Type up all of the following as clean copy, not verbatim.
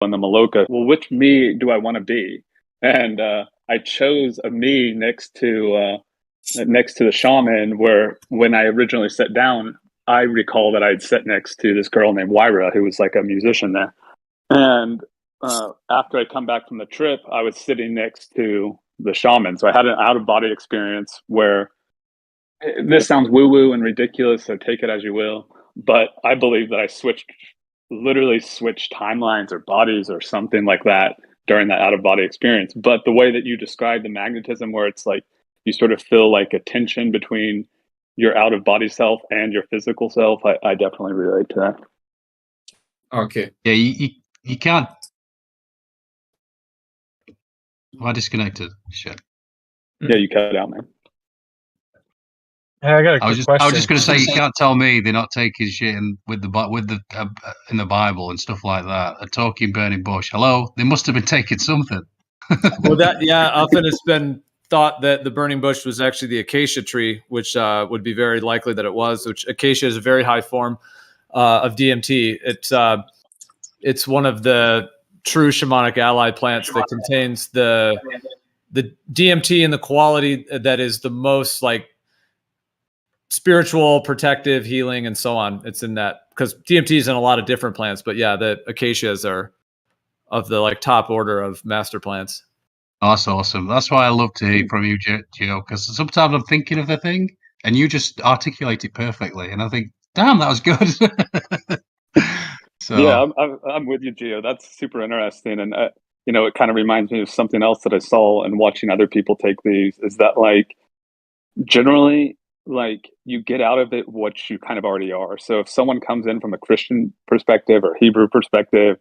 and the Maloka. Well, which me do I want to be? And I chose a me next to the shaman. Where when I originally sat down, I recall that I'd sat next to this girl named Wyra, who was like a musician there. And after I come back from the trip, I was sitting next to the shaman. So I had an out of body experience where this sounds woo woo and ridiculous, so take it as you will. But I believe that I literally switched timelines or bodies or something like that during that out of body experience. But the way that you describe the magnetism, where it's like you sort of feel like a tension between your out of body self and your physical self, I definitely relate to that. Okay. Yeah, you can't. Am I disconnected? Shit. Yeah, you cut out, man. Hey, I got a quick question. I was just going to say, you can't tell me they're not taking shit in the Bible and stuff like that. A talking burning bush. Hello, they must have been taking something. Well, often it's been thought that the burning bush was actually the acacia tree, which would be very likely that it was. Which acacia is a very high form of DMT. It's one of the true shamanic ally plants that contains the DMT and the quality that is the most like spiritual, protective, healing, and so on. It's in that, because DMT is in a lot of different plants, but yeah, the acacias are of the like top order of master plants. Oh, that's awesome. That's why I love to hear from you, Gio, because sometimes I'm thinking of the thing and you just articulate it perfectly, and I think, damn, that was good. So yeah, I'm with you, Gio. That's super interesting, and it kind of reminds me of something else that I saw and watching other people take these. Is that like generally, like you get out of it what you kind of already are. So if someone comes in from a Christian perspective or Hebrew perspective,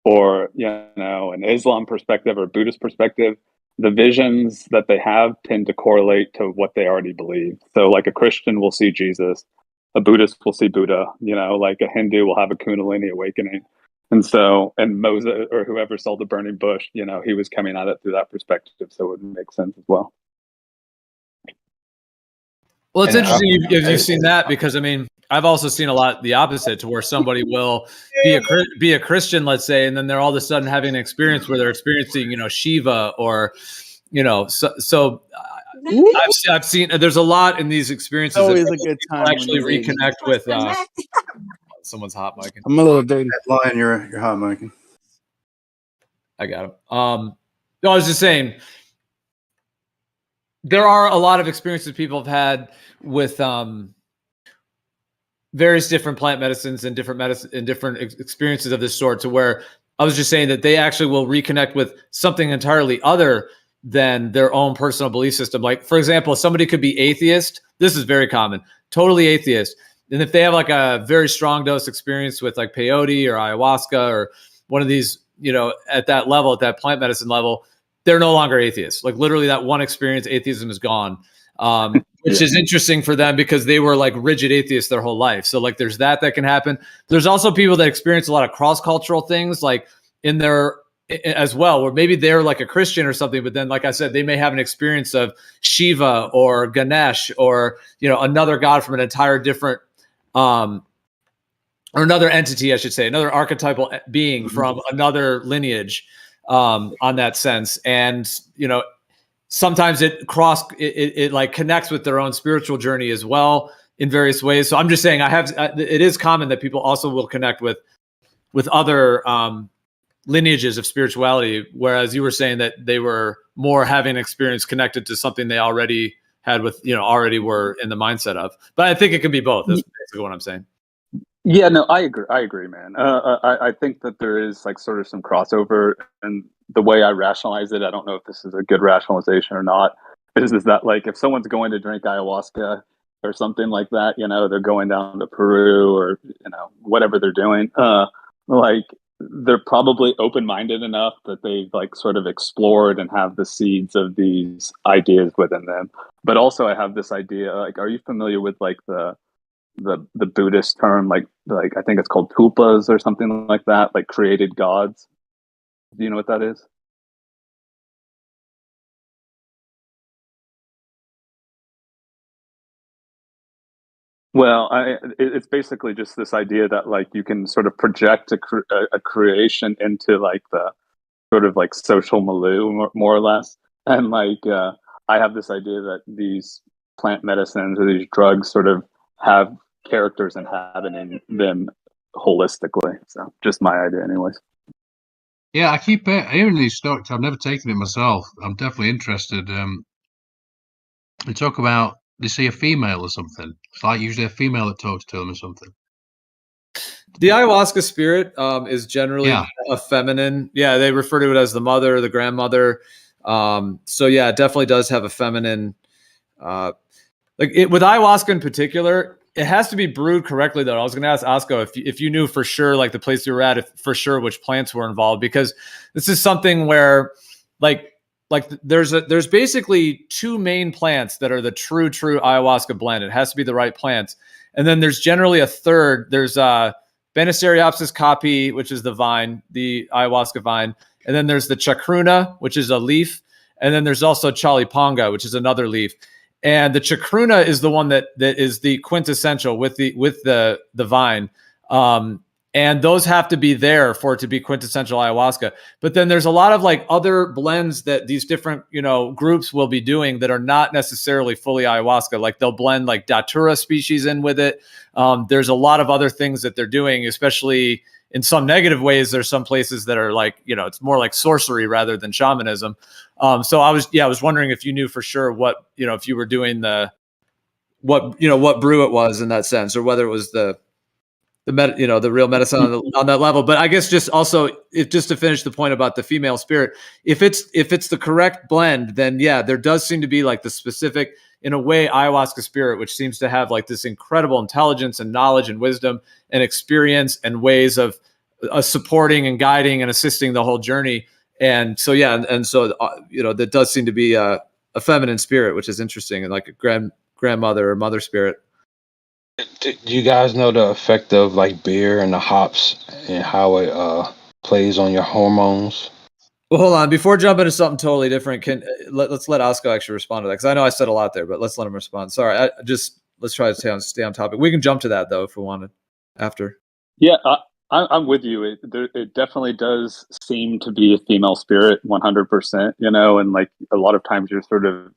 or an Islam perspective or Buddhist perspective, the visions that they have tend to correlate to what they already believe. So like a Christian will see Jesus, a Buddhist will see Buddha, like a Hindu will have a Kundalini awakening. And Moses or whoever saw the burning bush, he was coming at it through that perspective. So it would make sense as well. Well, it's interesting if you've seen that, because I mean, I've also seen a lot the opposite, to where somebody will be a Christian, let's say, and then they're all of a sudden having an experience where they're experiencing, Shiva, or, I've seen there's a lot in these experiences. It's always a good time. Actually reconnect with someone's hot micing. I'm a little dirty. Lion, you're hot micing. I got him. No, I was just saying, there are a lot of experiences people have had with various different plant medicines and different experiences of this sort, to where I was just saying that they actually will reconnect with something entirely other than their own personal belief system. Like, for example, somebody could be atheist. This is very common, totally atheist. And if they have like a very strong dose experience with like peyote or ayahuasca or one of these, at that level, at that plant medicine level, they're no longer atheists. Like literally that one experience, atheism is gone. Which is interesting for them, because they were like rigid atheists their whole life. So like there's that can happen. There's also people that experience a lot of cross-cultural things like in their as well, where maybe they're like a Christian or something, but then like I said, they may have an experience of Shiva or Ganesh or another god from an entire different or another entity, I should say, another archetypal being from another lineage on that sense. And sometimes it like connects with their own spiritual journey as well in various ways. So I'm just saying, it is common that people also will connect with other lineages of spirituality, whereas you were saying that they were more having experience connected to something they already had already were in the mindset of. But I think it can be both. That's basically what I'm saying. Yeah, no, I agree, man. I think that there is like sort of some crossover, and the way I rationalize it, I don't know if this is a good rationalization or not, is that like if someone's going to drink ayahuasca or something like that, they're going down to Peru or, whatever they're doing, like they're probably open-minded enough that they've like sort of explored and have the seeds of these ideas within them. But also I have this idea, like, are you familiar with like the Buddhist term, like I think it's called tulpas or something like that, like created gods? Do you know what that is? Well, it's basically just this idea that like you can sort of project a creation into like the sort of like social milieu, more or less. And like I have this idea that these plant medicines or these drugs sort of have characters inhabiting them holistically. So just my idea, anyways. Yeah, I keep hearing these stories. I've never taken it myself. I'm definitely interested. They talk about they see a female or something. It's like usually a female that talks to them or something. The ayahuasca spirit is generally Yeah. a feminine. Yeah, they refer to it as the mother, the grandmother. So yeah, it definitely does have a feminine. Like it, with ayahuasca in particular, it has to be brewed correctly. Though I was going to ask Osco if you knew for sure, like the place you were at, if for sure which plants were involved, because this is something where like there's basically two main plants that are the true ayahuasca blend. It has to be the right plants, and then there's generally a third. There's Banisteriopsis caapi, which is the vine, the ayahuasca vine, and then there's the chacruna, which is a leaf, and then there's also chaliponga, which is another leaf. And the chacruna is the one that is the quintessential with the vine. And those have to be there for it to be quintessential ayahuasca. But then there's a lot of like other blends that these different, groups will be doing that are not necessarily fully ayahuasca. Like they'll blend like datura species in with it. There's a lot of other things that they're doing, especially in some negative ways. There's some places that are like, it's more like sorcery rather than shamanism. So I was wondering if you knew for sure what, if you were doing what brew it was in that sense, or whether it was the real medicine on that level. But I guess just to finish the point about the female spirit, if it's the correct blend, then yeah, there does seem to be like the specific, in a way, ayahuasca spirit, which seems to have like this incredible intelligence and knowledge and wisdom and experience and ways of supporting and guiding and assisting the whole journey. And so, yeah. And so, that does seem to be a feminine spirit, which is interesting, and like a grandmother or mother spirit. Do you guys know the effect of like beer and the hops and how it plays on your hormones? Well, hold on. Before jumping to something totally different, let's let Oscar actually respond to that, because I know I said a lot there, but let's let him respond. Sorry, let's try to stay on topic. We can jump to that though if we wanted after. Yeah, I'm with you. It definitely does seem to be a female spirit, 100%. And like a lot of times you're sort of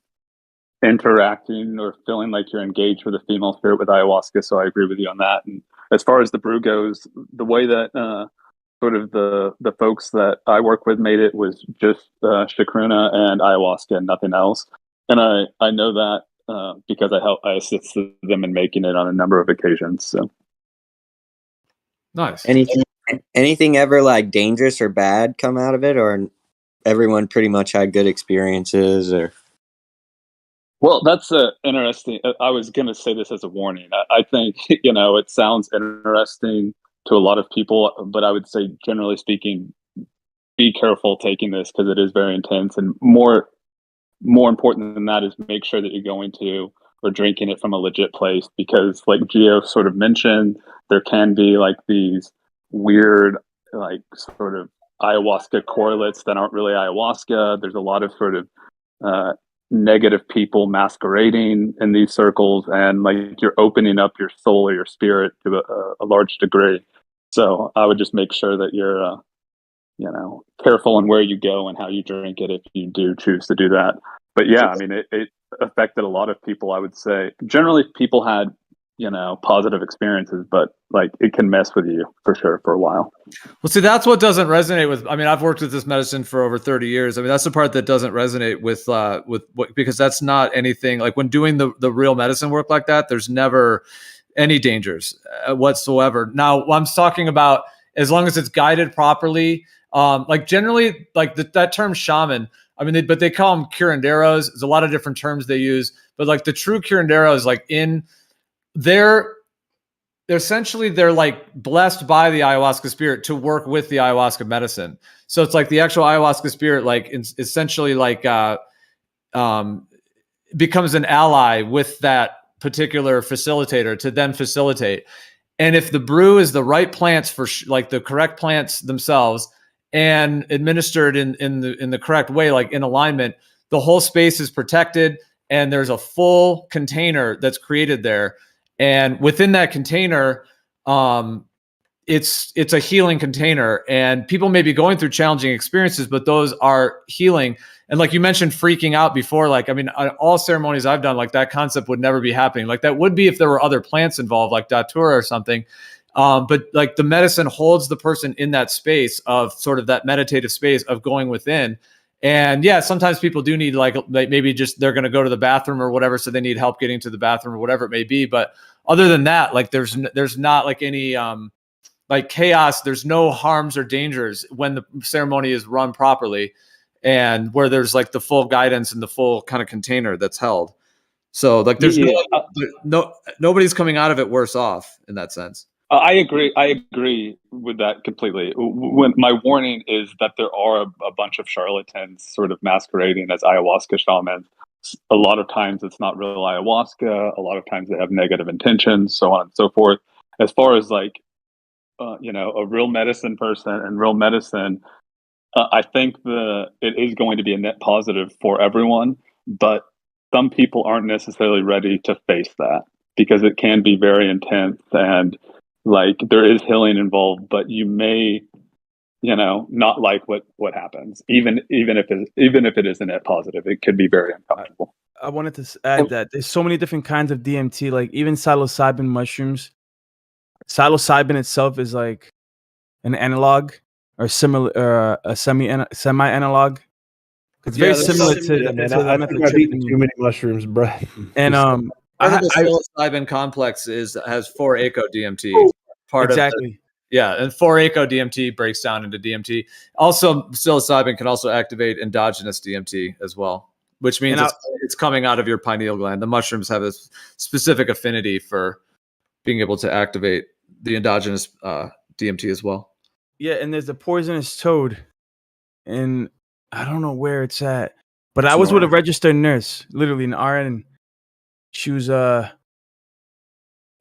interacting or feeling like you're engaged with a female spirit with ayahuasca. So I agree with you on that. And as far as the brew goes, the way that sort of the folks that I work with made it was just chacruna and ayahuasca and nothing else. And I know that because I assisted them in making it on a number of occasions. So nice. Anything ever like dangerous or bad come out of it, or everyone pretty much had good experiences? Or well, that's interesting. I was going to say this as a warning. I think, it sounds interesting to a lot of people, but I would say, generally speaking, be careful taking this because it is very intense. And more important than that is make sure that you're going to or drinking it from a legit place, because like Gio sort of mentioned, there can be like these weird, like sort of ayahuasca correlates that aren't really ayahuasca. There's a lot of sort of negative people masquerading in these circles, and like you're opening up your soul or your spirit to a large degree. So I would just make sure that you're careful in where you go and how you drink it if you do choose to do that. But yeah, I mean, it affected a lot of people. I would say generally people had positive experiences, but like it can mess with you for sure for a while. Well, see, that's what doesn't resonate with. I mean, I've worked with this medicine for over 30 years. I mean, that's the part that doesn't resonate with what, because that's not anything like when doing the real medicine work like that. There's never any dangers whatsoever. Now, I'm talking about as long as it's guided properly. Like generally, like that term shaman. I mean, but they call them curanderos. There's a lot of different terms they use, but like the true curanderos, like they're like blessed by the ayahuasca spirit to work with the ayahuasca medicine. So it's like the actual ayahuasca spirit, like essentially like becomes an ally with that particular facilitator to then facilitate. And if the brew is the right plants for like the correct plants themselves and administered in the correct way, like in alignment, the whole space is protected and there's a full container that's created there. And within that container, it's a healing container, and people may be going through challenging experiences, but those are healing. And like you mentioned, freaking out before, like, I mean, all ceremonies I've done, like that concept would never be happening. Like that would be if there were other plants involved, like Datura or something. But like the medicine holds the person in that space of sort of that meditative space of going within. And yeah, sometimes people do need like maybe just they're going to go to the bathroom or whatever, so they need help getting to the bathroom or whatever it may be. But other than that, like there's not like any like chaos. There's no harms or dangers when the ceremony is run properly, and where there's like the full guidance and the full kind of container that's held. So like there's nobody's coming out of it worse off in that sense. I agree with that completely. When my warning is that there are a bunch of charlatans sort of masquerading as ayahuasca shamans. A lot of times it's not real ayahuasca. A lot of times they have negative intentions, so on and so forth. As far as like, a real medicine person and real medicine, I think it is going to be a net positive for everyone, but some people aren't necessarily ready to face that because it can be very intense and like there is healing involved, but you may, not like what happens, even if it is a net positive, it could be very uncomfortable. I wanted to add that there's so many different kinds of DMT, like even psilocybin mushrooms. Psilocybin itself is like an analog or similar, or a semi-analog. It's very similar to the methamphetamine. Too many mushrooms, bro. And the psilocybin complex has 4-ACO DMT. Exactly. And 4-ACO DMT breaks down into DMT. Also, psilocybin can also activate endogenous DMT as well, which means it's coming out of your pineal gland. The mushrooms have a specific affinity for being able to activate the endogenous DMT as well. Yeah, and there's the poisonous toad, and I don't know where it's at, but I was with a registered nurse, literally an RN. She was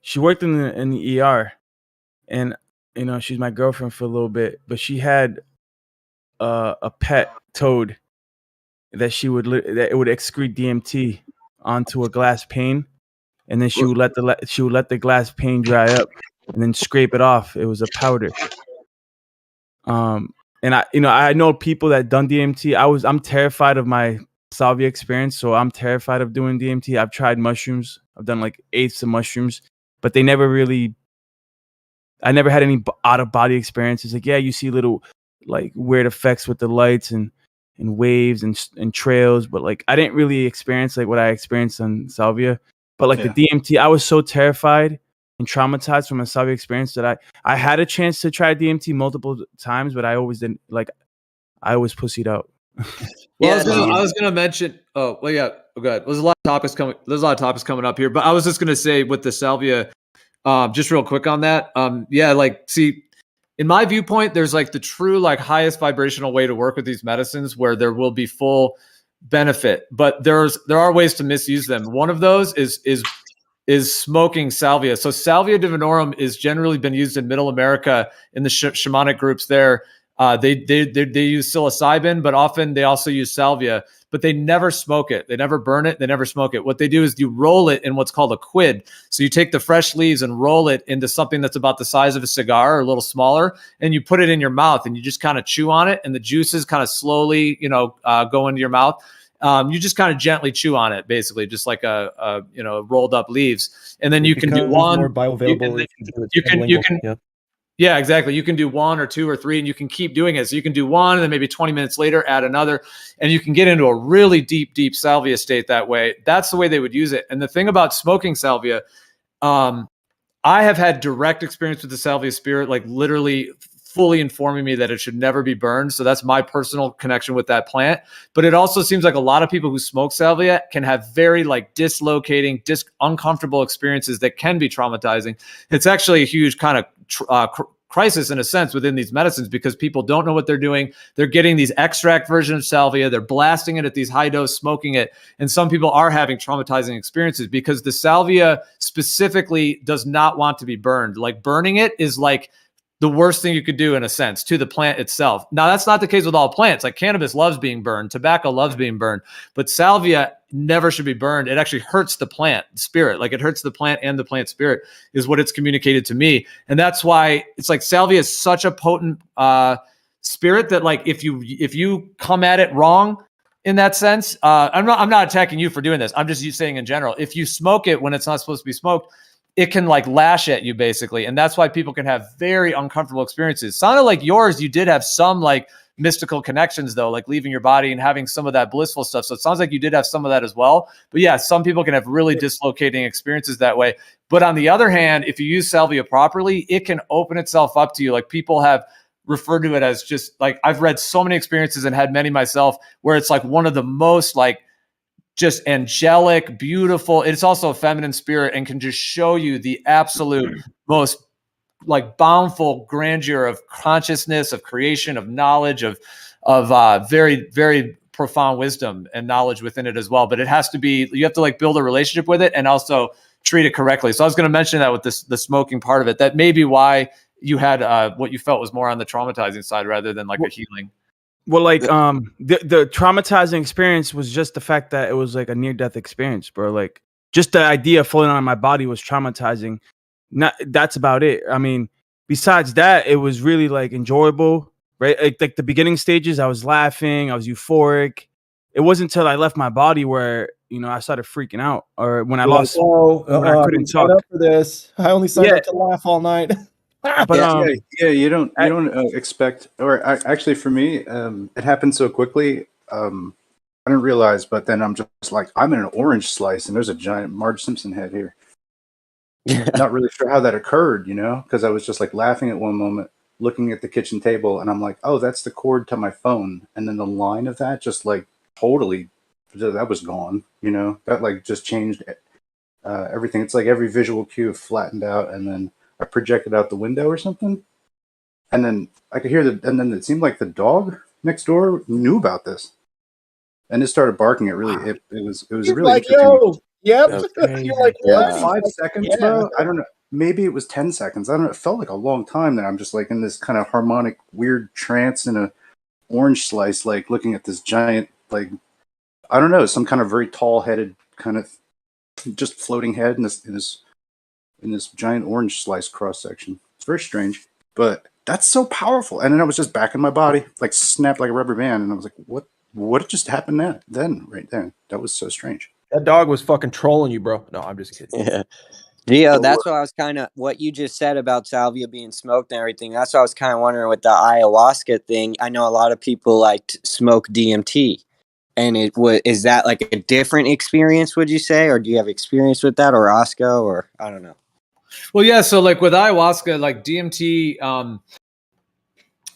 she worked in the ER, and she's my girlfriend for a little bit, but she had a pet toad that that it would excrete DMT onto a glass pane, and then she would let the glass pane dry up and then scrape it off. It was a powder. And I know people that done DMT. I'm terrified of my salvia experience, so I'm terrified of doing DMT. I've tried mushrooms. I've done like 8 of mushrooms, but I never had any out of body experiences. Like, yeah, you see little like weird effects with the lights and waves and trails, but like I didn't really experience like what I experienced on salvia. But like the DMT, I was so terrified and traumatized from a salvia experience that I had a chance to try DMT multiple times, but I always didn't. Like, I always pussied out. I was gonna mention. Oh well, yeah. Oh, go ahead. There's a lot of topics coming up here, but I was just gonna say with the salvia, just real quick on that. See, in my viewpoint, there's like the true like highest vibrational way to work with these medicines where there will be full benefit, but there are ways to misuse them. One of those is smoking salvia. So salvia divinorum is generally been used in Middle America in the shamanic groups there. They use psilocybin, but often they also use salvia, but they never smoke it. They never burn it. They never smoke it. What they do is you roll it in what's called a quid. So you take the fresh leaves and roll it into something that's about the size of a cigar or a little smaller, and you put it in your mouth and you just kind of chew on it, and the juices kind of slowly, go into your mouth. You just kind of gently chew on it, basically, just like a rolled up leaves, and then you can do one. More bioavailable. You can. Yeah, exactly. You can do 1 or 2 or 3, and you can keep doing it. So you can do one, and then maybe 20 minutes later, add another, and you can get into a really deep salvia state that way. That's the way they would use it. And the thing about smoking salvia, I have had direct experience with the salvia spirit, like literally fully informing me that it should never be burned. So that's my personal connection with that plant. But it also seems like a lot of people who smoke salvia can have very like dislocating, uncomfortable experiences that can be traumatizing. It's actually a huge kind of crisis in a sense within these medicines because people don't know what they're doing. They're getting these extract versions of salvia. They're blasting it at these high dose, smoking it. And some people are having traumatizing experiences because the salvia specifically does not want to be burned. Like burning it is like the worst thing you could do in a sense to the plant itself. Now, that's not the case with all plants. Like cannabis loves being burned. Tobacco loves being burned. But salvia never should be burned. It actually hurts the plant spirit. Like it hurts the plant and the plant spirit is what it's communicated to me. And that's why it's like salvia is such a potent spirit that like if you come at it wrong in that sense, I'm not attacking you for doing this. I'm just saying in general, if you smoke it when it's not supposed to be smoked, it can like lash at you basically. And that's why people can have very uncomfortable experiences. Sounded like yours, you did have some like mystical connections though, like leaving your body and having some of that blissful stuff. So it sounds like you did have some of that as well. But yeah, some people can have really dislocating experiences that way. But on the other hand, if you use salvia properly, it can open itself up to you. Like people have referred to it as just like, I've read so many experiences and had many myself where it's like one of the most like just angelic, beautiful. It's also a feminine spirit and can just show you the absolute most like bountiful grandeur of consciousness, of creation, of knowledge, of very, very profound wisdom and knowledge within it as well. But it has to be, you have to like build a relationship with it and also treat it correctly. So I was going to mention that with the smoking part of it, that may be why you had what you felt was more on the traumatizing side rather than like a healing. Well, like the traumatizing experience was just the fact that it was like a near-death experience, bro. Like just the idea of falling on my body was traumatizing. That's about it. I mean, besides that, it was really like enjoyable, right? Like the beginning stages, I was laughing, I was euphoric. It wasn't until I left my body where I started freaking out, or when I lost, when I couldn't talk. Up for this. I only signed up to laugh all night. But you don't expect, or actually for me, it happened so quickly. I didn't realize, but then I'm just like, I'm in an orange slice, and there's a giant Marge Simpson head here. Not really sure how that occurred, because I was just like laughing at one moment, looking at the kitchen table, and I'm like, oh, that's the cord to my phone, and then the line of that just like totally, that was gone. That like just changed everything. It's like every visual cue flattened out, and then I projected out the window or something, and then I could hear and then it seemed like the dog next door knew about this, and it started barking. It was really like, interesting. yo, yep. You're like, what? 5 seconds, bro? I don't know. Maybe it was 10 seconds. I don't know. It felt like a long time that I'm just like in this kind of harmonic, weird trance in a orange slice, like looking at this giant, like, I don't know, some kind of very tall-headed kind of just floating head in this giant orange slice cross section. It's very strange, but that's so powerful. And then I was just back in my body, like snapped like a rubber band, and I was like, what just happened right then? That was so strange. That dog was fucking trolling you, bro. No, I'm just kidding. Yeah. Gio, that's what I was kind of, what you just said about salvia being smoked and everything. That's what I was kind of wondering with the ayahuasca thing. I know a lot of people like to smoke DMT. And is that like a different experience, would you say? Or do you have experience with that, or Oscar, or I don't know? Well, yeah. So like with ayahuasca, like DMT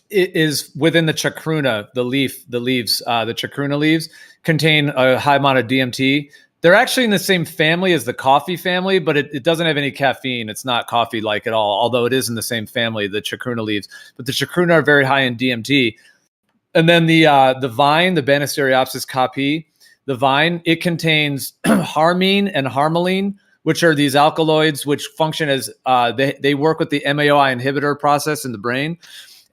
it is within the chacruna, the leaves, the chacruna leaves contain a high amount of DMT. They're actually in the same family as the coffee family, but it doesn't have any caffeine. It's not coffee-like at all, although it is in the same family, the chacruna leaves. But the chacruna are very high in DMT. And then the vine, the Banisteriopsis caapi, the vine, it contains harmine and harmaline, which are these alkaloids which function as they work with the MAOI inhibitor process in the brain.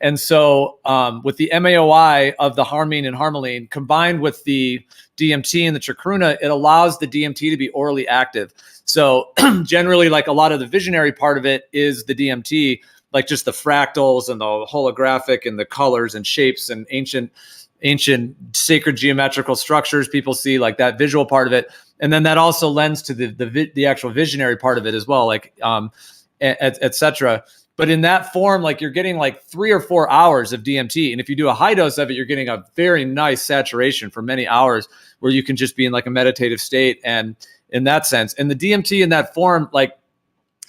And so with the MAOI of the harmine and harmaline combined with the DMT and the chacruna, it allows the DMT to be orally active. So generally, like a lot of the visionary part of it is the DMT, like just the fractals and the holographic and the colors and shapes and ancient sacred geometrical structures people see, like that visual part of it. And then that also lends to the actual visionary part of it as well, like et cetera. But in that form, like you're getting like 3 or 4 hours of DMT. And if you do a high dose of it, you're getting a very nice saturation for many hours where you can just be in like a meditative state. And in that sense, and the DMT in that form, like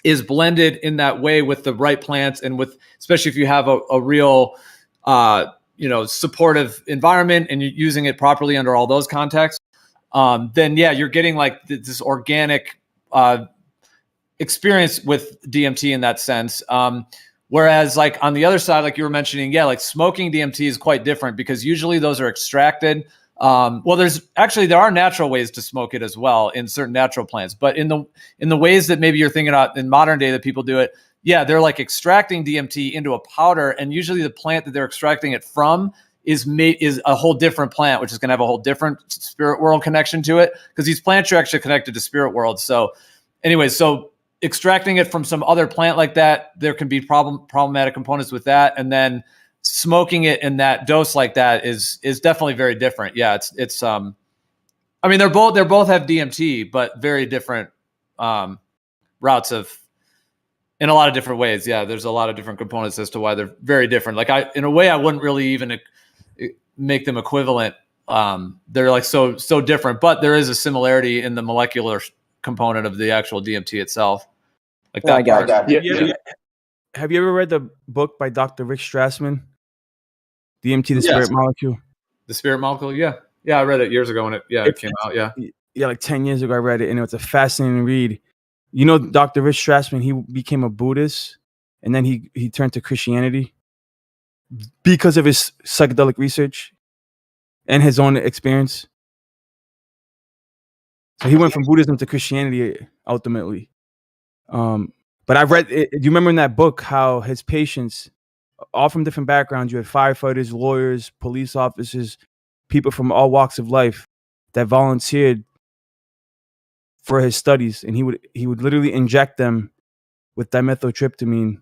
is blended in that way with the right plants and with, especially if you have a real, supportive environment and you're using it properly under all those contexts, then yeah, you're getting like this organic, experience with DMT in that sense. Whereas like on the other side, like you were mentioning, yeah, like smoking DMT is quite different because usually those are extracted. There are natural ways to smoke it as well in certain natural plants, but in the ways that maybe you're thinking about in modern day that people do it, yeah, they're like extracting DMT into a powder, and usually the plant that they're extracting it from is a whole different plant, which is going to have a whole different spirit world connection to it, because these plants are actually connected to spirit world. So anyway, so extracting it from some other plant like that, there can be problematic components with that. And then smoking it in that dose like that is definitely very different. Yeah, it's I mean, they both have DMT, but very different routes of, in a lot of different ways. Yeah, there's a lot of different components as to why they're very different. Like in a way, I wouldn't really even make them equivalent. They're like so different, but there is a similarity in the molecular component of the actual DMT itself. Like that. I got you. Have you ever read the book by Dr. Rick Strassman, DMT, the Spirit Molecule? The Spirit Molecule, yeah. Yeah, I read it years ago when it came out, yeah. Yeah, like 10 years ago I read it, and it's a fascinating read. You know, Dr. Rick Strassman, he became a Buddhist, and then he turned to Christianity because of his psychedelic research and his own experience. So he went from Buddhism to Christianity ultimately. But I read, do you remember in that book how his patients, all from different backgrounds, you had firefighters, lawyers, police officers, people from all walks of life that volunteered for his studies, and he would literally inject them with dimethyltryptamine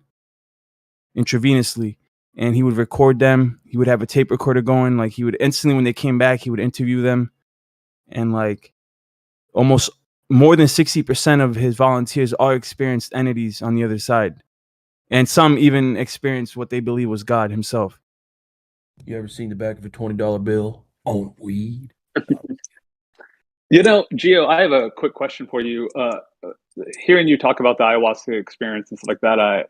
intravenously, and he would record them. He would have a tape recorder going. Like, he would instantly, when they came back, he would interview them, and like almost more than 60% of his volunteers all experienced entities on the other side, and some even experienced what they believe was God himself. You ever seen the back of a $20 bill on weed? You know, Gio, I have a quick question for you. Hearing you talk about the ayahuasca experience and stuff like that,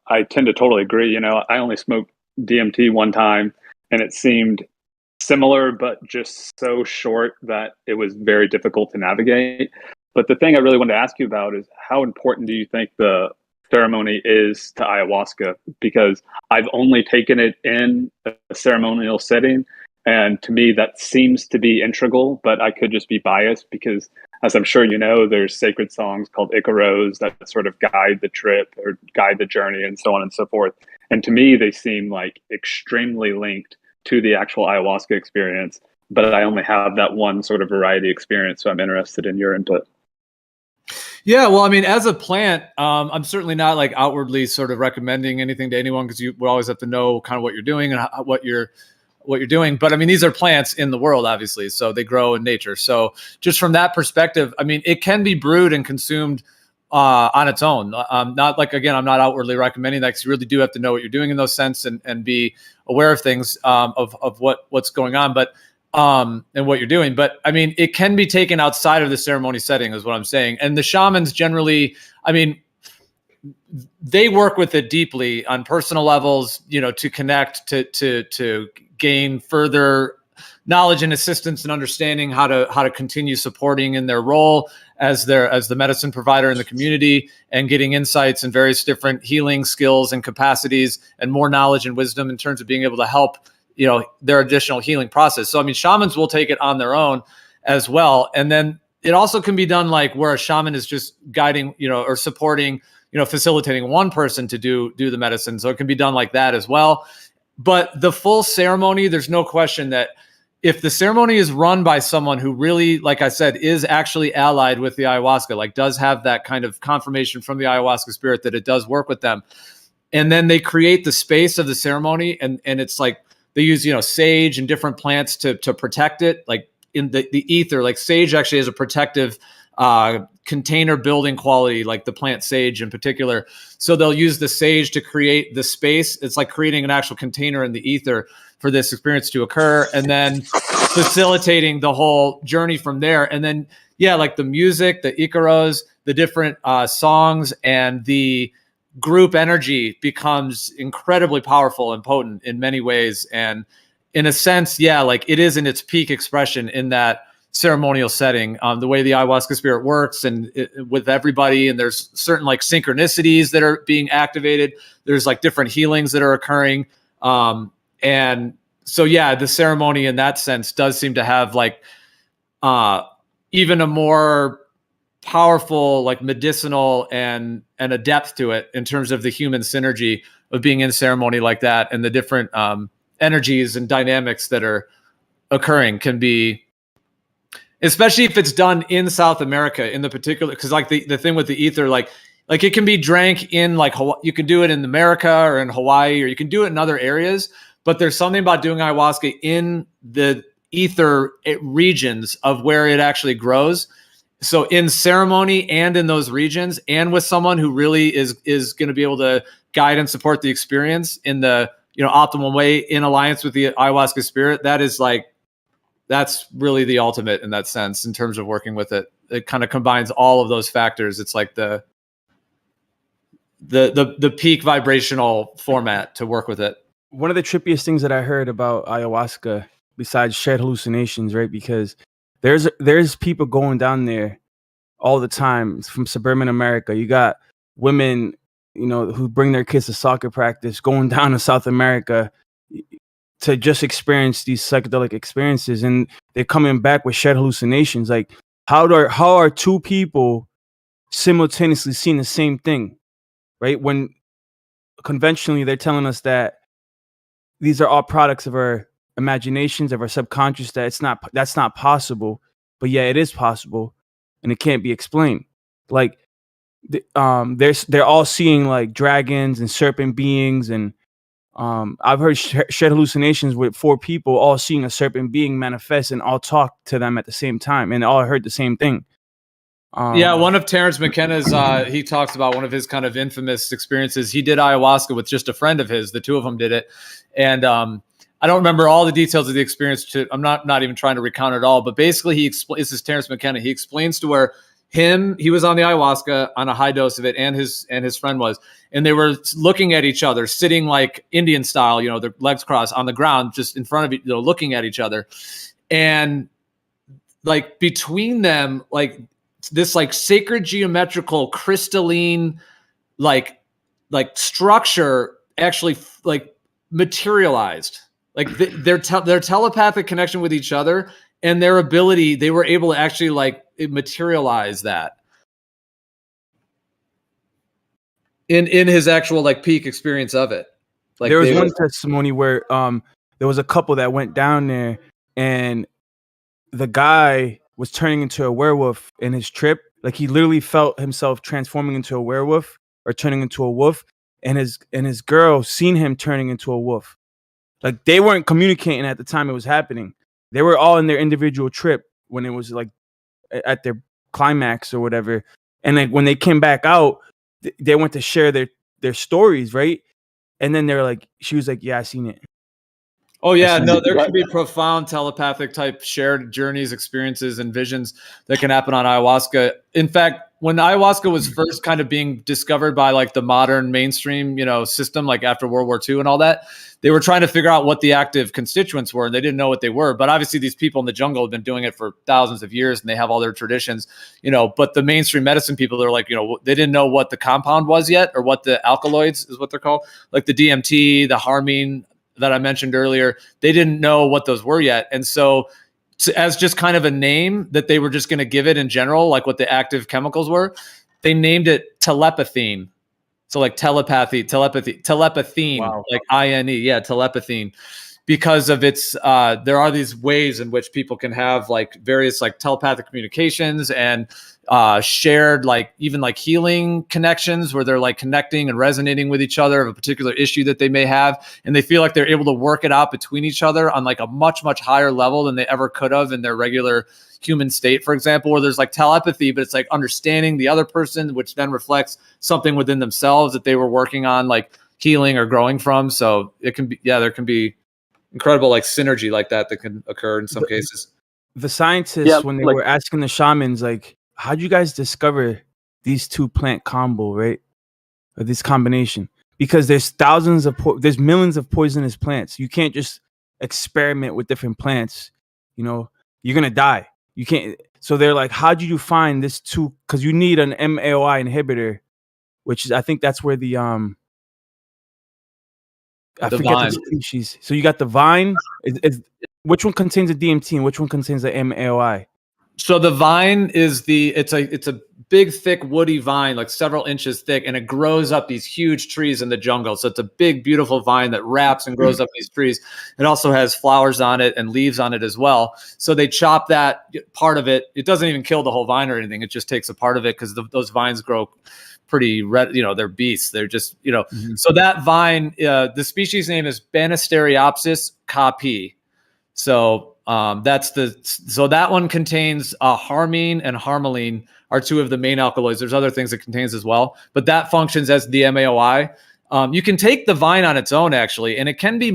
I tend to totally agree. You know, I only smoked DMT one time, and it seemed similar, but just so short that it was very difficult to navigate. But the thing I really wanted to ask you about is, how important do you think the ceremony is to ayahuasca? Because I've only taken it in a ceremonial setting, and to me that seems to be integral, but I could just be biased because, as I'm sure you know, there's sacred songs called Icaros that sort of guide the trip or guide the journey and so on and so forth. And to me, they seem like extremely linked to the actual ayahuasca experience, but I only have that one sort of variety experience. So I'm interested in your input. Yeah, well, I mean, as a plant, I'm certainly not like outwardly sort of recommending anything to anyone, because you would always have to know kind of what you're doing and what you're doing. But I mean, these are plants in the world, obviously, so they grow in nature. So just from that perspective, I mean, it can be brewed and consumed on its own. Not like, again, I'm not outwardly recommending that, because you really do have to know what you're doing in those sense and be aware of things, of what's going on, but and what you're doing. But I mean, it can be taken outside of the ceremony setting, is what I'm saying. And the shamans generally, I mean, they work with it deeply on personal levels, you know, to connect, to gain further knowledge and assistance and understanding how to continue supporting in their role as the medicine provider in the community, and getting insights and various different healing skills and capacities and more knowledge and wisdom in terms of being able to help, you know, their additional healing process. So I mean, shamans will take it on their own as well. And then it also can be done like where a shaman is just guiding, you know, or supporting, you know, facilitating one person to do the medicine. So it can be done like that as well. But the full ceremony, there's no question that if the ceremony is run by someone who really, like I said, is actually allied with the ayahuasca, like does have that kind of confirmation from the ayahuasca spirit that it does work with them, and then they create the space of the ceremony, and it's like they use, you know, sage and different plants to protect it, like in the ether. Like sage actually has a protective container building quality, like the plant sage in particular. So they'll use the sage to create the space. It's like creating an actual container in the ether for this experience to occur, and then facilitating the whole journey from there. And then, yeah, like the music, the Icaros, the different songs, and the group energy becomes incredibly powerful and potent in many ways. And in a sense, yeah, like it is in its peak expression in that ceremonial setting, the way the ayahuasca spirit works and with everybody. And there's certain like synchronicities that are being activated. There's like different healings that are occurring. And so, yeah, the ceremony in that sense does seem to have like even a more powerful, like medicinal and a depth to it in terms of the human synergy of being in ceremony like that, and the different energies and dynamics that are occurring can be, especially if it's done in South America in the particular, because like the thing with the ether, like it can be drank in like Hawaii, you can do it in America or in Hawaii, or you can do it in other areas, but there's something about doing ayahuasca in the ether regions of where it actually grows. So in ceremony and in those regions, and with someone who really is going to be able to guide and support the experience in the optimal way in alliance with the ayahuasca spirit, that's really the ultimate in that sense in terms of working with it. It kind of combines all of those factors. It's like the peak vibrational format to work with it. One of the trippiest things that I heard about ayahuasca, besides shared hallucinations, right? Because there's people going down there all the time from suburban America. You got women, who bring their kids to soccer practice, going down to South America to just experience these psychedelic experiences, and they're coming back with shared hallucinations. Like, how are two people simultaneously seeing the same thing, right? When conventionally they're telling us that these are all products of our imaginations, of our subconscious, that's not possible, but yeah, it is possible, and it can't be explained. Like, they're all seeing like dragons and serpent beings, and I've heard shared hallucinations with 4 people all seeing a serpent being manifest and all talk to them at the same time, and all heard the same thing. Yeah, one of Terrence McKenna's, he talks about one of his kind of infamous experiences. He did ayahuasca with just a friend of his. The two of them did it. And I don't remember all the details of the experience. I'm not even trying to recount it all. But basically, this is Terrence McKenna. He explains to where he was on the ayahuasca on a high dose of it, and his friend was. And they were looking at each other, sitting like Indian style, their legs crossed on the ground, just in front of each, looking at each other. And like between them, like this like sacred geometrical crystalline like structure actually like materialized, like their telepathic connection with each other and their ability, they were able to actually like materialize that in his actual like peak experience of it. Like, there was one testimony where there was a couple that went down there, and the guy was turning into a werewolf in his trip. Like, he literally felt himself transforming into a werewolf or turning into a wolf, and his girl seen him turning into a wolf. Like, they weren't communicating at the time it was happening. They were all in their individual trip when it was like at their climax or whatever. And like when they came back out, they went to share their stories, right? And then they're like, she was like, "Yeah, I seen it." Oh yeah, no, there can be profound telepathic type shared journeys, experiences, and visions that can happen on ayahuasca. In fact, when ayahuasca was first kind of being discovered by like the modern mainstream, system, like after World War II and all that, they were trying to figure out what the active constituents were, and they didn't know what they were. But obviously, these people in the jungle have been doing it for thousands of years, and they have all their traditions, But the mainstream medicine people, they're like, they didn't know what the compound was yet, or what the alkaloids is what they're called, like the DMT, the harmine that I mentioned earlier. They didn't know what those were yet. And so as just kind of a name that they were just going to give it in general, like what the active chemicals were, they named it telepathine. So like telepathine, wow. Like INE. Yeah. Telepathine, because of its, there are these ways in which people can have like various like telepathic communications and shared like even like healing connections where they're like connecting and resonating with each other of a particular issue that they may have, and they feel like they're able to work it out between each other on like a much higher level than they ever could have in their regular human state, for example, where there's like telepathy, but it's like understanding the other person, which then reflects something within themselves that they were working on like healing or growing from. So it can be, there can be incredible like synergy like that can occur in some cases. The scientists, when they were asking the shamans, like, how'd you guys discover these two plant combo, right? Or this combination? Because there's there's millions of poisonous plants. You can't just experiment with different plants. You're gonna die. You can't. So they're like, how did you find this two? Because you need an MAOI inhibitor, which is, I think that's where the I forget the species. So you got the vine. Which one contains the DMT and which one contains the MAOI? So the vine is it's a big, thick, woody vine, like several inches thick, and it grows up these huge trees in the jungle. So it's a big, beautiful vine that wraps and grows up these trees. It also has flowers on it and leaves on it as well. So they chop that part of it. It doesn't even kill the whole vine or anything. It just takes a part of it because those vines grow pretty red, they're beasts. They're just, So that vine, the species name is Banisteriopsis capi. So so that one contains harmine and harmaline are two of the main alkaloids. There's other things it contains as well, but that functions as the MAOI. You can take the vine on its own actually, and it can be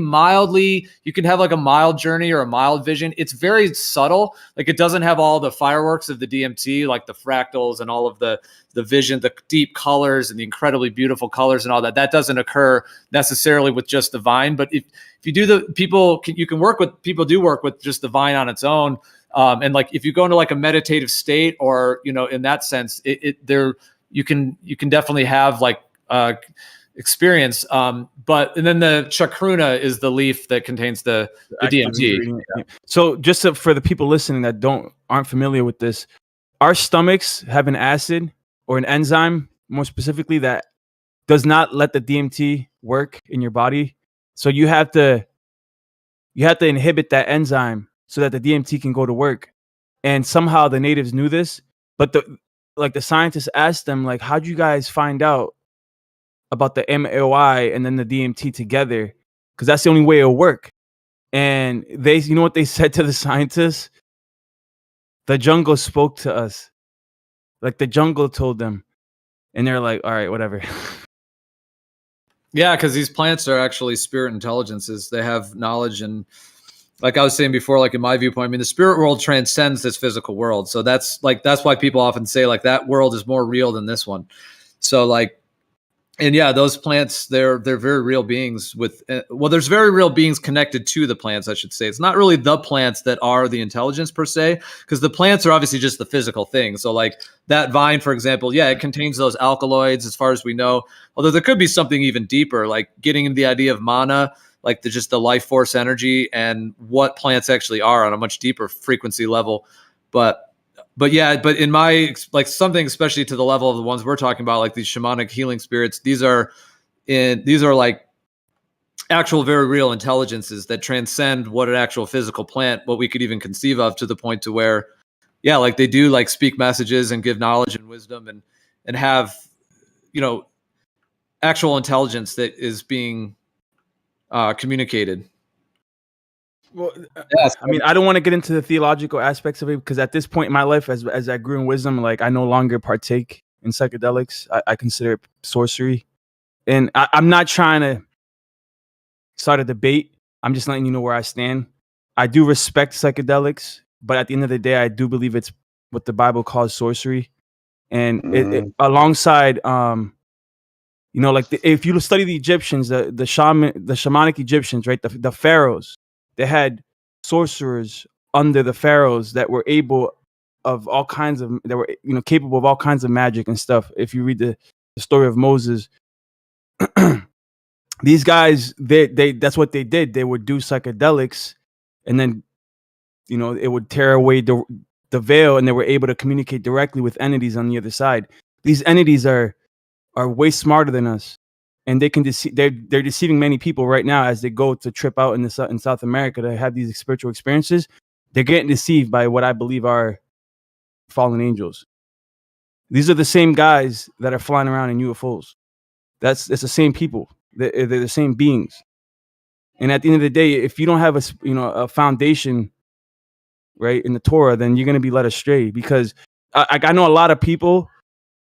you can have like a mild journey or a mild vision. It's very subtle. Like it doesn't have all the fireworks of the DMT, like the fractals and all of the vision, the deep colors and the incredibly beautiful colors and all that. That doesn't occur necessarily with just the vine. But if you do you can work with, people do work with just the vine on its own. And like, if you go into like a meditative state or, in that sense, you can definitely have like, experience. And then the chacruna is the leaf that contains the DMT. So just for the people listening that aren't familiar with this, our stomachs have an acid or an enzyme, more specifically, that does not let the DMT work in your body. So you have to inhibit that enzyme so that the DMT can go to work. And somehow the natives knew this, but the scientists asked them, like, how'd you guys find out about the MAOI and then the DMT together? Because that's the only way it'll work. And you know what they said to the scientists? The jungle spoke to us. Like the jungle told them. And they're like, all right, whatever. Yeah, because these plants are actually spirit intelligences. They have knowledge, and like I was saying before, like in my viewpoint, I mean, the spirit world transcends this physical world. So that's why people often say like that world is more real than this one. So like, and yeah, those plants, they're very real beings there's very real beings connected to the plants, I should say. It's not really the plants that are the intelligence per se, because the plants are obviously just the physical thing. So like that vine, for example, yeah, it contains those alkaloids as far as we know, although there could be something even deeper, like getting into the idea of mana, like just the life force energy and what plants actually are on a much deeper frequency level. But in my, like something, especially to the level of the ones we're talking about, like these shamanic healing spirits, these are like actual very real intelligences that transcend what an actual physical plant, what we could even conceive of, to the point to where, yeah, like they do like speak messages and give knowledge and wisdom and have, actual intelligence that is being communicated. Well, yes. I mean, I don't want to get into the theological aspects of it, because at this point in my life, as I grew in wisdom, like I no longer partake in psychedelics. I consider it sorcery, and I'm not trying to start a debate. I'm just letting you know where I stand. I do respect psychedelics, but at the end of the day, I do believe it's what the Bible calls sorcery, and it alongside, like if you study the Egyptians, the shamanic Egyptians, right, the pharaohs. They had sorcerers under the pharaohs that were capable of all kinds of magic and stuff. If you read the story of Moses, these guys, they that's what they did. They would do psychedelics, and then it would tear away the veil, and they were able to communicate directly with entities on the other side. These entities are way smarter than us. And they can they're deceiving many people right now as they go to trip out in South America to have these spiritual experiences. They're getting deceived by what I believe are fallen angels. These are the same guys that are flying around in UFOs. It's the same people. They're the same beings. And at the end of the day, if you don't have a foundation, right, in the Torah, then you're going to be led astray. Because I know a lot of people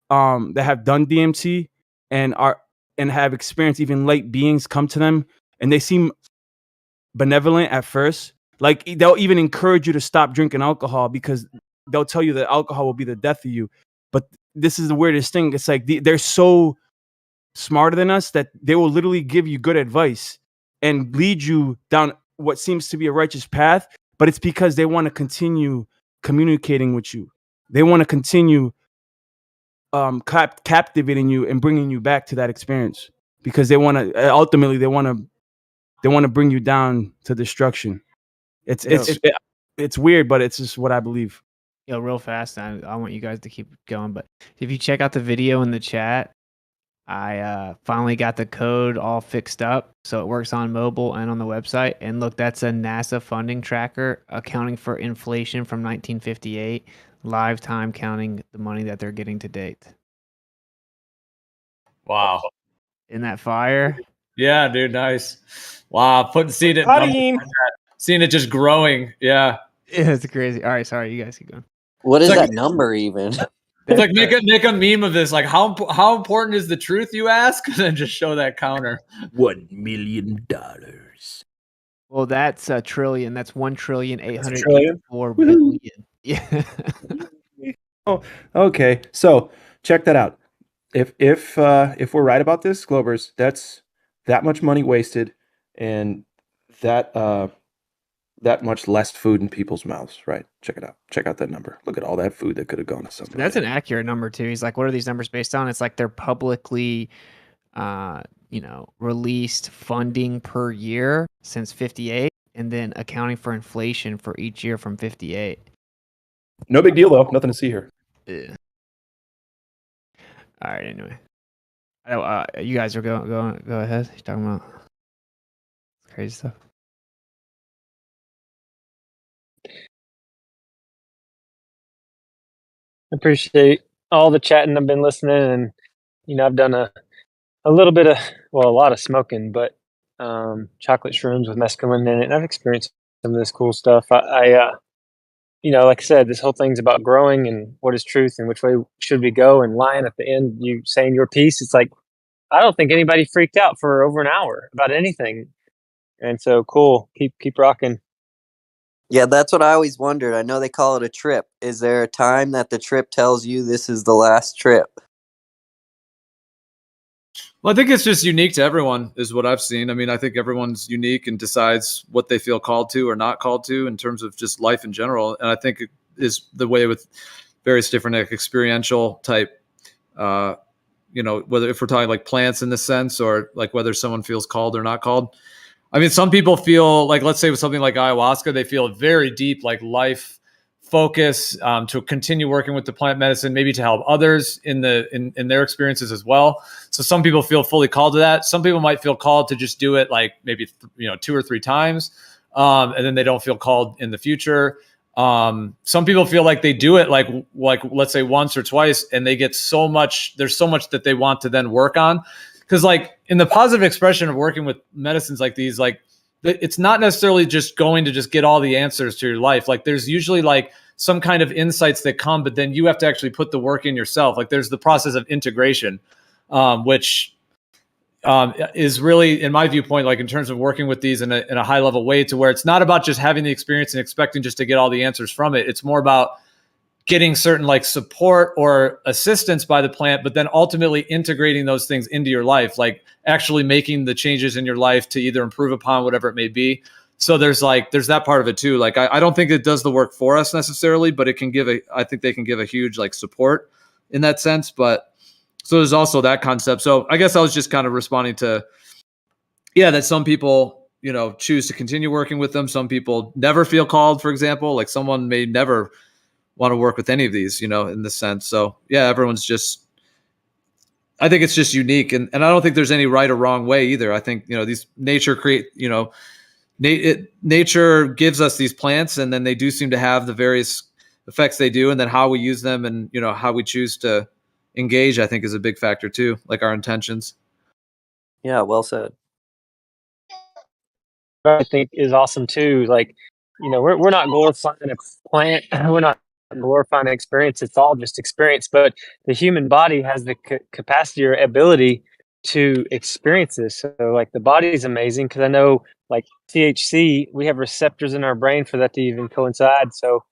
that have done DMT and have experienced even light beings come to them, and they seem benevolent at first. Like they'll even encourage you to stop drinking alcohol because they'll tell you that alcohol will be the death of you. But this is the weirdest thing. It's like they're so smarter than us that they will literally give you good advice and lead you down what seems to be a righteous path. But it's because they want to continue communicating with you. They want to continue captivating you and bringing you back to that experience, because they want to ultimately they want to bring you down to destruction. It's weird, but it's just what I believe. real fast, I want you guys to keep going, but if you check out the video in the chat, I finally got the code all fixed up, so it works on mobile and on the website. And look, that's a NASA funding tracker accounting for inflation from 1958, live time counting the money that they're getting to date. Wow. Isn't that fire? Yeah, dude, nice. Wow, seeing it just growing. Yeah. Yeah, it's crazy. All right, sorry, you guys keep going. What is It's like- that number even? It's like make a meme of this. Like how important is the truth, you ask? And then just show that counter. $1 million. Well, that's a trillion. That's 1,884 billion? billion. Yeah. Oh, okay. So check that out. If we're right about this, Globers, that's that much money wasted, and that much less food in people's mouths, right? Check it out. Check out that number. Look at all that food that could have gone to somebody. That's an accurate number too. He's like, what are these numbers based on? It's like they're publicly, released funding per year since 58, and then accounting for inflation for each year from 58. No big deal though. Nothing to see here. Yeah. All right. Anyway, you guys are go ahead. You're talking about crazy stuff. Appreciate all the chatting. I've been listening, and I've done a little bit of, a lot of smoking, but chocolate shrooms with mescaline in it, and I've experienced some of this cool stuff. I like I said, this whole thing's about growing and what is truth and which way should we go, and lying at the end, you saying your piece. It's like, I don't think anybody freaked out for over an hour about anything, and so cool. Keep rocking. Yeah, that's what I always wondered. I know they call it a trip. Is there a time that the trip tells you this is the last trip? Well, I think it's just unique to everyone, is what I've seen. I mean, I think everyone's unique and decides what they feel called to or not called to in terms of just life in general. And I think it is the way with various different experiential type, whether if we're talking like plants in this sense, or like whether someone feels called or not called. I mean, some people feel like, let's say with something like ayahuasca, they feel very deep, like life focus to continue working with the plant medicine, maybe to help others in their experiences as well. So some people feel fully called to that. Some people might feel called to just do it like maybe 2 or 3 times, and then they don't feel called in the future. Some people feel like they do it like let's say once or twice, and they get so much. There's so much that they want to then work on. Because like in the positive expression of working with medicines like these, like it's not necessarily just going to just get all the answers to your life. Like there's usually like some kind of insights that come, but then you have to actually put the work in yourself. Like there's the process of integration, which is really, in my viewpoint, like in terms of working with these in a high level way, to where it's not about just having the experience and expecting just to get all the answers from it. It's more about getting certain like support or assistance by the plant, but then ultimately integrating those things into your life, like actually making the changes in your life to either improve upon whatever it may be. So there's that part of it too. Like I don't think it does the work for us necessarily, but it can I think they can give a huge like support in that sense. But so there's also that concept. So I guess I was just kind of responding to, that some people, choose to continue working with them. Some people never feel called, for example, like someone may never want to work with any of these, in this sense. So everyone's just, I think it's just unique. And I don't think there's any right or wrong way either. I think, these nature nature gives us these plants, and then they do seem to have the various effects they do. And then how we use them and, how we choose to engage, I think is a big factor too, like our intentions. Yeah, well said. I think is awesome too. Like, we're not glorifying a plant. We're not glorifying an experience. It's all just experience. But the human body has the capacity or ability to experience this. So, like, the body is amazing, because I know, like THC, we have receptors in our brain for that to even coincide. So,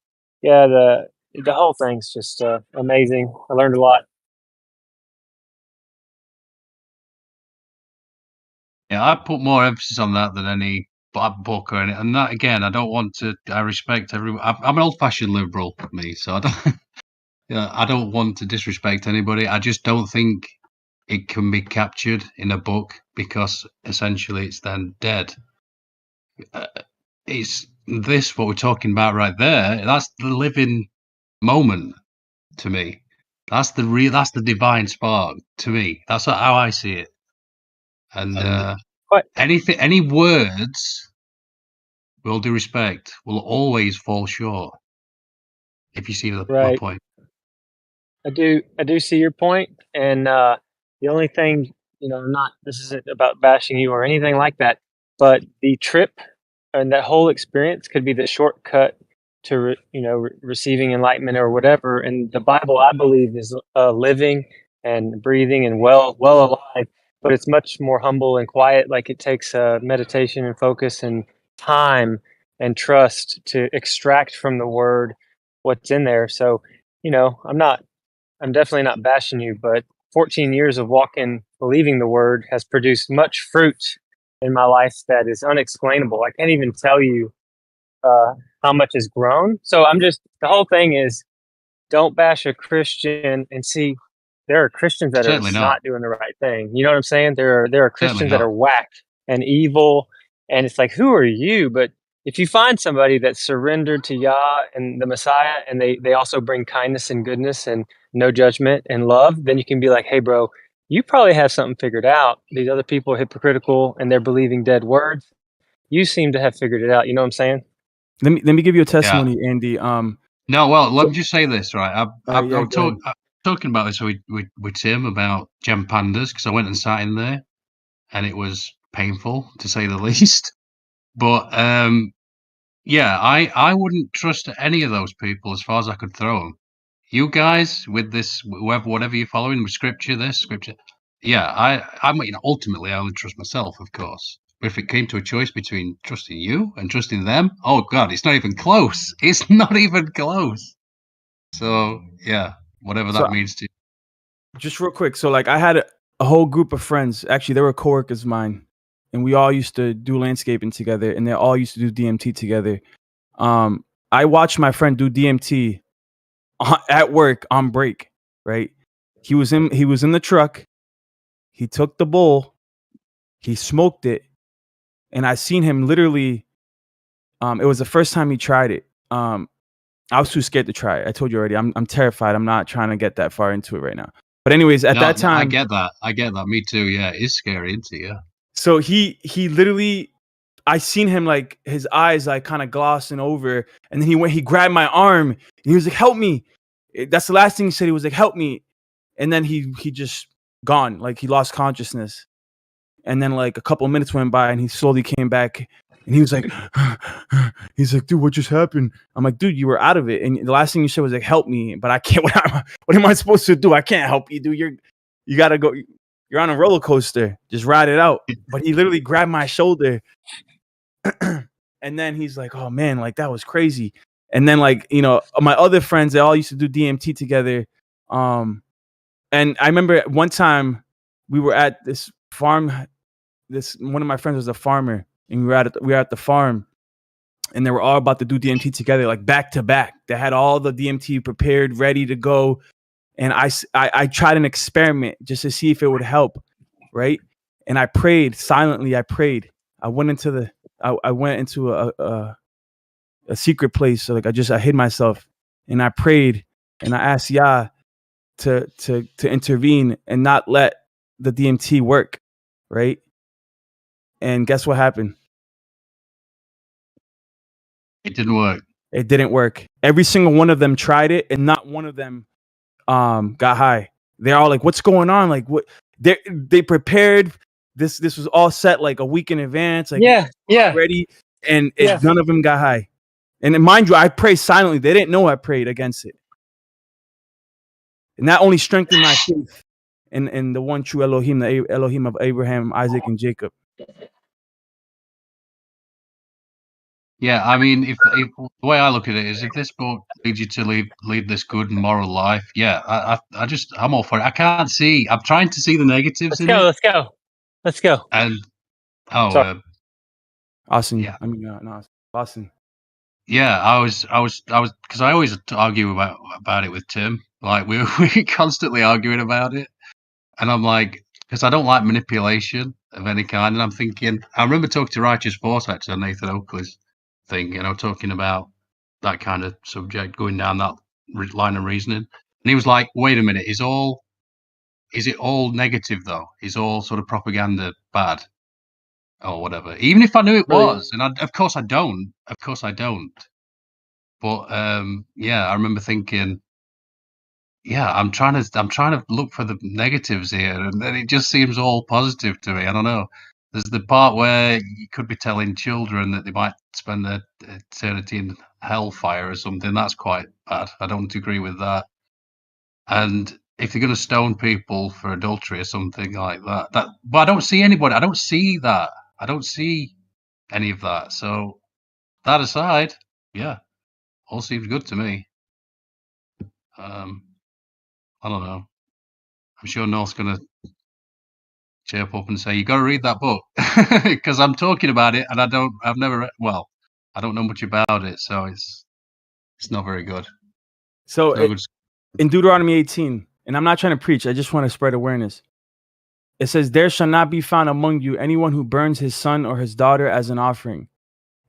the whole thing's just amazing. I learned a lot. Yeah, I put more emphasis on that than any book or anything. And that, again, I respect everyone. I'm an old-fashioned liberal, me, so I don't, I don't want to disrespect anybody. I just don't think it can be captured in a book, because essentially it's then dead. It's this, what we're talking about right there. That's the living moment to me. That's the divine spark to me. That's how I see it. And any words, with all due respect, will always fall short. If you see my Right. point. I do see your point, and the only thing, this isn't about bashing you or anything like that, but the trip and that whole experience could be the shortcut to receiving enlightenment or whatever. And the Bible, I believe, is living and breathing and well alive, but it's much more humble and quiet. Like, it takes meditation and focus and time and trust to extract from the word what's in there. So, I'm definitely not bashing you, but 14 years of walking, believing the word has produced much fruit in my life that is unexplainable. I can't even tell you how much has grown. So the whole thing is, don't bash a Christian and see there are Christians that Certainly are not. not doing the right thing. You know what I'm saying? There are Certainly Christians that not. are whack and evil, and it's like, who are you? But if you find somebody that's surrendered to Yah and the Messiah, and they also bring kindness and goodness and no judgment and love, then you can be like, hey, bro, you probably have something figured out. These other people are hypocritical and they're believing dead words. You seem to have figured it out. You know what I'm saying? Let me give you a testimony, Andy. No, well, let me just say this, right? I'm go ahead. talking about this with Tim about Gem Pandas, because I went and sat in there, and it was painful to say the least. But yeah, I wouldn't trust any of those people as far as I could throw them. You guys with this, whatever you're following with scripture, yeah, I mean, ultimately, I only trust myself, of course. But if it came to a choice between trusting you and trusting them, oh God, it's not even close. It's not even close. So yeah, whatever that means to you. Just real quick, so like I had a whole group of friends. Actually, they were coworkers of mine, and we all used to do landscaping together, and they all used to do DMT together. I watched my friend do DMT at work on break. Right, he was in the truck. He took the bowl, he smoked it, and I seen him literally. It was the first time he tried it. I was too scared to try it. I told you already. I'm terrified. I'm not trying to get that far into it right now. But anyways, at that time, I get that. Me too. Yeah, it is scary, isn't it? Yeah. So he literally, I seen him like his eyes like kind of glossing over, and then he grabbed my arm and he was like, "Help me!" That's the last thing he said. He was like, "Help me!" And then he just gone, like he lost consciousness. And then like a couple of minutes went by, and he slowly came back, and he was like, he's like, "Dude, what just happened?" I'm like, "Dude, you were out of it." And the last thing you said was like, "Help me," but I can't. What am I supposed to do? I can't help you, dude. You gotta go. You're on a roller coaster. Just ride it out. But he literally grabbed my shoulder, and then he's like, "Oh man, like that was crazy." And then like my other friends, they all used to do DMT together. And I remember one time we were at this farm. One of my friends was a farmer, and we were at the farm, and they were all about to do DMT together, like back to back. They had all the DMT prepared, ready to go. And I tried an experiment just to see if it would help, right? And I prayed silently. I prayed. I went into a secret place. So like I hid myself, and I prayed, and I asked Yah to intervene and not let the DMT work, right? And guess what happened? It didn't work. It didn't work. Every single one of them tried it, and not one of them got high. They're all like, "What's going on?" Like, what they prepared this was all set like a week in advance, like ready, and none of them got high. And mind you, I prayed silently. They didn't know I prayed against it, and that only strengthened my faith in the one true Elohim, the Elohim of Abraham, Isaac, and Jacob. Yeah, I mean, if the way I look at it is, if this book leads you to lead this good and moral life, yeah, I'm all for it. I can't see. I'm trying to see the negatives in it. Let's go. And Austin. Yeah. I mean, no, Austin. Yeah, I was because I always argue about it with Tim. Like we're constantly arguing about it, and I'm like, because I don't like manipulation of any kind, and I'm thinking. I remember talking to Righteous Force actually on Nathan Oakley's thing, talking about that kind of subject, going down line of reasoning. And he was like, "Wait a minute, is it all negative though? Is all sort of propaganda bad or whatever? Even if I knew it was, and of course I don't. Of course I don't. But yeah, I remember thinking, yeah, I'm trying to look for the negatives here, and then it just seems all positive to me. I don't know. There's the part where you could be telling children that they might spend their eternity in hellfire or something. That's quite bad. I don't agree with that. And if they're going to stone people for adultery or something like that, but I don't see anybody. I don't see that. I don't see any of that. So that aside, yeah, all seems good to me. I don't know. I'm sure North's going to chirp up and say, "You got to read that book," because I'm talking about it and I've never read. Well, I don't know much about it, so it's not very good. So in Deuteronomy 18, and I'm not trying to preach, I just want to spread awareness. It says, "There shall not be found among you anyone who burns his son or his daughter as an offering.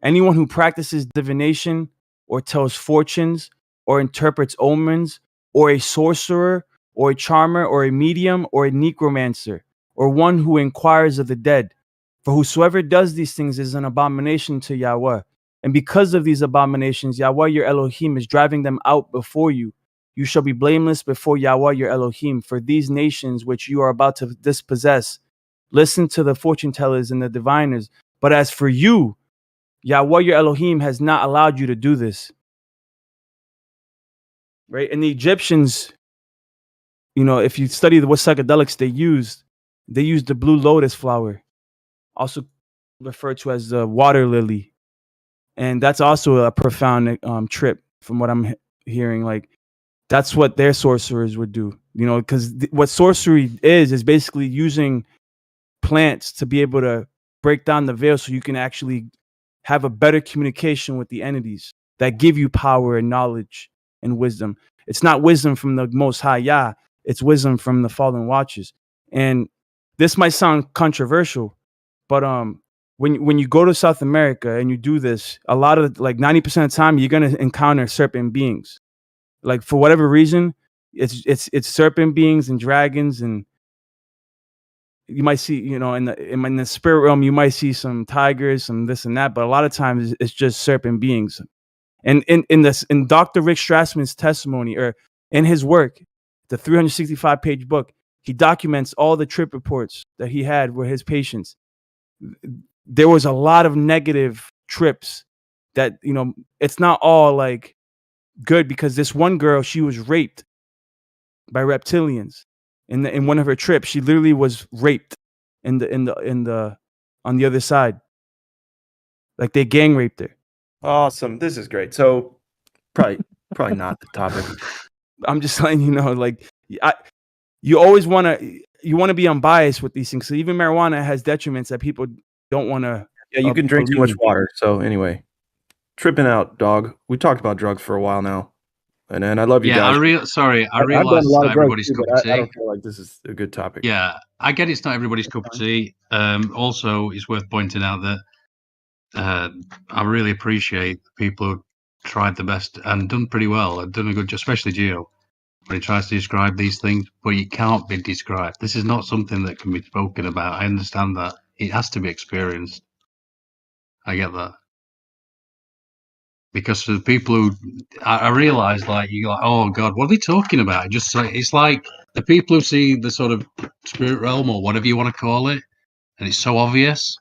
Anyone who practices divination or tells fortunes or interprets omens, or a sorcerer or a charmer or a medium or a necromancer, or one who inquires of the dead. For whosoever does these things is an abomination to Yahweh. And because of these abominations, Yahweh your Elohim is driving them out before you. You shall be blameless before Yahweh your Elohim. For these nations which you are about to dispossess, listen to the fortune tellers and the diviners. But as for you, Yahweh your Elohim has not allowed you to do this." Right? And the Egyptians, if you study what psychedelics they used the blue lotus flower, also referred to as the water lily. And that's also a profound trip from what I'm hearing. Like, that's what their sorcerers would do, because what sorcery is basically using plants to be able to break down the veil so you can actually have a better communication with the entities that give you power and knowledge and wisdom. It's not wisdom from the Most High Yah, it's wisdom from the fallen watchers. And this might sound controversial, but when you go to South America and you do this, a lot of, like 90% of the time, you're gonna encounter serpent beings. Like, for whatever reason, it's serpent beings and dragons, and you might see, in the spirit realm, you might see some tigers, some this and that, but a lot of times it's just serpent beings. And in Dr. Rick Strassman's testimony, or in his work, the 365-page book, he documents all the trip reports that he had with his patients. There was a lot of negative trips that, it's not all like good, because this one girl, she was raped by reptilians in one of her trips. She literally was raped on the other side. Like, they gang raped her. Awesome. This is great. So probably not the topic. I'm just letting you know, like, you always want to be unbiased with these things. So even marijuana has detriments that people don't want to. Yeah, you can drink too much water. So anyway, tripping out, dog. We talked about drugs for a while now, and I love you guys. I realize it's not everybody's cup of tea. I don't feel like this is a good topic. Yeah, I get it's not everybody's cup of tea. Also, it's worth pointing out that I really appreciate the people who tried the best and done pretty well and done a good job, especially Gio, when he tries to describe these things, but it can't be described. This is not something that can be spoken about. I understand that. It has to be experienced. I get that. Because for the people who, I realize, like, you're like, oh God, what are they talking about? It's like the people who see the sort of spirit realm or whatever you want to call it, and it's so obvious.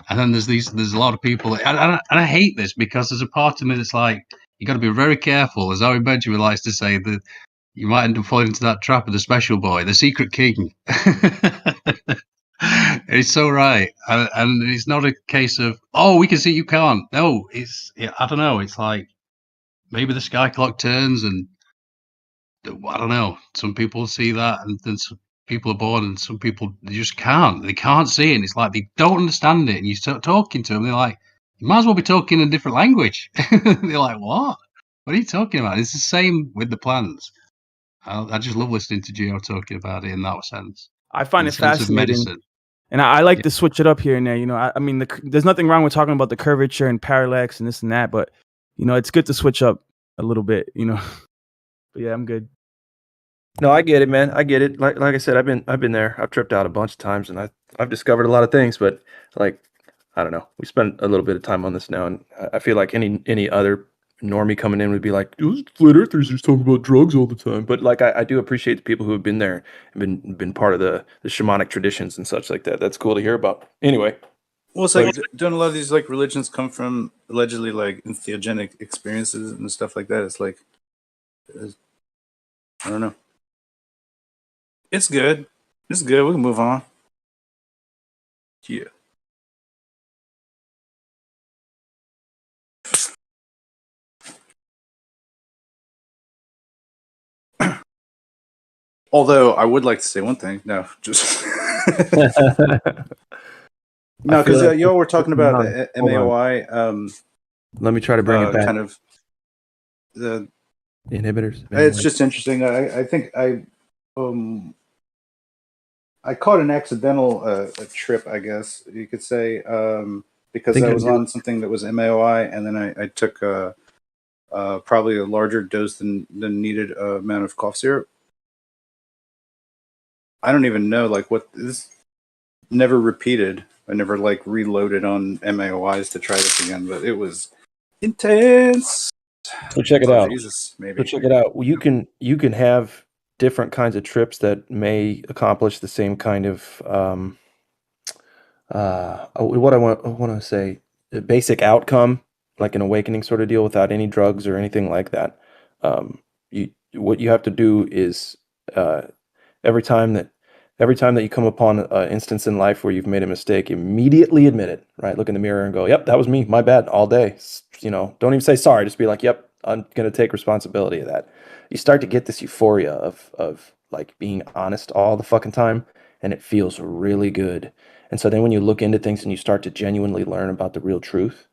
And then there's a lot of people, and I hate this, because there's a part of me that's like, you got to be very careful, as Owen Benjamin likes to say, that you might end up falling into that trap of the special boy, the secret king. It's so right, and it's not a case of, oh, we can see you can't. No, I don't know. It's like, maybe the sky clock turns, and I don't know. Some people see that, and then some people are born, and some people, they just can't. They can't see it. And it's like they don't understand it. And you start talking to them, they're like, you might as well be talking a different language. They're like, what? What are you talking about? It's the same with the plants. I just love listening to Gio talking about it in that sense. I find it fascinating. And I like to switch it up here and there. I mean, there's nothing wrong with talking about the curvature and parallax and this and that, but, it's good to switch up a little bit, But yeah, I'm good. No, I get it, man. I get it. Like I said, I've been there. I've tripped out a bunch of times, and I've discovered a lot of things. But like, I don't know. We spent a little bit of time on this now, and I feel like any other normie coming in would be like, those flat earthers just talking about drugs all the time. But like, I do appreciate the people who have been there and been part of the shamanic traditions and such like that. That's cool to hear about. Anyway. Well, it's like, don't a lot of these like religions come from allegedly like entheogenic experiences and stuff like that? It's like, I don't know. It's good. It's good. We can move on. Yeah. Although I would like to say one thing. No, just no, because like y'all were talking about MAOI. Let me try to bring it back. Kind of the inhibitors. It's just interesting. I think I caught an accidental a trip, I guess you could say, because I was on something that was MAOI, and then I took probably a larger dose than needed amount of cough syrup. I don't even know like what this never repeated. I never like reloaded on MAOIs to try this again, but it was intense. So check it out. Jesus, maybe. So check it out. You can have different kinds of trips that may accomplish the same kind of what I want to say, a basic outcome, like an awakening sort of deal, without any drugs or anything like that. What you have to do is every time that you come upon an instance in life where you've made a mistake, immediately admit it, right? Look in the mirror and go, yep, that was me, my bad, all day. Don't even say sorry, just be like, yep, I'm going to take responsibility of that. You start to get this euphoria of like being honest all the fucking time, and it feels really good. And so then when you look into things and you start to genuinely learn about the real truth,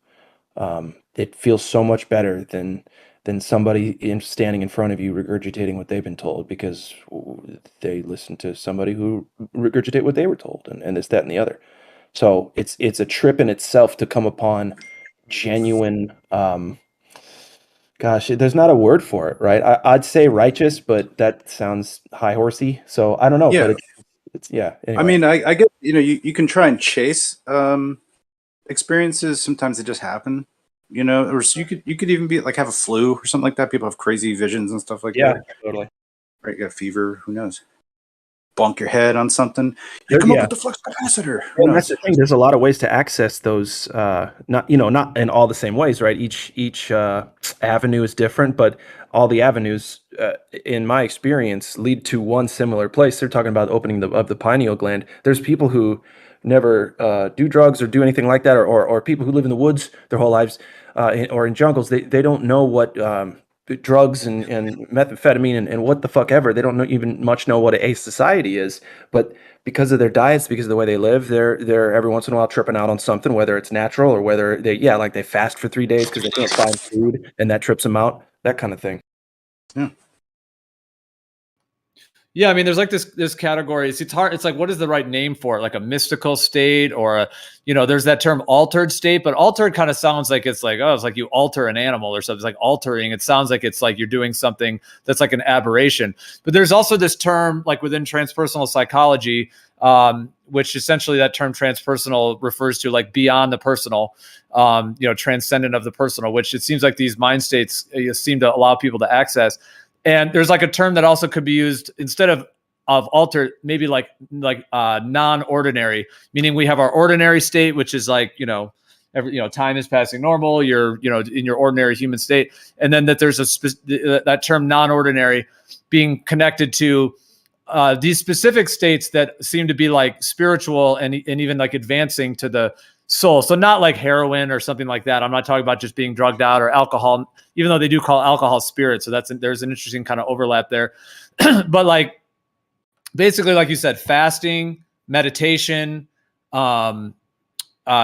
it feels so much better than somebody standing in front of you regurgitating what they've been told, because they listen to somebody who regurgitate what they were told, and this, that, and the other. So it's a trip in itself to come upon genuine, gosh, there's not a word for it, right? I'd say righteous, but that sounds high horsey. So I don't know, but it's yeah. Anyway. I mean, I get, you can try and chase experiences. Sometimes they just happen. Or so you could even be like have a flu or something like that. People have crazy visions and stuff like that. Yeah, totally. Right, you got a fever. Who knows? Bonk your head on something. You come up with the flux capacitor. Well, that's the thing. There's a lot of ways to access those. Not in all the same ways, right? Each avenue is different, but all the avenues, in my experience, lead to one similar place. They're talking about opening of the pineal gland. There's people who never do drugs or do anything like that, or people who live in the woods their whole lives, or in jungles. They don't know what drugs and methamphetamine and what the fuck ever. They don't even much know what a society is, but because of their diets, because of the way they live, they're every once in a while tripping out on something, whether it's natural or whether they fast for 3 days because they can't find food and that trips them out, that kind of thing. Yeah, I mean, there's like this category. It's hard. It's like, what is the right name for it? Like a mystical state, or there's that term altered state, but altered kind of sounds like it's like, oh, it's like you alter an animal or something. It's like altering. It sounds like it's like you're doing something that's like an aberration. But there's also this term like within transpersonal psychology, which essentially that term transpersonal refers to like beyond the personal, transcendent of the personal, which it seems like these mind states seem to allow people to access. And there's like a term that also could be used instead of altered, maybe like non-ordinary, meaning we have our ordinary state, which is like, time is passing normal. You're, in your ordinary human state. And then that there's that term non-ordinary being connected to these specific states that seem to be like spiritual and even like advancing to the soul. So not like heroin or something like that. I'm not talking about just being drugged out or alcohol, even though they do call alcohol spirit. So there's an interesting kind of overlap there. But like basically, like you said, fasting, meditation,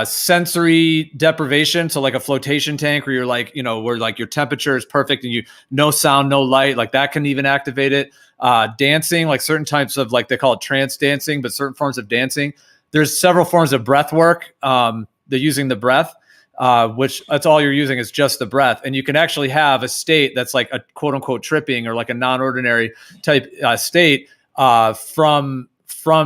sensory deprivation. So like a flotation tank where you're like, where like your temperature is perfect and no sound, no light, like that can even activate it. Dancing, like certain types of like, they call it trance dancing, but certain forms of dancing. There's several forms of breath work. They're using the breath. which that's all you're using is just the breath. And you can actually have a state that's like a quote unquote tripping or like a non-ordinary type state from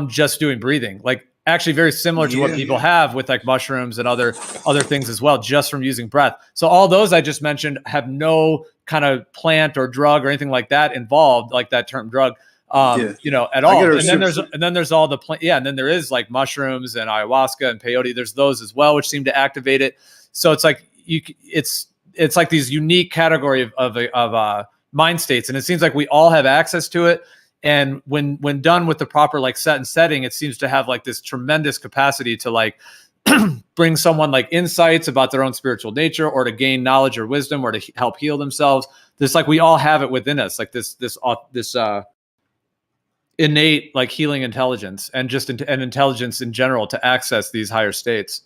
just doing breathing, like actually very similar to what people have with like mushrooms and other things as well, just from using breath. So all those I just mentioned have no kind of plant or drug or anything like that involved, like that term drug, you know, at all. And then there's all the plant. Yeah. And then there is like mushrooms and ayahuasca and peyote. There's those as well, which seem to activate it. So it's like it's like these unique category of mind states. And it seems like we all have access to it. And when done with the proper like set and setting, it seems to have like this tremendous capacity to like bring someone like insights about their own spiritual nature, or to gain knowledge or wisdom, or to help heal themselves. This, like, we all have it within us, like this innate like healing intelligence and just and intelligence in general to access these higher states.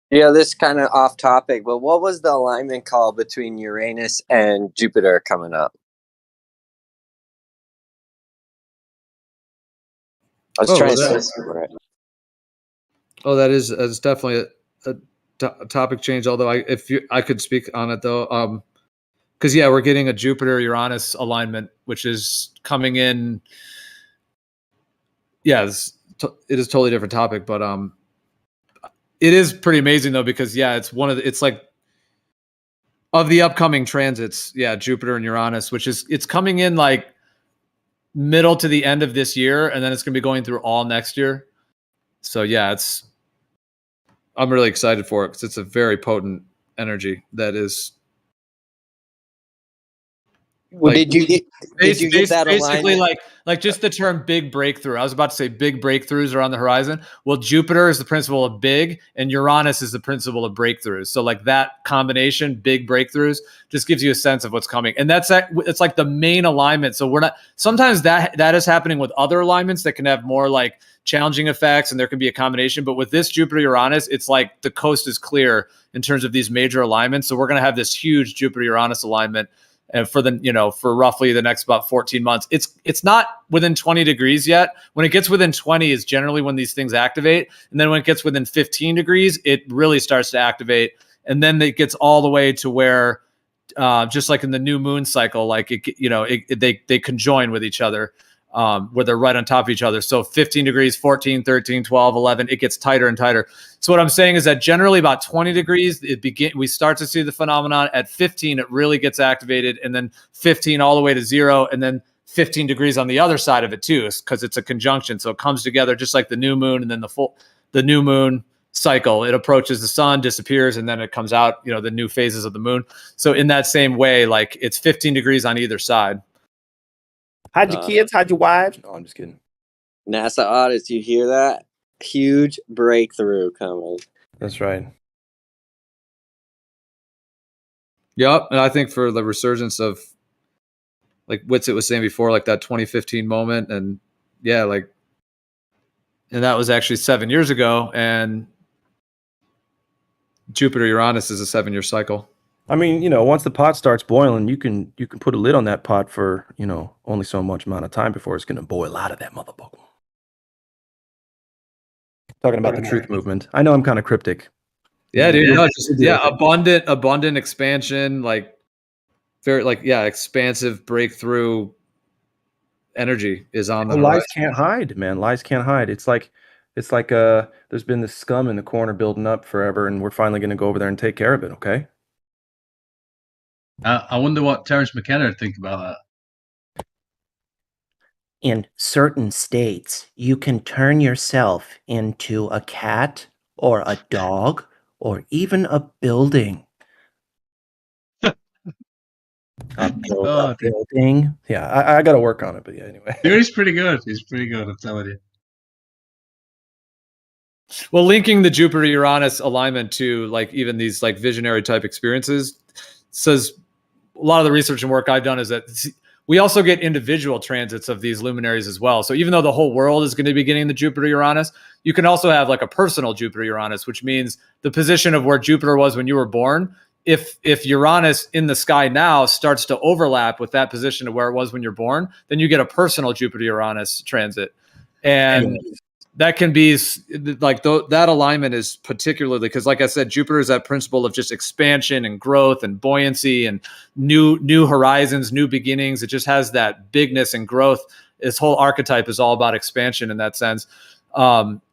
Yeah, this kind of off topic, but what was the alignment called between Uranus and Jupiter coming up? I was trying to say right. Oh, that is definitely a topic change. Although I could speak on it though, because yeah, we're getting a Jupiter Uranus alignment, which is coming in. Yeah, it is a totally different topic, but it is pretty amazing though, because yeah, it's like of the upcoming transits, yeah, Jupiter and Uranus, which is it's coming in like middle to the end of this year, and then it's going to be going through all next year. So yeah, I'm really excited for it because it's a very potent energy that is. Well, like, did you get that basically alignment? like just the term big breakthrough. I was about to say big breakthroughs are on the horizon. Well, Jupiter is the principle of big, and Uranus is the principle of breakthroughs. So like that combination, big breakthroughs, just gives you a sense of what's coming. And it's like the main alignment. So we're not, sometimes that is happening with other alignments that can have more like challenging effects, and there can be a combination. But with this Jupiter Uranus, it's like the coast is clear in terms of these major alignments. So we're going to have this huge Jupiter Uranus alignment. And for roughly the next about 14 months, it's not within 20 degrees yet. When it gets within 20 is generally when these things activate. And then when it gets within 15 degrees, it really starts to activate. And then it gets all the way to where, just like in the new moon cycle, like they conjoin with each other, where they're right on top of each other. So 15 degrees, 14, 13, 12, 11, it gets tighter and tighter. So what I'm saying is that generally about 20 degrees, we start to see the phenomenon. At 15, it really gets activated, and then 15 all the way to 0, and then 15 degrees on the other side of it too, because it's a conjunction. So it comes together just like the new moon, and then the new moon cycle. It approaches the sun, disappears, and then it comes out, the new phases of the moon. So in that same way, like it's 15 degrees on either side. Hide your kids, hide your wives. No, I'm just kidding. NASA Odyssey, you hear that? Huge breakthrough coming. That's right. Yep, and I think for the resurgence of, like Witsit was saying before, like that 2015 moment, and yeah, and that was actually 7 years ago, and Jupiter Uranus is a 7-year cycle. I mean, once the pot starts boiling, you can put a lid on that pot for, only so much amount of time before it's going to boil out of that motherfucker. Talking about the truth movement. I know I'm kind of cryptic. Yeah, dude. Abundant expansion, like very, like, yeah, expansive breakthrough energy is on the horizon. Lies can't hide, man. Lies can't hide. It's like there's been this scum in the corner building up forever, and we're finally going to go over there and take care of it. Okay. I wonder what Terence McKenna would think about that. In certain states, you can turn yourself into a cat or a dog or even a building. A building. Yeah, I got to work on it, but yeah, anyway. Dude, he's pretty good. He's pretty good, I'm telling you. Well, linking the Jupiter Uranus alignment to like even these like visionary type experiences, says a lot of the research and work I've done is that we also get individual transits of these luminaries as well. So even though the whole world is going to be getting the Jupiter Uranus, you can also have like a personal Jupiter Uranus, which means the position of where Jupiter was when you were born if Uranus in the sky now starts to overlap with that position to where it was when you're born, then you get a personal Jupiter-Uranus transit. And that can be like that alignment is particularly because, like I said, Jupiter is that principle of just expansion and growth and buoyancy and new horizons, new beginnings. It just has that bigness and growth. This whole archetype is all about expansion in that sense,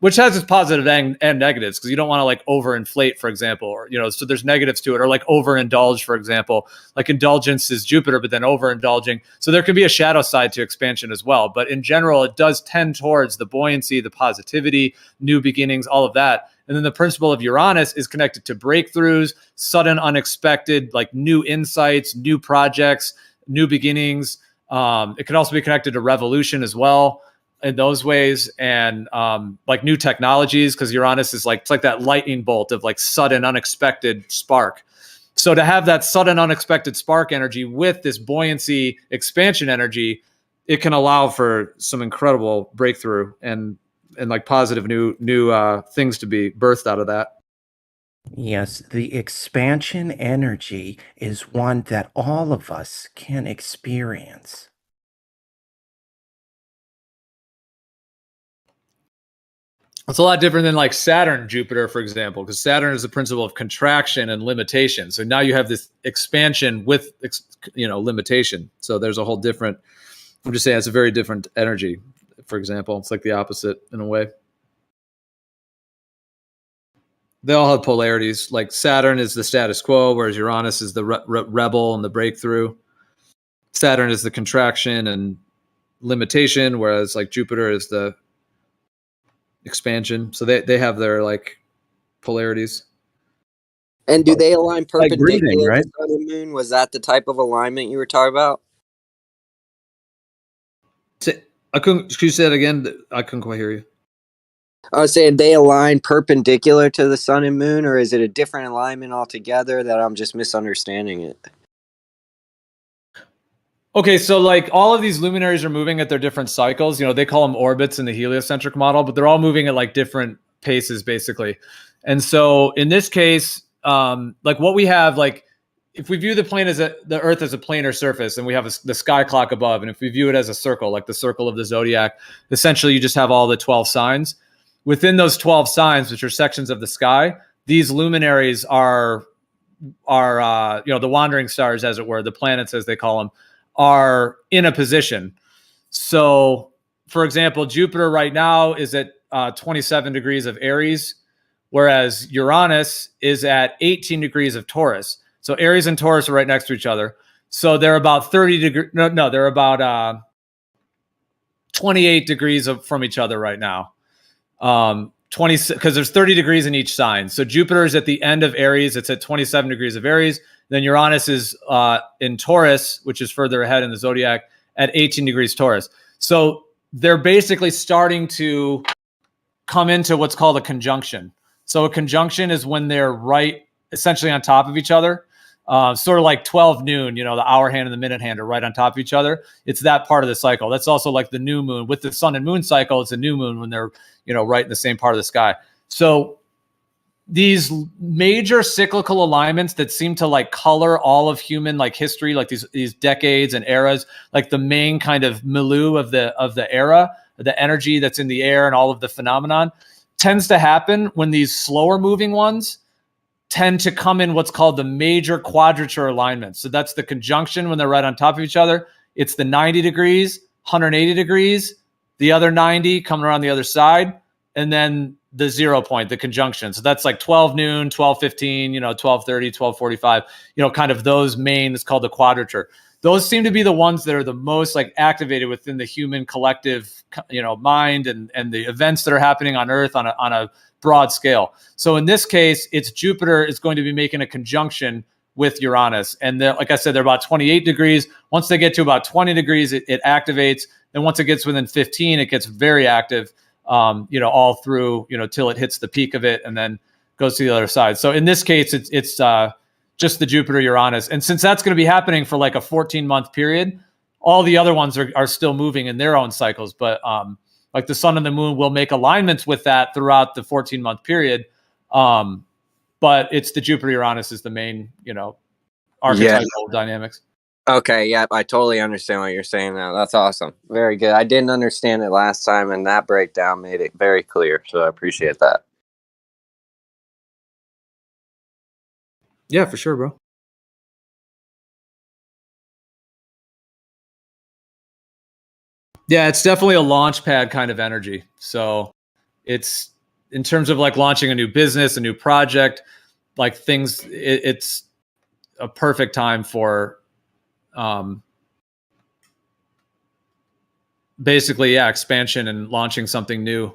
which has its positive and negatives, because you don't want to like overinflate, for example, or, you know, so there's negatives to it, or like overindulge, for example. Like indulgence is Jupiter, but then overindulging. So there can be a shadow side to expansion as well. But in general, it does tend towards the buoyancy, the positivity, new beginnings, all of that. And then the principle of Uranus is connected to breakthroughs, sudden, unexpected, like new insights, new projects, new beginnings. It can also be connected to revolution as well in those ways, and like new technologies, because Uranus is like, it's like that lightning bolt of like sudden, unexpected spark. So to have that sudden, unexpected spark energy with this buoyancy, expansion energy, it can allow for some incredible breakthrough and like positive new things to be birthed out of that. Yes, the expansion energy is one that all of us can experience. It's a lot different than like Saturn, Jupiter, for example, because Saturn is the principle of contraction and limitation. So now you have this expansion with, limitation. So there's a whole different, I'm just saying it's a very different energy, for example. It's like the opposite in a way. They all have polarities. Like Saturn is the status quo, whereas Uranus is the rebel and the breakthrough. Saturn is the contraction and limitation, whereas like Jupiter is the expansion. So they have their like polarities. And do they align Like perpendicular breathing, right? to the sun and moon? Was that the type of alignment you were talking about? Could you say that again? I couldn't quite hear you. I was saying they align perpendicular to the sun and moon, or is it a different alignment altogether that I'm just misunderstanding it? Okay, so like all of these luminaries are moving at their different cycles. You know, they call them orbits in the heliocentric model, but they're all moving at like different paces, basically. And so in this case, like what we have, like if we view the plane as the Earth as a planar surface, and we have the sky clock above, and if we view it as a circle, like the circle of the zodiac, essentially you just have all the 12 signs. Within those 12 signs, which are sections of the sky, these luminaries are the wandering stars, as it were, the planets as they call them, are in a position. So, for example, Jupiter right now is at 27 degrees of Aries, whereas Uranus is at 18 degrees of Taurus. So Aries and Taurus are right next to each other. So they're about 30 degrees. No, they're about 28 degrees from each other right now. 20, because there's 30 degrees in each sign. So Jupiter is at the end of Aries. It's at 27 degrees of Aries. Then Uranus is in Taurus, which is further ahead in the zodiac, at 18 degrees Taurus. So they're basically starting to come into what's called a conjunction. So a conjunction is when they're right, essentially on top of each other. Sort of like 12 noon, the hour hand and the minute hand are right on top of each other. It's that part of the cycle. That's also like the new moon. With the sun and moon cycle, it's a new moon when they're, right in the same part of the sky. So these major cyclical alignments that seem to like color all of human like history, like these decades and eras, like the main kind of milieu of the era, the energy that's in the air and all of the phenomenon, tends to happen when these slower moving ones tend to come in what's called the major quadrature alignment. So that's the conjunction when they're right on top of each other. It's the 90 degrees, 180 degrees, the other 90 coming around the other side, and then the 0 point, the conjunction. So that's like 12 noon, 12:15, 12:30, 12:45, kind of those main, it's called the quadrature. Those seem to be the ones that are the most like activated within the human collective, mind and the events that are happening on Earth on a broad scale. So in this case, it's Jupiter is going to be making a conjunction with Uranus. And like I said, they're about 28 degrees. Once they get to about 20 degrees, it activates. Then once it gets within 15, it gets very active, all through, till it hits the peak of it and then goes to the other side. So in this case, it's just the Jupiter Uranus. And since that's going to be happening for like a 14-month period, all the other ones are still moving in their own cycles. But like the sun and the moon will make alignments with that throughout the 14-month period. But but it's the Jupiter Uranus is the main, archetypal dynamics. Okay, yep, I totally understand what you're saying now. That's awesome. Very good. I didn't understand it last time, and that breakdown made it very clear, so I appreciate that. Yeah, for sure, bro. Yeah, it's definitely a launch pad kind of energy. So it's in terms of like launching a new business, a new project, like things, it's a perfect time for basically, expansion and launching something new,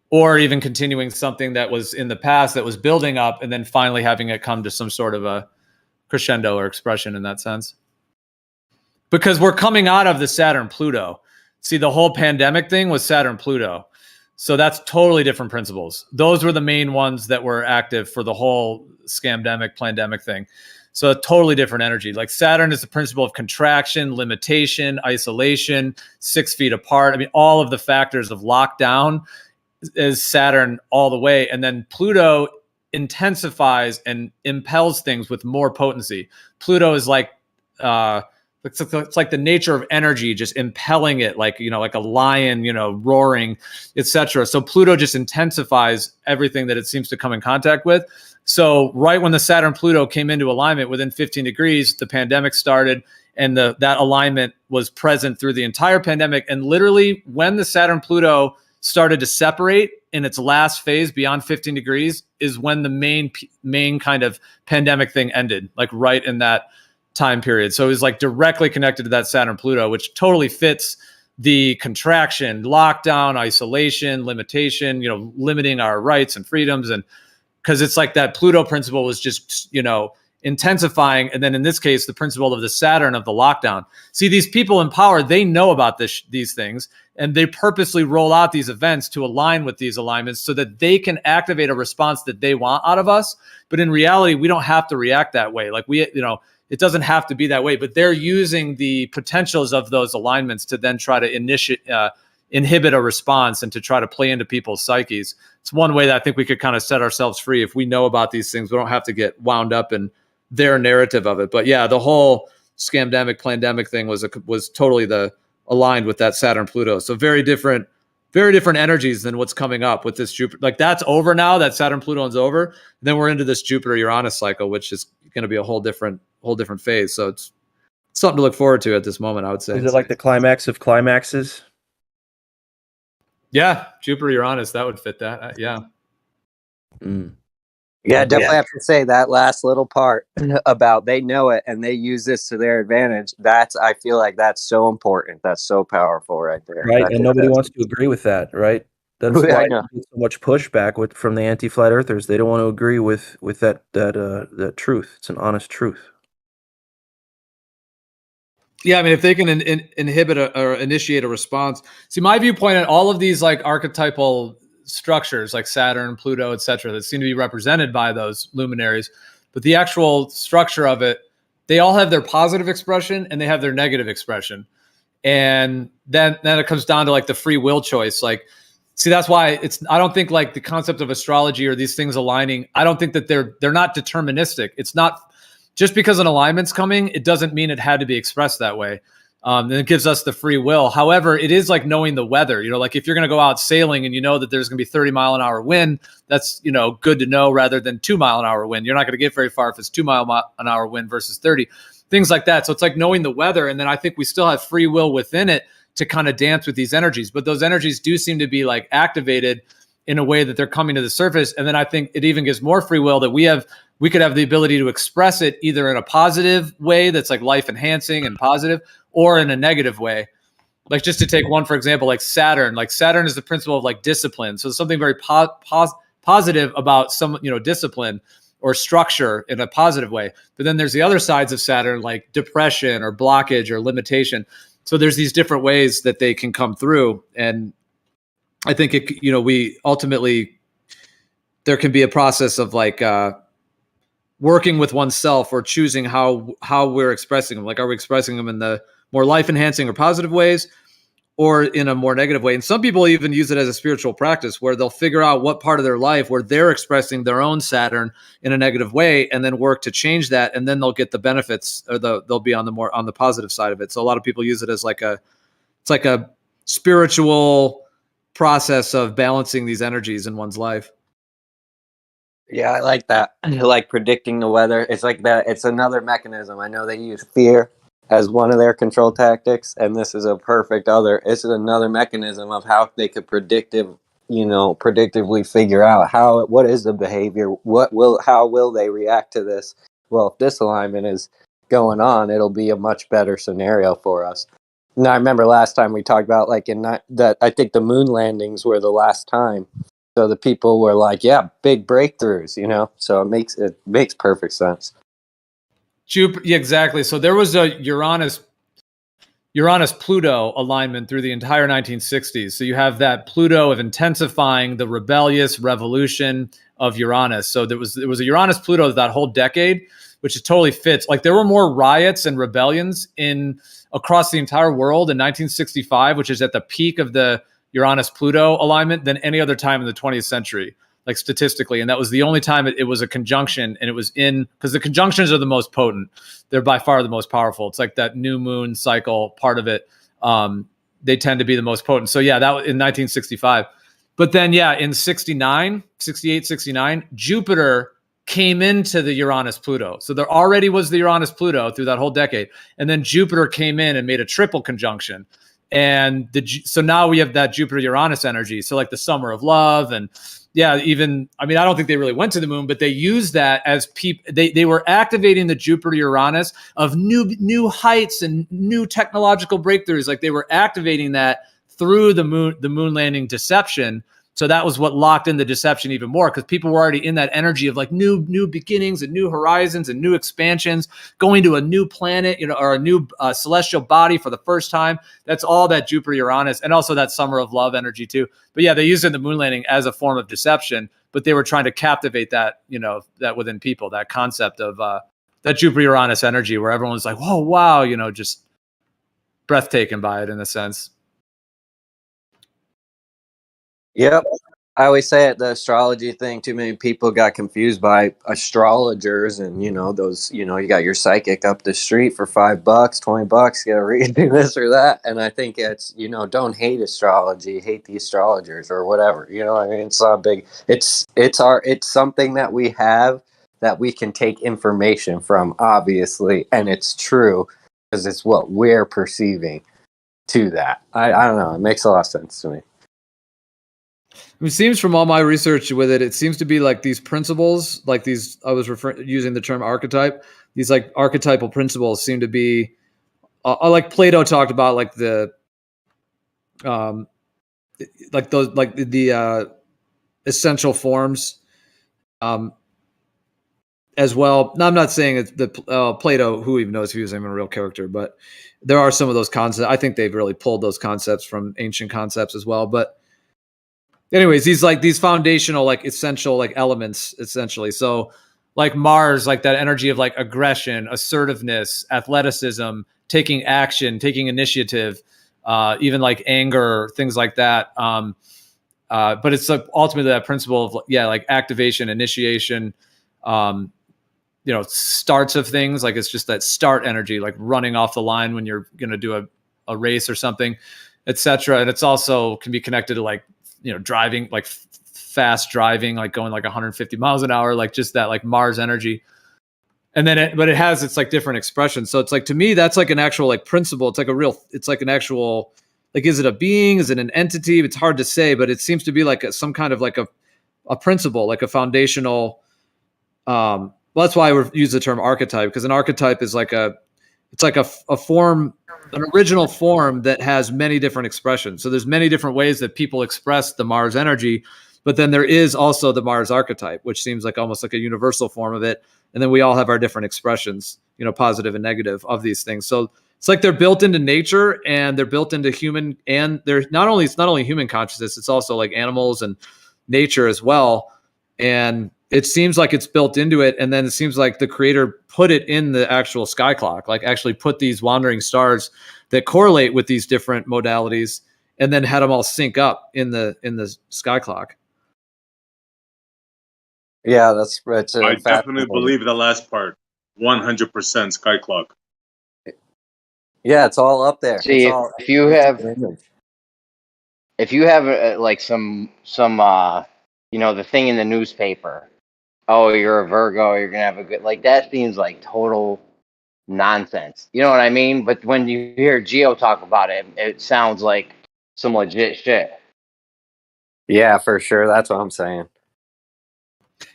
or even continuing something that was in the past that was building up and then finally having it come to some sort of a crescendo or expression in that sense. Because we're coming out of the Saturn Pluto. See, the whole pandemic thing was Saturn Pluto. So that's totally different principles. Those were the main ones that were active for the whole scamdemic, plandemic thing. So a totally different energy. Like Saturn is the principle of contraction, limitation, isolation, 6 feet apart. I mean, all of the factors of lockdown is Saturn all the way. And then Pluto intensifies and impels things with more potency. Pluto is like, it's like the nature of energy, just impelling it like a lion, roaring, etc. So Pluto just intensifies everything that it seems to come in contact with. So right when the Saturn Pluto came into alignment within 15 degrees, the pandemic started, and that alignment was present through the entire pandemic. And literally when the Saturn Pluto started to separate in its last phase beyond 15 degrees is when the main kind of pandemic thing ended, like right in that time period. So it was like directly connected to that Saturn Pluto, which totally fits the contraction, lockdown, isolation, limitation, limiting our rights and freedoms. And because it's like that Pluto principle was just, intensifying. And then in this case, the principle of the Saturn of the lockdown. See, these people in power, they know about these things, and they purposely roll out these events to align with these alignments so that they can activate a response that they want out of us. But in reality, we don't have to react that way. Like it doesn't have to be that way, but they're using the potentials of those alignments to then try to inhibit a response and to try to play into people's psyches. It's one way that I think we could kind of set ourselves free. If we know about these things, we don't have to get wound up in their narrative of it. But yeah, the whole scamdemic, plandemic thing was totally aligned with that Saturn Pluto. So very different energies than what's coming up with this Jupiter. Like that's over now. That Saturn Pluto is over. And then we're into this Jupiter Uranus cycle, which is going to be a whole different phase. So it's something to look forward to at this moment, I would say. Is it like the climax of climaxes? Yeah, Jupiter Uranus, that would fit that. Yeah. Yeah, definitely have to say that last little part about they know it and they use this to their advantage. I feel like that's so important. That's so powerful right there. Right, and nobody wants to agree with that, right? That's why there's so much pushback from the anti-flat earthers. They don't want to agree with that truth. It's an honest truth. Yeah, I mean, if they can inhibit or initiate a response. See, my viewpoint on all of these like archetypal structures like Saturn, Pluto, etc., that seem to be represented by those luminaries, but the actual structure of it, they all have their positive expression and they have their negative expression. And then it comes down to like the free will choice. Like, see, that's why I don't think like the concept of astrology or these things aligning, I don't think that they're not deterministic. It's not just because an alignment's coming, it doesn't mean it had to be expressed that way. And it gives us the free will. However, it is like knowing the weather. Like if you're going to go out sailing and you know that there's going to be 30-mile-an-hour wind, that's good to know rather than 2-mile-an-hour wind. You're not going to get very far if it's 2-mile-an-hour wind versus 30, things like that. So it's like knowing the weather, and then I think we still have free will within it to kind of dance with these energies. But those energies do seem to be like activated in a way that they're coming to the surface. And then I think it even gives more free will that we could have the ability to express it either in a positive way that's like life enhancing and positive, or in a negative way. Like just to take one, for example, like Saturn is the principle of like discipline. So something very positive about some, discipline or structure in a positive way. But then there's the other sides of Saturn, like depression or blockage or limitation. So there's these different ways that they can come through. And I think we ultimately, there can be a process of like, working with oneself or choosing how we're expressing them. Like, are we expressing them in the more life enhancing or positive ways? or in a more negative way. And some people even use it as a spiritual practice where they'll figure out what part of their life where they're expressing their own Saturn in a negative way and then work to change that. And then they'll get the benefits, or they'll be on the positive side of it. So a lot of people use it as it's like a spiritual process of balancing these energies in one's life. Yeah, I like that. Like predicting the weather. It's like that. It's another mechanism. I know they use fear as one of their control tactics, and this is a perfect other. It's another mechanism of how they could predictively figure out what is the behavior, how will they react to this. Well, if this alignment is going on, it'll be a much better scenario for us. Now, I remember last time we talked about I think the moon landings were the last time. So the people were like, yeah, big breakthroughs, so it makes perfect sense. Jupiter, yeah, exactly. So there was a Uranus-Pluto alignment through the entire 1960s. So you have that Pluto of intensifying the rebellious revolution of Uranus. So there was a Uranus-Pluto that whole decade, which it totally fits. Like there were more riots and rebellions across the entire world in 1965, which is at the peak of the Uranus-Pluto alignment, than any other time in the 20th century, like statistically. And that was the only time it was a conjunction, and it was because the conjunctions are the most potent. They're by far the most powerful. It's like that new moon cycle part of it. They tend to be the most potent. So yeah, that was in 1965. But then in 68, 69, Jupiter came into the Uranus-Pluto. So there already was the Uranus-Pluto through that whole decade. And then Jupiter came in and made a triple conjunction. And so now we have that Jupiter-Uranus energy. So like the summer of love, and I don't think they really went to the moon, but they used that as they were activating the Jupiter-Uranus of new heights and new technological breakthroughs. Like they were activating that through the moon landing deception. So that was what locked in the deception even more, because people were already in that energy of like new beginnings and new horizons and new expansions, going to a new planet, or a new celestial body for the first time. That's all that Jupiter Uranus, and also that summer of love energy too. But yeah, they used it in the moon landing as a form of deception, but they were trying to captivate that, that within people, that concept of that Jupiter Uranus energy where everyone was like, whoa, wow, just breathtaken by it in a sense. Yep. I always say it, the astrology thing, too many people got confused by astrologers and, those, you got your psychic up the street for $5, $20, get a reading, this or that. And I think it's, don't hate astrology, hate the astrologers or whatever. I mean, it's not big. It's something that we have that we can take information from, obviously. And it's true because it's what we're perceiving to that. I don't know. It makes a lot of sense to me. It seems from all my research with it, it seems to be like these principles, like these, I was using the term archetype, these like archetypal principles seem to be, like Plato talked about, like the, like those, like the essential forms, as well. No, I'm not saying it's Plato, who even knows if he was even a real character, but there are some of those concepts. I think they've really pulled those concepts from ancient concepts as well. But anyways, these foundational, like essential, like elements, essentially. So like Mars, like that energy of like aggression, assertiveness, athleticism, taking action, taking initiative, even like anger, things like that. But it's like ultimately that principle of like activation, initiation, starts of things. Like it's just that start energy, like running off the line when you're going to do a race or something, etc. And it's also can be connected to like, driving, like fast driving, like going like 150 miles an hour, like just that like Mars energy. And then but it has its like different expressions. So it's like, to me, that's like an actual like principle. It's like an actual, like, is it a being? Is it an entity? It's hard to say, but it seems to be like some kind of like a principle, like a foundational, well, that's why I use the term archetype, because an archetype is like a form, an original form that has many different expressions. So there's many different ways that people express the Mars energy, but then there is also the Mars archetype, which seems like almost like a universal form of it. And then we all have our different expressions, positive and negative of these things. So it's like they're built into nature and they're built into human, and it's not only human consciousness, it's also like animals and nature as well. And it seems like it's built into it. And then it seems like the creator put it in the actual sky clock, like actually put these wandering stars that correlate with these different modalities and then had them all sync up in the sky clock. Yeah, that's I definitely believe the last part. 100% sky clock. Yeah, it's all up there. See, It's all, if you have like some you know, the thing in the newspaper, oh, you're a Virgo, you're gonna have a good, like, that seems like total nonsense. You know what I mean? But when you hear Geo talk about it, it sounds like some legit shit. yeah, for sure. That's what I'm saying.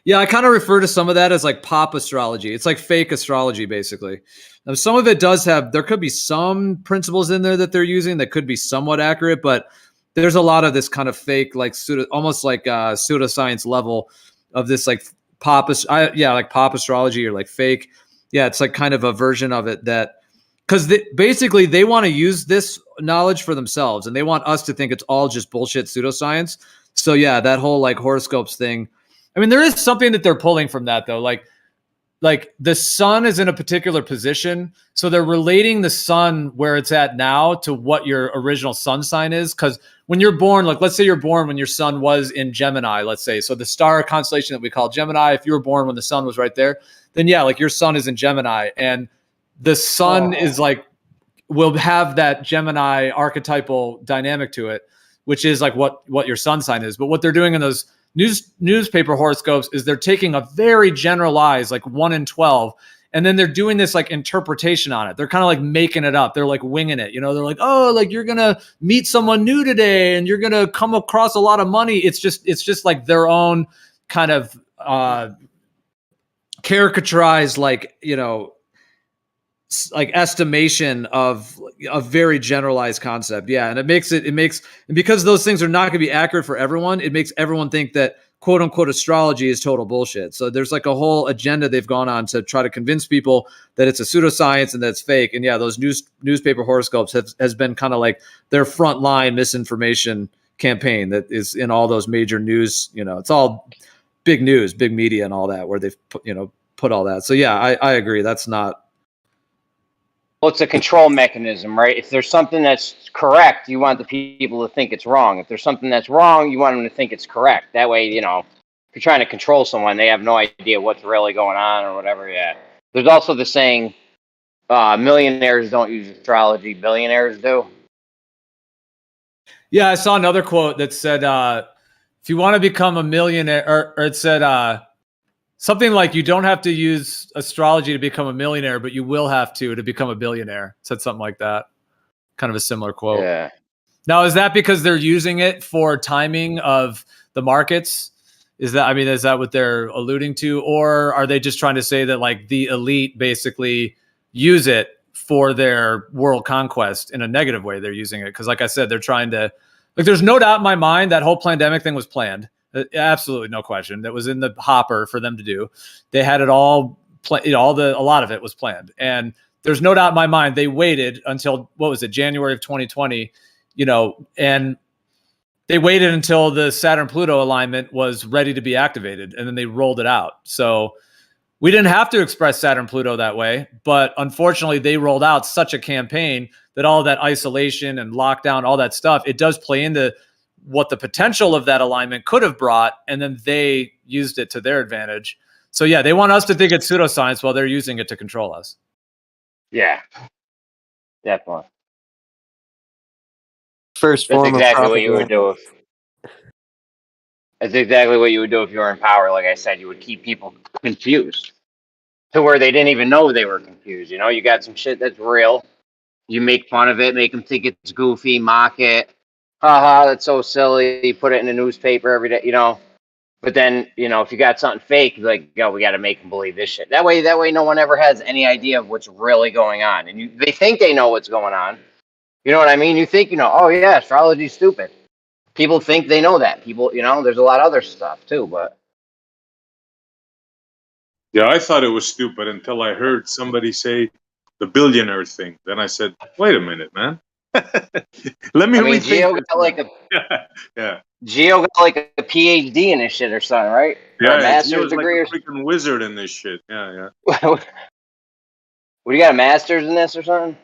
Yeah, I kind of refer to some of that as like pop astrology. It's like fake astrology, basically. Now, some of it does have, there could be some principles in there that they're using that could be somewhat accurate, but there's a lot of this kind of fake, like almost like pseudoscience level of this like pop astrology or like fake. Yeah, it's like kind of a version of it that, because basically they want to use this knowledge for themselves and they want us to think it's all just bullshit pseudoscience. So yeah, that whole like horoscopes thing. I mean, there is something that they're pulling from that though. Like the sun is in a particular position. So they're relating the sun where it's at now to what your original sun sign is. Because when you're born, like let's say you're born when your sun was in Gemini, let's say. So the star constellation that we call Gemini, if you were born when the sun was right there, then yeah, like your sun is in Gemini. And the sun is like, will have that Gemini archetypal dynamic to it, which is like what your sun sign is. But what they're doing in those newspaper horoscopes is they're taking a very generalized, like 1 in 12, and then they're doing this like interpretation on it. They're kind of like making it up. They're like winging it. You know, they're like, oh, like you're gonna meet someone new today, and you're gonna come across a lot of money. It's just like their own kind of caricaturized, like, you know, like estimation of a very generalized concept. Yeah. And and because those things are not going to be accurate for everyone, it makes everyone think that quote unquote astrology is total bullshit. So there's like a whole agenda they've gone on to try to convince people that it's a pseudoscience and that's fake. And yeah, those newspaper horoscopes has been kind of like their frontline misinformation campaign that is in all those major news, you know, it's all big news, big media and all that, where they've put all that. So yeah, I agree. That's not, well, it's a control mechanism, right? If there's something that's correct, you want the people to think it's wrong. If there's something that's wrong, you want them to think it's correct. That way, you know, if you're trying to control someone, they have no idea what's really going on or whatever. Yeah. There's also the saying, millionaires don't use astrology, billionaires do. Yeah, I saw another quote that said, if you want to become a millionaire, or it said, something like you don't have to use astrology to become a millionaire, but you will have to become a billionaire. It said something like that. Kind of a similar quote. Yeah. Now, is that because they're using it for timing of the markets? Is that what they're alluding to? Or are they just trying to say that like the elite basically use it for their world conquest in a negative way? They're using it because, like I said, they're trying to, like, there's no doubt in my mind that whole pandemic thing was planned. Absolutely no question. That was in the hopper for them to do. They had it all a lot of it was planned. And there's no doubt in my mind they waited until, what was it, January of 2020, you know, and they waited until the Saturn-Pluto alignment was ready to be activated, and then they rolled it out. So we didn't have to express Saturn-Pluto that way, but unfortunately they rolled out such a campaign that all that isolation and lockdown, all that stuff, it does play into what the potential of that alignment could have brought, and then they used it to their advantage. So yeah, they want us to think it's pseudoscience while they're using it to control us. Yeah, definitely. First That's form exactly of what you would do that's exactly what you would do if you were in power. Like I said, you would keep people confused to where they didn't even know they were confused. You know, you got some shit that's real. You make fun of it, make them think it's goofy, mock it. Haha, that's so silly. Put it in the newspaper every day, you know. But then, you know, if you got something fake, like, yo, we got to make them believe this shit. That way, no one ever has any idea of what's really going on. And they think they know what's going on. You know what I mean? You think, you know, oh yeah, astrology's stupid. People think they know that. People, you know, there's a lot of other stuff too, but. Yeah, I thought it was stupid until I heard somebody say the billionaire thing. Then I said, wait a minute, man. Let me rethink Geo this got like yeah. Geo got like a PhD in this shit or something, right? Or a master's degree like a freaking wizard in this shit. Yeah, yeah. What, you got, a master's in this or something?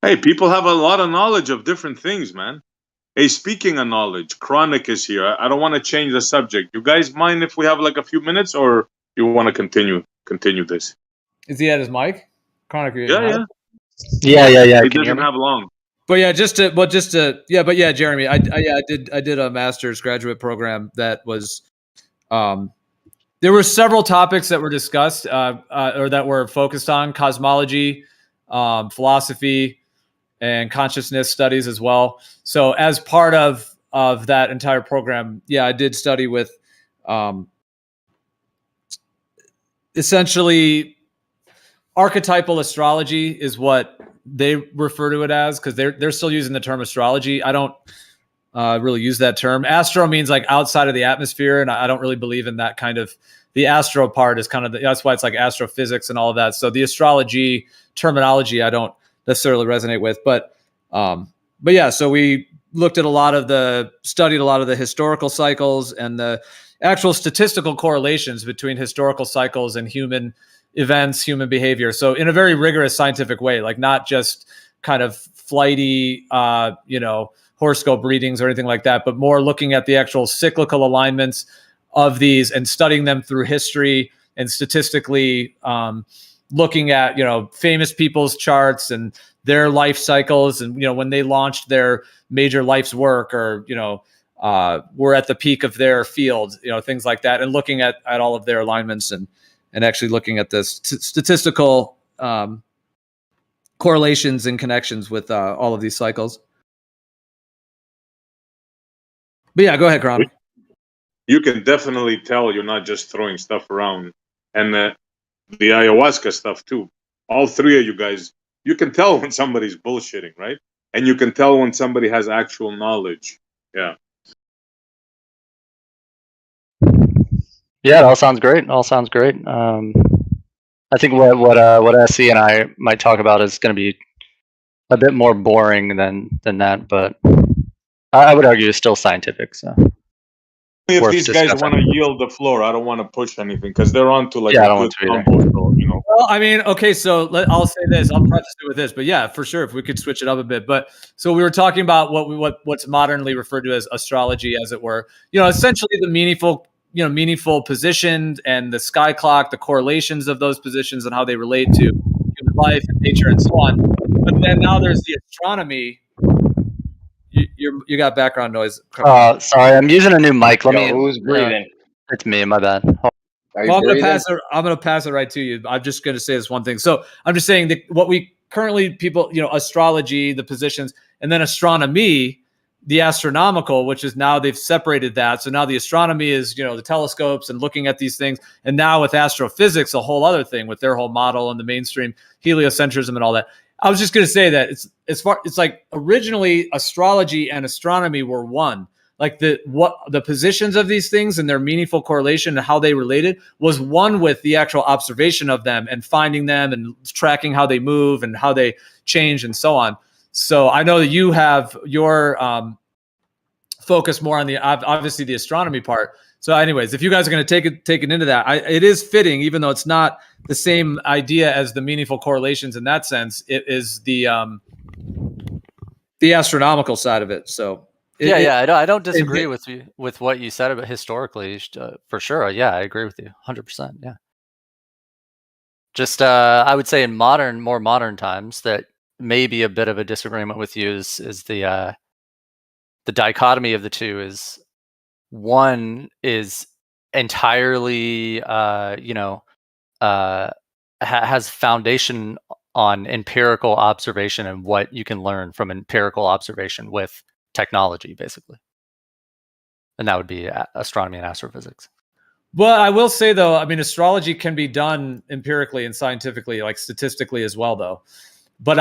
Hey, people have a lot of knowledge of different things, man. Hey, speaking of knowledge, Chronic is here. I don't want to change the subject. You guys mind if we have like a few minutes, or you want to continue this? Is he at his mic? Chronic, are you at Yeah, his yeah. mic? Yeah. It Can you hear doesn't me? have long. But yeah, Jeremy, I did a master's graduate program that was, there were several topics that were discussed, or that were focused on cosmology, philosophy, and consciousness studies as well. So as part of that entire program, yeah, I did study with, essentially archetypal astrology is what they refer to it as, because they're still using the term astrology. I don't really use that term. Astro means like outside of the atmosphere, and I don't really believe in that kind of. The astro part is kind of that's why it's like astrophysics and all of that. So the astrology terminology I don't necessarily resonate with, but yeah. So we studied a lot of the historical cycles and the actual statistical correlations between historical cycles and human events, human behavior. So in a very rigorous scientific way, like not just kind of flighty, horoscope readings or anything like that, but more looking at the actual cyclical alignments of these and studying them through history and statistically, looking at, famous people's charts and their life cycles and, when they launched their major life's work or, were at the peak of their field, things like that, and looking at all of their alignments and actually looking at the statistical correlations and connections with all of these cycles. But yeah, go ahead, Chronic. You can definitely tell you're not just throwing stuff around. And the ayahuasca stuff too. All three of you guys, you can tell when somebody's bullshitting, right? And you can tell when somebody has actual knowledge. Yeah. Yeah, it all sounds great. I think what Essie and I might talk about is going to be a bit more boring than that, but I would argue it's still scientific. So If worth these guys discussing. want to yield the floor, I don't want to push anything because they're on to like Yeah, I a don't good want to either. combo show, Well, I mean, okay, so I'll say this. I'll preface it with this, but yeah, for sure, if we could switch it up a bit. But so we were talking about what's modernly referred to as astrology, as it were. Essentially the meaningful positions and the sky clock, the correlations of those positions and how they relate to human life and nature and so on. But then now there's the astronomy. You got background noise. Sorry, I'm using a new mic. Who's breathing? It's me, my bad. Well, I'm gonna pass it right to you. I'm just gonna say this one thing. So I'm just saying that what we currently astrology, the positions, and then astronomy, the astronomical, which is now they've separated that. So now the astronomy is the telescopes and looking at these things, and now with astrophysics, a whole other thing with their whole model and the mainstream heliocentrism and all that. I was just gonna say that it's like originally astrology and astronomy were one. Like the positions of these things and their meaningful correlation and how they related was one with the actual observation of them and finding them and tracking how they move and how they change and so on. So I know that you have your focus more on the obviously the astronomy part. So anyways, if you guys are going to take it into that, it is fitting, even though it's not the same idea as the meaningful correlations in that sense. It is the astronomical side of it. So. I don't disagree with you with what you said about historically, for sure. Yeah, I agree with you 100%. Yeah. Just I would say in more modern times that maybe a bit of a disagreement with you is the dichotomy of the two is one is entirely has foundation on empirical observation and what you can learn from empirical observation with technology, basically, and that would be astronomy and astrophysics. Well, I will say though, I mean, astrology can be done empirically and scientifically, like statistically as well, though. But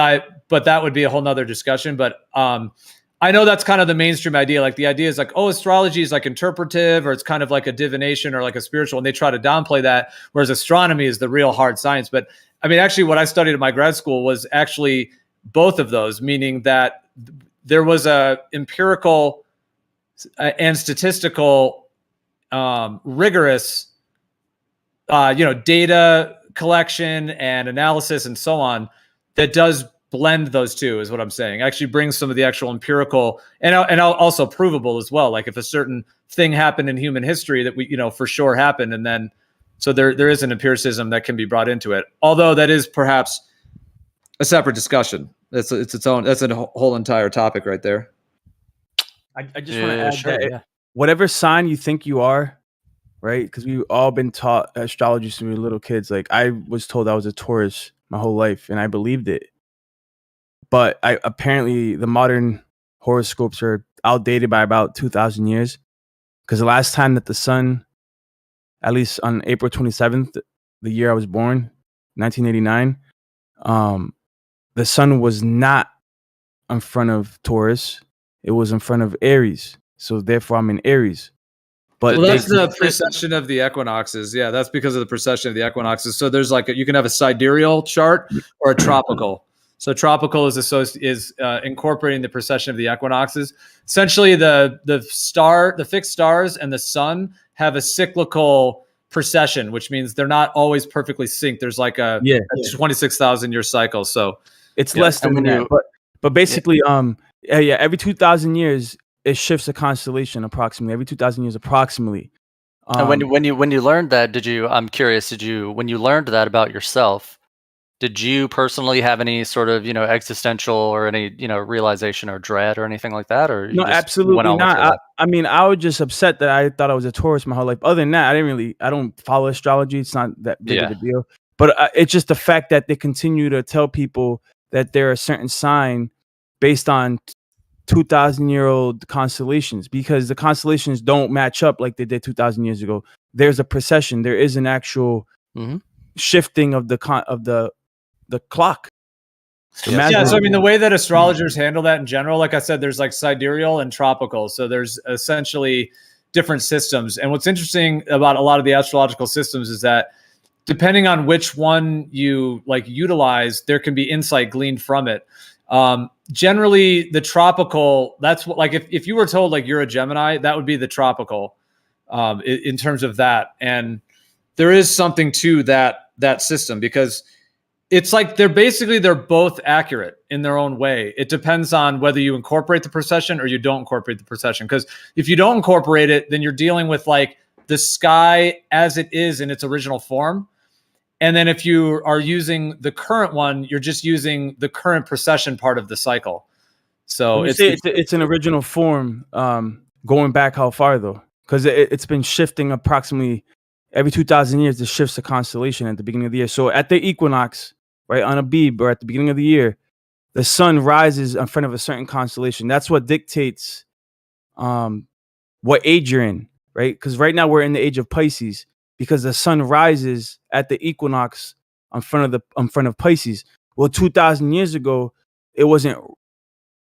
that would be a whole nother discussion. But I know that's kind of the mainstream idea. Like the idea is like, oh, astrology is like interpretive, or it's kind of like a divination or like a spiritual, and they try to downplay that. Whereas astronomy is the real hard science. But I mean, actually, what I studied at my grad school was actually both of those, meaning that there was a empirical and statistical rigorous data collection and analysis and so on that does blend those two is what I'm saying. Actually bring some of the actual empirical and also provable as well. Like if a certain thing happened in human history that we, you know, for sure happened. And then, so there is an empiricism that can be brought into it. Although that is perhaps a separate discussion. It's its own, that's a whole entire topic right there. I just want to add that whatever sign you think you are, right? Because we've all been taught astrology since we were little kids. Like I was told I was a Taurus my whole life, and I believed it. But apparently the modern horoscopes are outdated by about 2,000 years. Because the last time that the sun, at least on April 27th, the year I was born, 1989, the sun was not in front of Taurus. It was in front of Aries. So therefore I'm in Aries. But well, that's the precession of the equinoxes. Yeah, that's because of the precession of the equinoxes. So there's like you can have a sidereal chart or a tropical. So tropical is incorporating the precession of the equinoxes. Essentially, the fixed stars and the sun have a cyclical precession, which means they're not always perfectly synced. There's like a 26,000 year cycle. So it's less than that. But basically, every 2,000 years it shifts a constellation approximately. Every 2,000 years approximately. And when you learned that, I'm curious, when you learned that about yourself, did you personally have any sort of, existential or any, realization or dread or anything like that? Or no, absolutely not. I mean, I was just upset that I thought I was a Taurus my whole life. Other than that, I don't follow astrology. It's not that big of a deal. But it's just the fact that they continue to tell people that there are certain sign based on 2,000-year-old constellations, because the constellations don't match up like they did 2,000 years ago. There's a precession. There is an actual shifting of the clock. Yeah, so I mean, the way that astrologers handle that in general, like I said, there's like sidereal and tropical. So there's essentially different systems. And what's interesting about a lot of the astrological systems is that depending on which one you like utilize, there can be insight gleaned from it. Generally, the tropical, that's what, like if you were told like you're a Gemini, that would be the tropical in terms of that. And there is something to that system, because it's like they're both accurate in their own way. It depends on whether you incorporate the precession or you don't incorporate the precession. Because if you don't incorporate it, then you're dealing with like the sky as it is in its original form. And then if you are using the current one, you're just using the current precession part of the cycle. So it's an original form. Going back how far though? Because it's been shifting approximately every 2,000 years. It shifts a constellation at the beginning of the year. So at the equinox, right, on Abib, or at the beginning of the year, the sun rises in front of a certain constellation. That's what dictates what age you're in, right? Because right now we're in the age of Pisces, because the sun rises at the equinox in front of Pisces. Well, 2,000 years ago, it wasn't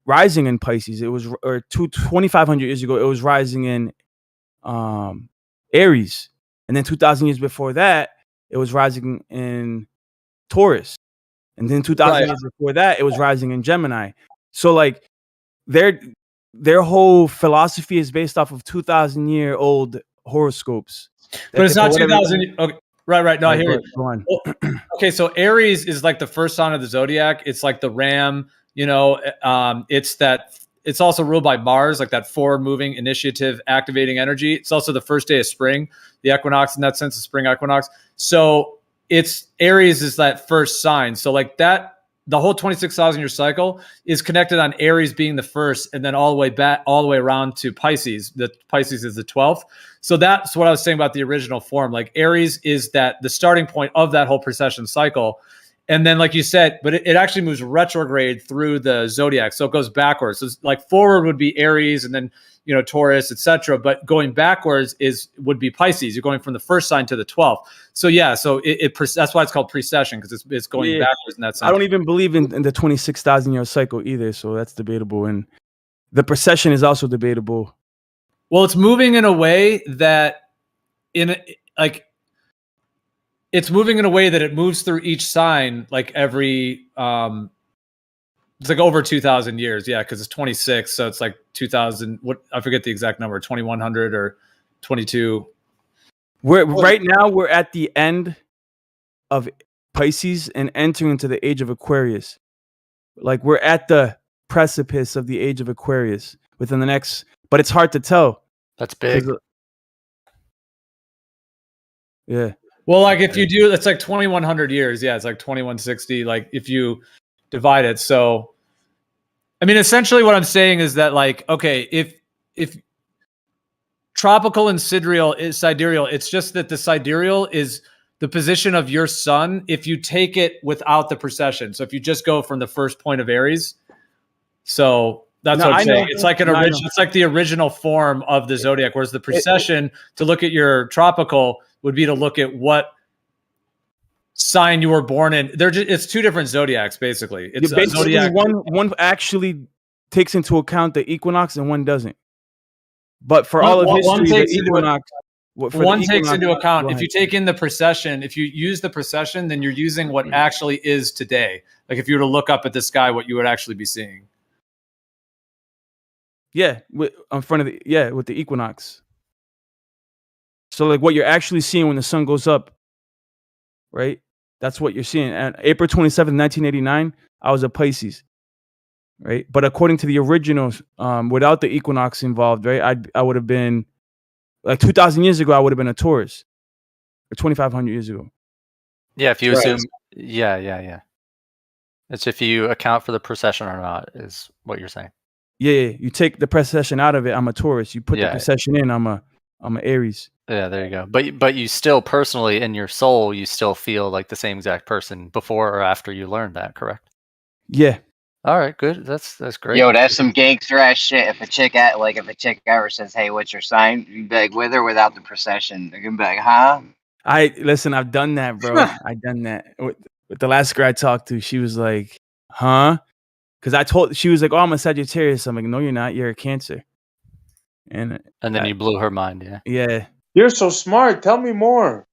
rising in Pisces. It was, or 2,500 years ago, it was rising in Aries. And then 2,000 years before that, it was rising in Taurus. And then 2,000 years before that, it was rising in Gemini. So like their whole philosophy is based off of 2,000-year-old horoscopes. But it's not 2,000. Okay, right. No, I hear you. Go on. Well, okay, so Aries is like the first sign of the zodiac. It's like the ram. It's also ruled by Mars, like that forward-moving, initiative, activating energy. It's also the first day of spring, the equinox in that sense, the spring equinox. So it's Aries is that first sign. So like that, the whole 26,000 year cycle is connected on Aries being the first, and then all the way back, all the way around to Pisces. The Pisces is the 12th. So that's what I was saying about the original form. Like Aries is that the starting point of that whole precession cycle. And then, like you said, but it actually moves retrograde through the zodiac. So it goes backwards. So it's like forward would be Aries, and then, Taurus, etc. But going backwards would be Pisces. You're going from the first sign to the 12th. So yeah, so that's why it's called precession, because it's going backwards in that sense. I don't even believe in the 26,000 year cycle either, so that's debatable. And the precession is also debatable. Well, it's moving in a way that it's moving in a way that it moves through each sign like every it's like over 2,000 years. Yeah, because it's 26, so it's like 2,000. What, I forget the exact number, 2,100 or 22. Right now we're at the end of Pisces and entering into the age of Aquarius. Like we're at the precipice of the age of Aquarius within the next, but it's hard to tell. That's big. Yeah. Well, like if you do, it's like 2,100 years. Yeah, it's like 2,160. Like if you divide it. So, I mean, essentially what I'm saying is that like, okay, if tropical and sidereal, it's just that the sidereal is the position of your sun if you take it without the precession. So if you just go from the first point of Aries. So that's what I'm saying. It's like it's like the original form of the zodiac, whereas the precession to look at your tropical would be to look at what sign you were born in. It's two different zodiacs, basically. It's basically zodiac. One actually takes into account the equinox and one doesn't. But for all of history, the equinox. One takes into account, if you take in the precession, if you use the precession, then you're using what actually is today. Like if you were to look up at the sky, what you would actually be seeing. Yeah, with the equinox. So like what you're actually seeing when the sun goes up, right? That's what you're seeing. And April 27th, 1989, I was a Pisces, right? But according to the originals, without the equinox involved, right? I would have been like 2,000 years ago. I would have been a Taurus, or 2,500 years ago. Yeah, if you assume, yeah. It's if you account for the precession or not, is what you're saying. Yeah. You take the precession out of it, I'm a Taurus. You put the precession in, I'm a Aries. Yeah, there you go. But you still personally in your soul, you still feel like the same exact person before or after you learned that, correct? Yeah. All right, good. That's great. Yo, that's some gangster ass shit. If a chick ever says, "Hey, what's your sign?" You be like, with or without the procession. They're gonna be like, "Huh?" I've done that, bro. I've done that with the last girl I talked to. She was like, "Huh?" Because she was like, "Oh, I'm a Sagittarius." I'm like, "No, you're not. You're a Cancer." And then you blew her mind. Yeah. Yeah. You're so smart. Tell me more.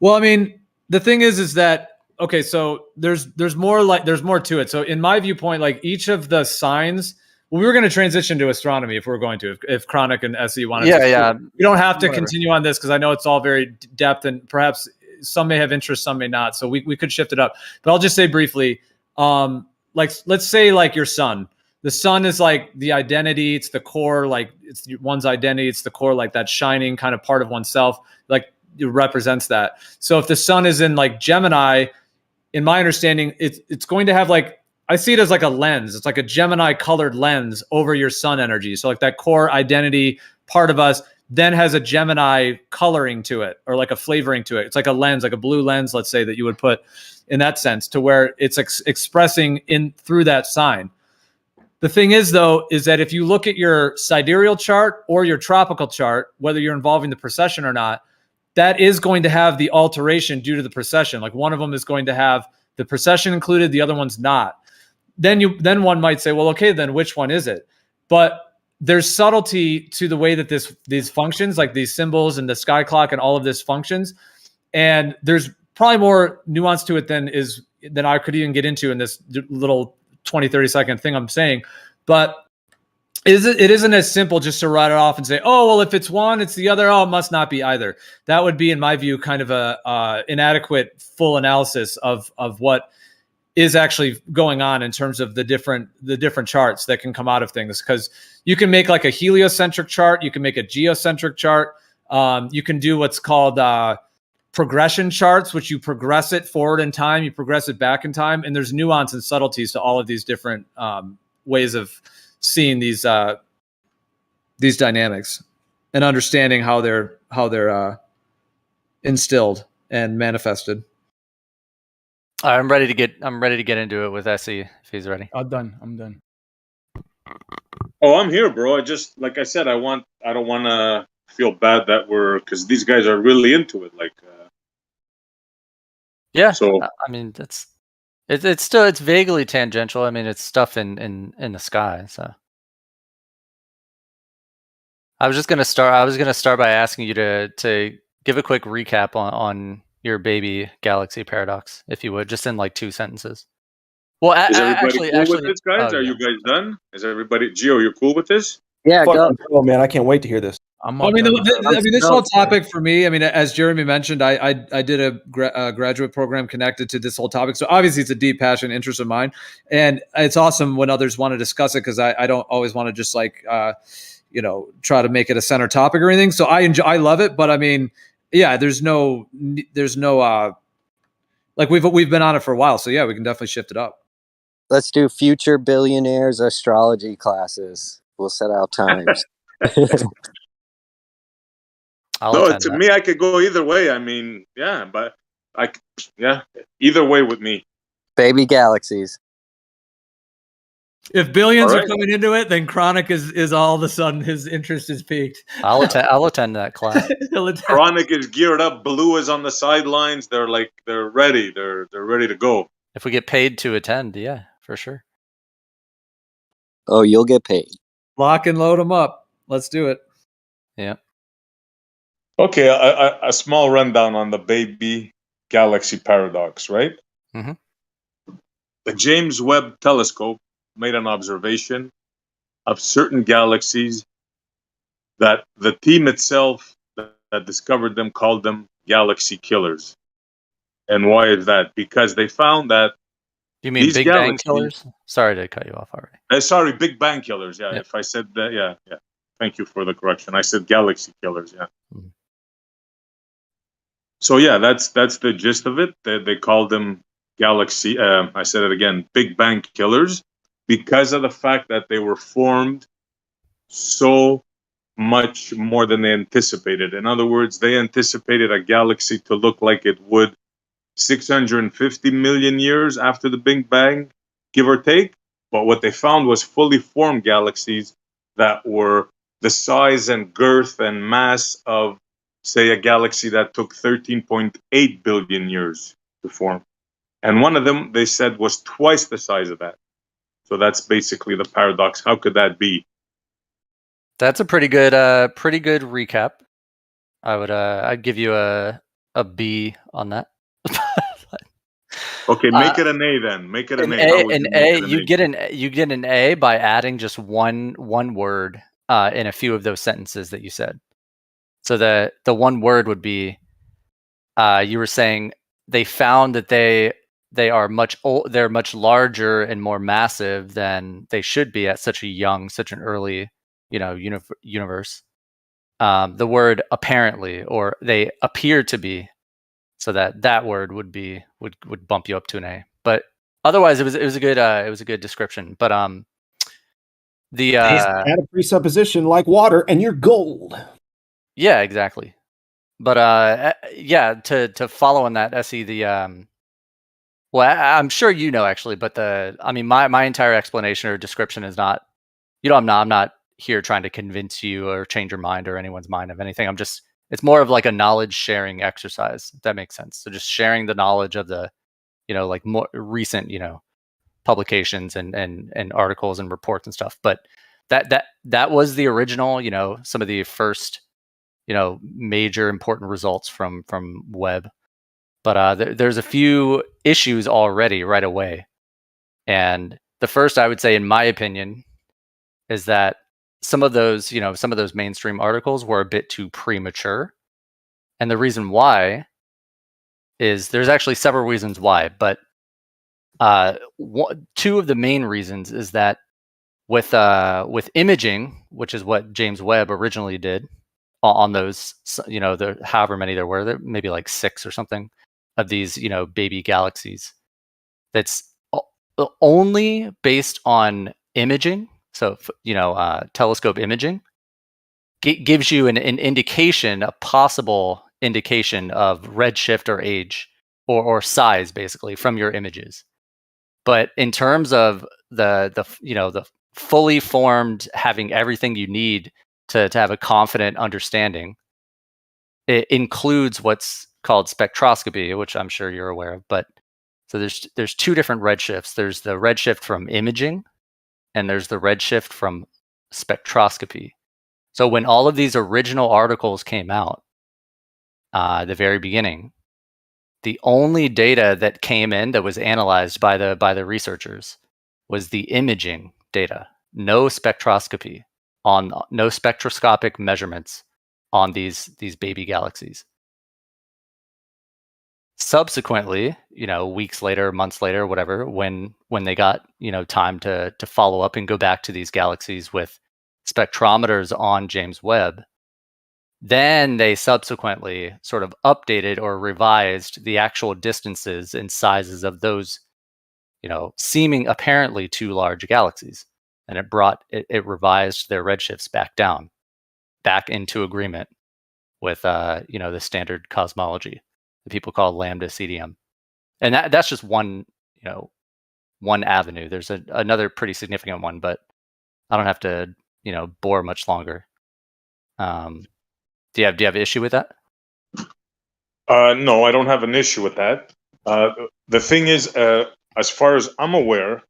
Well, I mean, the thing is that okay, so there's more to it. So in my viewpoint, like each of the signs, we were going to transition to astronomy if we were going to, if Chronic and SE wanted to. Yeah. We don't have to continue on this because I know it's all very depth and perhaps some may have interest, some may not. So we could shift it up. But I'll just say briefly, like let's say like your sun. The sun is like the identity. It's the core, like it's one's identity. It's the core, like that shining kind of part of oneself, like it represents that. So if the sun is in like Gemini, in my understanding, it's going to have like, I see it as like a lens. It's like a Gemini colored lens over your sun energy. So like that core identity part of us then has a Gemini coloring to it or like a flavoring to it. It's like a lens, like a blue lens, let's say, that you would put in that sense to where it's expressing in through that sign. The thing is, though, is that if you look at your sidereal chart or your tropical chart, whether you're involving the precession or not, that is going to have the alteration due to the precession. Like one of them is going to have the precession included, the other one's not. Then one might say, well, okay, then which one is it? But there's subtlety to the way that these functions, like these symbols and the sky clock and all of this functions. And there's probably more nuance to it than I could even get into in this little 20, 30 second thing I'm saying. But it isn't as simple just to write it off and say, oh, well, if it's one, it's the other. Oh, it must not be either. That would be, in my view, kind of a inadequate full analysis of what is actually going on in terms of the different charts that can come out of things. Because you can make like a heliocentric chart, you can make a geocentric chart, you can do what's called progression charts, which you progress it forward in time, you progress it back in time, and there's nuance and subtleties to all of these different ways of seeing these dynamics and understanding how they're instilled and manifested. I'm ready to get into it with SE if he's ready. I'm done. Oh, I'm here, bro. I just, like I said, I don't want to feel bad that because these guys are really into it. Like, yeah. So I mean, it's still vaguely tangential. I mean, it's stuff in the sky. So I was gonna start by asking you to give a quick recap on your baby galaxy paradox, if you would, just in like 2 sentences. Well, is everybody cool with this, guys? Are you guys done? Is everybody, Gio, you're cool with this? Yeah, go, man. I can't wait to hear this. I'm I all mean, done with that. I'm this whole stoked, topic for me. I mean, as Jeremy mentioned, I did a graduate program connected to this whole topic. So obviously, it's a deep passion, interest of mine, and it's awesome when others want to discuss it because I don't always want to just like try to make it a center topic or anything. So I love it, but I mean, yeah, there's no like we've been on it for a while. So yeah, we can definitely shift it up. Let's do future billionaires astrology classes. We'll set out times. No, to me, I could go either way. I mean, yeah, but either way with me. Baby galaxies. If billions All are right. coming into it, then Chronic is all of a sudden his interest is peaked. I'll attend that class. Chronic is geared up. Blue is on the sidelines. They're ready. They're ready to go. If we get paid to attend, yeah, for sure. Oh, you'll get paid. Lock and load them up. Let's do it. Yeah. Okay, a small rundown on the baby galaxy paradox, right? Mm-hmm. The James Webb Telescope made an observation of certain galaxies that the team itself that discovered them called them galaxy killers. And why is that? Because they found that You mean these Big Bang galaxies, killers? Sorry to cut you off already. sorry, Big Bang killers. Yeah, Yep. if I said that, yeah. Thank you for the correction. I said galaxy killers. Yeah. Mm-hmm. So yeah, that's the gist of it. They called them galaxy. I said it again, Big Bang killers, because of the fact that they were formed so much more than they anticipated. In other words, they anticipated a galaxy to look like it would 650 million years after the Big Bang, give or take. But what they found was fully formed galaxies that were the size and girth and mass of, say, a galaxy that took 13.8 billion years to form. And one of them, they said, was twice the size of that. So that's basically the paradox. How could that be? That's a pretty good recap. I'd give you a B on that. Okay, make it an A then. Make it an A. You get an A by adding just one word in a few of those sentences that you said. So the one word would be, you were saying they found that they're much larger and more massive than they should be at such an early, universe. The word apparently, or they appear to be, so that word would bump you up to an A. But otherwise, it was a good description. But add a presupposition like water, and you're gold. Yeah, exactly. But yeah, to follow on that, Essie, well, I'm sure you know actually, but my entire explanation or description is not, I'm not here trying to convince you or change your mind or anyone's mind of anything. It's more of like a knowledge sharing exercise, if that makes sense. So just sharing the knowledge of the, like more recent, publications and articles and reports and stuff. But that was the original, some of the first, major important results from Webb. But there's a few issues already right away. And the first, I would say, in my opinion, is that some of those mainstream articles were a bit too premature. And the reason why is there's actually several reasons why, but two of the main reasons is that with imaging, which is what James Webb originally did on those, however many there were, maybe like 6 or something of these, baby galaxies, that's only based on imaging. So, telescope imaging gives you an indication, a possible indication of redshift or age or size, basically, from your images. But in terms of the fully formed, having everything you need to have a confident understanding, it includes what's called spectroscopy, which I'm sure you're aware of. But so there's 2 different redshifts. There's the redshift from imaging, and there's the redshift from spectroscopy. So when all of these original articles came out, the very beginning, the only data that came in that was analyzed by the researchers was the imaging data. No spectroscopy, no spectroscopic measurements on these baby galaxies. Subsequently, weeks later, months later, whatever, when they got, time to follow up and go back to these galaxies with spectrometers on James Webb, then they subsequently sort of updated or revised the actual distances and sizes of those, seeming apparently too large galaxies. And it revised their redshifts back into agreement with, the standard cosmology that people call lambda CDM. And that's just one avenue. There's another pretty significant one, but I don't have to, bore much longer. Do you have an issue with that? No, I don't have an issue with that. The thing is, as far as I'm aware,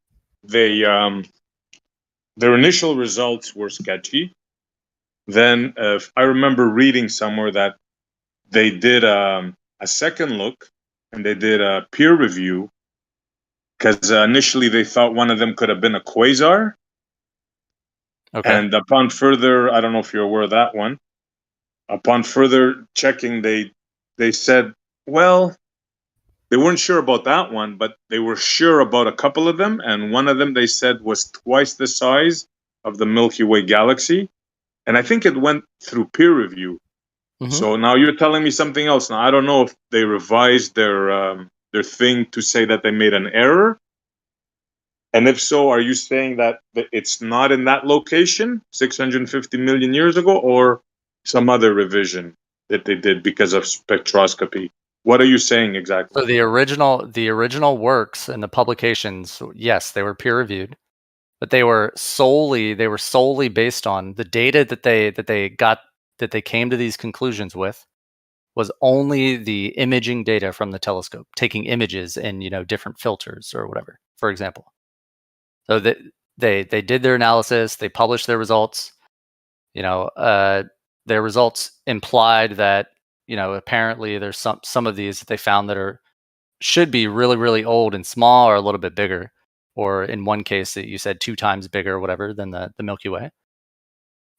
their initial results were sketchy. Then I remember reading somewhere that they did a second look and they did a peer review because initially they thought one of them could have been a quasar. Okay. And upon further, I don't know if you're aware of that one. Upon further checking, they said, well, they weren't sure about that one, but they were sure about a couple of them. And one of them, they said, was twice the size of the Milky Way galaxy. And I think it went through peer review. Mm-hmm. So now you're telling me something else. Now, I don't know if they revised their thing to say that they made an error. And if so, are you saying that it's not in that location 650 million years ago, or some other revision that they did because of spectroscopy? What are you saying exactly? So the original works and the publications, yes, they were peer reviewed, but they were solely based on the data that they came to these conclusions with was only the imaging data from the telescope, taking images in different filters or whatever, for example. So they did their analysis, they published their results. Their results implied that apparently there's some of these that they found that should be really, really old and small, or a little bit bigger, or in one case that you said 2 times bigger or whatever than the Milky Way.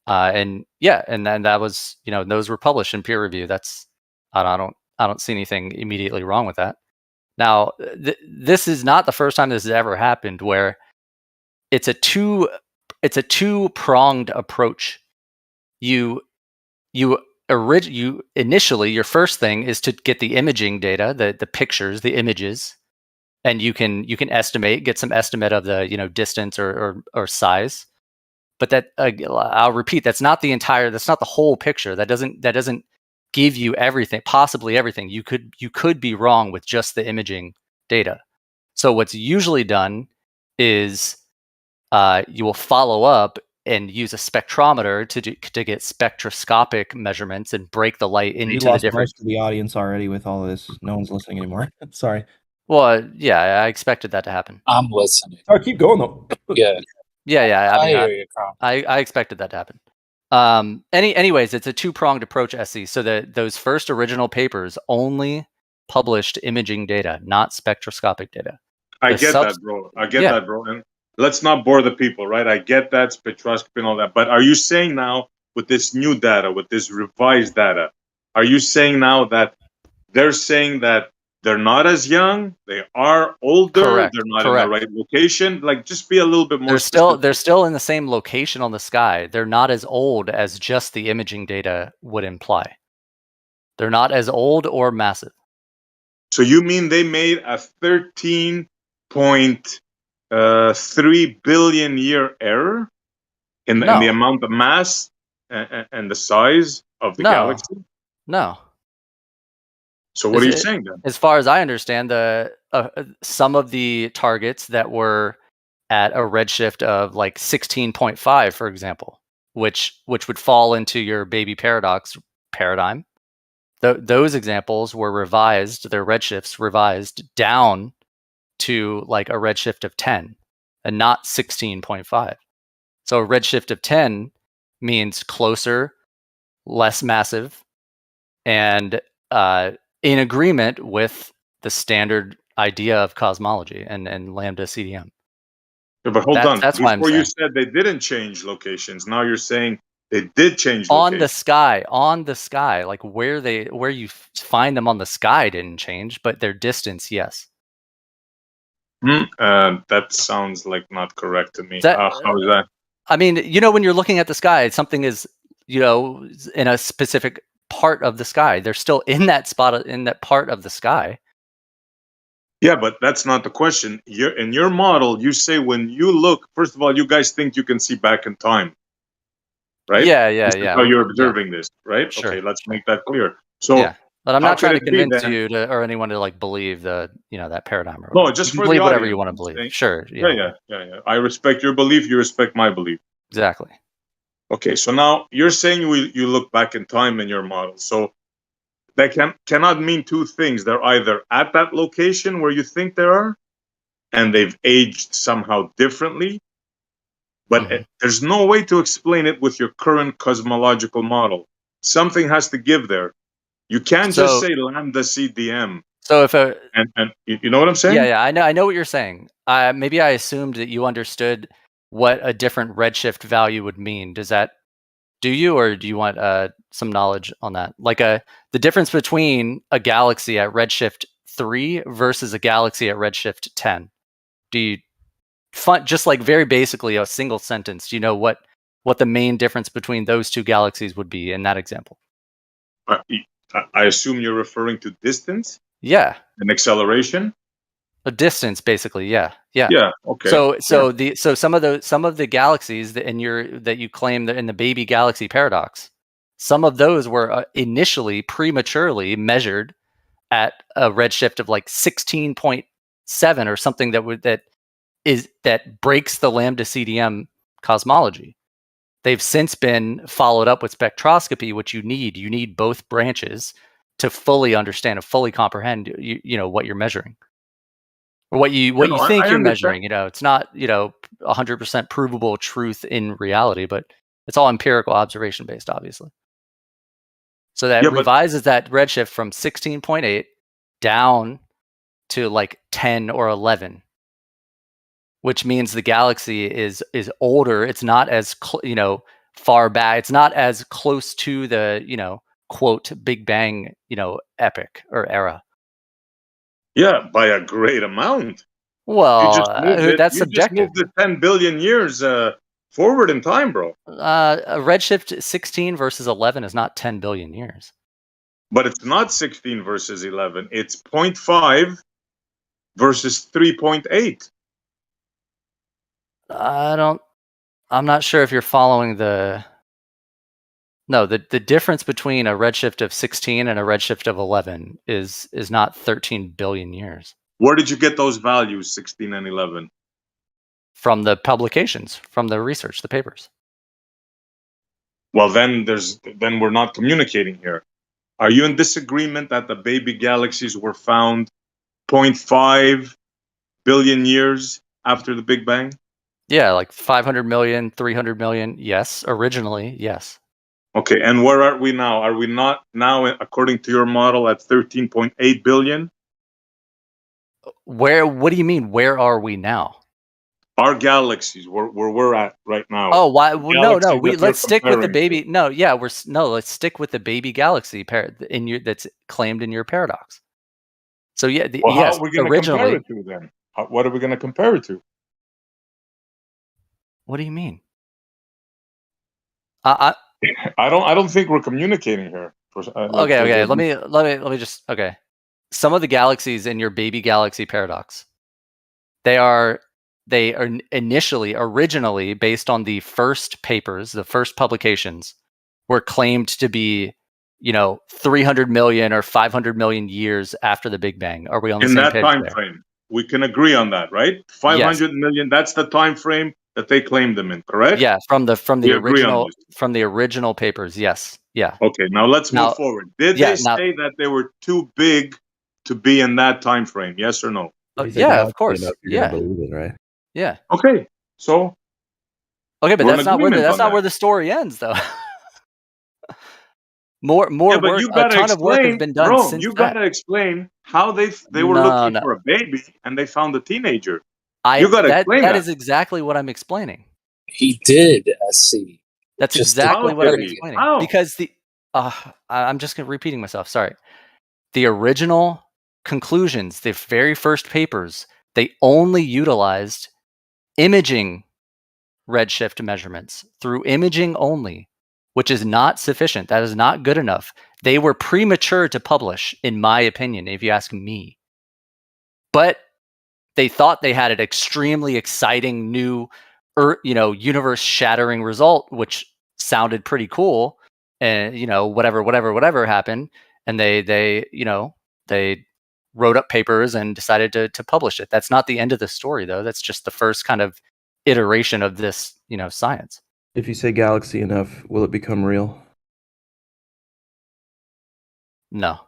And then that was those were published in peer review. That's I don't see anything immediately wrong with that. Now this is not the first time this has ever happened where it's a two-pronged approach. You initially, your first thing is to get the imaging data, the pictures, the images, and you can get some estimate of the distance or size. But that I'll repeat, that's not the whole picture. That doesn't give you everything, possibly everything. You could be wrong with just the imaging data. So what's usually done is you will follow up and use a spectrometer to get spectroscopic measurements and break the light into the different. Most of the audience already with all this. No one's listening anymore. Sorry. Well, yeah, I expected that to happen. I'm listening. All right, keep going though. Yeah. Yeah. I hear you, Carl. I expected that to happen. Anyways, it's a two-pronged approach, SC. So those first original papers only published imaging data, not spectroscopic data. I get that, bro. And let's not bore the people, right? I get that, spectroscopy and all that. But are you saying now, with this new data, with this revised data, are you saying now that they're saying that they're not as young, they are older, Correct. They're not in the right location? Like, just be a little bit more They're still in the same location on the sky. They're not as old as just the imaging data would imply. They're not as old or massive. So you mean they made a 13.3 billion year error in the amount of mass and the size of the galaxy? No. So what are you saying then? As far as I understand, some of the targets that were at a redshift of like 16.5, for example, which would fall into your baby paradox paradigm, those examples were revised, their redshifts revised down to like a redshift of 10 and not 16.5. So a redshift of 10 means closer, less massive, and in agreement with the standard idea of cosmology and lambda CDM. Yeah, but hold on. That's why I'm Before you saying. said they didn't change locations. Now you're saying They did change on the location. sky, like where you find them on the sky didn't change, but their distance, yes. That sounds like not correct to me. That, How is that? I mean, when you're looking at the sky, something is, in a specific part of the sky. They're still in that spot, in that part of the sky. Yeah, but that's not the question. In your model, you say when you look, first of all, you guys think you can see back in time, right? Yeah. This is how you're observing this, right? Sure, Okay, let's make that clear. So, yeah, but I'm how not trying to could it be convince then? you or anyone to like believe that paradigm. Or No, whatever. just You can for the believe whatever audience. you want to believe. Sure. Yeah. I respect your belief. You respect my belief. Exactly. Okay, so now you're saying you look back in time in your model. So that cannot mean two things. They're either at that location where you think they are, and they've aged somehow differently, but there's no way to explain it with your current cosmological model. Something has to give there. You can't just say lambda CDM. So if and you know what I'm saying? Yeah, I know what you're saying. Maybe I assumed that you understood what a different redshift value would mean. Do you, or do you want some knowledge on that? Like the difference between a galaxy at redshift 3 versus a galaxy at redshift 10. Do you just like very basically a single sentence? Do you know what the main difference between those two galaxies would be in that example? I assume you're referring to distance. Yeah. And acceleration. A distance, basically. Yeah. Okay. So some of the galaxies that you claim that in the baby galaxy paradox, some of those were initially prematurely measured at a redshift of like 16.7 or something that breaks the lambda CDM cosmology. They've since been followed up with spectroscopy, which you need. You need both branches to fully understand and fully comprehend what you're measuring. Or what you think you're measuring. It's not 100% provable truth in reality, but it's all empirical observation based, obviously. So that revises that redshift from 16.8 down to like 10 or 11, which means the galaxy is older. It's not as far back. It's not as close to the quote Big Bang epoch or era. Yeah, by a great amount. Well, that's subjective. You just moved it 10 billion years forward in time, bro. A redshift 16 versus 11 is not 10 billion years. But it's not 16 versus 11. It's 0.5 versus 3.8. I'm not sure if you're following the difference between a redshift of 16 and a redshift of 11 is not 13 billion years. Where did you get those values, 16 and 11? From the publications, from the research, the papers. Well, then we're not communicating here. Are you in disagreement that the baby galaxies were found 0.5 billion years after the Big Bang? Yeah, like 500 million, 300 million. Yes, originally, yes. Okay, and where are we now? Are we not now, according to your model, at 13.8 billion? What do you mean, where are we now? Our galaxies, where we're at right now. Oh, why? Well, no. Let's stick with the baby. No, yeah, let's stick with the baby galaxy that's claimed in your paradox. So yeah, how are we going to compare it to then? What are we going to compare it to? What do you mean? I don't think we're communicating here. Okay. Let me just. Okay. Some of the galaxies in your baby galaxy paradox, they are originally based on the first papers, the first publications, were claimed to be 300 million or 500 million years after the Big Bang. Are we on the same page? In that time frame, we can agree on that, right? 500 million. That's the time frame that they claimed them in, correct? Yeah, from the original papers. Yes. Yeah. Okay. Now let's move forward. Did they say that they were too big to be in that time frame? Yes or no? Yeah, of course. You're gonna believe it, right? Yeah. Okay. So. Okay, but that's not where the story ends, though. More work. A ton of work has been done since. You gotta explain how they were looking for a baby and they found a teenager. You gotta explain that is exactly what I'm explaining. He did, SC. That's Just exactly what I'm How? explaining. How? Because I'm just repeating myself. Sorry. The original conclusions, the very first papers, they only utilized imaging redshift measurements through imaging only, which is not sufficient. That is not good enough. They were premature to publish, in my opinion, if you ask me. But they thought they had an extremely exciting new, universe-shattering result, which sounded pretty cool. And whatever happened, and they wrote up papers and decided to publish it. That's not the end of the story, though. That's just the first kind of iteration of this, science. If you say galaxy enough, will it become real? No.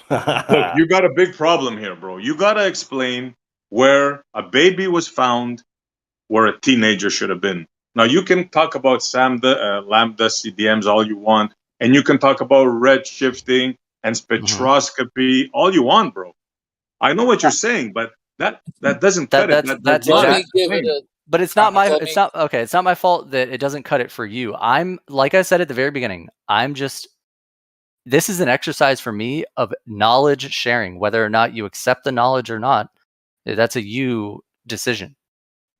Look, you got a big problem here, bro. You got to explain where a baby was found, where a teenager should have been. Now, you can talk about lambda CDMs all you want, and you can talk about red shifting and spectroscopy all you want, bro. I know what you're saying, but that doesn't cut it. That's not explained. But it's not my it's not my fault that it doesn't cut it for you. I'm, like I said at the very beginning, this is an exercise for me of knowledge sharing. Whether or not you accept the knowledge or not, that's a you decision.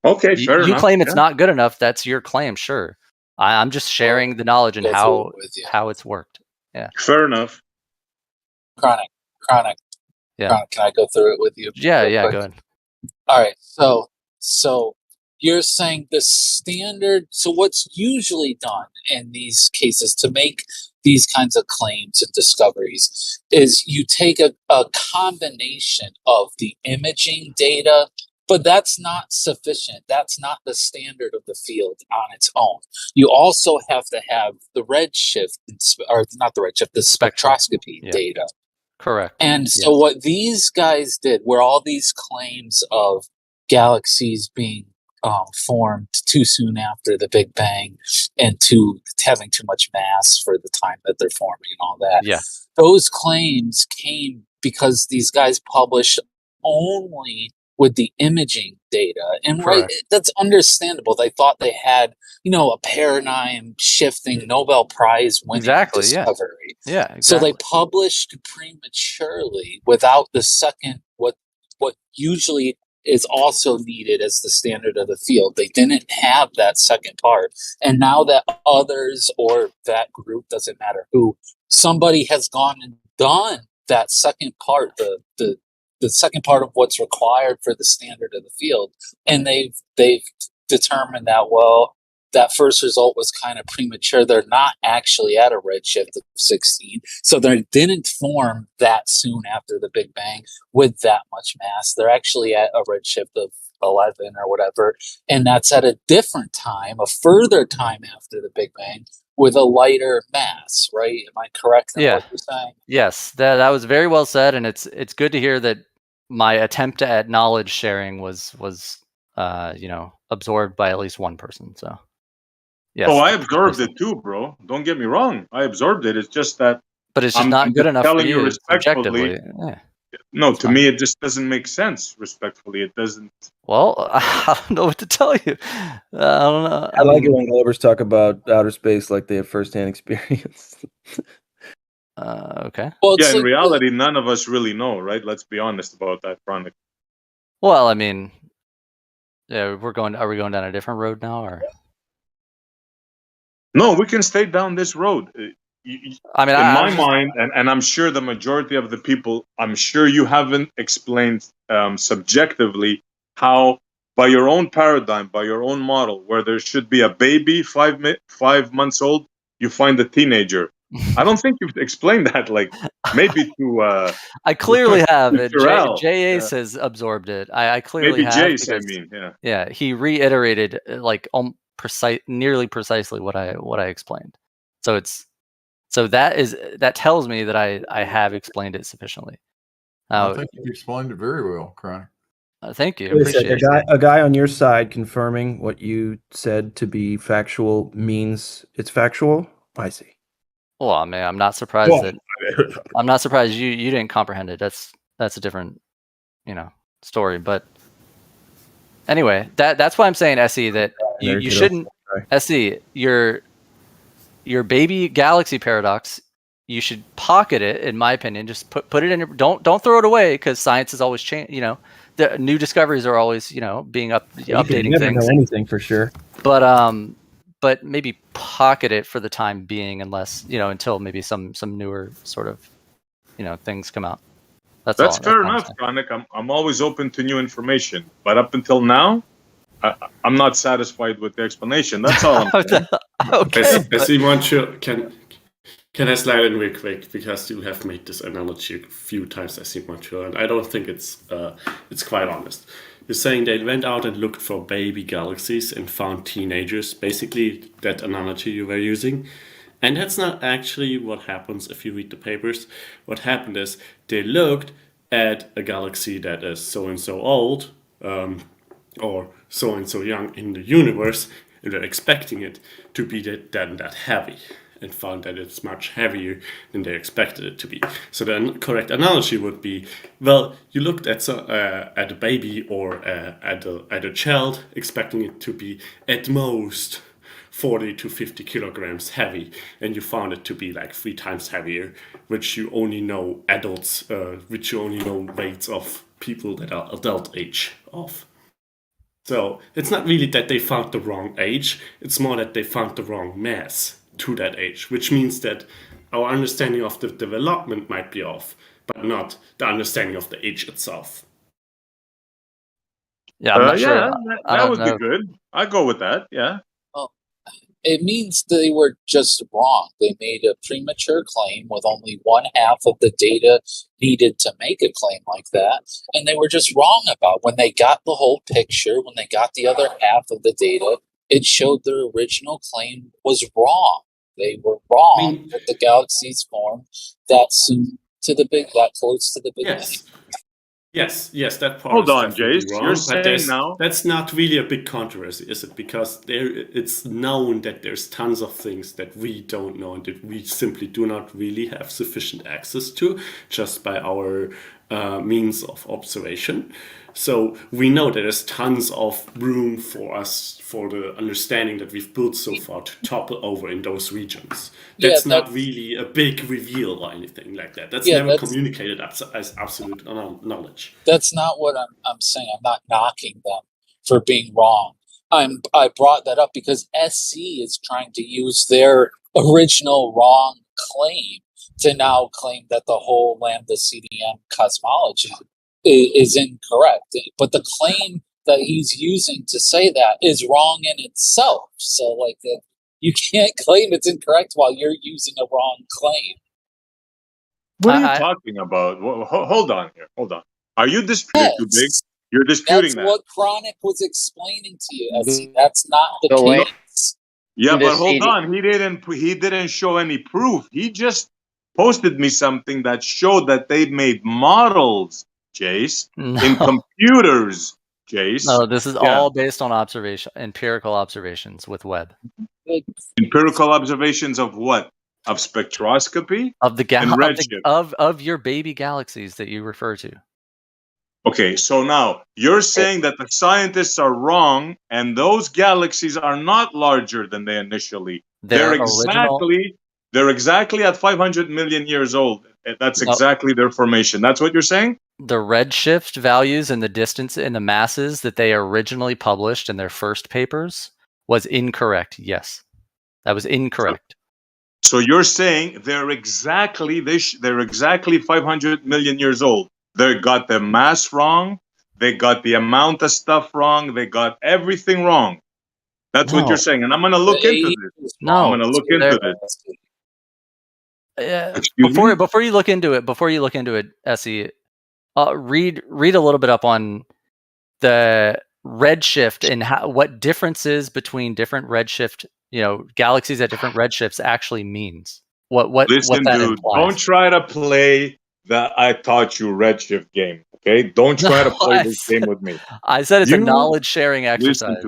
Okay, fair enough. You claim it's not good enough. That's your claim, sure. I'm just sharing the knowledge and how it's worked. Yeah. Fair enough. Chronic. Yeah. Chronic, can I go through it with you? Yeah, go ahead. All right. So you're saying the standard. So what's usually done in these cases to make these kinds of claims and discoveries is you take a combination of the imaging data, but that's not sufficient. That's not the standard of the field on its own. You also have to have the redshift, or not the redshift, the spectroscopy data. Correct. And so what these guys did were all these claims of galaxies being formed too soon after the Big Bang and having too much mass for the time that they're forming and all that. Yeah. Those claims came because these guys published only with the imaging data. And that's understandable. They thought they had, a paradigm shifting Nobel Prize winning discovery. Yeah, exactly. So they published prematurely without the second, what usually is also needed as the standard of the field. They didn't have that second part. And now that others or that group, doesn't matter who, somebody has gone and done that second part, the second part of what's required for the standard of the field. And they've determined that, that first result was kind of premature. They're not actually at a redshift of 16. So they didn't form that soon after the Big Bang with that much mass. They're actually at a redshift of 11 or whatever. And that's at a different time, a further time after the Big Bang with a lighter mass, right? Am I correct in what you're saying? Yes, that was very well said. And it's good to hear that my attempt at knowledge sharing was absorbed by at least one person. So yes. Oh, I absorbed it too, bro. Don't get me wrong. I absorbed it. It's just that. But it's just not good enough for you respectfully. Yeah. No, to me, it just doesn't make sense. Respectfully, it doesn't. Well, I don't know what to tell you. I don't know. I like it when Globers talk about outer space like they have firsthand experience. Okay. Well, in reality, none of us really know, right? Let's be honest about that, Chronic. Well, I mean, are we going down a different road now, or? No, we can stay down this road. I mean, in my mind, and I'm sure the majority of the people, I'm sure you haven't explained subjectively how, by your own paradigm, by your own model, where there should be a baby 5 months old, you find a teenager. I don't think you've explained that. Like maybe to. I clearly have. J.A. Yeah. has absorbed it. I clearly maybe have. Jace, I mean, yeah. Yeah, he reiterated nearly precisely what I explained. So that tells me that I have explained it sufficiently. I think you explained it very well, Chronic. Thank you. Appreciate it. A guy on your side confirming what you said to be factual means it's factual. I see. Well, I mean, I'm not surprised I'm not surprised you didn't comprehend it. That's a different, story. But anyway, that's why I'm saying, Essie, that you shouldn't SE, your baby galaxy paradox, you should pocket it, in my opinion. Just put it in your, don't throw it away, because science is always the new discoveries are always being updating You never things. know anything for sure. But maybe pocket it for the time being, unless until maybe some newer sort of things come out. That's fair enough, Chronic. I'm always open to new information, but up until now, I'm not satisfied with the explanation. That's all I'm saying. As we want to, can I slide in real quick, because you have made this analogy a few times, as you want to, and I don't think it's quite honest. You're saying they went out and looked for baby galaxies and found teenagers, basically that analogy you were using. And that's not actually what happens if you read the papers. What happened is they looked at a galaxy that is so-and-so old, or so-and-so young in the universe, and they're expecting it to be that heavy, and found that it's much heavier than they expected it to be. So the correct analogy would be, well, you looked at a baby or at a child, expecting it to be at most 40 to 50 kilograms heavy, and you found it to be like 3 times heavier, which you only know adults, which you only know weights of people that are adult age of. So it's not really that they found the wrong age, it's more that they found the wrong mass to that age, which means that our understanding of the development might be off, but not the understanding of the age itself. Yeah, I'm not sure. That would be good. I'd go with that. Yeah. Well, it means they were just wrong. They made a premature claim with only one half of the data needed to make a claim like that, and they were just wrong about when they got the whole picture. When they got the other half of the data, it showed their original claim was wrong. They were wrong that the galaxies formed that soon to that close to the Big Bang. Yes, that part Hold is on, definitely Jace. wrong, You're but saying now that's not really a big controversy, is it? Because it's known that there's tons of things that we don't know and that we simply do not really have sufficient access to just by our means of observation. So we know that there's tons of room for us, for the understanding that we've built so far, to topple over in those regions. That's not really a big reveal or anything like that. That's never communicated as absolute knowledge. That's not what I'm saying. I'm not knocking them for being wrong. I brought that up because SC is trying to use their original wrong claim to now claim that the whole Lambda CDM cosmology is incorrect. But the claim that he's using to say that is wrong in itself. So, you can't claim it's incorrect while you're using a wrong claim. What are you talking about? Hold on here. Hold on. Are you disputing too big? You're disputing That's what Chronic was explaining to you. That's not the case. Yeah, but hold on. He didn't show any proof. He just posted me something that showed that they made models, Jace, in computers, Jace. No, this is all based on empirical observations with Webb. Empirical observations of what? Of spectroscopy? Of the and redshift. of your baby galaxies that you refer to. Okay, so now you're saying that the scientists are wrong, and those galaxies are not larger than they initially. They're exactly at 500 million years old. That's exactly their formation. That's what you're saying? The redshift values and the distance and the masses that they originally published in their first papers was incorrect. Yes, that was incorrect. So you're saying they're exactly 500 million years old. They got the mass wrong. They got the amount of stuff wrong. They got everything wrong. That's what you're saying. And I'm going to look into this. I'm going to look into this. Before you look into it, Essie, read a little bit up on the redshift and what differences between different redshift, galaxies at different redshifts actually means. Listen, that dude, implies. don't try to play the I taught you redshift game. Okay, don't try to play this game with me. I said it's a knowledge sharing exercise.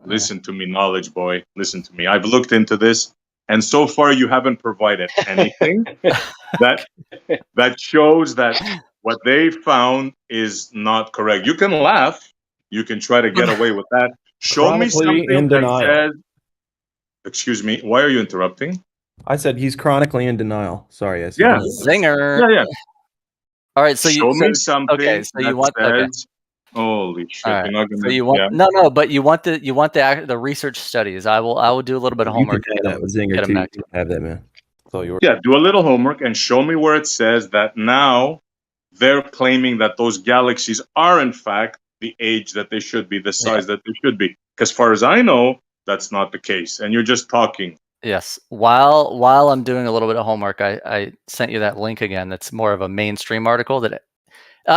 Listen to me, knowledge boy. Listen to me. I've looked into this, and so far you haven't provided anything that shows that what they found is not correct. You can laugh. You can try to get away with that. Show me something that says Excuse me. Why are you interrupting? I said he's chronically in denial. Sorry, I said Yeah. Zinger. Yeah. All right, so Show you me something okay, so that you want okay. says, "Holy shit!" All right. You're not So gonna. you want Yeah. no, but you want the research studies. I will do a little bit of You can homework. have that with Zinger get 'em too. back You to can have that, man. It's all yours. Yeah. Do a little homework and show me where it says that now they're claiming that those galaxies are in fact the age that they should be, the size that they should be. Because far as I know, that's not the case, and you're just talking. Yes. While I'm doing a little bit of homework, I sent you that link again. That's more of a mainstream article that.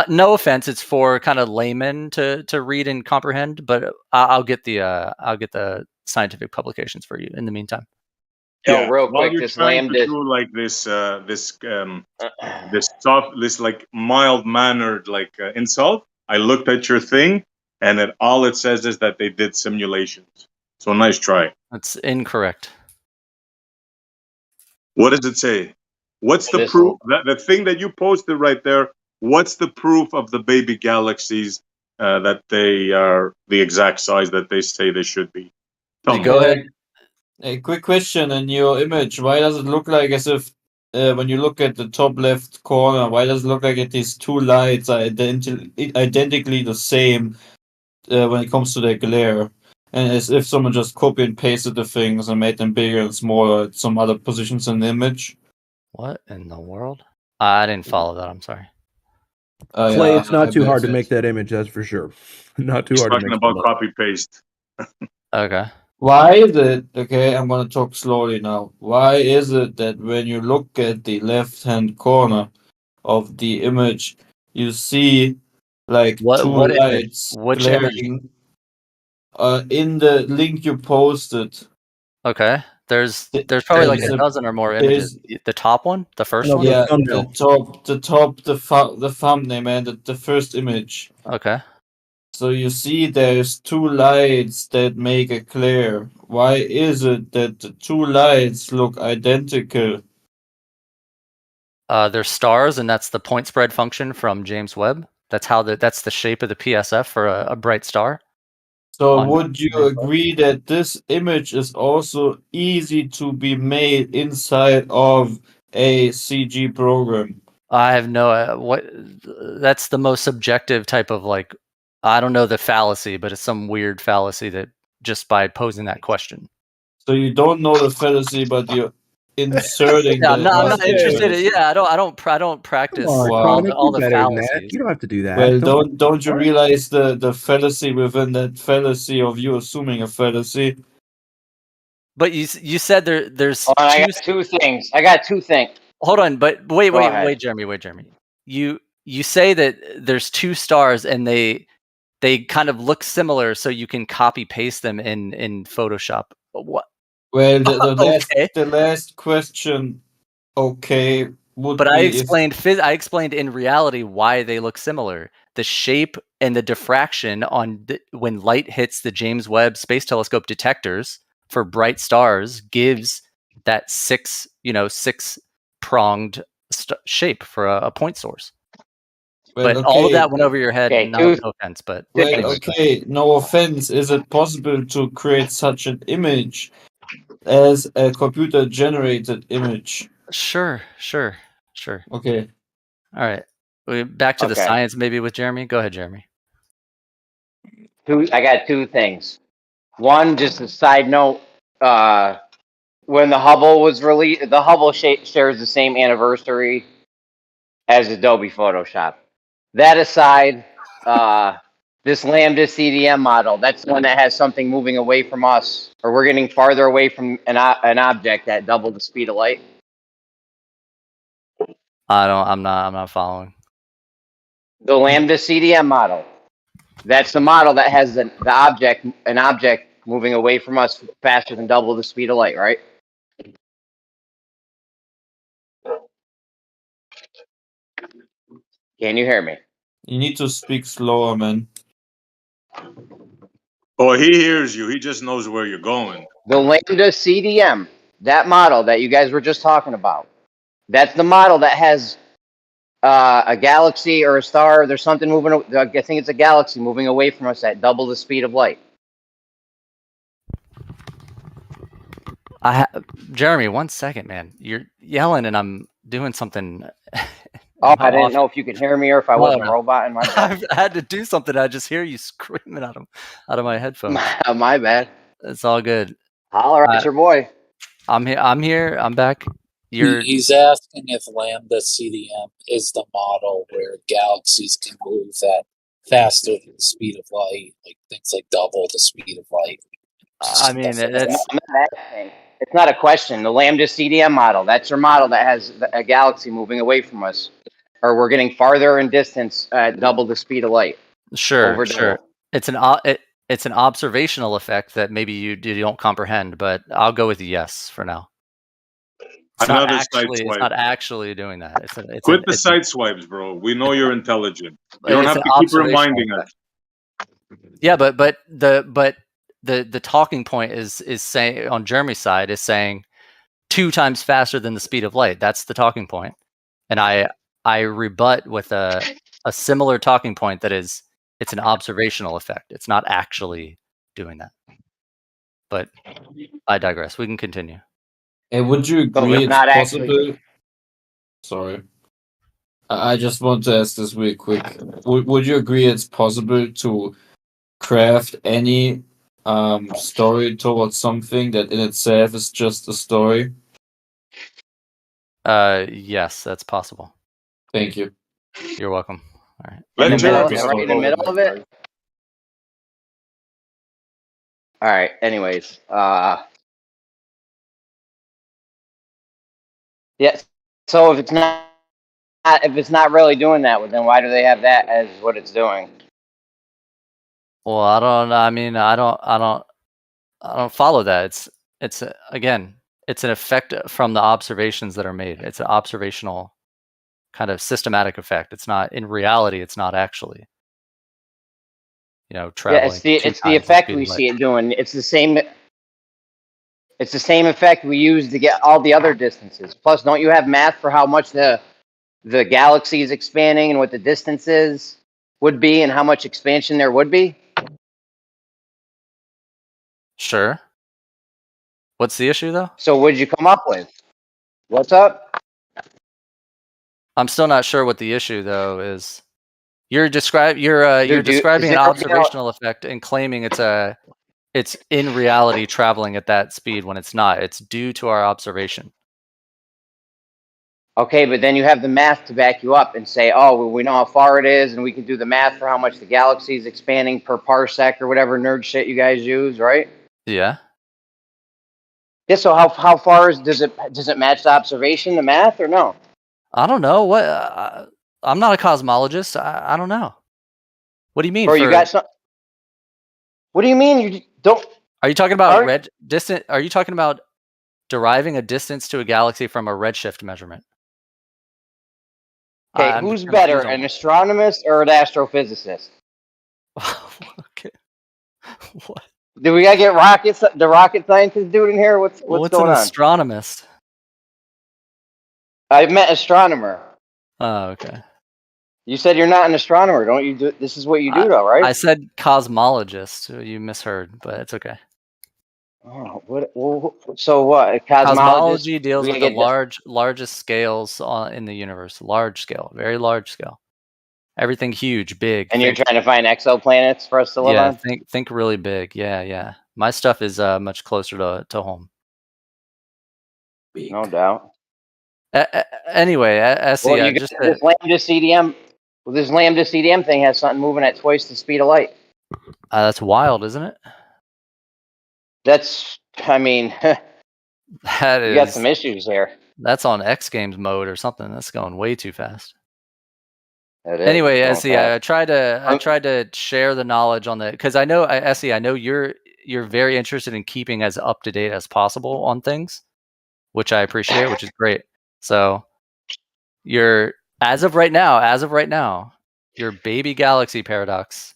No offense, it's for kind of laymen to read and comprehend, but I'll get the scientific publications for you in the meantime. Yo, Yeah. real While quick, you're this trying to lambda. do like this soft, this like mild mannered like insult, I looked at your thing, and all it says is that they did simulations. So nice try. That's incorrect. What does it say? What's the This proof? The thing that you posted right there. What's the proof of the baby galaxies that they are the exact size that they say they should be? Tell me. Go ahead. A quick question in your image. Why does it look like as if when you look at the top left corner, why does it look like these two lights are identically the same when it comes to their glare? And as if someone just copy and pasted the things and made them bigger and smaller at some other positions in the image. What in the world? I didn't follow that. I'm sorry. Clay, Yeah, it's not I too hard to bet. make that image, that's for sure. Not too He's hard to talking make about that. copy paste. Okay. Why is it, okay, I'm going to talk slowly now. Why is it that when you look at the left-hand corner of the image, you see like two What image? lights Which image? glaring in the link you posted? Okay. There's probably like There's a dozen or more images. The top one, the first one. Yeah, the thumbnail, man, the first image. Okay. So you see there's two lights that make a glare. Why is it that the two lights look identical? They're stars, and that's the point spread function from James Webb. That's the shape of the PSF for a bright star. So would you agree that this image is also easy to be made inside of a CG program? I have no that's the most subjective type of like, I don't know the fallacy, but it's some weird fallacy that just by posing that question. So you don't know the fallacy, but you're inserting. Yeah, I'm not interested. I don't practice all the fallacies. You don't have to do that. Well, don't you realize the fallacy within that fallacy of you assuming a fallacy? But you said there's. Hold on, I got two things. Hold on, but wait, Go ahead. wait, Jeremy. You say that there's two stars and they kind of look similar, so you can copy paste them in Photoshop. What? Well, the last question, okay, would But be I explained in reality why they look similar. The shape and the diffraction when light hits the James Webb Space Telescope detectors for bright stars gives that six pronged shape for a point source. Well, but all of okay. that went over your head. Okay, no offense, but Well, anyway. okay, no offense. Is it possible to create such an image as a computer-generated image? Sure. Okay. All right. Back to the Okay. science, maybe with Jeremy. Go ahead, Jeremy. I got two things. One, just a side note. When the Hubble was released, the Hubble shares the same anniversary as Adobe Photoshop. That aside, this Lambda CDM model, that's the one that has something moving away from us, or we're getting farther away from an object at double the speed of light. I'm not following. The Lambda CDM model. That's the model that has an object moving away from us faster than double the speed of light, right? Can you hear me? You need to speak slower, man. Oh, he hears you. He just knows where you're going. The Lambda CDM, that model that you guys were just talking about, that's the model that has a galaxy or a star. There's something moving. I think it's a galaxy moving away from us at double the speed of light. Jeremy, 1 second, man. You're yelling and I'm doing something. Oh, I didn't know if you could hear me or if I wasn't No. a robot in my bad. I had to do something. I just hear you screaming out of my headphones. My bad. It's all good. Holler at your boy. I'm here. I'm back. He's asking if Lambda CDM is the model where galaxies can move at faster than the speed of light, like things like double the speed of light. I mean, It's not a question. The Lambda CDM model, that's your model that has a galaxy moving away from us. Or we're getting farther in distance at double the speed of light. Sure. It's an observational effect that maybe you don't comprehend, but I'll go with yes for now. It's not actually doing that. Quit the side swipes, bro. We know you're intelligent. You don't have to keep reminding us. Yeah, but the talking point is saying on Jeremy's side is saying 2 times faster than the speed of light. That's the talking point, and I rebut with a similar talking point that is it's an observational effect. It's not actually doing that. But I digress. We can continue. And would you agree it's possible? Sorry. I just want to ask this real quick. Would you agree it's possible to craft any story towards something that in itself is just a story? Yes, that's possible. Thank you. You're welcome. All right. Right in the middle of it? All right. Anyways, yeah. So if it's not really doing that, then why do they have that as what it's doing? Well, I don't follow that. It's again, it's an effect from the observations that are made. It's an observational kind of systematic effect. It's not in reality. It's not actually. Traveling. Yeah, it's the effect we see it doing. It's the same effect we use to get all the other distances. Plus, don't you have math for how much the galaxy is expanding and what the distances would be and how much expansion there would be? Sure. What's the issue, though? So what'd you come up with? What's up? I'm still not sure what the issue, though, is. You're describing an observational effect and claiming it's in reality traveling at that speed when it's not. It's due to our observation. Okay, but then you have the math to back you up and say, oh, well, we know how far it is, and we can do the math for how much the galaxy is expanding per parsec or whatever nerd shit you guys use, right? Yeah. Yeah. So how far does it match the observation, the math, or no? I don't know what. I'm not a cosmologist. I don't know. What do you mean? Or you got some? What do you mean you don't? Are you talking about distance? Are you talking about deriving a distance to a galaxy from a redshift measurement? Okay, who's better, an astronomist or an astrophysicist? Okay. What? Do we gotta get the rocket scientist dude in here? What's going on? What's an astronomist? I meant astronomer. Oh, okay. You said you're not an astronomer, don't you? This is what you do, though, right? I said cosmologist. You misheard, but it's okay. Oh, so what? Cosmology deals with the largest scales in the universe. Large scale, very large scale. Everything huge, big. And you're trying to find exoplanets for us to live on? Yeah, think really big. Yeah. My stuff is much closer to home. No doubt. Anyway, SE, well, this Lambda CDM thing has something moving at twice the speed of light. That's wild, isn't it? I mean, that is. You got some issues there. That's on X Games mode or something. That's going way too fast. Anyway, SE, I tried to share the knowledge on the because I know SE, I know you're very interested in keeping as up to date as possible on things, which I appreciate, which is great. So you're as of right now, your baby galaxy paradox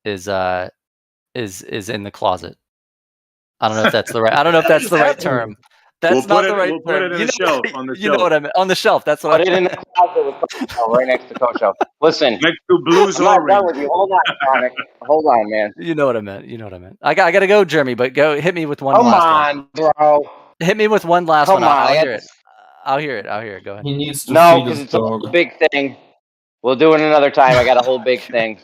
is in the closet. I don't know if that's the right term. That's not the right term. We'll put it in the shelf on the shelf. You know what I mean? On the shelf. That's what I mean. Put it in the closet with right next to Coach. Listen. Next to Blue's I'm not done with you. Hold on, Sonic. Hold on, man. You know what I meant. I gotta go, Jeremy, but go hit me with one Come last on, one. bro. Hit me with one last Come one. on, I'll I hear had it. I'll hear it. I'll hear it. Go ahead. He needs to No, feed because his it's a whole dog. big thing. We'll do it another time. I got a whole big thing.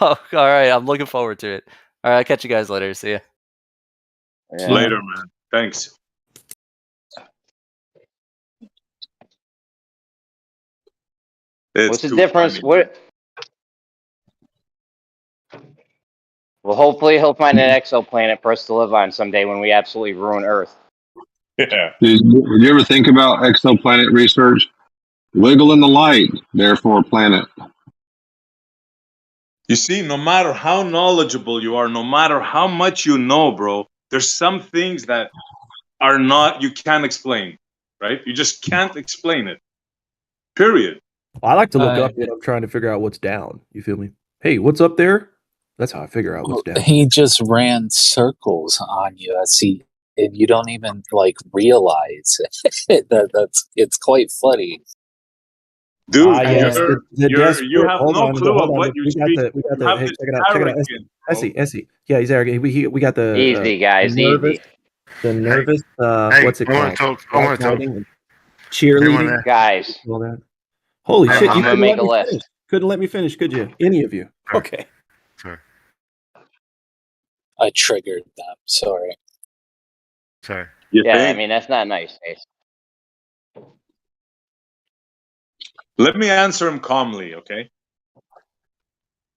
Oh, all right. I'm looking forward to it. All right. I'll catch you guys later. See ya. Yeah. Later, man. Thanks. What's the difference? What? Well, hopefully he'll find an exoplanet for us to live on someday when we absolutely ruin Earth. Yeah. Did you ever think about exoplanet research? Wiggle in the light, therefore planet. You see, no matter how knowledgeable you are, no matter how much you know, bro, there's some things that are not, you can't explain, right? You just can't explain it. Period. I like to look up when I'm trying to figure out what's down. You feel me? Hey, what's up there? That's how I figure out what's down. He just ran circles on you as he, and you don't even like realize it. It's quite funny. Dude, Yes, you have hold no on, clue hold of on. what you We got speak. the You have hey, this check it out, arrogance, bro. Essie. Yeah, he's arrogant. We got the Easy, guys, nervous, easy. the nervous. Hey, What's it I wanna called? talk. I wanna talk. Backbiting and cheerleading. Guys. All that. Holy I'm shit! gonna You couldn't make let a me list. finish. Couldn't let me finish, could you? Any of you? Okay. Sorry. I triggered them. Sorry. Sorry. Yeah, I mean that's not nice. Let me answer him calmly, okay?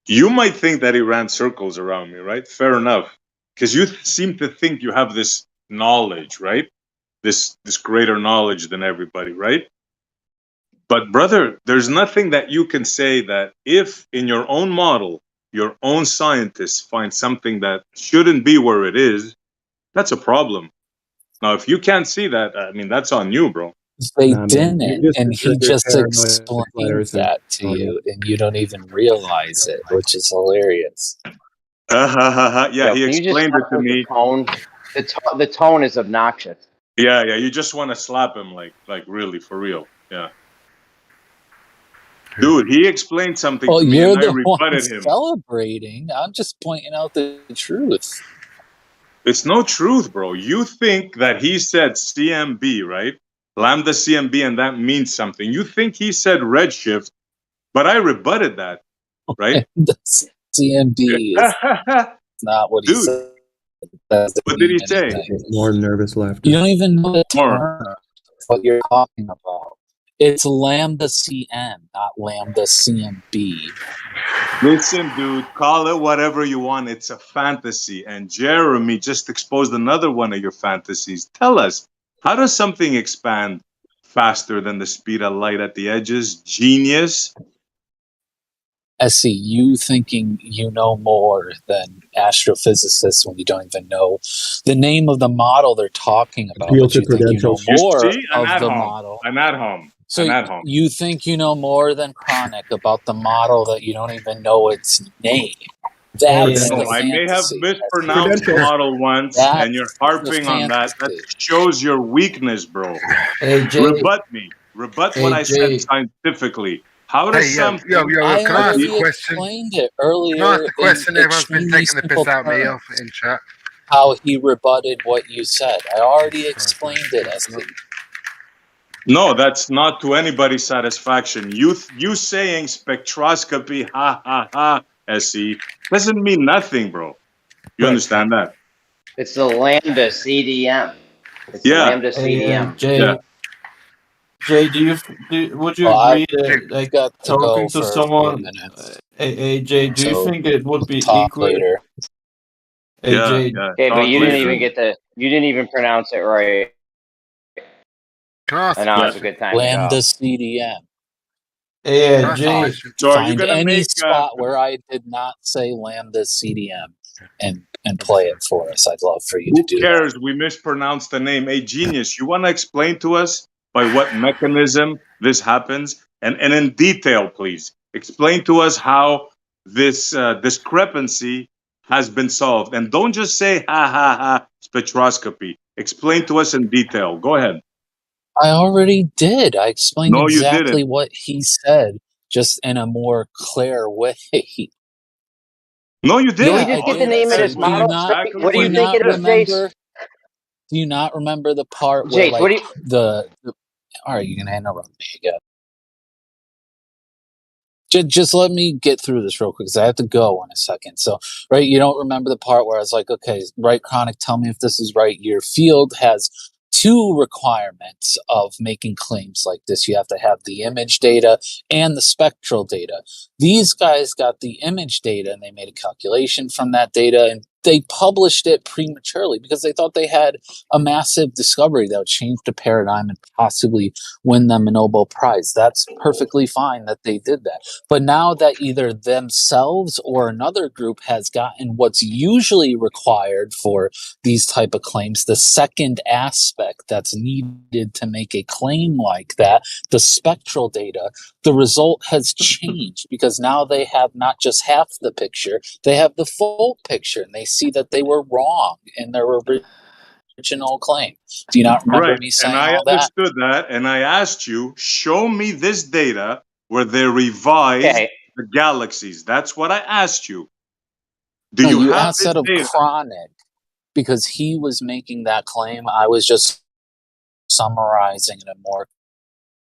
You might think that he ran circles around me, right? Fair enough. Because you seem to think you have this knowledge, right? This greater knowledge than everybody, right? But brother, there's nothing that you can say that if in your own model, your own scientists find something that shouldn't be where it is, that's a problem. Now, if you can't see that, I mean, that's on you, bro. They Nah, man, didn't, you're just a and he triggered just paranoid explained virus and that to you, and you don't even realize it, which is hilarious. Yeah, Yo, he can you just explained it stop to with me. the tone is obnoxious. Yeah, you just want to slap him, like really, for real. Yeah. Dude, he explained something Oh, to me you're and I the one rebutted him. celebrating. I'm just pointing out the truth. It's no truth, bro. You think that he said CMB, right? Lambda CMB, and that means something. You think he said redshift, but I rebutted that, right? The CMB is not what he Dude, said. Doesn't what did he mean say? anything. More nervous laughter. You don't even know the More. term of what you're talking about. It's lambda CM, not lambda CMB. Listen, dude, call it whatever you want. It's a fantasy. And Jeremy just exposed another one of your fantasies. Tell us, how does something expand faster than the speed of light at the edges? Genius. Essie, you thinking you know more than astrophysicists when you don't even know the name of the model they're talking about, Appeal but to you think you know credentials. You more see? I'm of at the home. model. I'm at home. So I'm at home. you think you know more than Chronic about the model that you don't even know its name. That's No, the I may have fantasy. mispronounced the model once, and you're That's the harping on that. That fantasy. shows your weakness, bro. Hey, Jay. Rebut me. Rebut what Hey, I said Jay. scientifically. How does Hey, yo, something... I can I ask already a question? explained it Can I earlier ask a question? in Everyone's been extremely taking the simple piss out of me terms. off in chat. How he rebutted what you said. I already explained it, Essie. No, that's not to anybody's satisfaction. You saying spectroscopy, ha, ha, ha, SE, doesn't mean nothing, bro. You understand that? It's the lambda CDM. It's the Yeah. lambda Hey, CDM. Jay. Yeah. Jay, would you Well, agree I've that like got to talking go to for a few someone? minutes. Hey, Jay, do you So think it would be talk equal? later. Hey, Yeah, Jay. yeah. Okay, but Talk you didn't later. even you didn't even pronounce it right. Can I ask And a now Yeah. it's a question? good time to Lambda go. CDM. Yeah, Can I ask a Jay. question? So are you Find going to any make... spot where I did not say Lambda CDM and play it for us. I'd love for you to who do that. cares? We mispronounced the name. Hey, genius, you want to explain to us by what mechanism this happens? And in detail, please. Explain to us how this discrepancy has been solved. And don't just say, ha, ha, ha, spectroscopy. Explain to us in detail. Go ahead. I already did. I explained No, you exactly didn't. what he said, just in a more clear way. No, you Can we didn't. Yeah, I just get All the did. you name of said this Essie, was do you model not straight? exactly What do do what you you you think not it said. is, Jace? remember? Do you not remember the part where Jace, what like do you? the all right, you're gonna interrupt me again. Just let me get through this real quick because I have to go in a second. So, right, you don't remember the part where I was like, okay, right, Chronic, tell me if this is right. Your field has two requirements of making claims like this. You have to have the image data and the spectral data. These guys got the image data and they made a calculation from that data and they published it prematurely because they thought they had a massive discovery that would change the paradigm and possibly win them a Nobel Prize. That's perfectly fine that they did that. But now that either themselves or another group has gotten what's usually required for these type of claims, the second aspect that's needed to make a claim like that, the spectral data, the result has changed because now they have not just half the picture, they have the full picture and they see that they were wrong in their original claim. Do you not remember Right. me And saying I all that? understood that. And I asked you, show me this data where they revised Okay. the galaxies. That's what I asked you. Do No, you you have asked this that of data? Chronic because he was making that claim. I was just summarizing in a more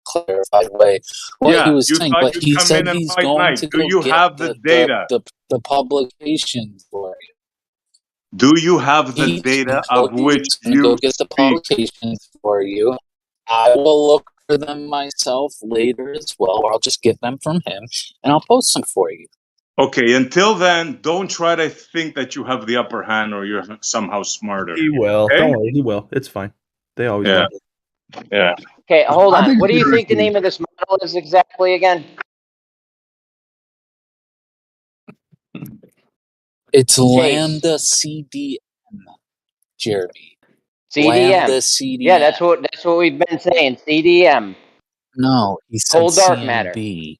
clarified way what he Yeah, was you saying. thought But you'd he come said in and he's fight going night. to Do go you get have the data? the publications for you. Do you have the He's data of which going to you go get the speak? publications for you. I will look for them myself later as well, or I'll just get them from him and I'll post them for you. Okay, until then, don't try to think that you have the upper hand or you're somehow smarter. He will. Okay? Don't worry. He will. It's fine. They always Yeah. will. Yeah. Okay, hold I on. think What it's do you think the interesting. name of this model is exactly again? It's Jace. Lambda CDM, Jeremy. Lambda CDM. CDM. Yeah, that's what we've been saying. CDM. No, he said Cold dark matter. CMB.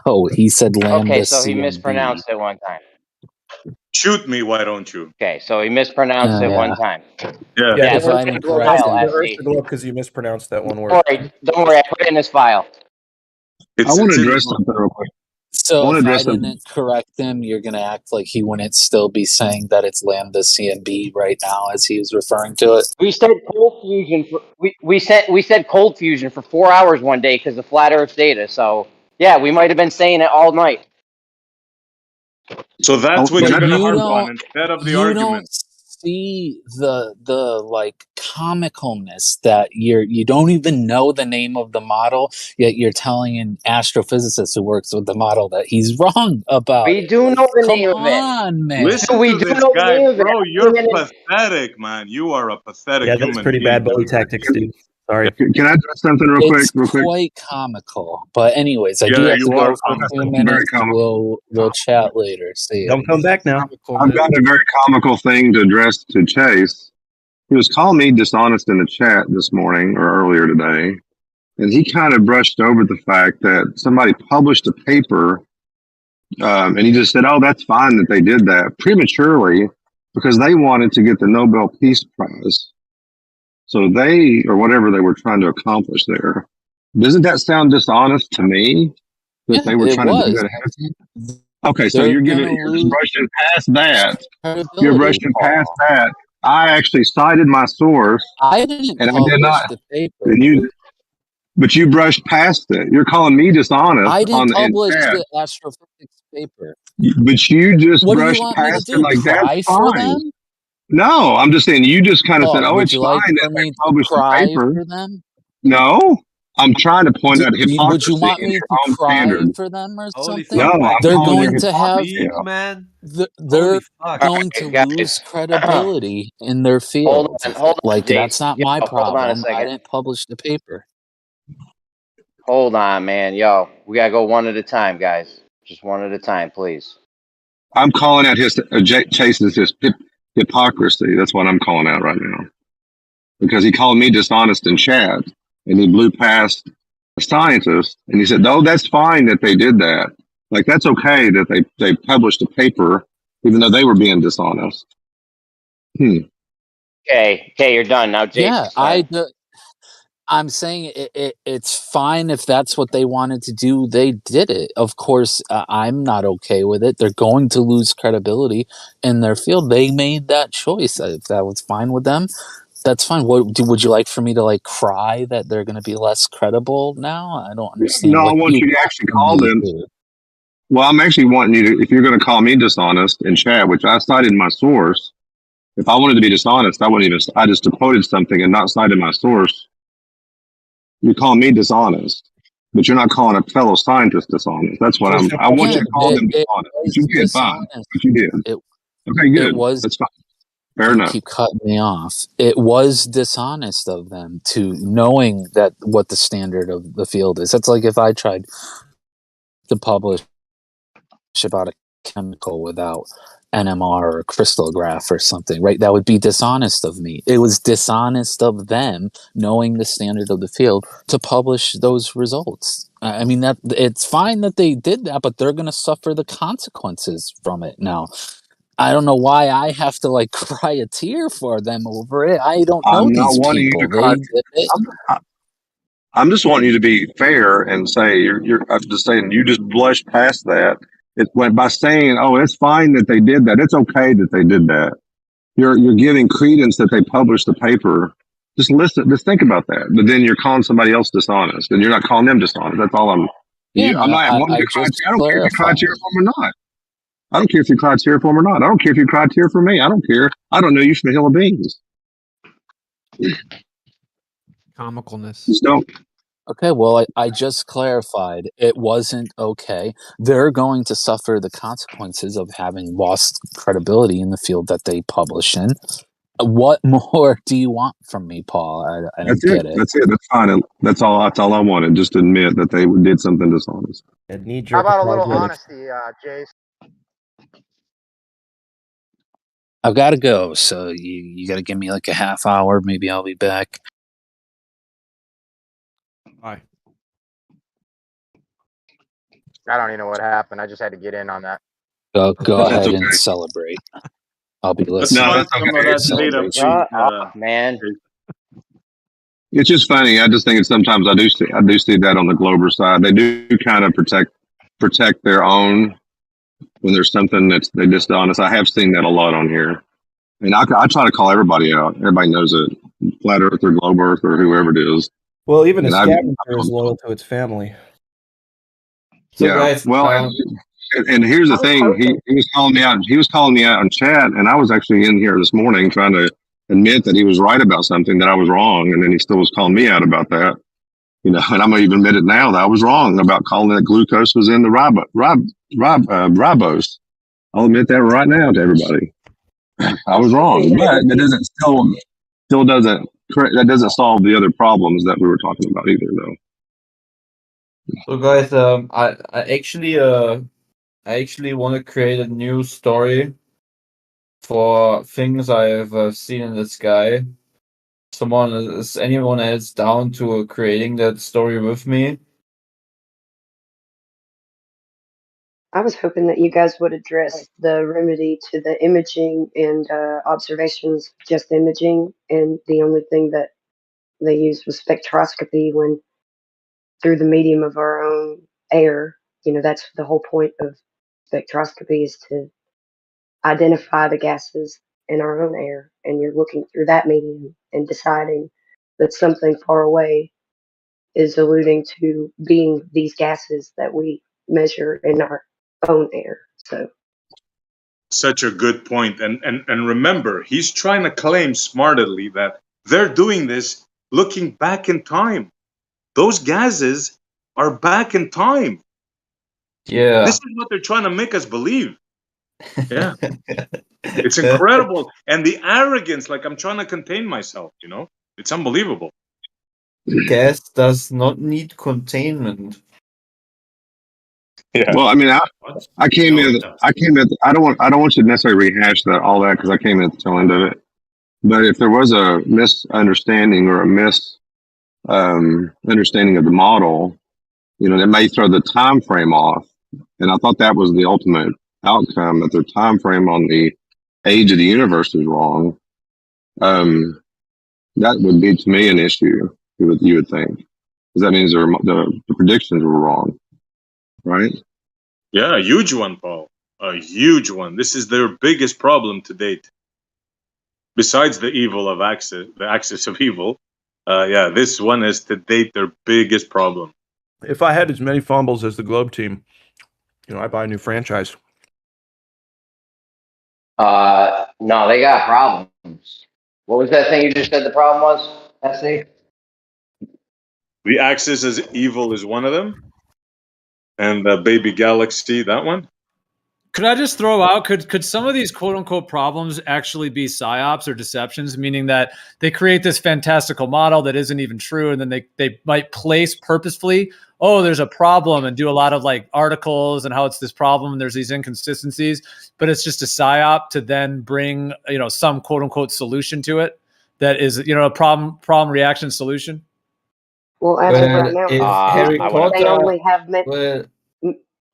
No, he said Lambda Okay, so he CMB. mispronounced it one time. Shoot me, why don't you? Okay, so he mispronounced it Yeah. one time. Yeah. Yeah, If put I it in didn't a blue correct file, him. SC. should look because you mispronounced that one word. Don't worry, I put it in this file. I want It's to in the address book. something real quick. I So want to if I address something. didn't correct him, you're going to act like he wouldn't still be saying that it's Lambda CMB right now as he was referring to it? We said cold fusion for we said cold fusion for 4 hours one day because of flat Earth data. So yeah, we might have been saying it all night. So that's what But you're gonna you harp don't on instead of the you argument. don't see the like comicalness that you don't even know the name of the model, yet you're telling an astrophysicist who works with the model that he's wrong about We it. do know the Come name of it. on, man. Listen We to do this know the guy, name of it. bro. I You're came in and pathetic, man. You are a pathetic Yeah, that's human pretty being. bad bully tactics, dude. Sorry. Can I address something real It's quick? quite comical. But anyways, I do Yeah, have to you are go for a comical. few Very minutes. comical. We'll chat later. See ya. Don't come back now. I've got a very comical thing to address to Chase. He was calling me dishonest in the chat this morning or earlier today, and he kind of brushed over the fact that somebody published a paper, and he just said, "Oh, that's fine that they did that prematurely because they wanted to get the Nobel Peace Prize." So they, or whatever they were trying to accomplish there. Doesn't that sound dishonest to me that Yeah, they were it trying to do was. that ahead of time? Okay, so They're you're gonna just lose brushing past that. You're credibility. brushing past that. I actually cited my source, I didn't and I did publish not. the paper. And but you brushed past it. You're calling me dishonest I didn't in publish chat, the astrophysics paper. but you just What do you brushed want me to past it do? like that's Cry for fine. them? No, I'm just saying you just kind of said, Oh, "Oh, would it's you like fine for that they me to published the cry paper." for them? No, I'm trying to point out Would you hypocrisy want in me your to own cry standard. for them or Holy something? fuck, No, Mike! I'm They're You calling your going fucking to have hypocrisy beep, out. man. they're Holy fuck! going to Alright, lose guys. credibility in their hold field. on, Like that's Jace. not Yo, my hold on a problem. I second. didn't publish the paper. Hold on, man. Yo, we gotta go one at a time, guys. Just one at a time, please. I'm calling out Chase's hypocrisy. That's what I'm calling out right now because he called me dishonest in chat, and he blew past a scientist, and he said, "No, that's fine that they did that. Like that's okay that they published a paper, even though they were being dishonest." Okay, you're done now, Jace. Yeah, It's turn. I'm saying it's fine if that's what they wanted to do. They did it. Of course, I'm not okay with it. They're going to lose credibility in their field. They made that choice. If that was fine with them, that's fine. Would you like for me to like cry that they're going to be less credible now? I don't understand No, I what want you you to want actually from call me to them. do. Well, I'm actually wanting you to, if you're going to call me dishonest in chat, which I cited my source. If I wanted to be dishonest, I wouldn't even. I just quoted something and not cited my source. You call me dishonest, but you're not calling a fellow scientist dishonest. That's what So I want Yeah, you to call them it dishonest. But was you did fine. dishonest. But you did. It Okay, it good. was. That's fine. Fair You enough. keep cutting me off. It was dishonest of them to knowing that what the standard of the field is. That's like if I tried to publish about a chemical without NMR or crystallograph or something, right? That would be dishonest of me. It was dishonest of them knowing the standard of the field to publish those results. I mean, that it's fine that they did that, but they're going to suffer the consequences from it now. I don't know why I have to like cry a tear for them over it. I don't know I'm not these wanting you people. to cry. They did it. I'm just wanting you to be fair and say you're. I'm just saying you just blushed past that. It went by saying, "Oh, it's fine that they did that. It's okay that they did that." You're giving credence that they published the paper. Just listen. Just think about that. But then you're calling somebody else dishonest, and you're not calling them dishonest. That's all I'm. Yeah, I'm no, not wanting you I to cry. just I don't care if you cry clarified. tear for them or not. I don't care if you cry tear for them or not. I don't care if you cry tear for me. I don't care. I don't know you from a hill of beans. Comicalness. Just don't. Okay, well, I just clarified. It wasn't okay. They're going to suffer the consequences of having lost credibility in the field that they publish in. What more do you want from me, Paul? I That's don't it. get it. That's it. That's fine. That's all. That's all I wanted. Just admit that they did something dishonest. Knee How jerk about a little apologetics. honesty, Jace? I've got to go, so you got to give me like a half hour. Maybe I'll be back. Bye. I don't even know what happened. I just had to get in on that. Go That's ahead okay. and celebrate. I'll be Let's listening. No, find that's some of okay. that data, Celebration. please. Man. It's just funny. I just think it's sometimes I do see that on the Glober side. They do kind of protect their own when there's something that's they dishonest. I have seen that a lot on here, and I try to call everybody out. Everybody knows it, Flat Earth or Globe Earth or whoever it is. Well, even a And scavenger is loyal to its family. So yeah. guys, Well, and here's the thing. He was calling me out. He was calling me out on chat, and I was actually in here this morning trying to admit that he was right about something that I was wrong, and then he still was calling me out about that. And I'm gonna even admit it now that I was wrong about calling that glucose was in the ribose. I'll admit that right now to everybody. I was wrong, but that doesn't still doesn't correct. That doesn't solve the other problems that we were talking about either, though. So guys, I actually want to create a new story for things I've seen in the sky. Is anyone else down to creating that story with me? I was hoping that you guys would address the remedy to the imaging and observations, just imaging, and the only thing that they used was spectroscopy when through the medium of our own air. That's the whole point of spectroscopy is to identify the gases in our own air, and you're looking through that medium and deciding that something far away is alluding to being these gases that we measure in our own air. So Such a good point. And remember, he's trying to claim smartly that they're doing this looking back in time. Those gases are back in time. Yeah. This is what they're trying to make us believe. Yeah. It's incredible. And the arrogance, like I'm trying to contain myself, It's unbelievable. Gas does not need containment. Yeah. Well, I mean, I came in. I don't want you to necessarily rehash all that because I came in at the tail end of it. But if there was a misunderstanding or a understanding of the model, that may throw the time frame off. And I thought that was the ultimate outcome, that their time frame on the age of the universe is wrong. That would be to me an issue. You would think, because that means the predictions were wrong, right? Yeah, a huge one, Paul. A huge one. This is their biggest problem to date. Besides the evil of the axis of evil, yeah, this one is to date their biggest problem. If I had as many fumbles as the Globe team, I buy a new franchise. No, they got problems. What was that thing you just said the problem was, SC? The axis as evil is one of them, and Baby Galaxy, that one. Could I just throw out, could some of these quote unquote problems actually be psyops or deceptions, meaning that they create this fantastical model that isn't even true, and then they might place purposefully, oh, there's a problem, and do a lot of like articles and how it's this problem and there's these inconsistencies, but it's just a psyop to then bring, some quote unquote solution to it that is, a problem reaction solution? Well, as of right now, if Harry they Potter, only have well,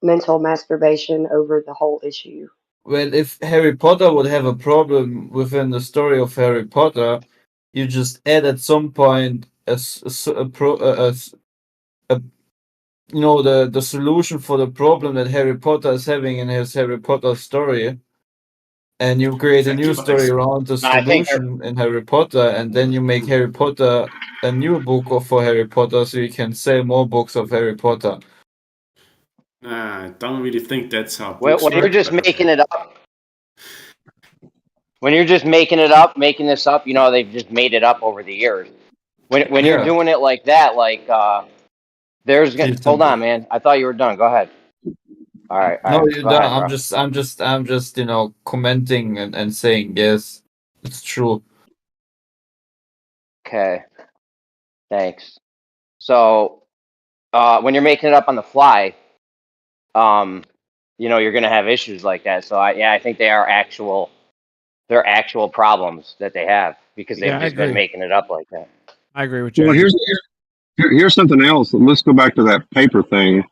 mental masturbation over the whole issue. well, if Harry Potter would have a problem within the story of Harry Potter, you just add at some point the solution for the problem that Harry Potter is having in his Harry Potter story, and you create a new story around the solution in Harry Potter, and then you make Harry Potter a new book for Harry Potter, so you can sell more books of Harry Potter. I don't really think that's how. When you're just making it up. When you're just making this up, they've just made it up over the years. When you're doing it like that, hold on, man. I thought you were done. Go ahead. All right. No, you're Go done. ahead, I'm just commenting and saying yes, it's true. Okay. Thanks. So, when you're making it up on the fly, you're gonna have issues like that. So I think they're actual problems that they have because they've just been making it up like that. I agree with you. Well, here's something else. Let's go back to that paper thing.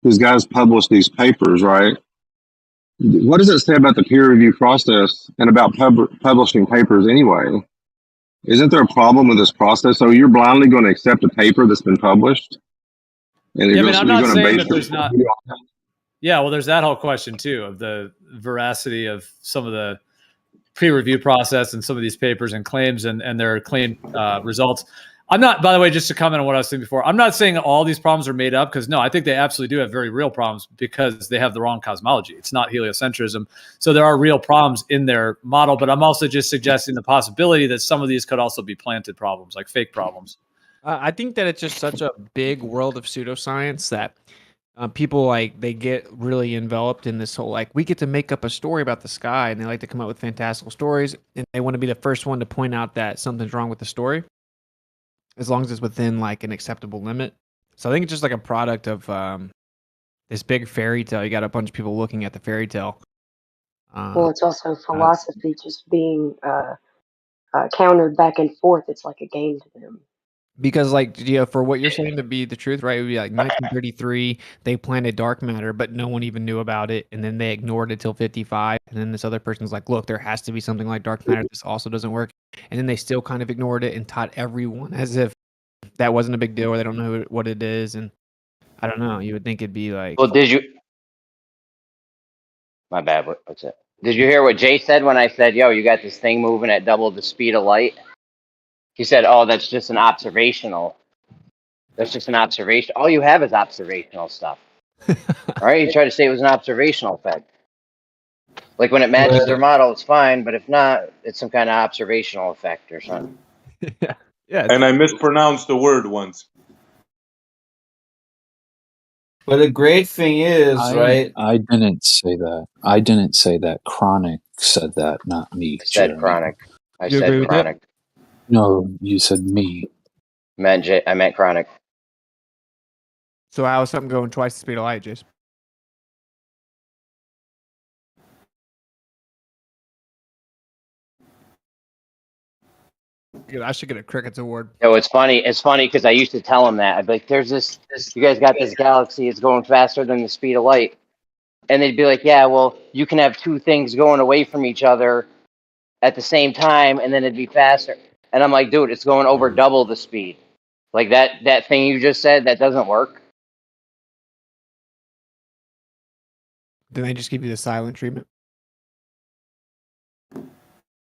These guys publish these papers, right? What does it say about the peer review process and about publishing papers anyway? Isn't there a problem with this process? So you're blindly going to accept a paper that's been published? And I'm not saying that there's not. Yeah, well, there's that whole question too of the veracity of some of the pre-review process and some of these papers and claims and their claim results. I'm not, by the way, just to comment on what I was saying before, I'm not saying all these problems are made up, because no, I think they absolutely do have very real problems because they have the wrong cosmology. It's not heliocentrism. So there are real problems in their model, but I'm also just suggesting the possibility that some of these could also be planted problems, like fake problems. I think that it's just such a big world of pseudoscience that people they get really enveloped in this whole we get to make up a story about the sky, and they like to come up with fantastical stories, and they want to be the first one to point out that something's wrong with the story, as long as it's within an acceptable limit. So I think it's just a product of this big fairy tale. You got a bunch of people looking at the fairy tale. Well, it's also philosophy just being countered back and forth. It's like a game to them. Because for what you're saying to be the truth, right? It would be 1933, they planted dark matter, but no one even knew about it, and then they ignored it till 55, and then this other person's like, look, there has to be something like dark matter. This also doesn't work. And then they still kind of ignored it and taught everyone as if that wasn't a big deal, or they don't know what it is. And I don't know. You would think it'd be Well, did you? My bad. What's it? Did you hear what Jay said when I said, "Yo, you got this thing moving at double the speed of light"? He said, "Oh, that's just an observational. That's just an observation. All you have is observational stuff." All right, you try to say it was an observational effect. Like when it matches their model, it's fine, but if not, it's some kind of observational effect or something. Yeah. And I mispronounced the word once. But the great thing is, right? I didn't say that. I didn't say that. Chronic said that, not me. I said Jeremy. chronic. I You agree said with chronic. No, you said me. I meant chronic. So how is something going twice the speed of light, Jason? I should get a Crickets award. No, it's funny. It's funny because I used to tell him that. I'd be like, "There's this. You guys got this galaxy. It's going faster than the speed of light." And they'd be like, "Yeah, well, you can have two things going away from each other at the same time, and then it'd be faster." And I'm like, "Dude, it's going over double the speed. Like that thing you just said, that doesn't work. Then they just give you the silent treatment.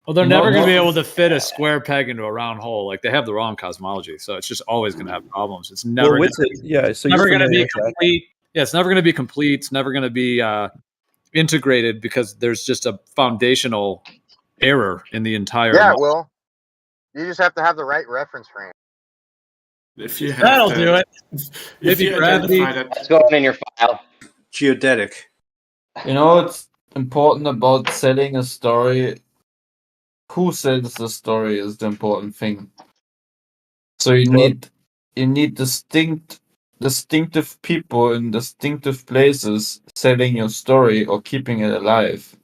Well, they're No, never going to no. be able to fit a square peg into a round hole. Like they have the wrong cosmology, so it's just always going to have problems. It's never Well, going with it, yeah. So never you're going to familiar be with that. complete. Yeah, it's never going to be complete. It's never going to be integrated because there's just a foundational error in the entire. Yeah, model. Will. You just have to have the right reference frame. If you have That'll that, do it. if Maybe you gravity. identify that, That's going in your file. Geodetic. You know what's important about selling a story? Who sells the story is the important thing. So you need distinctive people in distinctive places selling your story or keeping it alive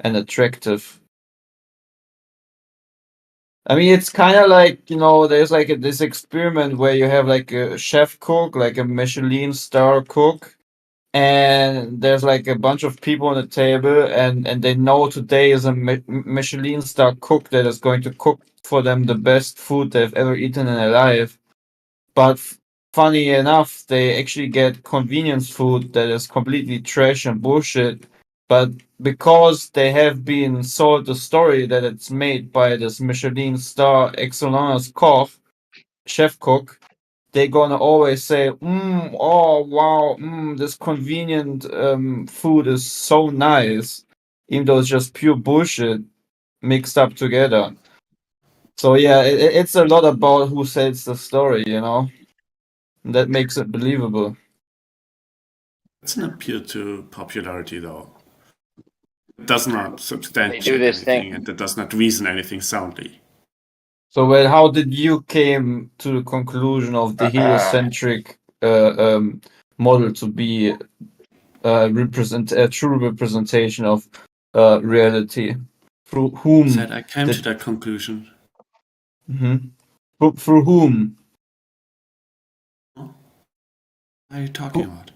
and attractive. I mean, it's kind of like, you know, there's like this experiment where you have like a chef cook, like a Michelin star cook, and there's like a bunch of people on the table, and they know today is a Michelin star cook that is going to cook for them the best food they've ever eaten in their life. But funny enough, they actually get convenience food that is completely trash and bullshit. But because they have been sold the story that it's made by this Michelin star excellence chef cook, they're gonna always say, oh wow, this convenient food is so nice, even though it's just pure bullshit mixed up together. So yeah, it's a lot about who sells the story, you know. That makes it believable. it's an appeal to popularity, though. It does not They do substantiate this anything, thing. and it does not reason anything soundly. So, well, how did you came to the conclusion of the heliocentric model to be a true representation of reality? Through whom? Said I came to that conclusion. Through whom? What are you talking about?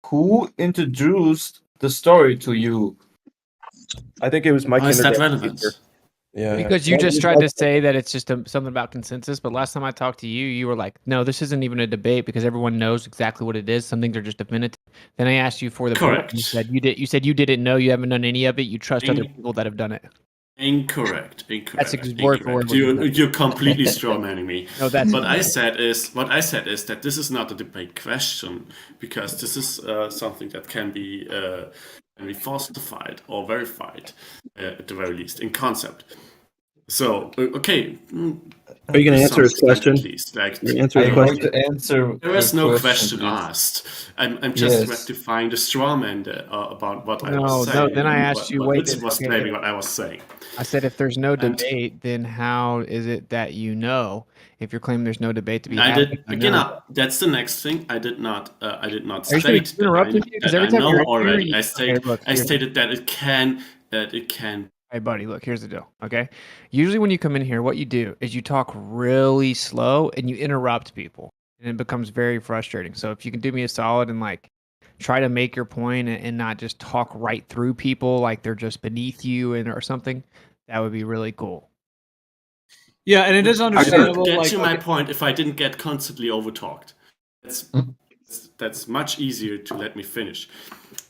Who introduced the story to you? I think it was my How is that kindergarten relevant? teacher. Yeah. Because you just tried to say that it's just something about consensus, but last time I talked to you, you were like, "No, this isn't even a debate because everyone knows exactly what it is. Some things are just definitive." Then I asked you for the book, Correct. and you said you did. You said you didn't know. You haven't done any of it. You trust other people that have done it. Incorrect. That's word for word. You're completely strawmanning me. No, that's what I said is that this is not a debate question because this is something that can be falsified or verified at the very least in concept. So okay. Are you going to answer his question? Please, like, Answer his question. To answer. There is no question please. asked. I'm just Yes. rectifying the straw man about what I No, was saying. then I asked you, wait, Which was okay. claiming what I was saying. I said, if there's no And- debate, then how is it that you know? If you're claiming there's no debate to be I had, did you again. know. That's the next thing. I did not Are you sure state you interrupted me? Because that I every time know you're up here, already. you- I Okay, look, stated that it can. Hey, buddy, look, here's the deal, okay? Usually when you come in here, what you do is you talk really slow and you interrupt people, and it becomes very frustrating. So if you can do me a solid and, like, try to make your point and not just talk right through people like they're just beneath you or something, that would be really cool. Yeah, and it is I understandable. could get Like, to my point if I didn't get constantly overtalked. That's much easier to let me finish.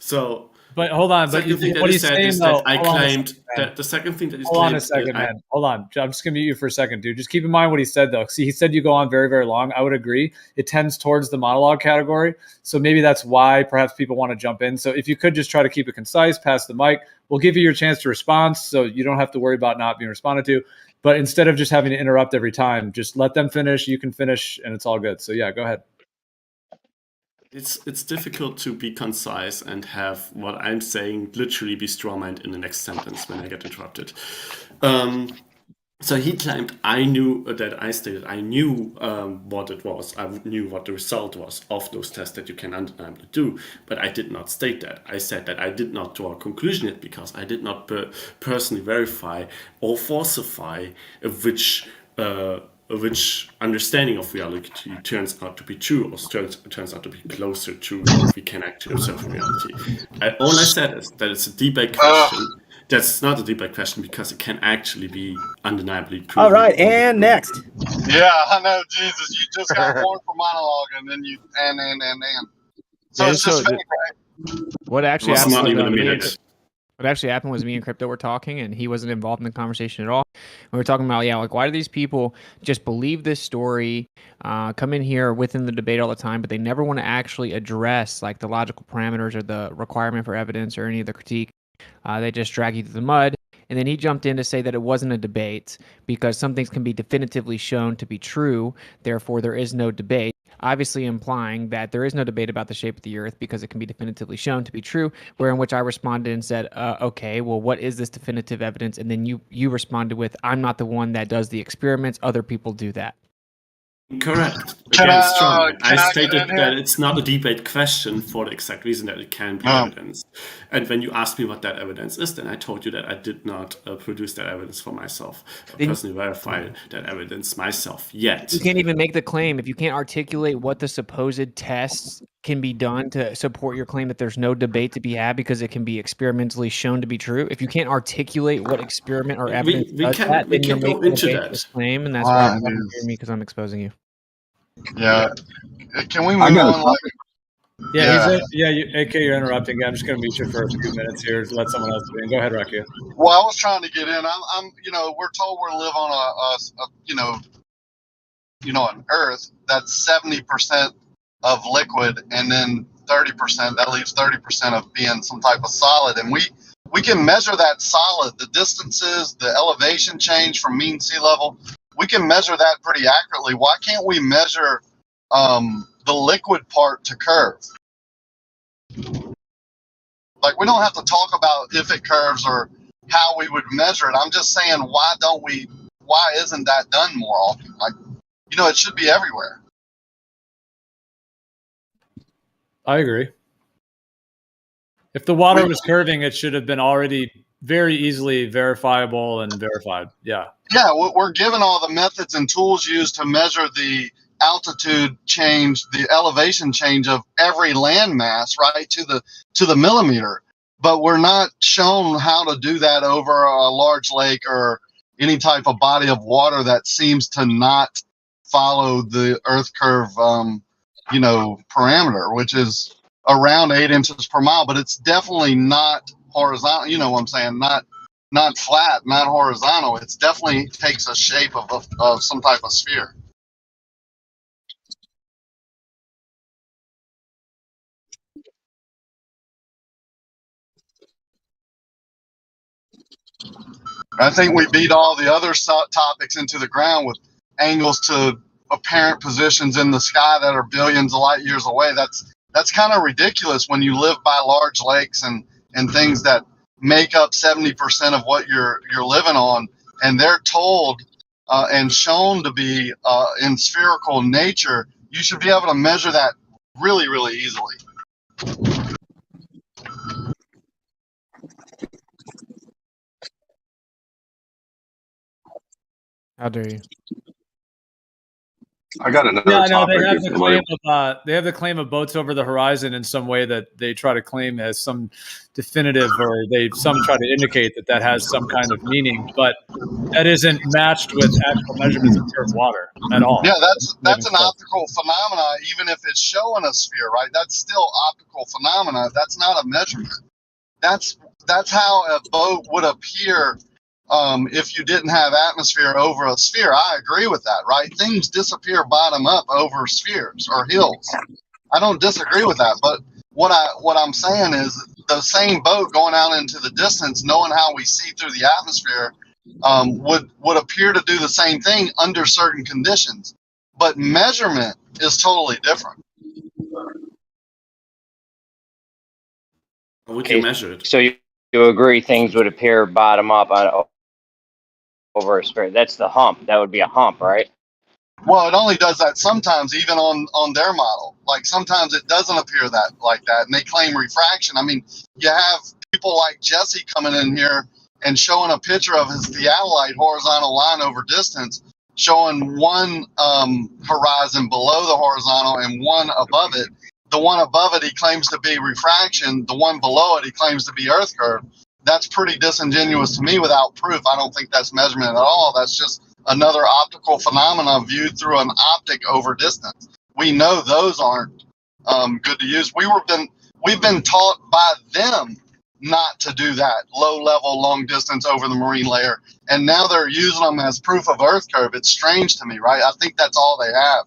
So. But hold on, but Second thing that what he he's said saying is though, that I hold on a claimed second, man. that the second thing that he's Hold on claimed a second, I- man. Hold on. I'm just gonna mute you for a second, dude. Just keep in mind what he said though. See, he said you go on very, very long. I would agree. It tends towards the monologue category. So maybe that's why perhaps people want to jump in. So if you could just try to keep it concise, pass the mic. We'll give you your chance to respond so you don't have to worry about not being responded to. But instead of just having to interrupt every time, just let them finish, you can finish, and it's all good. So yeah, go ahead. It's difficult to be concise and have what I'm saying literally be strawmanned in the next sentence when I get interrupted. So he claimed I knew that I stated I knew what it was. I knew what the result was of those tests that you can undeniably do, but I did not state that. I said that I did not draw a conclusion yet because I did not personally verify or falsify which understanding of reality turns out to be true or turns out to be closer to what we can actually observe in reality. All I said is that it's a debate question That's not a debate question because it can actually be undeniably proven. All right, and next. Yeah, I know, Jesus. You just got warned for monologue, and then you and. So Yeah, it's just so me, right? what actually was happened not was, even a me and minute. Crypto- what actually happened was me and Crypto were talking, and he wasn't involved in the conversation at all. We were talking about, like, why do these people just believe this story, come in here within the debate all the time, but they never want to actually address, like, the logical parameters or the requirement for evidence or any of the critique. They just drag you through the mud. And then he jumped in to say that it wasn't a debate because some things can be definitively shown to be true. Therefore, there is no debate, obviously implying that there is no debate about the shape of the earth because it can be definitively shown to be true, where in which I responded and said, okay, well, what is this definitive evidence? And then you responded with, I'm not the one that does the experiments. Other people do that. Correct. Can Again, I, strongly. can I get stated in here? that it's not a debate question for the exact reason that it can be evidence. And when you asked me what that evidence is, then I told you that I did not produce that evidence for myself, personally verify that evidence myself yet. You can't even make the claim if you can't articulate what the supposed tests can be done to support your claim that there's no debate to be had because it can be experimentally shown to be true. If you can't articulate what experiment or evidence we does can- that, we then you're can go making a into baseless that. claim, and that's why Wow, you haven't dude. heard me because I'm exposing you. Yeah. Can we I move got on? a Like, AK, you're interrupting. I'm just going to mute you for a few minutes here to let someone else do it. Go ahead, Rakia. well, I was trying to get in. I'm we're told we live on an Earth that's 70% of liquid, and then 30%. That leaves 30% of being some type of solid, and we can measure that solid, the distances, the elevation change from mean sea level. We can measure that pretty accurately. Why can't we measure the liquid part to curve? Like, we don't have to talk about if it curves or how we would measure it. I'm just saying, why isn't that done more often? Like, it should be everywhere. I agree. If the water was curving, it should have been already very easily verifiable and verified. Yeah. Yeah, we're given all the methods and tools used to measure the altitude change, the elevation change of every landmass, right, to the millimeter. But we're not shown how to do that over a large lake or any type of body of water that seems to not follow the Earth curve, parameter, which is around 8 inches per mile. But it's definitely not horizontal. You know what I'm saying? Not flat, not horizontal. It's definitely takes a shape of some type of sphere. I think we beat all the other topics into the ground with angles to apparent positions in the sky that are billions of light years away. That's kind of ridiculous when you live by large lakes and things that make up 70% of what you're living on, and they're told and shown to be in spherical nature. You should be able to measure that really, really easily. How dare you? I got another Yeah, no, topic. they have if the somebody- claim of boats over the horizon in some way that they try to claim as some definitive, or some try to indicate that has some kind of meaning, but that isn't matched with actual measurements of pure water at all. Yeah, that's an optical phenomena, even if it's showing a sphere, right? That's still optical phenomena. That's not a measurement. That's how a boat would appear if you didn't have atmosphere over a sphere. I agree with that, right? Things disappear bottom up over spheres or hills. I don't disagree with that, but what I'm saying is the same boat going out into the distance, knowing how we see through the atmosphere, would appear to do the same thing under certain conditions, but measurement is totally different. How would you measure it? So you agree things would appear bottom up over a sphere? That's the hump. That would be a hump, right? Well, it only does that sometimes, even on their model. Like, sometimes it doesn't appear like that, and they claim refraction. I mean, you have people like Jesse coming in here and showing a picture of his theodolite horizontal line over distance, showing one horizon below the horizontal and one above it. The one above it he claims to be refraction. The one below it he claims to be Earth curve. that's pretty disingenuous to me without proof. I don't think that's measurement at all. That's just another optical phenomena viewed through an optic over distance. We know those aren't good to use. We've been taught by them not to do that low level, long distance over the marine layer, and now they're using them as proof of Earth curve. It's strange to me, right? I think that's all they have.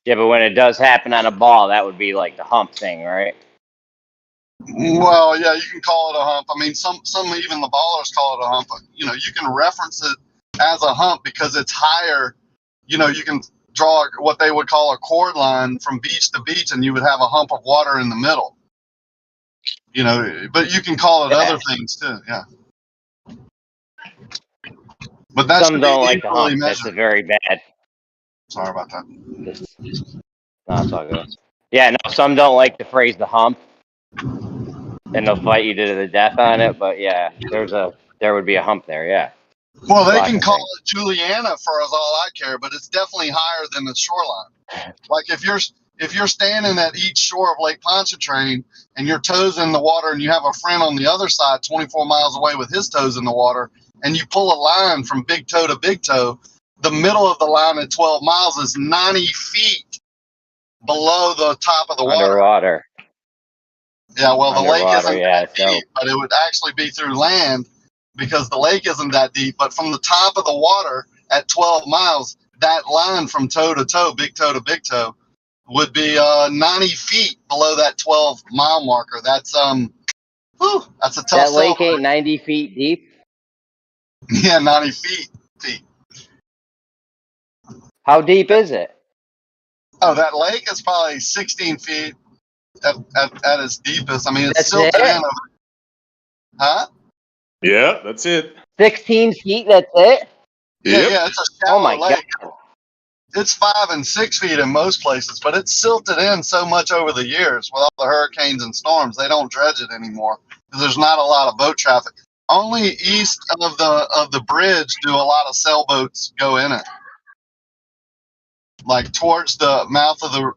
Yeah, but when it does happen on a ball, that would be like the hump thing, right? Well, yeah, you can call it a hump. I mean, some even the ballers call it a hump. You know, you can reference it as a hump because it's higher. You know, you can draw what they would call a chord line from beach to beach, and you would have a hump of water in the middle. You know, but you can call it other things too. Yeah. But that Some should be don't like the equally hump. That's a measured. very bad. Sorry about that. No, it's all good. Yeah, no, some don't like the phrase the hump, and they'll fight you to the death on it. But yeah, there would be a hump there. Yeah. Well, they Lots can of call things. it Juliana for as all I care, but it's definitely higher than the shoreline. Like if you're standing at each shore of Lake Pontchartrain and your toes in the water, and you have a friend on the other side, 24 miles away, with his toes in the water, and you pull a line from big toe to big toe, the middle of the line at 12 miles is 90 feet below the top of the water. Underwater. Yeah, well, the lake Underwater, isn't yeah. that deep, but it would actually be through land because the lake isn't that deep. But from the top of the water at 12 miles, that line from toe to toe, big toe to big toe, would be 90 feet below that 12-mile marker. That's that's a tough That sell. lake ain't 90 feet deep. Yeah, 90 feet. How deep is it? Oh, that lake is probably 16 feet at its deepest. I mean, it's That's silted it? in. Huh? Yeah, that's it. 16 feet. That's it. Yeah, it's a Oh shallow my lake. god. It's 5 and 6 feet in most places, but it's silted in so much over the years with all the hurricanes and storms. They don't dredge it anymore because there's not a lot of boat traffic. Only east of the bridge do a lot of sailboats go in it, like towards the mouth of the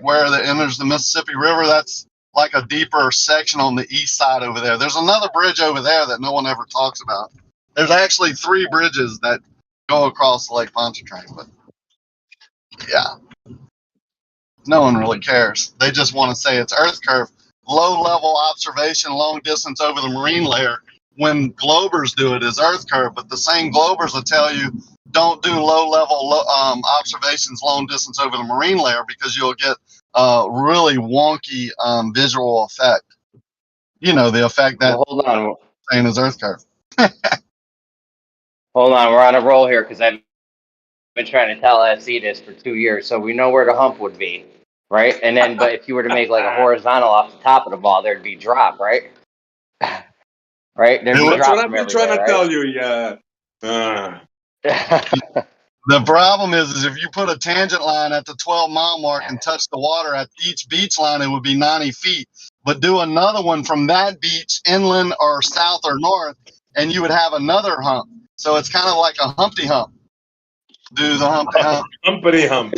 where it enters the Mississippi River. That's like a deeper section on the east side over there. There's another bridge over there that no one ever talks about. There's actually 3 bridges that go across Lake Pontchartrain, but yeah, no one really cares. They just want to say it's Earth curve, low level observation, long distance over the marine layer. When globers do it, is Earth curve, but the same globers will tell you don't do low level observations, long distance over the marine layer because you'll get a really wonky visual effect. You know, the effect that Well, hold on. saying is Earth curve. Hold on. We're on a roll here because I've been trying to tell SE this for 2 years, so we know where the hump would be, right? And then, but if you were to make like a horizontal off the top of the ball, there'd be drop, right? Right? There'd be That's drop what I've from been trying everywhere, to right? tell you. Yeah. The problem is if you put a tangent line at the 12-mile mark and touch the water at each beach line, it would be 90 feet. But do another one from that beach inland or south or north, and you would have another hump. So it's kind of like a Humpty Hump. Do the Humpty Hump. Humpity hump.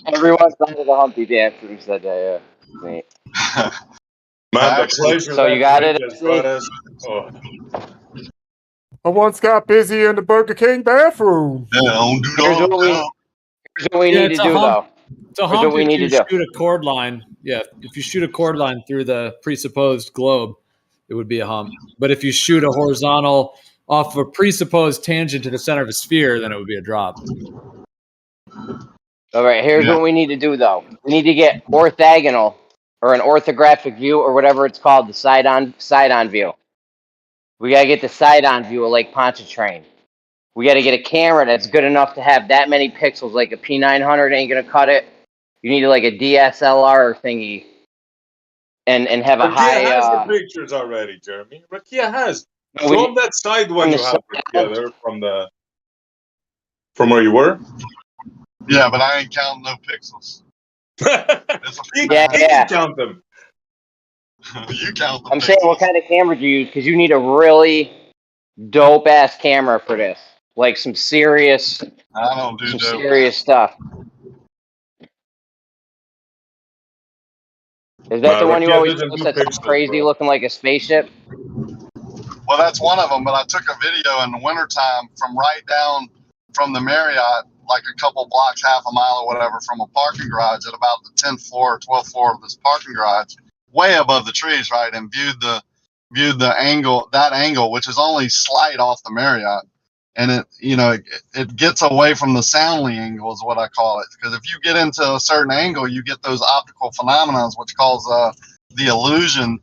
Everyone started the Humpty dance when you said that. Yeah. Neat. Man, the pleasure So you that got drink it. has brought us. Oh. I once got busy in the Burger King bathroom. Here's what we Yeah, need to it's a do, hump. though. It's a Here's hump what we if need you to do. shoot a cord line. Yeah, if you shoot a cord line through the presupposed globe, it would be a hump. But if you shoot a horizontal off of a presupposed tangent to the center of a sphere, then it would be a drop. All right, here's what we need to do, though. We need to get orthogonal or an orthographic view or whatever it's called, the side-on view. We got to get the side-on view of Lake Pontchartrain. We got to get a camera that's good enough to have that many pixels. Like a P900 ain't going to cut it. You need like a DSLR thingy and have a Rakia high... has the pictures already, Jeremy. Rakia has. No, Show them that side one you have, Rakia, there from where you were. Yeah, but I ain't counting no pixels. He Yeah. can count them. You count them. I'm saying, what kind of camera do you use? Because you need a really dope-ass camera for this. Like some serious... I don't do some dope. serious stuff. Is that the one you Rakia always doesn't post do that's all pixels, crazy bro. looking like a spaceship? Well, that's one of them, but I took a video in the wintertime from right down from the Marriott, like a couple blocks, half a mile or whatever, from a parking garage at about the 10th floor, 12th floor of this parking garage, way above the trees, right, and viewed the angle, that angle, which is only slight off the Marriott. And it gets away from the soundly angle is what I call it. Because if you get into a certain angle, you get those optical phenomena, which cause the illusion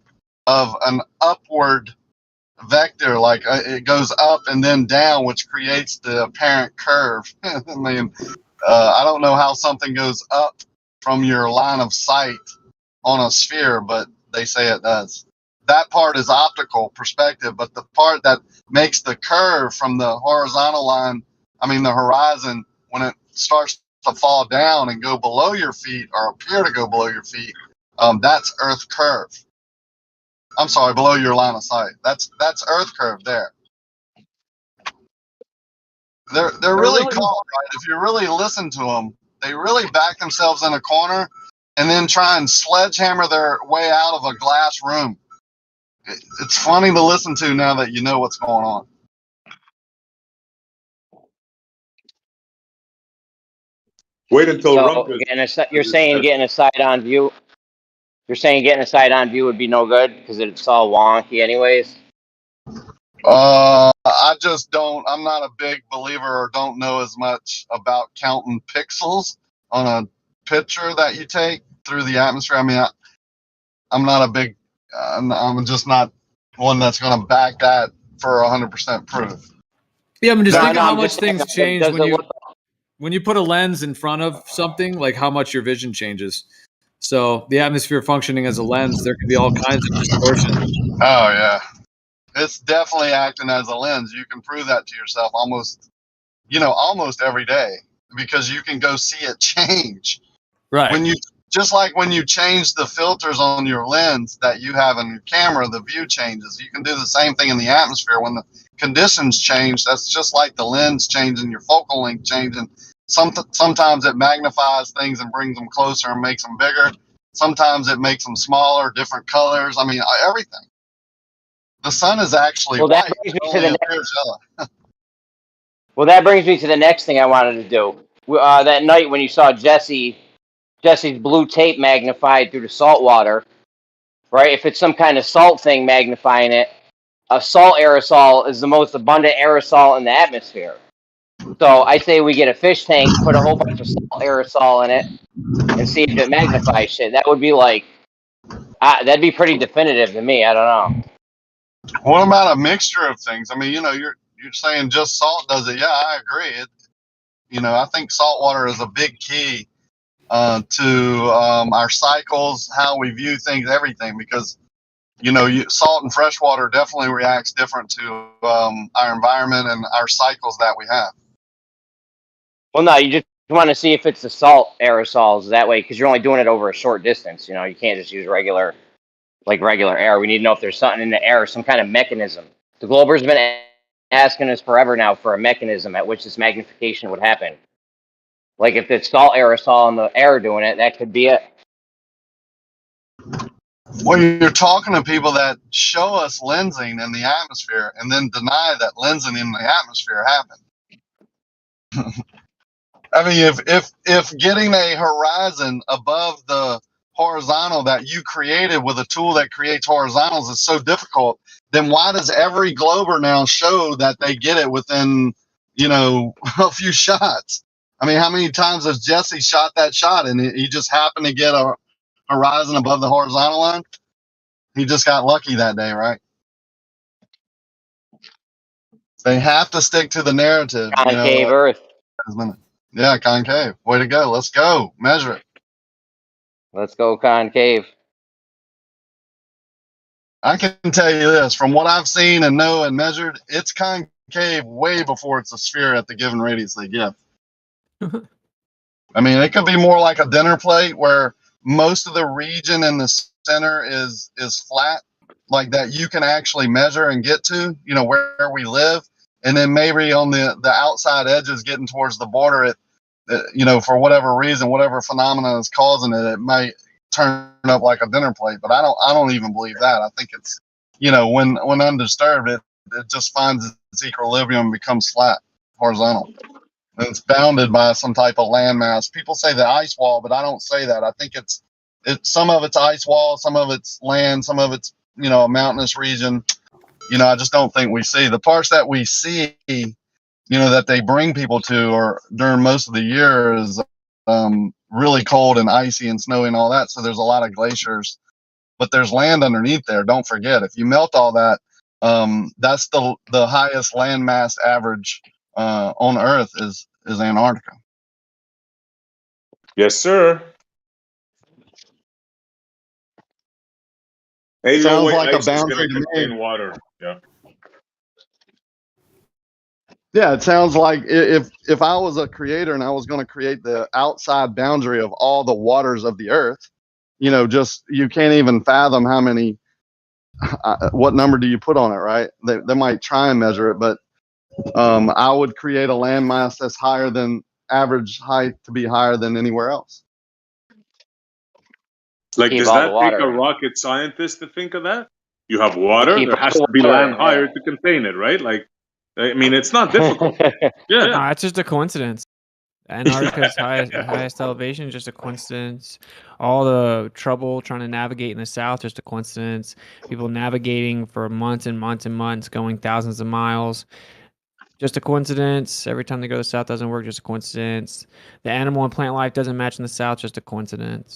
of an upward vector, like it goes up and then down, which creates the apparent curve. I mean, I don't know how something goes up from your line of sight on a sphere, but they say it does. That part is optical perspective, but the part that makes the curve from the horizontal line, the horizon, when it starts to fall down and go below your feet or appear to go below your feet, that's Earth curve. I'm sorry, below your line of sight. That's Earth curve there. They're really called, right? If you really listen to them, they really back themselves in a corner and then try and sledgehammer their way out of a glass room. It's funny to listen to now that you know what's going on. Wait until So Rumpus. you're saying getting a side on view. You're saying getting a side on view would be no good because it's all wonky, anyways. I just don't. I'm not a big believer, or don't know as much about counting pixels on a picture that you take through the atmosphere. I'm not a big. I'm just not one that's going to back that for 100% proof. Yeah, just No, think no, of how I'm much just saying, things change does it look? when you put a lens in front of something, like how much your vision changes. So the atmosphere functioning as a lens, there could be all kinds of distortion. Oh yeah, it's definitely acting as a lens. You can prove that to yourself almost every day because you can go see it change. Right. When you just like when you change the filters on your lens that you have in your camera, the view changes. You can do the same thing in the atmosphere. When the conditions change, that's just like the lens changing, your focal length changing. Sometimes it magnifies things and brings them closer and makes them bigger. Sometimes it makes them smaller, different colors. Everything. The sun is actually Well, that white. brings It me to only the appears yellow. Well, that brings me to the next thing I wanted to do. That night when you saw Jesse's blue tape magnified through the salt water, right? If it's some kind of salt thing magnifying it, a salt aerosol is the most abundant aerosol in the atmosphere. So I say we get a fish tank, put a whole bunch of salt aerosol in it, and see if it magnifies shit. That would be that'd be pretty definitive to me. I don't know. What about a mixture of things? You're saying just salt does it. Yeah, I agree. I think salt water is a big key to our cycles, how we view things, everything. Because salt and fresh water definitely reacts different to our environment and our cycles that we have. Well, no, you just want to see if it's the salt aerosols that way because you're only doing it over a short distance. You can't just use regular air. We need to know if there's something in the air, some kind of mechanism. The Glober's been asking us forever now for a mechanism at which this magnification would happen. Like if it's salt aerosol in the air doing it, that could be it. Well, you're talking to people that show us lensing in the atmosphere and then deny that lensing in the atmosphere happened. If getting a horizon above the horizontal that you created with a tool that creates horizontals is so difficult, then why does every Glober now show that they get it within, a few shots? How many times has Jesse shot that shot and he just happened to get a horizon above the horizontal line? He just got lucky that day, right? They have to stick to the narrative. Concave Earth. Yeah, concave. Way to go. Let's go. Measure it. Let's go concave. I can tell you this, from what I've seen and know and measured, it's concave way before it's a sphere at the given radius they give. It could be more like a dinner plate where most of the region in the center is flat, like that you can actually measure and get to, where we live. And then maybe on the outside edges getting towards the border, for whatever reason, whatever phenomena is causing it, it might turn up like a dinner plate. But I don't even believe that. I think it's, when undisturbed, it just finds its equilibrium and becomes flat, horizontal. And it's bounded by some type of landmass. People say the ice wall, but I don't say that. I think it's some of it's ice wall, some of it's land, some of it's a mountainous region. I just don't think we see the parts that we see. That they bring people to, or during most of the year, is really cold and icy and snowy and all that. So there's a lot of glaciers, but there's land underneath there. Don't forget, if you melt all that, that's the highest landmass average on Earth is Antarctica. Yes, sir. Ain't no Sounds way like a ice is boundary gonna to me. contain water. Yeah. Yeah, it sounds like if I was a creator and I was going to create the outside boundary of all the waters of the earth, just you can't even fathom how many. What number do you put on it, right? They might try and measure it, but I would create a landmass that's higher than average height to be higher than anywhere else. Like, Keep does all the that take a water. rocket scientist to think of that? You have water, Keep there all has the to be water land in, higher yeah. to contain it, right? Like, I mean, it's not difficult. Yeah. No, it's just a coincidence. Antarctica's highest elevation is just a coincidence. All the trouble trying to navigate in the south, just a coincidence. People navigating for months and months and months, going thousands of miles, just a coincidence. Every time they go to the south doesn't work, just a coincidence. The animal and plant life doesn't match in the south, just a coincidence.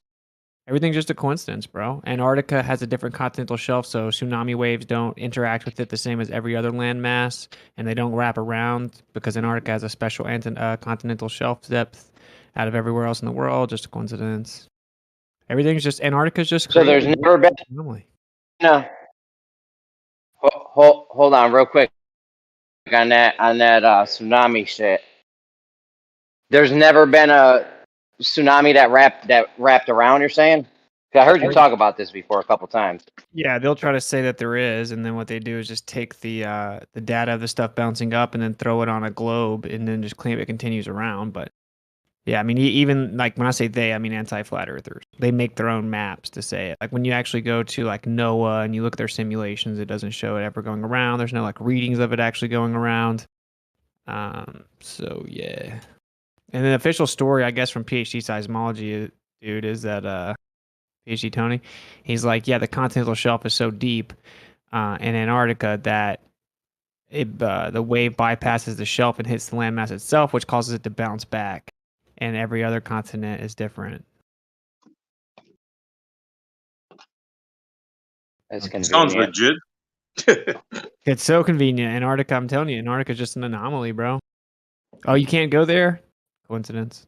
Everything's just a coincidence, bro. Antarctica has a different continental shelf, so tsunami waves don't interact with it the same as every other landmass, and they don't wrap around because Antarctica has a special continental shelf depth out of everywhere else in the world. Just a coincidence. Everything's just Antarctica's just So there's created. never been no. Hold on, real quick on that tsunami shit. There's never been a tsunami that wrapped around. You're saying? 'Cause I heard you talk about this before a couple times. Yeah, they'll try to say that there is, and then what they do is just take the data of the stuff bouncing up and then throw it on a globe, and then just claim it continues around. But yeah, I mean, even like when I say they, I mean anti-flat earthers. They make their own maps to say it. Like when you actually go to like NOAA and you look at their simulations, it doesn't show it ever going around. There's no like readings of it actually going around. So yeah. And the official story, I guess, from PhD seismology, dude, is that PhD Tony, he's like, yeah, the continental shelf is so deep in Antarctica that the wave bypasses the shelf and hits the landmass itself, which causes it to bounce back. And every other continent is different. That's convenient. Sounds legit. It's so convenient. Antarctica, I'm telling you, Antarctica is just an anomaly, bro. Oh, you can't go there? Coincidence.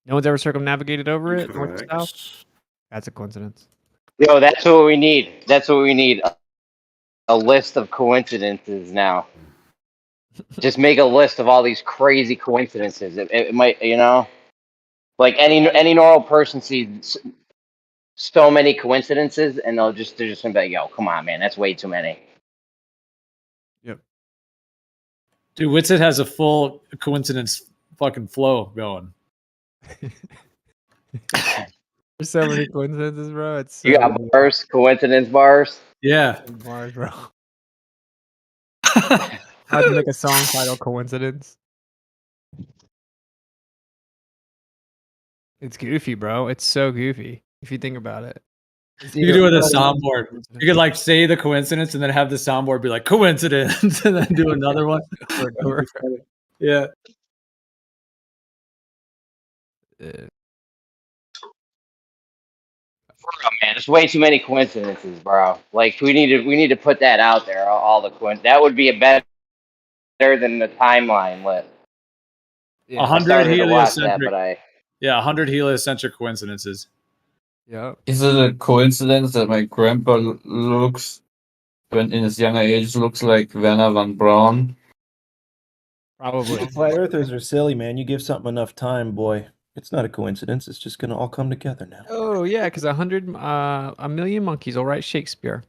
No one's ever circumnavigated over it, north to south? That's a coincidence. Yo, that's what we need. That's what we need. A list of coincidences now. Just make a list of all these crazy coincidences. It might, like any normal person sees so many coincidences, and they're just gonna be like, "Yo, come on, man, that's way too many." Yep. Dude, Witsit has a full coincidence fucking flow going. There's so many coincidences, bro. It's so You got bars, coincidence bars. Yeah. bars, bro. How'd you make a song title Coincidence? It's goofy, bro. It's so goofy if you think about it. You could do it with a soundboard. You could like say the coincidence and then have the soundboard be like coincidence and then do another one. Yeah. Man, there's way too many coincidences, bro. Like we need to put that out there. All the that would be a better than the timeline list. 100 heliocentric. But yeah, 100 heliocentric coincidences. Yeah. Is it a coincidence that my grandpa looks, when in his younger age, looks like Werner von Braun? Probably. Flat earthers are silly, man. You give something enough time, boy. It's not a coincidence. It's just gonna all come together now. Oh yeah, because a million monkeys will write Shakespeare.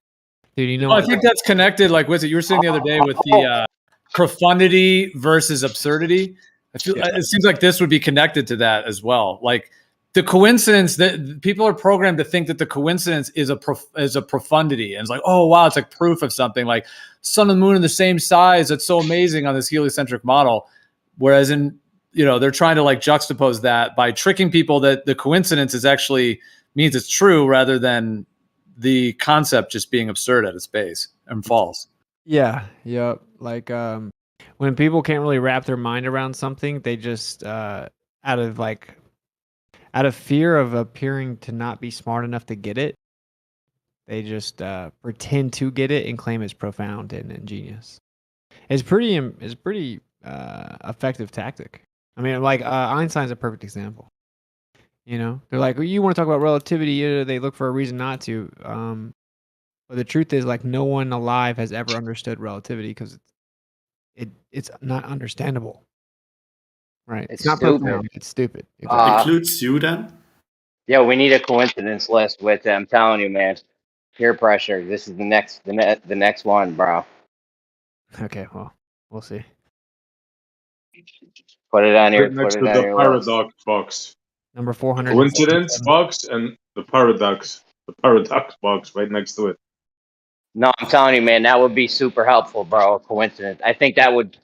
Dude, you know I think that's connected. Like, was it you were saying the other day with the profundity versus absurdity? It seems like this would be connected to that as well. Like the coincidence that people are programmed to think that the coincidence is a profundity, and it's like, oh wow, it's like proof of something, like sun and moon are the same size. It's so amazing on this heliocentric model. Whereas in, they're trying to like juxtapose that by tricking people that the coincidence is actually means it's true rather than the concept just being absurd at its base and false. Yeah. Yep. Like when people can't really wrap their mind around something, they just out of fear of appearing to not be smart enough to get it, they just pretend to get it and claim it's profound and ingenious. It's pretty effective tactic. I mean, like Einstein's a perfect example. They're like, well, you want to talk about relativity? They look for a reason not to. But the truth is, like, no one alive has ever understood relativity because it's not understandable. Right? It's not stupid. profound. It's stupid. Includes you then? Yeah, we need a coincidence list with them. I'm telling you, man. Peer pressure. This is the next one, bro. Okay, well, we'll see. Put it on your Right next put to it on the your list. paradox box. Number 400. Coincidence box and the paradox box right next to it. No, I'm telling you, man, that would be super helpful, bro. A coincidence. I think that would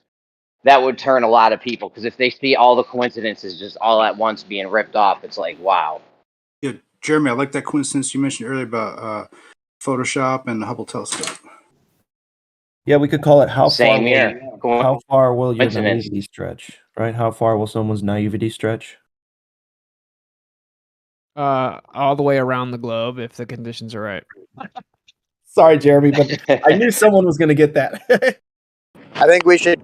turn a lot of people, because if they see all the coincidences just all at once being ripped off, it's like, wow. Yeah, Jeremy, I like that coincidence you mentioned earlier about Photoshop and the Hubble telescope. Yeah, we could call it how Same here. How far will your Coincidence. naivety stretch? Right? How far will someone's naivety stretch? All the way around the globe if the conditions are right. Sorry, Jeremy, but I knew someone was going to get that. I think we should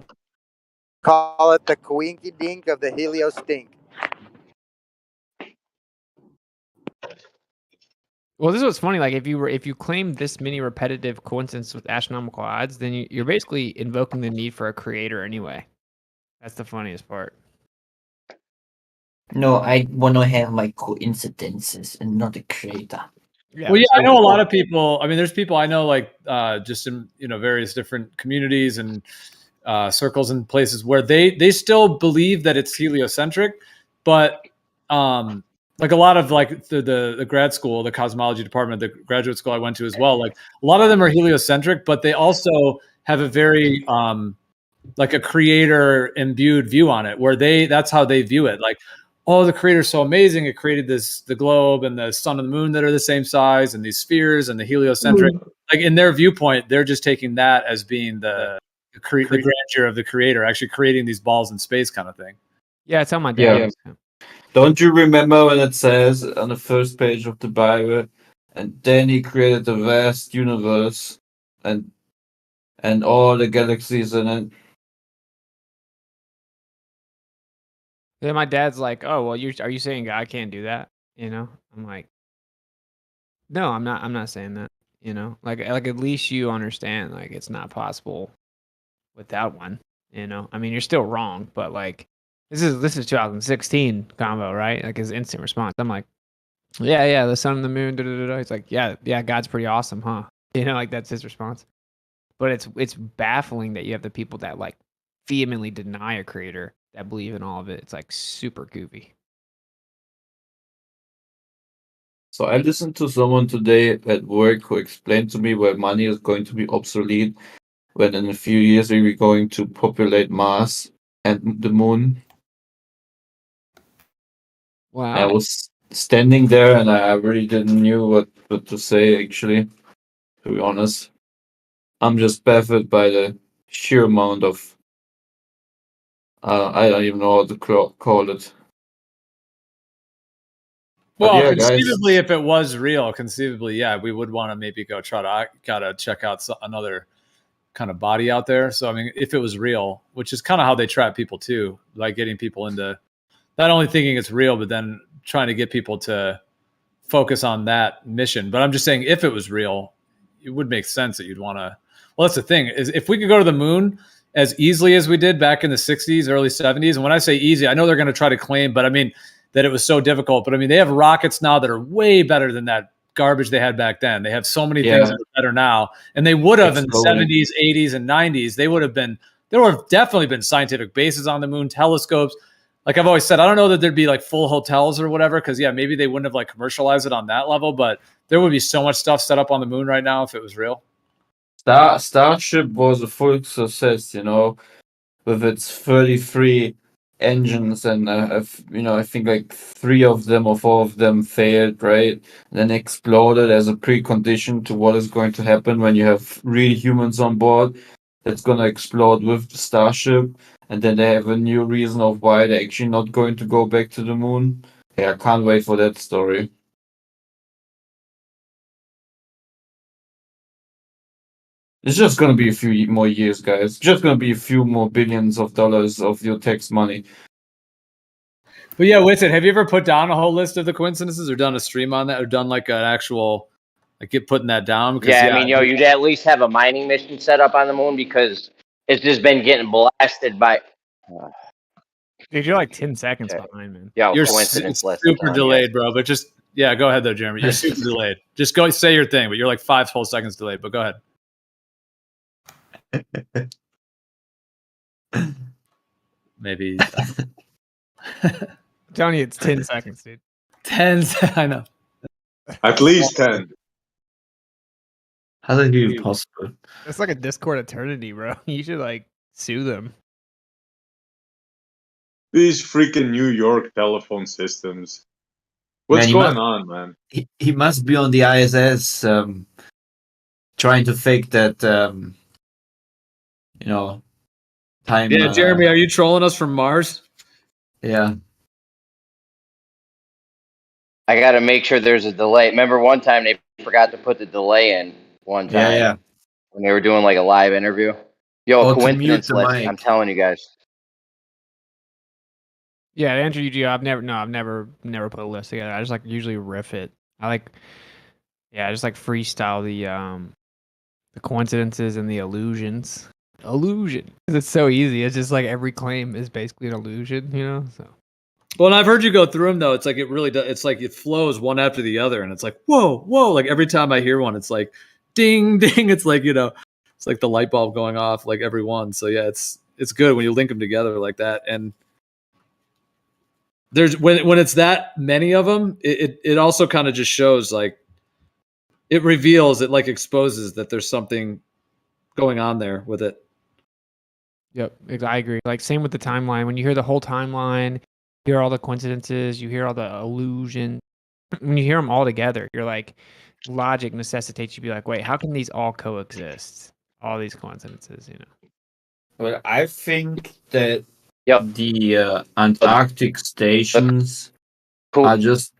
call it the Coinky Dink of the Helio Stink. Well, this is what's funny. Like, if you claim this many repetitive coincidences with astronomical odds, then you're basically invoking the need for a creator anyway. That's the funniest part. No, I want to have my coincidences and not a creator. Well, yeah, I know a lot of people. I mean, there's people I know, like just in various different communities and circles and places where they still believe that it's heliocentric, but like a lot of like the grad school, the cosmology department, the graduate school I went to as well, like a lot of them are heliocentric, but they also have a very like a creator imbued view on it, where that's how they view it. Like, oh, the creator's so amazing. It created the globe and the sun and the moon that are the same size and these spheres and the heliocentric. Like in their viewpoint, they're just taking that as being the grandeur of the creator, actually creating these balls in space kind of thing. Yeah, tell my dad. Yeah. Don't you remember when it says on the first page of the Bible, and then he created the vast universe and all the galaxies in it? Then my dad's like, "Oh, well, are you saying God can't do that?" I'm like, "No, I'm not. I'm not saying that." Like at least you understand, like, it's not possible without one. I mean, you're still wrong, but like this is 2016 combo, right? Like his instant response. I'm like, yeah, the sun and the moon. Da, da, da, da. He's like, yeah, God's pretty awesome, huh? Like that's his response. But it's baffling that you have the people that like vehemently deny a creator that believe in all of it. It's like super goofy. So I listened to someone today at work who explained to me why money is going to be obsolete when in a few years we're going to populate Mars and the moon. Wow. I was standing there and I really didn't know what to say, actually, to be honest. I'm just baffled by the sheer amount of I don't even know how to call it. But Well, yeah, guys. conceivably, if it was real, yeah, we would want to maybe gotta check out another kind of body out there. So, I mean, if it was real, which is kind of how they trap people too, like getting people into not only thinking it's real, but then trying to get people to focus on that mission. But I'm just saying, if it was real, it would make sense that you'd want to. Well, that's the thing, is if we could go to the moon as easily as we did back in the 60s, early 70s, and when I say easy, I know they're going to try to claim, but I mean that it was so difficult. But I mean, they have rockets now that are way better than that garbage they had back then. They have so many things that are better now, and they would have in the 70s, 80s, and 90s. There would have definitely been scientific bases on the moon, telescopes. like I've always said, I don't know that there'd be like full hotels or whatever, because yeah, maybe they wouldn't have like commercialized it on that level, but there would be so much stuff set up on the moon right now if it was real. Starship was a full success, with its 33 engines, and I think like 3 of them or 4 of them failed, right? Then exploded as a precondition to what is going to happen when you have real humans on board. That's gonna explode with the Starship, and then they have a new reason of why they're actually not going to go back to the moon. Yeah, I can't wait for that story. It's just gonna be a few more years, guys. Just gonna be a few more billions of dollars of your tax money. But yeah, Winston, have you ever put down a whole list of the coincidences or done a stream on that or done like an actual, like putting that down? Yeah, I mean, you'd at least have a mining mission set up on the moon because it's just been getting blasted by. Dude, you're like 10 seconds behind, man. Yeah, You're coincidence list. super delayed, bro. But just go ahead though, Jeremy. You're super delayed. Just go say your thing, but you're like 5 whole seconds delayed. But go ahead. Maybe. I'm telling you, it's 10 seconds, dude. 10. I know. At least 10. How is that even possible? It's like a Discord eternity, bro. You should like sue them. These freaking New York telephone systems. What's Man, going on, man? He must be on the ISS trying to fake that, time. Yeah, Jeremy, are you trolling us from Mars? Yeah. I got to make sure there's a delay. Remember one time they forgot to put the delay in one time Yeah. when they were doing like a live interview. Yo, Or to mute coincidence the list. mic. I'm telling you guys. Yeah, to answer you, I've never put a list together. I just like usually riff it. I just like freestyle the coincidences and the illusions. Illusion, because it's so easy. It's just like every claim is basically an illusion, So. Well, and I've heard you go through them though. It's like it really does. It's like it flows one after the other, and it's like whoa. Like every time I hear one, it's like ding, ding. It's like it's like the light bulb going off like every one. So yeah, it's good when you link them together like that. And there's when it's that many of them, it also kind of just shows like it reveals, it like exposes that there's something going on there with it. Yep, I agree. Like same with the timeline. When you hear the whole timeline, you hear all the coincidences, you hear all the illusion. When you hear them all together, you're like, logic necessitates you be like, wait, how can these all coexist? All these coincidences, Well, I think that the Antarctic stations are just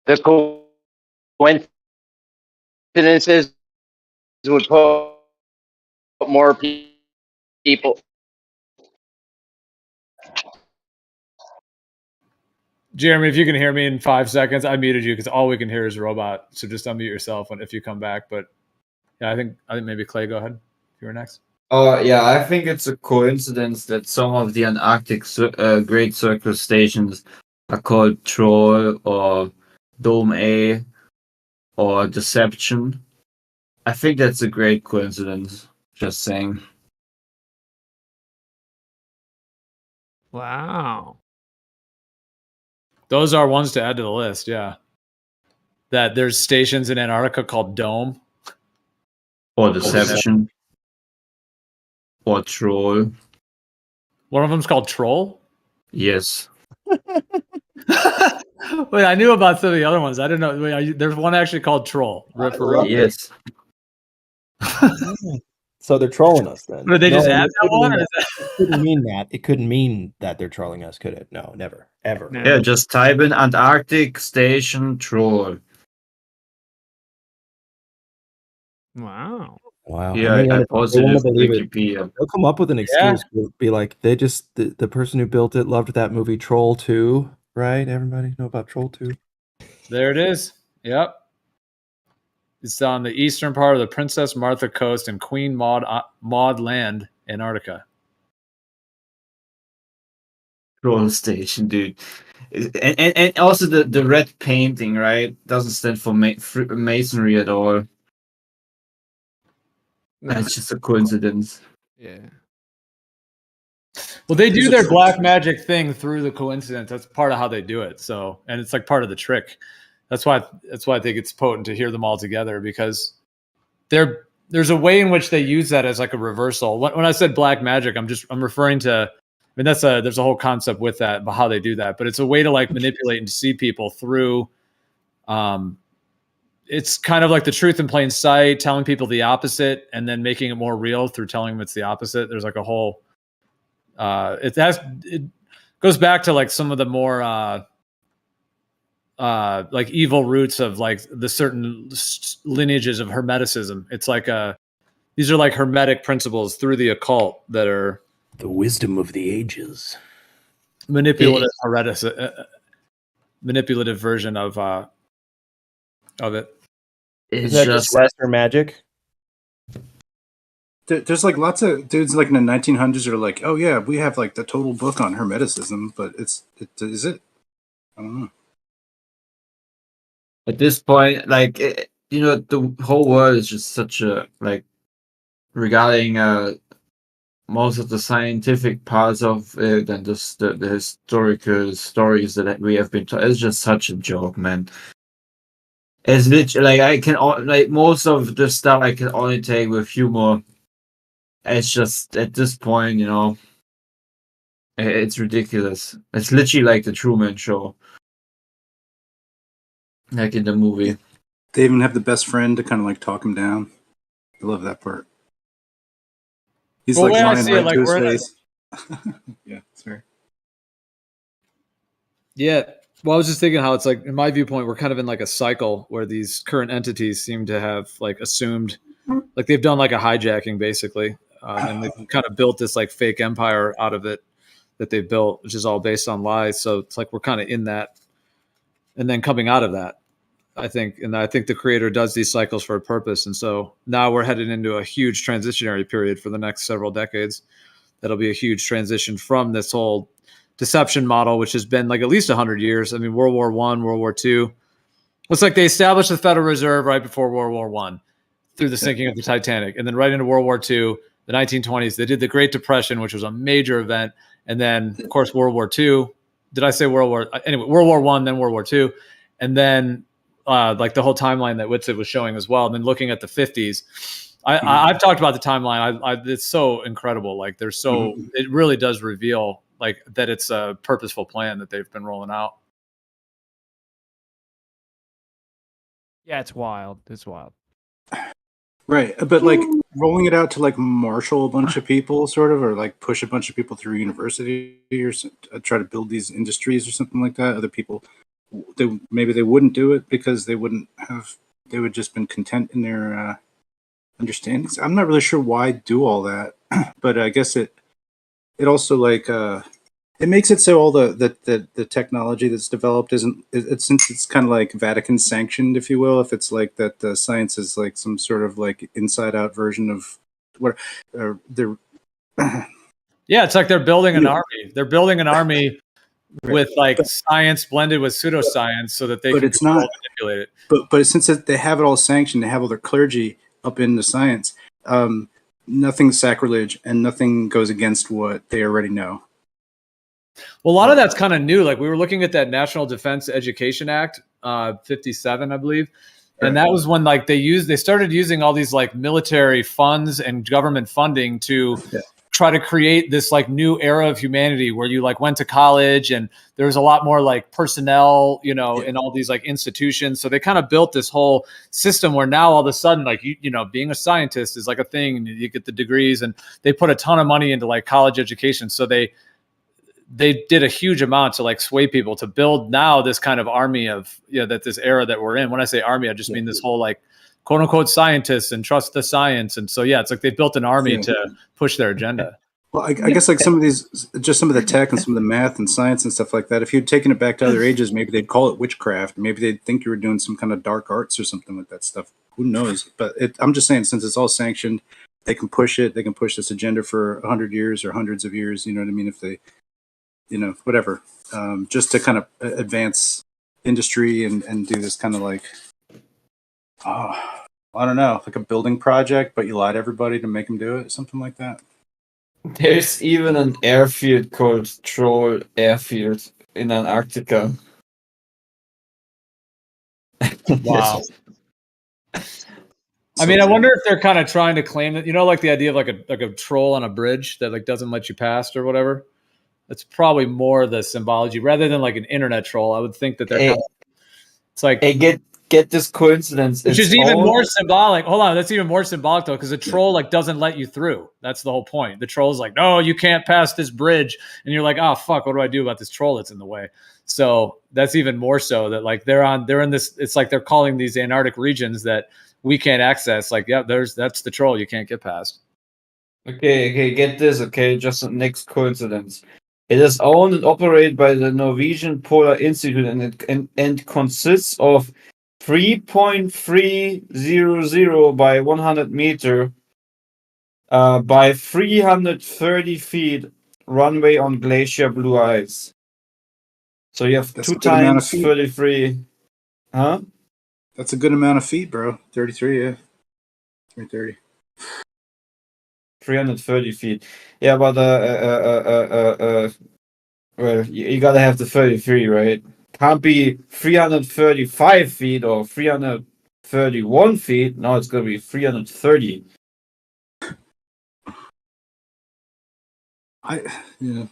The coincidences would put more people. Jeremy, if you can hear me in 5 seconds, I muted you because all we can hear is robot. So just unmute yourself if you come back. But yeah, I think maybe Clay, go ahead. If you were next. Oh yeah, I think it's a coincidence that some of the Antarctic Great Circle stations are called Troll or Dome A or Deception. I think that's a great coincidence. Just saying. Wow. Those are ones to add to the list, yeah. That there's stations in Antarctica called Dome. Or Deception. Or Troll. One of them's called Troll? Yes. Wait, I knew about some of the other ones. I didn't know. Wait, there's one actually called Troll. For real? Yes. So they're trolling us then. Did they just add that one? It couldn't mean that. It couldn't mean that they're trolling us, could it? No, never. Ever. Yeah, just type in Antarctic Station Troll. Wow. Wow. Yeah, And I they posted wanna it on believe it. Wikipedia. They'll come up with an excuse. They'll be like, they just the person who built it loved that movie Troll 2, right? Everybody know about Troll 2? There it is. Yep. It's on the eastern part of the Princess Martha Coast and Queen Maud Land, Antarctica. Troll Station, dude. And also the red painting, right? Doesn't stand for masonry at all. That's just a coincidence. Yeah. Well, they do There's a their trick black to it. magic thing through the coincidence. That's part of how they do it. So, and it's like part of the trick. That's why I think it's potent to hear them all together, because there's a way in which they use that as like a reversal. When I said black magic, I'm referring to, I mean, there's a whole concept with that about how they do that, but it's a way to like manipulate and see people through. It's kind of like the truth in plain sight, telling people the opposite and then making it more real through telling them it's the opposite. There's like a whole, it goes back to like some of the more, like evil roots of like the certain lineages of Hermeticism. It's like these are like Hermetic principles through the occult that are the wisdom of the ages, manipulative manipulative version of it. Is that just Western magic? There's like lots of dudes like in the 1900s that are like, oh yeah, we have like the total book on Hermeticism, but is it? I don't know. At this point, like the whole world is just such a like regarding most of the scientific parts of it and just the historical stories that we have been taught. It's just such a joke, man. It's literally like I can like most of the stuff I can only take with humor. It's just at this point, it's ridiculous. It's literally like the Truman Show, like in the movie. They even have the best friend to kind of like talk him down. I love that part. He's like lying right to his face. Yeah, sorry. Yeah. Well, I was just thinking how it's like, in my viewpoint, we're kind of in like a cycle where these current entities seem to have like assumed, like they've done like a hijacking basically. And they've kind of built this like fake empire out of it that they've built, which is all based on lies. So it's like we're kind of in that and then coming out of that, I think. And I think the creator does these cycles for a purpose. And so now we're headed into a huge transitionary period for the next several decades. That'll be a huge transition from this whole deception model, which has been like at least 100 years. I mean, World War I, World War II. It's like they established the Federal Reserve right before World War I through the sinking of the Titanic. And then right into World War II, the 1920s, they did the Great Depression, which was a major event. And then, of course, World War II. Did I say World War? Anyway, World War I, then World War II. And then like the whole timeline that Witsit was showing as well. And then looking at the 50s. I've talked about the timeline. It's so incredible. Like there's it really does reveal like that it's a purposeful plan that they've been rolling out. Yeah, it's wild. It's wild. Right, but like rolling it out to like marshal a bunch of people, sort of, or like push a bunch of people through university or try to build these industries or something like that. Other people, maybe they wouldn't do it because they would just been content in their understandings. I'm not really sure why do all that, but I guess it also like it makes it so all the technology that's developed isn't since it's kind of like Vatican sanctioned, if you will. If it's like that, science is like some sort of like inside out version of what they're. Yeah, it's like they're building an army. They're building an army with like science blended with pseudoscience, so that they can manipulate it. But since they have it all sanctioned, they have all their clergy up in the science. Nothing's sacrilege, and nothing goes against what they already know. Well, a lot of that's kind of new. Like we were looking at that National Defense Education Act, 57, I believe. And that was when like they started using all these like military funds and government funding to try to create this like new era of humanity where you like went to college and there was a lot more like personnel, in all these like institutions. So they kind of built this whole system where now all of a sudden, like, being a scientist is like a thing and you get the degrees, and they put a ton of money into like college education. So they did a huge amount to like sway people to build now this kind of army of, that this era that we're in. When I say army, I just mean this whole like quote unquote scientists and trust the science. And so, yeah, it's like they built an army to push their agenda. Well, I guess like some of the tech and some of the math and science and stuff like that, if you'd taken it back to other ages, maybe they'd call it witchcraft. Maybe they'd think you were doing some kind of dark arts or something like that stuff. Who knows? But I'm just saying, since it's all sanctioned, they can push it. They can push this agenda for 100 years or hundreds of years. You know what I mean? If they, whatever, just to kind of advance industry and do this kind of like, I don't know, like a building project, but you lie to everybody to make them do it, something like that. There's even an airfield called Troll Airfield in Antarctica. Wow. Yes. I mean, I wonder if they're kind of trying to claim that, like the idea of like a troll on a bridge that like doesn't let you past or whatever. That's probably more the symbology rather than like an internet troll. I would think that they're kind of, it's like Hey, get this coincidence. which It's is even all more symbolic. Hold on, that's even more symbolic though, because a troll like doesn't let you through. That's the whole point. The troll's like, no, you can't pass this bridge, and you're like, oh fuck, what do I do about this troll that's in the way? So that's even more so that like they're in this. It's like they're calling these Antarctic regions that we can't access. Like, yeah, that's the troll you can't get past. Okay, get this, okay? Just the next coincidence. It is owned and operated by the Norwegian Polar Institute and consists of 3.300 by 100 meter by 330 feet runway on glacier blue ice. So you have That's 2 a good amount of times feet. 33. Huh? That's a good amount of feet, bro. 33, yeah. 330. 330 feet. Yeah, but well, you gotta have the 33, right? Can't be 335 feet or 331 feet. No, it's gonna be 330. Yeah.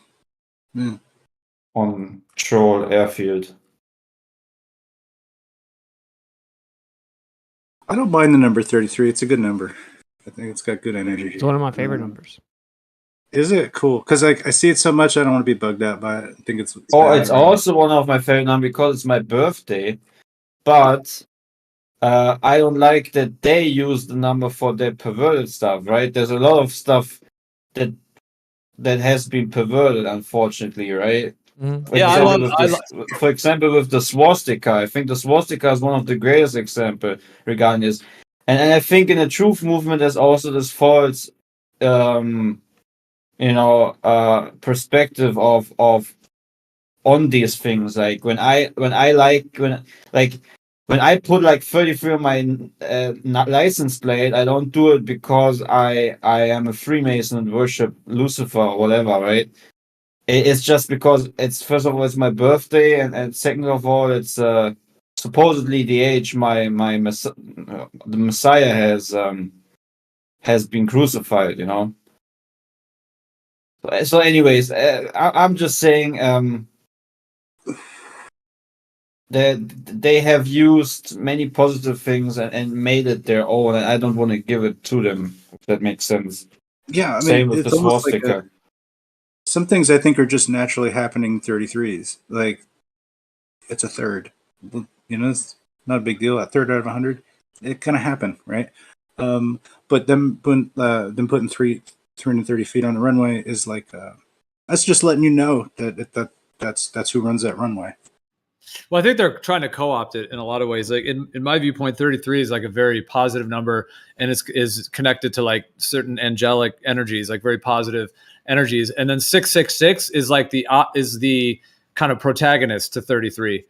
On Troll Airfield. I don't mind the number 33. It's a good number. I think it's got good energy. It's one of my favorite numbers. Is it cool? Because I see it so much, I don't want to be bugged out by it. I think it's. It's also one of my favorite numbers because it's my birthday. But I don't like that they use the number for their perverted stuff, right? There's a lot of stuff that has been perverted, unfortunately, right? For example, with the swastika, I think the swastika is one of the greatest examples regarding this. And I think in the truth movement, there's also this false, perspective of on these things. Like when I put like 33 on my license plate, I don't do it because I am a Freemason and worship Lucifer or whatever, right? It's just because it's, first of all, it's my birthday, and second of all, it's supposedly the age the Messiah has been crucified, So anyways, I'm just saying that they have used many positive things and made it their own, and I don't want to give it to them, if that makes sense. Yeah, I mean, Same with the it's almost like swastika. some things I think are just naturally happening 33s. Like, it's a third. It's not a big deal. A third out of 100, it kind of happened, right? But them putting 330 feet on the runway is like that's just letting you know that's who runs that runway. Well, I think they're trying to co-opt it in a lot of ways. Like in my viewpoint, 33 is like a very positive number, and is connected to like certain angelic energies, like very positive energies. And then 666 is like the kind of protagonist to 33.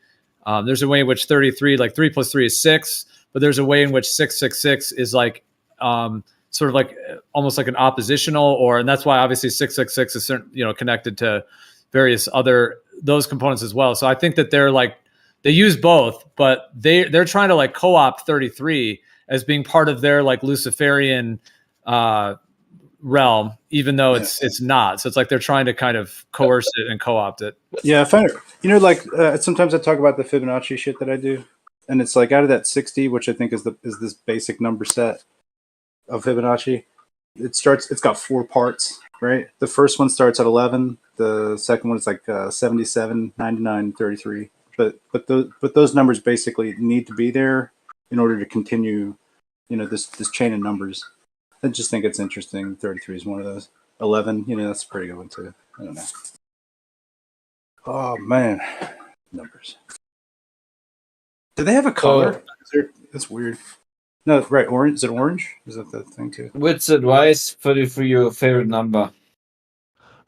There's a way in which 33, like 3 plus 3 is 6, but there's a way in which 666 is like sort of like almost like an oppositional, and that's why obviously 666 is connected to various other those components as well. So I think that they use both, but they're trying to like co-opt 33 as being part of their like Luciferian realm, even though it's not. So it's like they're trying to kind of coerce it and co-opt it. Yeah, I find it. Like sometimes I talk about the Fibonacci shit that I do, and it's like out of that 60, which I think is this basic number set of Fibonacci. It's got 4 parts, right? The first one starts at 11. The second one is like 77, 99, 33. But those numbers basically need to be there in order to continue, this chain of numbers. I just think it's interesting. 33 is one of those. 11, that's a pretty good one too. I don't know. Oh man, numbers. Do they have a color? That's weird. No, right. Orange. Is it orange? Is that the thing too? What's advice for your favorite number?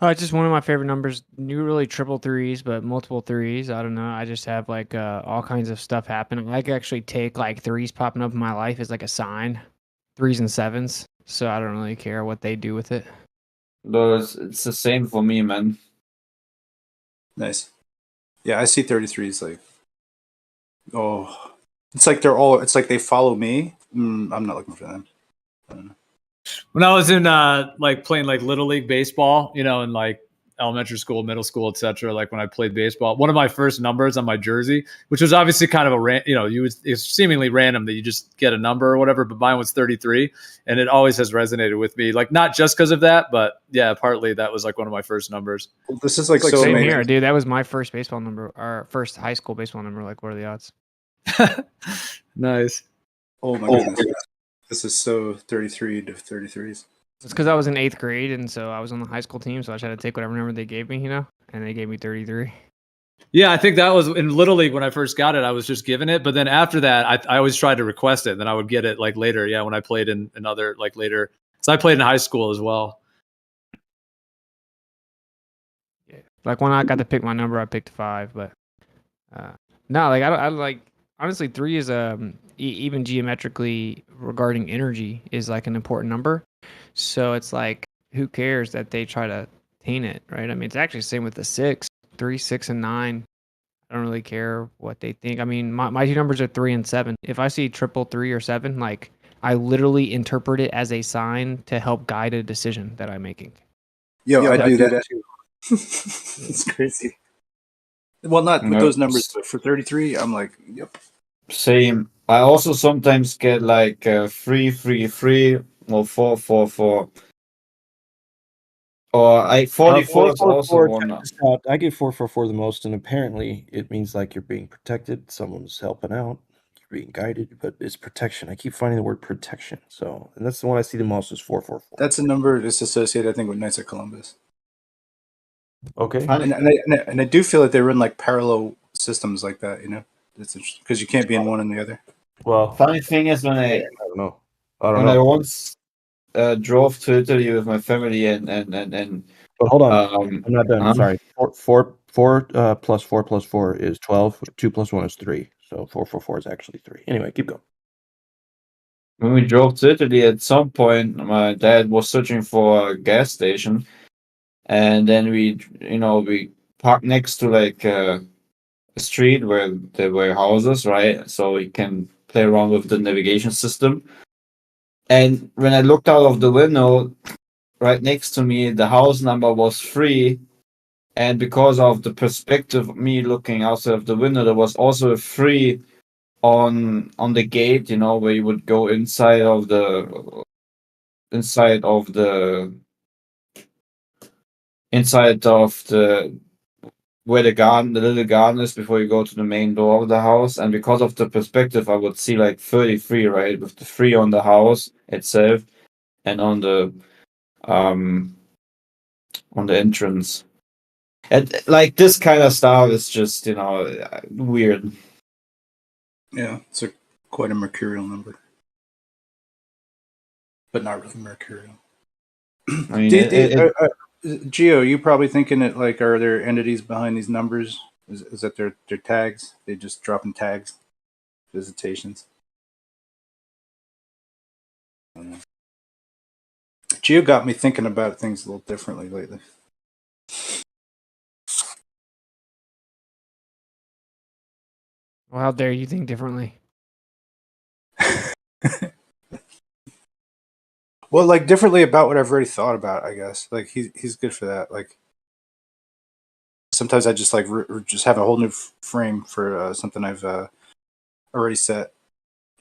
It's just one of my favorite numbers. Really triple threes, but multiple threes. I don't know. I just have like all kinds of stuff happen. I can actually take like threes popping up in my life as like a sign. 3s and 7s. So I don't really care what they do with it. No, it's the same for me, man. Nice. Yeah, I see 33s like, oh, it's like they're all. It's like they follow me. I'm not looking for them. I don't know. When I was in like playing like little league baseball, you know, in like elementary school, middle school, etc. Like when I played baseball, one of my first numbers on my jersey, which was obviously kind of it's seemingly random that you just get a number or whatever, but mine was 33, and it always has resonated with me. Like not just because of that, but yeah, partly that was like one of my first numbers. Well, this is like so Same amazing. here, dude. That was my first baseball number, or first high school baseball number. Like, what are the odds? Nice. Oh my goodness. This is so 33 to 33s. It's because I was in 8th grade, and so I was on the high school team, so I tried to take whatever number they gave me, you know, and they gave me 33. Yeah, I think that was in Little League when I first got it. I was just given it, but then after that, I always tried to request it. And then I would get it like later. Yeah, when I played in another like later, so I played in high school as well. Yeah. Like when I got to pick my number, I picked 5, but no, like I like honestly 3 is even geometrically regarding energy is like an important number. So it's like who cares that they try to taint it, right? I mean, it's actually the same with the 6, 3, 6, and 9. I don't really care what they think. I mean, my 2 numbers are 3 and 7. If I see triple 3 or 7, like I literally interpret it as a sign to help guide a decision that I'm making. Yo, I do that too. It's crazy. Well, not with those numbers, but for 33, I'm like, yep. Same. I also sometimes get like 3, 3, 3, or 4, 4, 4. Or 44 is also one. Check this out. I get 444 the most, and apparently it means like you're being protected. Someone's helping out. You're being guided, but it's protection. I keep finding the word protection. So, and that's the one I see the most is 444. That's a number that's associated, I think, with Knights of Columbus. Okay. And I do feel that they run like parallel systems like that, you know? That's interesting because you can't be in one and the other. Well, funny thing is when I don't know. I once drove to Italy with my family and But hold on, I'm not done. huh? Sorry. 4 plus 4 plus 4 is 12. 2 plus 1 is 3. So 444 is actually 3. Anyway, keep going. When we drove to Italy, at some point, my dad was searching for a gas station, and then we parked next to like a street where there were houses, right? So we can play around with the navigation system. And when I looked out of the window, right next to me, the house number was 3. And because of the perspective of me looking outside of the window, there was also a 3 on the gate, you know, where you would go inside of the where the little garden is before you go to the main door of the house. And because of the perspective, I would see like 33, right, with the 3 on the house itself and on the entrance. And like this kind of stuff is just weird. Yeah, it's quite a mercurial number, but not really mercurial. I mean, Geo, you probably thinking it like, are there entities behind these numbers? Is that their tags? They just dropping tags, visitations. Geo got me thinking about things a little differently lately. Well, how dare you think differently? Well, like differently about what I've already thought about, I guess. Like he's good for that. Like sometimes I just like just have a whole new frame for something I've already set,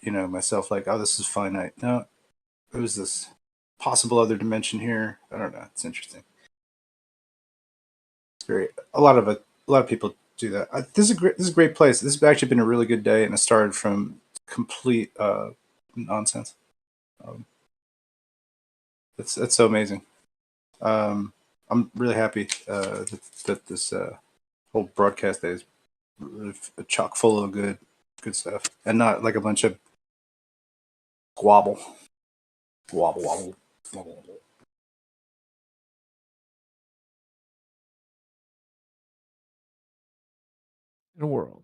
you know, myself. Like, oh, this is finite. No, it was this possible other dimension here. I don't know. It's interesting. It's very a lot of people do that. This is a great place. This has actually been a really good day, and it started from complete nonsense. That's so amazing. I'm really happy that this whole broadcast day is really chock full of good stuff, and not like a bunch of wobble. In a world.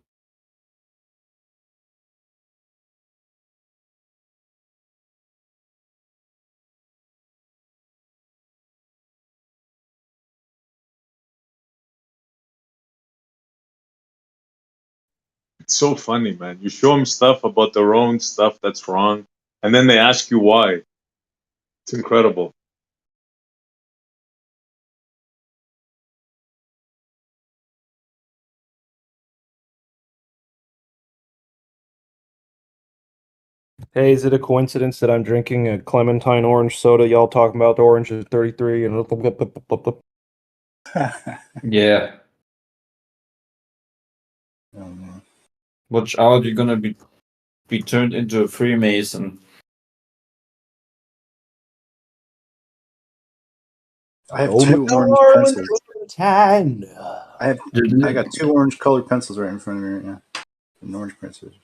It's so funny, man. You show them stuff about their own stuff that's wrong, and then they ask you why. It's incredible. Hey, is it a coincidence that I'm drinking a clementine orange soda? Y'all talking about the orange is 33 and Yeah. Oh, man. Watch out, you're gonna be turned into a Freemason. I have Oh my two orange God, pencils. Clementine. I got two orange colored pencils right in front of me right now. An orange pencils.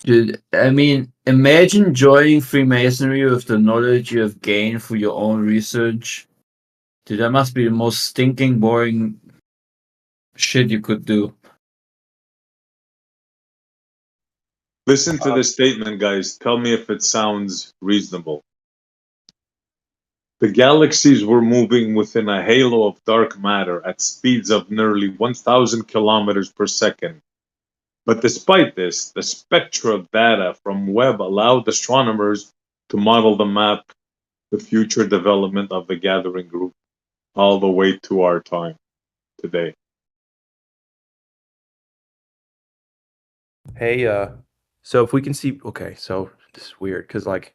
Dude, I mean, imagine joining Freemasonry with the knowledge you have gained through your own research. Dude, that must be the most stinking boring shit you could do. Listen to this statement, guys. Tell me if it sounds reasonable. The galaxies were moving within a halo of dark matter at speeds of nearly 1,000 kilometers per second. But despite this, the spectral data from Webb allowed astronomers to model the map, the future development of the gathering group, all the way to our time today. Hey, so if we can see, okay, so this is weird because like,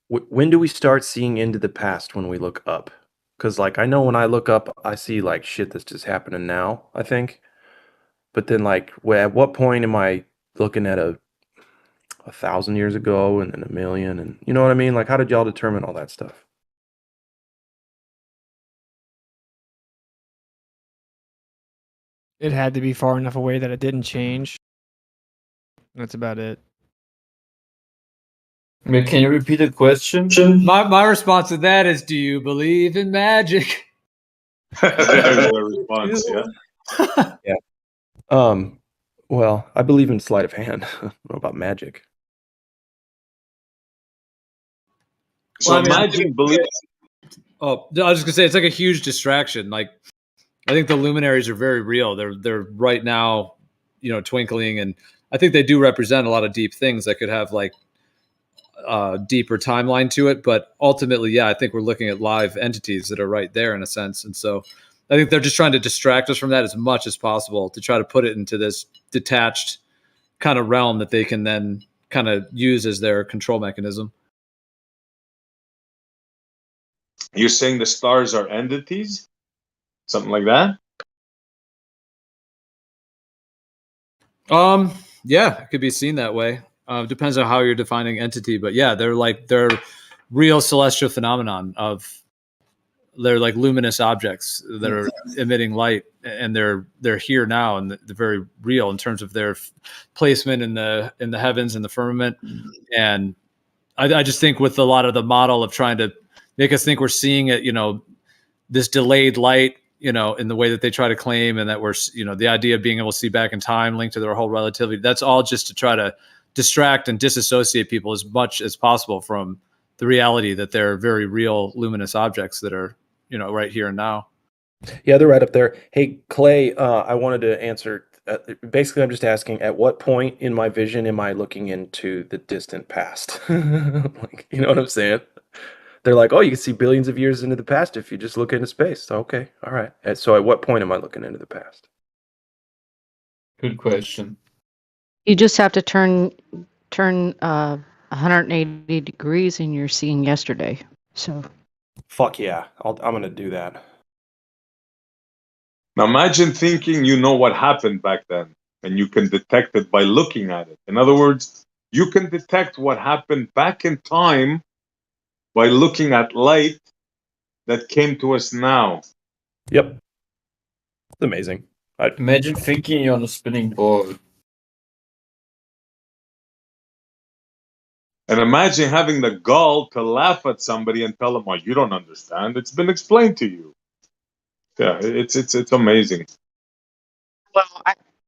when do we start seeing into the past when we look up? Because like I know when I look up, I see like shit that's just happening now, I think. But then like, at what point am I looking at a 1,000 years ago and then a million, and you know what I mean? Like, how did y'all determine all that stuff? It had to be far enough away that it didn't change. That's about it. Can you repeat the question? My response to that is, do you believe in magic? There's a response, yeah. Yeah. Well, I believe in sleight of hand. I don't know about magic. So imagine believing. Oh, I was just gonna say it's like a huge distraction. Like, I think the luminaries are very real. They're right now, twinkling, and I think they do represent a lot of deep things that could have like deeper timeline to it. But ultimately, yeah, I think we're looking at live entities that are right there in a sense, and so I think they're just trying to distract us from that as much as possible to try to put it into this detached kind of realm that they can then kind of use as their control mechanism. You're saying the stars are entities? Something like that? Yeah, it could be seen that way. Depends on how you're defining entity, but yeah, they're real celestial phenomenon they're like luminous objects that are emitting light, and they're here now, and they're very real in terms of their placement in the heavens and the firmament. And I just think with a lot of the model of trying to make us think we're seeing it, this delayed light, in the way that they try to claim, and that we're, the idea of being able to see back in time linked to their whole relativity, that's all just to try to distract and disassociate people as much as possible from the reality that they're very real luminous objects that are, right here and now. Yeah, they're right up there. Hey, Clay, I wanted to answer. Basically, I'm just asking, at what point in my vision am I looking into the distant past? Like, you know what I'm saying? They're like, oh, you can see billions of years into the past if you just look into space. Okay, all right. So at what point am I looking into the past? Good question. You just have to turn 180 degrees and you're seeing yesterday. So Fuck yeah, I'm gonna do that. Now imagine thinking you know what happened back then, and you can detect it by looking at it. In other words, you can detect what happened back in time by looking at light that came to us now. Yep. It's amazing. Imagine thinking you're on a spinning ball. And imagine having the gall to laugh at somebody and tell them, "Oh, you don't understand. It's been explained to you." Yeah, it's amazing. well,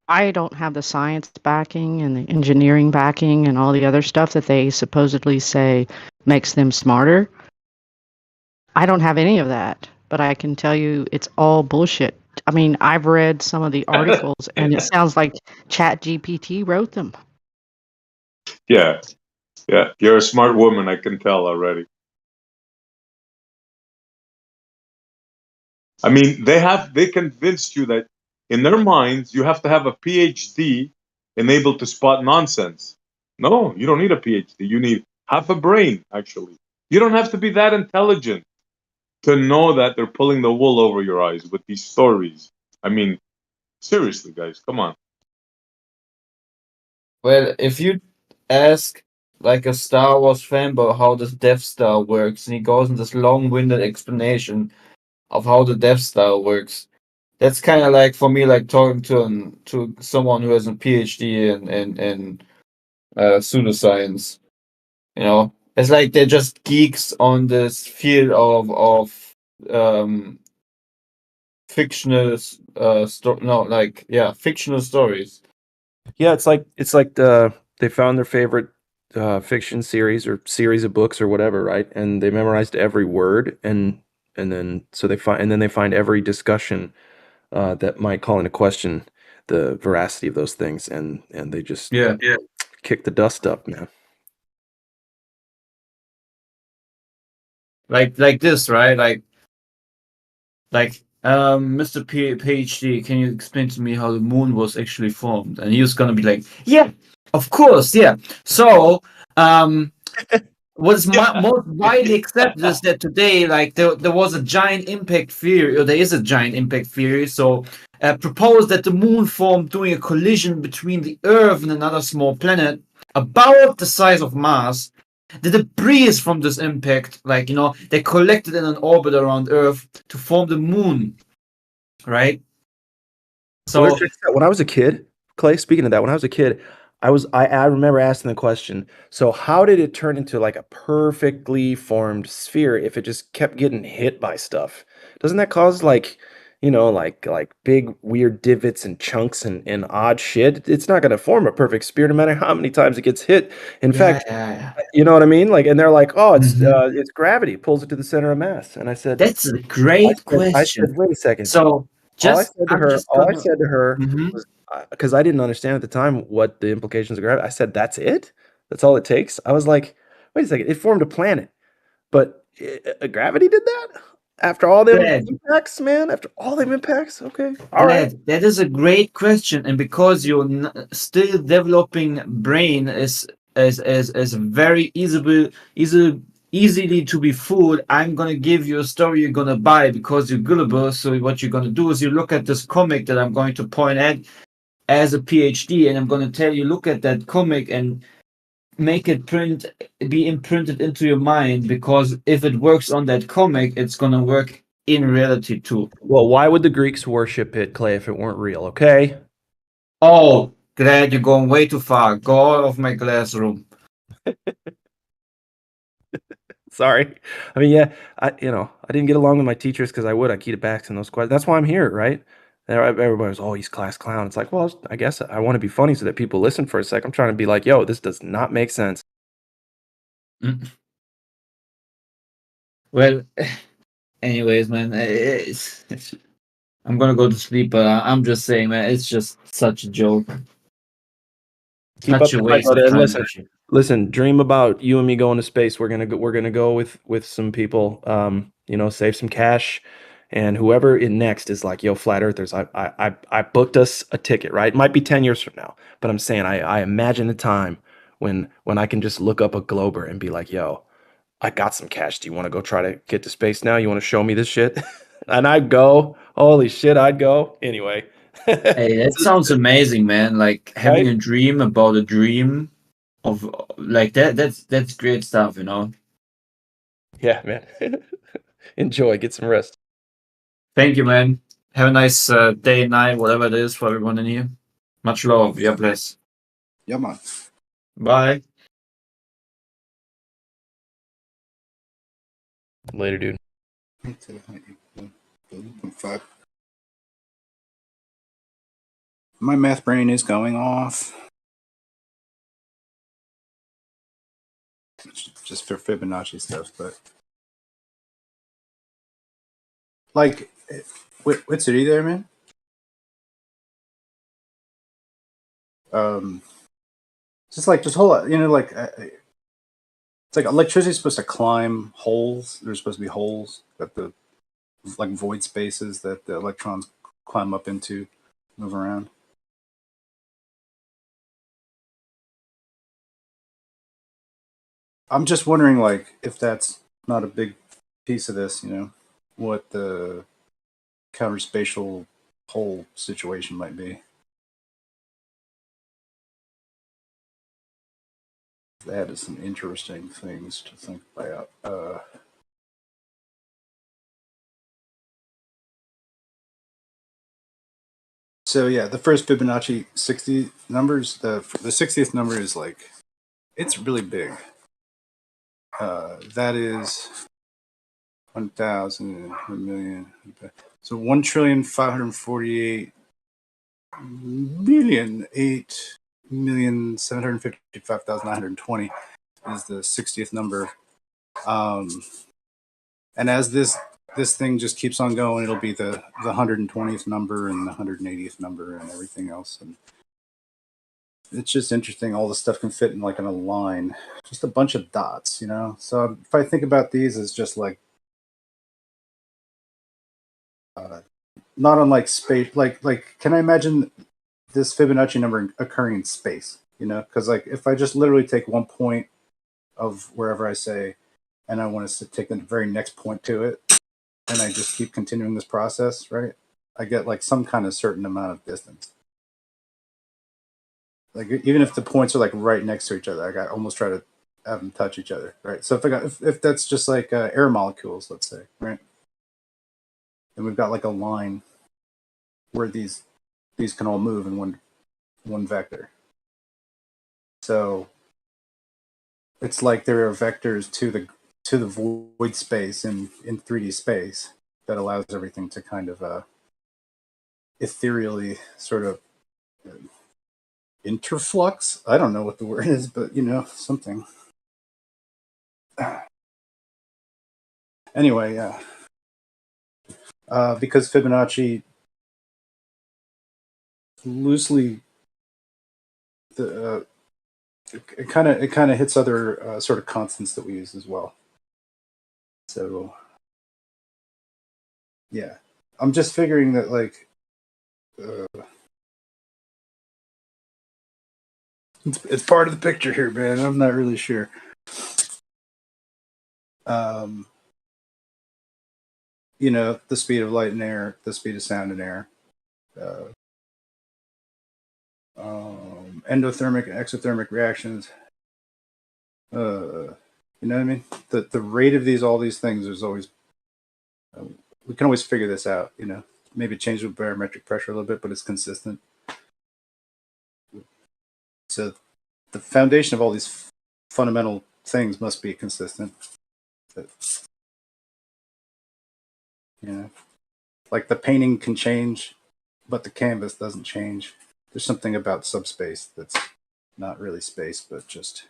I don't have the science backing and the engineering backing and all the other stuff that they supposedly say makes them smarter. I don't have any of that, but I can tell you it's all bullshit. I mean, I've read some of the articles, and it sounds like ChatGPT wrote them. Yeah, yeah. You're a smart woman. I can tell already. I mean, they convinced you that in their minds you have to have a PhD and able to spot nonsense. No, you don't need a PhD. You need half a brain, actually. You don't have to be that intelligent to know that they're pulling the wool over your eyes with these stories. I mean, seriously, guys, come on. Well, if you ask like a Star Wars fanboy how the Death Star works, and he goes in this long-winded explanation of how the Death Star works, that's kind of like for me like talking to someone who has a PhD in pseudoscience. You know, it's like they're just geeks on this field of fictional fictional stories. Yeah, it's like they found their favorite fiction series or series of books or whatever, right? And they memorized every word, and then they find every discussion that might call into question the veracity of those things, and they just Yeah. kick the dust up, man. Like this, right? Mr. PhD, can you explain to me how the moon was actually formed? And he was gonna be like, yeah, of course, yeah. So, what is most widely accepted is that today, like there was a giant impact theory, or there is a giant impact theory. So, proposed that the moon formed during a collision between the Earth and another small planet about the size of Mars. The debris from this impact, they collected in an orbit around Earth to form the moon, right? So When I was a kid, Clay, speaking of that, when I was a kid, I remember asking the question, so how did it turn into like a perfectly formed sphere if it just kept getting hit by stuff? Doesn't that cause like, like big weird divots and chunks and odd shit? It's not gonna form a perfect sphere no matter how many times it gets hit. In fact, you know what I mean? Like, and they're like, oh, it's gravity pulls it to the center of mass. And I said, that's a great question. wait a second. So All I said to her Mhm. was, because I didn't understand at the time what the implications of gravity. I said, "That's it? That's all it takes?" I was like, "Wait a second! It formed a planet, but gravity did that after all them Brad, impacts, man. After all them impacts, okay, all right." Brad, that is a great question, and because your still developing brain is very easily to be fooled, I'm gonna give you a story you're gonna buy because you're gullible. So what you're gonna do is you look at this comic that I'm going to point at as a PhD, and I'm gonna tell you, look at that comic and make it be imprinted into your mind, because if it works on that comic, it's gonna work in reality too. Well, why would the Greeks worship it, Clay, if it weren't real? Okay. Oh, glad you're going way too far. Go out of my classroom. Sorry. I mean, yeah, I didn't get along with my teachers because I keep back in those questions. That's why I'm here, right? Everybody was, oh, he's class clown. It's like, well, I guess I want to be funny so that people listen for a sec. I'm trying to be like, yo, this does not make sense. Well, anyways, man, I'm gonna go to sleep, but I'm just saying, man, it's just such a joke. Keep Such up a the fight, waste of brother. And time, actually. listen, dream about you and me going to space. We're gonna go with some people. Save some cash, and whoever in next is like, yo, flat earthers. I booked us a ticket. Right, it might be 10 years from now, but I'm saying I imagine the time when I can just look up a glober and be like, yo, I got some cash. Do you want to go try to get to space now? You want to show me this shit? And I'd go. Holy shit, I'd go. Anyway. Hey, that sounds amazing, man. Like having Right? a dream about a dream of like that. That's great stuff, you know. Yeah, man. Enjoy. Get some rest. Thank you, man. Have a nice day, night, whatever it is for everyone in here. Much love. Yeah, bless. Yeah, man. Bye. Later, dude. My math brain is going off. Just for Fibonacci stuff, but like What city there, man? Just like this whole, like it's like electricity is supposed to climb holes. There's supposed to be holes that the like void spaces that the electrons climb up into, move around. I'm just wondering, like, if that's not a big piece of this, what the counterspatial hole situation might be. That is some interesting things to think about. So yeah, the first Fibonacci 60 numbers, the 60th number is like, it's really big. That is 1,000, 1 million. So 1,548,000,000, 8,755,920 is the 60th number. And as this thing just keeps on going, it'll be the 120th number and the 180th number and everything else. And it's just interesting. All this stuff can fit in like in a line, just a bunch of dots, So if I think about these as just like, not unlike space, like can I imagine this Fibonacci number occurring in space? Because like if I just literally take one point of wherever I say, and I want to take the very next point to it, and I just keep continuing this process, right? I get like some kind of certain amount of distance. Like even if the points are like right next to each other, I almost try to have them touch each other, right? So if that's just like air molecules, let's say, right? And we've got like a line where these can all move in one vector. So it's like there are vectors to the void space in 3D space that allows everything to kind of ethereally sort of interflux. I don't know what the word is, but something. Anyway, yeah. Because Fibonacci loosely it kind of hits other sort of constants that we use as well. So yeah, I'm just figuring that like it's part of the picture here, man. I'm not really sure. The speed of light in air, the speed of sound in air, endothermic and exothermic reactions. You know what I mean? The rate of all these things is always, we can always figure this out, maybe change the barometric pressure a little bit, but it's consistent. So the foundation of all these fundamental things must be consistent. Like the painting can change, but the canvas doesn't change. There's something about subspace that's not really space, but just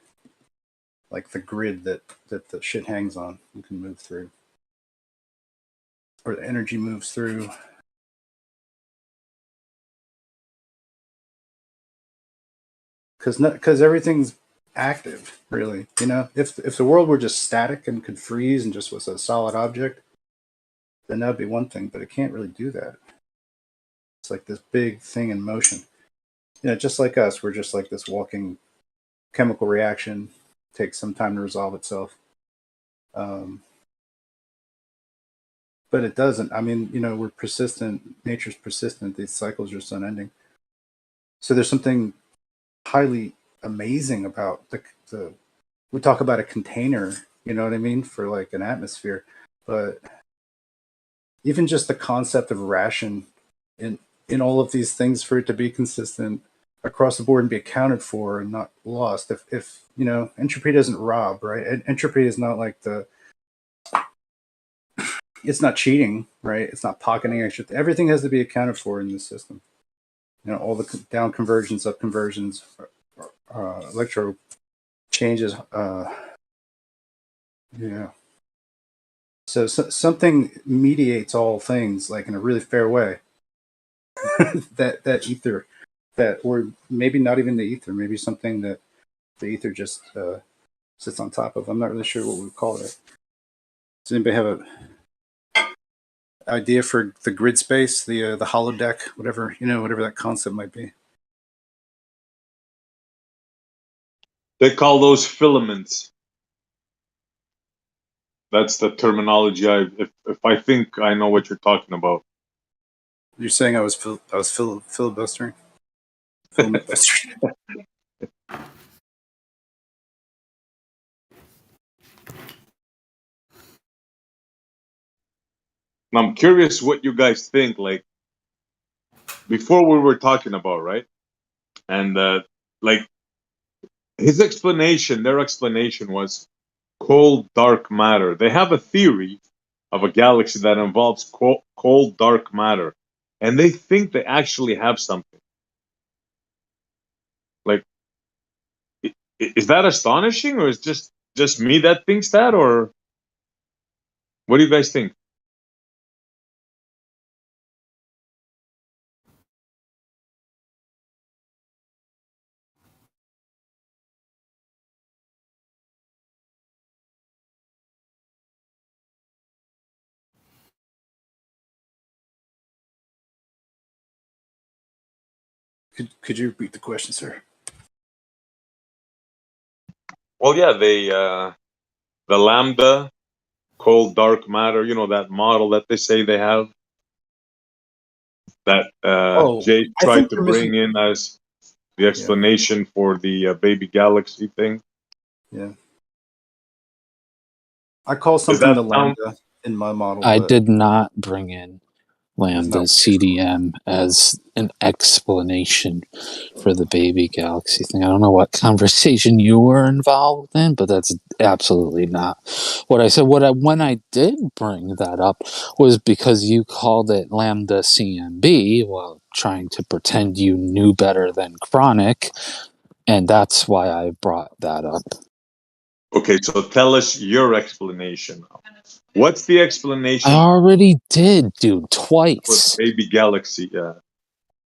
like the grid that the shit hangs on, you can move through, or the energy moves through. Because everything's active, really. If the world were just static and could freeze and just was a solid object, then that'd be one thing. But it can't really do that. It's like this big thing in motion. Just like us, we're just like this walking chemical reaction. Takes some time to resolve itself. But it doesn't. I mean, we're persistent. Nature's persistent. These cycles are just unending. So there's something highly amazing about the we talk about a container, you know what I mean, for like an atmosphere, but even just the concept of ration in all of these things, for it to be consistent across the board and be accounted for and not lost. If entropy doesn't rob, right? Entropy is not like it's not cheating, right? It's not pocketing extra. Everything has to be accounted for in this system. All the down conversions, up conversions, electro changes. Yeah. So, something mediates all things, like in a really fair way. that ether, or maybe not even the ether, maybe something that the ether just sits on top of. I'm not really sure what we call it. Does anybody have a idea for the grid space, the holodeck, whatever whatever that concept might be? They call those filaments. That's the terminology. If I think I know what you're talking about. You're saying I was filibustering? Filibustering. I'm curious what you guys think. Like before we were talking about, right? And like his explanation, their explanation was cold dark matter. They have a theory of a galaxy that involves cold dark matter, and they think they actually have something. Like, is that astonishing, or is just me that thinks that, or what do you guys think? Could you repeat the question, sir? Well, yeah, they the lambda cold dark matter. You know that model that they say they have. That Jay I tried think to you're bring missing. in as the explanation for the baby galaxy thing. Yeah, I call Does something that the sound? lambda in my model, I but did not bring in that's not Lambda what CDM as an explanation for the baby galaxy thing. I don't know what conversation you were involved in, but that's absolutely not what I said. When I did bring that up was because you called it Lambda CMB while trying to pretend you knew better than Chronic, and that's why I brought that up. Okay, so tell us your explanation. What's the explanation I already did, dude, for the twice. baby galaxy? Yeah.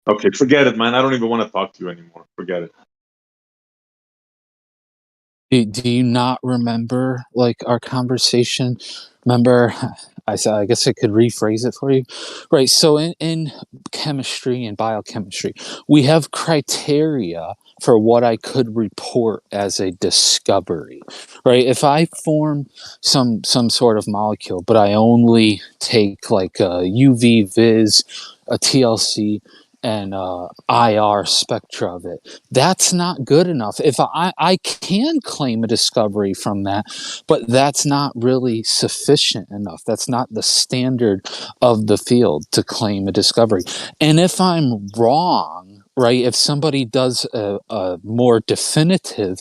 Okay, forget it, man. I don't even want to talk to you anymore. Forget it. Do you not remember like our conversation? Remember, I said, I guess I could rephrase it for you. Right. So in chemistry and biochemistry, we have criteria for what I could report as a discovery. Right. If I form some sort of molecule, but I only take like a UV vis, a TLC, and IR spectra of it. That's not good enough. If I can claim a discovery from that, but that's not really sufficient enough. That's not the standard of the field to claim a discovery. And if I'm wrong, right, if somebody does a more definitive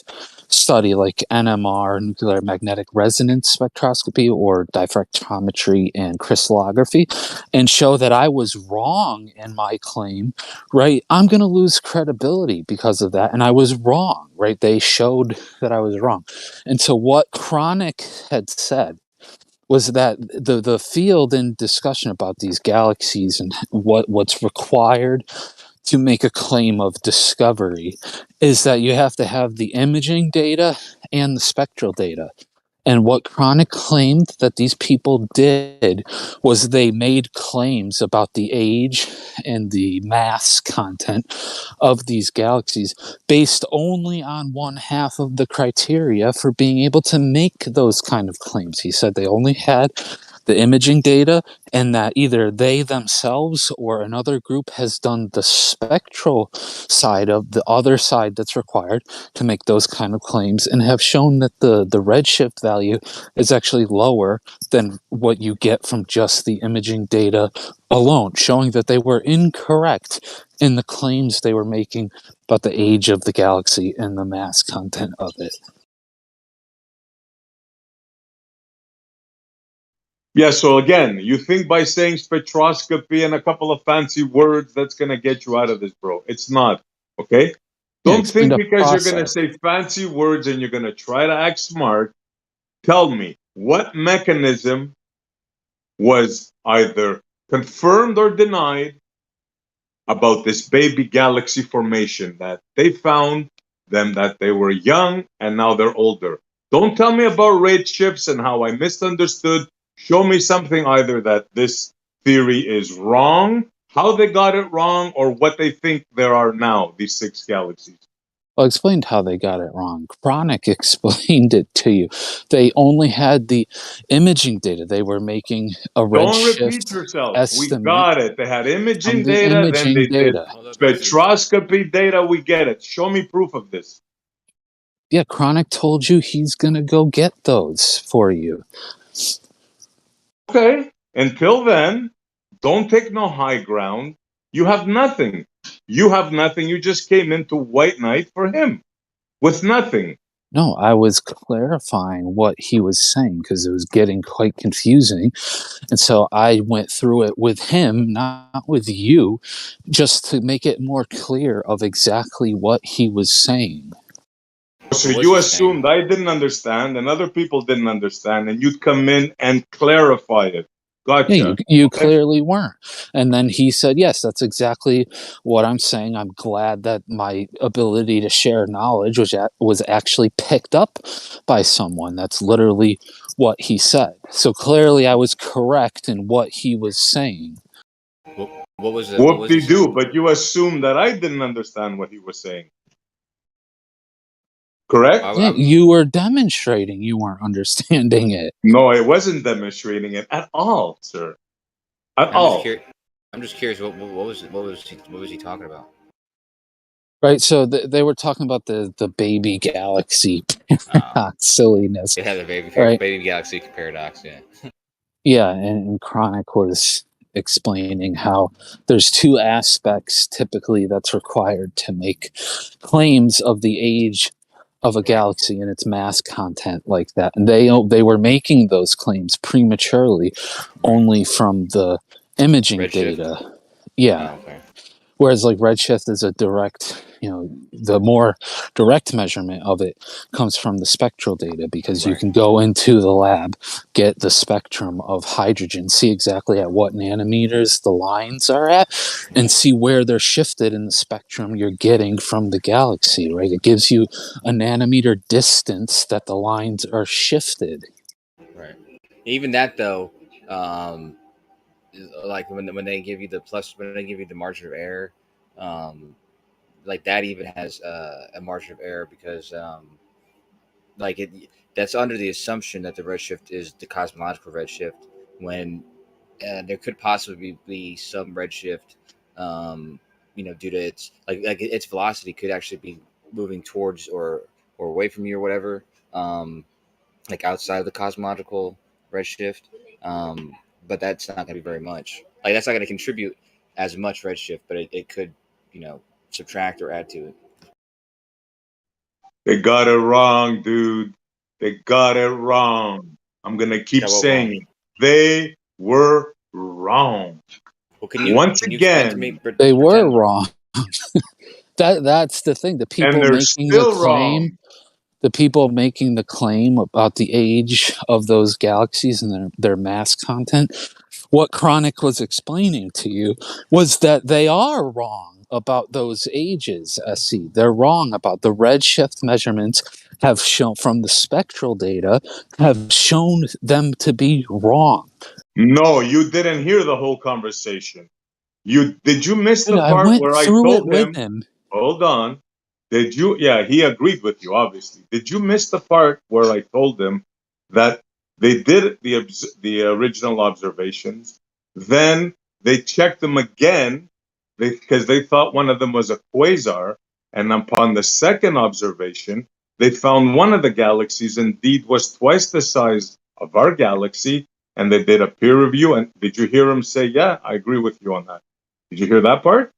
study like NMR, nuclear magnetic resonance spectroscopy, or diffractometry and crystallography, and show that I was wrong in my claim, right, I'm going to lose credibility because of that. And I was wrong, right? They showed that I was wrong. And so what Chronic had said was that the field in discussion about these galaxies and what's required to make a claim of discovery is that you have to have the imaging data and the spectral data. And what Chronic claimed that these people did was they made claims about the age and the mass content of these galaxies based only on one half of the criteria for being able to make those kind of claims. He said they only had the imaging data, and that either they themselves or another group has done the spectral side of the other side that's required to make those kind of claims, and have shown that the redshift value is actually lower than what you get from just the imaging data alone, showing that they were incorrect in the claims they were making about the age of the galaxy and the mass content of it. Yeah, so again, you think by saying spectroscopy and a couple of fancy words, that's going to get you out of this, bro. It's not, okay? Yeah, Don't explain think the because you're going to process. say fancy words and you're going to try to act smart. Tell me, what mechanism was either confirmed or denied about this baby galaxy formation that they found them that they were young and now they're older. Don't tell me about redshifts and how I misunderstood. Show me something either that this theory is wrong, how they got it wrong, or what they think there are now, these 6 galaxies. Well, I explained how they got it wrong. Chronic explained it to you. They only had the imaging data. They were making a Don't repeat redshift yourself. We estimate got it. They had from imaging the data, then imaging they did data. spectroscopy data. We get it. Show me proof of this. Yeah, Chronic told you he's going to go get those for you. Okay. Until then, don't take no high ground. You have nothing. You have nothing. You just came into White Knight for him with nothing. No, I was clarifying what he was saying because it was getting quite confusing. And so I went through it with him, not with you, just to make it more clear of exactly what he was saying. So you assumed I didn't understand and other people didn't understand, and you'd come in and clarify it. Gotcha. Yeah, you clearly weren't. And then he said, yes, that's exactly what I'm saying. I'm glad that my ability to share knowledge was actually picked up by someone. That's literally what he said. So clearly I was correct in what he was saying. What was it? Whoop-de-doo, but you assumed that I didn't understand what he was saying. Correct? Yeah, you were demonstrating you weren't understanding it. No, I wasn't demonstrating it at all, sir. At all. I'm just curious. What was he talking about? Right, so they were talking about the baby galaxy paradox silliness. Yeah, the baby galaxy paradox. Yeah. Yeah, and Chronic was explaining how there's 2 aspects typically that's required to make claims of the age of a galaxy and its mass content like that. And they were making those claims prematurely only from the imaging data. Yeah. Oh, okay. Whereas like redshift is a direct, the more direct measurement of it comes from the spectral data because you can go into the lab, get the spectrum of hydrogen, see exactly at what nanometers the lines are at, and see where they're shifted in the spectrum you're getting from the galaxy, right? It gives you a nanometer distance that the lines are shifted. Right. Even that though, like when they give you when they give you the margin of error, like that even has a margin of error because that's under the assumption that the redshift is the cosmological redshift when there could possibly be some redshift, due to its its velocity could actually be moving towards or away from you or whatever, like outside of the cosmological redshift. But that's not going to be very much. Like that's not going to contribute as much redshift, but it could, subtract or add to it. They got it wrong, dude. They got it wrong. I'm going to keep saying it. They were wrong. Well, can you explain to me? They were wrong. That's the thing. The people they're making still the claim, wrong. the people making the claim about the age of those galaxies and their mass content, what Chronic was explaining to you was that they are wrong about those ages, SC. They're wrong about the redshift measurements have shown from the spectral data have shown them to be wrong. No, you didn't hear the whole conversation. Did you miss the I part went where I through told it with him? Hold on. Did you? Yeah, he agreed with you, obviously. Did you miss the part where I told him that they did the original observations, then they checked them again because they thought one of them was a quasar, and upon the second observation, they found one of the galaxies indeed was twice the size of our galaxy, and they did a peer review. And did you hear him say, "Yeah, I agree with you on that"? Did you hear that part?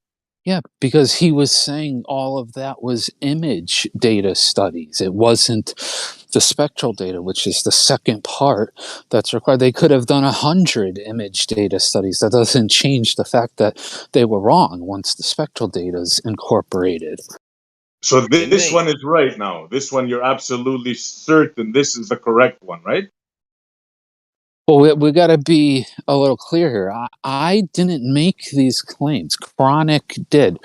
Yeah, because he was saying all of that was image data studies. It wasn't the spectral data, which is the second part that's required. They could have done 100 image data studies. That doesn't change the fact that they were wrong once the spectral data is incorporated. So this one is right now. This one, you're absolutely certain this is the correct one, right? Well, we got to be a little clear here. I didn't make these claims. Chronic did,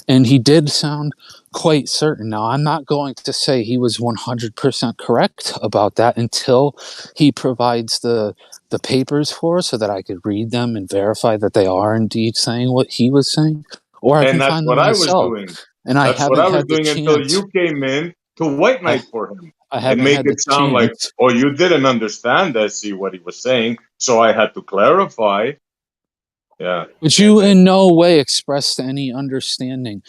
and he did sound quite certain. Now, I'm not going to say he was 100% correct about that until he provides the papers for us so that I could read them and verify that they are indeed saying what he was saying, or I And can that's find them what I was myself. doing. And I That's what haven't I was had the doing until chance. you came in to white knight for him I and haven't make had the it sound like, chance. oh, you didn't understand Odysee what he was saying, so I had to clarify. Yeah. But you in no way expressed any understanding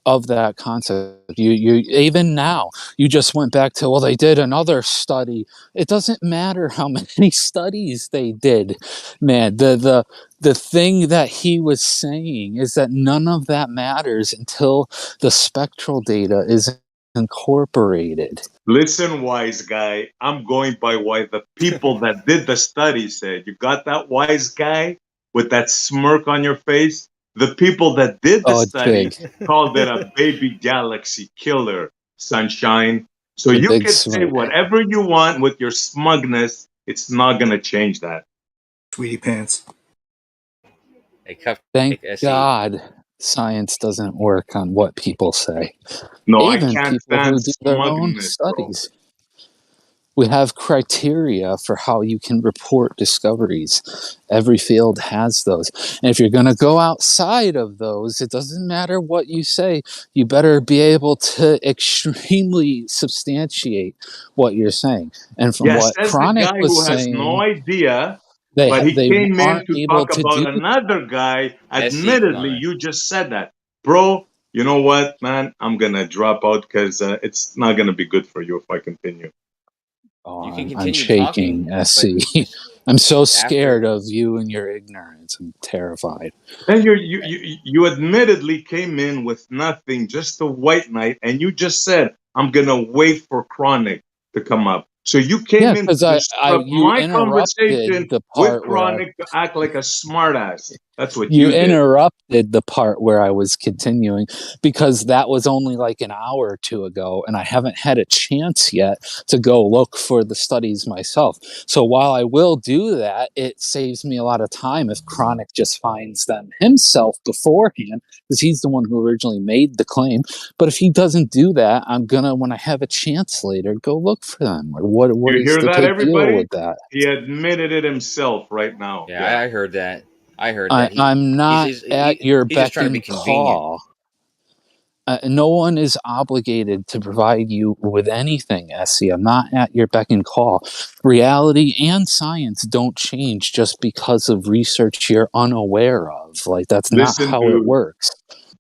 of that concept. You even now you just went back to, well, they did another study. It doesn't matter how many studies they did, man. The thing that he was saying is that none of that matters until the spectral data is incorporated. Listen, wise guy, I'm going by what the people that did the study said. You got that, wise guy, with that smirk on your face? The people that did the Oh, it's study big. called it a baby galaxy killer, sunshine. So The you big can say smirk. whatever you want with your smugness. It's not going to change that. Sweetie pants. Hey, Cup, Thank SE. God science doesn't work on what people say. No, I Even can't people who stand do their own smugness, bro. studies. We have criteria for how you can report discoveries. Every field has those. And if you're going to go outside of those, it doesn't matter what you say. You better be able to extremely substantiate what you're saying. And from Yes, what says the Chronic guy who was has no saying, idea, but he they came in aren't to able talk to about do. another guy. SE, come on, Admittedly, man. you just said that. Bro, you know what, man? I'm going to drop out because it's not going to be good for you if I continue. Oh, You can I'm continue shaking, talking, but SC. I'm so scared after of you and your ignorance. I'm terrified. And you admittedly came in with nothing, just a white knight, and you just said, I'm going to wait for Chronic to come up. So you Yeah, came in because to disrupt you my interrupted conversation the with part where Chronic to act like a smartass. That's what you you did. interrupted the part where I was continuing because that was only like an hour or two ago, and I haven't had a chance yet to go look for the studies myself. So while I will do that, it saves me a lot of time if Chronic just finds them himself beforehand, because he's the one who originally made the claim. But if he doesn't do that, I'm gonna, when I have a chance later, go look for them. Or what You is hear the that, big deal everybody? with that? He admitted it himself right now. yeah, Yeah. I heard that. I heard that. I'm not at your He's just beck trying to be and convenient. call. No one is obligated to provide you with anything, Essie. I'm not at your beck and call. Reality and science don't change just because of research you're unaware of. Like, that's not Listen, how it dude. works.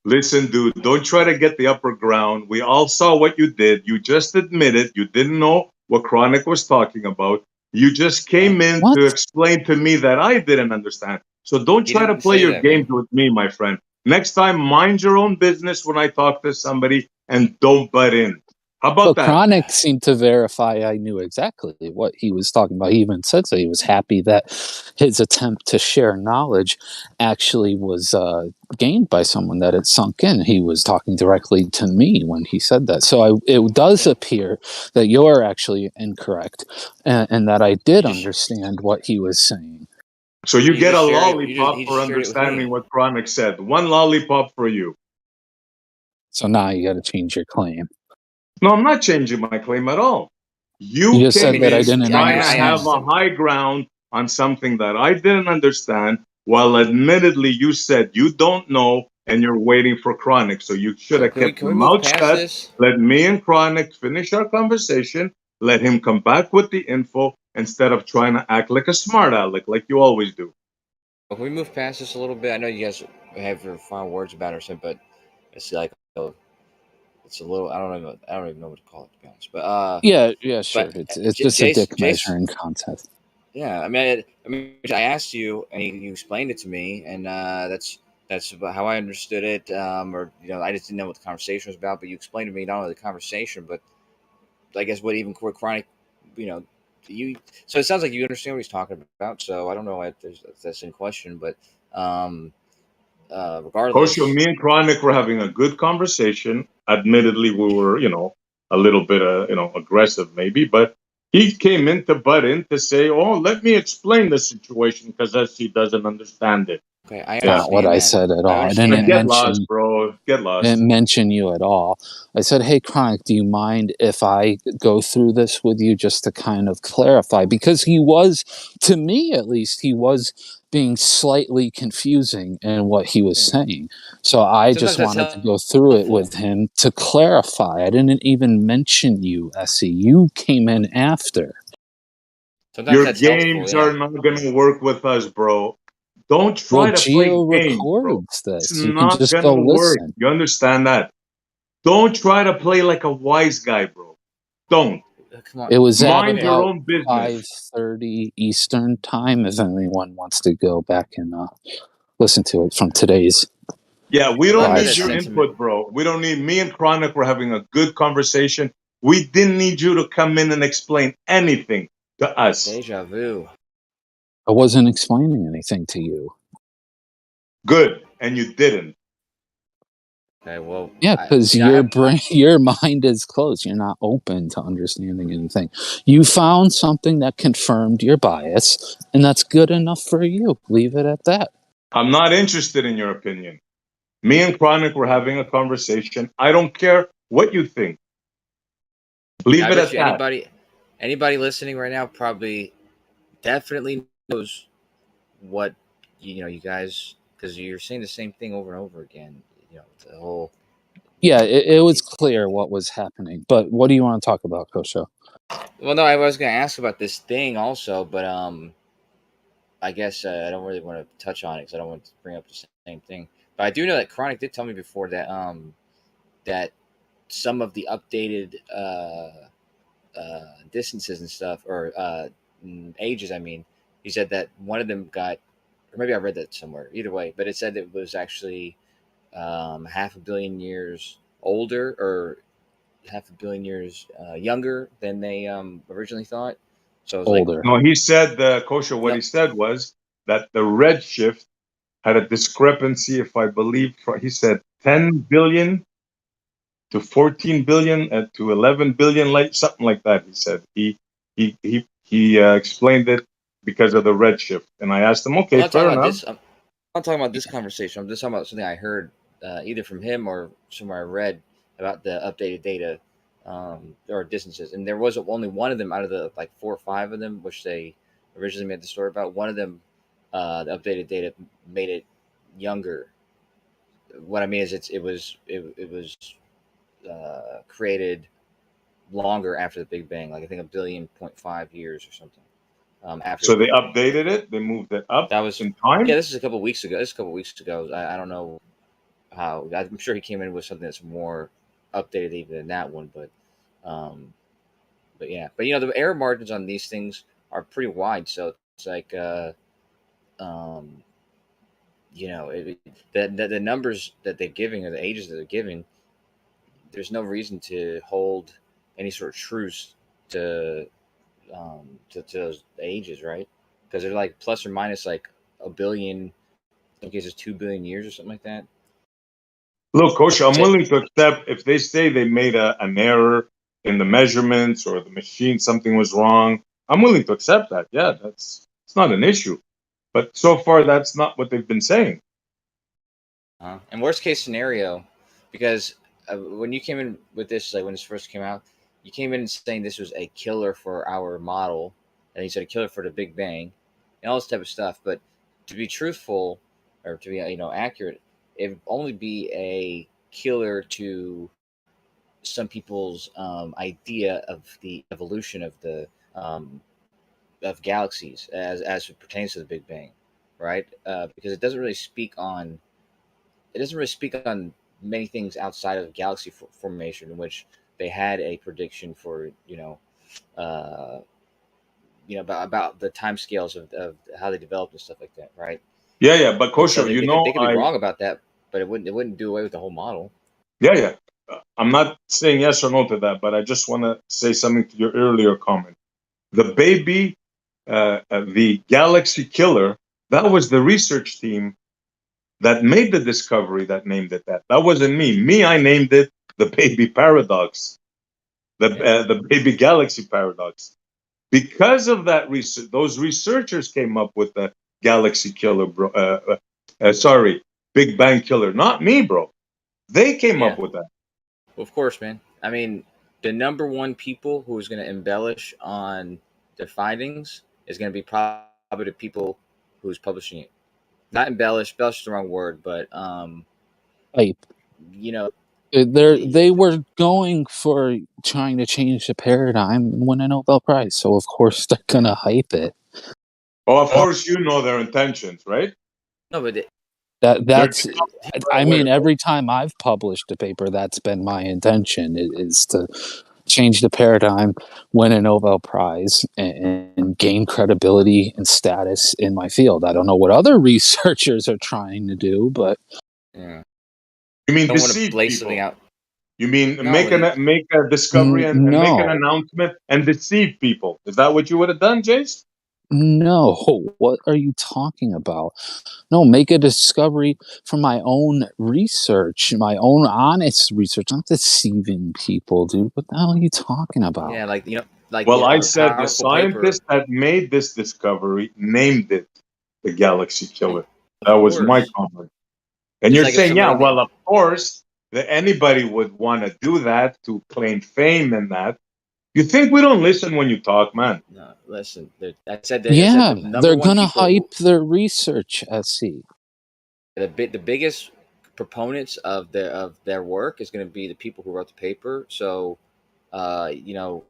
Listen, dude. Don't try to get the upper ground. We all saw what you did. You just admitted you didn't know what Chronic was talking about. You just came in What? to explain to me that I didn't understand. So don't He try to didn't play say your that, games man. with me, my friend. Next time, mind your own business when I talk to somebody and don't butt in. How So about that? Chronic seemed to verify I knew exactly what he was talking about. He even said so. He was happy that his attempt to share knowledge actually was gained by someone, that it sunk in. He was talking directly to me when he said that. So it does appear that you're actually incorrect, and that I did understand what he was saying. So you You get just a shared it. lollipop He for just shared it with understanding me. what Chronic said. One lollipop for you. So now you got to change your claim. No, I'm not changing my claim at all. You You just I said came mean, that I in didn't trying to I have asked understand. a him. high ground on something that I didn't understand, while admittedly you said you don't know and you're waiting for Chronic. So you should So have can we kept can your we move mouth past shut. this? Let me and Chronic finish our conversation. Let him come back with the info instead of trying to act like a smart aleck like you always do. Can we move past this a little bit? I know you guys have your final words about it or something, but it's like it's a little. I don't even know what to call it, to be honest. Yeah, sure. But It's just a dick Jace, measuring contest. yeah. I mean, I asked you, and you explained it to me, and that's about how I understood it. Or I just didn't know what the conversation was about. But you explained to me not only the conversation, but I guess what even Chronic, you know, you. So it sounds like you understand what he's talking about. So I don't know if that's in question, but Kosho, regardless, me and Chronic were having a good conversation. Admittedly, we were, a little bit, aggressive maybe, but He came in to butt in to say, "Oh, let me explain the situation because SC doesn't understand it." Okay, I Yeah, Not what understand I that. said at I all. I understand didn't that. get lost, mention bro. Get I lost. didn't mention you at all. I said, "Hey, Chronic, do you mind if I go through this with you just to kind of clarify?" Because he was, to me at least, he was being slightly confusing in what he was saying. So I Sometimes just that's wanted to go through it with him to clarify. I didn't even mention you, Essie. You came in after. Sometimes Your that's helpful. games are Yeah. not going to work with us, bro. Don't Well, try to play Geo games, bro. records It's this. You can not just going go to work. listen. You understand that? Don't try to play like a wise guy, bro. Don't. Come on. It was at Mind your about own business. 5:30 Eastern time. If anyone wants to go back and listen to it from today's Yeah, we I don't love need that your sentiment. input, bro. We don't need me and Chronic were having a good conversation. We didn't need you to come in and explain anything to us. Deja vu. I wasn't explaining anything to you. Good, and you didn't. Okay, well, Yeah, because I your have. brain, your mind is closed. You're not open to understanding anything. You found something that confirmed your bias, and that's good enough for you. Leave it at that. I'm not interested in your opinion. Me and Chronic were having a conversation. I don't care what you think. Leave I it bet at you that. anybody listening right now probably definitely knows what you guys, because you're saying the same thing over and over again. The whole Yeah, it was clear what was happening. But what do you want to talk about, Kosho? Well, no, I was going to ask about this thing also, but I guess I don't really want to touch on it because I don't want to bring up the same thing. But I do know that Chronic did tell me before that that some of the updated distances and stuff, or ages. I mean, he said that one of them got, or maybe I read that somewhere. Either way, but it said it was actually 500 million years older, or 500 million years younger than they originally thought. So it was like, Older. No, he said, Kosher, what no, he said was that the redshift had a discrepancy, if I believe, he said 10 billion to 14 billion to 11 billion light, something like that. He said he explained it because of the redshift, and I asked him, I'm okay, not talking fair about enough. this. I'm not talking about this conversation. I'm just talking about something I heard either from him or somewhere I read about the updated data or distances. And there was only one of them out of the like 4 or 5 of them, which they originally made the story about. One of them, the updated data made it younger. What I mean is, it was created longer after the Big Bang, like I think 1.5 billion years or something after the So they Big Bang. updated it. They moved it up That was in time. Yeah. This is a couple weeks ago. This is a couple weeks ago. I don't know how. I'm sure he came in with something that's more updated even than that one, um, but yeah. But the error margins on these things are pretty wide. So it's like um, the numbers that they're giving, or the ages that they're giving, there's no reason to hold any sort of truce to to those ages, right? Because they're like plus or minus like a billion, in some cases 2 billion years or something like that. Look, Kosher, I'm So, willing to accept if they say they made an error in the measurements or the machine, something was wrong. I'm willing to accept that. Yeah, it's not an issue. But so far, that's not what they've been saying. and worst case scenario, because when you came in with this, like when this first came out, you came in saying this was a killer for our model, and you said a killer for the Big Bang, and all this type of stuff. But to be truthful, or to be accurate, it would only be a killer to some people's idea of the evolution um, of galaxies as it pertains to the Big Bang, right? Because it doesn't really speak on many things outside of galaxy formation, in which they had a prediction for uh, about the time scales of how they developed and stuff like that, right? Yeah, but And so Kosher, they could be wrong about that, but it wouldn't do away with the whole model. yeah. I'm not saying yes or no to that, but I just want to say something to your earlier comment. The baby, the galaxy killer, that was the research team that made the discovery that named it that. That wasn't me. I named it the baby paradox, the baby galaxy paradox. Because of that research, those researchers came up with the galaxy killer, bro. Sorry, Big Bang killer. Not me, bro. They came Yeah. up with that. Well, of course, man. I mean, the number one people who is going to embellish on their findings is going to be probably the people who's publishing it. Not embellish. Embellish is the wrong word, but Hype. you know, They were going for trying to change the paradigm and win a Nobel Prize, so of course they're gonna hype it. Well, of course, you know their intentions, right? no, but That's They're I aware. mean, every time I've published a paper, that's been my intention is to change the paradigm, win a Nobel Prize, and gain credibility and status in my field. I don't know what other researchers are trying to do, but yeah. You mean I don't want to deceive blaze people? something out. You mean No, make a discovery and make an no. announcement and deceive people? Is that what you would have done, Jace? No, what are you talking about? No, make a discovery from my own research, my own honest research. I'm not deceiving people, dude. What the hell are you talking about? Yeah, like Well, I a said the powerful paper. scientist that made this discovery named it the galaxy killer. Of That was my course. comment. And Just you're like if saying, yeah, somebody well, of course, that anybody would want to do that to claim fame and that. You think we don't listen when you talk, man? No, listen. I said Yeah, the number they're one gonna people who, hype their research, SC. the biggest proponents of their work is going to be the people who wrote the paper. So, you know,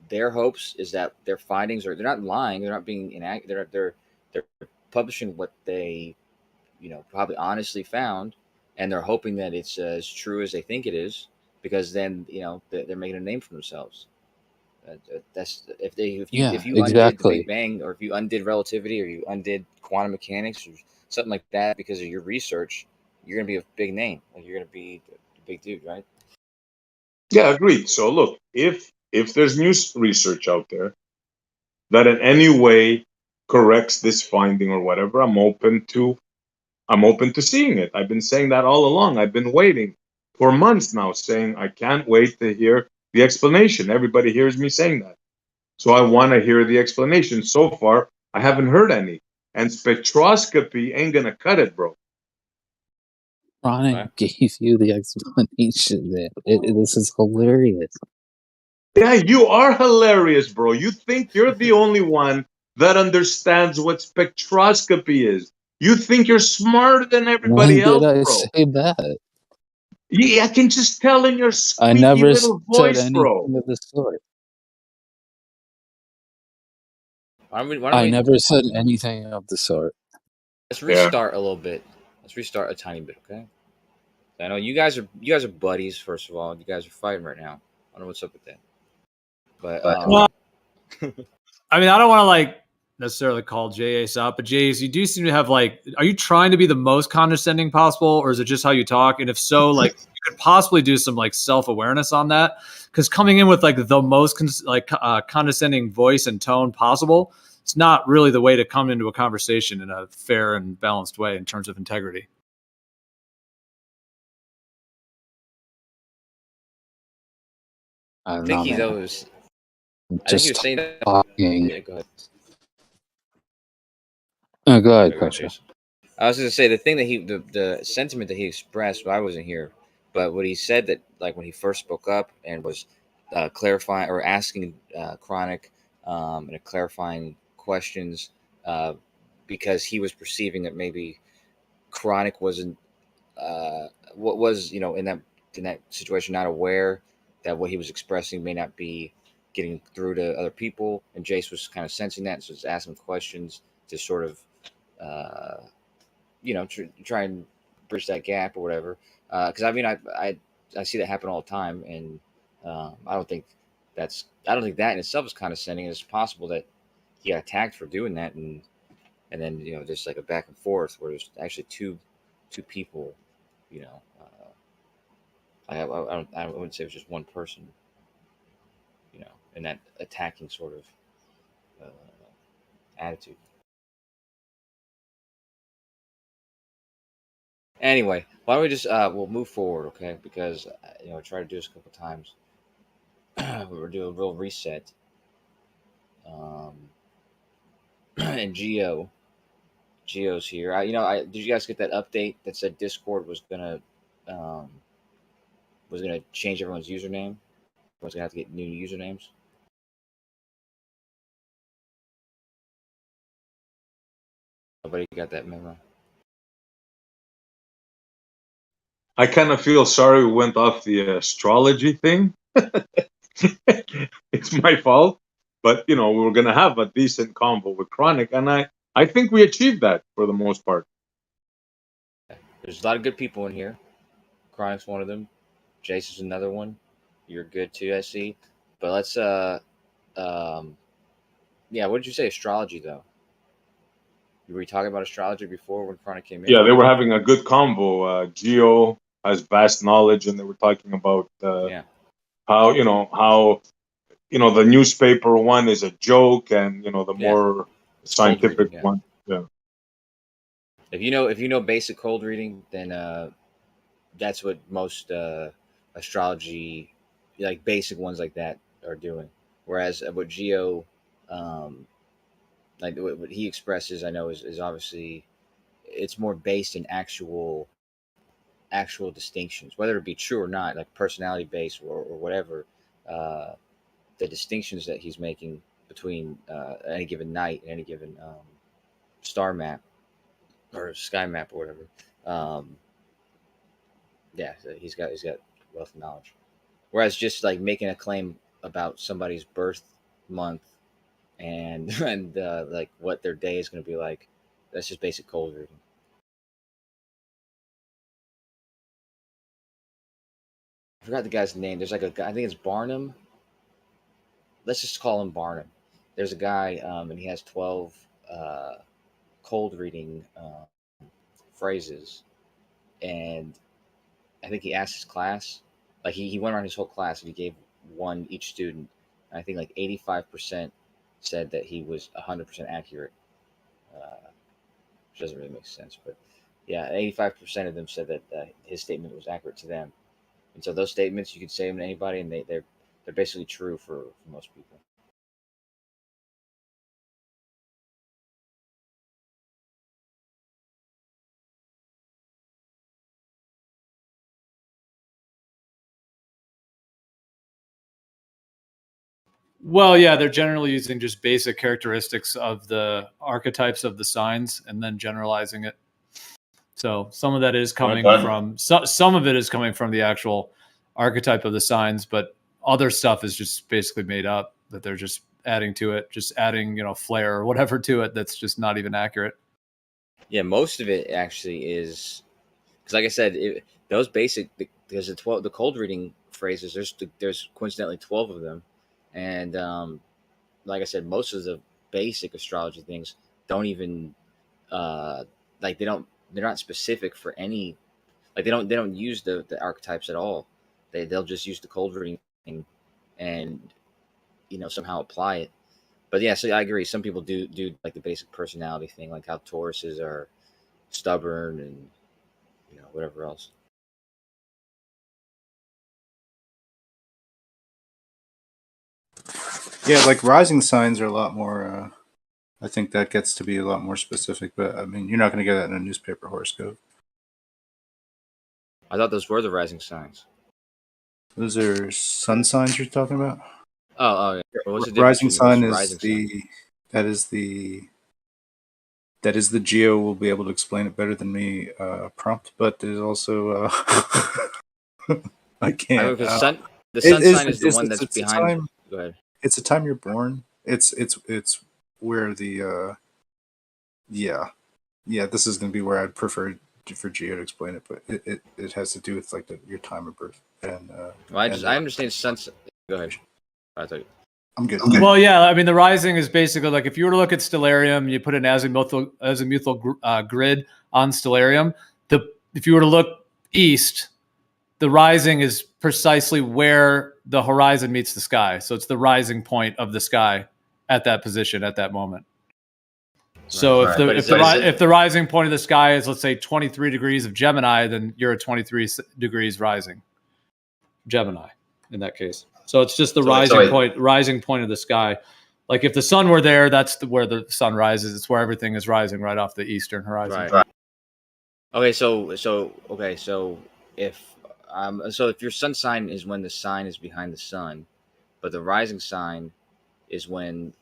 their hopes is that their findings they're not lying, they're not being inaccurate. They're publishing what they, you know, probably honestly found, and they're hoping that it's as true as they think it is, because then, you know, they're making a name for themselves. That's Yeah, if you undid the Big exactly. Bang, or if you undid relativity, or you undid quantum mechanics, or something like that because of your research, you're gonna be a big name. Like, you're gonna be a big dude, right? Yeah, agreed. So look, if there's new research out there that in any way corrects this finding or whatever, I'm open to seeing it. I've been saying that all along. I've been waiting for months now, saying I can't wait to hear the explanation. Everybody hears me saying that. So I want to hear the explanation. So far, I haven't heard any. And spectroscopy ain't gonna cut it, bro. Ron gave you the explanation. This is hilarious. Yeah, you are hilarious, bro. You think you're the only one that understands what spectroscopy is. You think you're smarter than everybody When did else, I bro. say that? Yeah, I can just tell in your I squeaky never little said voice, anything bro. of the sort. Why don't I we never said anything of the sort. let's restart a little bit. Let's restart a tiny bit, okay? I know you guys are buddies. First of all, you guys are fighting right now. I don't know what's up with that, but Well, I mean, I don't want to like necessarily call Jace out, but Jace, you do seem to have like, are you trying to be the most condescending possible, or is it just how you talk? And if so, like, you could possibly do some like self awareness on that, because coming in with like the most condescending voice and tone possible, it's not really the way to come into a conversation in a fair and balanced way in terms of integrity. I don't I think know, he's man. always. I'm I think he was just saying that. talking. Yeah, go ahead. Go ahead, Go ahead, Pasha. Jason. I was going to say the thing that the sentiment that he expressed. Well, I wasn't here, but what he said, that like when he first spoke up and was clarifying or asking Chronic and clarifying questions, because he was perceiving that maybe Chronic wasn't what was, you know, in that situation, not aware that what he was expressing may not be getting through to other people, and Jace was kind of sensing that, so just asking questions to sort of uh, you know, try and bridge that gap or whatever. Because I mean, I see that happen all the time, and I don't think that in itself is condescending. It's possible that he got attacked for doing that, and then, you know, just like a back and forth where there's actually two people, you know. I wouldn't say it was just one person, you know, in that attacking sort of attitude. Anyway, why don't we just we'll move forward, okay? Because you know, I tried to do this a couple times. We're doing a real reset. And Geo's here. Did you guys get that update that said Discord was gonna change everyone's username? Everyone's gonna have to get new usernames. Nobody got that memo. I kind of feel sorry we went off the astrology thing. It's my fault, but we were gonna have a decent convo with Chronic, and I think we achieved that for the most part. There's a lot of good people in here. Chronic's one of them. Jace is another one. You're good too, I see. But let's what did you say? Astrology though. Were you talking about astrology before when Chronic came in? Yeah, they were having a good convo. Geo has vast knowledge, and they were talking about how the newspaper one is a joke, and the more scientific reading, one. Yeah. If you know basic cold reading, then that's what most astrology, like basic ones like that, are doing. Whereas what Geo, like what he expresses, I know is obviously it's more based in actual distinctions, whether it be true or not, like personality based or whatever. The distinctions that he's making between any given night and any given star map or sky map or whatever. So he's got wealth of knowledge. Whereas just like making a claim about somebody's birth month and like what their day is going to be like, that's just basic cold reading. I forgot the guy's name. There's like a guy, I think it's Barnum. Let's just call him Barnum. There's a guy, and he has 12 cold reading phrases, and I think he asked his class, like he went around his whole class and he gave one each student. And I think like 85% said that he was 100% accurate, which doesn't really make sense, but yeah, 85% of them said that his statement was accurate to them. And so those statements, you could say them to anybody, and they're basically true for most people. Well, yeah, they're generally using just basic characteristics of the archetypes of the signs and then generalizing it. So some of that is coming from some of it is coming from the actual archetype of the signs, but other stuff is just basically made up that they're just adding to it, just adding, flair or whatever to it that's just not even accurate. Yeah, most of it actually is because, like I said, those basic, because the cold reading phrases, there's coincidentally 12 of them, and like I said, most of the basic astrology things don't even they're not specific for any, like they don't use the archetypes at all. They'll just use the cold reading thing and somehow apply it. But yeah, so I agree. Some people do like the basic personality thing, like how Tauruses are stubborn and whatever else. Yeah, like rising signs are a lot more. I think that gets to be a lot more specific, but I mean, you're not going to get that in a newspaper horoscope. I thought those were the rising signs. Those are sun signs you're talking about? Oh yeah. What's the rising sign is rising that is the Geo will be able to explain it better than me prompt, but there's also I can't. The sun sign is the one that's behind. Go ahead. It's the time you're born. It's where the this is going to be where I'd prefer for Geo to explain it, but it has to do with like your time of birth and. I understand sun. Go ahead. I'm good. Well, yeah, I mean, the rising is basically like if you were to look at Stellarium, you put an azimuthal grid on Stellarium. If you were to look east, the rising is precisely where the horizon meets the sky. So it's the rising point of the sky at that position at that moment. So if the rising point of the sky is, let's say, 23 degrees of Gemini, then you're at 23 degrees rising Gemini in that case. So it's just the rising point of the sky. Like if the sun were there, that's where the sun rises. It's where everything is rising right off the eastern horizon. Right. Okay, so if if your sun sign is when the sign is behind the sun, but the rising sign is when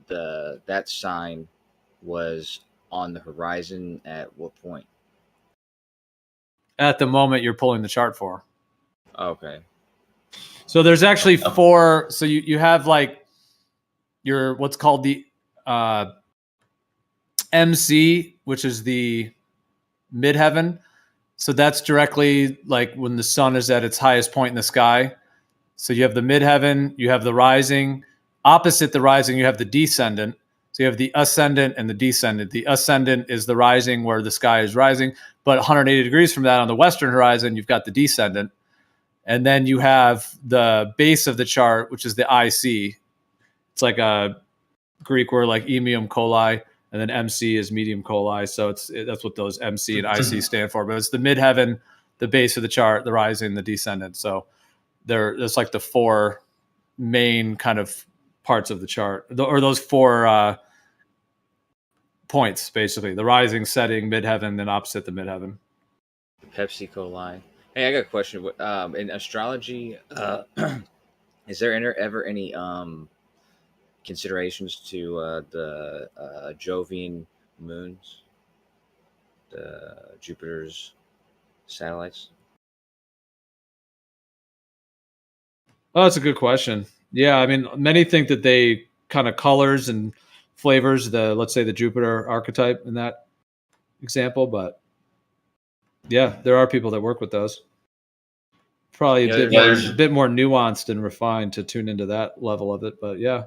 that sign was on the horizon at what point? At the moment you're pulling the chart for. Okay. So there's actually 4. So you have like your what's called the MC, which is the midheaven. So that's directly like when the sun is at its highest point in the sky. So you have the midheaven, you have the rising. Opposite the rising, you have the descendant. So you have the ascendant and the descendant. The ascendant is the rising where the sky is rising, but 180 degrees from that on the western horizon, you've got the descendant. And then you have the base of the chart, which is the IC. It's like a Greek word like Emium Coli, and then MC is Medium Coli. So that's what those MC and IC stand for. But it's the midheaven, the base of the chart, the rising, the descendant. So there's like the 4 main kind of parts of the chart, or those 4 points, basically: the rising, setting, midheaven, then opposite the midheaven. Pepsi coli. Hey, I got a question. In astrology, is there ever any considerations to the Jovian moons, the Jupiter's satellites? Oh, that's a good question. Yeah, I mean, many think that they kind of colors and flavors let's say the Jupiter archetype in that example, but yeah, there are people that work with those. Probably a bit more nuanced and refined to tune into that level of it, but yeah,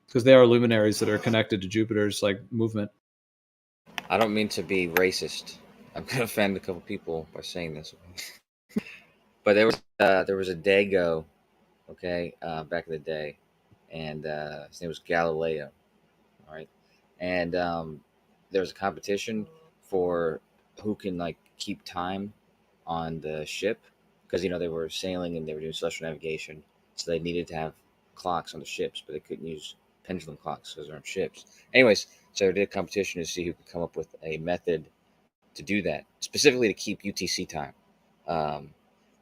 because they are luminaries that are connected to Jupiter's like movement. I don't mean to be racist. I'm gonna offend a couple people by saying this, but there was a Dago, okay, back in the day, and his name was Galileo, all right, and there was a competition for who can like keep time on the ship, because they were sailing and they were doing celestial navigation, so they needed to have clocks on the ships, but they couldn't use pendulum clocks because they're on ships. Anyways, so they did a competition to see who could come up with a method to do that, specifically to keep UTC time.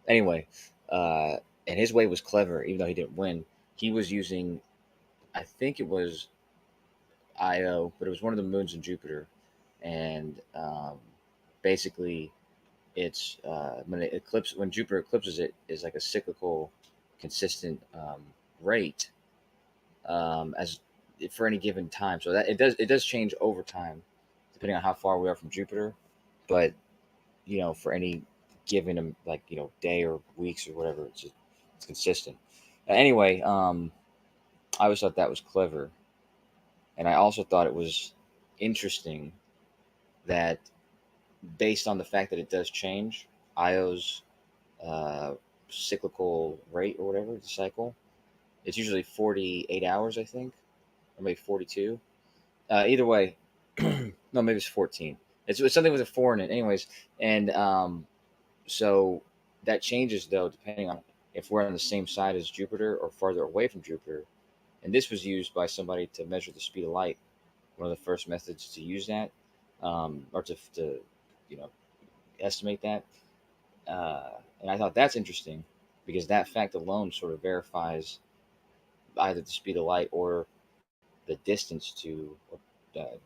Anyway, and his way was clever, even though he didn't win. He was using, I think it was Io, but it was one of the moons in Jupiter, and basically, it's when Jupiter eclipses it is like a cyclical, consistent rate as for any given time. So that it does change over time, depending on how far we are from Jupiter, but for any given day or weeks or whatever, it's consistent. Anyway, I always thought that was clever, and I also thought it was interesting that based on the fact that it does change, Io's cyclical rate or whatever, the cycle, it's usually 48 hours, I think, or maybe 42. Either way, no, maybe it's 14. It's something with a 4 in it, anyways. And so that changes though, depending on if we're on the same side as Jupiter or farther away from Jupiter. And this was used by somebody to measure the speed of light. One of the first methods to use that, or to estimate that. And I thought that's interesting because that fact alone sort of verifies either the speed of light or the distance to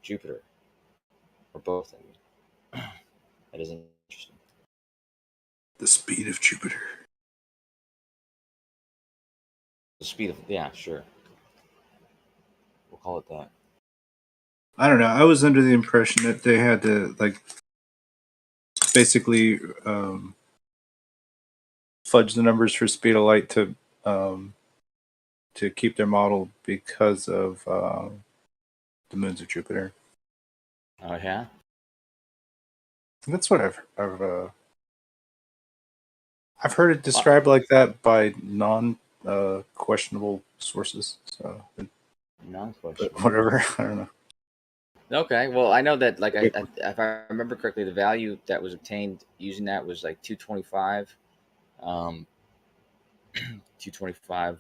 Jupiter, or both. I mean, that is interesting. The speed of Jupiter. The speed of, yeah, sure. We'll call it that. I don't know. I was under the impression that they had to basically fudge the numbers for speed of light to keep their model because of the moons of Jupiter. Oh yeah, and that's what I've heard it described like that by questionable sources. So non-questionable. Whatever. I don't know. Okay, well, I know that if I remember correctly, the value that was obtained using that was like 225, 225,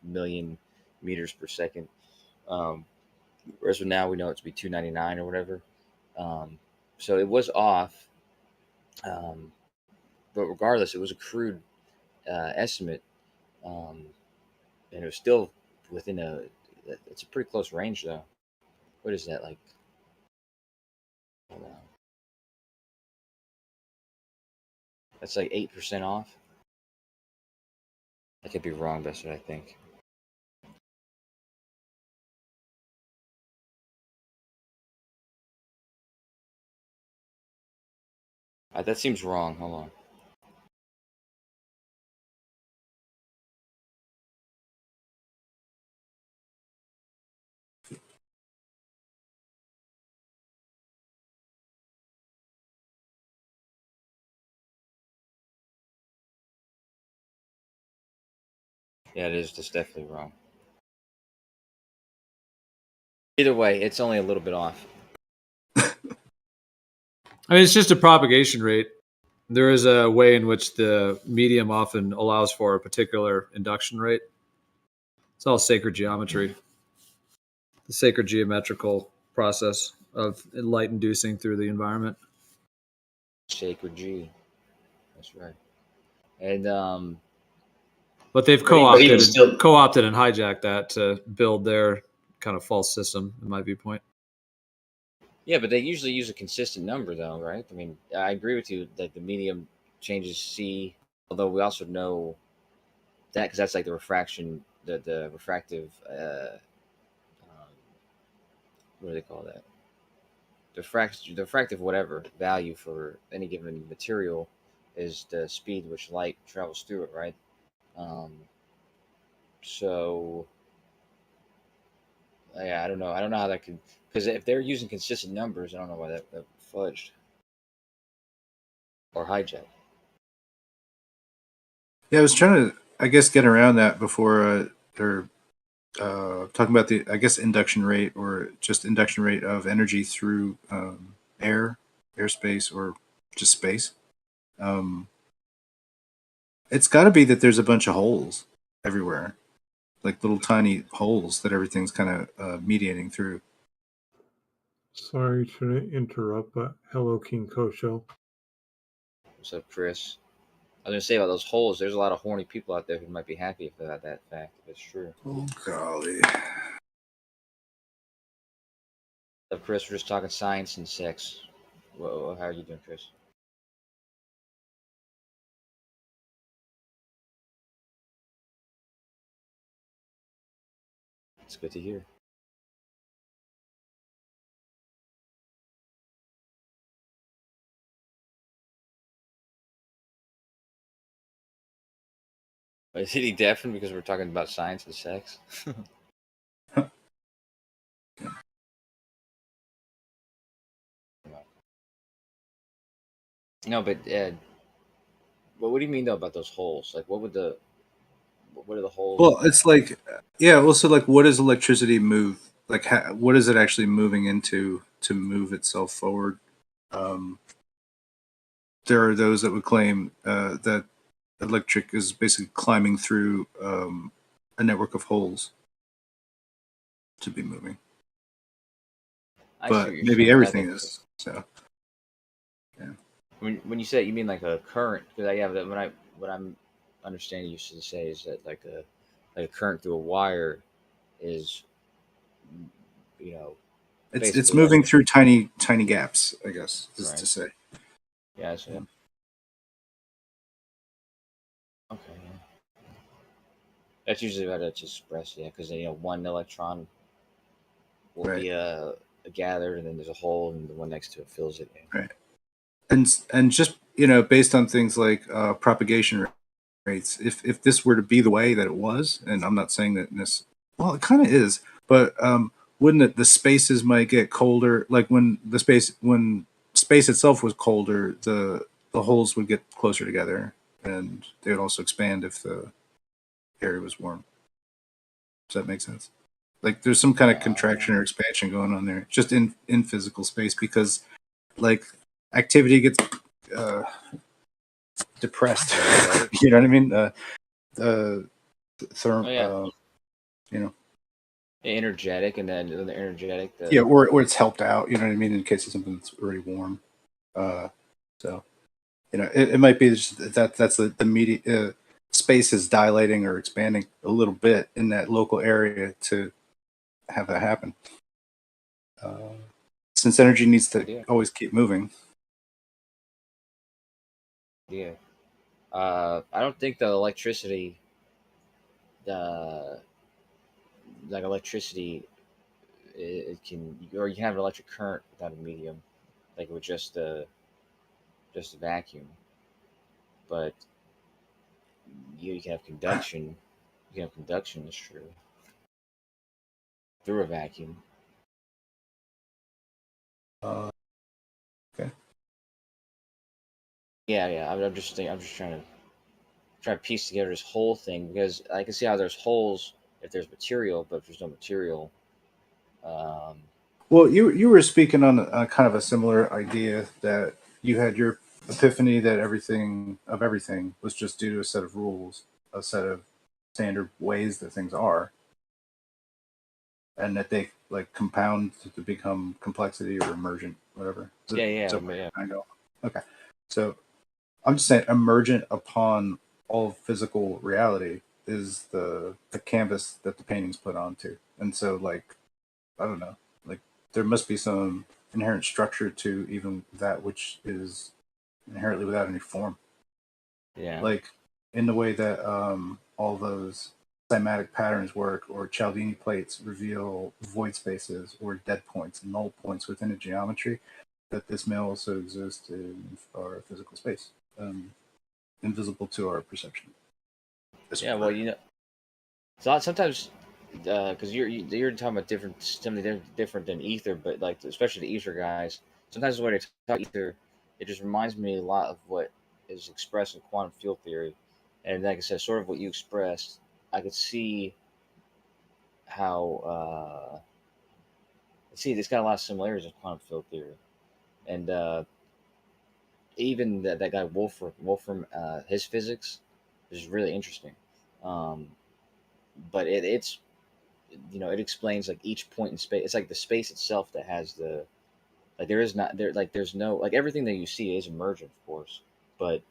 million meters per second. Whereas now we know it to be 299 or whatever. So it was off, but regardless, it was a crude estimate, and it was still within a. It's a pretty close range, though. What is that like? Hold on. That's like 8% off. I could be wrong. That's what I think. That seems wrong. Hold on. Yeah, it is. That's definitely wrong. Either way, it's only a little bit off. I mean, it's just a propagation rate. There is a way in which the medium often allows for a particular induction rate. It's all sacred geometry, the sacred geometrical process of light inducing through the environment. Sacred G. That's right. And But they've But even co-opted and hijacked that to build their kind of false system, in my viewpoint. yeah, but they usually use a consistent number, though, right? I mean, I agree with you that the medium changes C, although we also know that because that's like the refraction, the refractive. What do they call that? The refractive whatever value for any given material is the speed which light travels through it, right? So yeah, I don't know. I don't know how that could, because if they're using consistent numbers, I don't know why that fudged or hijacked. Yeah, I was trying to, I guess, get around that before they're talking about the, I guess, induction rate or just induction rate of energy through airspace, or just space. It's got to be that there's a bunch of holes everywhere, like little tiny holes that everything's kind of mediating through. Sorry to interrupt, but hello, King Kosho. What's up, Chris? I was gonna say about those holes. There's a lot of horny people out there who might be happy about that fact. If it's true. Oh golly. So Chris, we're just talking science and sex. Whoa, how are you doing, Chris? It's good to hear. Is he deafened because we're talking about science and sex? No, but what do you mean though about those holes? Like, what are the holes? Well, it's like, yeah. Also, like, what does electricity move? Like, what is it actually moving into to move itself forward? There are those that would claim that electric is basically climbing through a network of holes to be moving. I see But what you're maybe saying. everything is. So, yeah. When you say it, you mean like a current? Because what I'm understanding you to say is that like a current through a wire is, you know, It's moving through tiny gaps, I guess, is right. to say. Yeah, I see. Okay. Yeah. That's usually what it's expressed, yeah, because one electron will be gathered, and then there's a hole, and the one next to it fills it. Yeah. Right. And just based on things like propagation rates, if this were to be the way that it was, and I'm not saying that this, well, it kind of is, but wouldn't it, the spaces might get colder? Like when space itself was colder, the holes would get closer together, and they would also expand if the area was warm. Does that make sense? Like there's some kind of contraction or expansion going on there, just in physical space, because like activity gets depressed. You know what I mean? Yeah, energetic, and then the energetic. Yeah, or it's helped out. You know what I mean? In case of something that's already warm. So it might be just that's the media space is dilating or expanding a little bit in that local area to have that happen. Since energy needs to always keep moving. Yeah. I don't think the electricity, like electricity, it can, or you can have an electric current without a medium, like with just a vacuum. But you can have conduction. You can have conduction. That's true. Through a vacuum. Okay. Yeah. I'm just trying to piece together this whole thing, because I can see how there's holes if there's material, but if there's no material, Well, you were speaking on a kind of a similar idea that you had your epiphany that everything was just due to a set of rules, a set of standard ways that things are, and that they like compound to become complexity or emergent, whatever. yeah. I know. Okay, so I'm just saying, emergent upon all physical reality is the canvas that the painting's put onto, and so like I don't know, like there must be some inherent structure to even that which is inherently without any form. Yeah. Like in the way that all those cymatic patterns work, or Cialdini plates reveal void spaces or dead points, null points within a geometry, that this may also exist in our physical space, invisible to our perception. Yeah, well, so sometimes, because you're talking about something different than ether, but like especially the ether guys, sometimes when they talk ether, it just reminds me a lot of what is expressed in quantum field theory, and like I said, sort of what you expressed. I could see how it's got a lot of similarities with quantum field theory, and even that guy Wolfram, his physics is really interesting. Um, but it's it explains like each point in space. It's like the space itself that has the like there is not there like there's no like everything that you see is emergent, of course, but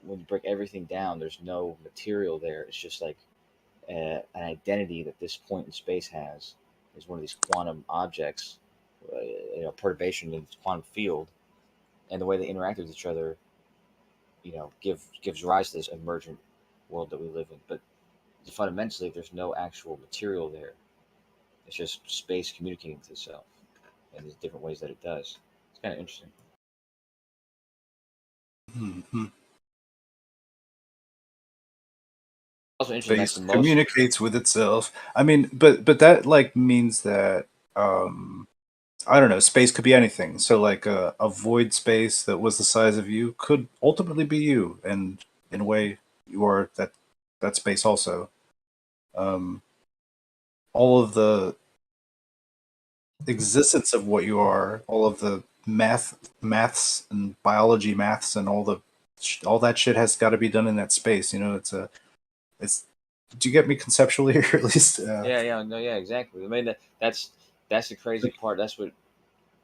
when you break everything down, there's no material there. It's just like an identity that this point in space has is one of these quantum objects, perturbation in this quantum field, and the way they interact with each other, gives rise to this emergent world that we live in. But fundamentally, there's no actual material there. It's just space communicating with itself, and there's different ways that it does. It's kind of interesting. Mm-hmm. Also interesting, like Space the most. communicates with itself. I mean, but that like means that I don't know, space could be anything. So like a void space that was the size of you could ultimately be you, and in a way you are that space also. All of the existence of what you are, all of the maths and biology maths and all that shit has got to be done in that space. It's do you get me conceptually, or at least Yeah, exactly. I mean, that's the crazy part. That's what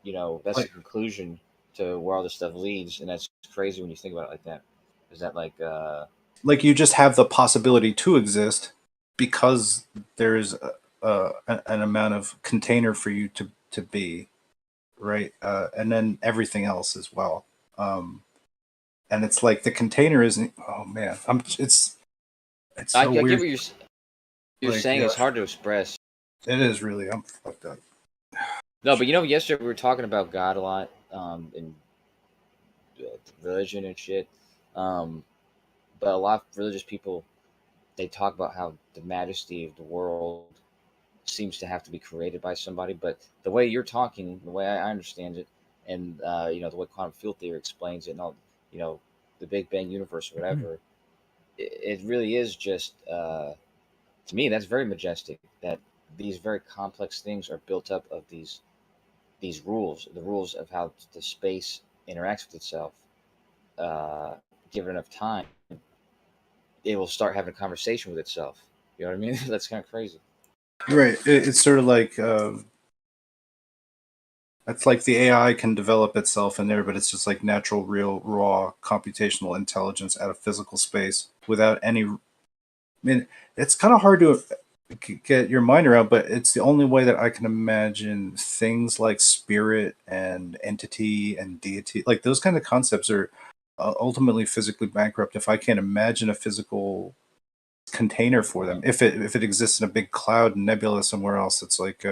that's the conclusion to where all this stuff leads, and that's crazy when you think about it like that. Is that like you just have the possibility to exist because there's an amount of container for you to be, right, and then everything else as well, and it's like the container isn't, oh man, it's so I get weird. what you're Like, saying. It's hard to express. it is really, I'm fucked up. No, but yesterday we were talking about God a lot, and religion and shit. Um, but a lot of religious people, they talk about how the majesty of the world seems to have to be created by somebody. But the way you're talking, the way I understand it, and the way quantum field theory explains it, and all, the Big Bang universe, or whatever, it really is just to me that's very majestic. That these very complex things are built up of these rules, the rules of how the space interacts with itself. Uh, Given enough time, it will start having a conversation with itself. You know what I mean? That's kind of crazy. Right. It's sort of like it's like the AI can develop itself in there, but it's just like natural, real, raw computational intelligence out of physical space without any. I mean, it's kind of hard to get your mind around, but it's the only way that I can imagine things like spirit and entity and deity, like those kind of concepts are ultimately physically bankrupt. If I can't imagine a physical container for them, if it exists in a big cloud nebula somewhere else, it's like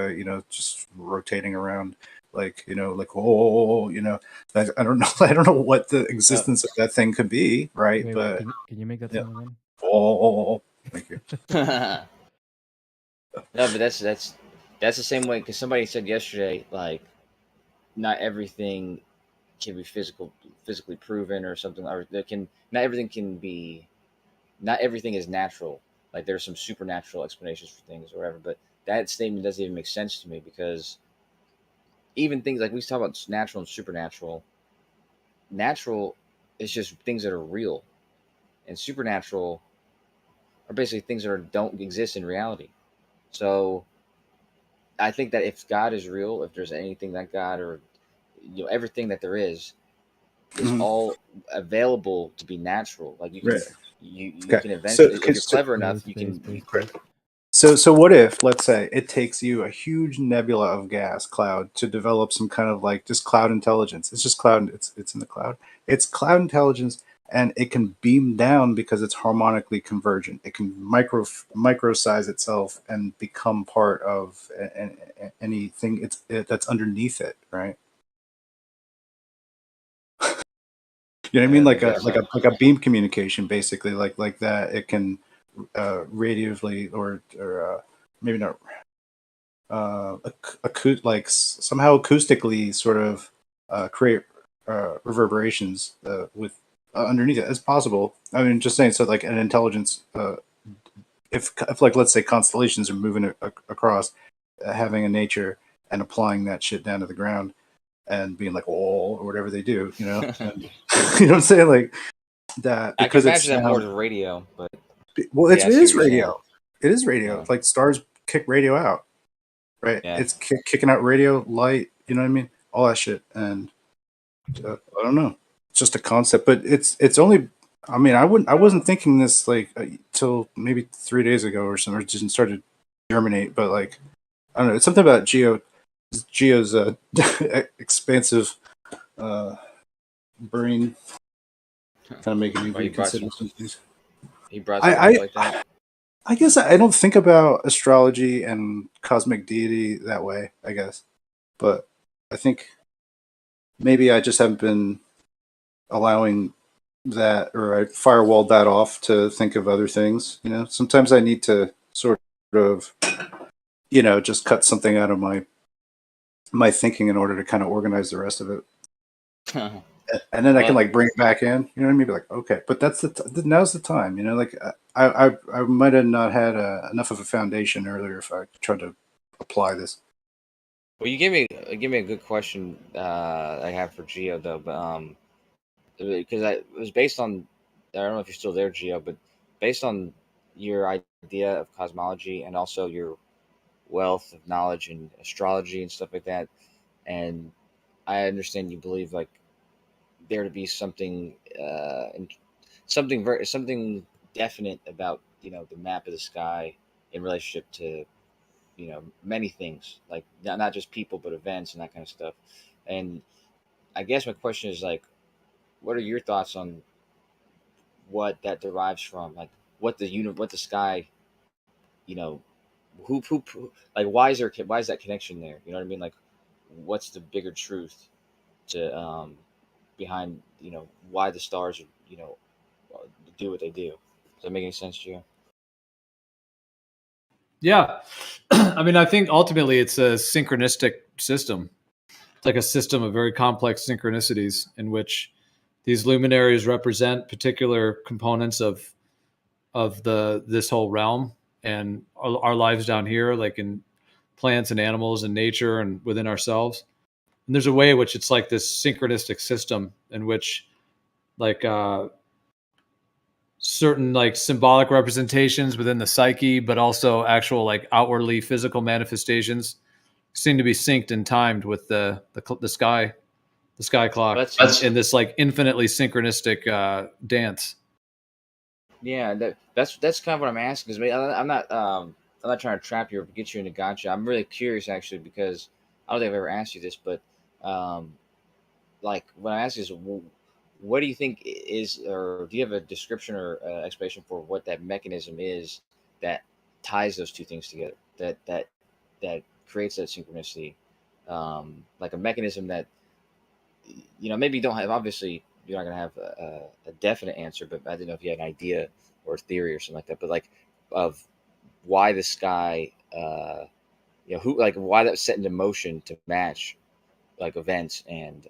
just rotating around, like like I don't know, I don't know what the existence of that thing could be, right? Wait, But can you make that yeah. sound again? Thank you. No, but that's the same way, because somebody said yesterday, like, not everything can be physically proven or something, or not everything is natural. Like, there's some supernatural explanations for things or whatever, but that statement doesn't even make sense to me, because even things like we talk about natural and supernatural. Natural is just things that are real, and supernatural are basically things that don't exist in reality. So I think that if God is real, if there's anything that God, or everything that there is Mhm. all available to be natural. Like, Right. you Okay. can eventually, if you're clever enough, you can. So what if, let's say, it takes you a huge nebula of gas cloud to develop some kind of like just cloud intelligence? It's just cloud. It's in the cloud. It's cloud intelligence, and it can beam down because it's harmonically convergent. It can micro size itself and become part of anything that's underneath it, right? You know what I mean? I Like guess so. like a beam communication, basically, like that. It can radiatively or maybe not like somehow acoustically sort of create reverberations with underneath it. It's possible. I mean, just saying. So like an intelligence, if like let's say constellations are moving across, having a nature and applying that shit down to the ground and being like oh or whatever they do, and, you know what I'm saying, like that I can because it's imagine that more sound. as radio, but Well, yeah, I it see is what you're saying. radio. It is radio. Yeah. Like stars kick radio out, right? Yeah. It's kicking out radio, light. You know what I mean? All that shit. And I don't know. It's just a concept, but it's only. I mean, I wasn't thinking this like till maybe 3 days ago or something. It just started to germinate. But like, I don't know. It's something about Geo's expansive brain, kind of making me Well, reconsider some things. he brought something up like that. I guess I don't think about astrology and cosmic deity that way, I guess. But I think maybe I just haven't been allowing that, or I firewalled that off to think of other things. Sometimes I need to sort of, just cut something out of my thinking in order to kind of organize the rest of it. And then I can like bring it back in, you know what I mean? Be like, okay, but that's now's the time, like I might have not had enough of a foundation earlier if I tried to apply this. Well, you give me a good question I have for Geo though, but because it was based on, I don't know if you're still there, Geo, but based on your idea of cosmology and also your wealth of knowledge in astrology and stuff like that, and I understand you believe like there to be something something definite about the map of the sky in relationship to many things, like not just people but events and that kind of stuff. And I guess my question is like, what are your thoughts on what that derives from, like what the sky, you know like why is that connection there, you know what I mean, like what's the bigger truth to behind why the stars do what they do? Does that make any sense to you? Yeah. I mean, I think ultimately it's a synchronistic system. It's like a system of very complex synchronicities in which these luminaries represent particular components of this whole realm and our lives down here, like in plants and animals and nature and within ourselves. And there's a way in which it's like this synchronistic system in which like certain like symbolic representations within the psyche, but also actual like outwardly physical manifestations seem to be synced and timed with the sky clock in this like infinitely synchronistic dance. Yeah, that's kind of what I'm asking. Because I'm not trying to trap you or get you into gotcha. I'm really curious actually because I don't think I've ever asked you this, but like what I ask is, what do you think is, or do you have a description or explanation for what that mechanism is that ties those two things together? That creates that synchronicity, like a mechanism that maybe you don't have. Obviously, you're not going to have a definite answer, but I didn't know if you had an idea or a theory or something like that. But like of why the sky, why that was set into motion to match like events and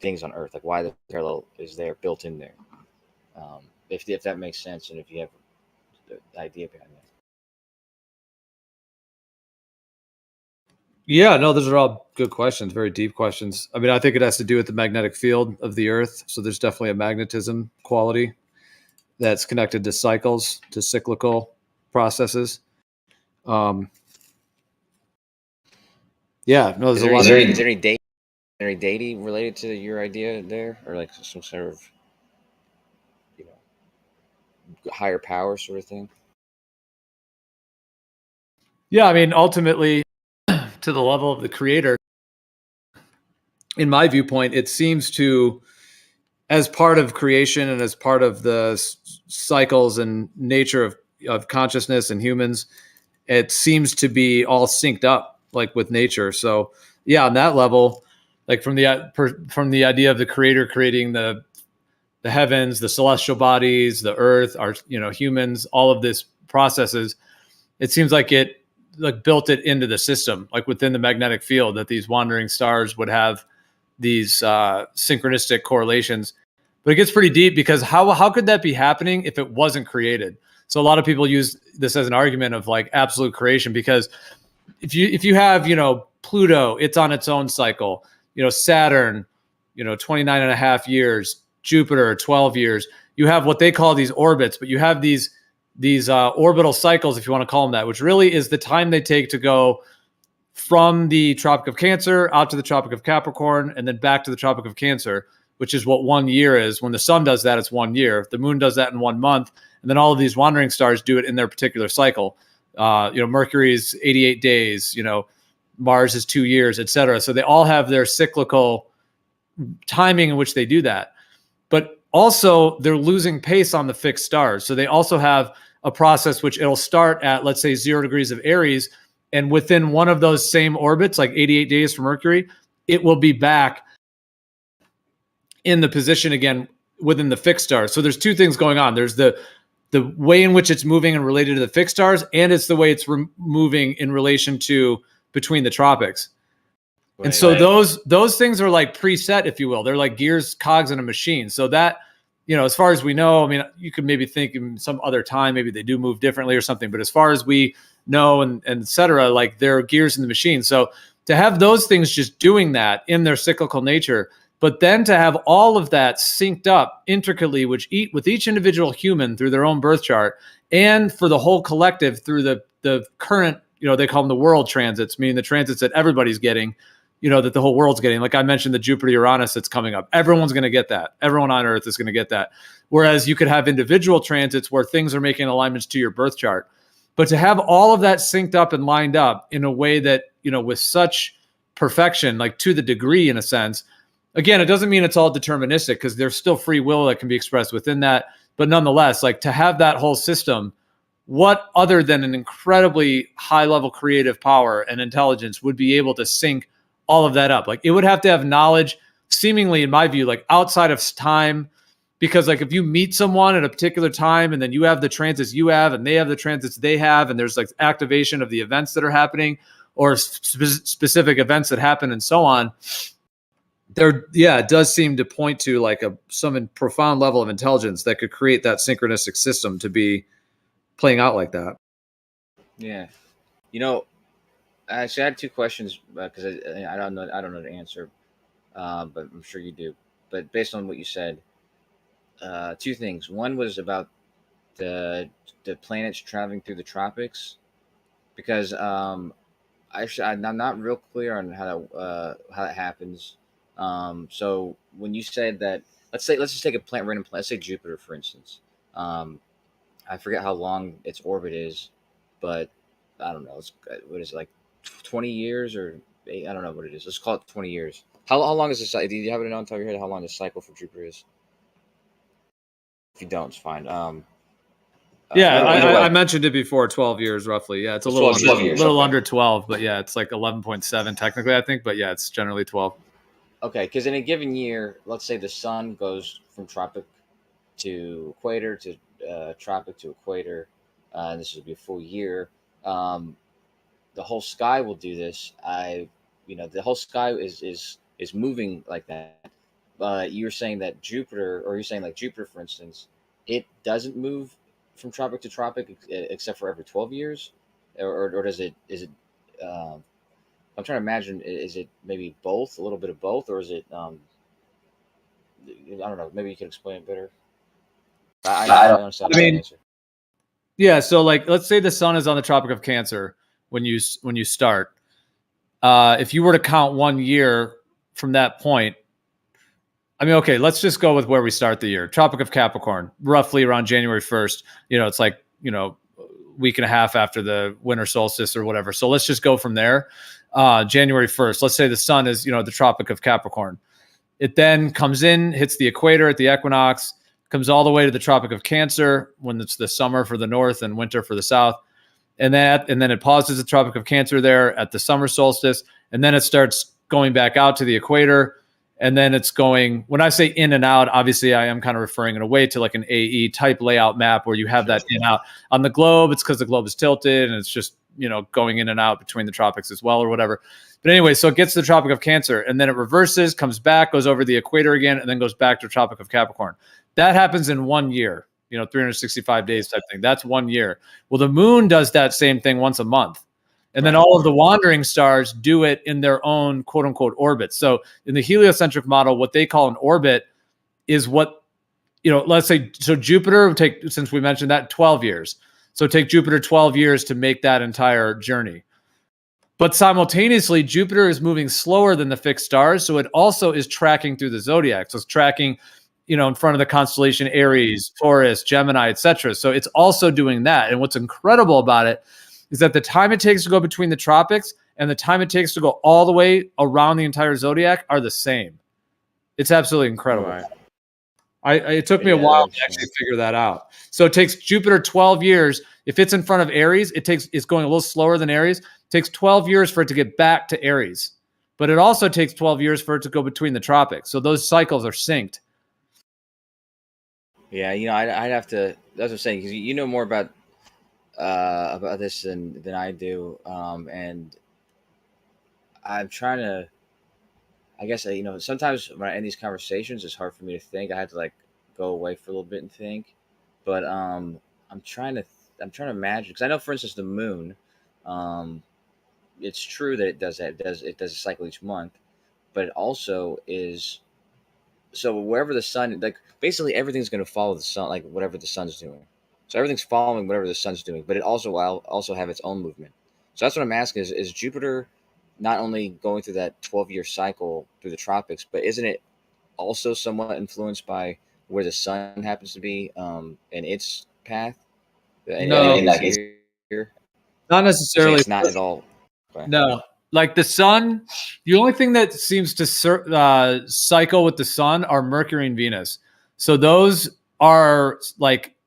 things on Earth, like why the parallel is there built in there. If that makes sense, and if you have the idea behind that. Yeah, no, those are all good questions, very deep questions. I mean, I think it has to do with the magnetic field of the Earth. So there's definitely a magnetism quality that's connected to cycles, to cyclical processes. Yeah, no, there's a lot. Is there any deity related to your idea there, or like some sort of higher power sort of thing? Yeah, I mean, ultimately, to the level of the creator, in my viewpoint, it seems to, as part of creation and as part of the cycles and nature of consciousness and humans, it seems to be all synced up like with nature. So yeah, on that level, like from the idea of the creator creating the heavens, the celestial bodies, the earth, our humans, all of this processes, it seems like it like built it into the system, like within the magnetic field, that these wandering stars would have these synchronistic correlations. But it gets pretty deep because how could that be happening if it wasn't created? So a lot of people use this as an argument of like absolute creation, because if you have Pluto, it's on its own cycle. Saturn, 29 and a half years. Jupiter, 12 years. You have what they call these orbits, but you have these orbital cycles, if you want to call them that, which really is the time they take to go from the Tropic of Cancer out to the Tropic of Capricorn and then back to the Tropic of Cancer, which is what 1 year is. When the sun does that, it's 1 year. The moon does that in 1 month. And then all of these wandering stars do it in their particular cycle. Mercury is 88 days, Mars is 2 years, et cetera. So they all have their cyclical timing in which they do that. But also they're losing pace on the fixed stars. So they also have a process which it'll start at, let's say, 0 degrees of Aries. And within one of those same orbits, like 88 days for Mercury, it will be back in the position again within the fixed stars. So there's two things going on. There's the way in which it's moving and related to the fixed stars, and it's the way it's moving in relation to between the tropics. Right, and so those things are like preset, if you will. They're like gears, cogs in a machine. So that, as far as we know, I mean, you could maybe think in some other time, maybe they do move differently or something. But as far as we know and et cetera, like they're gears in the machine. So to have those things just doing that in their cyclical nature, but then to have all of that synced up intricately, with each individual human through their own birth chart, and for the whole collective through the current, they call them the world transits, meaning the transits that everybody's getting, that the whole world's getting. Like I mentioned, the Jupiter Uranus that's coming up. Everyone's going to get that. Everyone on Earth is going to get that. Whereas you could have individual transits where things are making alignments to your birth chart. But to have all of that synced up and lined up in a way that, with such perfection, like to the degree, in a sense, again, it doesn't mean it's all deterministic, because there's still free will that can be expressed within that. But nonetheless, like to have that whole system, what other than an incredibly high level creative power and intelligence would be able to sync all of that up? Like it would have to have knowledge, seemingly, in my view, like outside of time. Because like if you meet someone at a particular time and then you have the transits you have and they have the transits they have, and there's like activation of the events that are happening or specific events that happen and so on, it does seem to point to like some profound level of intelligence that could create that synchronistic system to be playing out like that. Yeah. Actually, I had two questions because I don't know the answer, but I'm sure you do. But based on what you said, two things. One was about the planets traveling through the tropics, because actually I'm not real clear on how that happens. So when you said that, let's just take a random planet. Let's say Jupiter, for instance. I forget how long its orbit is, but I don't know. What is it, like 20 years or I don't know what it is. Let's call it 20 years. How long is this? Do you have it on top of your head how long the cycle for Jupiter is? If you don't, it's fine. Yeah, Either way. I mentioned it before. 12 years, roughly. Yeah, it's a It's little 12 under, years, little okay. under 12, but yeah, it's like 11.7 technically, I think. But yeah, it's generally 12. Okay, because in a given year, let's say the sun goes from tropic to equator to tropic to equator, and this would be a full year. The whole sky will do this. The whole sky is moving like that. But you're saying that Jupiter, or you're saying like Jupiter, for instance, it doesn't move from tropic to tropic except for every 12 years, or does it? Is it? I'm trying to imagine. Is it maybe both, a little bit of both, or is it? I don't know. Maybe you can explain it better. I honestly don't know the answer. Yeah, so like let's say the sun is on the Tropic of Cancer when you start. If you were to count 1 year from that point, I mean, okay, let's just go with where we start the year. Tropic of Capricorn, roughly around January 1st. It's like, week and a half after the winter solstice or whatever. So let's just go from there. January 1st. Let's say the sun is, the Tropic of Capricorn. It then comes in, hits the equator at the equinox, comes all the way to the Tropic of Cancer when it's the summer for the north and winter for the south. And then it pauses the Tropic of Cancer there at the summer solstice. And then it starts going back out to the equator. And then it's going, when I say in and out, obviously I am kind of referring in a way to like an AE type layout map where you have that in and out. On the globe, it's because the globe is tilted and it's just, going in and out between the tropics as well or whatever. But anyway, so it gets to the Tropic of Cancer and then it reverses, comes back, goes over the equator again, and then goes back to Tropic of Capricorn. That happens in 1 year, 365 days type thing. That's 1 year. Well, the moon does that same thing once a month. And then all of the wandering stars do it in their own quote unquote orbits. So in the heliocentric model, what they call an orbit is what, let's say, so Jupiter would take, since we mentioned that, 12 years. So take Jupiter 12 years to make that entire journey. But simultaneously, Jupiter is moving slower than the fixed stars. So it also is tracking through the zodiac. So it's tracking, in front of the constellation Aries, Taurus, Gemini, etc. So it's also doing that. And what's incredible about it is that the time it takes to go between the tropics and the time it takes to go all the way around the entire zodiac are the same. It's absolutely incredible. Right. It took me a while to actually figure that out. So it takes Jupiter 12 years. If it's in front of Aries, it's going a little slower than Aries. It takes 12 years for it to get back to Aries. But it also takes 12 years for it to go between the tropics. So those cycles are synced. Yeah, I'd have to. That's what I'm saying, because you know more about this than I do, and I'm trying to. I guess sometimes when I end these conversations, it's hard for me to think. I had to go away for a little bit and think, but I'm trying to imagine, because I know, for instance, the moon. It's true that it does that. It does a cycle each month, but it also is. So wherever the sun, basically everything's going to follow the sun, like whatever the sun's doing. So everything's following whatever the sun's doing, but it also will also have its own movement. So that's what I'm asking: is Jupiter not only going through that 12-year cycle through the tropics, but isn't it also somewhat influenced by where the sun happens to be in its path? No, not necessarily. It's not at all. Okay. No, like the sun, the only thing that seems to cycle with the sun are Mercury and Venus. So those are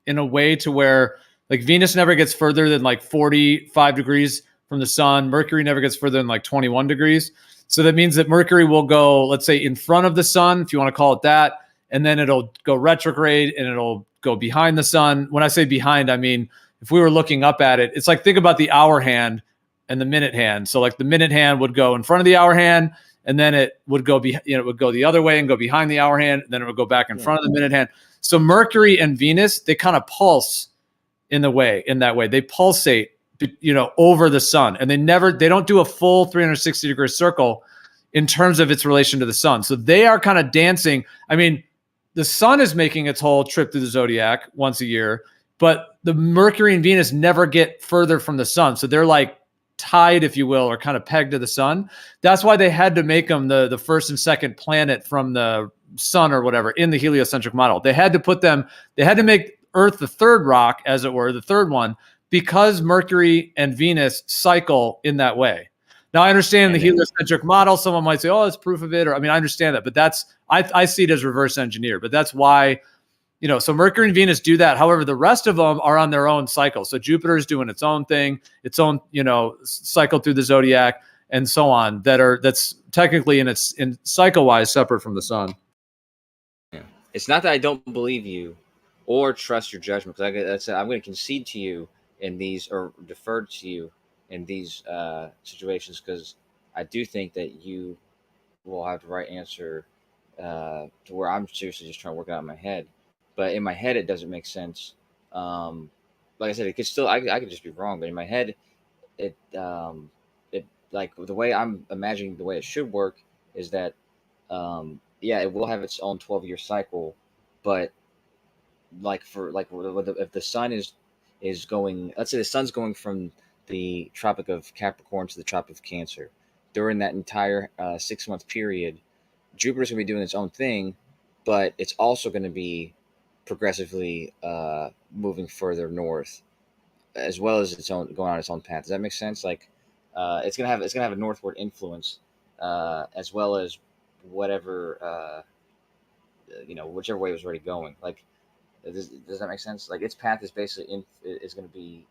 in a way to where Venus never gets further than 45 degrees from the sun. Mercury never gets further than 21 degrees. So that means that Mercury will go, let's say, in front of the sun, if you want to call it that, and then it'll go retrograde and it'll go behind the sun. When I say behind, I mean, if we were looking up at it, it's think about the hour hand and the minute hand. So the minute hand would go in front of the hour hand, and then it would go it would go the other way and go behind the hour hand, and then it would go back in front of the minute hand. So Mercury and Venus, they kind of pulse in that way. They pulsate, over the sun, and they don't do a full 360-degree circle in terms of its relation to the sun. So they are kind of dancing. I mean, the sun is making its whole trip through the zodiac once a year, but the Mercury and Venus never get further from the sun. So they're like tied, if you will, or kind of pegged to the sun. That's why they had to make them the first and second planet from the sun or whatever in the heliocentric model. They had to make Earth the third rock, as it were, the third one, because Mercury and Venus cycle in that way. Now, I understand the heliocentric model. Someone might say, oh, it's proof of it. Or, I mean, I understand that, but I see it as reverse engineer, but that's why, so Mercury and Venus do that. However, the rest of them are on their own cycle. So Jupiter is doing its own thing, its own, cycle through the zodiac and so on that's technically in cycle wise separate from the sun. Yeah. It's not that I don't believe you or trust your judgment, because I'm going to concede to you in these, or defer to you in these situations, because I do think that you will have the right answer to where I'm seriously just trying to work it out in my head. But in my head, it doesn't make sense. Like I said, it could still, I could just be wrong, but in my head, it like the way I'm imagining the way it should work is that, it will have its own 12-year cycle, but if the sun is going, let's say the sun's going from the Tropic of Capricorn to the Tropic of Cancer, during that entire 6-month period, Jupiter's going to be doing its own thing, but it's also going to be progressively moving further north, as well as going on its own path. Does that make sense? Like it's gonna have a northward influence, as well as whatever whichever way it was already going. Like, does that make sense? Like its path is basically is going to be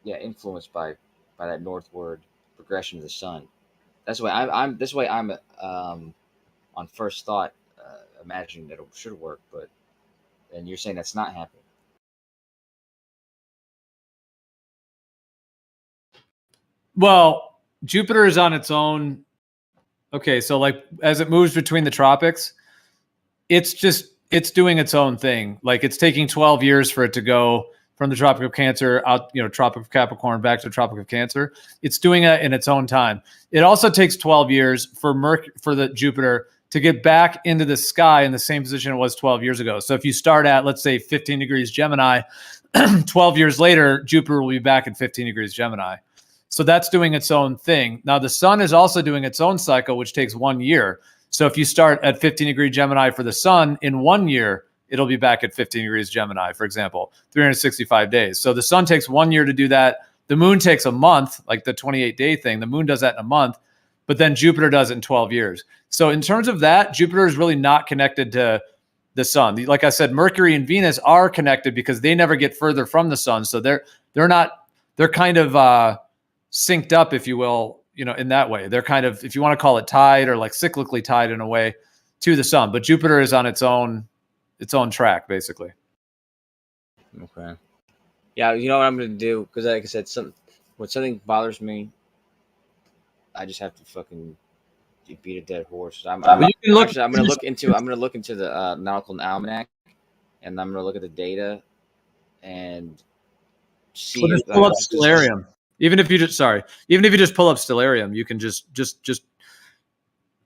influenced by that northward progression of the sun. That's why I'm on first thought imagining that it should work, and you're saying that's not happening. Well, Jupiter is on its own. Okay, so like as it moves between the tropics, it's doing its own thing. Like it's taking 12 years for it to go from the Tropic of Cancer out, Tropic of Capricorn back to the Tropic of Cancer. It's doing it in its own time. It also takes 12 years for the Jupiter to get back into the sky in the same position it was 12 years ago. So if you start at, let's say, 15 degrees Gemini, 12 years later, Jupiter will be back at 15 degrees Gemini. So that's doing its own thing. Now, the sun is also doing its own cycle, which takes 1 year. So if you start at 15 degree Gemini for the sun, in 1 year, it'll be back at 15 degrees Gemini, for example, 365 days. So the sun takes 1 year to do that. The moon takes a month, like the 28-day thing. The moon does that in a month, but then Jupiter does it in 12 years. So in terms of that, Jupiter is really not connected to the sun. Like I said, Mercury and Venus are connected because they never get further from the sun. So they're kind of synced up, if you will, in that way. They're kind of, if you want to call it tied or like cyclically tied in a way to the sun, but Jupiter is on its own track, basically. Okay. Yeah, you know what I'm going to do? Because like I said, when something bothers me, I just have to fucking beat a dead horse. I'm going to look into the Nautical Almanac, and I'm going to look at the data and see. Well, just pull up Stellarium. Even if you just pull up Stellarium, you can just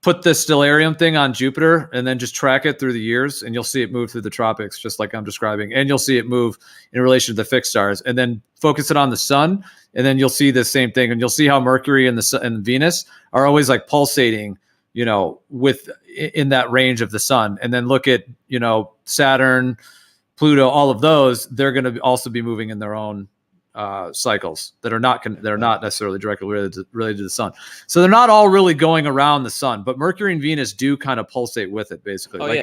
put the Stellarium thing on Jupiter and then just track it through the years, and you'll see it move through the tropics, just like I'm describing. And you'll see it move in relation to the fixed stars, and then focus it on the sun, and then you'll see the same thing. And you'll see how Mercury and Venus are always like pulsating, in that range of the sun. And then look at, Saturn, Pluto, all of those, they're going to also be moving in their own cycles that are not necessarily directly related to the sun. So they're not all really going around the sun, but Mercury and Venus do kind of pulsate with it, basically. Oh, yeah.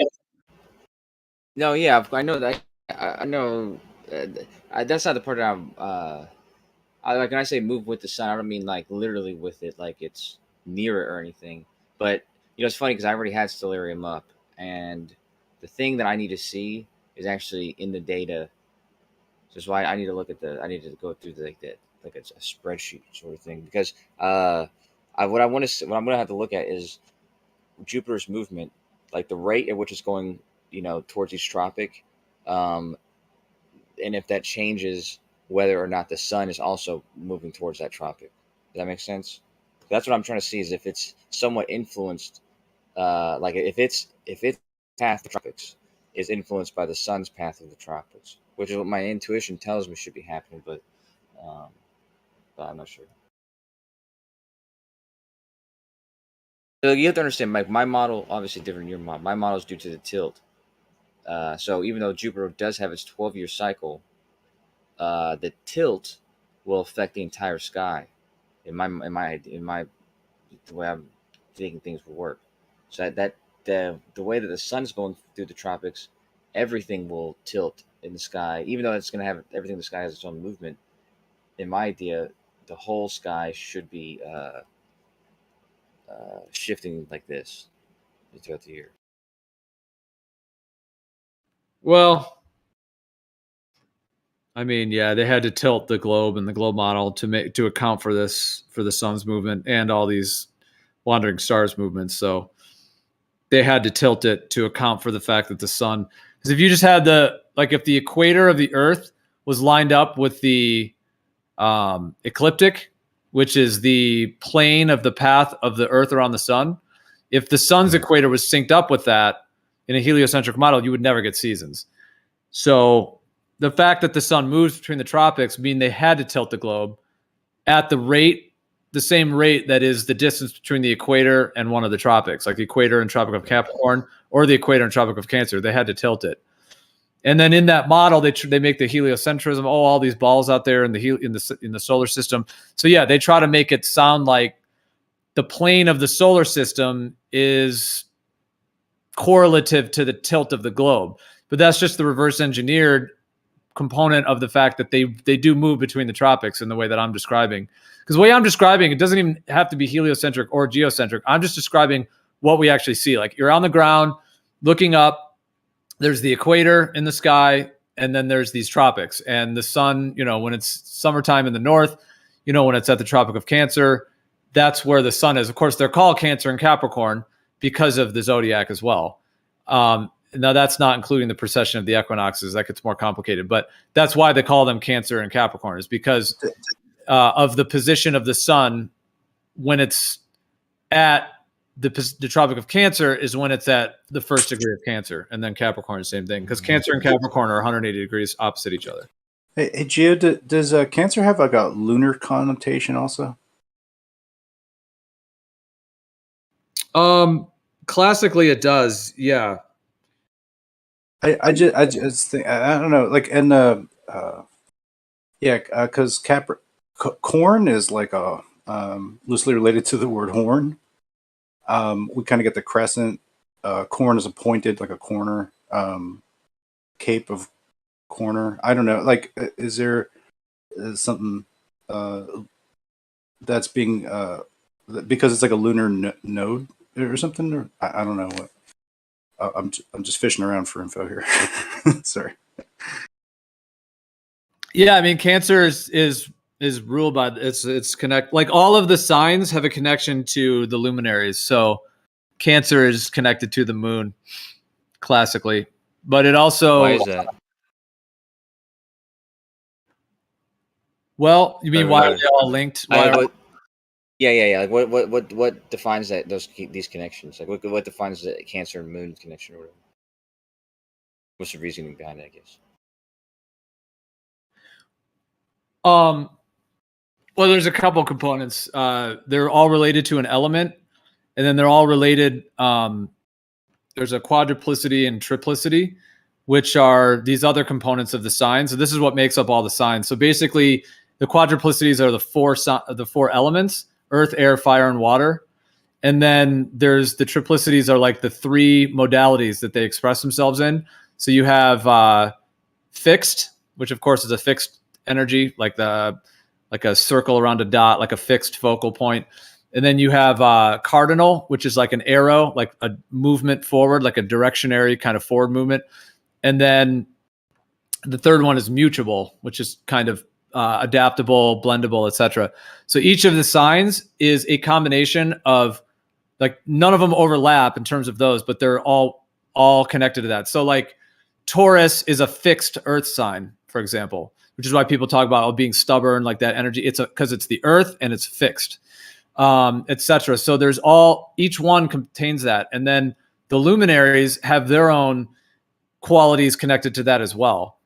No, yeah, I know that. I know that's not the part that like when I say move with the sun, I don't mean like literally with it, like it's near it or anything. But it's funny because I already had Stellarium up, and the thing that I need to see is actually in the data. So that's why I need to go through like a spreadsheet sort of thing, because what I'm going to have to look at is Jupiter's movement, like the rate at which it's going, towards each tropic, and if that changes whether or not the sun is also moving towards that tropic. Does that make sense? That's what I'm trying to see, is if it's somewhat influenced like if its path to the tropics is influenced by the sun's path of the tropics, which is what my intuition tells me should be happening, but I'm not sure. So you have to understand, my model obviously different than your model. My model is due to the tilt. So even though Jupiter does have its 12-year cycle, the tilt will affect the entire sky. In my the way I'm thinking things will work. So that the way that the sun's going through the tropics, everything will tilt in the sky. Even though it's going to have everything in the sky has its own movement. In my idea, the whole sky should be shifting like this throughout the year. Well, I mean, yeah, they had to tilt the globe and the globe model to account for this, for the sun's movement and all these wandering stars movements. So they had to tilt it to account for the fact that the sun, because if you just had if the equator of the Earth was lined up with the ecliptic, which is the plane of the path of the Earth around the sun, if the sun's equator was synced up with that in a heliocentric model, you would never get seasons. So the fact that the sun moves between the tropics mean they had to tilt the globe at the same rate that is the distance between the equator and one of the tropics, like the equator and Tropic of Capricorn or the equator and Tropic of Cancer. They had to tilt it. And then in that model, they make the heliocentrism, all these balls out there in the solar system. So yeah, they try to make it sound like the plane of the solar system is correlative to the tilt of the globe. But that's just the reverse engineered component of the fact that they do move between the tropics in the way that I'm describing. Because the way I'm describing, it doesn't even have to be heliocentric or geocentric. I'm just describing what we actually see. Like you're on the ground looking up, there's the equator in the sky, and then there's these tropics. And the sun, when it's summertime in the north, when it's at the Tropic of Cancer, that's where the sun is. Of course, they're called Cancer and Capricorn because of the zodiac as well. Now, that's not including the precession of the equinoxes. That gets more complicated. But that's why they call them Cancer and Capricorn, is because of the position of the sun when it's at the Tropic of Cancer is when it's at the first degree of Cancer. And then Capricorn, same thing. Because Cancer and Capricorn are 180 degrees opposite each other. Hey Gio, does Cancer have like a lunar connotation also? Classically, it does. Yeah. I just think, I don't know, like, and because corn is like a loosely related to the word horn. We kind of get the crescent. Corn is a pointed, like a corner, cape of corner. I don't know. Like, is there something that's being because it's like a lunar node or something? Or I don't know what. I'm just fishing around for info here. Sorry. Yeah, I mean, Cancer is ruled by it's connect, like all of the signs have a connection to the luminaries. So Cancer is connected to the moon classically, but it also, why is that? Well, you mean why are they all linked? Yeah. Like what defines these connections? Like what defines the Cancer and Moon connection or whatever? What's the reasoning behind it, I guess? Well, there's a couple components. They're all related to an element, and then they're all related. There's a quadruplicity and triplicity, which are these other components of the sign. So this is what makes up all the signs. So basically, the quadruplicities are the four elements: earth, air, fire, and water. And then there's the triplicities are like the three modalities that they express themselves in. So you have fixed, which of course is a fixed energy, like a circle around a dot, like a fixed focal point. And then you have cardinal, which is like an arrow, like a movement forward, like a directionary kind of forward movement. And then the third one is mutable, which is kind of adaptable, blendable, etc. So each of the signs is a combination of, like, none of them overlap in terms of those, but they're all connected to that. So like Taurus is a fixed earth sign, for example, which is why people talk about being stubborn, like that energy. It's because it's the earth and it's fixed. etc. So there's each one contains that, and then the luminaries have their own qualities connected to that as well.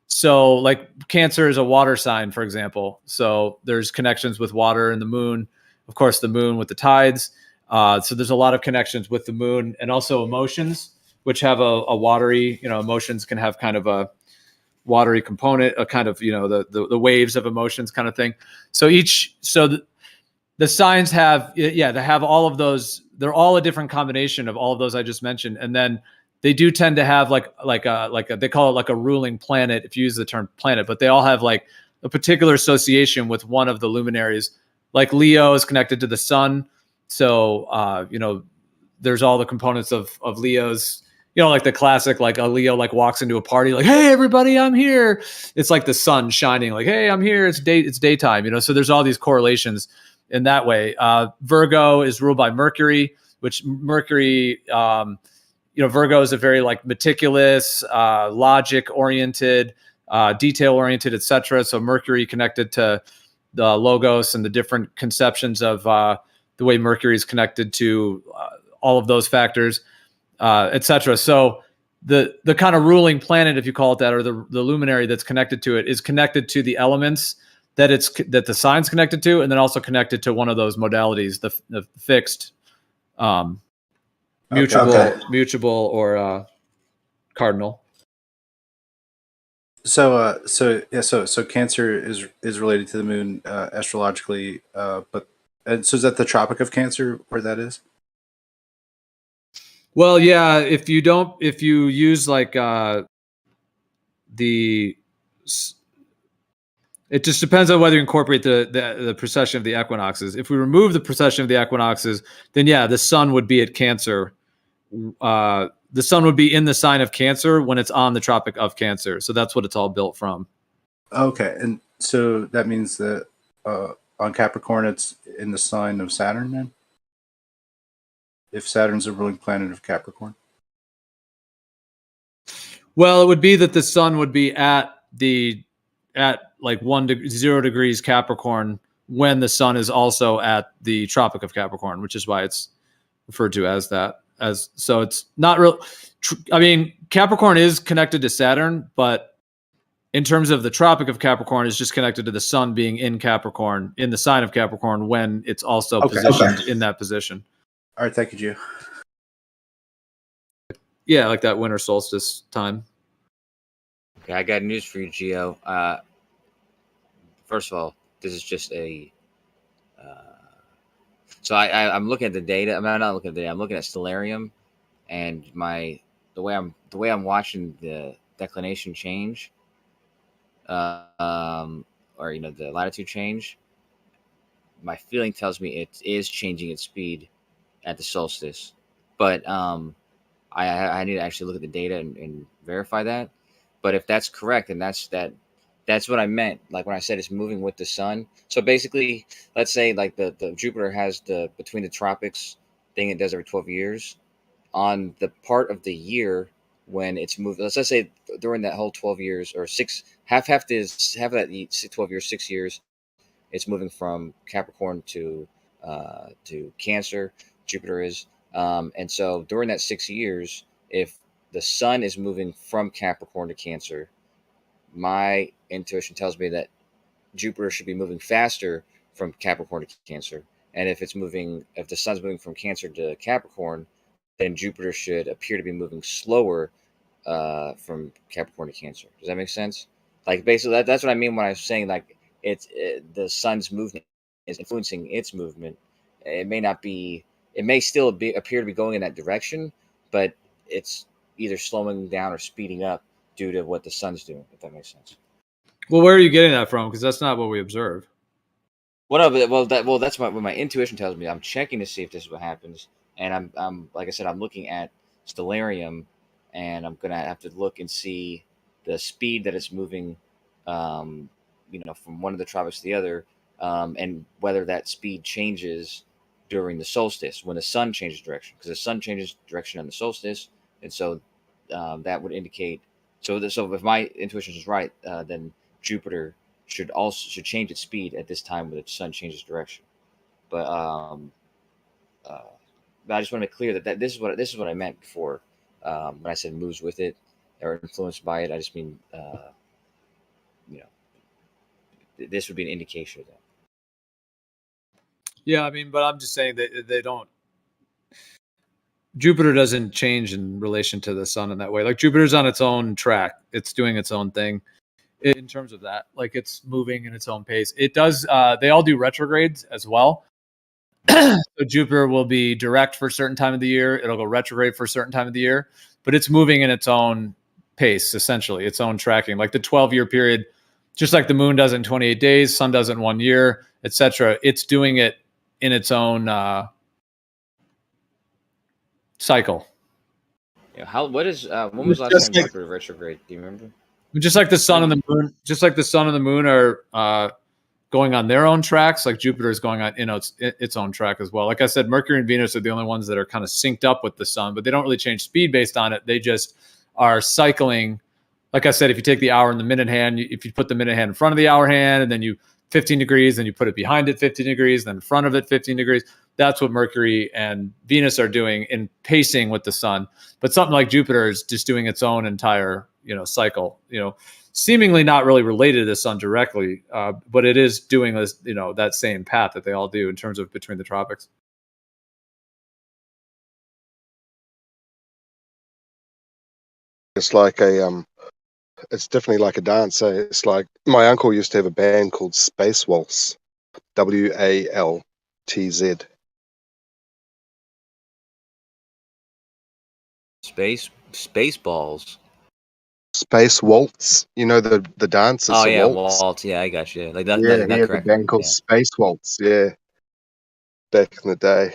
So like Cancer is a water sign, for example. So there's connections with water and the moon, of course, the moon with the tides. So there's a lot of connections with the moon, and also emotions, which have a watery, emotions can have kind of a watery component, a kind of, the waves of emotions kind of thing. So the signs have, they have all of those. They're all a different combination of all of those I just mentioned. And then they do tend to have like they call it like a ruling planet, if you use the term planet, but they all have like a particular association with one of the luminaries. Like Leo is connected to the sun. So, there's all the components of Leo's, like the classic, like a Leo, like walks into a party, like, hey, everybody, I'm here. It's like the sun shining, like, hey, I'm here. It's daytime, so there's all these correlations in that way. Virgo is ruled by Mercury, which Mercury, Virgo is a very like meticulous, logic oriented, detail oriented, etc. So Mercury connected to the logos and the different conceptions of the way Mercury is connected to all of those factors, etc. So the kind of ruling planet, if you call it that, or the luminary that's connected to it, is connected to the elements that the sign's connected to, and then also connected to one of those modalities, the fixed, mutable, or cardinal. So Cancer is related to the moon astrologically, so is that the Tropic of Cancer where that is? Well, yeah. If you use like it just depends on whether you incorporate the precession of the equinoxes. If we remove the precession of the equinoxes, then the sun would be at Cancer. The sun would be in the sign of Cancer when it's on the Tropic of Cancer. So that's what it's all built from. Okay, and so that means that on Capricorn it's in the sign of Saturn then? If Saturn's a ruling planet of Capricorn? Well, it would be that the sun would be at like 0 degrees Capricorn when the sun is also at the Tropic of Capricorn, which is why it's referred to as that. So it's not real. I mean, Capricorn is connected to Saturn, but in terms of the Tropic of Capricorn, is just connected to the sun being in Capricorn, in the sign of Capricorn, when it's also positioned in that position. All right, thank you, Gio. Yeah, like that winter solstice time. Okay, I got news for you, Gio. First of all, this is just a. So I'm looking at the data. I'm not looking at the data. I'm looking at Stellarium, and the way I'm watching the declination change, or the latitude change. My feeling tells me it is changing its speed at the solstice, but I need to actually look at the data and verify that. But if that's correct, and that's what I meant, like when I said it's moving with the sun. So basically, let's say like the Jupiter has the between the tropics thing it does every 12 years. On the part of the year when it's moved, let's say during that whole 12 years or half that 12 years, 6 years, it's moving from Capricorn to Cancer. Jupiter is, and so during that 6 years, if the sun is moving from Capricorn to Cancer, my intuition tells me that Jupiter should be moving faster from Capricorn to Cancer. And if the sun's moving from Cancer to Capricorn, then Jupiter should appear to be moving slower from Capricorn to Cancer. Does that make sense? Like basically, that's what I mean when I'm saying like the sun's movement is influencing its movement. It may still appear to be going in that direction, but it's either slowing down or speeding up due to what the sun's doing, if that makes sense. Well, where are you getting that from? Because that's not what we observe. That's what my intuition tells me. I'm checking to see if this is what happens, and I'm like I said, I'm looking at Stellarium, and I'm gonna have to look and see the speed that it's moving, from one of the tropics to the other, and whether that speed changes during the solstice when the sun changes direction, because the sun changes direction on the solstice, and so that would indicate. So if my intuition is right, then Jupiter should change its speed at this time when the sun changes direction. But but I just want to make clear that this is what I meant before when I said moves with it or influenced by it. I just mean this would be an indication of that. Yeah, I mean, but I'm just saying that they don't. Jupiter doesn't change in relation to the sun in that way. Like Jupiter's on its own track; it's doing its own thing in terms of that. Like it's moving in its own pace. It does. They all do retrogrades as well. So Jupiter will be direct for a certain time of the year. It'll go retrograde for a certain time of the year, but it's moving in its own pace, essentially, its own tracking. Like the 12-year period, just like the moon does in 28 days, sun does it in 1 year, etc. It's doing it in its own cycle. Yeah. What is? When was the last time Jupiter retrograde? Do you remember? Just like the sun and the moon, are going on their own tracks, like Jupiter is going on its own track as well. Like I said, Mercury and Venus are the only ones that are kind of synced up with the sun, but they don't really change speed based on it. They just are cycling. Like I said, if you take the hour and the minute hand, if you put the minute hand in front of the hour hand and then you 15 degrees, then you put it behind it 15 degrees, then in front of it 15 degrees. That's what Mercury and Venus are doing in pacing with the sun. But something like Jupiter is just doing its own entire, cycle, seemingly not really related to the sun directly, but it is doing this, that same path that they all do in terms of between the tropics. It's like it's definitely like a dance. It's like my uncle used to have a band called Space Waltz, WALTZ. Spaceballs. Space Waltz, the dance. Oh a yeah, waltz. Yeah, I got you. Like that. Yeah, That he had a correct. band called Space Waltz. Yeah, back in the day.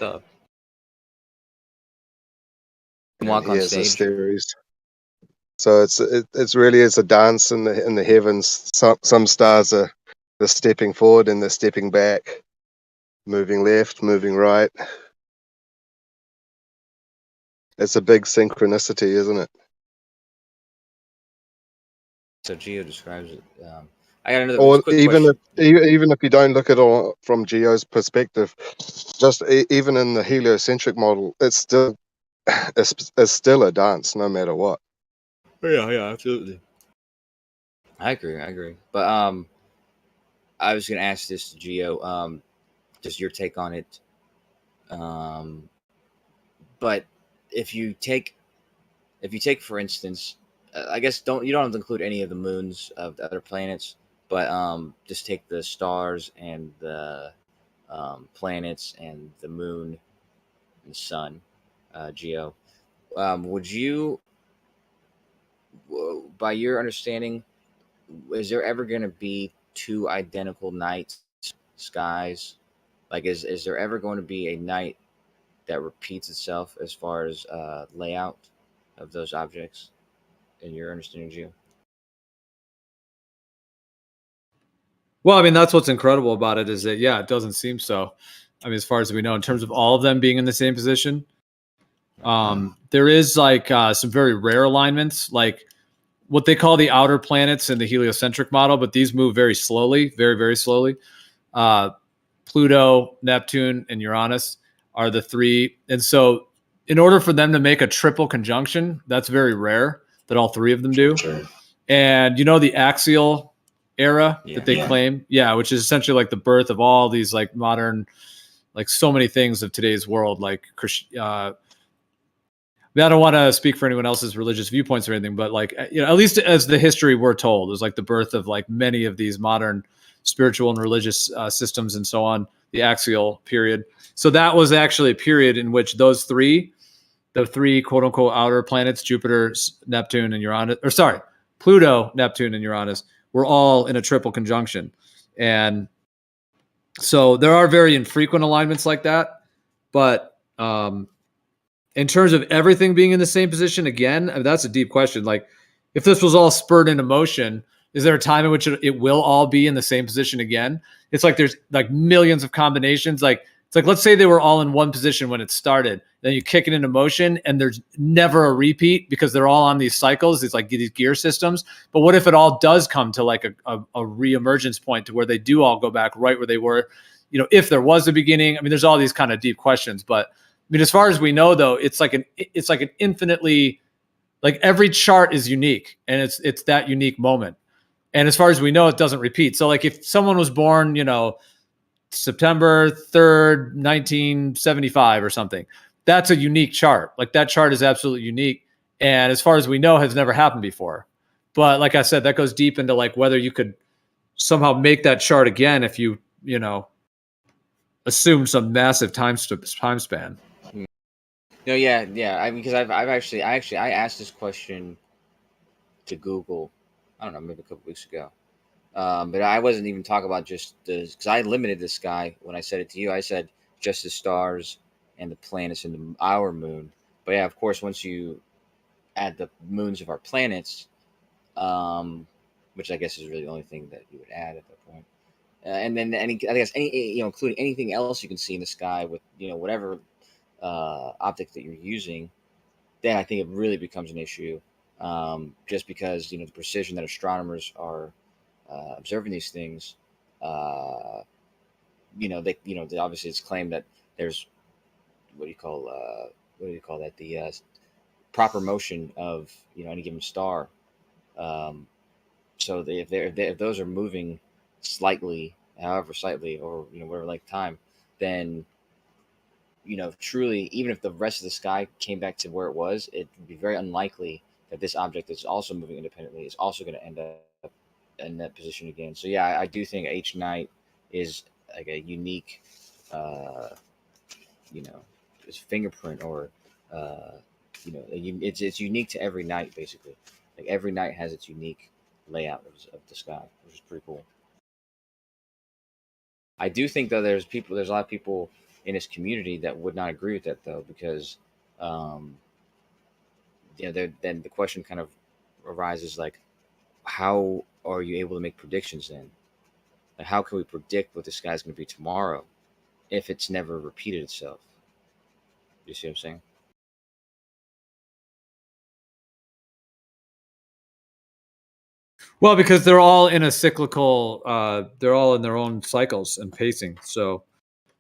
Walk on He has stage. a series. So it's really is a dance in the heavens. Some stars are they're stepping forward and they're stepping back, moving left, moving right. It's a big synchronicity, isn't it? So Geo describes it. I got another quick question. Even if you don't look at it from Geo's perspective, just even in the heliocentric model, it's still a dance, no matter what. Yeah, absolutely. I agree. But I was gonna ask this to Geo, just your take on it. But if you take, for instance, I guess you don't have to include any of the moons of the other planets, but just take the stars and the planets and the moon and the sun, Geo. Would you, by your understanding, is there ever going to be two identical night skies? Like, is there ever going to be a night that repeats itself as far as layout of those objects in your understanding, Geo? Well, I mean, that's what's incredible about it is that, yeah, it doesn't seem so. I mean, as far as we know, in terms of all of them being in the same position, there is like some very rare alignments, like what they call the outer planets in the heliocentric model, but these move very slowly, very, very slowly. Pluto, Neptune, and Uranus are the three. And so in order for them to make a triple conjunction, that's very rare that all three of them do. Sure. And the axial era that they claim, which is essentially like the birth of all these like modern, like so many things of today's world, like I don't want to speak for anyone else's religious viewpoints or anything, but like, at least as the history we're told, is like the birth of like many of these modern spiritual and religious systems and so on, the axial period. So that was actually a period in which the three quote unquote outer planets, Jupiter, Neptune, and Uranus, Pluto, Neptune, and Uranus were all in a triple conjunction. And so there are very infrequent alignments like that, but in terms of everything being in the same position again, I mean, that's a deep question. Like, if this was all spurred into motion, is there a time in which it will all be in the same position again? It's like there's like millions of combinations. Like, it's like, let's say they were all in one position when it started. Then you kick it into motion and there's never a repeat because they're all on these cycles. It's like these gear systems. But what if it all does come to like a reemergence point to where they do all go back right where they were, if there was a beginning. I mean, there's all these kind of deep questions, but I mean, as far as we know, though, it's like an infinitely, like, every chart is unique, and it's that unique moment. And as far as we know, it doesn't repeat. So like if someone was born, September 3rd, 1975 or something, that's a unique chart. Like that chart is absolutely unique. And as far as we know, has never happened before. But like I said, that goes deep into like whether you could somehow make that chart again if you assume some massive time span. No, yeah. Because I asked this question to Google. I don't know, maybe a couple weeks ago. But I wasn't even talking about just because I limited this guy when I said it to you. I said just the stars and the planets and our moon. But yeah, of course, once you add the moons of our planets, which I guess is really the only thing that you would add at that point, and then I guess including anything else you can see in the sky with whatever optic that you're using, then I think it really becomes an issue. Just because the precision that astronomers are observing these things, they obviously it's claimed that there's what do you call that, the proper motion of any given star. So if those are moving slightly, however slightly, or whatever length of time, then truly, even if the rest of the sky came back to where it was, it would be very unlikely that this object that's also moving independently is also going to end up in that position again. So yeah, I do think each night is like a unique, it's fingerprint, or it's unique to every night basically. Like every night has its unique layout of the sky, which is pretty cool. I do think though there's a lot of people in this community that would not agree with that though, because then the question kind of arises, like, how are you able to make predictions then? Like, how can we predict what the sky's going to be tomorrow if it's never repeated itself? You see what I'm saying? Well, because they're all in a cyclical, they're all in their own cycles and pacing. So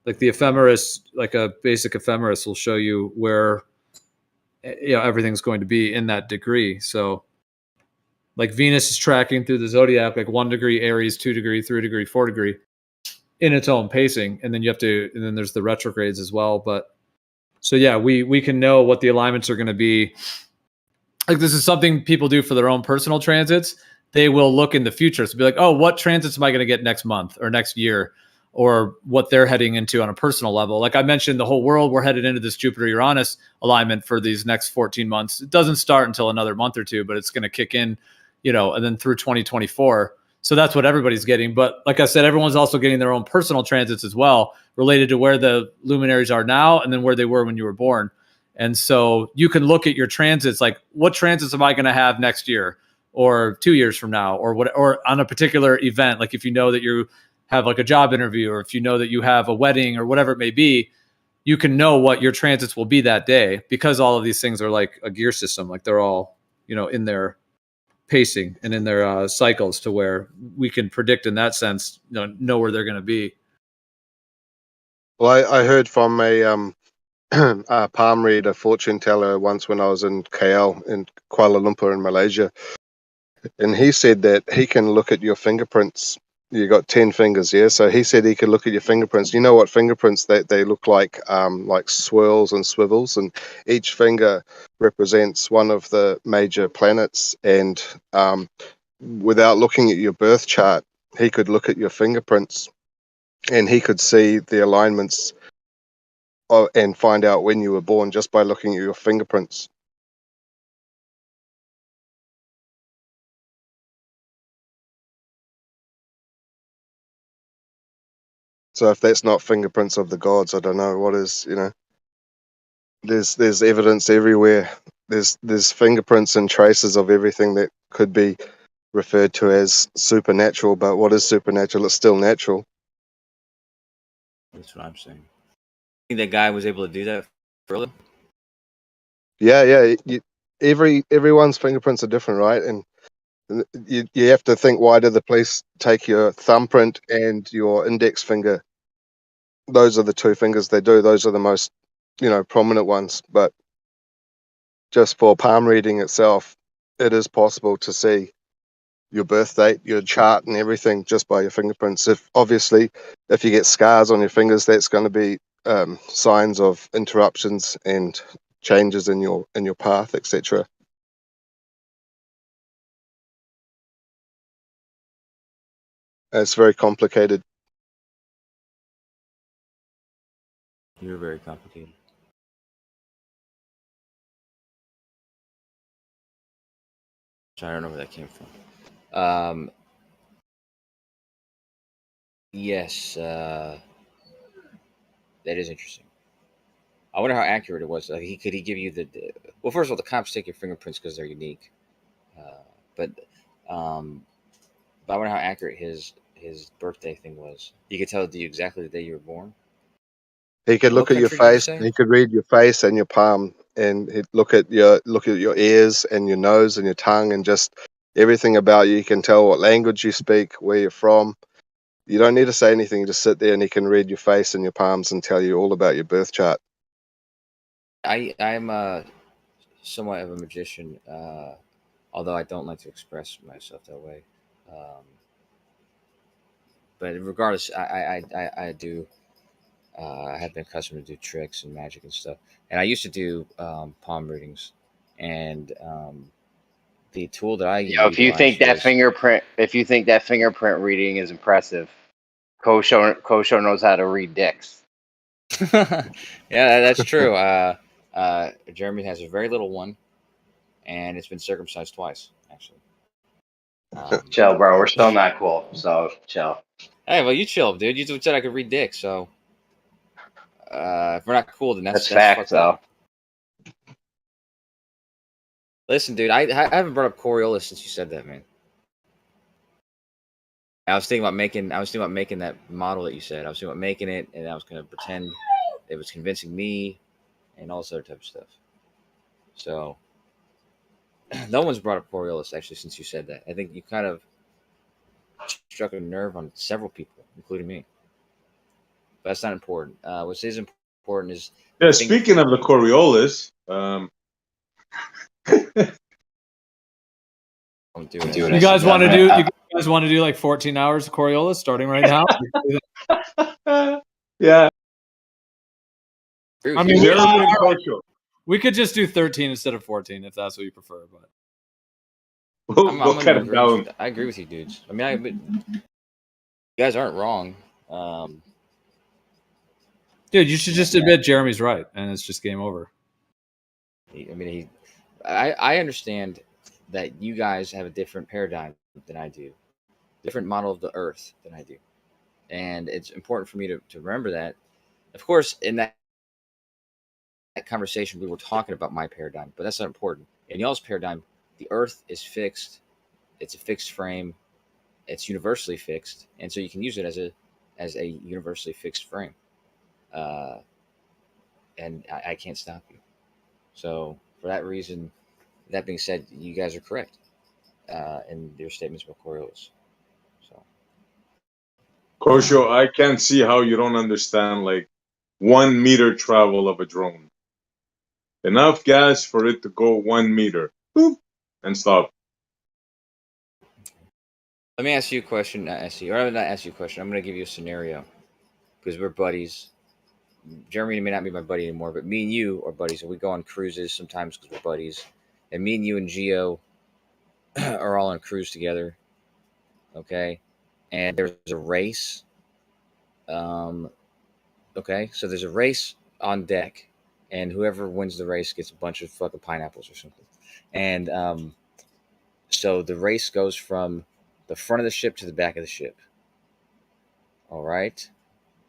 like the ephemeris, like a basic ephemeris will show you where everything's going to be in that degree. So like Venus is tracking through the zodiac, like 1 degree Aries, 2 degree, 3 degree, 4 degree in its own pacing. And then and then there's the retrogrades as well. But so yeah, we can know what the alignments are going to be. Like this is something people do for their own personal transits. They will look in the future. So be like, oh, what transits am I going to get next month or next year, or what they're heading into on a personal level. Like I mentioned, the whole world, we're headed into this Jupiter-Uranus alignment for these next 14 months. It doesn't start until another month or two, but it's going to kick in, and then through 2024. So that's what everybody's getting. But like I said, everyone's also getting their own personal transits as well, related to where the luminaries are now and then where they were when you were born. And so you can look at your transits, like what transits am I going to have next year or 2 years from now, or what, or on a particular event. Like if you know that you have like a job interview, or if you know that you have a wedding or whatever it may be, you can know what your transits will be that day, because all of these things are like a gear system. Like they're all, in their pacing and in their cycles, to where we can predict in that sense, know where they're going to be. Well, I heard from a palm reader, fortune teller, once when I was in KL in Kuala Lumpur in Malaysia, and he said that he can look at your fingerprints. You got 10 fingers, yeah. So he said he could look at your fingerprints. You know what fingerprints they look like swirls and swivels, and each finger represents one of the major planets. And without looking at your birth chart, he could look at your fingerprints, and he could see the alignments and find out when you were born just by looking at your fingerprints. So if that's not fingerprints of the gods, I don't know what is. There's evidence everywhere. There's fingerprints and traces of everything that could be referred to as supernatural. But what is supernatural? It's still natural. That's what I'm saying. I think that guy was able to do that for Yeah. Everyone's fingerprints are different, right? And you have to think, why did the police take your thumbprint and your index finger? those are the two fingers they do. Those are the most, prominent ones. But just for palm reading itself, it is possible to see your birth date, your chart, and everything just by your fingerprints. If you get scars on your fingers, that's going to be signs of interruptions and changes in your path, etc. It's very complicated. You're very complicated. I don't know where that came from. Yes, that is interesting. I wonder how accurate it was. Could he give you well? First of all, the cops take your fingerprints because they're unique. But I wonder how accurate his birthday thing was. He could tell you exactly the day you were born. He could look at your face. He could read your face and your palm, and he'd look at your ears and your nose and your tongue and just everything about you. He can tell what language you speak, where you're from. You don't need to say anything. You just sit there, and he can read your face and your palms and tell you all about your birth chart. I'm somewhat of a magician, although I don't like to express myself that way. But regardless, I do. I have been accustomed to do tricks and magic and stuff, and I used to do palm readings, and the tool that I If you think that fingerprint reading is impressive, Kosho knows how to read dicks. yeah, that's true. Jeremy has a very little one, and it's been circumcised twice, actually. Chill, bro. We're still not cool, so chill. Hey, well, you chill, dude. You said I could read dick, so if we're not cool, then that's facts, fucked up. Listen, dude, I haven't brought up Coriolis since you said that, man. I was thinking about making that model that you said. I was thinking about making it, and I was going to pretend it was convincing me, and all this other type of stuff. So, no one's brought up Coriolis actually since you said that. I think you kind of struck a nerve on several people, including me. But that's not important. What is important is speaking of the Coriolis, You guys want to do like 14 hours of Coriolis starting right now? Yeah. I mean, Jeremy and Kosho. we could just do 13 instead of 14 if that's what you prefer. But I agree with you, dudes. I mean, you guys aren't wrong. Dude, you should just admit Jeremy's right, and it's just game over. I understand that you guys have a different paradigm than I do, different model of the Earth than I do, and it's important for me to remember that. Of course, in that conversation, we were talking about my paradigm, but that's not important. In y'all's paradigm, the Earth is fixed; it's a fixed frame, it's universally fixed, and so you can use it as a universally fixed frame. And I can't stop you. So for that reason, that being said, you guys are correct in your statements about Coriolis. So, Kosho, I can't see how you don't understand 1 meter travel of a drone. Enough gas for it to go 1 meter, boop, and stop. let me ask you a question, not ask you a question. I'm going to give you a scenario because we're buddies. Jeremy may not be my buddy anymore, but me and you are buddies, and we go on cruises sometimes because we're buddies. And me and you and Gio are all on a cruise together. Okay, and there's a race. Okay, so there's a race on deck, and whoever wins the race gets a bunch of fucking pineapples or something. And so the race goes from the front of the ship to the back of the ship. All right.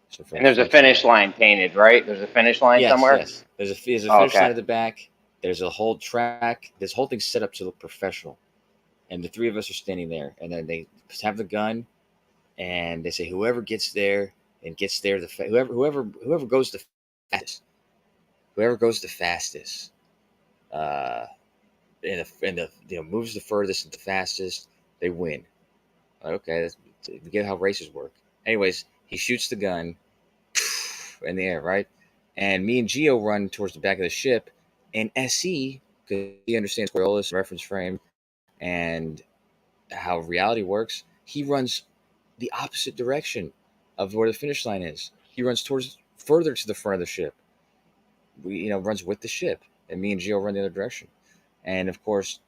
So And there's a finish line painted, right? There's a finish line somewhere? Yes. There's a finish line at the back. There's a whole track. This whole thing's set up to look professional. And the three of us are standing there. And then they have the gun. And they say, whoever gets there and gets there, whoever goes the fastest, and moves the furthest and the fastest, they win. Okay, we get how races work. Anyways, he shoots the gun. in the air, right? And me and Geo run towards the back of the ship, and SE, because he understands Coriolis reference frame and how reality works, he runs the opposite direction of where the finish line is. He runs towards further to the front of the ship. Runs with the ship, and me and Geo run the other direction. And of course,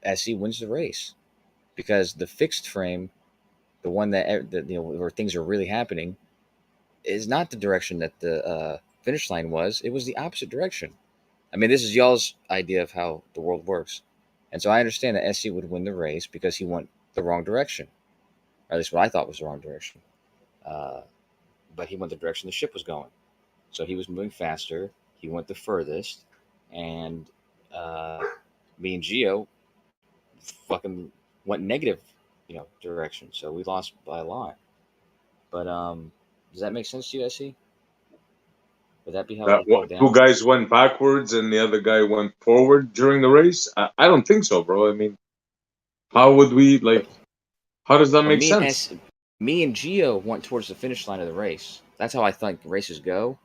SE wins the race because the fixed frame, the one that where things are really happening, is not the direction that the finish line was. It was the opposite direction. I mean, this is y'all's idea of how the world works. And so I understand that SE would win the race because he went the wrong direction. Or at least what I thought was the wrong direction. But he went the direction the ship was going. So he was moving faster. He went the furthest. And me and Geo fucking went negative, direction. So we lost by a lot. But does that make sense to you, SE? Would that be how it would go down? Two guys went backwards and the other guy went forward during the race? I don't think so, bro. I mean, how would we, how does that make sense? Me and Geo went towards the finish line of the race. That's how I think races go.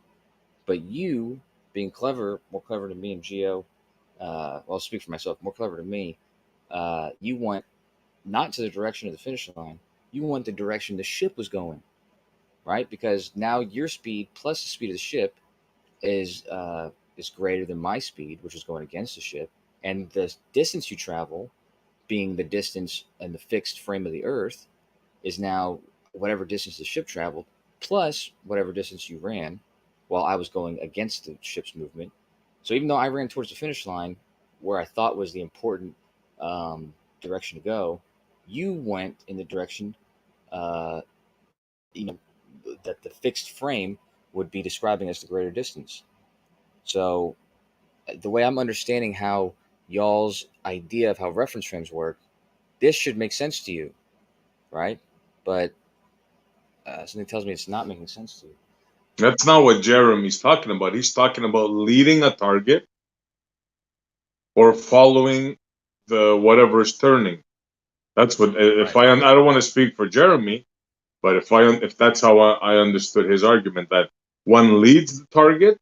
But you, being clever, more clever than me and Geo, well, I'll speak for myself, more clever than me, you went not to the direction of the finish line. You went the direction the ship was going, right? Because now your speed plus the speed of the ship is greater than my speed, which is going against the ship. And the distance you travel, being the distance and the fixed frame of the Earth, is now whatever distance the ship traveled plus whatever distance you ran while I was going against the ship's movement. So even though I ran towards the finish line where I thought was the important direction to go, you went in the direction that the fixed frame would be describing as the greater distance. So the way I'm understanding how y'all's idea of how reference frames work, this should make sense to you, right? But something tells me it's not making sense to you. That's not what Jeremy's talking about. He's talking about leading a target or following the whatever is turning. That's what. If I don't want to speak for Jeremy, but if that's how I understood his argument, that one leads the target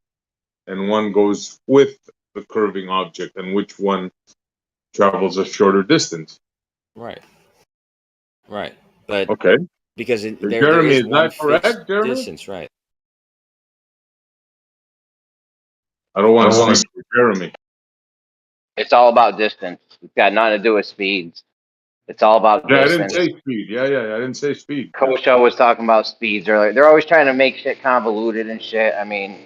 and one goes with the curving object, and which one travels a shorter distance. Right. But okay, because there Jeremy, is is one that correct, fixed Jeremy? distance, right? I don't want to speak for Jeremy. It's all about distance. It's got nothing to do with speeds. It's all about Yeah, distance. I didn't say speed. Yeah, I didn't say speed. Kosho was talking about speeds earlier. They're always trying to make shit convoluted and shit. I mean,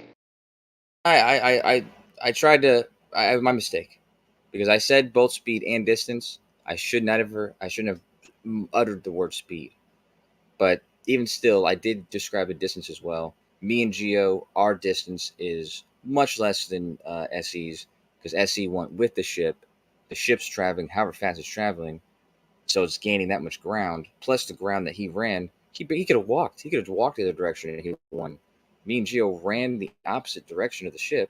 I tried to. My mistake, because I said both speed and distance. I shouldn't have uttered the word speed, but even still, I did describe a distance as well. Me and Geo, our distance is much less than SE's, because SE went with the ship. The ship's traveling however fast it's traveling, so it's gaining that much ground. Plus the ground that he ran, he could have walked. He could have walked the other direction and he won. Me and Geo ran the opposite direction of the ship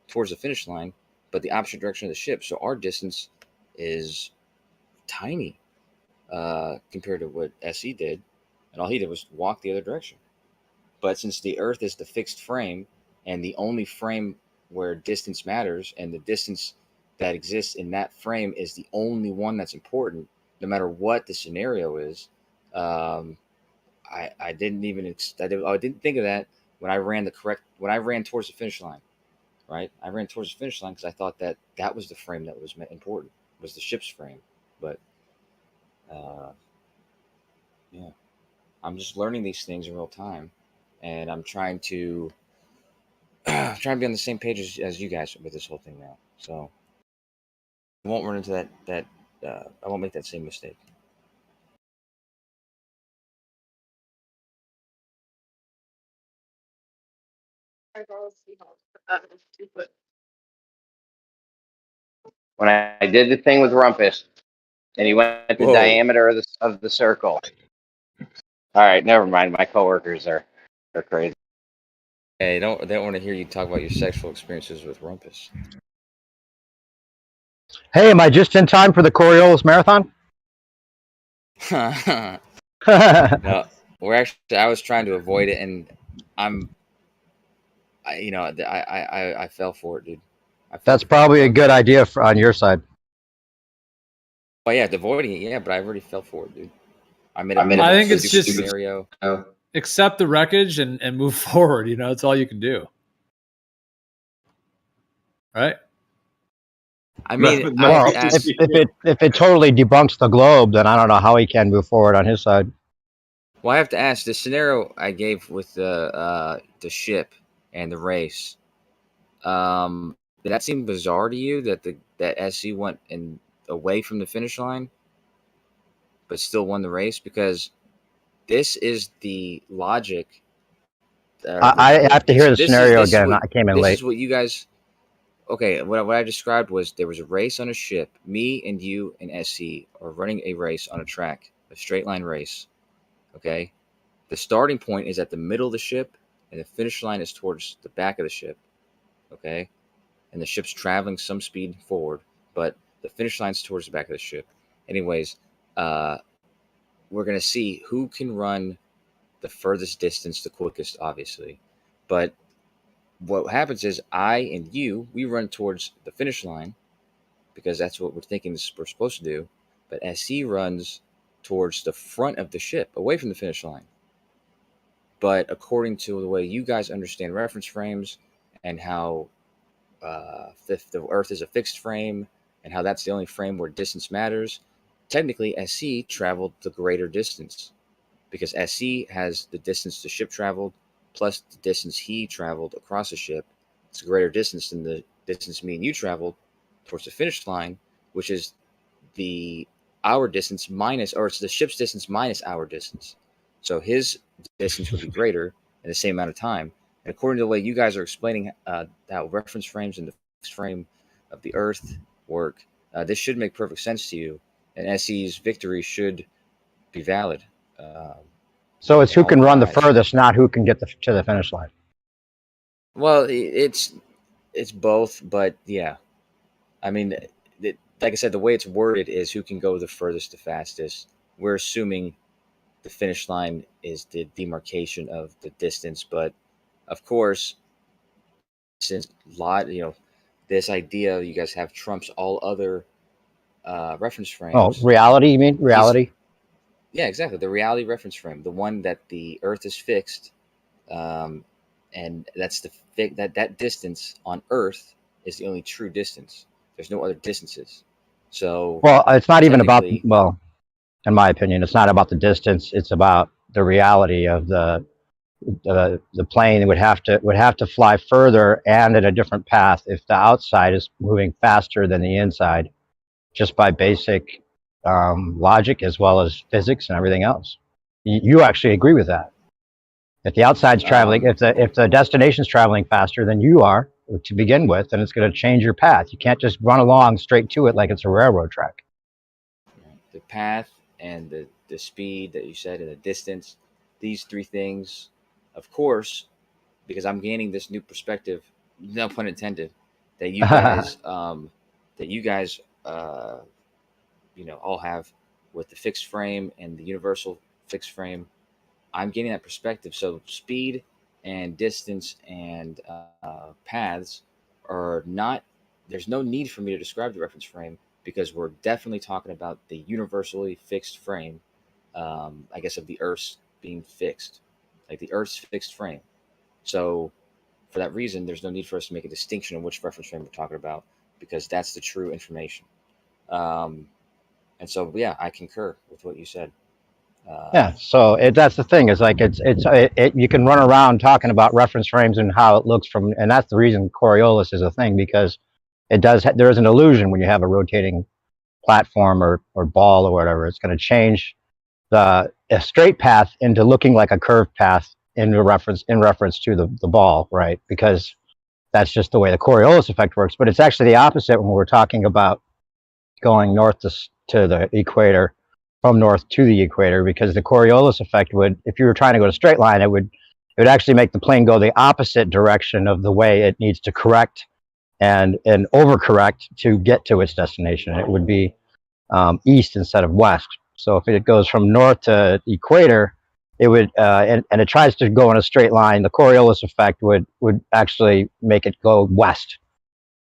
towards the finish line, but the opposite direction of the ship. So our distance is tiny compared to what SE did, and all he did was walk the other direction. But since the Earth is the fixed frame and the only frame where distance matters, and the distance that exists in that frame is the only one that's important, no matter what the scenario is, I didn't think of that when I ran towards the finish line. Right, I ran towards the finish line because I thought that was the frame that was important, was the ship's frame. But yeah, I'm just learning these things in real time, and I'm trying to be on the same page as you guys with this whole thing now. So I won't run into that. I won't make that same mistake. when I did the thing with Rumpus, and he went the Whoa. diameter of the circle. All right, never mind. My coworkers are crazy. Hey, they don't want to hear you talk about your sexual experiences with Rumpus. Hey, am I just in time for the Coriolis Marathon? No, I was trying to avoid it, and I'm I fell for it, dude. That's probably a good idea on your side. Well, yeah, avoiding it, yeah, but I already fell for it, dude. I made I think it's just scenario. accept the wreckage and move forward. It's all you can do. Right? I mean, well, if it totally debunks the globe, then I don't know how he can move forward on his side. Well, I have to ask, the scenario I gave with the ship and the race, did that seem bizarre to you that SC went away from the finish line, but still won the race? Because this is the logic. I have to hear the scenario again. I came in late. This is what you guys. Okay, what I described was there was a race on a ship. Me and you and SC are running a race on a track, a straight line race. Okay, the starting point is at the middle of the ship, and the finish line is towards the back of the ship. Okay, and the ship's traveling some speed forward, but the finish line's towards the back of the ship. Anyways, we're gonna see who can run the furthest distance the quickest, obviously. But what happens is I and you, we run towards the finish line because that's what we're thinking we're supposed to do. But SC runs towards the front of the ship, away from the finish line. But according to the way you guys understand reference frames and how the Earth is a fixed frame and how that's the only frame where distance matters, technically SC traveled the greater distance because SC has the distance the ship traveled plus the distance he traveled across the ship. It's a greater distance than the distance me and you traveled towards the finish line, which is our distance minus, or it's the ship's distance minus our distance. So his distance would be greater in the same amount of time. And according to the way you guys are explaining how reference frames and the fixed frame of the Earth work, this should make perfect sense to you, and SC's victory should be valid. So it's who can run the furthest, not who can get to the finish line. Well, it's both, but yeah. I mean, like I said, the way it's worded is who can go the furthest, the fastest. We're assuming the finish line is the demarcation of the distance, but of course, since this idea you guys have trumps all other reference frames. Oh, reality? You mean reality? Yeah, exactly. The reality reference frame, the one that the Earth is fixed, and that's that distance on Earth is the only true distance. There's no other distances. So, well, it's not even about. Well, in my opinion, it's not about the distance. It's about the reality of the plane would have to fly further and at a different path if the outside is moving faster than the inside, just by basic logic as well as physics and everything else. You actually agree with that? If the outside's traveling, if the destination's traveling faster than you are to begin with, then it's going to change your path. You can't just run along straight to it like it's a railroad track. The path and the speed that you said and the distance, these three things, of course, because I'm gaining this new perspective, no pun intended, that you guys all have with the fixed frame and the universal fixed frame. I'm getting that perspective. So speed and distance and paths are not, there's no need for me to describe the reference frame because we're definitely talking about the universally fixed frame, I guess, of the Earth's being fixed, like the Earth's fixed frame. So for that reason, there's no need for us to make a distinction on which reference frame we're talking about because that's the true information. And so, yeah, I concur with what you said. Yeah, so that's the thing. Is like you can run around talking about reference frames and how it looks from, and that's the reason Coriolis is a thing because there is an illusion when you have a rotating platform or ball or whatever. It's going to change a straight path into looking like a curved path in reference to the ball, right? Because that's just the way the Coriolis effect works. But it's actually the opposite when we're talking about going north to the equator, from north to the equator, because the Coriolis effect would, if you were trying to go to a straight line, it would actually make the plane go the opposite direction of the way it needs to correct and overcorrect to get to its destination. It would be east instead of west. So if it goes from north to equator, it would, and it tries to go in a straight line. The Coriolis effect would actually make it go west.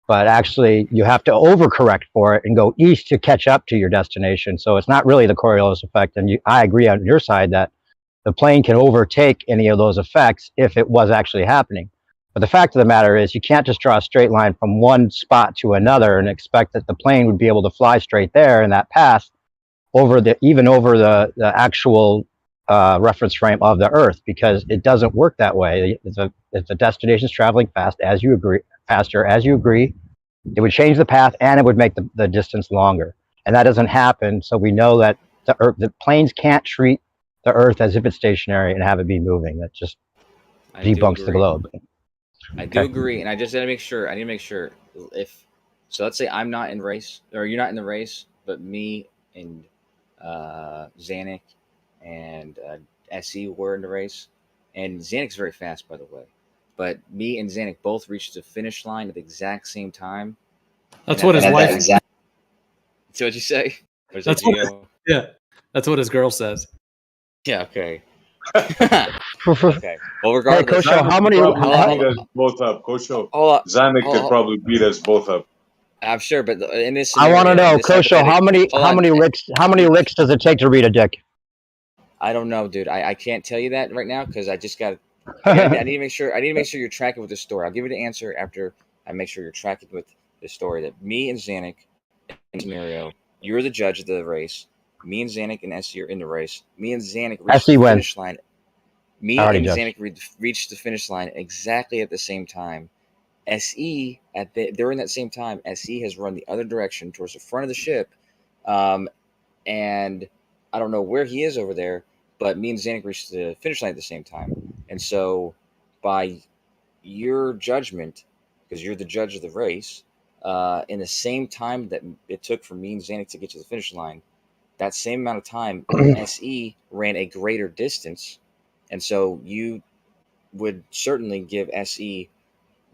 But actually, you have to overcorrect for it and go east to catch up to your destination. So it's not really the Coriolis effect. And I agree on your side that the plane can overtake any of those effects if it was actually happening. But the fact of the matter is, you can't just draw a straight line from one spot to another and expect that the plane would be able to fly straight there in that path even over the actual reference frame of the Earth, because it doesn't work that way. If the destination is traveling faster, as you agree, it would change the path and it would make the distance longer. And that doesn't happen. So we know that the planes can't treat the Earth as if it's stationary and have it be moving. That just debunks the globe. I do agree, and I just need to make sure. So let's say I'm not in race, or you're not in the race, but me and Zanuck and SE were in the race, and Zanuck's very fast, by the way. But me and Zanuck both reached the finish line at the exact same time. That's what his wife. So what'd you say? That's that's what his girl says. Yeah. Okay. Okay. Well, regardless, hey, Kosho, how many? Beat us both up. Kosho, Zanuck could probably beat us both up. I'm sure, but in this, I want to know, Kosho, how many licks does it take to read a dick? I don't know, dude. I can't tell you that right now because I just got. I need to make sure. I need to make sure you're tracking with the story. I'll give you the answer after I make sure you're tracking with the story. That me and Zanuck in scenario, you're the judge of the race. Me and Zanuck and SE are in the race. Me and Zanuck reached the finish line. Me and Zanuck reached the finish line exactly at the same time. SE during that same time, SE has run the other direction towards the front of the ship, and I don't know where he is over there. But me and Zanuck reached the finish line at the same time, and so by your judgment, because you're the judge of the race, in the same time that it took for me and Zanuck to get to the finish line, that same amount of time, SE ran a greater distance, and so you would certainly give SE,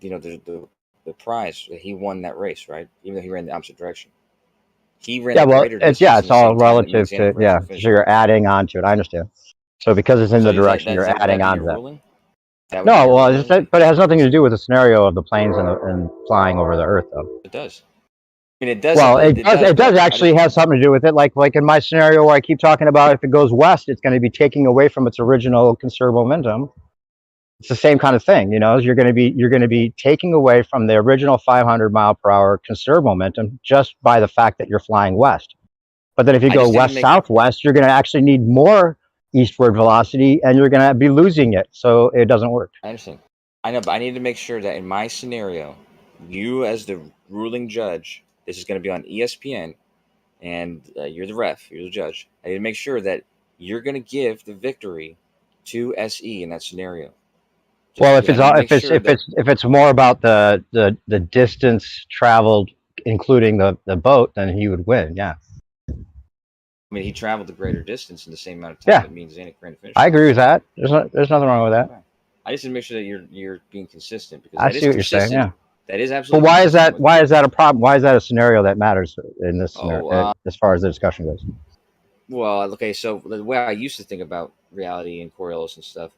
the prize. He won that race, right? Even though he ran the opposite direction. He ran a greater distance. It's all relative to so you're adding on to it. I understand. So because it's in the direction, you're adding on to that. No, well, but it has nothing to do with the scenario of the planes and flying over the Earth, though. It does. I mean, it does. Well, it does actually have something to do with it. Like in my scenario where I keep talking about, if it goes west, it's going to be taking away from its original conserved momentum. It's the same kind of thing, you're going to be taking away from the original 500 mile per hour conserved momentum just by the fact that you're flying west. But then if you go west southwest, you're going to actually need more eastward velocity and you're going to be losing it. So it doesn't work. I understand. I know, but I need to make sure that in my scenario, you as the ruling judge, this is going to be on ESPN, and you're the ref, you're the judge. I need to make sure that you're going to give the victory to SE in that scenario. Well, if it's more about the distance traveled, including the boat, then he would win. Yeah. I mean, he traveled the greater distance in the same amount of time. Yeah. That means Zanuck ran the finish. I agree with that. There's nothing wrong with that. Okay. I just need to make sure that you're being consistent because I see what you're saying. Yeah. That is absolutely. But why is that? Why is that a problem? Why is that a scenario that matters in this scenario, as far as the discussion goes? Well, okay. So the way I used to think about reality and Coriolis and stuff.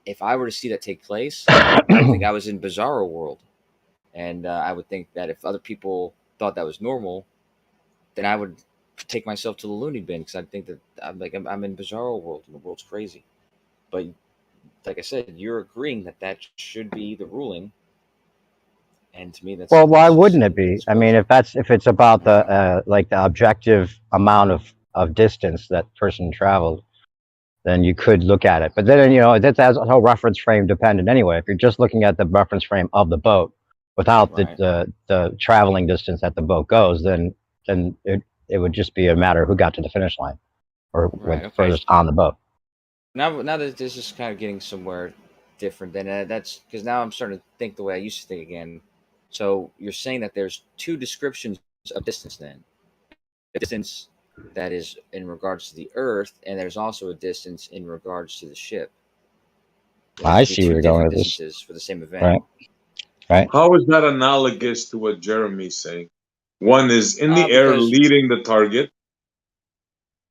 If I were to see that take place, I would think I was in Bizarro World, and I would think that if other people thought that was normal, then I would take myself to the loony bin because I'd think that I'm in Bizarro World and the world's crazy. But like I said, you're agreeing that should be the ruling, and to me, that's well. Why wouldn't it be? I mean, if it's about the the objective amount of distance that person traveled, then you could look at it. But then, that's how reference frame dependent anyway. If you're just looking at the reference frame of the boat without the traveling distance that the boat goes, then it would just be a matter of who got to the finish line or went furthest on the boat. Now that this is kind of getting somewhere different, then that's because now I'm starting to think the way I used to think again. So you're saying that there's two descriptions of distance then. The distance that is in regards to the Earth, and there's also a distance in regards to the ship. I see where you're going with this. For the same event. Right. How is that analogous to what Jeremy's saying? One is in the air leading the target,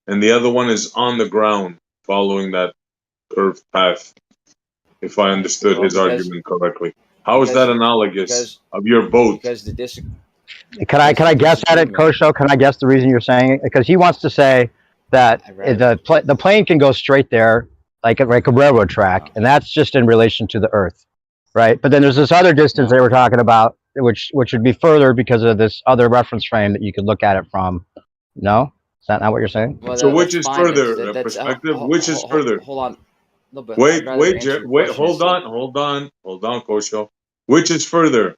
and the other one is on the ground. following that curved path, if I understood his argument correctly. How is that analogous of your boat? Because the Can I guess at it, Kosho? Can I guess the reason you're saying it? Because he wants to say that the plane can go straight there, like a railroad track, and that's just in relation to the Earth, right? But then there's this other distance they were talking about, which would be further because of this other reference frame that you could look at it from. No, is that not what you're saying? Well, So which that's is fine. further perspective? Which is further? Hold on. No, but Wait, I'd rather wait, answer your wait. question. Hold on, Kosho. Which is further?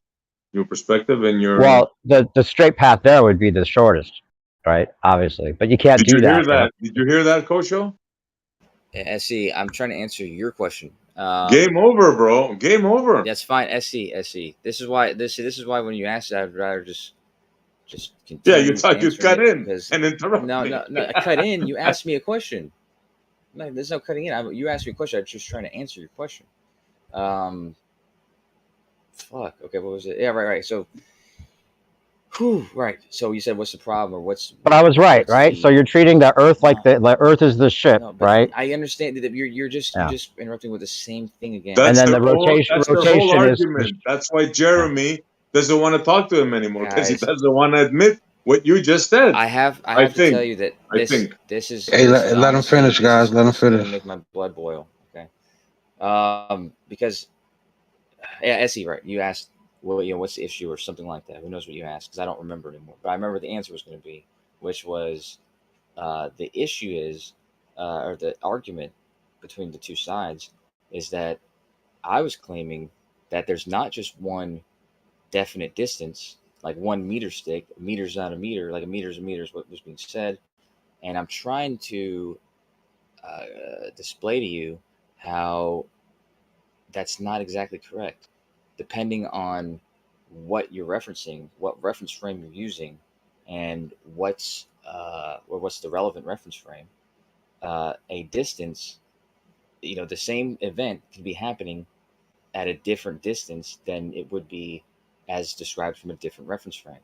Your perspective and your. Well, the straight path there would be the shortest, right? Obviously, but you can't Did do you hear that. that? Did you hear that, Kosho? SE, I'm trying to answer your question. Game over, bro. Game over. That's fine. SE. This is why. This is why when you ask that, I'd rather just continue. Yeah, you thought you'd cut in and interrupt No, me. no. Cut in. You asked me a question. No, there's no cutting in. You asked me a question. I was just trying to answer your question. Fuck. Okay, what was it? Yeah, right. So, right. So you said, what's the problem, or what's? But I was right, right? So you're treating the Earth like the Earth is the ship, No, but right? I understand that you're just interrupting with the same thing again. And then the rotation That's their whole is argument. That's why Jeremy doesn't want to talk to him anymore because he doesn't want to admit what you just said. I have to tell you that this is. Hey, this is let him honestly- finish, guys. Let him this is gonna finish. Make my blood boil. Okay. Because SE, right? You asked, well, what's the issue or something like that. Who knows what you asked? Because I don't remember anymore. But I remember the answer was going to be, which was, the issue is, or the argument between the two sides is that I was claiming that there's not just one definite distance, like 1 meter stick. A meter's not a meter, like a meter's is what was being said. And I'm trying to display to you how that's not exactly correct. Depending on what you're referencing, what reference frame you're using, and what's the relevant reference frame, a distance, the same event can be happening at a different distance than it would be as described from a different reference frame.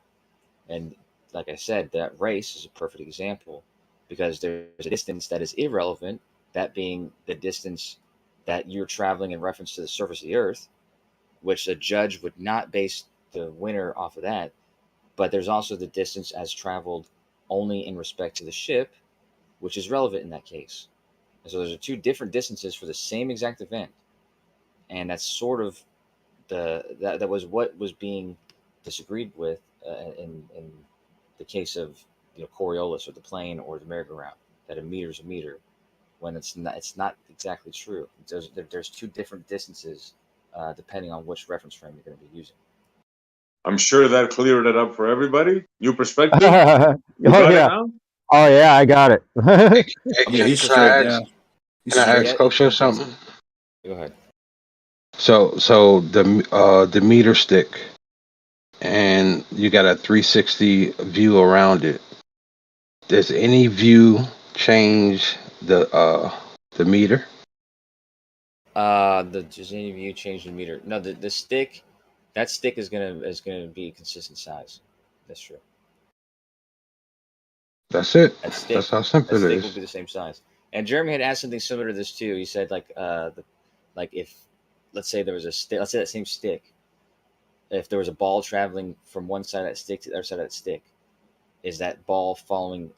And like I said, that race is a perfect example because there's a distance that is irrelevant, that being the distance that you're traveling in reference to the surface of the Earth, which a judge would not base the winner off of that. But there's also the distance as traveled only in respect to the ship, which is relevant in that case. And so there's 2 different distances for the same exact event. And that's sort of that was what was being disagreed with in the case of Coriolis or the plane or the merry-go-round, that a meter is a meter, when it's not exactly true. There's 2 different distances depending on which reference frame you're going to be using. I'm sure that cleared it up for everybody. New perspective. You Oh got it yeah. now? Oh yeah, I got it. Can I ask Kosho something? Go ahead. So the meter stick, and you got a 360 view around it. Does any view change the meter? Does any of you change the meter? No, the stick, that stick is gonna be consistent size. That's true. That's it. That stick, That's how simple that it stick will is. be the same size. And Jeremy had asked something similar to this too. He said like if let's say there was a stick, let's say that same stick, if there was a ball traveling from one side of that stick to the other side of that stick, is that ball following?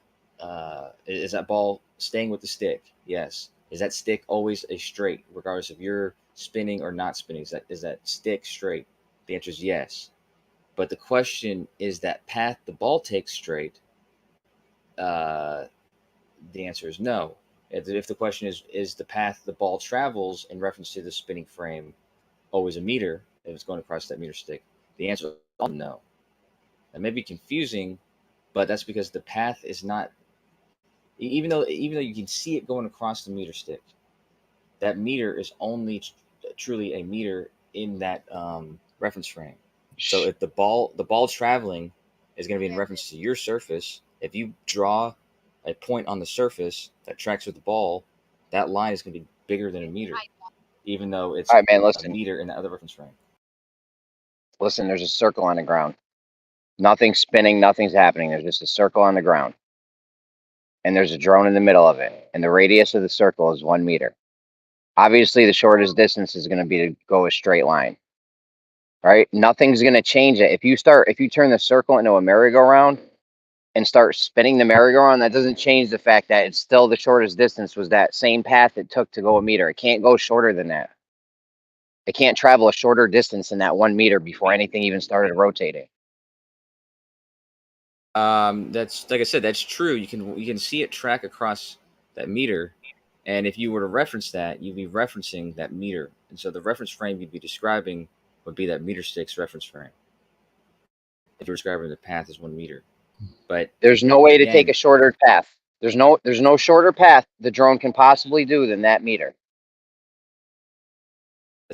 Is that ball staying with the stick? Yes. Is that stick always a straight, regardless if you're spinning or not spinning? Is that stick straight? The answer is yes. But the question is that path the ball takes straight. The answer is no. If the question is the path the ball travels in reference to the spinning frame always a meter if it's going across that meter stick? The answer is no. That may be confusing, but that's because the path is not. Even though you can see it going across the meter stick, that meter is only truly a meter in that reference frame. So if the ball traveling is going to be in reference to your surface, if you draw a point on the surface that tracks with the ball, that line is going to be bigger than a meter, even though it's All right, man, a listen. meter in the other reference frame. Listen, there's a circle on the ground. Nothing's spinning, nothing's happening. There's just a circle on the ground. and there's a drone in the middle of it, and the radius of the circle is 1 meter. Obviously, the shortest distance is going to be to go a straight line, right? Nothing's going to change it. If you turn the circle into a merry-go-round and start spinning the merry-go-round, that doesn't change the fact that it's still the shortest distance was that same path it took to go a meter. It can't go shorter than that. It can't travel a shorter distance than that 1 meter before anything even started rotating. That's like I said, that's true. You can see it track across that meter, and if you were to reference that, you'd be referencing that meter, and so the reference frame you'd be describing would be that meter stick's reference frame. If you're describing the path as 1 meter, but There's no way to take again, a shorter path. There's no shorter path the drone can possibly do than that meter.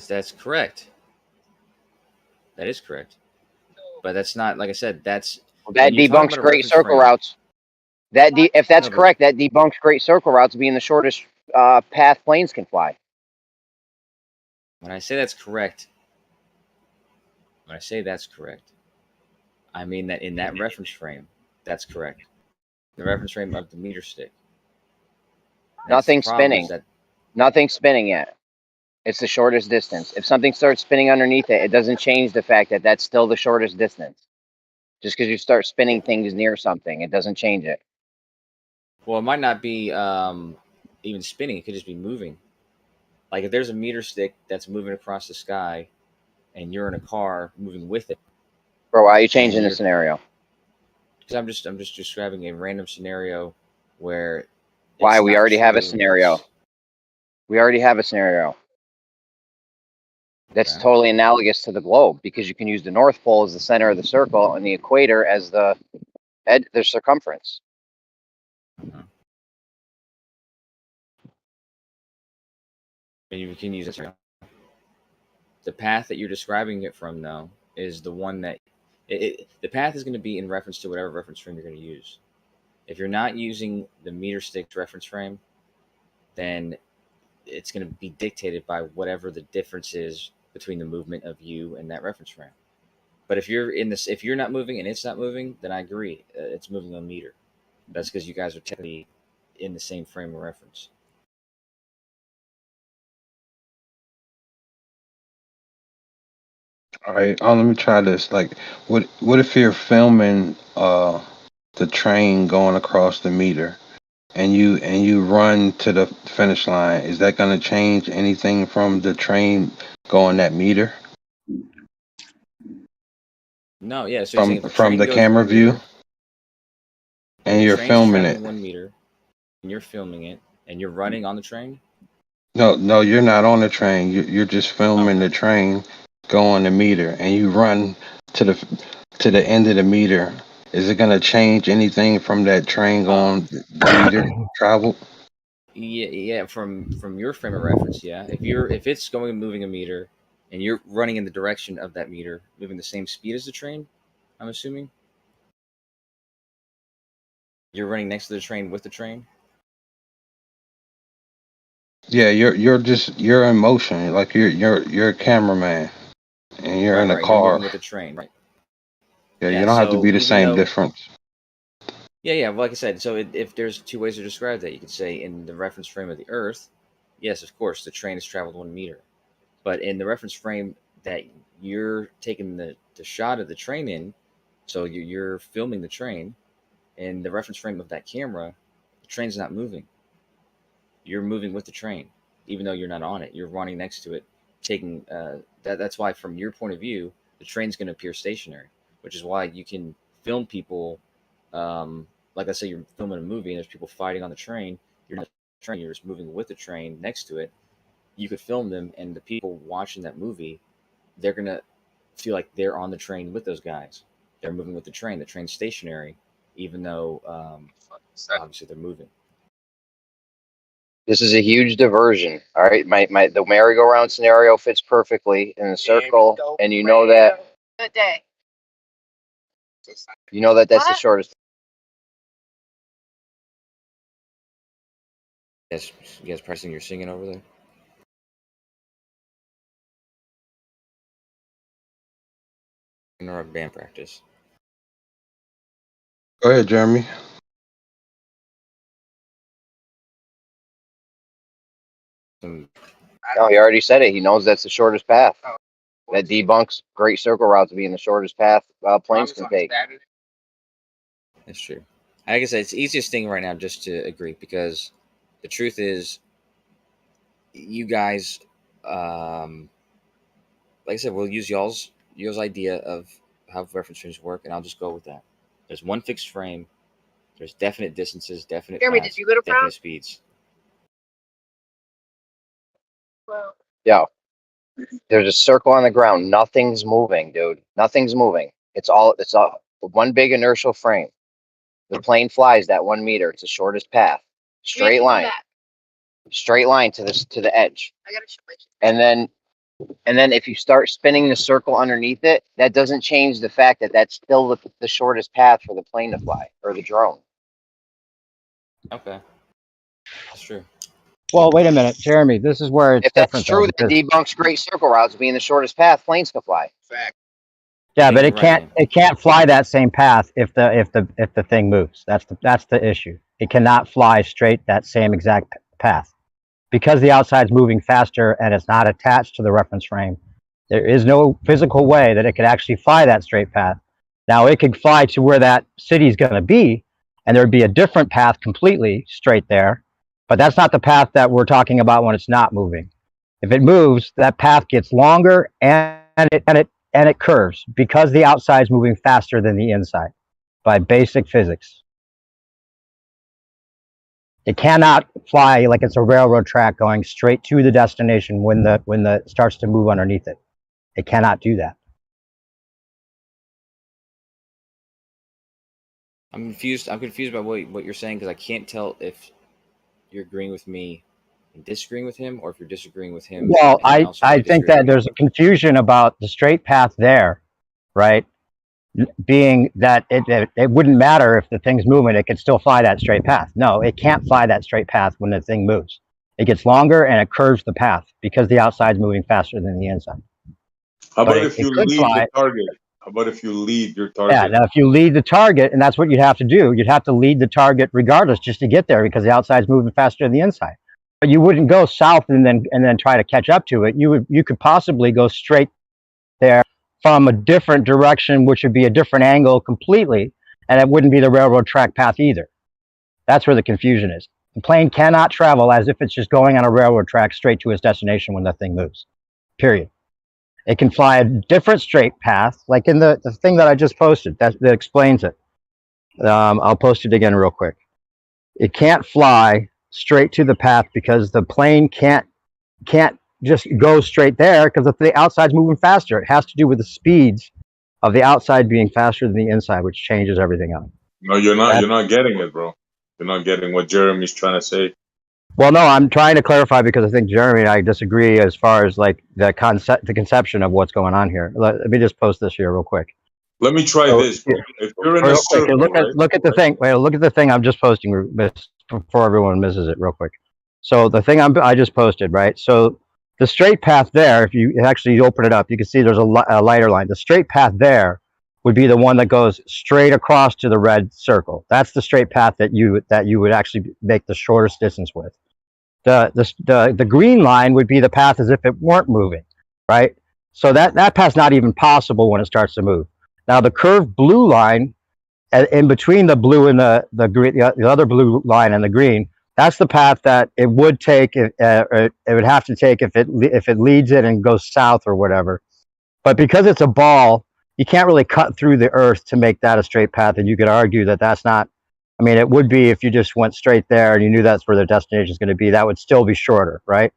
that's correct. That is correct, but that's not, like I said, that's That when you're talking debunks about a great reference circle frame. routes. If that's No, but correct, that debunks great circle routes being the shortest path planes can fly. when I say that's correct, I mean that in that reference frame, that's correct. The reference frame of the meter stick. That's the Nothing's problem, is spinning. that Nothing's spinning yet. It's the shortest distance. If something starts spinning underneath it, it doesn't change the fact that that's still the shortest distance. Just because you start spinning things near something, it doesn't change it. well, it might not be even spinning. It could just be moving. Like if there's a meter stick that's moving across the sky, and you're in a car moving with it. Bro, why are you changing the scenario? Because I'm just describing a random scenario where Why? it's We not already have a true. scenario. We already have a scenario. That's Okay. totally analogous to the globe because you can use the North Pole as the center of the circle and the equator as the circumference. And you can use it. The path that you're describing it from, though, is the one that the path is going to be in reference to whatever reference frame you're going to use. If you're not using the meter stick's reference frame, then it's going to be dictated by whatever the difference is between the movement of you and that reference frame. But if you're not moving and it's not moving, then I agree. It's moving on meter. That's because you guys are technically in the same frame of reference. All right, let me try this. Like, what if you're filming the train going across the meter, and you run to the finish line? Is that going to change anything from the train going that meter No, yeah. So you're saying if the from train the goes camera 1 view, meter, if and the you're train's filming it? traveling 1 meter and you're filming it and you're running on the train? No, you're not on the train. You're just filming the train going the meter, and you run to the end of the meter. Is it going to change anything from that train going the meter travel? Yeah. From your frame of reference, yeah. If it's going moving a meter, and you're running in the direction of that meter, moving the same speed as the train, I'm assuming you're running next to the train with the train. Yeah, you're in motion, like you're a cameraman, and you're in a Right. You're car. moving with the train, right? Yeah, you Yeah. don't have to So be the even same though, difference. yeah. Well, like I said, so if there's two ways to describe that, you could say in the reference frame of the Earth, yes, of course, the train has traveled 1 meter. But in the reference frame that you're taking the shot of the train in, so you're filming the train, in the reference frame of that camera, the train's not moving. You're moving with the train, even though you're not on it. You're running next to it, taking that's why from your point of view, the train's going to appear stationary, which is why you can film people. Like I say, you're filming a movie and there's people fighting on the train. You're not on the train. You're just moving with the train next to it. You could film them, and the people watching that movie, they're gonna feel like they're on the train with those guys. They're moving with the train. The train's stationary, even though obviously they're moving. This is a huge diversion. All right, the merry-go-round scenario fits perfectly in the circle, and you know that. Good day. You know that that's the shortest. You guys pressing your singing over there? Interrupt band practice. Go ahead, Jeremy. No, he already said it. He knows that's the shortest path. That debunks great circle routes being the shortest path planes can take. That's true. Like I said, it's the easiest thing right now just to agree, because the truth is, you guys, like I said, we'll use y'all's idea of how reference frames work, and I'll just go with that. There's one fixed frame. There's definite distances, definite Jeremy, paths, did you go to definite prom? speeds. Yeah. There's a circle on the ground. Nothing's moving, dude. Nothing's moving. It's all one big inertial frame. The plane flies that 1 meter. It's the shortest path. Straight line. Straight line to the edge. And then if you start spinning the circle underneath it, that doesn't change the fact that that's still the shortest path for the plane to fly, or the drone. Okay. That's true. Well, wait a minute, Jeremy. This is where it's If that's different. true, though, that because- debunks great circle routes being the shortest path planes can fly. Fact. Yeah, but it can't fly that same path if the thing moves. That's the issue. It cannot fly straight that same exact path because the outside's moving faster and it's not attached to the reference frame. There is no physical way that it could actually fly that straight path. Now it could fly to where that city's going to be, and there'd be a different path completely straight there. But that's not the path that we're talking about when it's not moving. If it moves, that path gets longer and it curves because the outside is moving faster than the inside by basic physics. It cannot fly like it's a railroad track going straight to the destination when the starts to move underneath it. It cannot do that. I'm confused. I'm confused by what you're saying, because I can't tell if you're agreeing with me and disagreeing with him, or if you're disagreeing with him. Well, and also I think that there's a confusion about the straight path there, right? Being that it wouldn't matter if the thing's moving, it could still fly that straight path. No, it can't fly that straight path when the thing moves. It gets longer and it curves the path because the outside's moving faster than the inside. How But about if you could lead fly. the target? How about if you lead your target? Yeah, now if you lead the target, and that's what you'd have to do, you'd have to lead the target regardless just to get there because the outside's moving faster than the inside. But you wouldn't go south and then try to catch up to it. You could possibly go straight there from a different direction, which would be a different angle completely, and it wouldn't be the railroad track path either. That's where the confusion is. The plane cannot travel as if it's just going on a railroad track straight to its destination when that thing moves, period. It can fly a different straight path, like in the thing that I just posted, that explains it. I'll post it again real quick. It can't fly straight to the path because the plane can't just go straight there because if the outside's moving faster. It has to do with the speeds of the outside being faster than the inside, which changes everything up. No, you're not. You're not getting it, bro. You're not getting what Jeremy's trying to say. Well, no, I'm trying to clarify because I think Jeremy and I disagree as far as like the conception of what's going on here. Let me just post this here real quick. Let me try this, bro. If you're in a circle, look at the thing. Wait, look at the thing I'm just posting before everyone misses it real quick. So the thing I just posted, right? So the straight path there, if you actually open it up, you can see there's a lighter line. The straight path there would be the one that goes straight across to the red circle. That's the straight path that you would actually make the shortest distance with. The green line would be the path as if it weren't moving, right? So that path's not even possible when it starts to move. Now the curved blue line, in between the blue and the green, the other blue line and the green, that's the path that it would take. It would have to take if it leads it and goes south or whatever. But because it's a ball, you can't really cut through the earth to make that a straight path. And you could argue that that's not. I mean, it would be if you just went straight there and you knew that's where the destination is going to be. That would still be shorter, right?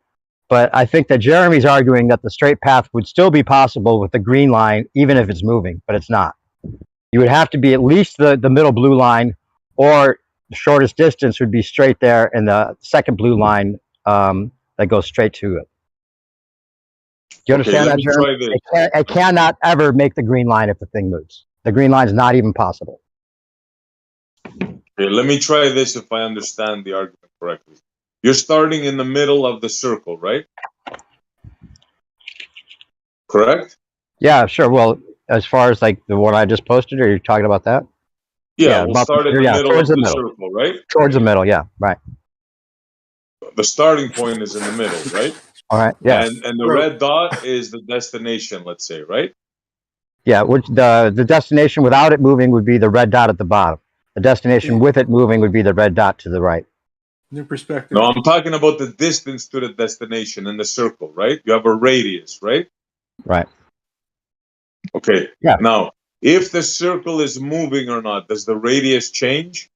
But I think that Jeremy's arguing that the straight path would still be possible with the green line, even if it's moving, but it's not. You would have to be at least the middle blue line, or the shortest distance would be straight there, and the second blue line that goes straight to it. Do you understand that, Jeremy? I cannot ever make the green line if the thing moves. The green line is not even possible. Okay, let me try this if I understand the argument correctly. You're starting in the middle of the circle, right? Correct? Yeah, sure. Well, as far as like the one I just posted, are you talking about that? Yeah, we'll start in the middle of the circle, right? Towards the middle, yeah, right. The starting point is in the middle, right? All right. Yeah. And the red dot is the destination, let's say, right? Yeah. Which the destination without it moving would be the red dot at the bottom. The destination with it moving would be the red dot to the right. New perspective. No, I'm talking about the distance to the destination in the circle, right? You have a radius, right? Right. Okay. Yeah. Now, if the circle is moving or not, does the radius change?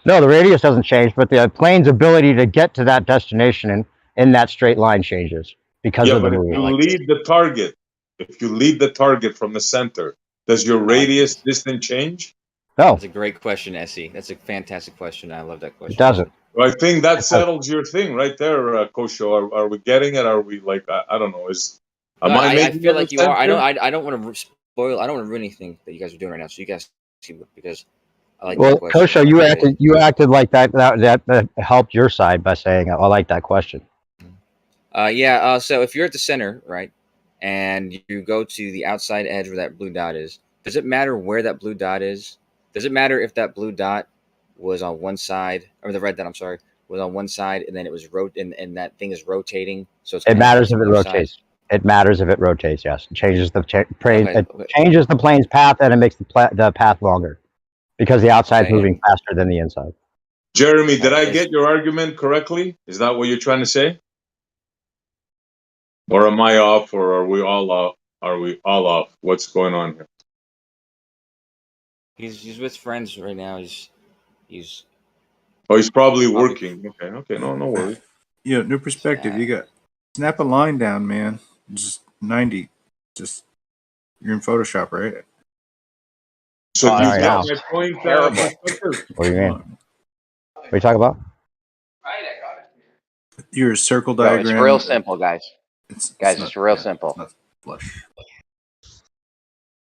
No, the radius doesn't change, but the plane's ability to get to that destination in that straight line changes because Yeah, of the but if moving. you leave the target, from the center, does your radius distance change? No. That's a great question, Essie. That's a fantastic question. I love that question. It doesn't. Well, I think that settles your thing right there, Kosho. Are we getting it? Are we like I don't know? Am No, I I making feel any like you are. sense here? I don't want to spoil. I don't want to ruin anything that you guys are doing right now. So you guys see because I like Well, that question. Kosho, you acted like that helped your side by saying, "I like that question." So if you're at the center, right, and you go to the outside edge where that blue dot is, does it matter where that blue dot is? Does it matter if that blue dot was on one side, or the red dot, I'm sorry, was on one side, and then it was and that thing is rotating? So it's It gonna matters if impact it the other side? rotates. It matters if it rotates. Yes, it changes the plane. Okay, It okay. changes the plane's path, and it makes the path longer because the outside's Okay, moving faster than the inside. Jeremy, did I get your argument correctly? Is that what you're trying to say? Or am I off, or are we all off? Are we all off? What's going on here? He's with friends right now. Oh, he's probably working. Okay, no worries. Yeah, new perspective. You got snap a line down, man. Just 90. Just you're in Photoshop, right? So do you right, get now. my point? Perspective? What do you mean? What are you talking about? Your circle Bro, diagram. it's real simple, guys. It's real yeah, simple. It's not flush.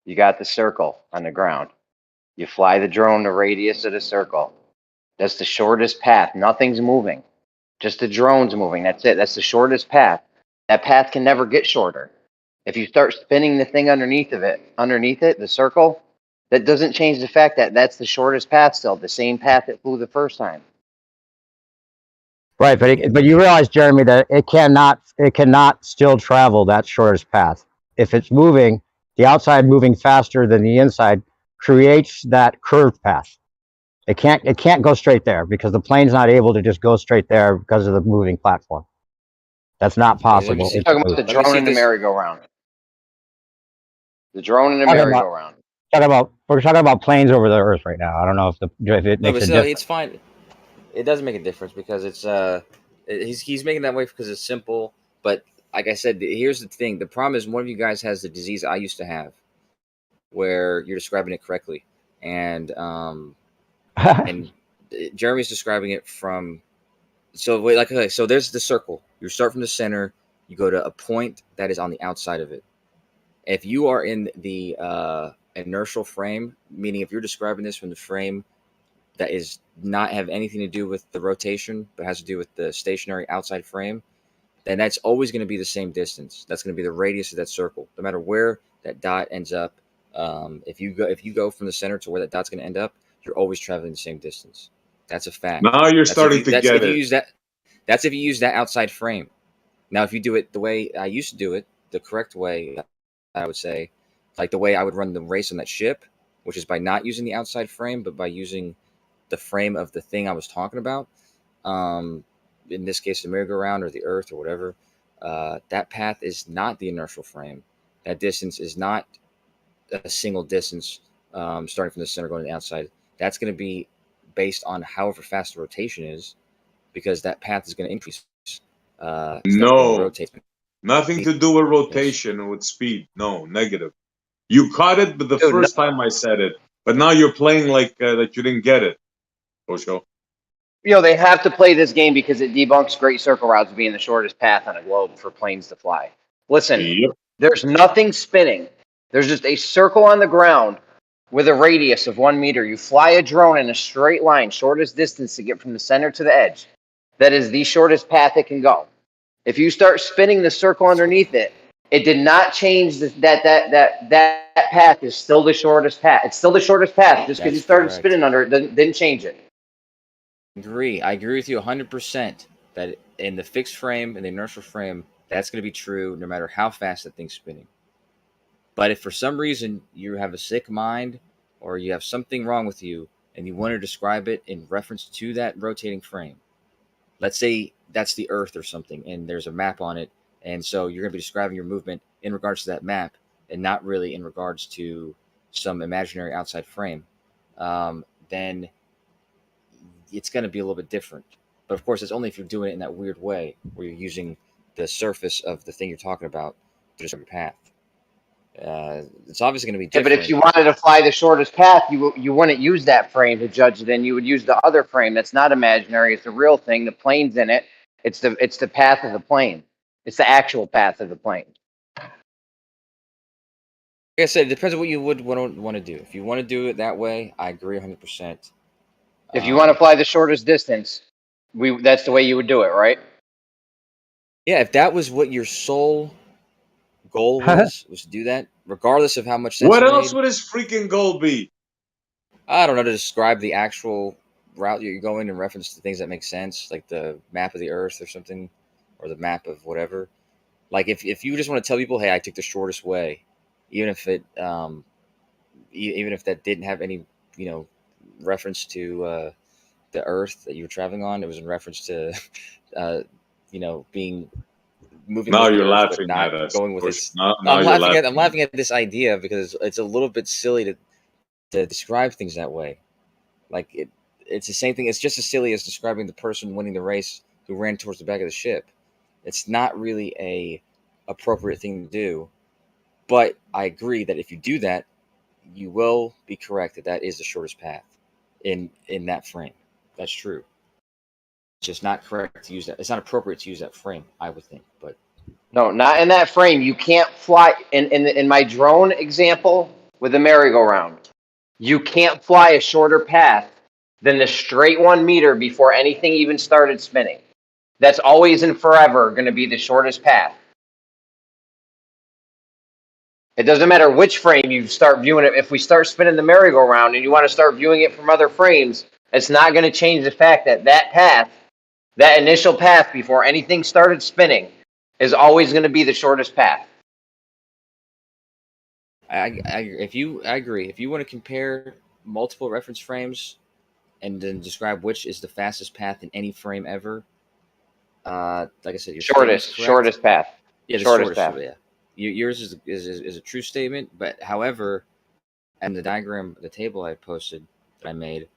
You got the circle on the ground. You fly the drone the radius of the circle. That's the shortest path. Nothing's moving. Just the drone's moving. That's it. That's the shortest path. That path can never get shorter. If you start spinning the thing underneath it, the circle, that doesn't change the fact that that's the shortest path still, the same path it flew the first time. Right, but you realize, Jeremy, that it cannot still travel that shortest path. If it's moving, the outside moving faster than the inside creates that curved path. It can't go straight there because the plane's not able to just go straight there because of the moving platform. That's not possible. You're talking about the drone and the merry-go-round. The drone and the merry-go-round. We're talking about planes over the Earth right now. I don't know if it No, makes but a still, difference. it's fine. It doesn't make a difference because it's he's making that way because it's simple. But like I said, here's the thing: the problem is one of you guys has the disease I used to have, where you're describing it correctly, and Jeremy's describing it from. So wait, okay, so there's the circle. You start from the center. You go to a point that is on the outside of it. If you are in the inertial frame, meaning if you're describing this from the frame that is not have anything to do with the rotation, but has to do with the stationary outside frame, then that's always going to be the same distance. That's going to be the radius of that circle, no matter where that dot ends up. If you go from the center to where that dot's going to end up, you're always traveling the same distance. That's a fact. Now you're starting to get if it. You use that. That's if you use that outside frame. Now, if you do it the way I used to do it, the correct way, I would say, like the way I would run the race on that ship, which is by not using the outside frame, but by using the frame of the thing I was talking about. In this case, the merry-go-round or the Earth or whatever. That path is not the inertial frame. That distance is not a single distance starting from the center going to the outside. That's going to be based on however fast the rotation is, because that path is going to increase. No, nothing to do with rotation or with speed. No, negative. You caught it, but the first time I said it. But now you're playing like that you didn't get it, Kosho. They have to play this game because it debunks great circle routes being the shortest path on a globe for planes to fly. Listen, there's nothing spinning. There's just a circle on the ground with a radius of 1 meter. You fly a drone in a straight line, shortest distance to get from the center to the edge. That is the shortest path it can go. If you start spinning the circle underneath it, it did not change that path is still the shortest path. It's still the shortest path. Just because you started spinning under it didn't change it. I agree with you 100% that in the fixed frame and the inertial frame, that's going to be true no matter how fast that thing's spinning. But if for some reason you have a sick mind or you have something wrong with you and you want to describe it in reference to that rotating frame, let's say that's the Earth or something and there's a map on it, and so you're going to be describing your movement in regards to that map and not really in regards to some imaginary outside frame, then it's going to be a little bit different. But of course, it's only if you're doing it in that weird way where you're using the surface of the thing you're talking about to describe your path. It's obviously going to be Yeah, different. but if you wanted to fly the shortest path, you wouldn't use that frame to judge it in. You would use the other frame that's not imaginary. It's the real thing. The plane's in it. It's the path of the plane. It's the actual path of the plane. Like I said, it depends on what you would want to do. If you want to do it that way, I agree 100%. If you want to fly the shortest distance, that's the way you would do it, right? Yeah, if that was what your sole goal was to do that, regardless of how much sense What it else made, would his freaking goal be? I don't know, to describe the actual route you're going in reference to things that make sense, like the map of the Earth or something, or the map of whatever. Like if you just want to tell people, hey, I took the shortest way, even if it even if that didn't have any reference to the Earth that you were traveling on, it was in reference to being moving Now with the you're Earth, but laughing not at us. going with Push. its. Now I'm you're laughing at I'm laughing. laughing at this idea because it's a little bit silly to describe things that way. Like it's the same thing. It's just as silly as describing the person winning the race who ran towards the back of the ship. It's not really a appropriate thing to do. But I agree that if you do that, you will be correct that is the shortest path in that frame. That's true. It's just not correct to use that. It's not appropriate to use that frame, I would think. But No, not in that frame. You can't fly in my drone example with the merry-go-round. You can't fly a shorter path than the straight 1 meter before anything even started spinning. That's always and forever going to be the shortest path. It doesn't matter which frame you start viewing it. If we start spinning the merry-go-round and you want to start viewing it from other frames, it's not going to change the fact that that path, that initial path before anything started spinning, is always going to be the shortest path. I agree. If you want to compare multiple reference frames and then describe which is the fastest path in any frame ever, like I said, your Shortest path. Yeah, the Shortest shortest. path. Yeah, yours is a true statement. But however, and the diagram, the table I posted that I made,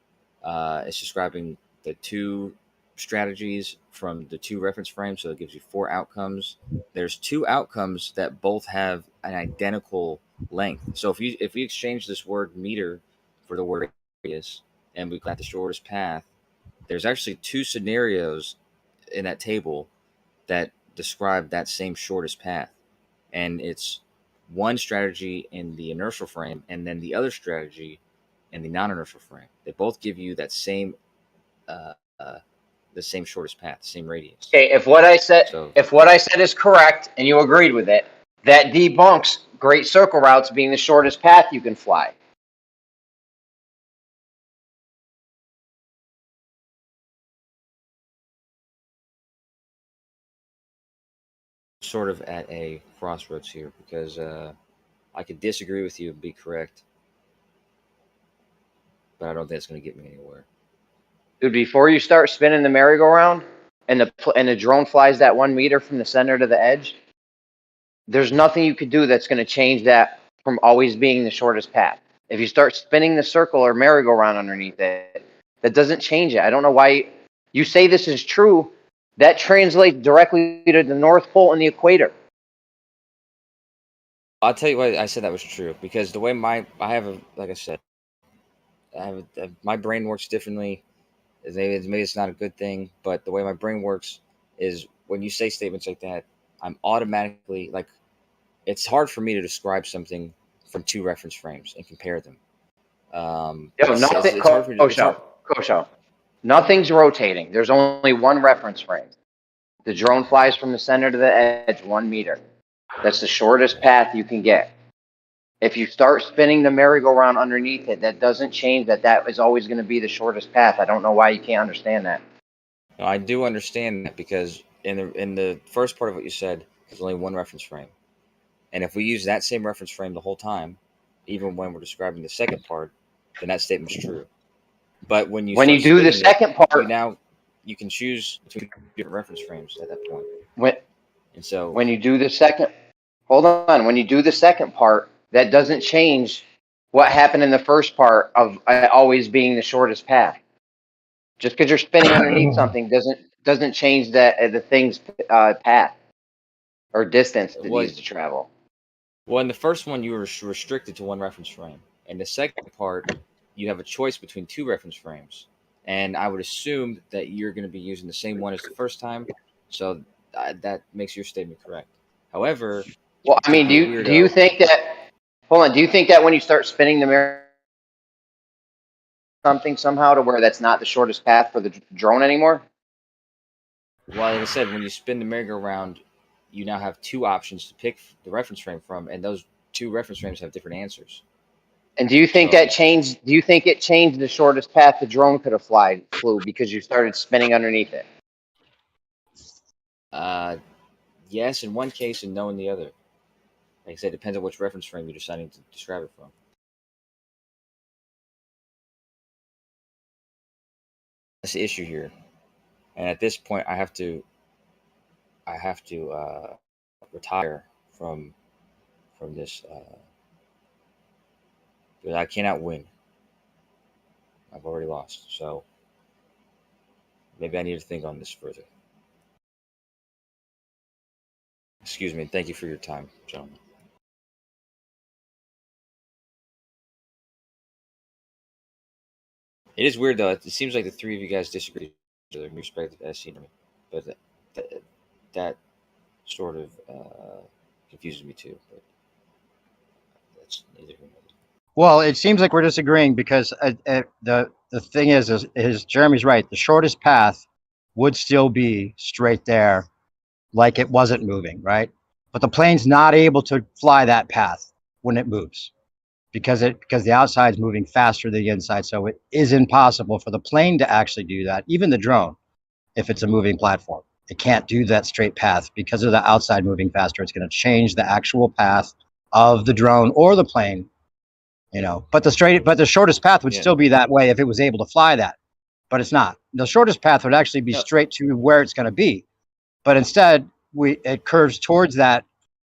it's describing the two strategies from the two reference frames. So it gives you 4 outcomes. There's 2 outcomes that both have an identical length. So if we exchange this word meter for the word radius and we got the shortest path, there's actually 2 scenarios in that table that describe that same shortest path. And it's one strategy in the inertial frame and then the other strategy in the non-inertial frame. They both give you that same the same shortest path, the same radius. Okay, if what I said is correct and you agreed with it, that debunks great circle routes being the shortest path you can fly. Sort of at a crossroads here because I could disagree with you and be correct, but I don't think it's going to get me anywhere. Dude, before you start spinning the merry-go-round and the drone flies that 1 meter from the center to the edge, there's nothing you could do that's going to change that from always being the shortest path. If you start spinning the circle or merry-go-round underneath it, that doesn't change it. I don't know why you say this is true. That translates directly to the North Pole and the equator. I'll tell you why I said that was true, because the way my brain works differently. Maybe it's not a good thing, but the way my brain works is when you say statements like that, I'm automatically like, it's hard for me to describe something from 2 reference frames and compare them. Kosho. Nothing's rotating. There's only 1 reference frame. The drone flies from the center to the edge 1 meter. That's the shortest path you can get. If you start spinning the merry-go-round underneath it, that doesn't change that is always going to be the shortest path. I don't know why you can't understand that. No, I do understand that because in the first part of what you said, there's only one reference frame, and if we use that same reference frame the whole time, even when we're describing the second part, then that statement's true. But when you start do the spinning second it, part, you can choose between different reference frames at that point. And so when you do the second, hold on, when you do the second part, that doesn't change what happened in the first part of always being the shortest path. Just because you're spinning underneath something doesn't change that the thing's path or distance that needs to travel. Well, in the first one, you were restricted to one reference frame. In the second part, you have a choice between two reference frames. And I would assume that you're going to be using the same one as the first time. So that makes your statement correct. However, Well, I mean, do you think that? Hold on. Do you think that when you start spinning the mirror, something somehow to where that's not the shortest path for the drone anymore? Well, like I said, when you spin the merry-go-round, you now have two options to pick the reference frame from, and those two reference frames have different answers. And do you think that changed? Do you think it changed the shortest path the drone could have flew because you started spinning underneath it? Yes, in one case, and no in the other. Like I said, it depends on which reference frame you're deciding to describe it from. That's the issue here, and at this point, I have to retire from this because I cannot win. I've already lost, so maybe I need to think on this further. Excuse me. Thank you for your time, gentlemen. It is weird though. It seems like the three of you guys disagree with each other in respect to scenery, but that sort of confuses me too. But that's neither here nor there. Well, it seems like we're disagreeing because the thing is Jeremy's right. The shortest path would still be straight there, like it wasn't moving, right? But the plane's not able to fly that path when it moves because the outside's moving faster than the inside. So it is impossible for the plane to actually do that. Even the drone, if it's a moving platform, it can't do that straight path because of the outside moving faster. It's going to change the actual path of the drone or the plane. But the shortest path would still be that way if it was able to fly that, but it's not. The shortest path would actually be straight to where it's going to be, but instead it curves towards that.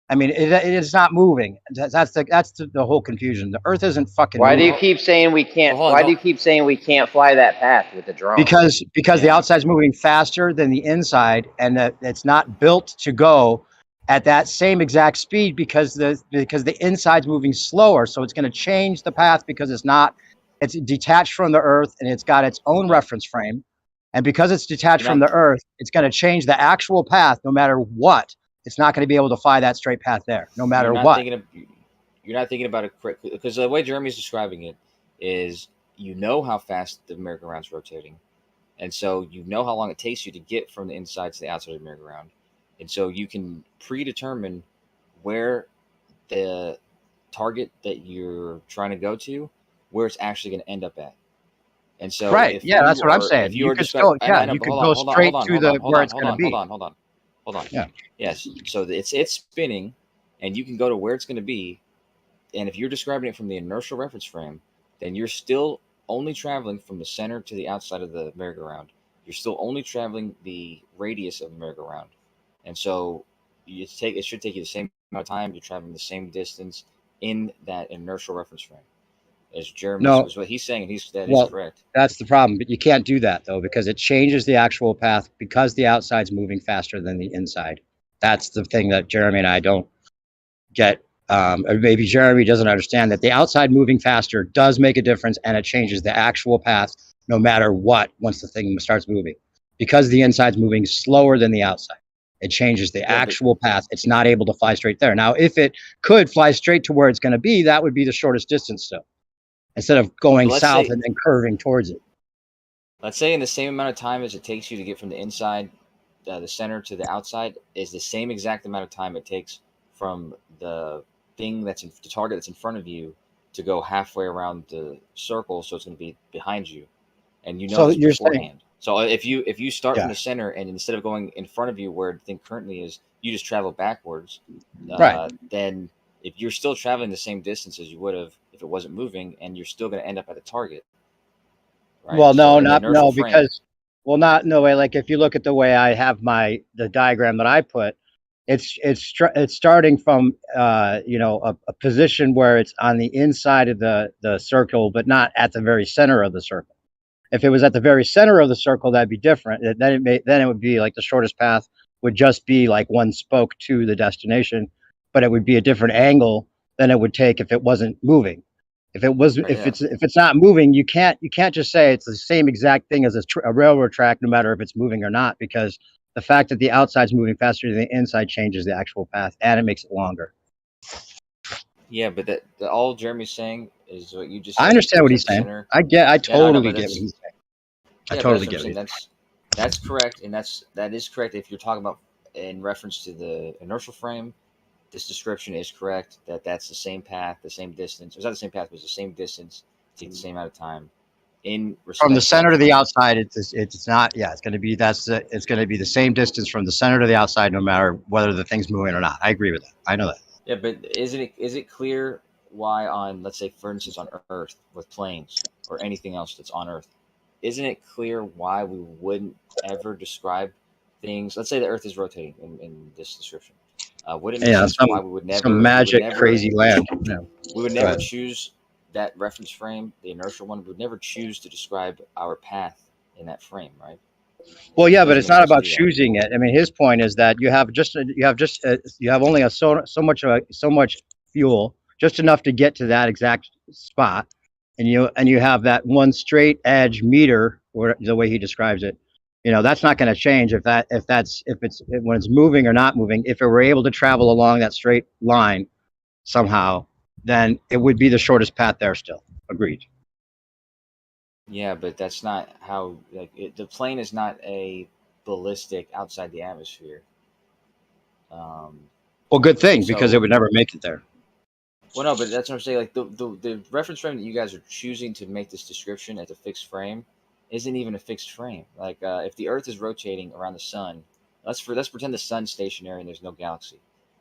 I mean, it is not moving. That's the whole confusion. The Earth isn't fucking. Why do moving. you keep saying we can't? Why do you keep saying we can't fly that path with the drone? Because the outside's moving faster than the inside, and that it's not built to go at that same exact speed because the inside's moving slower. So it's going to change the path because it's detached from the Earth and it's got its own reference frame. And because it's detached from the Earth, it's going to change the actual path no matter what. It's not going to be able to fly that straight path there, no matter what. You're not thinking about it correctly because the way Jeremy's describing it is how fast the merry-go-round's rotating. And so how long it takes you to get from the inside to the outside of the merry-go-round. And so you can predetermine where the target that you're trying to go to, where it's actually going to end up at. And so, that's what I'm saying. You could still, you could go straight to where it's going to be. Hold on. Yeah. Yes. So it's spinning, and you can go to where it's going to be. And if you're describing it from the inertial reference frame, then you're still only traveling from the center to the outside of the merry-go-round. You're still only traveling the radius of the merry-go-round. And so it should take you the same amount of time. You're traveling the same distance in that inertial reference frame. As Jeremy is what he's saying, and is correct. That's the problem. But you can't do that though, because it changes the actual path because the outside's moving faster than the inside. That's the thing that Jeremy and I don't get. Or maybe Jeremy doesn't understand that the outside moving faster does make a difference, and it changes the actual path no matter what once the thing starts moving. Because the inside's moving slower than the outside, it changes the actual path. It's not able to fly straight there. Now, if it could fly straight to where it's going to be, that would be the shortest distance still, instead of going south and then curving towards it. Let's say in the same amount of time as it takes you to get from the inside, the center to the outside, is the same exact amount of time it takes from the thing the target that's in front of you to go halfway around the circle, so it's going to be behind you, and you know So this you're saying, beforehand. So if you start from yeah, the center, and instead of going in front of you where the thing currently is, you just travel backwards, right. then if you're still traveling the same distance as you would have if it wasn't moving, and you're still going to end up at the target, right? Well, So no, in the not inertial no, frame, because well, not no way. Like if you look at the way I have the diagram that I put, it's starting from a position where it's on the inside of the circle, but not at the very center of the circle. If it was at the very center of the circle, that'd be different. Then it would be like the shortest path would just be like one spoke to the destination, but it would be a different angle than it would take if it wasn't moving. If it was, right? Yeah. if it's not moving, you can't just say it's the same exact thing as a railroad track, no matter if it's moving or not, because the fact that the outside's moving faster than the inside changes the actual path and it makes it longer. Yeah, but that all Jeremy's saying is what you just I said. If understand it what was he's at the saying. center, I yeah, no, I know, totally but get what that's he's saying. I yeah, but totally that's what I'm get what saying. he's saying. That's correct, and that is correct if you're talking about in reference to the inertial frame. This description is correct. That's the same path, the same distance. It's not the same path, but it's the same distance. Take the same amount of time. In From the respect to center that to the frame. outside, it's not. Yeah, it's going to be it's going to be the same distance from the center to the outside, no matter whether the thing's moving or not. I agree with that. I know that. Yeah, but is it clear why on, let's say, for instance, on Earth with planes or anything else that's on Earth, isn't it clear why we wouldn't ever describe things? Let's say the Earth is rotating in this description. Would it make Yeah, sense why we would some never magic crazy land. Yeah. we would Go never ahead. choose that reference frame, the inertial one? We would never choose to describe our path in that frame, right? Well, It yeah, but doesn't it's make not sense to about do that. choosing it. I mean, his point is that you have only so much fuel, just enough to get to that exact spot, and you have that one straight edge meter, or the way he describes it. That's not going to change if when it's moving or not moving. If it were able to travel along that straight line somehow, then it would be the shortest path there still. Agreed. Yeah, but that's not how. The plane is not a ballistic outside the atmosphere. Well, good thing, because it So, would never make it there. well, no, but that's what I'm saying. Like the reference frame that you guys are choosing to make this description as a fixed frame isn't even a fixed frame. Like if the Earth is rotating around the sun, let's pretend the sun's stationary and there's no galaxy.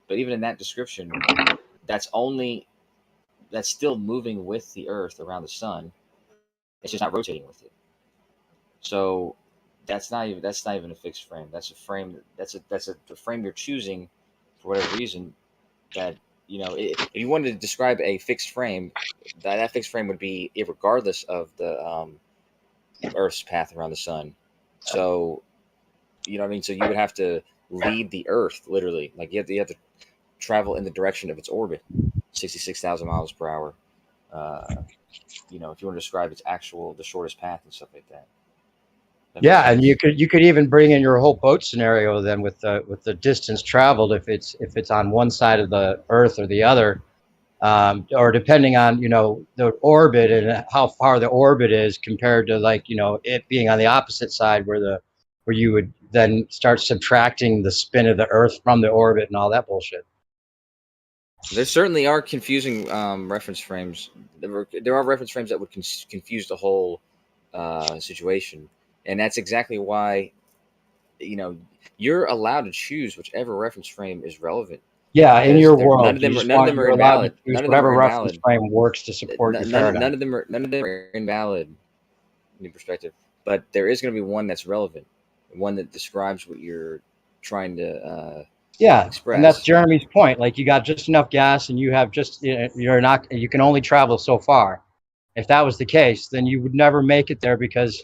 But even in that description, that's still moving with the Earth around the sun. It's just not rotating with it. So that's not even a fixed frame. That's a frame. That's a frame you're choosing for whatever reason. That if you wanted to describe a fixed frame, that fixed frame would be regardless of the Earth's path around the sun. So you know what I mean. So you would have to lead the Earth literally. Like you have to travel in the direction of its orbit, 66,000 miles per hour. If you want to describe the shortest path and stuff like that. Yeah, and you could even bring in your whole boat scenario then with the distance traveled, if it's on one side of the Earth or the other, or depending on the orbit and how far the orbit is compared to it being on the opposite side where you would then start subtracting the spin of the Earth from the orbit and all that bullshit. There certainly are confusing reference frames. There are reference frames that would confuse the whole situation, and that's exactly why you're allowed to choose whichever reference frame is relevant. Yeah, in your None world, of them are you're allowed to invalid. choose None of them whatever are reference invalid. frame works to support your paradigm. None of them are invalid in your perspective, but there is going to be one that's relevant, one that describes what you're trying to Yeah, express. and that's Jeremy's point. Like you got just enough gas, and you have you can only travel so far. If that was the case, then you would never make it there, because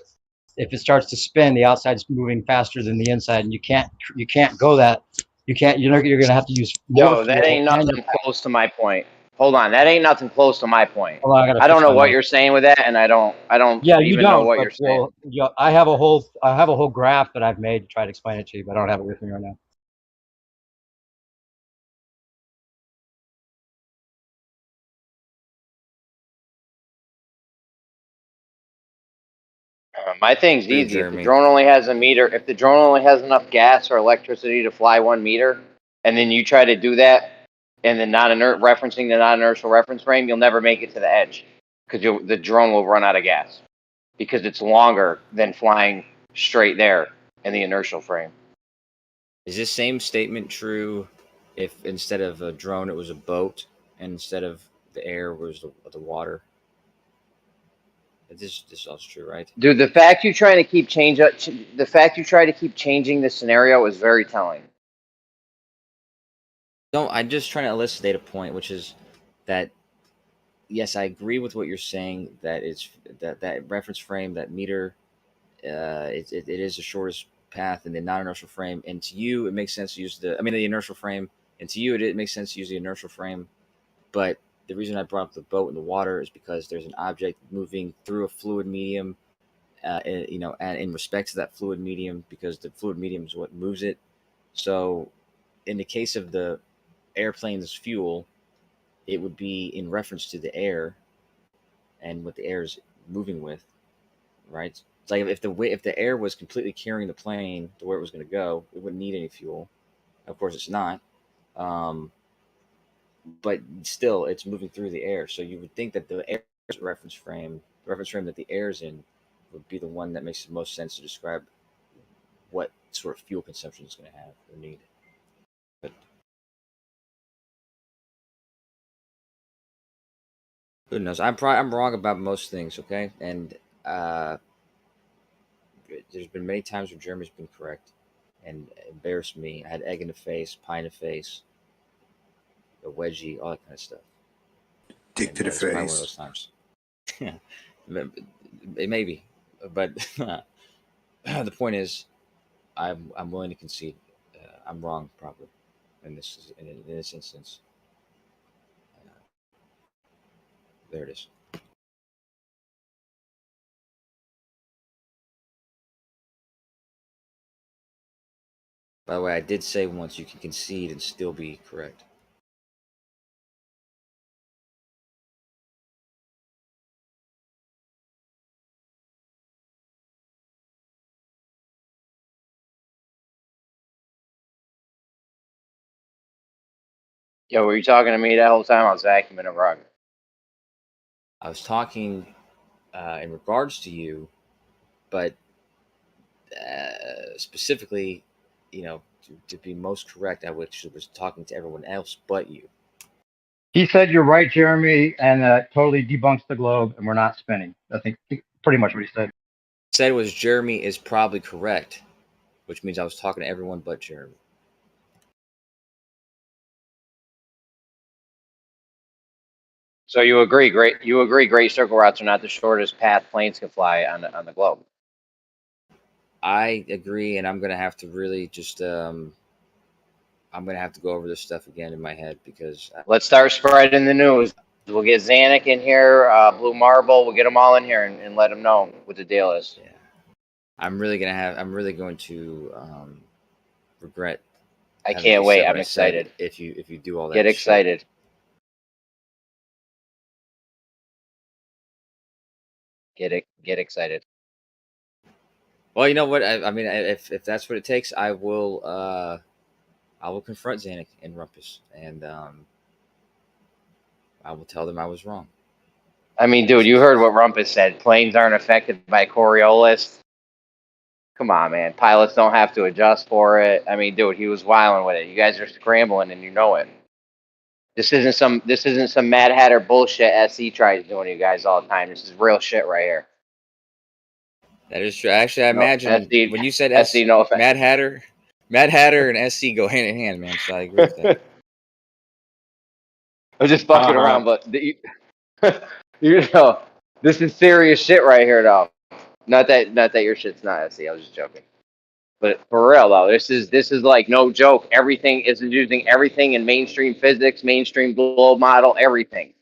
if it starts to spin, the outside's moving faster than the inside, and you can't go that. You're going to have to use more Yo, that fuel. ain't nothing close to my point. Hold on, that ain't nothing close to my point. Hold on, I gotta I don't fix know my what mic. you're saying with that, and I don't Yeah, you even know don't. what But you're saying. I have a whole graph that I've made to try to explain it to you, but I don't have it with me right now. My thing's True, easy. If the Jeremy. drone only has a meter, if the drone only has enough gas or electricity to fly 1 meter, and then you try to do that and the referencing the non-inertial reference frame, you'll never make it to the edge because the drone will run out of gas because it's longer than flying straight there in the inertial frame. Is this same statement true if instead of a drone it was a boat and instead of the air was the water? This is also true, right? Dude, the fact you try to keep changing the scenario is very telling. No, I'm just trying to elucidate a point, which is that yes, I agree with what you're saying. That it's that reference frame, that meter, it is the shortest path in the non-inertial frame, and to you it makes sense to use the inertial frame, and to you it makes sense to use the inertial frame. But the reason I brought up the boat in the water is because there's an object moving through a fluid medium, and in respect to that fluid medium, because the fluid medium is what moves it. So, in the case of the airplane's fuel, it would be in reference to the air and what the air is moving with, right? It's like if the air was completely carrying the plane to where it was going to go, it wouldn't need any fuel. Of course, it's not. But still, it's moving through the air. So you would think that the air reference frame that the air is in, would be the one that makes the most sense to describe what sort of fuel consumption it's going to have or need. But who knows? I'm wrong about most things, okay? And there's been many times where Jeremy's been correct and embarrassed me. I had egg in the face, pie in the face, a wedgie, all that kind of stuff. Dick to the It's probably one of face. those times. Maybe, but the point is, I'm willing to concede. I'm wrong, probably, in this instance. There it is. By the way, I did say once you can concede and still be correct. Yo, were you talking to me that whole time? I was vacuuming a rug. I was talking in regards to you, but specifically, to be most correct, I was talking to everyone else but you. He said you're right, Jeremy, and totally debunks the globe, and we're not spinning. I think pretty much what he said. Said was Jeremy is probably correct, which means I was talking to everyone but Jeremy. So you agree? Great circle routes are not the shortest path planes can fly on the globe. I agree, and I'm gonna have to really just I'm gonna have to go over this stuff again in my head because Let's start spreading the news. We'll get Zanuck in here, Blue Marble. We'll get them all in here and let them know what the deal is. Yeah, I'm really going to regret. I can't wait. I'm excited. If you do all that, Get excited. Get excited. Well, you know what? I mean, if that's what it takes, I will confront Zanuck and Rumpus, and I will tell them I was wrong. I mean, dude, you heard what Rumpus said. Planes aren't affected by Coriolis. Come on, man. Pilots don't have to adjust for it. I mean, dude, he was wilding with it. You guys are scrambling, and you know it. This isn't some Mad Hatter bullshit SE tries doing to you guys all the time. This is real shit right here. That is true. Actually, I imagine SC, when you said SC, no offense. Mad Hatter and SC go hand in hand, man. So I agree with that. I'm just fucking around, but this is serious shit right here, though. Not that your shit's not SC. I was just joking. But for real though, this is like no joke. Everything is using everything in mainstream physics, mainstream globe model, everything.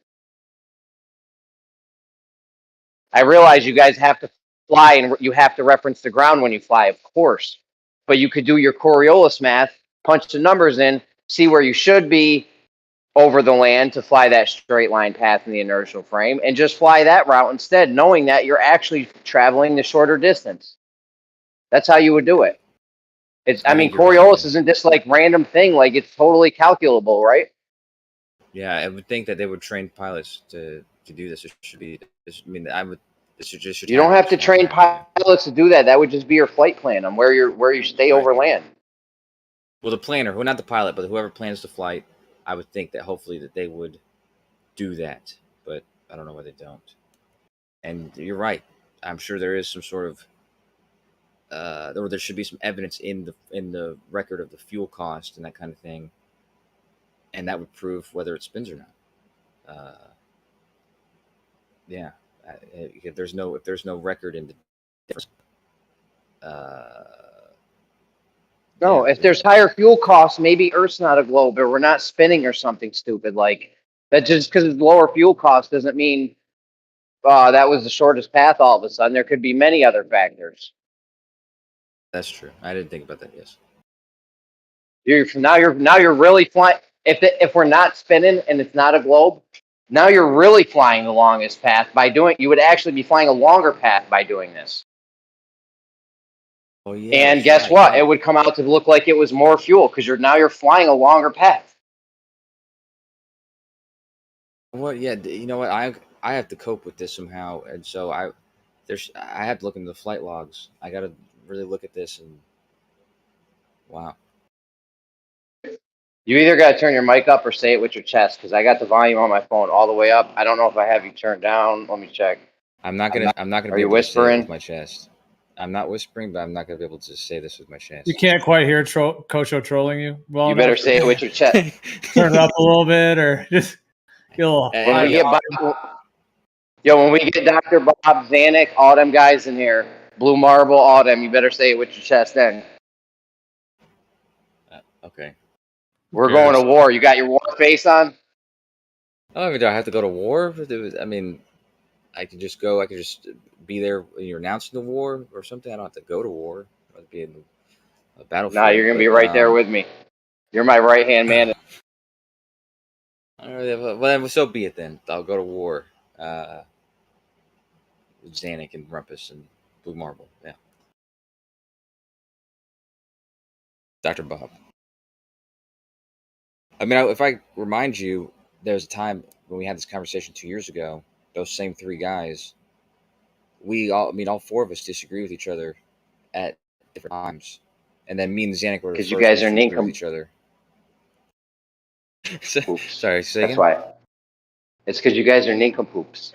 I realize you guys have to fly and you have to reference the ground when you fly, of course. But you could do your Coriolis math, punch the numbers in, see where you should be over the land to fly that straight line path in the inertial frame, and just fly that route instead, knowing that you're actually traveling the shorter distance. That's how you would do it. I mean, Coriolis isn't this like random thing, like it's totally calculable, right? Yeah, I would think that they would train pilots to do this. It should be. I mean, I would. This should just. You don't have to train pilots to do that. That would just be your flight plan on where you stay Right. over land. Well, the planner, well, not the pilot, but whoever plans the flight, I would think that hopefully that they would do that. But I don't know why they don't. And you're right. I'm sure there is some sort of, or there should be some evidence in the record of the fuel cost and that kind of thing, and that would prove whether it spins or not. Yeah. If there's no record in the difference, No, if there's higher fuel costs, maybe Earth's not a globe, or we're not spinning or something stupid like that. Just because it's lower fuel cost doesn't mean that was the shortest path all of a sudden. There could be many other factors. that's true. I didn't think about that. Yes. Now you're really flying. If we're not spinning and it's not a globe, now you're really flying the longest path by doing. You would actually be flying a longer path by doing this. Oh yeah. And that's guess right, what? yeah. It would come out to look like it was more fuel because you're flying a longer path. Well, yeah. You know what? I have to cope with this somehow, and so I have to look into the flight logs. I got to really look at this and wow. You either got to turn your mic up or say it with your chest because I got the volume on my phone all the way up. I don't know if I have you turned down. Let me check. I'm not gonna Are be you able to say it whispering? with my chest. I'm not whispering, but I'm not gonna be able to say this with my chest. You can't quite hear Kocho trolling you. Well, You better say it with your chest. Turn it up a little bit, or just get a little. When we get Dr. Bob, Zanuck, all them guys in here, Blue Marble, all them, you better say it with your chest then. Okay. We're going to war. You got your war face on? Oh, I mean, do I have to go to war? I mean, I could just go. I could just be there when you're announcing the war or something. I don't have to go to war. I'd be in the battlefield. Nah, you're gonna be right there with me. You're my right hand man. Well, then, so be it then. I'll go to war. With Zanuck and Rumpus and Blue Marble. Yeah. Dr. Bob. I mean, if I remind you, there was a time when we had this conversation 2 years ago. Those same three guys, all four of us disagree with each other at different times, and then me and Zanuck were the Because first you guys ones are to agree with nincompoops. each other. Sorry, say That's again? why. It's because you guys are nincompoops.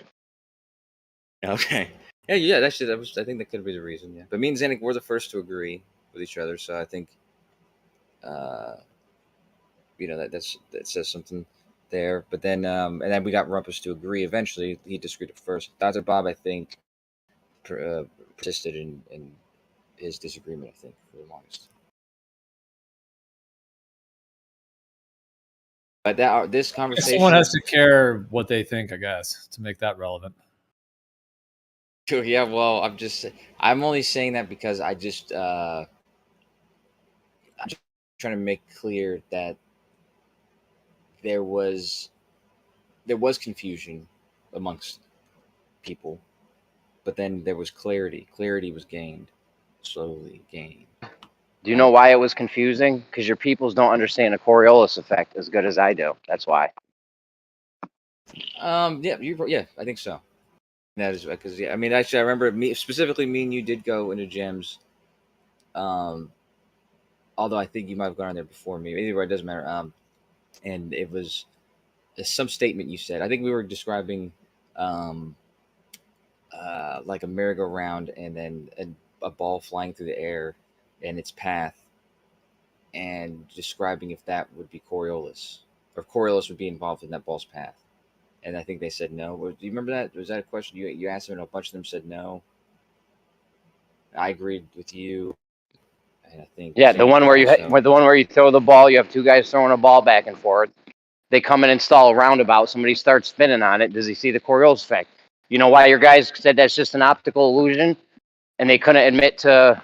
Okay. Yeah. I think that could be the reason. Yeah. But me and Zanuck were the first to agree with each other, so I think, that says something there. But then, and then we got Rumpus to agree. Eventually, he disagreed at first. Dr. Bob, I think, persisted in his disagreement. I think for the longest. But this conversation, Someone has to care what they think, I guess, to make that relevant. Sure. Yeah. Well, I'm only saying that because I'm just trying to make clear that there was confusion amongst people, but then there was clarity. Clarity was slowly gained. Do you know why it was confusing? Because your peoples don't understand the Coriolis effect as good as I do. That's why. Yeah, I think so. That is because I mean, actually, I remember me and you did go into gyms. Although I think you might have gone on there before me. Either way, it doesn't matter. And it was some statement you said. I think we were describing like a merry-go-round and then a ball flying through the air and its path, and describing if that would be Coriolis, or if Coriolis would be involved in that ball's path. And I think they said no. Do you remember that? Was that a question you asked them and a bunch of them said no? I agreed with you. And I think The one where you throw the ball, you have two guys throwing a ball back and forth. They come and install a roundabout. Somebody starts spinning on it. Does he see the Coriolis effect? You know why your guys said that's just an optical illusion, and they couldn't admit to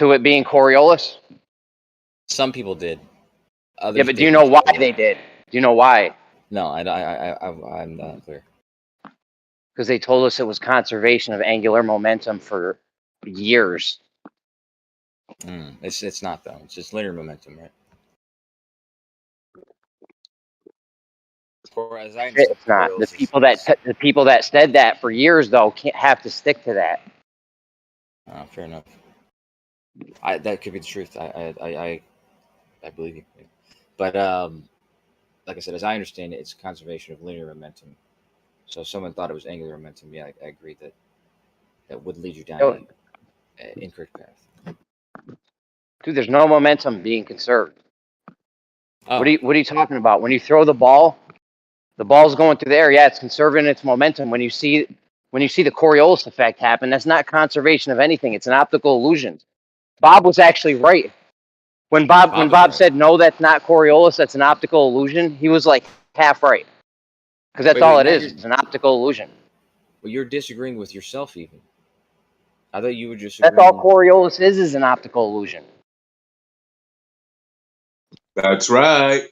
it being Coriolis? Some people did. Others but do you know why they did? Do you know why? No, I'm not clear. Because they told us it was conservation of angular momentum for years. It's not though. It's just linear momentum, right? Or as I understand, It's not. The Coriolis people that said that for years though can't have to stick to that. Fair enough. That could be the truth. I believe you. But like I said, as I understand it, it's conservation of linear momentum. So if someone thought it was angular momentum, yeah, I agree that would lead you down an incorrect path. Dude, there's no momentum being conserved. Oh. What are you talking about? When you throw the ball's going through the air. Yeah, it's conserving its momentum. When you see the Coriolis effect happen, that's not conservation of anything. It's an optical illusion. Bob was actually right. When Bob said no, that's not Coriolis, that's an optical illusion, he was like half right. Because that's all it is. It's an optical illusion. Well, you're disagreeing with yourself even. I thought you were just. That's all Coriolis is an optical illusion. That's right.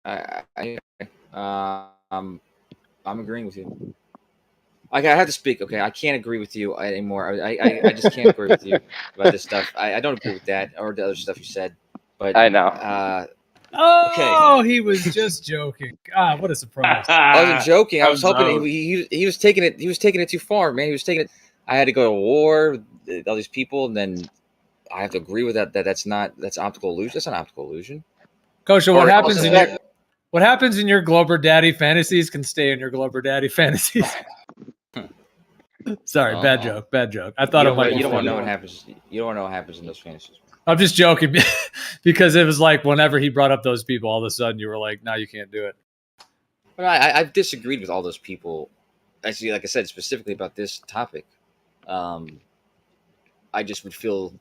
I'm agreeing with you. I have to speak. Okay, I can't agree with you anymore. I just can't agree with you about this stuff. I don't agree with that or the other stuff you said. But I know. Oh, he was just joking. God, what a surprise! I wasn't joking. I was hoping he was taking it. He was taking it too far, man. He was taking it. I had to go to war with all these people, and then I have to agree with that. That's optical illusion. That's an optical illusion. Kosha, what happens in your Glober Daddy fantasies can stay in your Glober Daddy fantasies. Sorry, bad joke. I thought it might. You don't want to know what happens. You don't want to know what happens in those fantasies. I'm just joking because it was like whenever he brought up those people, all of a sudden you were like, "No, you can't do it." But I've disagreed with all those people. Actually, like I said, specifically about this topic, I just would feel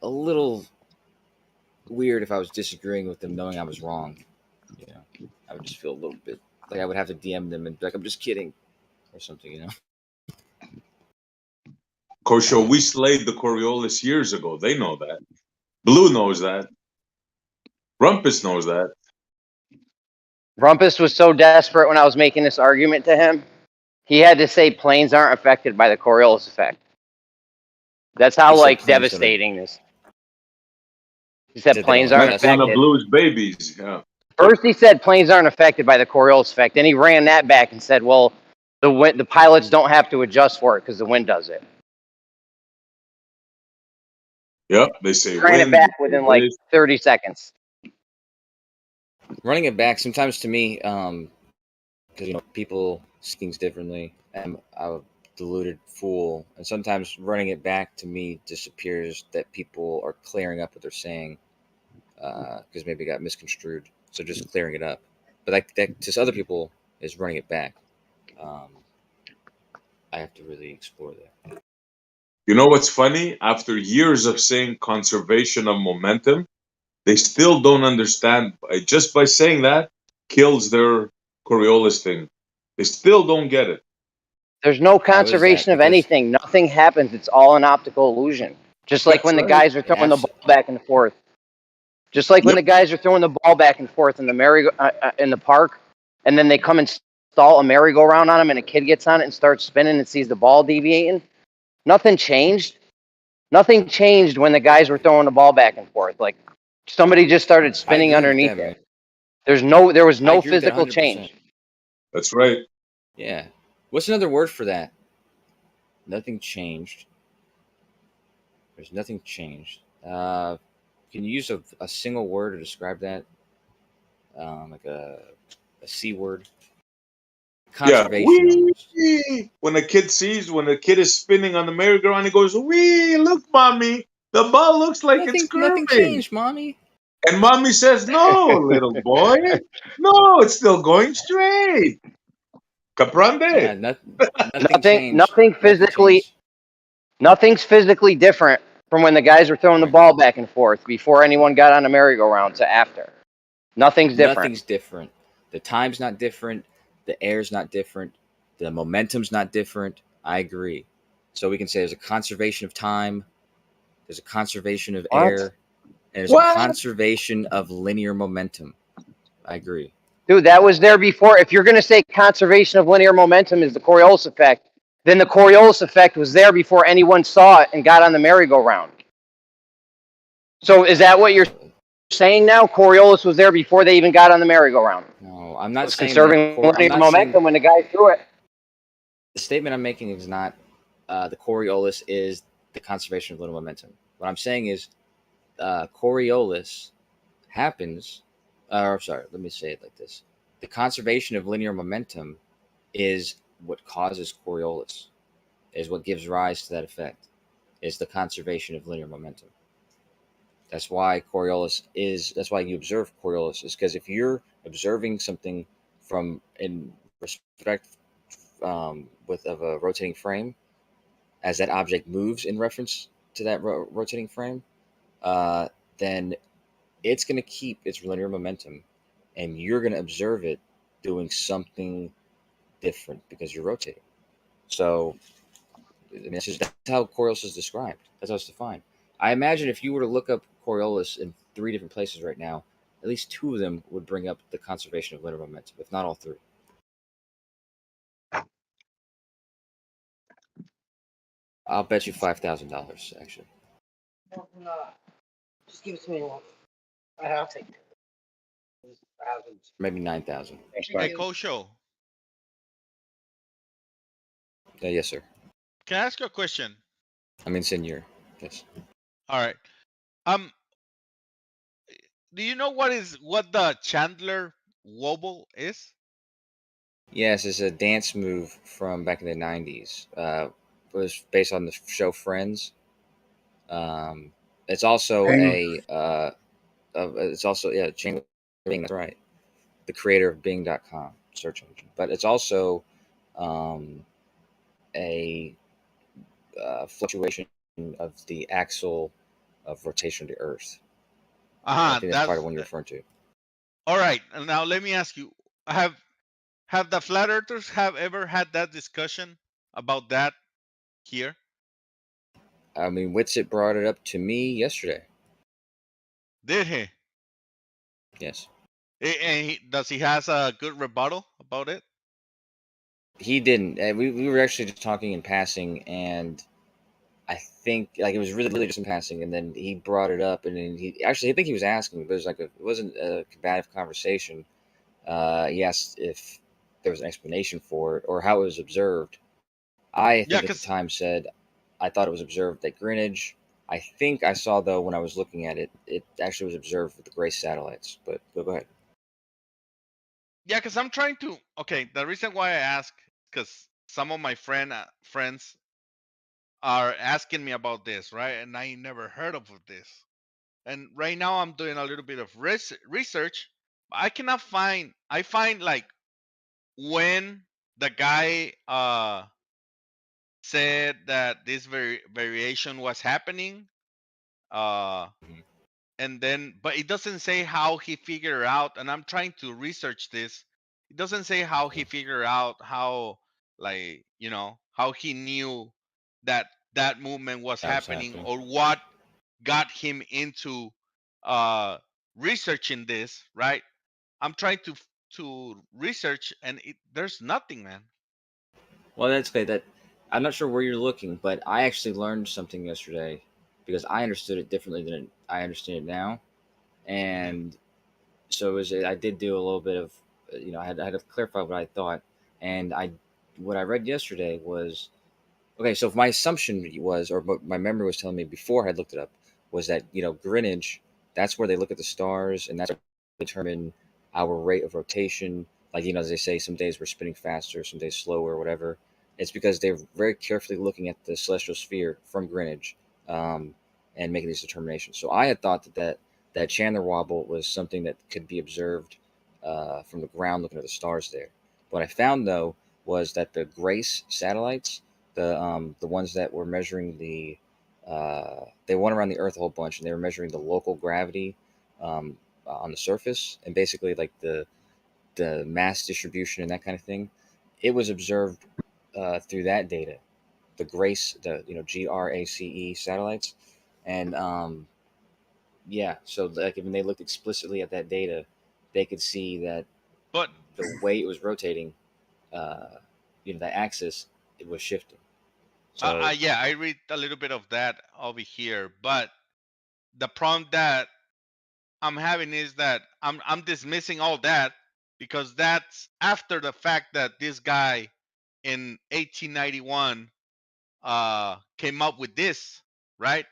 a little weird if I was disagreeing with them, knowing I was wrong. You know, I would just feel a little bit like I would have to DM them and be like, "I'm just kidding," or something. You know. Kosho, we slayed the Coriolis years ago. They know that. Blue knows that. Rumpus knows that. Rumpus was so desperate when I was making this argument to him, he had to say planes aren't affected by the Coriolis effect. That's how devastating this. He said planes aren't affected. One of Blue's babies. Yeah. First he said planes aren't affected by the Coriolis effect. Then he ran that back and said, well, the pilots don't have to adjust for it because the wind does it. Yep, they say ran it back within like 30 seconds. Running it back sometimes to me, because people see things differently. I'm a deluded fool, and sometimes running it back to me just appears that people are clearing up what they're saying because maybe it got misconstrued. So just clearing it up, but that to other people is running it back. I have to really explore that. You know what's funny? After years of saying conservation of momentum, they still don't understand. Just by saying that, kills their Coriolis thing. They still don't get it. There's no conservation of anything. Nothing happens. It's all an optical illusion. Just like when the guys are throwing the ball back and forth. Just like when the guys are throwing the ball back and forth in the in the park, and then they come and stall a merry-go-round on them, and a kid gets on it and starts spinning and sees the ball deviating. Nothing changed. Nothing changed when the guys were throwing the ball back and forth. Like somebody just started spinning underneath it. There was no physical change. That's right. Yeah. What's another word for that? Nothing changed. There's nothing changed. Can you use a single word to describe that? Like a C word? Conservation. Yeah. When a kid is spinning on the merry-go-round, he goes, "Wee! Look, mommy, the ball looks like it's curving." Nothing changed, mommy. And mommy says, "No, little boy, no, it's still going straight." Comprende? Yeah, nothing's physically different from when the guys were throwing the ball back and forth before anyone got on a merry-go-round to after. Nothing's different. Nothing's different. The time's not different. The air's not different. The momentum's not different. I agree. So we can say there's a conservation of time. There's a conservation of air. And there's a conservation of linear momentum. I agree. Dude, that was there before. If you're going to say conservation of linear momentum is the Coriolis effect, then the Coriolis effect was there before anyone saw it and got on the merry-go-round. So is that what you're saying now Coriolis was there before they even got on the merry-go-round. No, I'm It not was saying that. conserving I'm linear not saying momentum when the guy threw it. the statement I'm making is not the Coriolis is the conservation of linear momentum. What I'm saying is Coriolis happens, or sorry, let me say it like this: the conservation of linear momentum is what causes Coriolis, is what gives rise to that effect, is the conservation of linear momentum. That's why Coriolis is. That's why you observe Coriolis, is because if you're observing something from in respect with of a rotating frame, as that object moves in reference to that rotating frame, then it's going to keep its linear momentum, and you're going to observe it doing something different because you're rotating. So I mean, that's how Coriolis is described. That's how it's defined. I imagine if you were to look up Coriolis in 3 different places right now, at least 2 of them would bring up the conservation of linear momentum, if not all 3. I'll bet you $5,000 actually. Just give it to me. I'll take it. Maybe 9,000. Hey, Kosho, Yes, sir. can I ask you a question? I mean, Senior. Yes. All right. Do you know what the Chandler wobble is? Yes, it's a dance move from back in the 90s. It was based on the show Friends. It's also Chandler Bing, that's right. The creator of Bing.com search engine. But it's also a fluctuation of the axle of rotation of the Earth. I think that's part of what you're referring to. All right. And now let me ask you: Have the flat earthers have ever had that discussion about that here? I mean, Whitsitt brought it up to me yesterday. Did he? Yes. And does he has a good rebuttal about it? He didn't. We were actually just talking in passing, and I think like it was really just in passing, and then he brought it up, and then I think he was asking, but it wasn't a combative conversation. He asked if there was an explanation for it or how it was observed. I think at the time said I thought it was observed at Greenwich. I think I saw though when I was looking at it, it actually was observed with the Grace satellites. But go ahead. Yeah, because I'm trying to. Okay, the reason why I ask, because some of my friends are asking me about this, right? And I never heard of this. And right now I'm doing a little bit of research. But I cannot find. I find like when the guy said that this variation was happening, and then but it doesn't say how he figured out. And I'm trying to research this. It doesn't say how he figured out how, like, how he knew that that movement was happening, or what got him into researching this, right? I'm trying to research, and there's nothing, man. Well, that's okay. That I'm not sure where you're looking, but I actually learned something yesterday because I understood it differently than I understand it now, and so I did do a little bit of, I had to clarify what I thought, and what I read yesterday was okay. So if my assumption was, or what my memory was telling me before I had looked it up, was that Greenwich, that's where they look at the stars, and that's where they determine our rate of rotation. Like as they say, some days we're spinning faster, some days slower, whatever. It's because they're very carefully looking at the celestial sphere from Greenwich, and making these determinations. So I had thought that Chandler wobble was something that could be observed from the ground, looking at the stars there. What I found though was that the Grace satellites, the ones that were measuring they went around the Earth a whole bunch, and they were measuring the local gravity on the surface, and basically like the mass distribution and that kind of thing. It was observed through that data, the Grace, the GRACE satellites, and yeah. So like when they looked explicitly at that data, they could see that But the way it was rotating, that axis, it was shifting. So yeah, I read a little bit of that over here, but the problem that I'm having is that I'm dismissing all that because that's after the fact that this guy in 1891 came up with this, right?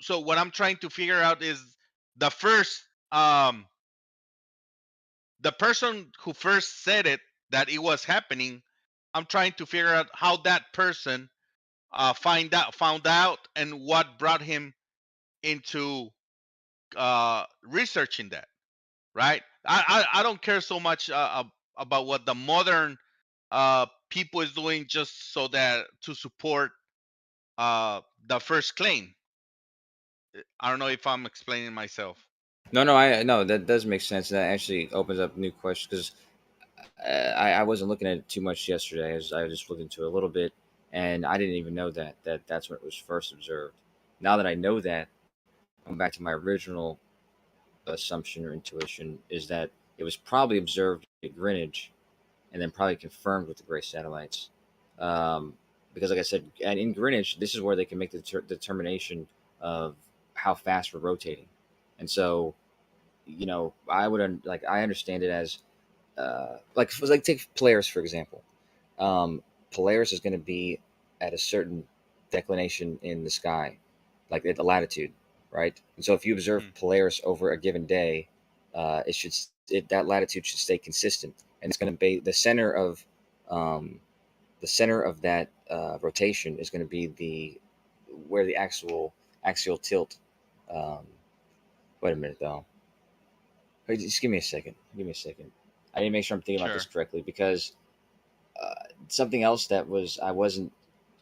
So what I'm trying to figure out is the first the person who first said it, that it was happening. I'm trying to figure out how that person found out and what brought him into researching that, right? I don't care so much about what the modern people is doing just so that to support the first claim. I don't know if I'm explaining myself. No, I no, that does make sense. That actually opens up new questions because I wasn't looking at it too much yesterday. I just looked into it a little bit, and I didn't even know that's when it was first observed. Now that I know that, I'm back to my original assumption or intuition is that it was probably observed at Greenwich, and then probably confirmed with the gray satellites. Because, like I said, and in Greenwich, this is where they can make the determination of how fast we're rotating, and so I would I understand it as like take Polaris for example. Polaris is going to be at a certain declination in the sky, like at the latitude, right? And so if you observe Polaris over a given day, that latitude should stay consistent, and it's going to be the center of that rotation is going to be where the axial tilt. Um, Wait a minute though. Wait, just give me a second. Give me a second. I need to make sure I'm thinking about this Sure. correctly because something else that I wasn't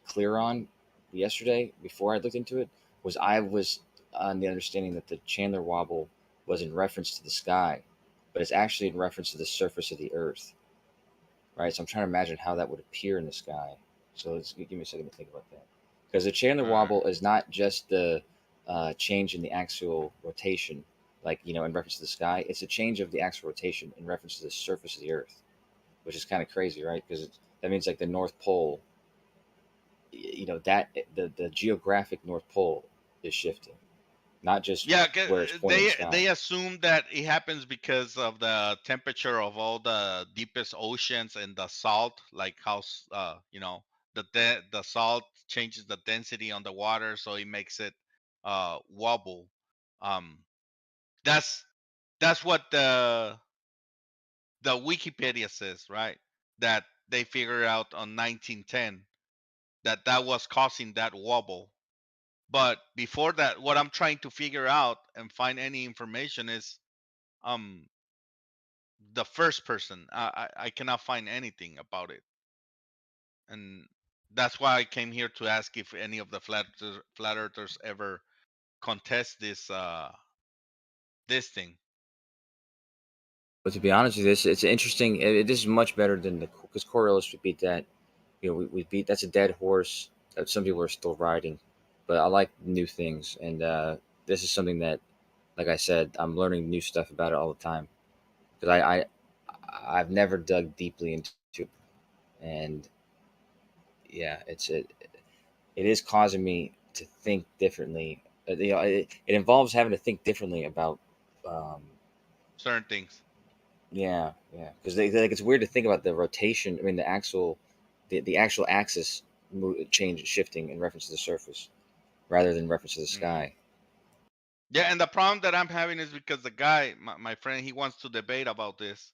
clear on yesterday before I looked into it was I was on the understanding that the Chandler wobble was in reference to the sky, but it's actually in reference to the surface of the Earth, right? So I'm trying to imagine how that would appear in the sky. So give me a second to think about that because the Chandler wobble is not just the change in the axial rotation, like in reference to the sky. It's a change of the axial rotation in reference to the surface of the Earth, which is kind of crazy, right? Because that means like the North Pole, that the geographic North Pole is shifting, not just Yeah, where it's pointing in the sky. they assume that it happens because of the temperature of all the deepest oceans and the salt, like how the salt changes the density on the water, so it makes it wobble. Um, that's that's what the Wikipedia says, right? That they figured out on 1910 that was causing that wobble. But before that, what I'm trying to figure out and find any information is um the first person. I cannot find anything about it, and that's why I came here to ask if any of the flat earthers ever contest this thing. But to be honest with you, it's interesting. This is much better than because Coriolis would beat that. We beat that's a dead horse that some people are still riding. But I like new things, and this is something that, like I said, I'm learning new stuff about it all the time because I've never dug deeply into it, and yeah, it is causing me to think differently. It involves having to think differently about um, Certain things. yeah, because it's weird to think about the rotation. I mean, the actual axis shifting in reference to the surface rather than reference to the sky. Yeah, and the problem that I'm having is because the guy, my friend, he wants to debate about this,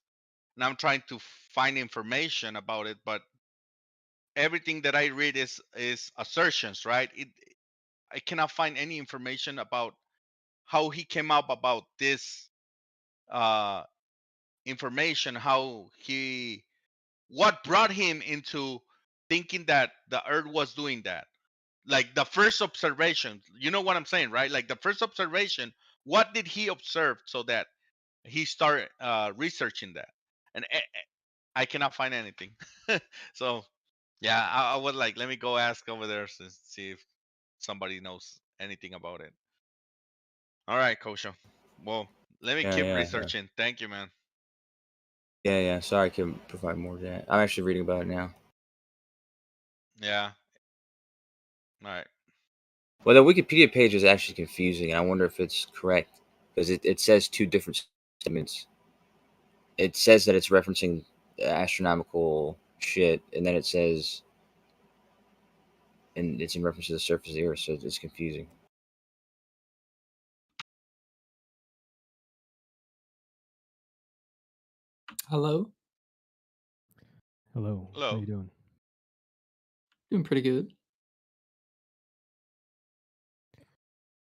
and I'm trying to find information about it, but everything that I read is assertions, right? I cannot find any information about how he came up about this uh information, what brought him into thinking that the earth was doing that. Like the first observation, you know what I'm saying, right? Like the first observation, what did he observe so that he started researching that? And I cannot find anything. So yeah, I was like, let me go ask over there to see if somebody knows anything about it. All right, Kosha. Well, let me keep Yeah. researching. Thank you, man. Yeah. Sorry, I couldn't provide more of that. I'm actually reading about it now. Yeah. All right. Well, the Wikipedia page is actually confusing. I wonder if it's correct because it says two different statements. It says that it's referencing astronomical shit, and then it says, and it's in reference to the surface of the Earth, so it's confusing. Hello. Hello. Hello. How you doing? Doing pretty good.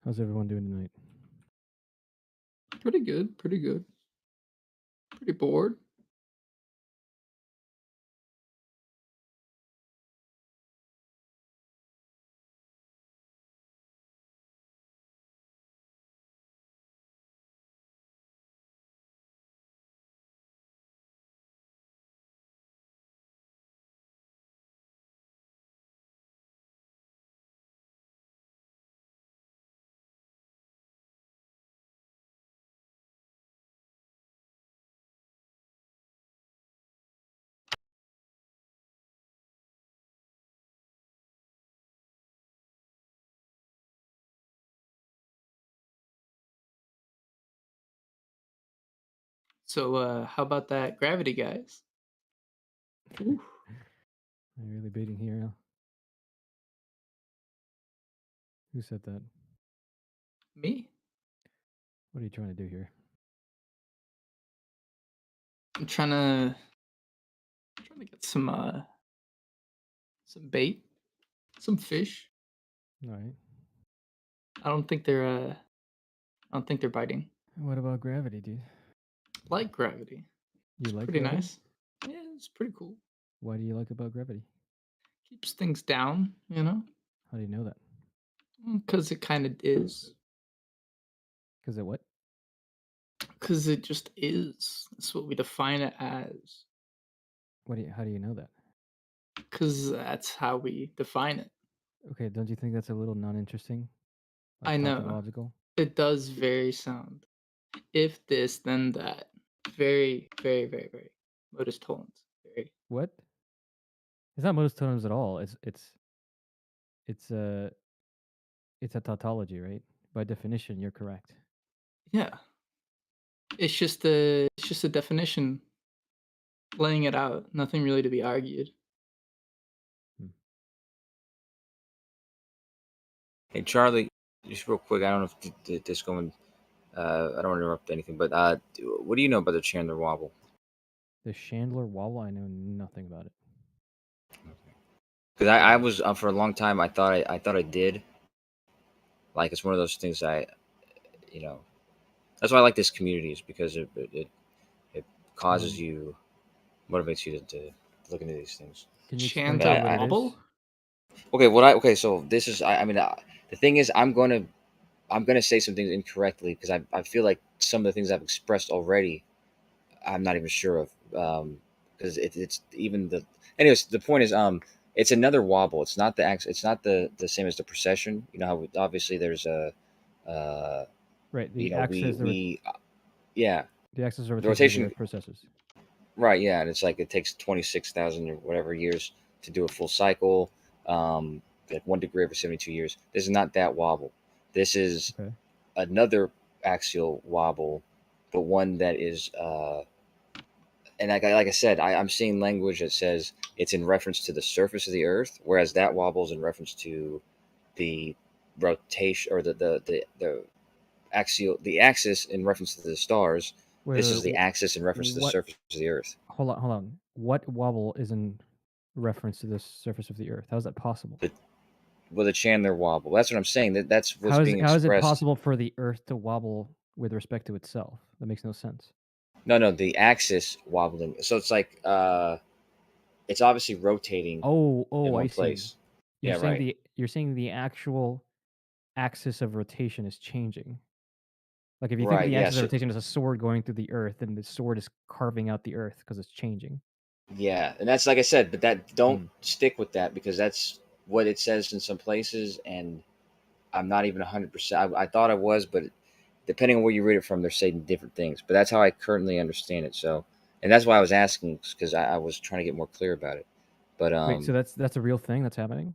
How's everyone doing tonight? Pretty good. Pretty good. Pretty bored. So, how about that gravity, guys? Ooh. Are you really baiting here? Huh? Who said that? Me? What are you trying to do here? I'm trying to get some bait, some fish. All right. I don't think they're biting. What about gravity, dude? Like gravity. You like Pretty gravity? nice. Yeah, it's pretty cool. Why do you like about gravity? Keeps things down, you know? How do you know that? Because it kind of is. Because it what? Because it just is. That's what we define it as. How do you know that? Because that's how we define it. Okay, don't you think that's a little non-interesting? I know. Tautological? It does very sound. If this, then that. Very, very, very, very. Modus tollens. Very. What? It's not modus tollens at all. It's a tautology, right? By definition, you're correct. Yeah. It's just a definition. Laying it out. Nothing really to be argued. Hey, Charlie, just real quick. I don't know if this going. I don't want to interrupt anything, but what do you know about the Chandler wobble? The Chandler wobble, I know nothing about it. Because I was for a long time. I thought I did. Like it's one of those things you know, that's why I like this community, is because it causes you, motivates you to look into these things. Can you explain Chandler what it is? wobble? Okay, so this is I mean the thing is I'm gonna say some things incorrectly because I feel like some of the things I've expressed already I'm not even sure of because it's even the anyways the point is it's another wobble. It's not it's not the same as the precession. You know how obviously there's a right, the you know axis yeah, the axis of the rotation rotation of the Earth processes. Right, yeah, and it's like it takes 26,000 or whatever years to do a full cycle, like 1 degree every 72 years. This is not that wobble. This is another axial wobble, but one that is, and like I said, I'm seeing language that says it's in reference to the surface of the Earth, whereas that wobble is in reference to the rotation or the axis in reference to the stars. This is the axis in reference to the surface of the Earth. Hold on. What wobble is in reference to the surface of the Earth? How is that possible? With a Chandler wobble. That's what I'm saying. That's what's being expressed. How is it possible for the Earth to wobble with respect to itself? That makes no sense. No, the axis wobbling. So it's like it's obviously rotating. In one I place. See. You're Yeah, saying right. you're saying the actual axis of rotation is changing. Like if you Right, think of the yeah, axis of so- rotation as a sword going through the Earth, then the sword is carving out the Earth because it's changing. Yeah, and that's like I said, but that don't stick with that because that's what it says in some places, and I'm not even 100%. I thought I was, but depending on where you read it from, they're saying different things. But that's how I currently understand it. So, and that's why I was asking because I was trying to get more clear about it. But Wait, so that's a real thing that's happening?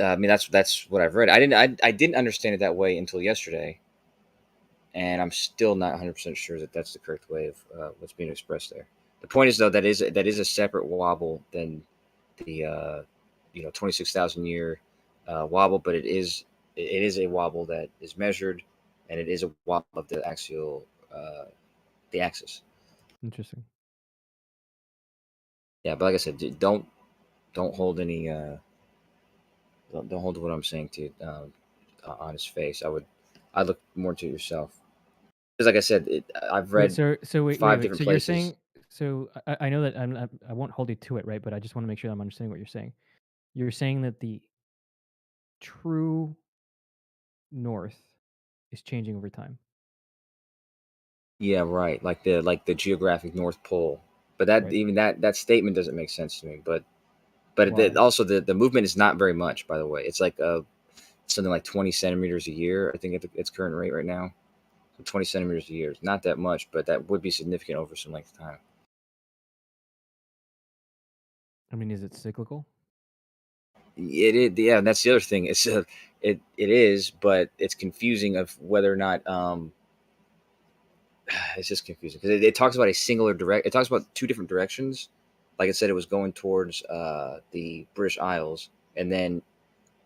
I mean, that's what I've read. I didn't understand it that way until yesterday, and I'm still not 100% sure that that's the correct way of what's being expressed there. The point is, though, that is a separate wobble than the 26,000 year wobble, but it is a wobble that is measured, and it is a wobble of the axial the axis. Interesting. Yeah, but like I said, don't hold any don't hold what I'm saying to on his face. I'd look more to yourself. Because like I said, I've read Wait, 5 wait. different So you're places. saying, so I know that I won't hold you to it, right? But I just want to make sure I'm understanding what you're saying. You're saying that the true north is changing over time. Yeah, right. Like the geographic North Pole. But that Right. even that statement doesn't make sense to me. But Why? also the movement is not very much. By the way, it's like something like 20 centimeters a year. I think at its current rate right now. So 20 centimeters a year is not that much, but that would be significant over some length of time. I mean, is it cyclical? It is, yeah. And that's the other thing. It's it is, but it's confusing of whether or not it's just confusing because it talks about a singular direct. It talks about 2 different directions. Like I said, it was going towards the British Isles, and then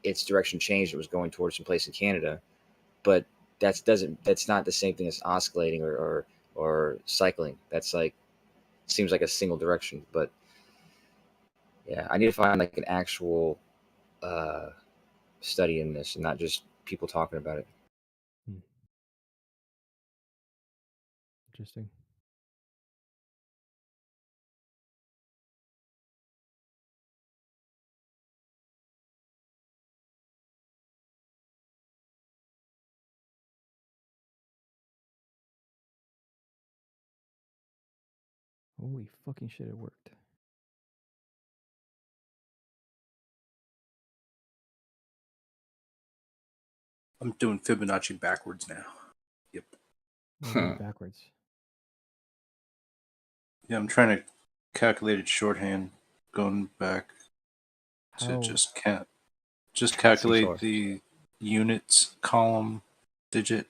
its direction changed. It was going towards some place in Canada, but that's not the same thing as oscillating or cycling. That's like seems like a single direction. But yeah, I need to find like an actual study in this, and not just people talking about it. Interesting. Holy fucking shit! It worked. I'm doing Fibonacci backwards now. Yep. Backwards. Yeah, I'm trying to calculate it shorthand, going back to How? just calculate the units, column, digit.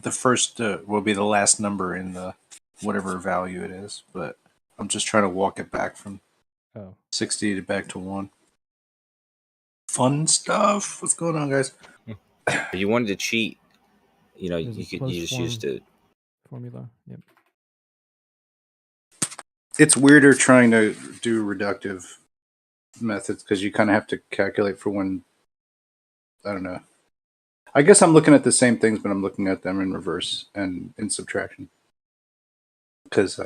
The first will be the last number in the whatever value it is, but I'm just trying to walk it back from 60 to back to 1. Fun stuff. What's going on, guys? If you wanted to cheat, you There's a closed just form used it. formula. Yep. It's weirder trying to do reductive methods because you kind of have to calculate for when, I don't know. I guess I'm looking at the same things, but I'm looking at them in reverse and in subtraction. Because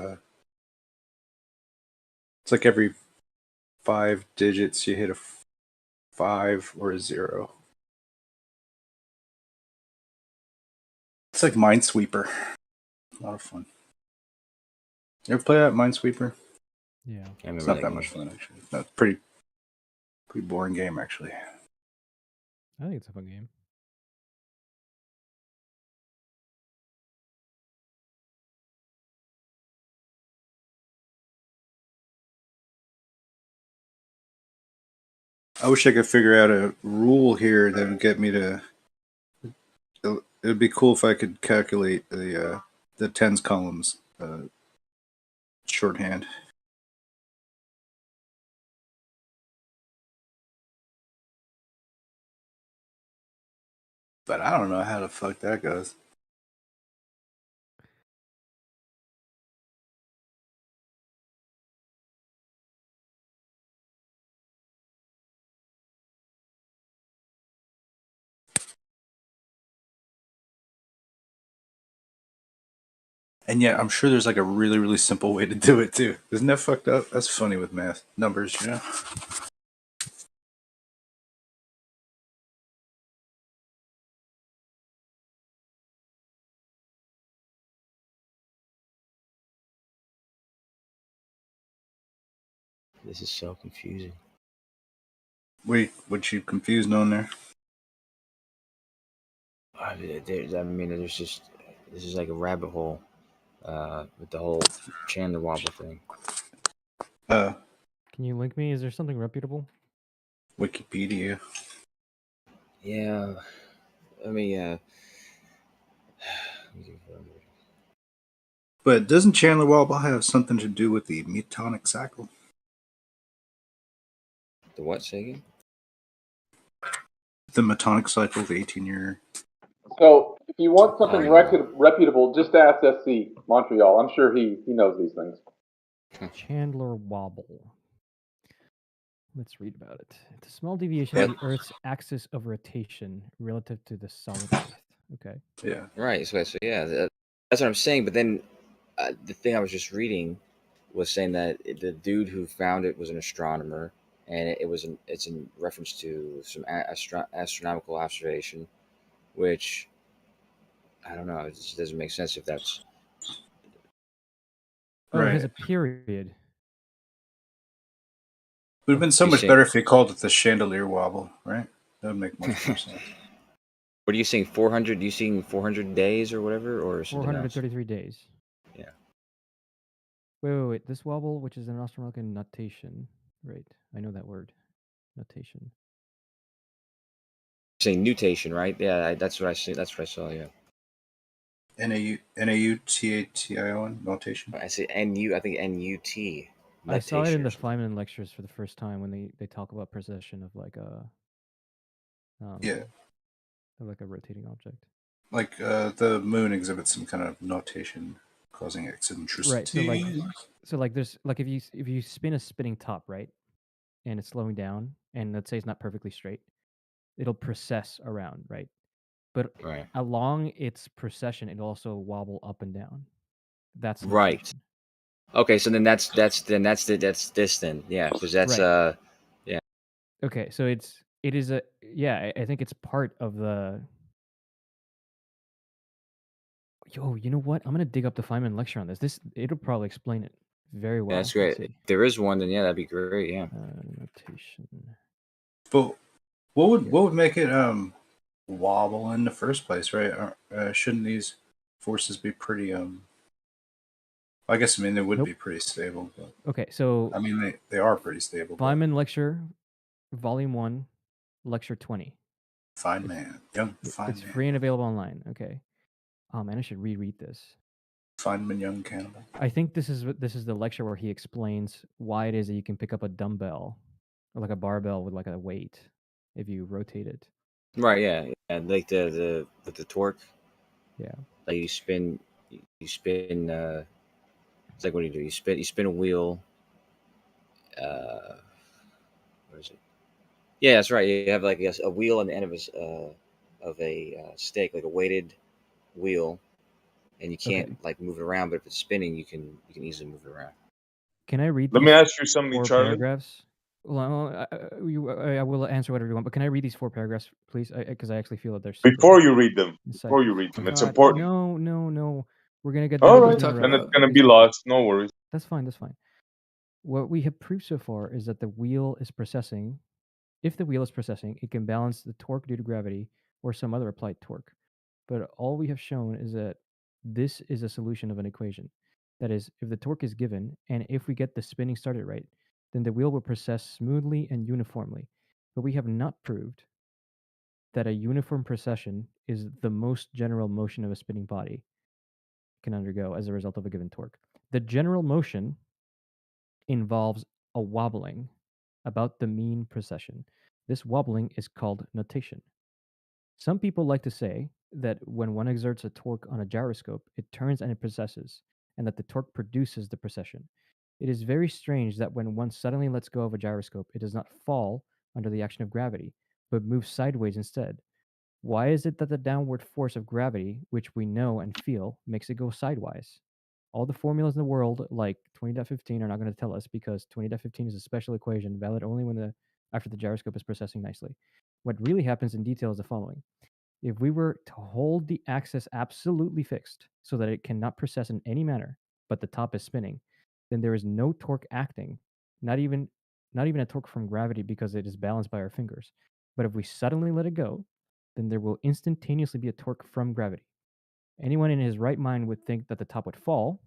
it's like every 5 digits you hit a 5 or a 0. It's like Minesweeper. A lot of fun. You ever play that Minesweeper? Yeah. It's not that much fun, actually. That's pretty boring game, actually. I think it's a fun game. I wish I could figure out a rule here that would get me to. It would be cool if I could calculate the tens columns shorthand. But I don't know how the fuck that goes. And yet, I'm sure there's like a really, really simple way to do it too. Isn't that fucked up? That's funny with math numbers, you know. This is so confusing. Wait, what you confused on there? I mean, there's just this is like a rabbit hole with the whole Chandler wobble thing. Can you link me? Is there something reputable? Wikipedia. Yeah, I mean, But doesn't Chandler wobble have something to do with the metonic cycle? The what, say again? The metonic cycle, the 18-year. So if you want something yeah. reputable, just ask SC Montreal. I'm sure he knows these things. Chandler wobble. Let's read about it. It's a small deviation Yeah. of the Earth's axis of rotation relative to the solid Earth. Okay. Yeah. Right. So yeah, that's what I'm saying. But then the thing I was just reading was saying that the dude who found it was an astronomer, and it's in reference to some astronomical observation, which I don't know. It just doesn't make sense if that's. Oh, it has Right. a period. It would have been so You much saying- better if they called it the chandelier wobble, right? That would make much more sense. What are you seeing? 400? You seeing 400 days or whatever, or something else? 433 days. Yeah. Wait. This wobble, which is an astronomical notation. Right. I know that word. Notation. Saying nutation, right? Yeah, that's what I see. That's what I saw. Yeah. N-A-U-T-A-T-I-O-N notation. I say NU. I think NUT. I saw it in the notation. Feynman lectures for the first time when they talk about precession of like a Yeah. of like a rotating object. Like the moon exhibits some kind of notation causing eccentricity. Right. So like there's like if you spin a spinning top, right, and it's slowing down, and let's say it's not perfectly straight, it'll precess around, right? But Right. along its precession, it'll also wobble up and down. That's Right. notation. Okay, so then that's this then, yeah, because that's Right. yeah. Okay, so it is a I think it's part of the. Yo, you know what? I'm gonna dig up the Feynman lecture on this. It'll probably explain it very well. Yeah, that's great. Let's see. If there is one, then yeah, that'd be great. Yeah. Notation. But what would make it wobble in the first place, right? Shouldn't these forces be pretty I guess they would be pretty stable, but Okay, so I mean they are pretty stable. Feynman lecture, volume 1, lecture 20. Feynman, young Feynman. It's free and available online. Okay. Oh man, I should reread this. Feynman, young cannibal. I think this is the lecture where he explains why it is that you can pick up a dumbbell or like a barbell with like a weight if you rotate it. Right. Yeah. And like the with the torque. Yeah. Like you spin. It's like what do? You spin a wheel. What is it? Yeah, that's right. You have like a wheel on the end of a stake, like a weighted wheel, and you can't like move it around. But if it's spinning, you can easily move it around. Can I read? Let me ask you something, 4 Charlie. paragraphs. Well, I will answer whatever you want, but can I read these 4 paragraphs, please? Because I actually feel that there's Before you read them, it's important. No. We're gonna get. All right, then it's gonna be lost. No worries. That's fine. What we have proved so far is that the wheel is precessing. If the wheel is precessing, it can balance the torque due to gravity or some other applied torque. But all we have shown is that this is a solution of an equation. That is, if the torque is given, and if we get the spinning started right, then the wheel will precess smoothly and uniformly. But we have not proved that a uniform precession is the most general motion of a spinning body can undergo as a result of a given torque. The general motion involves a wobbling about the mean precession. This wobbling is called notation. Some people like to say that when one exerts a torque on a gyroscope, it turns and it precesses, and that the torque produces the precession. It is very strange that when one suddenly lets go of a gyroscope, it does not fall under the action of gravity, but moves sideways instead. Why is it that the downward force of gravity, which we know and feel, makes it go sidewise? All the formulas in the world, like 20.15, are not going to tell us because 20.15 is a special equation valid only when after the gyroscope is precessing nicely. What really happens in detail is the following. If we were to hold the axis absolutely fixed so that it cannot precess in any manner, but the top is spinning, then there is no torque acting, not even a torque from gravity because it is balanced by our fingers. But if we suddenly let it go, then there will instantaneously be a torque from gravity. Anyone in his right mind would think that the top would fall,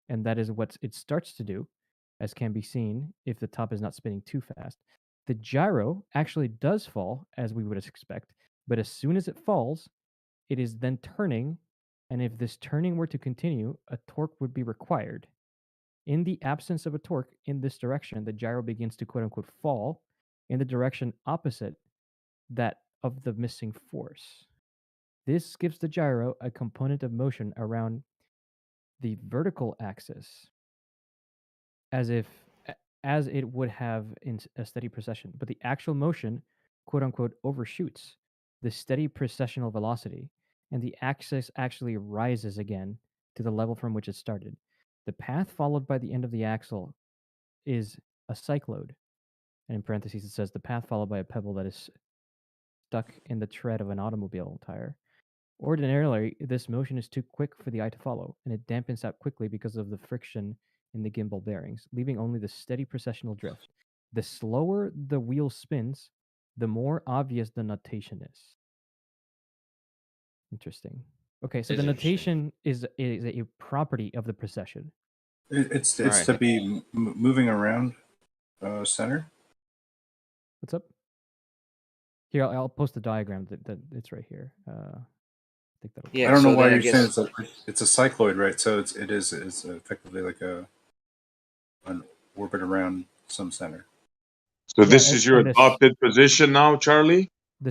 and that is what it starts to do, as can be seen if the top is not spinning too fast. The gyro actually does fall, as we would expect, but as soon as it falls, it is then turning And if this turning were to continue, a torque would be required. In the absence of a torque in this direction, the gyro begins to quote unquote fall in the direction opposite that of the missing force. This gives the gyro a component of motion around the vertical axis as it would have in a steady precession, but the actual motion quote unquote overshoots the steady precessional velocity, and the axis actually rises again to the level from which it started. The path followed by the end of the axle is a cyclode. And in parentheses, it says the path followed by a pebble that is stuck in the tread of an automobile tire. Ordinarily, this motion is too quick for the eye to follow, and it dampens out quickly because of the friction in the gimbal bearings, leaving only the steady precessional drift. The slower the wheel spins, the more obvious the notation is. Interesting. Okay, so the notation is a property of the precession. It's to be moving around center. What's up? Here, I'll post the diagram that it's right here. I think that'll. I don't know why you're saying it's a cycloid, right? So it's effectively like an orbit around some center. So this is your adopted position now, Charlie?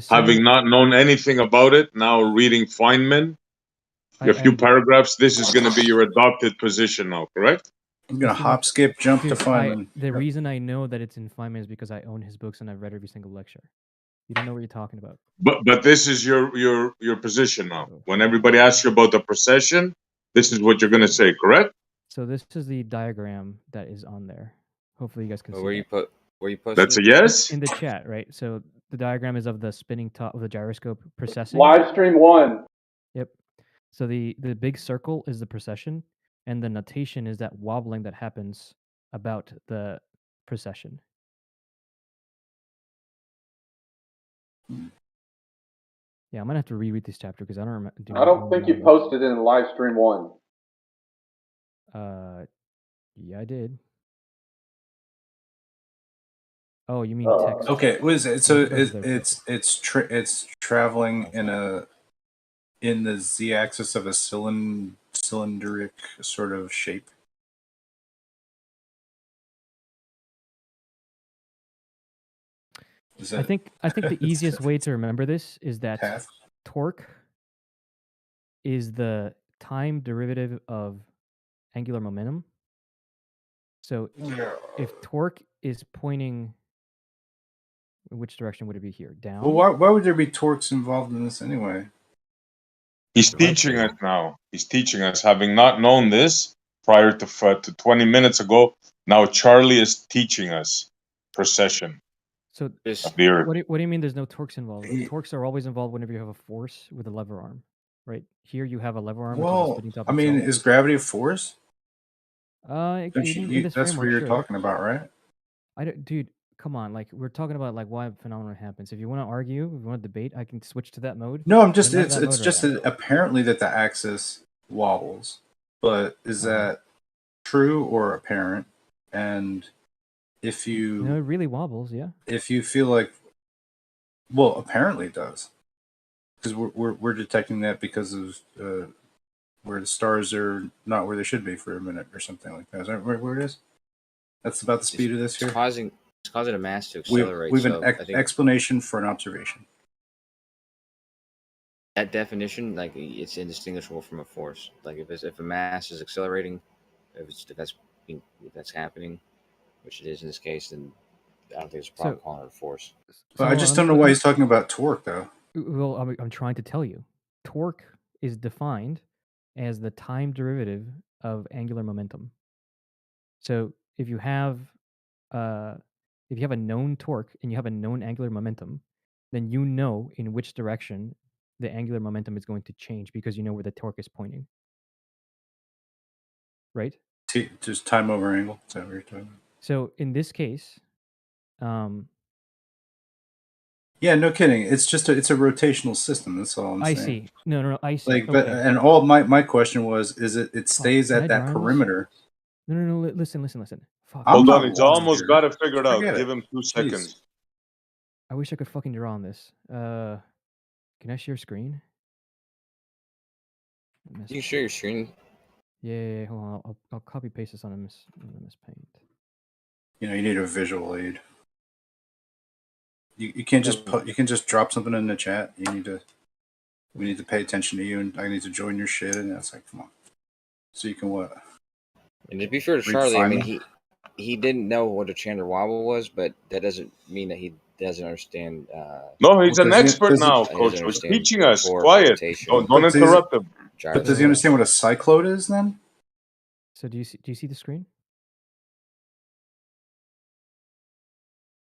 Having not known anything about it, now reading Feynman, a few paragraphs, this is going to be your adopted position now, correct? I'm going to hop, skip, jump to Feynman. The reason I know that it's in Feynman is because I own his books and I've read every single lecture. You don't know what you're talking about. But this is your position now. When everybody asks you about the precession, this is what you're going to say, correct? So this is the diagram that is on there. Hopefully you guys can see. Where you post? That's a yes? In the chat, right? So the diagram is of the spinning top of the gyroscope precessing. Livestream 1. Yep. So the big circle is the precession, and the notation is that wobbling that happens about the precession. Yeah, I'm gonna have to reread this chapter because I don't remember. I don't think you posted in Livestream 1. Yeah, I did. Oh, you mean text? Okay, what is it? So it's traveling in the z-axis of a cylindric sort of shape. I think the easiest way to remember this is that torque is the time derivative of angular momentum. So if torque is pointing, in which direction would it be here? Down? Well, why would there be torques involved in this anyway? He's teaching us now. He's teaching us, having not known this prior to 20 minutes ago. Now Charlie is teaching us precession. So of the Earth. what do you mean there's no torques involved? Torques are always involved whenever you have a force with a lever arm, right? Here you have a lever arm. Well, which is a spinning top I mean, itself. is gravity a force? In this That's what framework, you're sure. talking about, right? Dude, come on. Like, we're talking about like why a phenomenon happens. If you want to argue, if you want to debate, I can switch to that mode. No, I'm just I'm not in that it's mode just right now. apparently that the axis wobbles, but is that true or apparent? And if you No, it really wobbles. Yeah. if you feel like, well, apparently it does, because we're detecting that because of where the stars are not where they should be for a minute or something like that. Is that where it is? That's about the speed of this here. It's causing a mass to accelerate. We've so an I think explanation for an observation. that definition, like, it's indistinguishable from a force. Like, if a mass is accelerating, if that's happening, which it is in this case, then I don't think there's a problem calling it a force. But I just don't know why he's talking about torque, though. Well, I'm trying to tell you, torque is defined as the time derivative of angular momentum. So if you have a known torque and you have a known angular momentum, then you know in which direction the angular momentum is going to change because you know where the torque is pointing. Right? Just time over angle. Is that what you're talking about? So in this case, yeah, no kidding. It's just it's a rotational system. That's all I'm saying. I see. No, I see. Like, but and all my question was, is it stays at that perimeter? No. Listen. Fuck. Hold on, he's almost got it figured out. Forget Give it. him 2 seconds. I wish I could fucking draw on this. Can I share screen? You can share your screen. Yeah, hold on. I'll copy paste this on MS Paint. You know, you need a visual aid. You can't just you can just drop something in the chat. We need to pay attention to you, and I need to join your shit. And it's like, come on. So you can what? And to be fair to Charlie, I mean, he didn't know what a Chandler Wobble was, but that doesn't mean that he doesn't understand. No, he's an expert now, Coach. He's teaching us. Quiet. Don't interrupt him. But does he understand what a cyclode is then? So do you see the screen?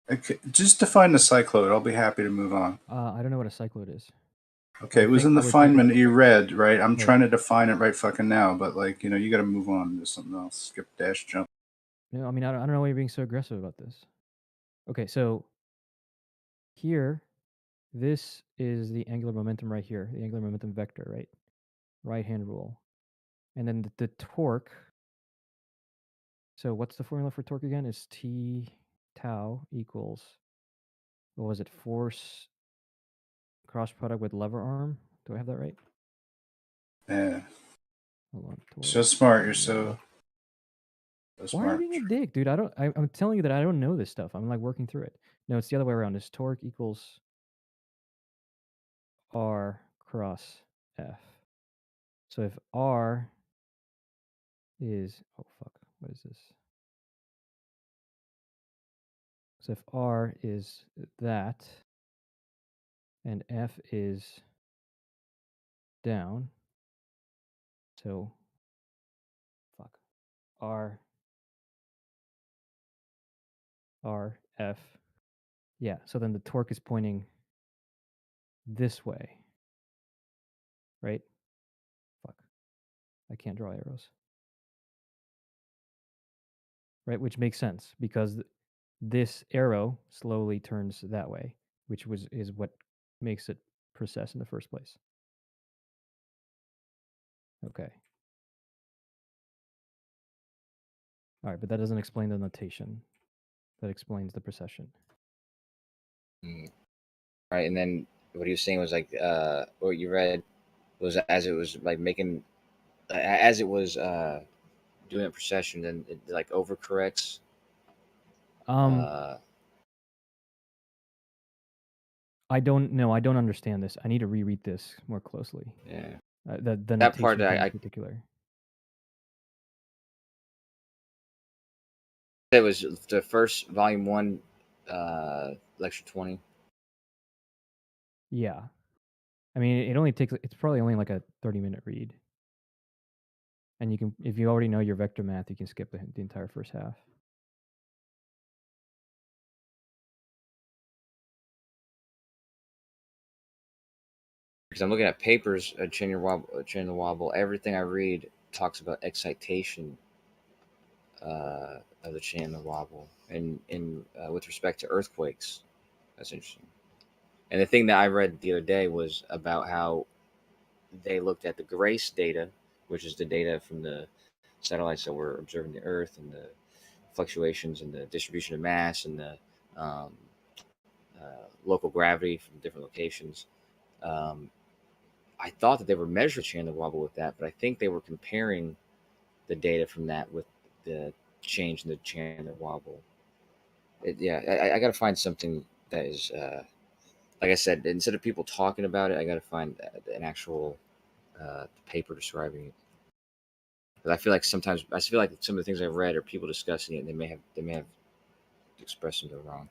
Okay, just define the cyclode. I'll be happy to move on. I don't know what a cyclode is. Okay, it was in the Feynman you read, right? I'm Right. trying to define it right fucking now, but like, you know, you got to move on to something else. Skip, dash, jump. No, I mean, I don't know why you're being so aggressive about this. Okay, so here, this is the angular momentum right here, the angular momentum vector, right? Right-hand rule. And then the torque. So what's the formula for torque again? Is T tau equals, what was it, force cross product with lever arm? Do I have that right? Yeah. Hold on. So smart. You're so Why are smart. you being a dick, dude? I'm telling you that I don't know this stuff. I'm like working through it. No, it's the other way around. It's torque equals R cross F. So if R is, oh fuck, what is this? So if R is that and F is down, so fuck, R F, yeah, so then the torque is pointing this way, right? Fuck, I can't draw arrows. Right, which makes sense because this arrow slowly turns that way, which is what makes it precess in the first place. Okay. All right, but that doesn't explain the notation. That explains the precession. Right, and then what he was saying was like, what you read was as it was like making, as it was doing a precession, then it like overcorrects. I don't know. I don't understand this. I need to reread this more closely. Yeah. The That part notation thing I in particular. It was the first volume 1, lecture 20. Yeah. I mean, it only takes, it's probably only like a 30-minute read. And you can, if you already know your vector math, you can skip the entire first half. Because I'm looking at papers at Chandler Wobble. Everything I read talks about excitation of the Chandler Wobble, and with respect to earthquakes. That's interesting. And the thing that I read the other day was about how they looked at the GRACE data, which is the data from the satellites that were observing the Earth, and the fluctuations in the distribution of mass, and the local gravity from different locations. I thought that they were measuring Chandler Wobble with that, but I think they were comparing the data from that with the change in the Chandler Wobble. I got to find something that is, like I said, instead of people talking about it, I got to find an actual paper describing it. But I feel like sometimes some of the things I've read are people discussing it, and they may have expressed something wrong.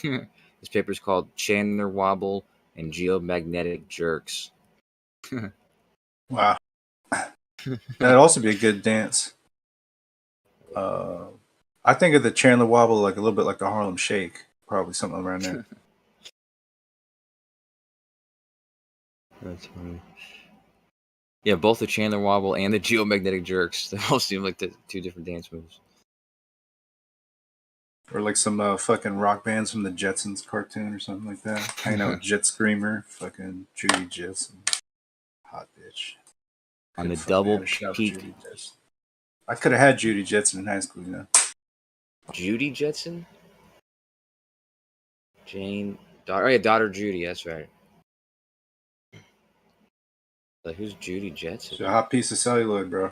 This paper is called Chandler Wobble and Geomagnetic Jerks. Wow. That'd also be a good dance. I think of the Chandler Wobble like a little bit like the Harlem Shake. Probably something around there. That's funny. Yeah, both the Chandler wobble and the geomagnetic jerks. They all seem like the two different dance moves. Or like some fucking rock bands from the Jetsons cartoon or something like that. Hanging out with Jet Screamer, fucking Judy Jetson. Hot bitch. On the Could've fucking double had a shot with peak. Judy Jetson. I could have had Judy Jetson in high school, you know. Judy Jetson? Jane. Daughter, oh, yeah, daughter Judy. That's right. Like, who's Judy Jetson? She's a hot piece of celluloid, bro.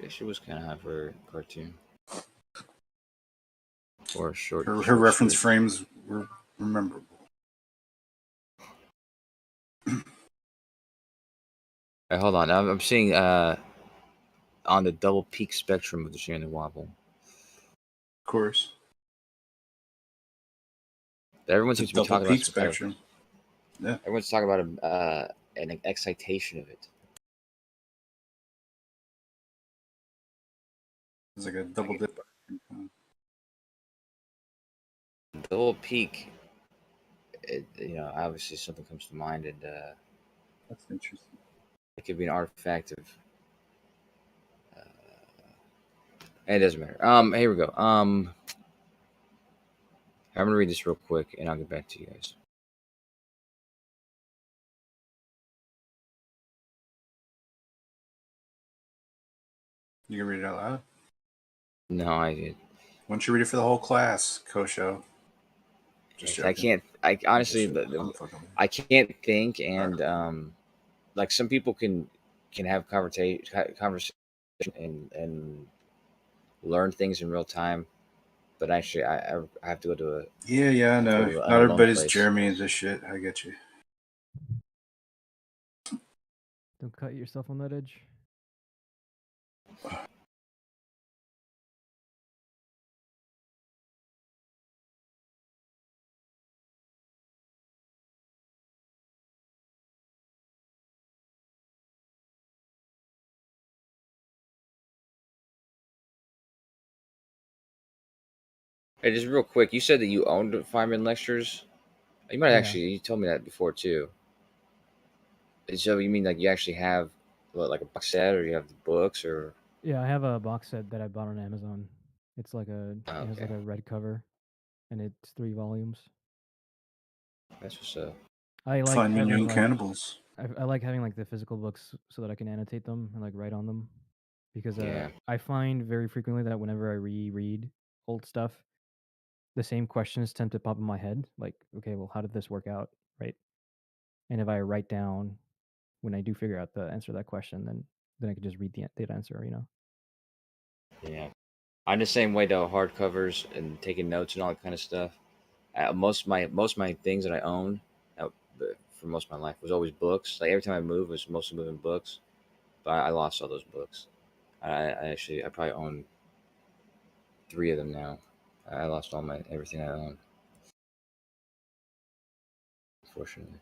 She was kind of hot for a cartoon. Or a short. Her reference frames were memorable. Right, hold on. I'm seeing on the double peak spectrum of the Chandler wobble. Of course. Everyone The seems to be double talking peak about some kind of- spectrum. Yeah. Everyone's talking about an excitation of it. It's like a double dip. Double peak. Obviously something comes to mind, and That's interesting. it could be an artifact of. It doesn't matter. Here we go. I'm gonna read this real quick, and I'll get back to you guys. You can read it out loud? No, I did. Why don't you read it for the whole class, Kosho? Just I can't. I honestly, I can't think, and like some people can have conversation and learn things in real time, but actually, I have to go to a Yeah, I know. go to Not a lone everybody's place. Jeremy and this shit. I get you. Don't cut yourself on that edge. Hey, just real quick, you said that you owned Feynman lectures. You might Yeah. actually. You told me that before too. So you mean like you actually have like a box set, or you have the books, or? Yeah, I have a box set that I bought on Amazon. It's like it has like Okay. a red cover, and it's 3 volumes. That's what's up. I like Find me having young like cannibals. I like having like the physical books so that I can annotate them and like write on them, because Yeah. I find very frequently that whenever I reread old stuff, the same questions tend to pop in my head. Like, okay, well, how did this work out, right? And if I write down when I do figure out the answer to that question, then I could just read the answer, you know. Yeah. I'm the same way though. Hardcovers and taking notes and all that kind of stuff. Most of my things that I own for most of my life was always books. Like every time I moved, it was mostly moving books. But I lost all those books. I probably own 3 of them now. I lost everything I own. Unfortunately.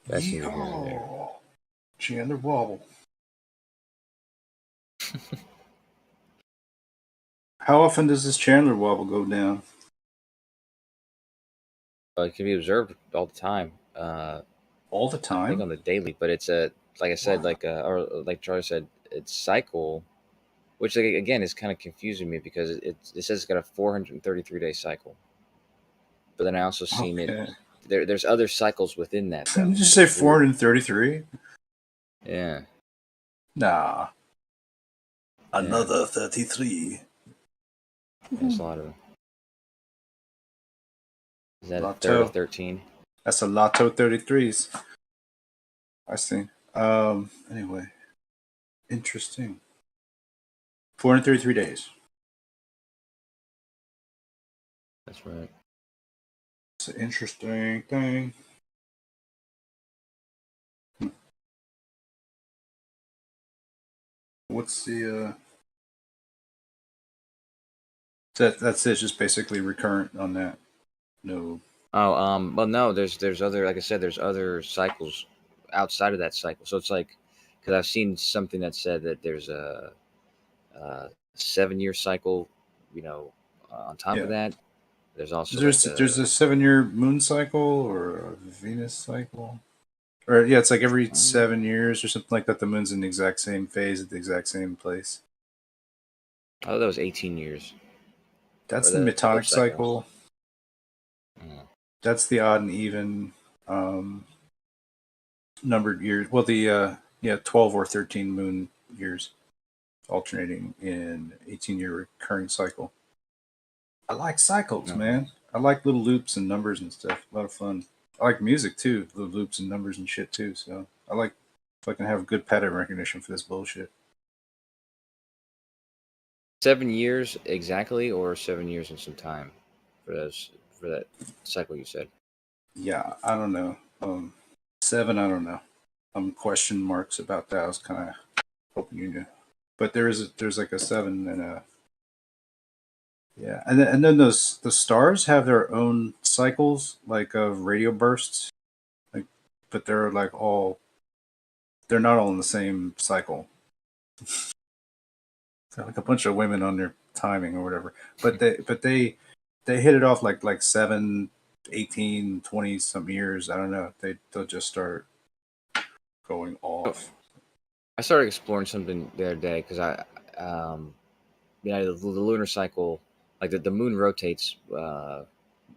That's neither here nor there. Yeehaw. Chandler wobble. How often does this Chandler wobble go down? It can be observed all the time. All the I think time? on the daily, but it's like I said, or like Charlie said, it's cycle, which like, again is kind of confusing me because it says it's got a 433-day cycle, but then I also seen Okay. it. There's other cycles within that. Though. Did you say 433? Yeah. Nah. Another 33. There's a lot of them. Is that a Lotto. third of 13? That's a Lotto 33s. I see. Anyway. Interesting. 433 days. That's right. It's an interesting thing. What's the that's it, just basically recurrent on that. No. Oh, well, no. There's other, like I said, there's other cycles outside of that cycle. So it's like, because I've seen something that said that there's a 7-year cycle, on top of that, There's also There's like there's a 7-year moon cycle or a Venus cycle, or yeah, it's like every 7 years or something like that. The moon's in the exact same phase at the exact same place. oh, that was 18 years. That's Or the the Metonic Earth cycle. cycle. That's the odd and even numbered years. Well, the 12 or 13 moon years alternating in 18-year recurring cycle. I like cycles, man. I like little loops and numbers and stuff. A lot of fun. I like music too, little loops and numbers and shit too. So I like if I can have good pattern recognition for this bullshit. 7 years exactly, or 7 years and some time for that cycle you said. Yeah, I don't know. 7, I don't know. Question marks about that. I was kind of hoping you knew, but there's like a 7 and a yeah, and then the stars have their own cycles like of radio bursts, like, but they're not all in the same cycle. They're like a bunch of women on their timing or whatever, but they hit it off like 7, 18, 20 some years. I don't know. They'll just start going off. I started exploring something the other day because the lunar cycle, like the moon rotates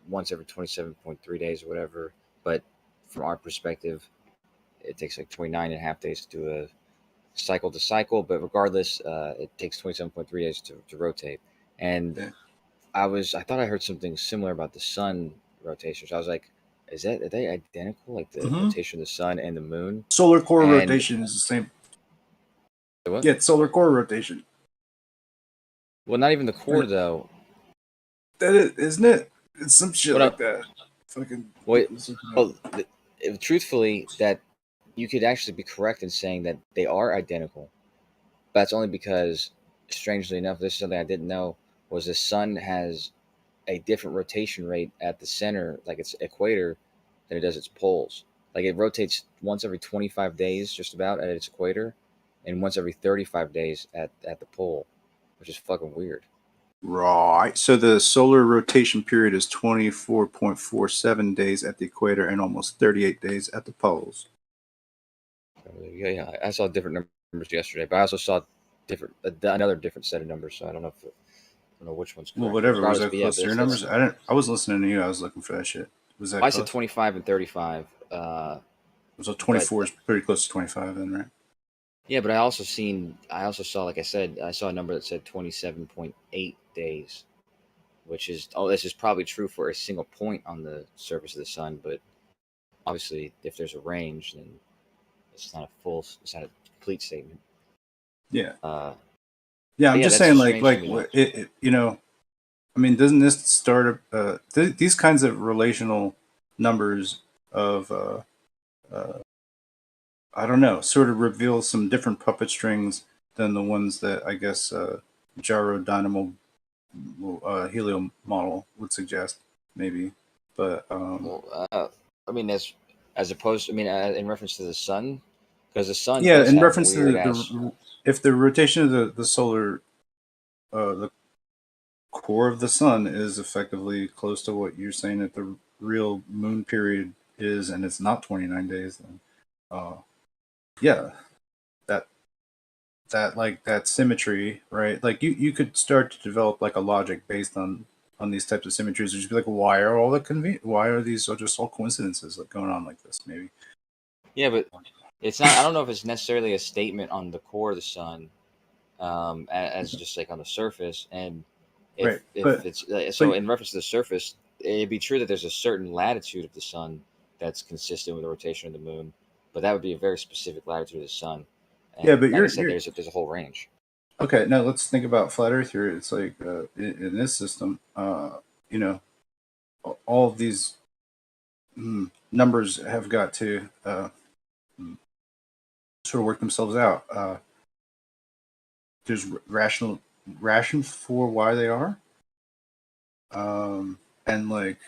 once every 27.3 days or whatever, but from our perspective, it takes like 29 and a half days to do a cycle to cycle, but regardless, it takes 27.3 days to rotate. And Yeah. I thought I heard something similar about the sun rotation. So I was like, are they identical? Like the Mhm. rotation of the sun and the moon? Solar core And- rotation is the same. What? Yeah, it's solar core rotation. Well, not even the core though. That is, isn't it? It's some shit What like up? that. Fucking. Wait, let's look it up. truthfully, that you could actually be correct in saying that they are identical. But that's only because, strangely enough, this is something I didn't know, was the sun has a different rotation rate at the center, like its equator, than it does its poles. Like it rotates once every 25 days, just about, at its equator, and once every 35 days at the pole, which is fucking weird. Right. So the solar rotation period is 24.47 days at the equator and almost 38 days at the poles. Yeah, I saw different numbers yesterday, but I also saw another different set of numbers. So I don't know which one's correct. Well, whatever. Was Regardless, that but yeah, close to your numbers? I was listening to you. I was looking for that shit. Was that I close? said 25 and 35. So 24 is pretty close to 25 then, right? Yeah, but I also saw, like I said, I saw a number that said 27.8 days, which is, this is probably true for a single point on the surface of the sun, but obviously if there's a range, then it's not a complete statement. Yeah. Yeah, I'm just that's saying, strange to me. what it I mean, doesn't this start these kinds of relational numbers of I don't know, sort of reveal some different puppet strings than the ones that I guess gyro dynamo helio model would suggest, maybe. But I mean, as opposed to, in reference to the sun, because the sun yeah, does in have reference to weird if the rotation of the solar the core of the sun is effectively close to what you're saying that the real moon period is, and it's not 29 days, then yeah, that symmetry, right? Like you could start to develop like a logic based on these types of symmetries. You'd just be like, why are these just all coincidences like going on like this? Maybe. Yeah, but it's not. I don't know if it's necessarily a statement on the core of the sun, as just like on the surface. And if it's so, in reference to the surface, it'd be true that there's a certain latitude of the sun that's consistent with the rotation of the moon, but that would be a very specific latitude of the sun. And Yeah, but like I said, there's a whole range. Okay, now let's think about flat Earth here. It's like in this system, all of these numbers have got to sort of work themselves out. There's ration for why they are, and like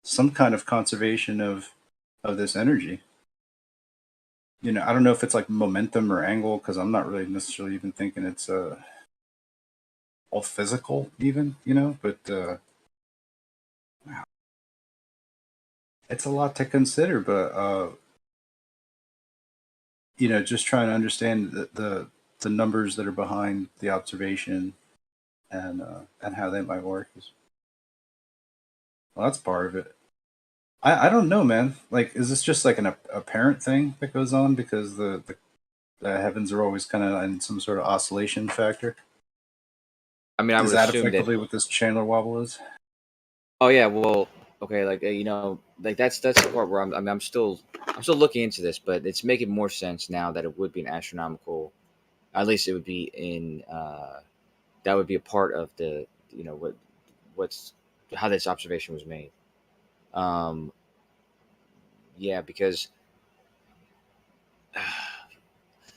some kind of conservation of this energy. I don't know if it's like momentum or angle, because I'm not really necessarily even thinking it's all physical even, but It's a lot to consider, but you know, just trying to understand the numbers that are behind the observation and how they might work is, well, that's part of it. I don't know, man. Like, is this just like an apparent thing that goes on because the heavens are always kind of in some sort of oscillation factor? I mean, I Is would that assume effectively that. what this Chandler wobble is? Oh yeah, well, okay, like you know, like that's the part where I'm still looking into this, but it's making more sense now that it would be an astronomical. At least it would be in. That would be a part of the what's how this observation was made. Um, yeah, because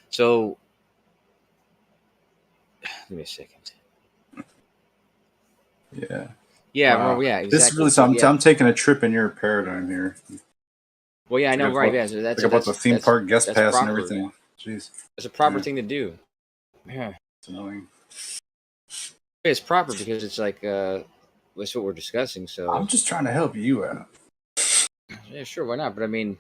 so give me a second. Yeah. Yeah, Wow. well, yeah, This is exactly. really So something. yeah, I'm taking a trip in your paradigm here. well, yeah, I know, right? Yeah, so Like about the theme park guest that's pass and proper. everything. Jeez. It's a proper Yeah. thing to do. Yeah, It's annoying. it's proper because it's like that's what we're discussing. So I'm just trying to help you out. yeah, sure, why not? But I mean,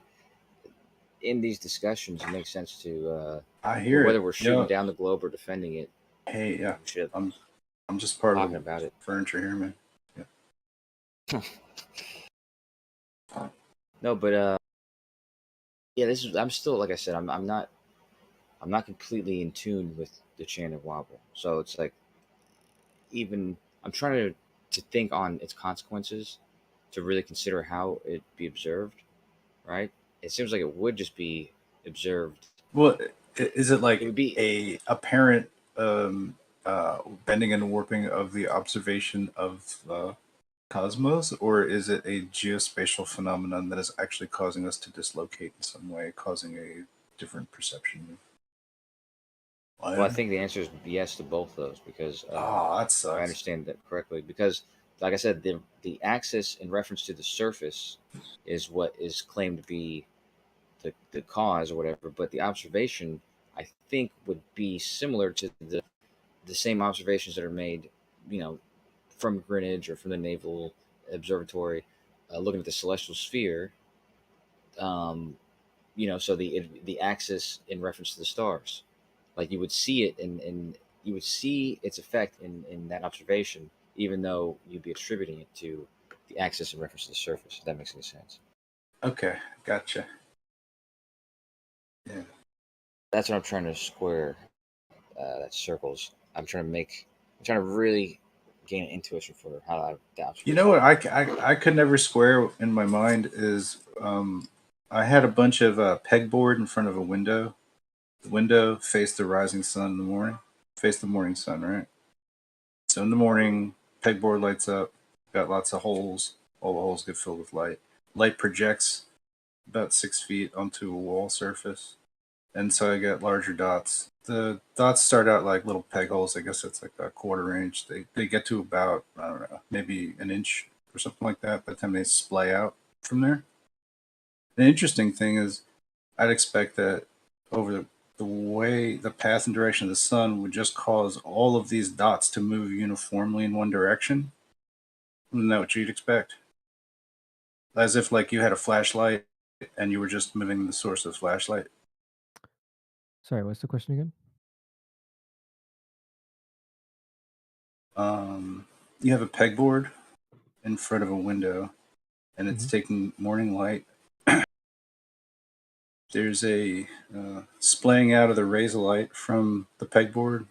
in these discussions, it makes sense to I hear whether it. we're shooting Yeah. down the globe or defending it. Hey, yeah. We should I'm just part of talking the about it. furniture here, man. Yeah. No, but yeah, this is. I'm still, like I said, I'm not completely in tune with the Chandler wobble. So it's like even I'm trying to think on its consequences to really consider how it be observed. Right? It seems like it would just be observed. Well, is it like It would be a apparent bending and warping of the observation of cosmos, or is it a geospatial phenomenon that is actually causing us to dislocate in some way, causing a different perception? well, I think the answer is yes to both those because That if sucks. I understand that correctly. Because, like I said, the axis in reference to the surface is what is claimed to be the cause or whatever, but the observation I think would be similar to the same observations that are made, you know, from Greenwich or from the Naval Observatory, looking at the celestial sphere. You know, so the axis in reference to the stars, like you would see it and you would see its effect in that observation, even though you'd be attributing it to the axis in reference to the surface. If that makes any sense. Okay, gotcha. Yeah. That's what I'm trying to square. That circles. I'm trying to really gain an intuition for how that observation. You know what I could never square in my mind is I had a bunch of pegboard in front of a window. The window faced the rising sun in the morning, faced the morning sun, right? So in the morning, pegboard lights up, got lots of holes. All the holes get filled with light. Light projects about 6 feet onto a wall surface, and so I get larger dots. The dots start out like little peg holes. I guess it's like a quarter inch. They get to about, I don't know, maybe an inch or something like that by the time they splay out from there. The interesting thing is I'd expect that over the way the path and direction of the sun would just cause all of these dots to move uniformly in one direction. Isn't that what you'd expect? As if like you had a flashlight and you were just moving the source of the flashlight. Sorry, what's the question again? You have a pegboard in front of a window and it's Mhm. taking morning light. There's a splaying out of the rays of light from the pegboard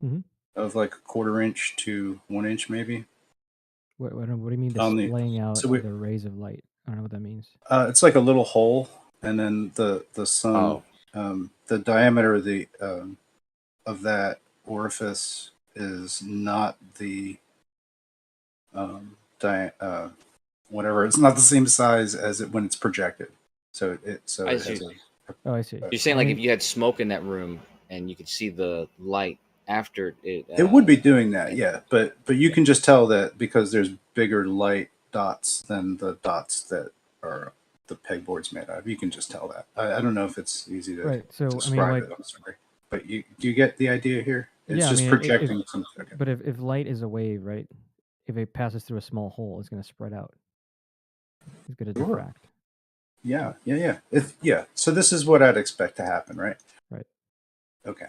Mhm. of like a quarter inch to 1 inch maybe. What do you mean On the displaying out so we, the rays of light? I don't know what that means. it's like a little hole, and then the sun, Oh. the diameter of the of that orifice is not the whatever. It's not the same size as it when it's projected. So it I has see. Oh, I see. You're saying I like mean, if you had smoke in that room and you could see the light after it. it would be doing that, yeah. But you can just tell that because there's bigger light dots than the dots that are the pegboard's made out of. You can just tell that. I don't know if it's easy to right. So I mean, describe like, it. I'm sorry, but do you get the idea here? It's yeah, I just mean, projecting some. Okay. but if light is a wave, right? If it passes through a small hole, it's going to spread out. He's good at Sure. diffract. Yeah. Yeah. So this is what I'd expect to happen, right? Right. Okay.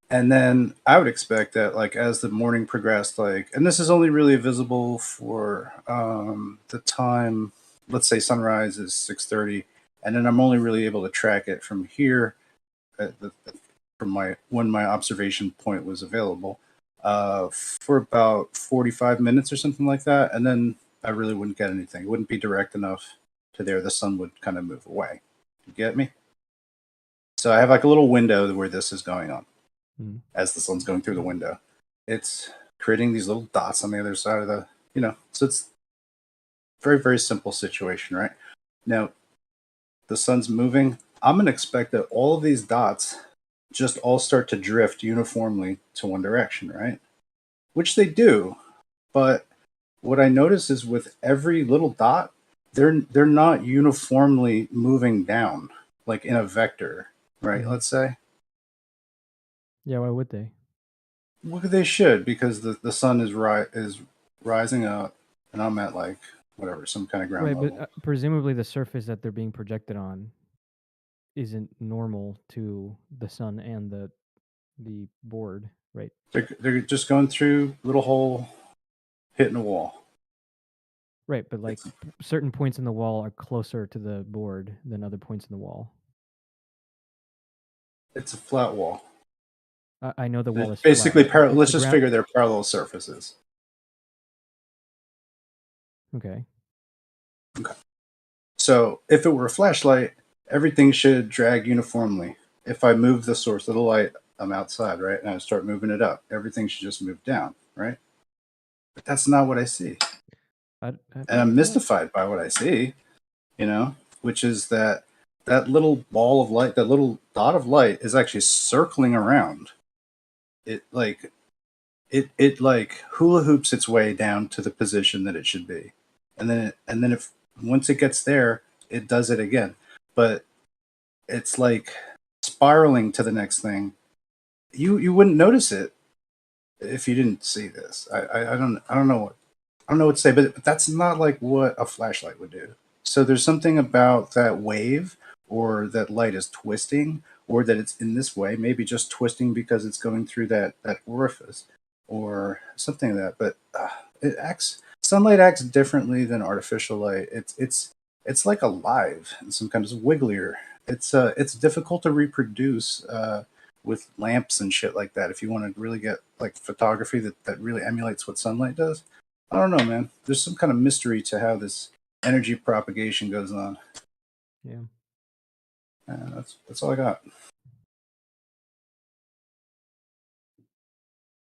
And then I would expect that, like, as the morning progressed, like, and this is only really visible for the time. Let's say sunrise is 6:30, and then I'm only really able to track it from here, from when my observation point was available, for about 45 minutes or something like that, and then I really wouldn't get anything. It wouldn't be direct enough to there. The sun would kind of move away. You get me? So I have like a little window where this is going on as the sun's going through the window. It's creating these little dots on the other side of the, so it's very, very simple situation, right? Now, the sun's moving. I'm going to expect that all of these dots just all start to drift uniformly to one direction, right? Which they do. But what I notice is with every little dot, they're not uniformly moving down, like in a vector, right? Mhm. Let's say. Yeah, why would they? Well, they should, because the sun is rising up, and I'm at like whatever, some kind of ground Right, level. but presumably the surface that they're being projected on isn't normal to the sun and the board, right? They're just going through a little hole, hitting a wall. Right, but like certain points in the wall are closer to the board than other points in the wall. It's a flat wall. I know the wall is Basically flat. parallel. If Let's the just figure they're parallel surfaces. Okay. So if it were a flashlight, everything should drag uniformly. If I move the source of the light, I'm outside, right? And I start moving it up. Everything should just move down, right? But that's not what I see. And I'm mystified by what I see, which is that little ball of light, that little dot of light is actually circling around. It like hula hoops its way down to the position that it should be. And then if once it gets there, it does it again. But it's like spiraling to the next thing. You wouldn't notice it if you didn't see this. I don't know what to say, but that's not like what a flashlight would do. So there's something about that wave, or that light is twisting, or that it's in this way, maybe just twisting because it's going through that orifice, or something like that. But sunlight acts differently than artificial light. It's like alive and some kind of wigglier. It's difficult to reproduce with lamps and shit like that. If you want to really get like photography that really emulates what sunlight does, I don't know, man. There's some kind of mystery to how this energy propagation goes on. Yeah. That's all I got.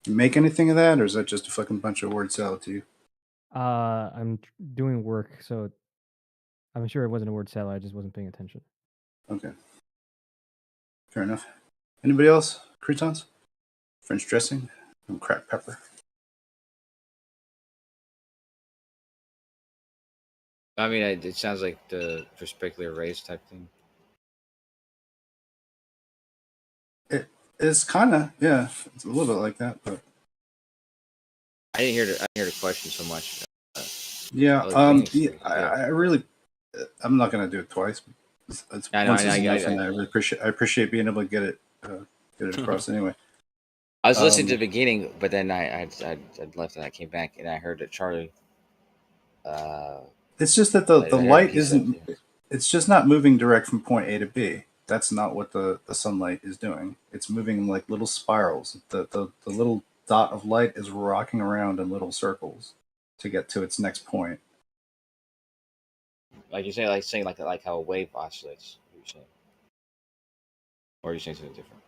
You make anything of that, or is that just a fucking bunch of word salad to you? I'm doing work, so I'm sure it wasn't a word salad. I just wasn't paying attention. Okay. Fair enough. Anybody else? Croutons? French dressing? And cracked pepper? I mean, it sounds like the perspective race type thing. It's kind of, yeah. It's a little bit like that, but I didn't hear the question so much. yeah. Yeah. I really, I'm not gonna do it twice. It's once is enough, and I really appreciate being able to get it across anyway. I was listening to the beginning, but then I left and I came back and I heard that Charlie. It's just that the light isn't. It's just not moving direct from point A to B. That's not what the sunlight is doing. It's moving in like little spirals. The little dot of light is rocking around in little circles to get to its next point. Like you say, like how a wave oscillates. You're saying, or are you saying something different?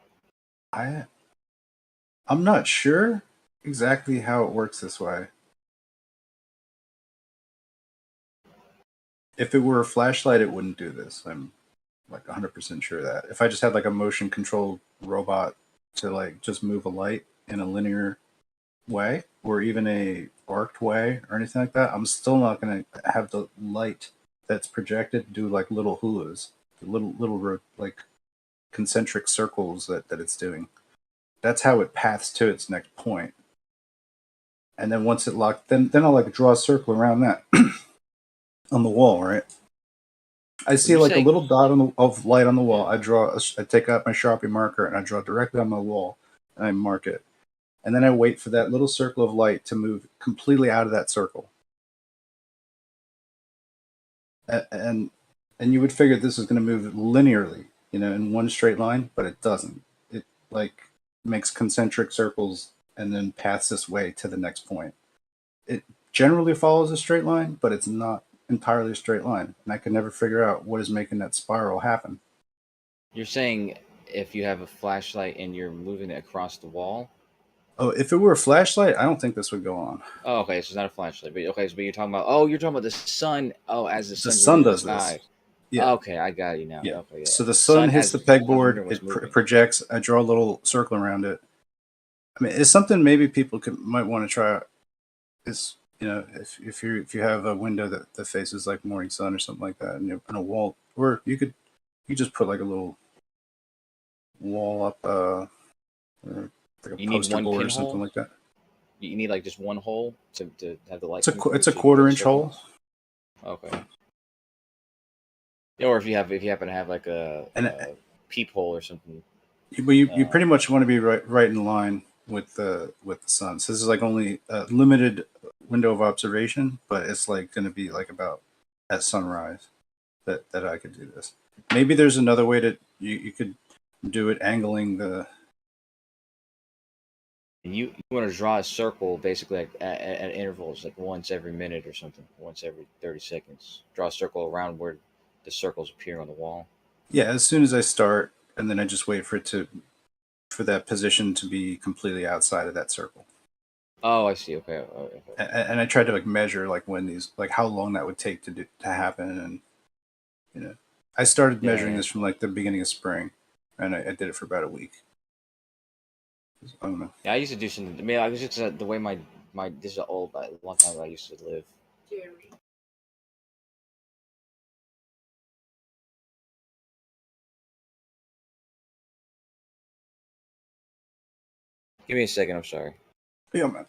I'm not sure exactly how it works this way. If it were a flashlight, it wouldn't do this. I'm like 100% sure of that. If I just had like a motion controlled robot to like just move a light in a linear way, or even a arced way or anything like that, I'm still not going to have the light that's projected do like little hulas, little like concentric circles that it's doing. That's how it paths to its next point. And then once it locked, then I'll like draw a circle around that. on the wall, right? I see you're like a saying little dot of light on the wall. I take out my Sharpie marker and I draw directly on my wall, and I mark it. And then I wait for that little circle of light to move completely out of that circle. And you would figure this is going to move linearly, in one straight line, but it doesn't. It like makes concentric circles and then paths this way to the next point. It generally follows a straight line, but it's not entirely a straight line, and I can never figure out what is making that spiral happen. You're saying if you have a flashlight and you're moving it across the wall. Oh, if it were a flashlight, I don't think this would go on. Oh, okay, so it's not a flashlight, but okay, so but you're talking about. Oh, you're talking about the sun. Oh, as the sun's sun moving in the does this. sky. Yeah. Okay, I got you now. Yeah. Okay, yeah. So the sun hits the as I'm pegboard, wondering what's it moving. projects. I draw a little circle around it. I mean, it's something maybe people might want to try out. Is if you have a window that faces like morning sun or something like that, and a wall, or you just put like a little wall up, or like a You need poster one board or pinhole? something like that. You need like just one hole to have the light. It's a quarter-inch hole. Okay. Or if you happen to have like a peephole or something. But you pretty much want to be right in line with the sun. So this is like only a limited window of observation, but it's like going to be like about at sunrise that I could do this. Maybe there's another way to you could do it angling the. And you want to draw a circle basically like at intervals, like once every minute or something, once every 30 seconds. Draw a circle around where the circles appear on the wall. Yeah, as soon as I start, and then I just wait for that position to be completely outside of that circle. Oh, I see. Okay. And I tried to like measure like when how long that would take to happen, and I started measuring this from like the beginning of spring, and I did it for about a week. I don't know. Yeah, I used to do something. I mean, I was just the way my this is a long time ago I used to live. Jeremy. Give me a second. I'm sorry. Yeah, man.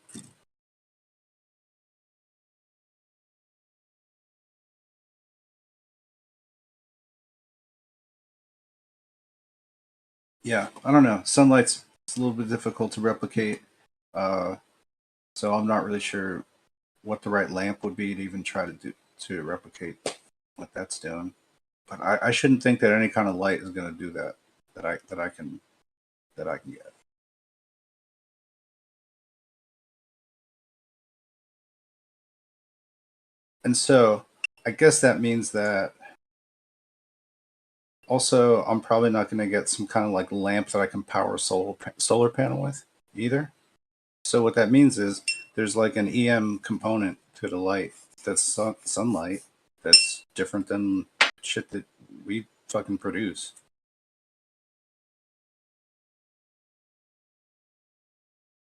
Yeah, I don't know. Sunlight's a little bit difficult to replicate, so I'm not really sure what the right lamp would be to even try to replicate what that's doing. But I shouldn't think that any kind of light is going to do that I can get. And so I guess that means that also I'm probably not going to get some kind of like lamp that I can power a solar panel with either. So what that means is there's like an EM component to the light that's sunlight that's different than shit that we fucking produce.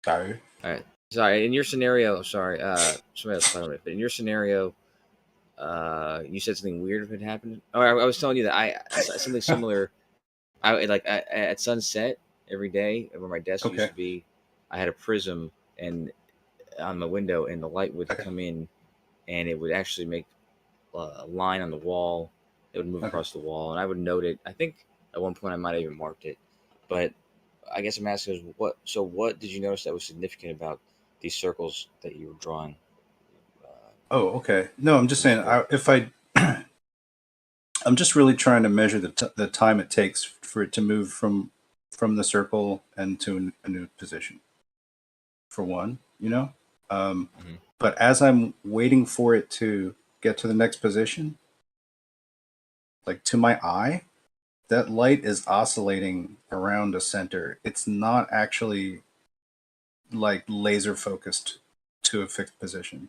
Sorry. All right. Sorry. In your scenario, somebody else talking about it, but in your scenario, you said something weird had happened. Oh, I was telling you that something similar. I like at sunset every day where my desk used to be. I had a prism and on my window, and the light would come in, and it would actually make a line on the wall. It would move across the wall, and I would note it. I think at one point I might have even marked it, but I guess I'm asking is what. So what did you notice that was significant about these circles that you were drawing? Oh, okay. No, I'm just saying I'm just really trying to measure the time it takes for it to move from the circle and to a new position. For one, but as I'm waiting for it to get to the next position, like to my eye, that light is oscillating around a center. It's not actually like laser focused to a fixed position.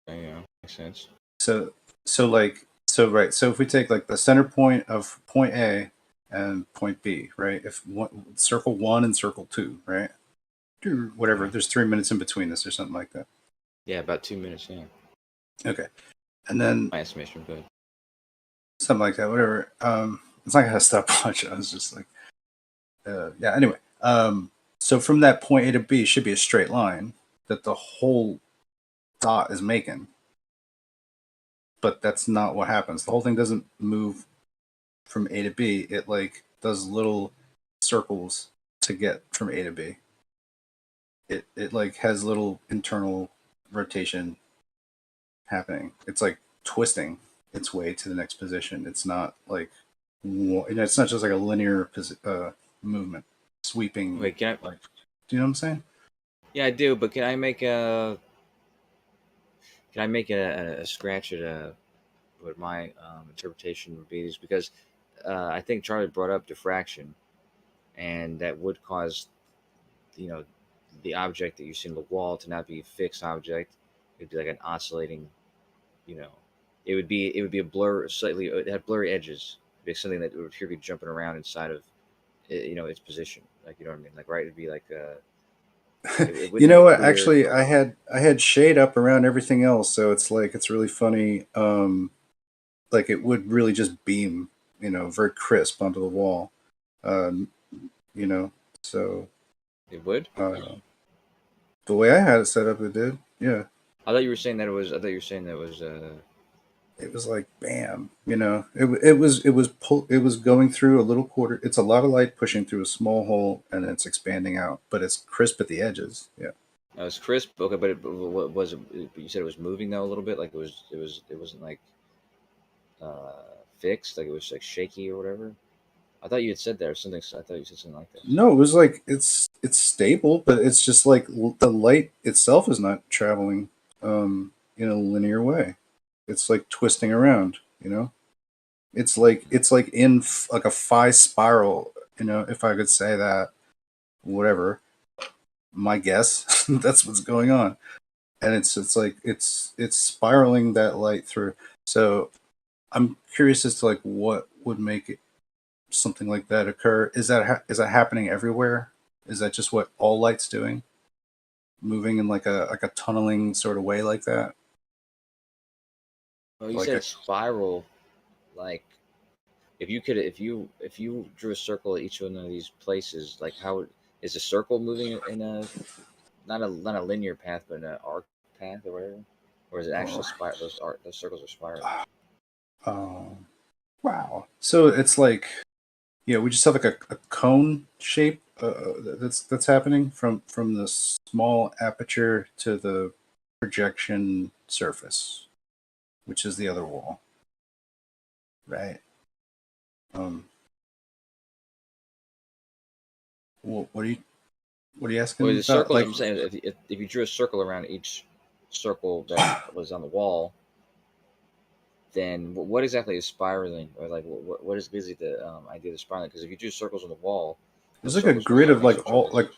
Yeah, makes sense. So if we take like the center point of point A and point B, right? If circle 1 and circle 2, right? Whatever, there's 3 minutes in between this or something like that. Yeah, about 2 minutes, yeah. Okay. And then my estimation, good. Something like that, whatever. It's not gonna stop watch. I was just like yeah, anyway. So from that point A to B should be a straight line that the whole dot is making. but that's not what happens. The whole thing doesn't move from A to B. It like does little circles to get from A to B. It like has little internal rotation happening. It's like twisting its way to the next position. It's not like it's not just like a linear movement, sweeping. Wait, can I? Like, do you know what I'm saying? Yeah, I do. But can I make a scratch at what my interpretation would be? Is because I think Charlie brought up diffraction, and that would cause the object that you see in the wall to not be a fixed object. It'd be like an oscillating, it would be a blur, slightly. It had blurry edges. It'd be something that would appear to be jumping around inside of its position. Like, you know what I mean? Like, right? It'd be like You know what? clear. Actually, I had shade up around everything else, so it's like it's really funny. Like it would really just beam, very crisp onto the wall. So It would. The way I had it set up, it did. Yeah. I thought you were saying that it was. It was like bam. It was going through a little quarter. It's a lot of light pushing through a small hole, and it's expanding out, but it's crisp at the edges. Yeah. It was crisp. Okay, but what was it? You said it was moving though a little bit. Like it wasn't like fixed. Like it was like shaky or whatever. I thought you had said there something. I thought you said something like that. No, it was like it's stable, but it's just like the light itself is not traveling in a linear way. It's like twisting around. It's like in like a phi spiral. If I could say that, whatever. My guess, that's what's going on, and it's like it's spiraling that light through. So I'm curious as to like what would make it something like that occur. Is that happening everywhere? Is that just what all light's doing, moving in like a tunneling sort of way like that? Well, you Like said spiral. Like if you drew a circle at each one of these places, like is a circle moving in a not a linear path, but an arc path or whatever, or is it actually spiral? Those circles are spiraling. Wow. So it's like, we just have like a cone shape that's happening from the small aperture to the projection surface, which is the other wall, right? What are you asking Well, the about? circle. Like, I'm saying if you drew a circle around each circle that was on the wall, then what exactly is spiraling, or like what is basically the idea of spiraling? Because if you drew circles on the wall, there's those like a circles will grid of make like each all other. like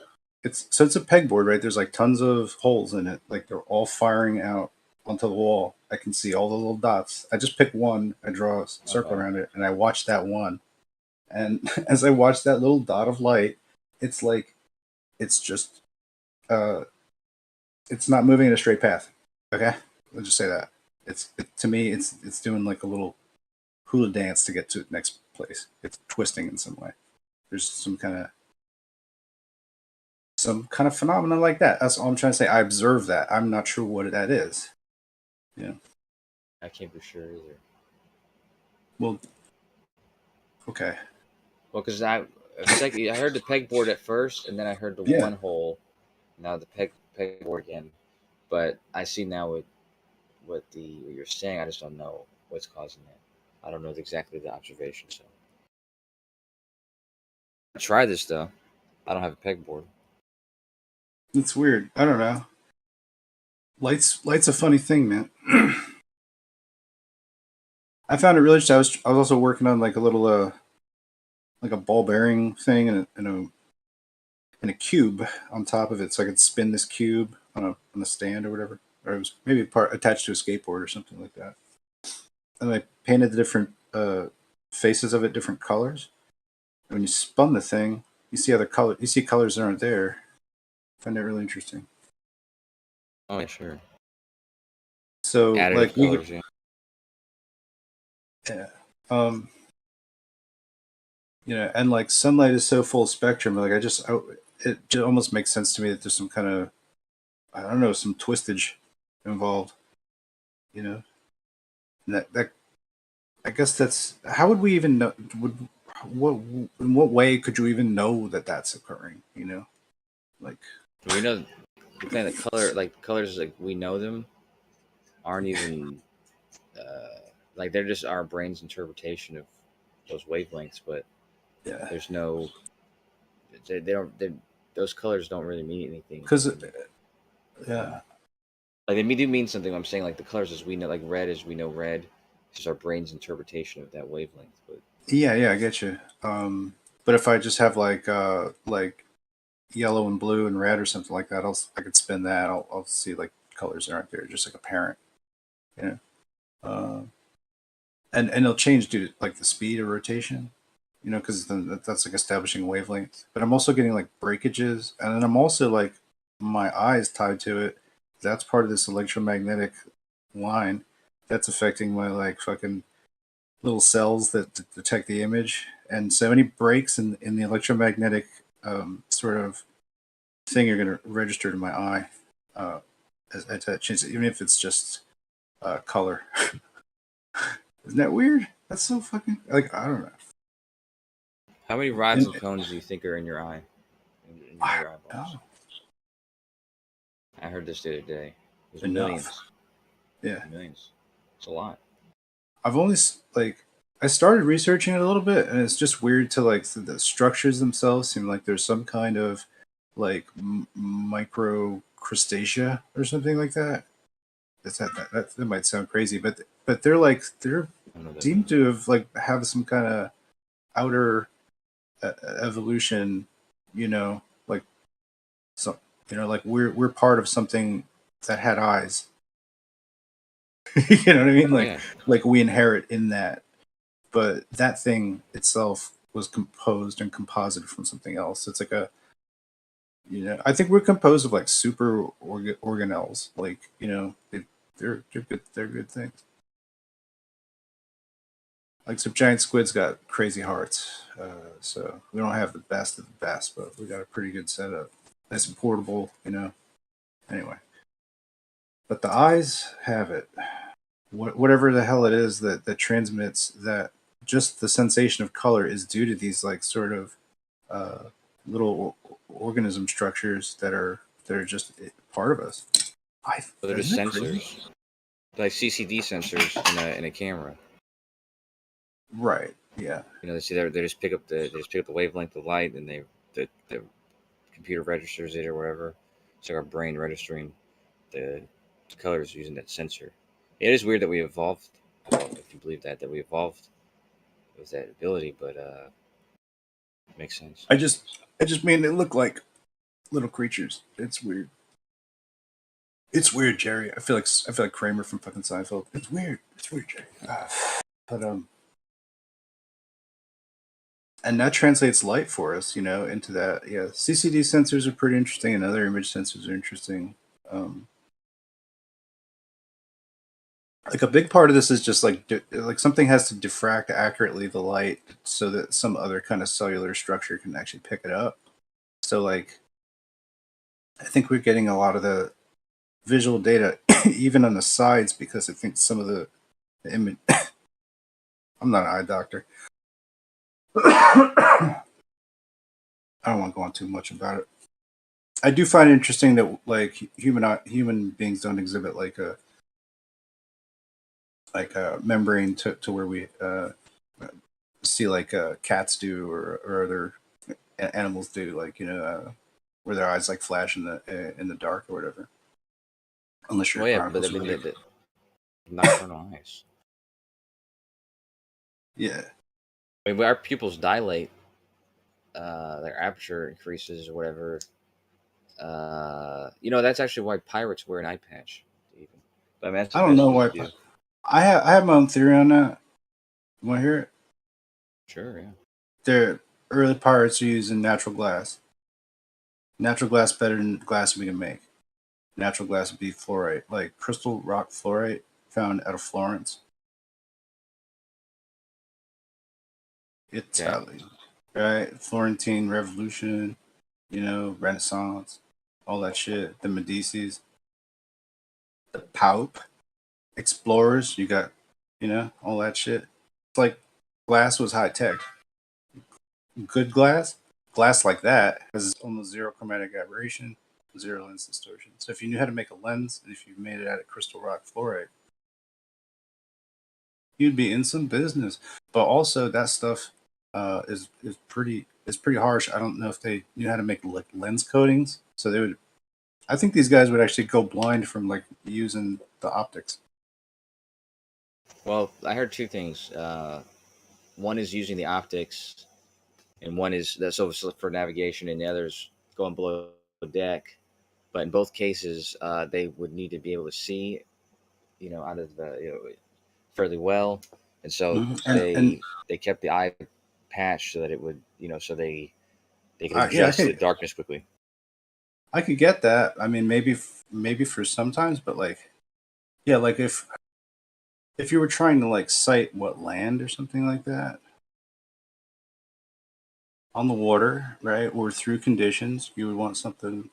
it's a pegboard, right? There's like tons of holes in it, like they're all firing out onto the wall. I can see all the little dots. I just pick one, I draw a circle Okay. around it, and I watch that one. And as I watch that little dot of light, it's like it's just it's not moving in a straight path. Okay, let's just say that to me it's doing like a little hula dance to get to the next place. It's twisting in some way. There's some kind of phenomenon like that. That's all I'm trying to say. I observe that. I'm not sure what that is. Yeah. I can't be sure either. Well, okay. Well, because I heard the pegboard at first, and then I heard the Yeah. one hole. Now the pegboard again, but I see now what you're saying. I just don't know what's causing it. I don't know exactly the observation. So try this though. I don't have a pegboard. It's weird. I don't know. Light's a funny thing, man. I found it really interesting. I was also working on like a little like a ball bearing thing in a cube on top of it, so I could spin this cube on a stand or whatever. Or it was maybe attached to a skateboard or something like that. And I painted the different faces of it different colors. And when you spun the thing, you see other color. You see colors that aren't there. I find that really interesting. Oh, yeah, sure. So Additive like colors, yeah. And like sunlight is so full spectrum. Like it just almost makes sense to me that there's some kind of, I don't know, some twistage involved. that I guess that's how would we even know? What in what way could you even know that that's occurring? You know, like We know the kind of color, like colors, like we know them, aren't even like they're just our brain's interpretation of those wavelengths. But yeah, there's no, they don't, those colors don't really mean anything. because yeah, Like they do mean something. I'm saying like the colors as we know, like red as we know red, it's just our brain's interpretation of that wavelength. But yeah, I get you. But if I just have like yellow and blue and red or something like that, I could spin that. I'll see like colors that aren't there, just like apparent. You know, and it'll change due to like the speed of rotation. You know, because that's like establishing wavelength. But I'm also getting like breakages, and then I'm also like my eyes tied to it. That's part of this electromagnetic line that's affecting my like fucking little cells that detect the image. And so any breaks in the electromagnetic sort of thing are going to register to my eye as that changes, even if it's just color. Isn't that weird? That's so fucking like I don't know. how many rods And, and cones do you think are in your eye? In your eyeballs? I heard this the other day. There's Enough. millions. Yeah. Millions. It's a lot. I've only like I started researching it a little bit, and it's just weird to like the structures themselves seem like there's some kind of like micro crustacea or something like that. That might sound crazy, but they're seem to have some kind of outer evolution, you know, like so like we're part of something that had eyes. You know what I mean? Like we inherit in that, but that thing itself was composed and composited from something else. It's like I think we're composed of like super organelles. Like they're good things. Like some giant squids got crazy hearts, so we don't have the best of the best, but we got a pretty good setup. Nice and portable, Anyway, but the eyes have it. Whatever the hell it is that transmits that, just the sensation of color is due to these like sort of little organism structures that are just part of us. So they're just sensors, like CCD sensors in a camera. Right. Yeah. They see they just pick up the wavelength of light, and the computer registers it or whatever. It's like our brain registering the colors using that sensor. It is weird that we evolved. If you believe that we evolved with that ability, but it makes sense. I just mean they look like little creatures. It's weird. It's weird, Jerry. I feel like Kramer from fucking Seinfeld. It's weird, Jerry. But and that translates light for us, into that. Yeah, CCD sensors are pretty interesting, and other image sensors are interesting. Like a big part of this is just like something has to diffract accurately the light so that some other kind of cellular structure can actually pick it up. So like, I think we're getting a lot of the visual data even on the sides, because I think some of the image. I'm not an eye doctor. I don't want to go on too much about it. I do find it interesting that like human beings don't exhibit like a membrane to where we see like cats do or other animals do, like where their eyes like flash in the dark or whatever. Unless you're but the nocturnal eyes. Yeah. I mean, when our pupils dilate, their aperture increases or whatever. That's actually why pirates wear an eye patch. Even. I mean, I don't know why. I have my own theory on that. You want to hear it? Sure, yeah. The early pirates are using natural glass. Natural glass better than glass we can make. Natural glass would be fluorite, like crystal rock fluorite found out of Florence. Italy, right? Florentine Revolution, Renaissance, all that shit. The Medicis, the Pope, explorers. You got You know, all that shit. It's like glass was high tech. Good glass, glass like that has almost zero chromatic aberration, zero lens distortion. So if you knew how to make a lens, and if you made it out of crystal rock fluoride, you'd be in some business. But also that stuff is pretty harsh. I don't know if they knew how to make like lens coatings, so they would. I think these guys would actually go blind from like using the optics. Well, I heard two things. One is using the optics, and one is that's also for navigation, and the other is going below deck. But in both cases, they would need to be able to see, out of the fairly well, and so And they kept the eye patch so that it would, so they could yeah, adjust to the darkness quickly. I could get that. I mean, maybe for sometimes, but like, yeah, like if you were trying to like sight what land or something like that on the water, right, or through conditions, you would want something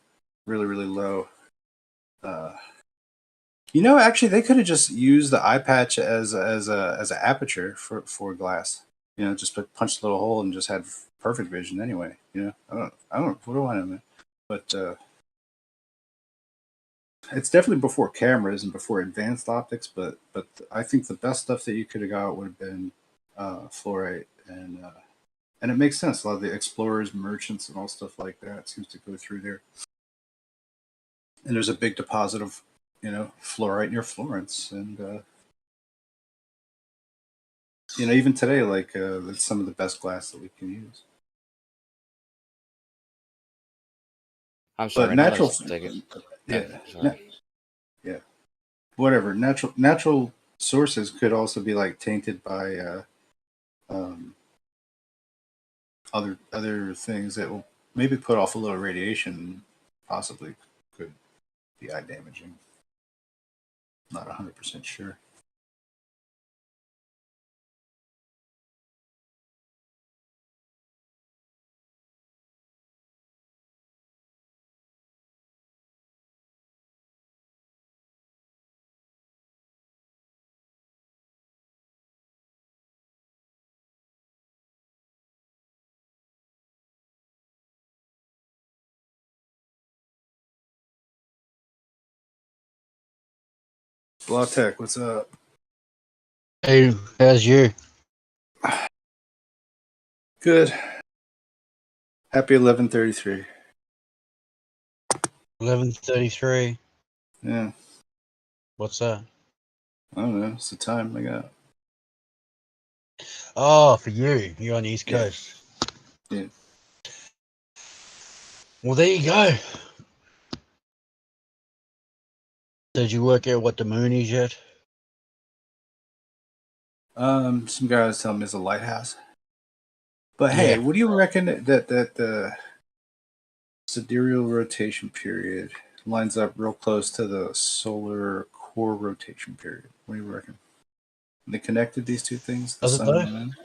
really, really low. Actually, they could have just used the eye patch as an aperture for glass. Just punch a little hole and just had perfect vision anyway. I don't. What do I know, man? But it's definitely before cameras and before advanced optics. But I think the best stuff that you could have got would have been fluorite, and it makes sense. A lot of the explorers, merchants, and all stuff like that seems to go through there. And there's a big deposit of fluorite near Florence, and even today, like that's some of the best glass that we can use. I'm sorry, But natural, yeah, whatever. Natural sources could also be like tainted by other things that will maybe put off a little radiation. Possibly could be eye damaging. Not 100% sure. Blah Tech, what's up? Hey, how's you? Good. Happy 11:33. 11:33. Yeah. What's that? I don't know. It's the time I got. Oh, for you. You're on the East Coast. Yeah. Well, there you go. Did you work out what the moon is yet? Some guy was telling me it's a lighthouse. But hey, what do you reckon that the sidereal rotation period lines up real close to the solar core rotation period? What do you reckon? They connected these two things, the sun and the moon.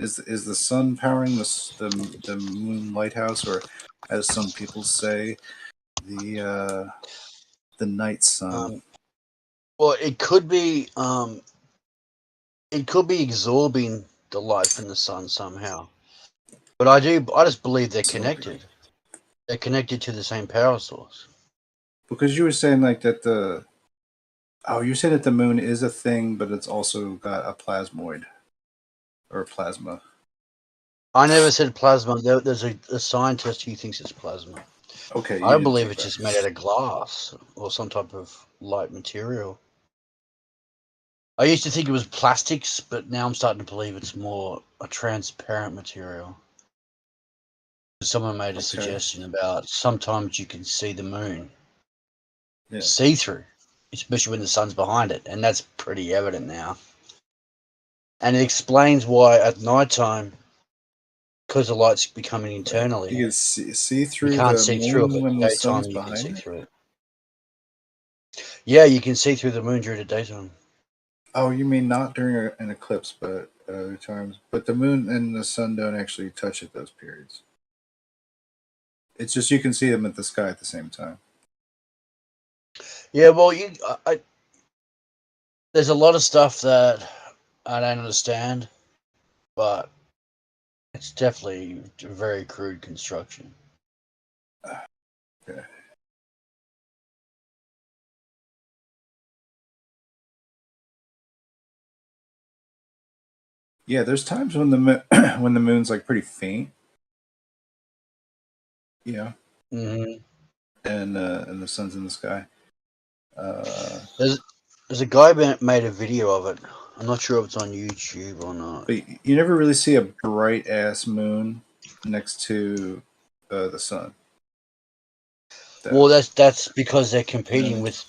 Is the sun powering the moon lighthouse, or as some people say, the night sun? Well, it could be absorbing the light from the sun somehow. But I just believe they're connected. They're connected to the same power source. Because you were saying like that you said that the moon is a thing, but it's also got a plasmoid or plasma. I never said plasma. There's a scientist who thinks it's plasma. Okay, I believe it's just made out of glass or some type of light material. I used to think it was plastics, but now I'm starting to believe it's more a transparent material. Someone made a suggestion about sometimes you can see the moon see-through, especially when the sun's behind it, and that's pretty evident now. And it explains why at nighttime, because the light's becoming internally, you can see through you can't the see moon through it, but when the daytime sun's you can behind see it? through it. Yeah, you can see through the moon during the daytime. Oh, you mean not during an eclipse, but other times. But the moon and the sun don't actually touch at those periods. It's just you can see them at the sky at the same time. Yeah, well, there's a lot of stuff that I don't understand, but it's definitely a very crude construction. Okay. Yeah, there's times when when the moon's like pretty faint. Yeah. Mm-hmm. And the sun's in the sky. There's a guy made a video of it. I'm not sure if it's on YouTube or not. But you never really see a bright ass moon next to the sun. Well, that's because they're competing with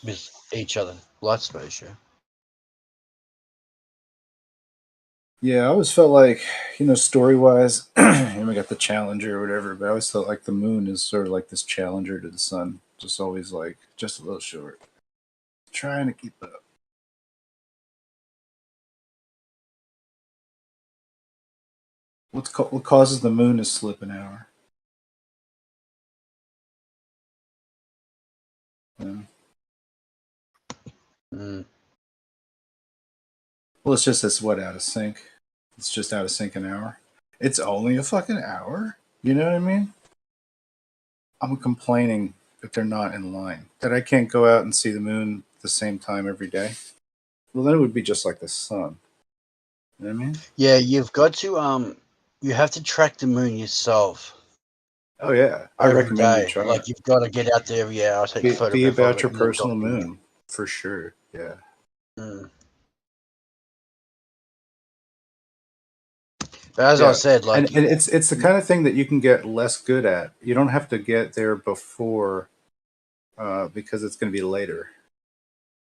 each other. Light space, yeah. Yeah, I always felt like, story wise, we got the challenger or whatever, but I always felt like the moon is sort of like this challenger to the sun. Just always like, just a little short. Trying to keep up. What causes the moon to slip an hour? Yeah. Well, it's just this out of sync. It's just out of sync an hour. It's only a fucking hour. You know what I mean? I'm complaining that they're not in line. That I can't go out and see the moon the same time every day. Well, then it would be just like the sun. You know what I mean? Yeah, you've got to you have to track the moon yourself. Oh yeah, I every recommend you day. try Like it. you've got to get out there every hour, take a Be photograph of about it, your and then personal document moon for sure. Yeah. it. But as I Yeah, said, like and it's the kind of thing that you can get less good at. You don't have to get there before, because it's going to be later.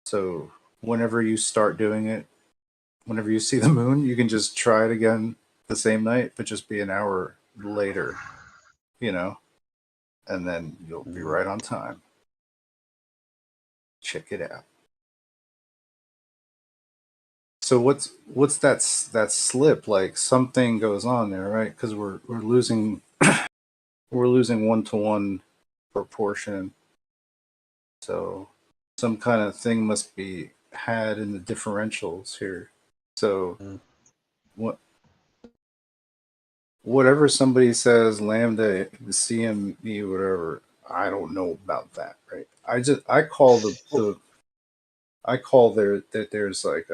So whenever you start doing it, whenever you see the moon, you can just try it again the same night, but just be an hour later, and then you'll be right on time. Check it out. So what's that slip like? Something goes on there, right? Because we're losing we're losing 1-to-1 proportion. So some kind of thing must be had in the differentials here. So whatever somebody says, lambda, the CME, whatever, I don't know about that, right? I call that there's like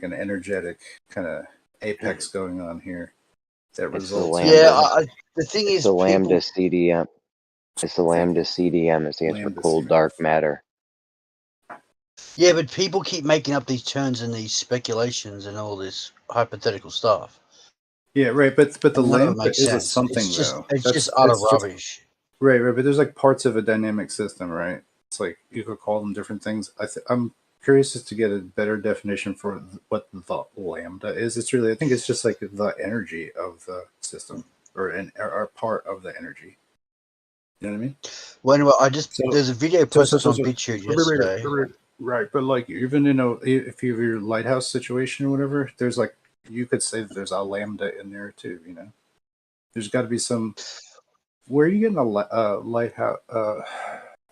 an energetic kind of apex going on here that It's the results in lambda. the thing It's is, the lambda people. CDM. It's the lambda CDM. It stands for Lambda cold CDM. dark matter. Yeah, but people keep making up these terms and these speculations and all this hypothetical stuff. Yeah, right. But the And none of it lambda makes is a sense. something though. It's just utter It's just rubbish. right. But there's like parts of a dynamic system, right? It's like you could call them different things. I'm curious as to get a better definition for what the lambda is. I think it's just like the energy of the system, or part of the energy. You know what I mean? Well, anyway, there's a video posted on BitChute yesterday. Right, but like even if you have your lighthouse situation or whatever, there's like you could say that there's a lambda in there too. There's got to be some. Where are you getting a lighthouse?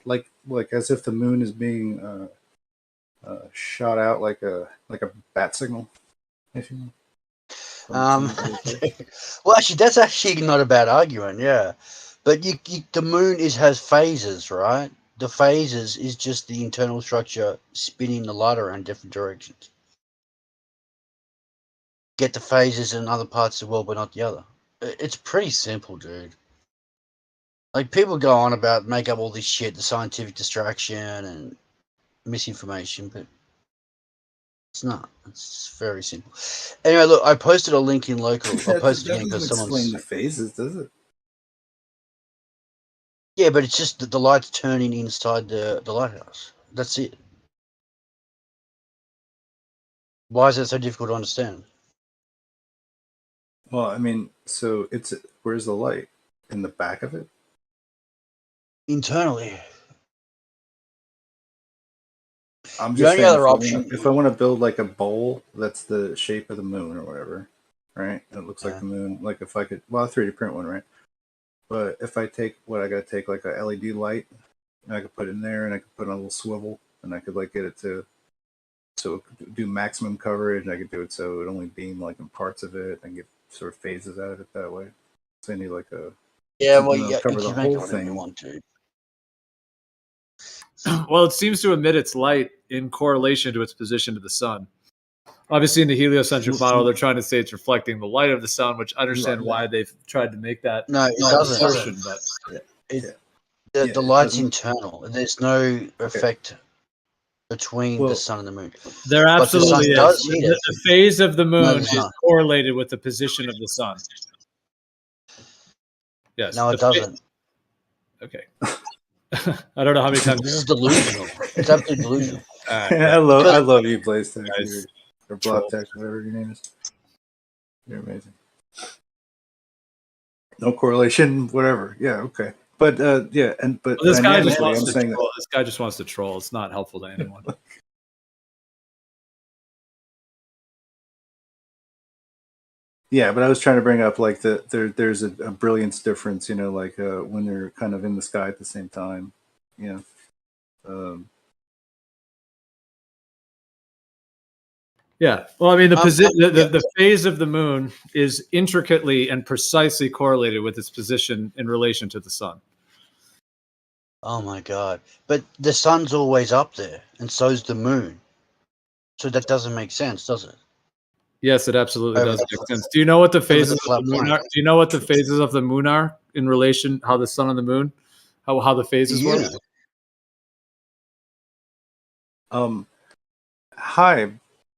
Like as if the moon is being shot out like a bat signal, if you know. Well, actually, that's actually not a bad argument. Yeah, but the moon has phases, right? The phases is just the internal structure spinning the light around different directions. Get the phases in other parts of the world, but not the other. It's pretty simple, dude. Like people go on about make up all this shit, the scientific distraction and misinformation, but it's not. It's very simple. Anyway, look, I posted a link in local. I'll post it That again because doesn't explain someone's. the phases, does it? Yeah, but it's just that the light's turning inside the lighthouse. That's it. Why is that so difficult to understand? Well, I mean, so where's the light? In the back of it? Internally. I'm The just only saying, other option. if I want to build like a bowl that's the shape of the moon or whatever, right? It looks like Yeah. the moon. Like if I could, well, 3D print one, right? But if I take I gotta take like a LED light, and I could put in there, and I could put on a little swivel, and I could like get it to so it could do maximum coverage. I could do it so it only beam like in parts of it and get sort of phases out of it that way. So I need like a well, something that'll yeah, you cover the can make it whole whatever you thing. want to. Well, it seems to emit its light in correlation to its position to the sun. Obviously, in the heliocentric model, they're trying to say it's reflecting the light of the sun, which I understand why they've tried to make that No, it doesn't. assertion. But The light's internal. There's no effect between the sun and the moon. there But the sun absolutely does is. heat The, it. the phase of the No, moon there's is not. correlated with the position of the sun. Yes. No, it doesn't. Okay. I don't know how many times. This is delusional. It's absolutely delusional. I love you, Blaze Tech, or Block Tech, whatever your name is. You're amazing. No correlation, whatever. Yeah, okay. But yeah, but Well, this guy just dynamically, wants I'm to saying troll. This guy just wants to troll. It's not helpful to anyone. yeah, but I was trying to bring up like there's a brilliance difference, you know, like when they're kind of in the sky at the same time, you know. Yeah. Well, I mean, the phase of the moon is intricately and precisely correlated with its position in relation to the sun. Oh my god! But the sun's always up there, and so's the moon. So that doesn't make sense, does it? Yes, it absolutely Over does the make flat- sense. Do you know what the over phases the of flat the moon plane. are? Do you know what the phases of the moon are in relation how the sun and the moon, how the phases work? Hi,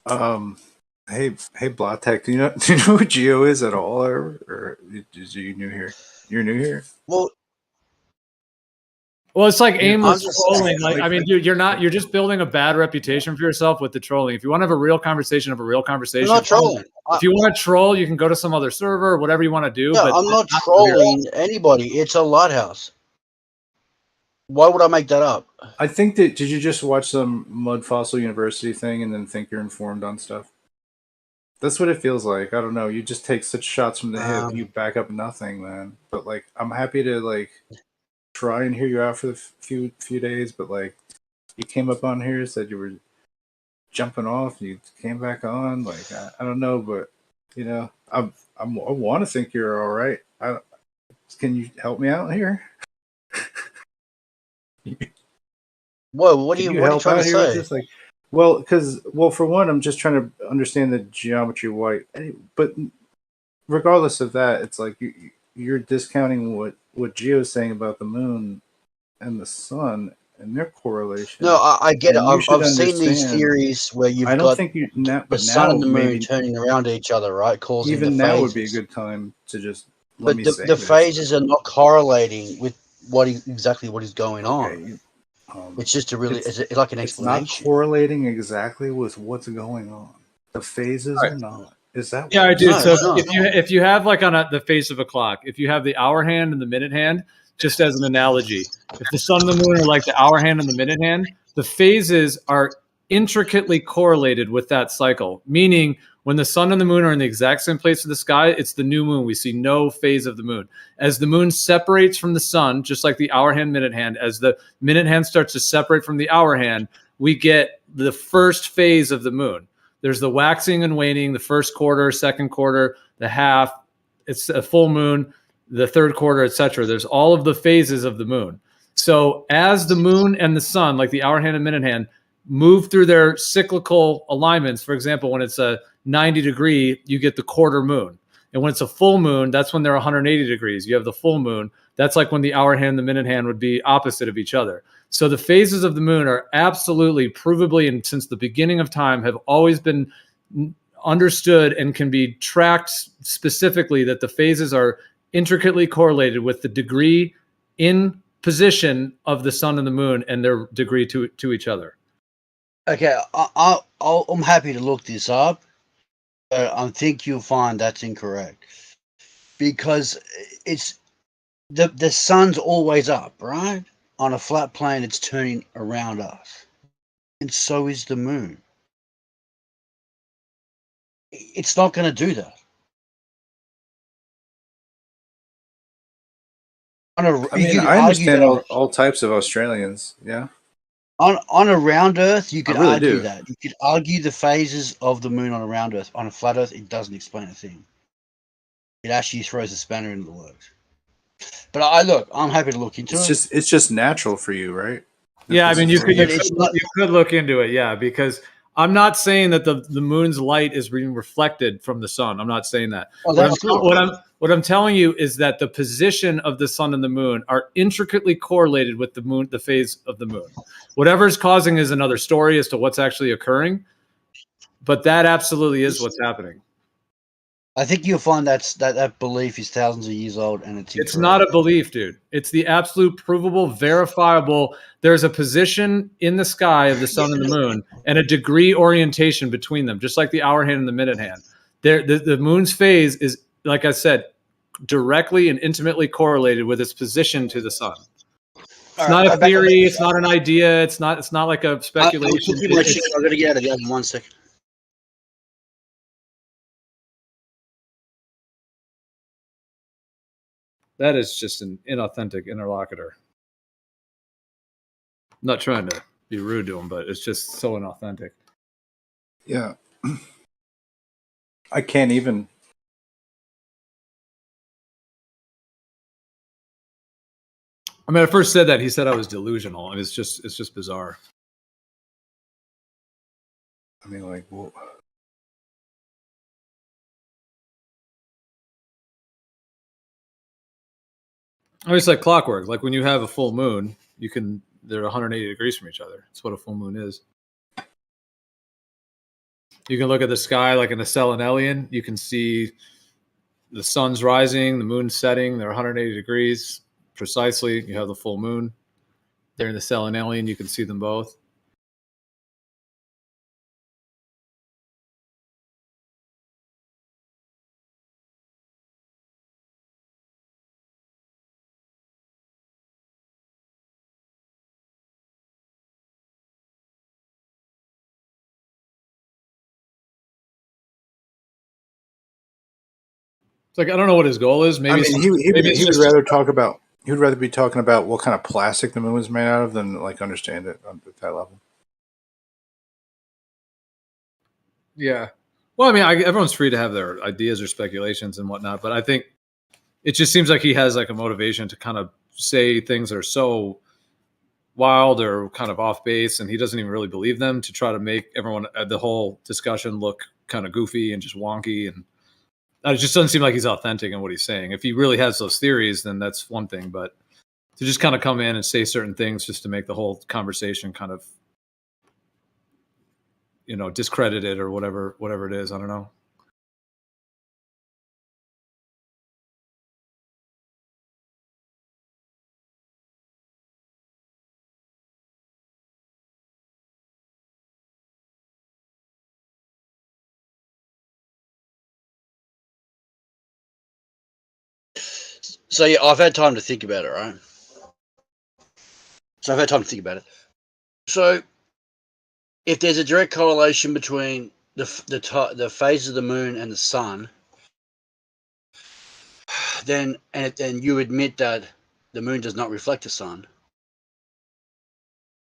hey, Blatek, do you know who Geo is at all, or is you new here? You're new here. Well, it's like I'm aimless just trolling. saying, I mean, dude, you're just building a bad reputation for yourself with the trolling. If you want to have a real conversation, have a real conversation. I'm not trolling. If you want to troll, you can go to some other server or whatever you want to do. No, but I'm not trolling anybody. It's a lighthouse. Why would I make that up? I think that did you just watch some Mud Fossil University thing and then think you're informed on stuff? That's what it feels like. I don't know. You just take such shots from the hip and you back up nothing, man. But like, I'm happy to like try and hear you out for the few days. But like, you came up on here, said you were jumping off, and you came back on. Like, I don't know, but you know, I want to think you're all right. Can you help me out here? Whoa, what are Can you trying to out here with say? this? Like, well, for one, I'm just trying to understand the geometry white. But regardless of that, it's like you're discounting what Geo's saying about the moon and the sun and their correlation. No, I get it. And you should I've seen these understand- theories where you've I don't got think you now, the but sun now and the moon maybe turning around each other, right? Causing even the now phases. would be a good time to just let But me the, say the this. phases are not correlating with exactly what is going on. It's just it's like an It's not explanation. correlating exactly with what's going on. The phases are not. Is that Yeah, I what do. it is? So if you have like on the face of a clock, if you have the hour hand and the minute hand, just as an analogy, if the sun and the moon are like the hour hand and the minute hand, the phases are intricately correlated with that cycle. Meaning, when the sun and the moon are in the exact same place of the sky, it's the new moon. We see no phase of the moon. As the moon separates from the sun, just like the hour hand, minute hand, as the minute hand starts to separate from the hour hand, we get the first phase of the moon. There's the waxing and waning, the first quarter, second quarter, the half, it's a full moon, the third quarter, etc. There's all of the phases of the moon. So as the moon and the sun, like the hour hand and minute hand, move through their cyclical alignments, for example, when it's a 90 degree, you get the quarter moon. And when it's a full moon, that's when they're 180 degrees. You have the full moon. That's like when the hour hand and the minute hand would be opposite of each other. So the phases of the moon are absolutely, provably, and since the beginning of time have always been understood and can be tracked specifically that the phases are intricately correlated with the degree in position of the sun and the moon and their degree to each other. Okay, I'm happy to look this up, but I think you'll find that's incorrect because it's the sun's always up, right? On a flat plane, it's turning around us, and so is the moon. It's not going to do that. I mean, I understand all types of Australians. Yeah. On a round Earth, you could really argue do. that. You could argue the phases of the moon on a round Earth. On a flat Earth, it doesn't explain a thing. It actually throws a spanner into the works. But I'm happy to look into it. It's just natural for you, right? Yeah, I mean, you could But it's not. you could look into it, yeah, because I'm not saying that the moon's light is being reflected from the sun. I'm not saying that. Oh, that's good. What I'm telling you is that the position of the sun and the moon are intricately correlated with the moon, the phase of the moon. Whatever's causing is another story as to what's actually occurring, but that absolutely is what's happening. I think you'll find that belief is thousands of years old, and It's not a belief, dude. It's the absolute provable, verifiable. There's a position in the sky of the sun and the moon and a degree orientation between them, just like the hour hand and the minute hand. The moon's phase is, like I said, directly and intimately correlated with its position to the sun. It's not a theory. It's not an idea. It's not like a speculation. I'm going to get out of the oven 1 second. That is just an inauthentic interlocutor. I'm not trying to be rude to him, but it's just so inauthentic. Yeah. I can't even. I mean, I first said that he said I was delusional, and it's just bizarre. I mean, like, whoa. I mean, it's like clockwork. Like when you have a full moon, they're 180 degrees from each other. That's what a full moon is. You can look at the sky like in a selenelian. You can see the sun's rising, the moon's setting. They're 180 degrees precisely. You have the full moon. They're in the selenelian. You can see them both. It's like I don't know what his goal is. Maybe he would rather talk about. He would rather be talking about what kind of plastic the moon was made out of than like understand it at that level. Yeah. Well, I mean, everyone's free to have their ideas or speculations and whatnot, but I think it just seems like he has like a motivation to kind of say things that are so wild or kind of off base, and he doesn't even really believe them, to try to make everyone, the whole discussion, look kind of goofy and just wonky. And it just doesn't seem like he's authentic in what he's saying. If he really has those theories, then that's one thing, but to just kind of come in and say certain things just to make the whole conversation kind of, discredited or whatever it is. I don't know. So yeah, I've had time to think about it, right? So if there's a direct correlation between the phase of the moon and the sun, then you admit that the moon does not reflect the sun.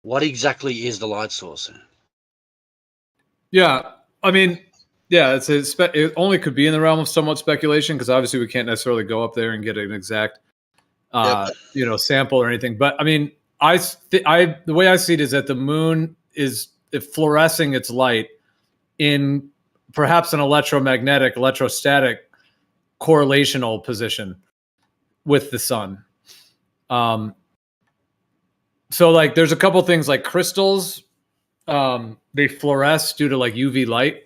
What exactly is the light source? Yeah, I mean, yeah, it only could be in the realm of somewhat speculation, because obviously we can't necessarily go up there and get an exact, sample or anything. But I mean, the way I see it is that the moon is fluorescing its light in perhaps an electrostatic correlational position with the sun. So like there's a couple things like crystals, they fluoresce due to like UV light,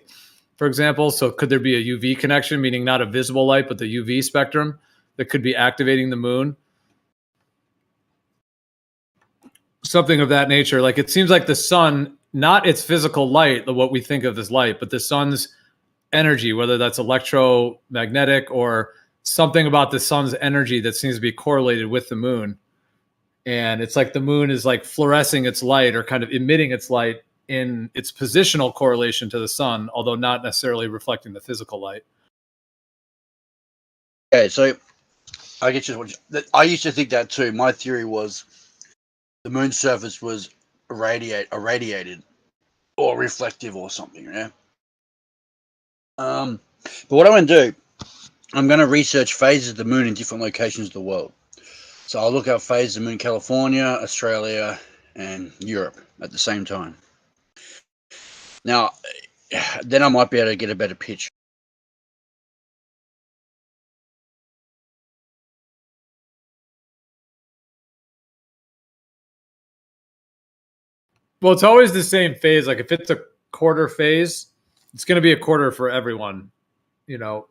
for example. So could there be a UV connection, meaning not a visible light, but the UV spectrum that could be activating the moon? Something of that nature. Like it seems like the sun, not its physical light, what we think of as light, but the sun's energy, whether that's electromagnetic or something about the sun's energy that seems to be correlated with the moon. And it's like the moon is like fluorescing its light or kind of emitting its light in its positional correlation to the sun, although not necessarily reflecting the physical light. Okay, so I used to think that too. My theory was the moon's surface was irradiated or reflective or something. Yeah. But what I'm going to do, I'm going to research phases of the moon in different locations of the world. So I'll look up phases of the moon in California, Australia, and Europe at the same time. Now, then I might be able to get a better picture. Well, it's always the same phase. Like if it's a quarter phase, it's going to be a quarter for everyone, you know,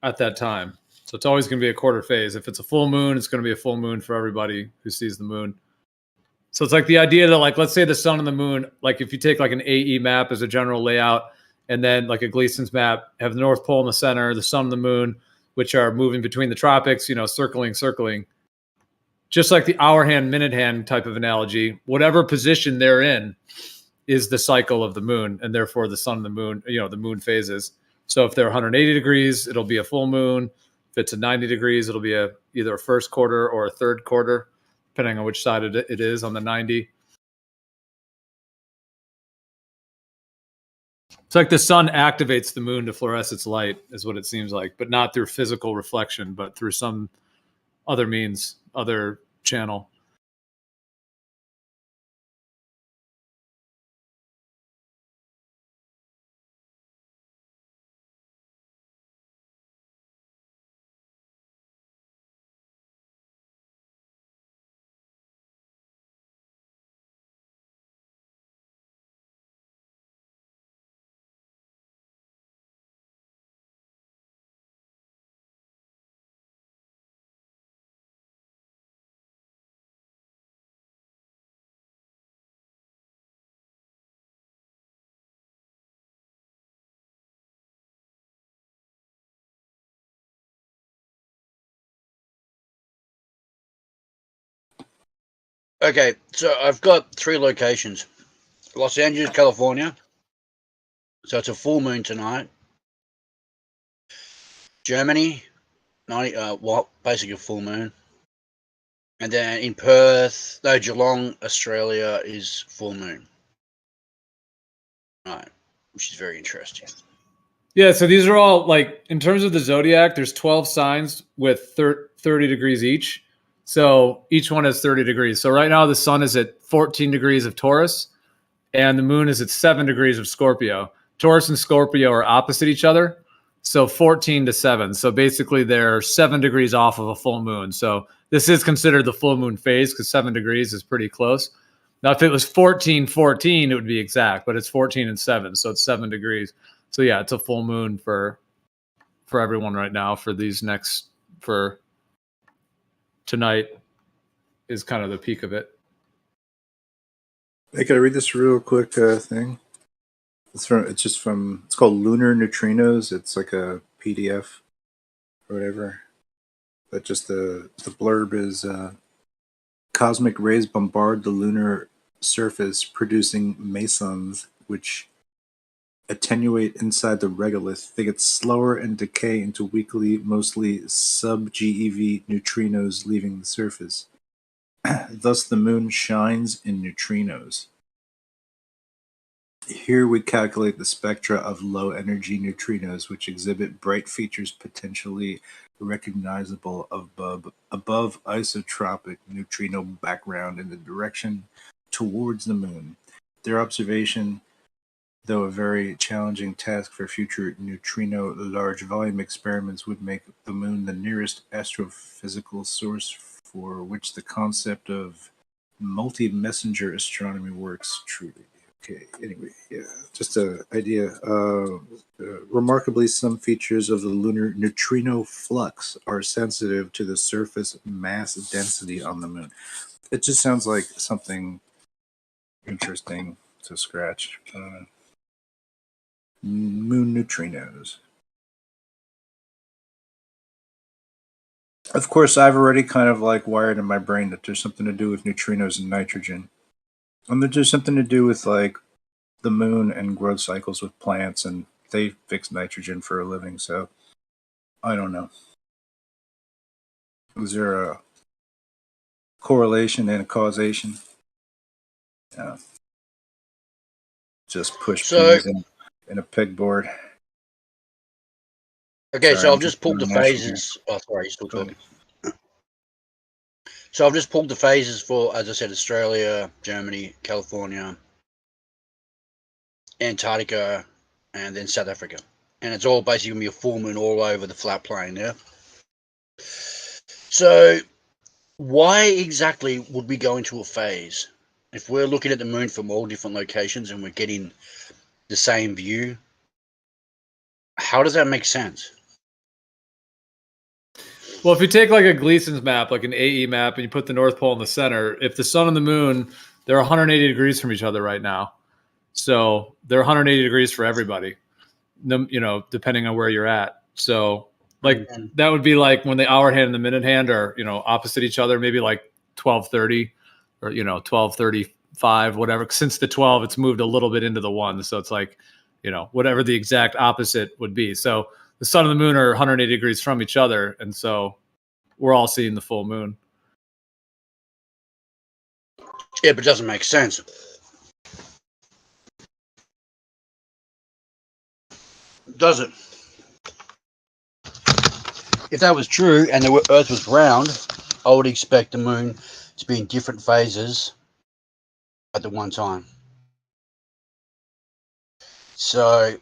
at that time. So it's always going to be a quarter phase. If it's a full moon, it's going to be a full moon for everybody who sees the moon. So it's like the idea that, like, let's say the sun and the moon, like if you take like an AE map as a general layout, and then like a Gleason's map, have the North Pole in the center, the sun and the moon, which are moving between the tropics, you know, circling. Just like the hour hand, minute hand type of analogy, whatever position they're in is the cycle of the moon, and therefore the sun and the moon, you know, the moon phases. So if they're 180 degrees, it'll be a full moon. If it's a 90 degrees, it'll be either a first quarter or a third quarter, depending on which side it is on the 90. It's like the sun activates the moon to fluoresce its light, is what it seems like, but not through physical reflection, but through some other means, other channel. Okay, so I've got 3 locations. Los Angeles, California. So it's a full moon tonight. Germany, basically a full moon. And then in Perth, Geelong, Australia is full moon. Right, which is very interesting. Yeah, so these are all, like, in terms of the zodiac, there's 12 signs with 30 degrees each. So each one has 30 degrees. So right now the sun is at 14 degrees of Taurus and the moon is at 7 degrees of Scorpio. Taurus and Scorpio are opposite each other. So 14 to 7. So basically they're 7 degrees off of a full moon. So this is considered the full moon phase because 7 degrees is pretty close. Now, if it was 14, it would be exact, but it's 14 and 7. So it's 7 degrees. So yeah, it's a full moon for everyone right now for tonight is kind of the peak of it. Hey, can I read this real quick thing? It's called Lunar Neutrinos. It's like a PDF or whatever. But just the blurb is cosmic rays bombard the lunar surface, producing mesons, which attenuate inside the regolith. They get slower and decay into weakly, mostly sub-GeV neutrinos leaving the surface. Thus, the moon shines in neutrinos. Here we calculate the spectra of low-energy neutrinos, which exhibit bright features potentially recognizable above isotropic neutrino background in the direction towards the moon. Their observation, though a very challenging task for future neutrino large volume experiments, would make the moon the nearest astrophysical source for which the concept of multi-messenger astronomy works truly. Okay, anyway, yeah, just an idea. Remarkably, some features of the lunar neutrino flux are sensitive to the surface mass density on the moon. It just sounds like something interesting to scratch. Moon neutrinos. Of course, I've already kind of like wired in my brain that there's something to do with neutrinos and nitrogen. And that there's something to do with like the moon and growth cycles with plants, and they fix nitrogen for a living, so I don't know. Is there a correlation and a causation? Yeah. Just push So, peas in a pegboard. okay, Sorry, so I'm I've just just pulled on the a national here. phases. Oh, sorry, you're still Go ahead. talking. So I've just pulled the phases for, as I said, Australia, Germany, California, Antarctica, and then South Africa. And it's all basically going to be a full moon all over the flat plane, yeah? So why exactly would we go into a phase? If we're looking at the moon from all different locations and we're getting the same view, how does that make sense? Well, if you take like a Gleason's map, like an AE map, and you put the North Pole in the center, if the sun and the moon, they're 180 degrees from each other right now. So they're 180 degrees for everybody, you know, depending on where you're at. So like that would be like when the hour hand and the minute hand are, you know, opposite each other, maybe like 12:30 or, you know, 12:35, whatever. Since the 12, it's moved a little bit into the 1. So it's like, you know, whatever the exact opposite would be. So the sun and the moon are 180 degrees from each other. And so we're all seeing the full moon. Yeah, but it doesn't make sense. Does it? If that was true and the Earth was round, I would expect the moon to be in different phases at the one time. So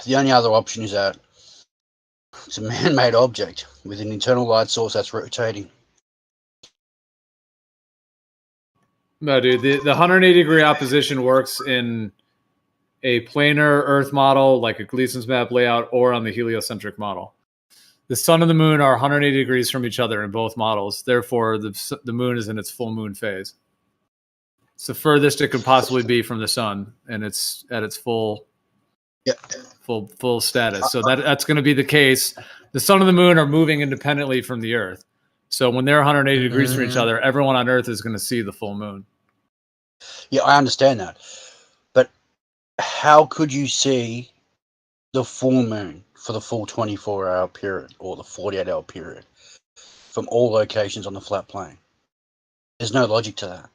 the only other option is that it's a man-made object with an internal light source that's rotating. No, dude, the 180 degree opposition works in a planar Earth model, like a Gleason's map layout, or on the heliocentric model. The sun and the moon are 180 degrees from each other in both models. Therefore, the moon is in its full moon phase. It's the furthest it could possibly be from the sun, and it's at its full status. So that's going to be the case. The sun and the moon are moving independently from the Earth. So when they're 180 degrees from each other, everyone on Earth is going to see the full moon. Yeah, I understand that. But how could you see the full moon for the full 24-hour period or the 48-hour period from all locations on the flat plane? There's no logic to that.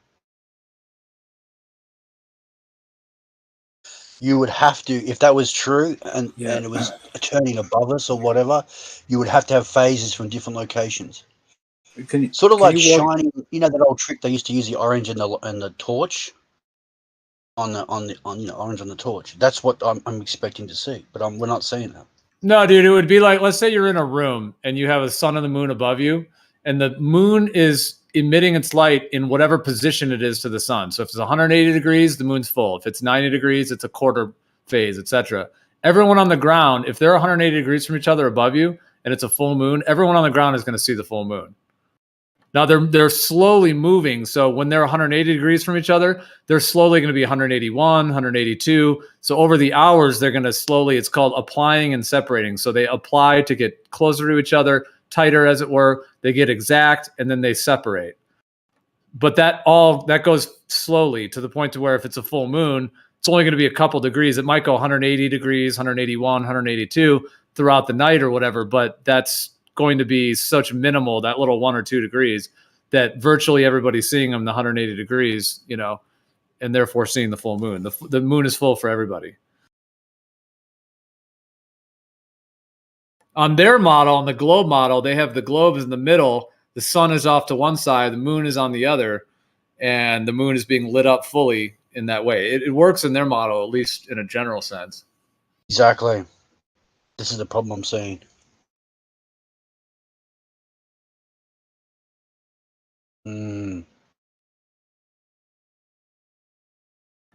You would have to, if that was true and it was turning above us or whatever, you would have to have phases from different locations. Sort of like shining, you know that old trick they used to use, the orange and the torch on orange on the torch. That's what I'm expecting to see, but we're not seeing that. No, dude, it would be like, let's say you're in a room and you have a sun and the moon above you, and the moon is emitting its light in whatever position it is to the sun. So if it's 180 degrees, the moon's full. If it's 90 degrees, it's a quarter phase, etc. Everyone on the ground, if they're 180 degrees from each other above you and it's a full moon, everyone on the ground is going to see the full moon. Now they're slowly moving. So when they're 180 degrees from each other, they're slowly going to be 181, 182. So over the hours, they're going to slowly, it's called applying and separating. So they apply to get closer to each other, tighter as it were. They get exact and then they separate. But that goes slowly to the point to where if it's a full moon, it's only going to be a couple degrees. It might go 180 degrees, 181, 182 throughout the night or whatever, but that's going to be such minimal, that little 1 or 2 degrees, that virtually everybody's seeing them the 180 degrees, you know, and therefore seeing the full moon. The moon is full for everybody. On their model, on the globe model, they have the globe is in the middle, the sun is off to one side, the moon is on the other, and the moon is being lit up fully in that way. It works in their model, at least in a general sense. Exactly. This is the problem I'm seeing.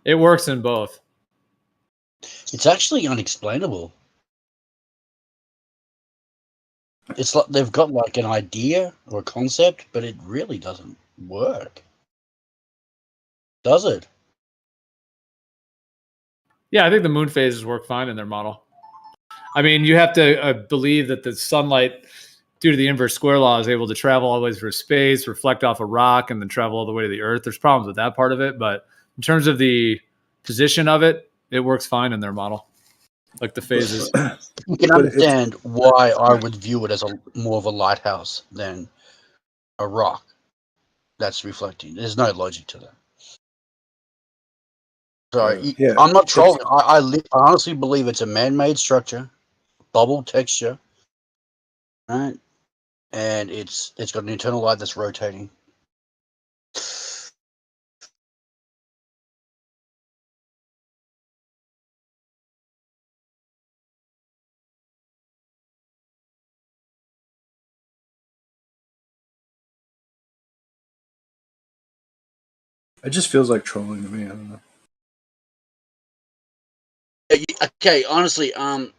It works in both. It's actually unexplainable. It's like they've got like an idea or a concept, but it really doesn't work. Does it? Yeah, I think the moon phases work fine in their model. I mean, you have to believe that the sunlight, due to the inverse square law, is able to travel all the way through space, reflect off a rock, and then travel all the way to the Earth. There's problems with that part of it, but in terms of the position of it, it works fine in their model, like the phases. You can understand why I would view it as more of a lighthouse than a rock that's reflecting. There's no logic to that. So Yeah, I'm not it's trolling. I honestly believe it's a man-made structure, bubble texture, right? And it's got an internal light that's rotating. it just feels like trolling to me. I don't know. Okay, honestly, Like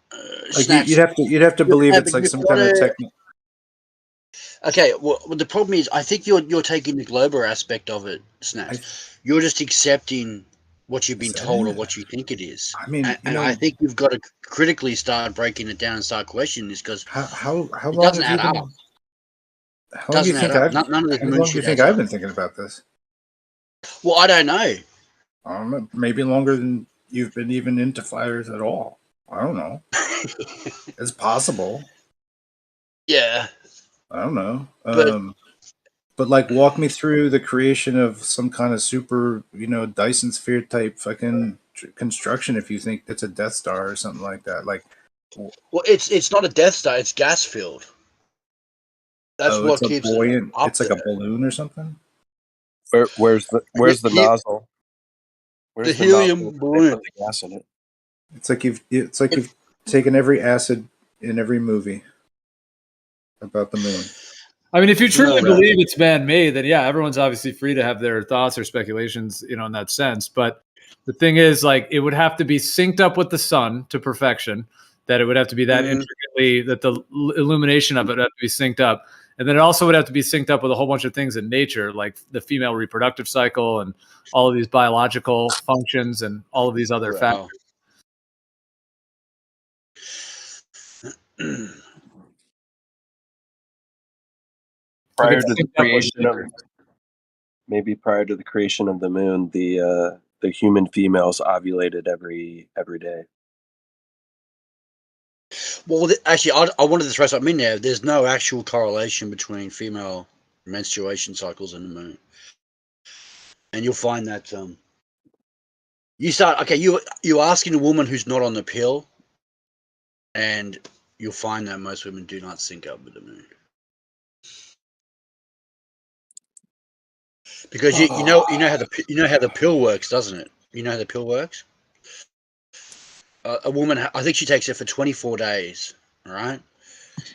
Snacks. you'd have to believe it's But like you've some got kind of to. technique. Okay, well, the problem is, I think you're taking the global aspect of it, Snacks. You're just accepting what you've been told or what you think it is. I mean, And I think you've got to critically start breaking it down and start questioning this because how it long doesn't have you add up. been? How long do you think None of this How moon long do you shit think adds I've up. been thinking about this? Well, I don't know. Maybe longer than you've been even into fires at all. I don't know. It's possible. Yeah. I don't know. But But like, walk me through the creation of some kind of super, Dyson sphere type fucking construction. If you think it's a Death Star or something like that, like, well, it's not a Death Star. It's gas filled. That's it's what a keeps it buoyant. up It's like there. a balloon or something. Where's the nozzle? The Where's the helium nozzle? They balloon. put the gas in it. It's like you've taken every acid in every movie about the moon. I mean, if you truly No. believe it's man-made, then yeah, everyone's obviously free to have their thoughts or speculations, in that sense. But the thing is, like, it would have to be synced up with the sun to perfection. That it would have to be that intricately, that the illumination of it would have to be synced up, and then it also would have to be synced up with a whole bunch of things in nature, like the female reproductive cycle and all of these biological functions and all of these other factors. Prior to the creation of prior to the creation of the moon, the human females ovulated every day. Well, actually, I wanted to throw something in there. There's no actual correlation between female menstruation cycles and the moon, and you'll find that you asking a woman who's not on the pill, and you'll find that most women do not sync up with the moon because you know how the pill works, doesn't it? You know how the pill works. A woman, I think she takes it for 24 days. All right,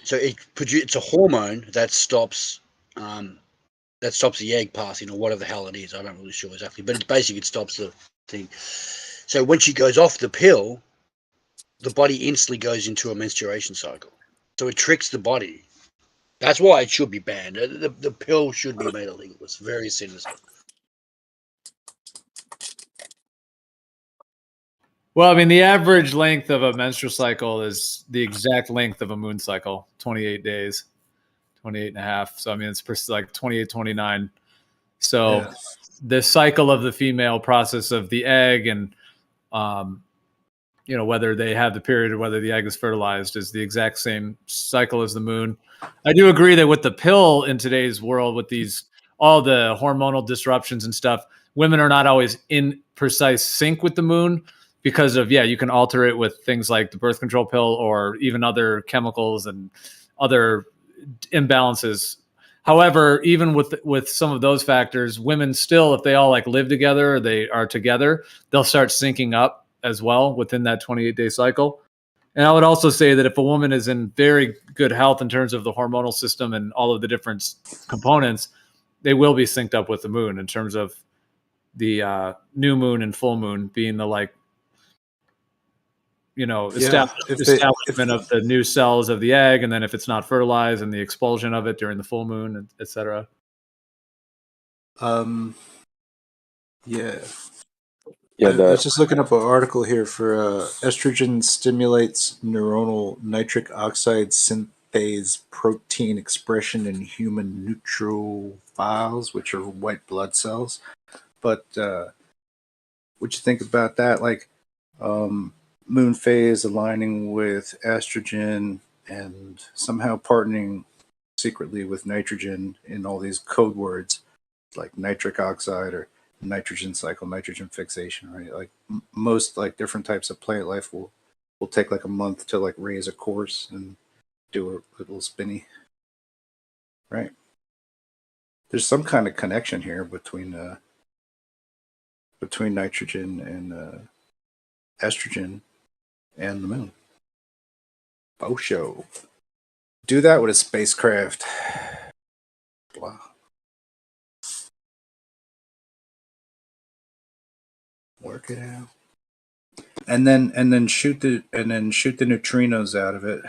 so it's a hormone that stops the egg passing or whatever the hell it is. I'm not really sure exactly, but it stops the thing. So when she goes off the pill, the body instantly goes into a menstruation cycle. So it tricks the body. That's why it should be banned. The pill should be made illegal. It's very sinister. Well, I mean, the average length of a menstrual cycle is the exact length of a moon cycle, 28 days, 28 and a half. So, I mean, it's like 28, 29. So Yeah. the cycle of the female process of the egg and, whether they have the period or whether the egg is fertilized is the exact same cycle as the moon. I do agree that with the pill in today's world, with all the hormonal disruptions and stuff, women are not always in precise sync with the moon because of, you can alter it with things like the birth control pill or even other chemicals and other imbalances. However, even with some of those factors, women still, if they all like live together or they are together, they'll start syncing up as well within that 28-day cycle. And I would also say that if a woman is in very good health in terms of the hormonal system and all of the different components, they will be synced up with the moon in terms of the new moon and full moon being the establishment of the new cells of the egg, and then if it's not fertilized, and the expulsion of it during the full moon, etc. I was just looking up an article here for estrogen stimulates neuronal nitric oxide synthase protein expression in human neutrophiles, which are white blood cells. But what you think about that? Like moon phase aligning with estrogen and somehow partnering secretly with nitrogen in all these code words like nitric oxide or nitrogen cycle, nitrogen fixation, right? Like most like different types of plant life will take like a month to like raise a course and do a little spinny, right? There's some kind of connection here between nitrogen and estrogen and the moon. Oh, show. Do that with a spacecraft. Blah. Work it out. And then shoot the neutrinos out of it,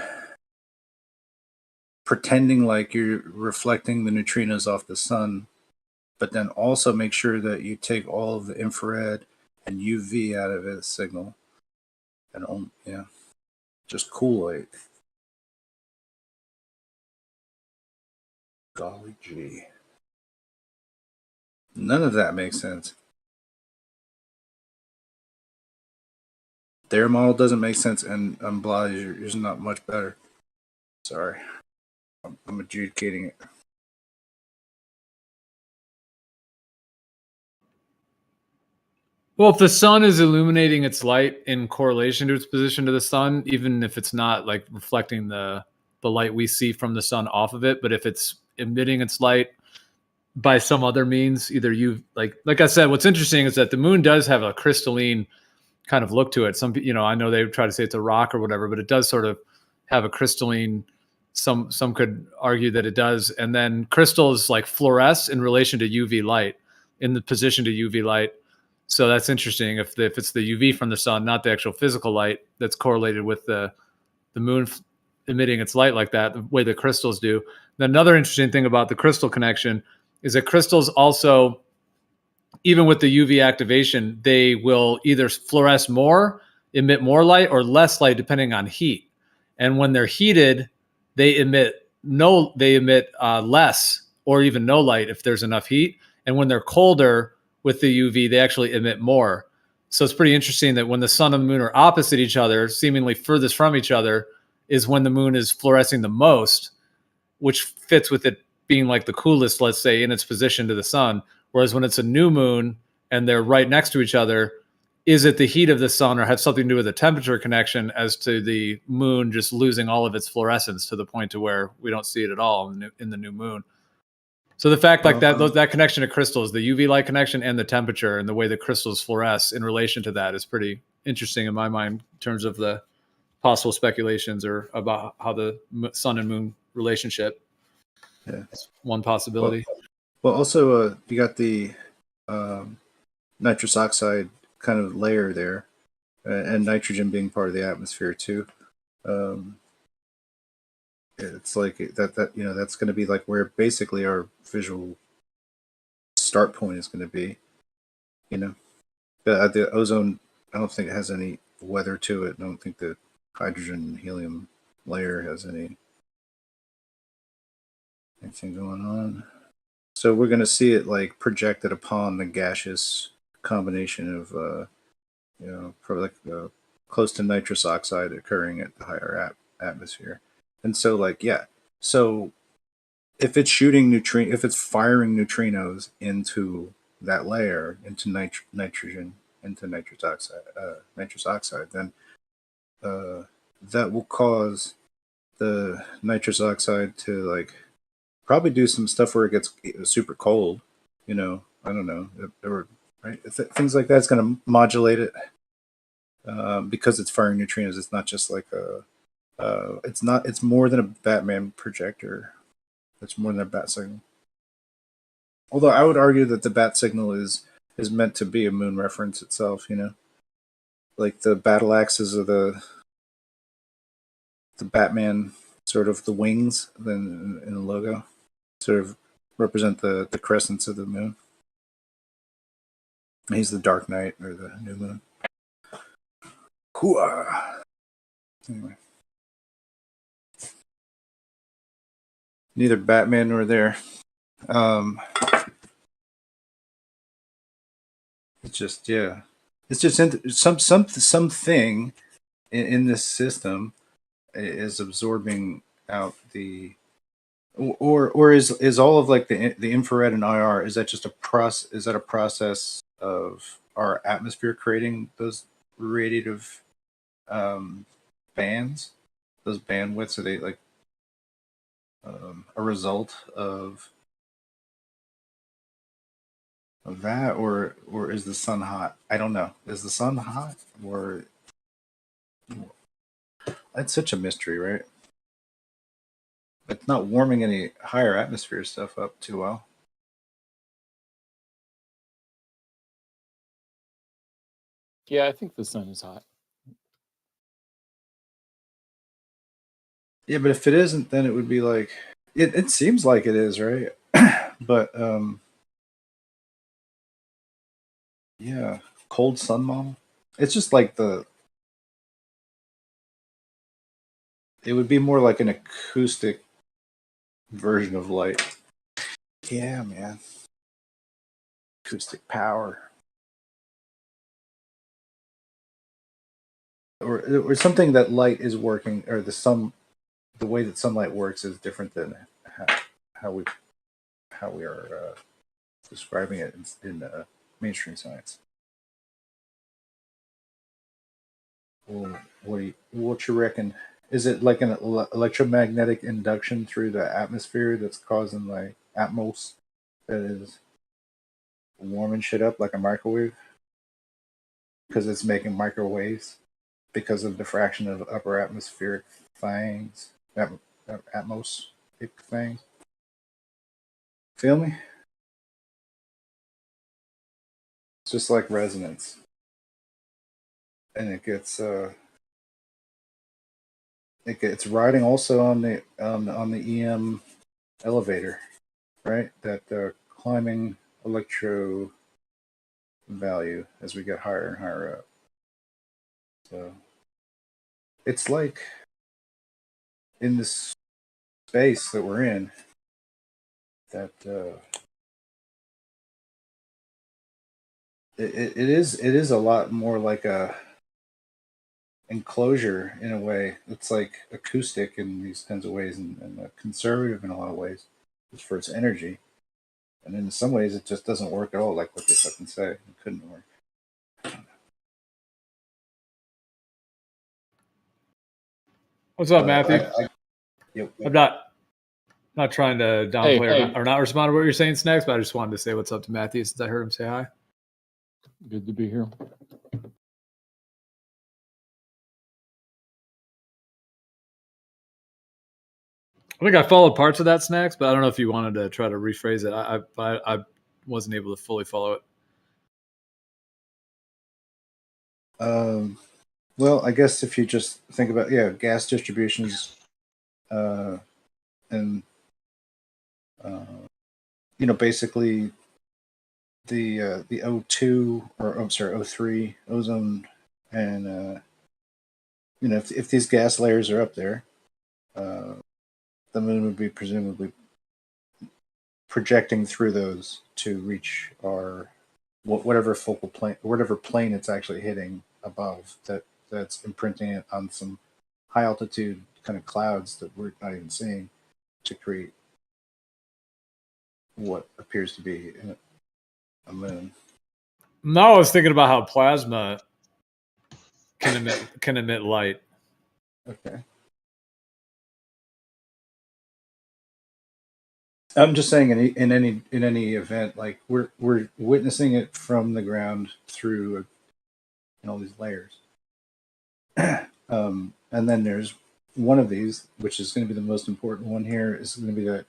pretending like you're reflecting the neutrinos off the sun, but then also make sure that you take all of the infrared and UV out of its signal. And yeah, just cool light. Golly gee. None of that makes sense. Their model doesn't make sense, and blah, yours is not much better. Sorry. I'm adjudicating it. Well, if the sun is illuminating its light in correlation to its position to the sun, even if it's not like reflecting the light we see from the sun off of it, but if it's emitting its light by some other means, either you like I said, what's interesting is that the moon does have a crystalline kind of look to it. Some, I know they try to say it's a rock or whatever, but it does sort of have a crystalline. Some could argue that it does, and then crystals like fluoresce in relation to UV light, in the position to UV light. So that's interesting. If it's the UV from the sun, not the actual physical light, that's correlated with the moon emitting its light like that, the way the crystals do. Then another interesting thing about the crystal connection is that crystals also, even with the UV activation, they will either fluoresce more, emit more light, or less light depending on heat. And when they're heated, they emit less or even no light if there's enough heat. And when they're colder with the UV, they actually emit more. So it's pretty interesting that when the sun and the moon are opposite each other, seemingly furthest from each other, is when the moon is fluorescing the most, which fits with it being like the coolest, let's say, in its position to the sun. Whereas when it's a new moon and they're right next to each other, is it the heat of the sun or have something to do with the temperature connection as to the moon just losing all of its fluorescence to the point to where we don't see it at all in the new moon? So the fact like that connection to crystals, the UV light connection and the temperature and the way the crystals fluoresce in relation to that is pretty interesting in my mind in terms of the possible speculations or about how the sun and moon relationship. Yeah, that's one possibility. Well, also you got the nitrous oxide kind of layer there, and nitrogen being part of the atmosphere too. It's like that that's going to be like where basically our visual start point is going to be. The ozone, I don't think it has any weather to it. I don't think the hydrogen and helium layer has anything going on. So we're going to see it like projected upon the gaseous combination of, probably like close to nitrous oxide occurring at the higher atmosphere. And so so if it's if it's firing neutrinos into that layer, into nitrogen, into nitrous oxide, then that will cause the nitrous oxide to like probably do some stuff where it gets super cold. I don't know, right? Things like that's going to modulate it because it's firing neutrinos. It's not just like it's more than a Batman projector. It's more than a bat signal. Although I would argue that the bat signal is meant to be a moon reference itself. Like the battle axes of the Batman, sort of the wings in the logo, sort of represent the crescents of the moon. He's the Dark Knight or the new moon. Hooah! Anyway. Neither Batman nor there. It's just it's just something in this system is absorbing out the, or is all of like the infrared and IR, is that just a process? Is that a process of our atmosphere creating those radiative bands, those bandwidths? Are they like a result of that, or is the sun hot? I don't know. Is the sun hot, or that's such a mystery, right? It's not warming any higher atmosphere stuff up too well. Yeah, I think the sun is hot. Yeah, but if it isn't, then it would be like it seems like it is, right? But yeah, cold sun model. It's just like it would be more like an acoustic version of light. Yeah, man. Acoustic power. Or something that light is working, or the way that sunlight works is different than how we are describing it in mainstream science. Well, what you reckon? Is it like an electromagnetic induction through the atmosphere that's causing like atmos that is warming shit up like a microwave? Because it's making microwaves because of diffraction of upper atmospheric things, atmospheric things. Feel me? It's just like resonance, and it gets riding also on the EM elevator, right? That climbing electro value as we get higher and higher up. So it's like in this space that we're in that it is a lot more like a enclosure in a way. It's like acoustic in these kinds of ways and conservative in a lot of ways just for its energy. And in some ways it just doesn't work at all like what they fucking say. It couldn't work. What's up, Matthew? Yep. I'm not trying to downplay or not respond to what you're saying, Snacks, but I just wanted to say what's up to Matthew since I heard him say hi. Good to be here. I think I followed parts of that, Snacks, but I don't know if you wanted to try to rephrase it. I wasn't able to fully follow it. Well, I guess if you just think about gas distributions, and basically the O2 or I'm sorry O3 ozone, and if these gas layers are up there, the moon would be presumably projecting through those to reach our whatever focal plane, whatever plane it's actually hitting above that's imprinting it on some high altitude kind of clouds that we're not even seeing to create what appears to be a moon. No, I was thinking about how plasma can emit light. Okay. I'm just saying in any event, like we're witnessing it from the ground through all these layers. And then there's one of these, which is going to be the most important one here, is going to be that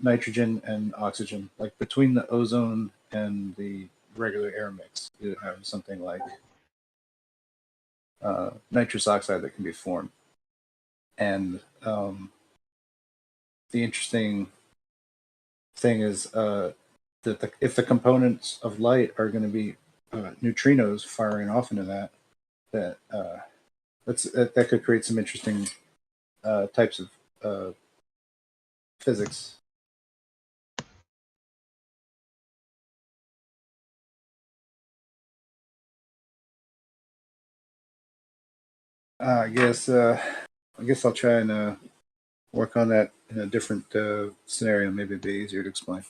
nitrogen and oxygen. Like between the ozone and the regular air mix, you have something like nitrous oxide that can be formed. And the interesting thing is that if the components of light are going to be neutrinos firing off into that could create some interesting types of physics. I guess I'll try and work on that in a different scenario. Maybe it'd be easier to explain.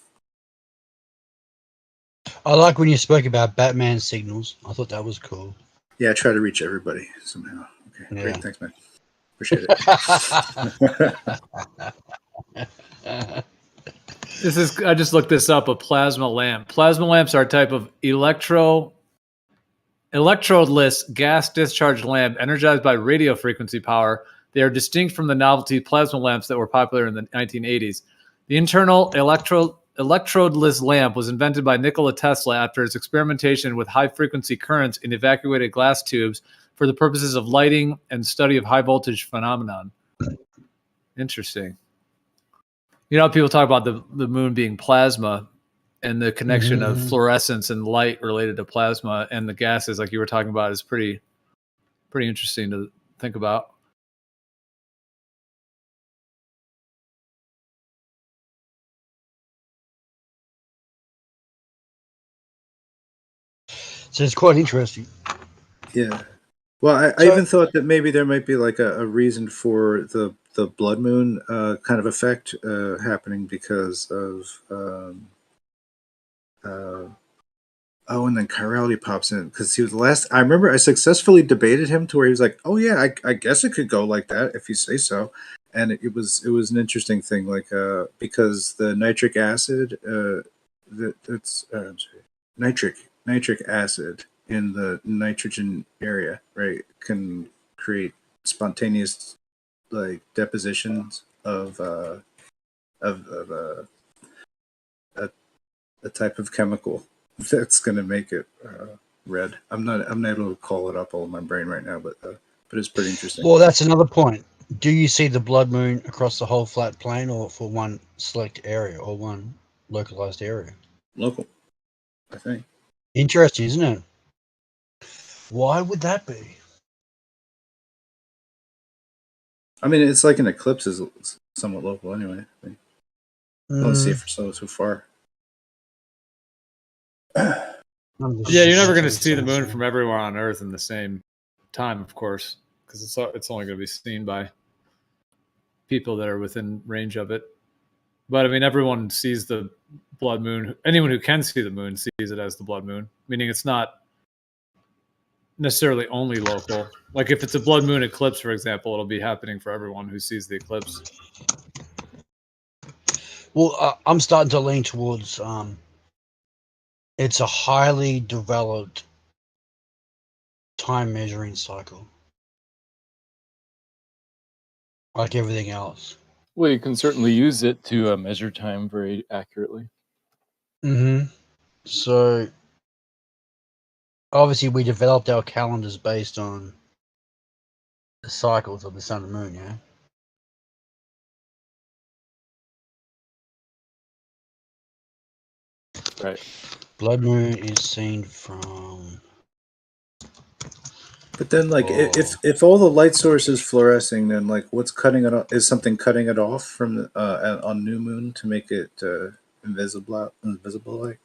I like when you spoke about Batman signals. I thought that was cool. Yeah, try to reach everybody somehow. Okay, Yeah. great. Thanks, man. Appreciate it. This is, I just looked this up, a plasma lamp. Plasma lamps are a type of electrodeless gas discharge lamp energized by radio frequency power. They are distinct from the novelty plasma lamps that were popular in the 1980s. The internal electrodeless lamp was invented by Nikola Tesla after his experimentation with high-frequency currents in evacuated glass tubes for the purposes of lighting and study of high-voltage phenomenon. Interesting. You know, people talk about the moon being plasma and the connection of fluorescence and light related to plasma and the gases, like you were talking about, is pretty interesting to think about. So it's quite interesting. Yeah. Well, I even thought that maybe there might be like a reason for the blood moon kind of effect happening because of and then Chirality pops in because he was the last. I remember I successfully debated him to where he was like, "Oh yeah, I guess it could go like that if you say so," and it was an interesting thing, like because the nitric acid nitric acid in the nitrogen area, right, can create spontaneous like depositions of a type of chemical that's going to make it red. I'm not able to call it up all in my brain right now, but it's pretty interesting. Well, that's another point. Do you see the blood moon across the whole flat plane, or for one select area, or one localized area? Local, I think. Interesting, isn't it? Why would that be? I mean, it's like an eclipse is somewhat local anyway. I think. Don't see it for so far. Yeah, you're never going to see the moon from everywhere on Earth in the same time, of course, because it's only going to be seen by people that are within range of it. But I mean, everyone sees the blood moon. Anyone who can see the moon sees it as the blood moon, meaning it's not necessarily only local. Like if it's a blood moon eclipse, for example, it'll be happening for everyone who sees the eclipse. Well, I'm starting to lean towards it's a highly developed time measuring cycle, like everything else. Well, you can certainly use it to measure time very accurately. So obviously we developed our calendars based on the cycles of the sun and moon, yeah? Right. Blood moon is seen from... But then, like, if all the light source is fluorescing, then like, what's cutting it off? Is something cutting it off from the, on new moon to make it invisible? Like,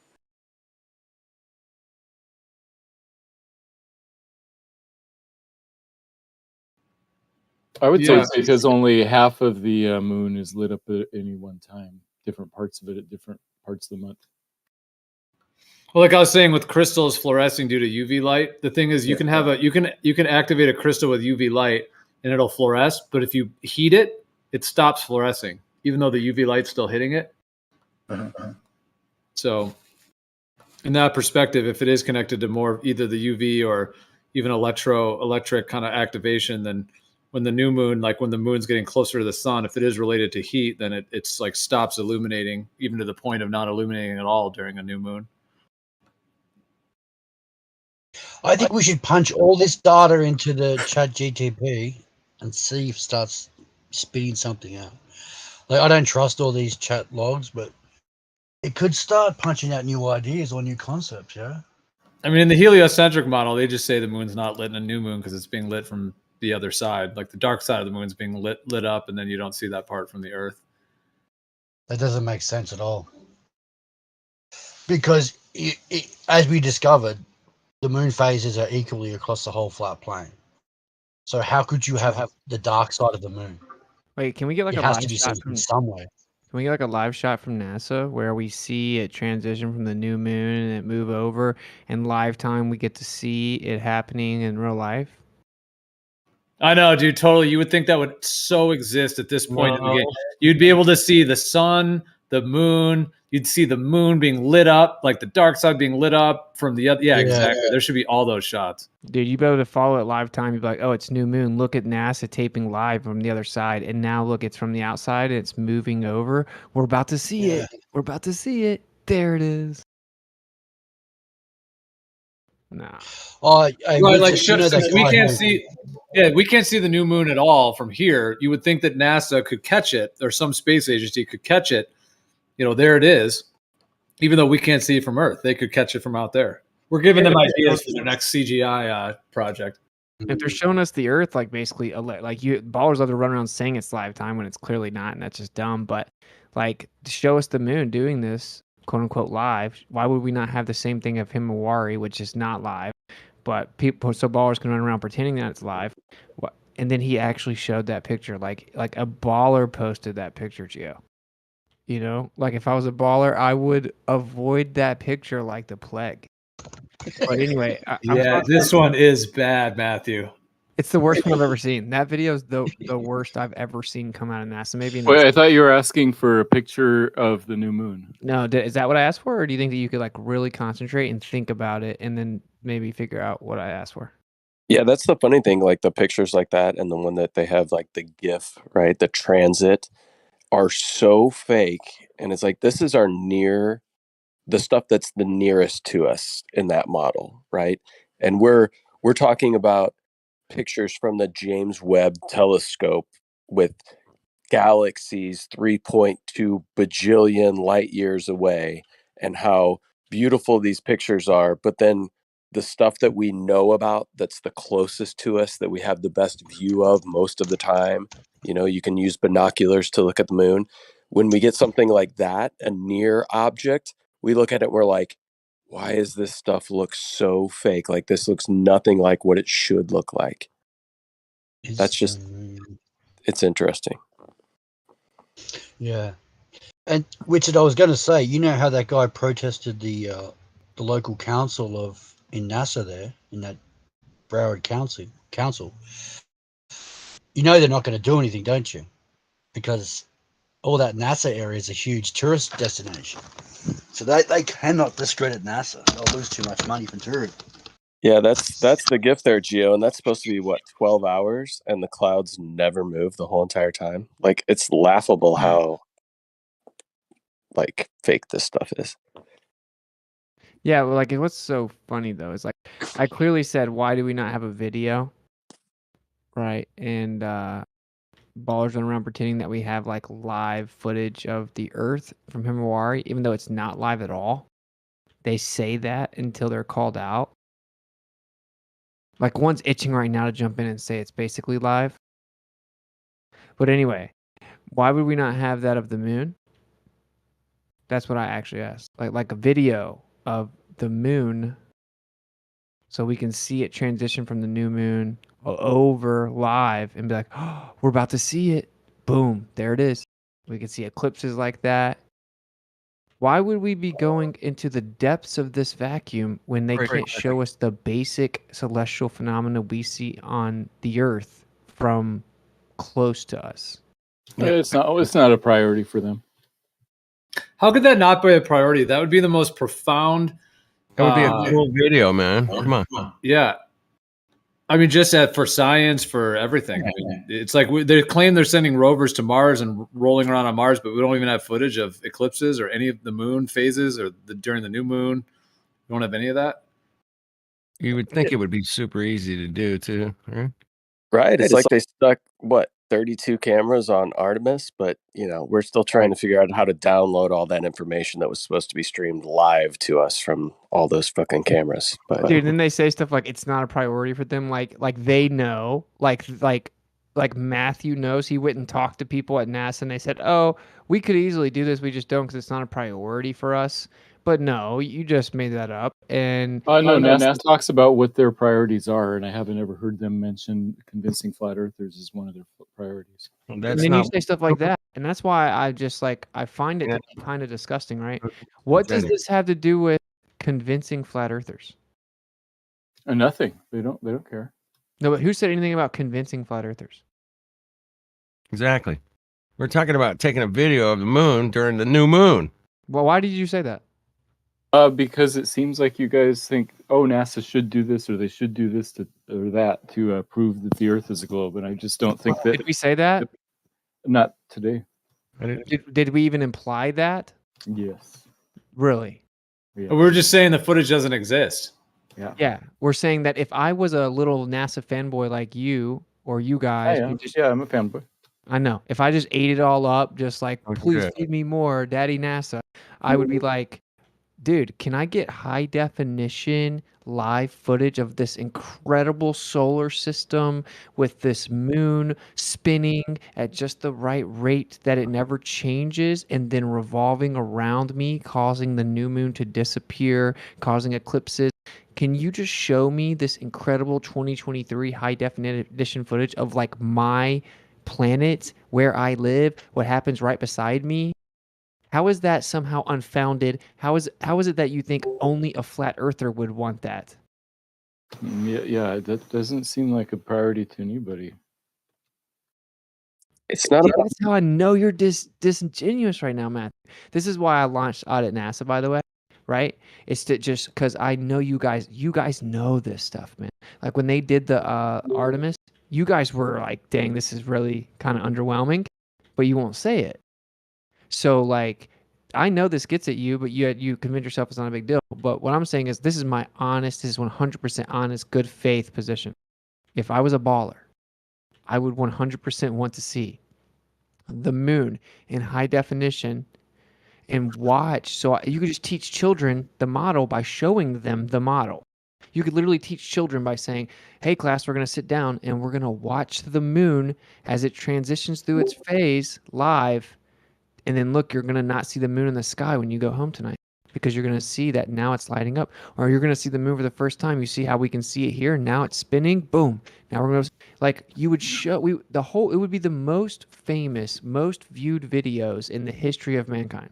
I would say it's because only half of the moon is lit up at any one time. Different parts of it at different parts of the month. Well, like I was saying, with crystals fluorescing due to UV light, the thing is you can have you can activate a crystal with UV light and it'll fluoresce, but if you heat it, it stops fluorescing, even though the UV light's still hitting it. So, in that perspective, if it is connected to more either the UV or even electric kind of activation, then when the new moon, like when the moon's getting closer to the sun, if it is related to heat, then it's like stops illuminating, even to the point of not illuminating at all during a new moon. I think we should punch all this data into the chat GTP and see if it starts spitting something out. Like, I don't trust all these chat logs, but it could start punching out new ideas or new concepts, yeah? I mean, in the heliocentric model, they just say the moon's not lit in a new moon because it's being lit from the other side. Like the dark side of the moon's being lit up, and then you don't see that part from the Earth. That doesn't make sense at all. Because, as we discovered, the moon phases are equally across the whole flat plane. So how could you have the dark side of the moon? Wait, can we get like it a has live to be shot seen from somewhere. Can we get like a live shot from NASA where we see it transition from the new moon and it move over, and live time we get to see it happening in real life? I know, dude. Totally. You would think that would so exist at this point in the game. No. You'd be able to see the sun, the moon. You'd see the moon being lit up, like the dark side being lit up from the other. Yeah, exactly. There should be all those shots. Dude, you'd be able to follow it live time. You'd be like, oh, it's new moon. Look at NASA taping live from the other side. And now look, it's from the outside and it's moving over. We're about to see it. We're about to see it. There it is. Nah. Oh, Right, like since we can't see, we can't see the new moon at all from here. You would think that NASA could catch it, or some space agency could catch it. You know, there it is. Even though we can't see it from Earth, they could catch it from out there. We're giving them ideas for their next CGI project. If they're showing us the Earth, like basically, like you ballers love to run around saying it's live time when it's clearly not, and that's just dumb. But like to show us the moon doing this, quote unquote, live, why would we not have the same thing of Himawari, which is not live, but people so ballers can run around pretending that it's live? And then he actually showed that picture, like a baller posted that picture, Gio. You know, like if I was a baller, I would avoid that picture like the plague. But anyway, this one is bad, Matthew. It's the worst one I've ever seen. That video is the worst I've ever seen come out of NASA. Maybe. Wait, I thought you were asking for a picture of the new moon. No, is that what I asked for, or do you think that you could like really concentrate and think about it, and then maybe figure out what I asked for? Yeah, that's the funny thing. Like the pictures like that, and the one that they have, like the GIF, right? The transit are so fake, and it's like this is the stuff that's the nearest to us in that model, right? And we're talking about pictures from the James Webb telescope with galaxies 3.2 bajillion light years away, and how beautiful these pictures are. But then the stuff that we know about that's the closest to us, that we have the best view of most of the time, you know, you can use binoculars to look at the moon. When we get something like that, a near object, we look at it, we're like, why is this stuff look so fake? Like this looks nothing like what it should look like. That's just, it's interesting. Yeah. And Richard, I was going to say, you know how that guy protested the local council in NASA there, in that Broward council. You know they're not going to do anything, don't you? Because all that NASA area is a huge tourist destination. So they cannot discredit NASA. They'll lose too much money from tourism. Yeah, that's the gift there, Gio, and that's supposed to be what, 12 hours, and the clouds never move the whole entire time. Like it's laughable how like fake this stuff is. Yeah, well, like what's so funny though is like I clearly said, why do we not have a video? Right, and ballers run around pretending that we have like live footage of the Earth from Himawari, even though it's not live at all. They say that until they're called out. Like one's itching right now to jump in and say it's basically live. But anyway, why would we not have that of the moon? That's what I actually asked. Like a video of the moon so we can see it transition from the new moon over live and be like, oh, we're about to see it. Boom, there it is. We can see eclipses like that. Why would we be going into the depths of this vacuum when they can't show us the basic celestial phenomena we see on the Earth from close to us? It's not a priority for them. How could that not be a priority? That would be the most profound. That would be a cool video, man. Come on. Yeah. I mean, just for science, for everything. I mean, it's like they claim they're sending rovers to Mars and rolling around on Mars, but we don't even have footage of eclipses or any of the moon phases or during the new moon. We don't have any of that. You would think it would be super easy to do too, right? Right. It's like they stuck 32 cameras on Artemis, but you know, we're still trying to figure out how to download all that information that was supposed to be streamed live to us from all those fucking cameras. But dude, then they say stuff like it's not a priority for them. Like they know, like Matthew knows. He went and talked to people at NASA and they said, oh, we could easily do this. We just don't because it's not a priority for us. But no, you just made that up. And No, NASA talks about what their priorities are, and I haven't ever heard them mention convincing flat earthers as one of their priorities. and then you say stuff like that, and that's why I just like I find it to be kind of disgusting, right? What does this have to do with convincing flat earthers? Nothing. They don't care. No, but who said anything about convincing flat earthers? Exactly. We're talking about taking a video of the moon during the new moon. Well, why did you say that? Because it seems like you guys think, oh, NASA should do this or they should do this or that to prove that the Earth is a globe, and I just don't think that. Did we say that? Not today. Did we even imply that? Yes. Really? Yeah. We're just saying the footage doesn't exist. Yeah. Yeah, we're saying that if I was a little NASA fanboy like you or you guys, I'm a fanboy. I know. If I just ate it all up, just like, please good. feed me more, Daddy NASA, I would be like, dude, can I get high definition live footage of this incredible solar system with this moon spinning at just the right rate that it never changes and then revolving around me, causing the new moon to disappear, causing eclipses? Can you just show me this incredible 2023 high definition footage of like my planet, where I live, what happens right beside me? How is that somehow unfounded? How is it that you think only a flat earther would want that? Yeah, that doesn't seem like a priority to anybody. It's not Yeah, about that's how I know you're disingenuous right now, Matt. This is why I launched Audit NASA, by the way, right? It's to just because I know you guys know this stuff, man. Like when they did the Artemis, you guys were like, dang, this is really kind of underwhelming, but you won't say it. So like, I know this gets at you, but you convince yourself it's not a big deal. But what I'm saying is this is my honest, this is 100% honest, good faith position. If I was a baller, I would 100% want to see the moon in high definition and watch. So you could just teach children the model by showing them the model. You could literally teach children by saying, hey, class, we're going to sit down and we're going to watch the moon as it transitions through its phase live. And then look, you're going to not see the moon in the sky when you go home tonight because you're going to see that now it's lighting up. Or you're going to see the moon for the first time. You see how we can see it here. Now it's spinning. Boom. Now we're going to, like, you would show, it would be the most famous, most viewed videos in the history of mankind.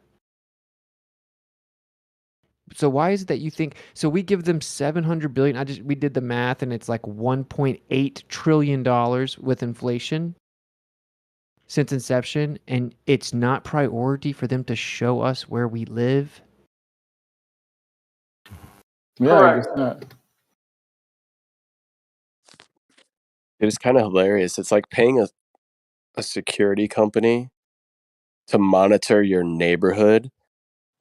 So why is it that you think, so we give them 700 billion, we did the math and it's like $1.8 trillion with inflation since inception, and it's not priority for them to show us where we live? Yeah, I guess not. It is kind of hilarious. It's like paying a security company to monitor your neighborhood.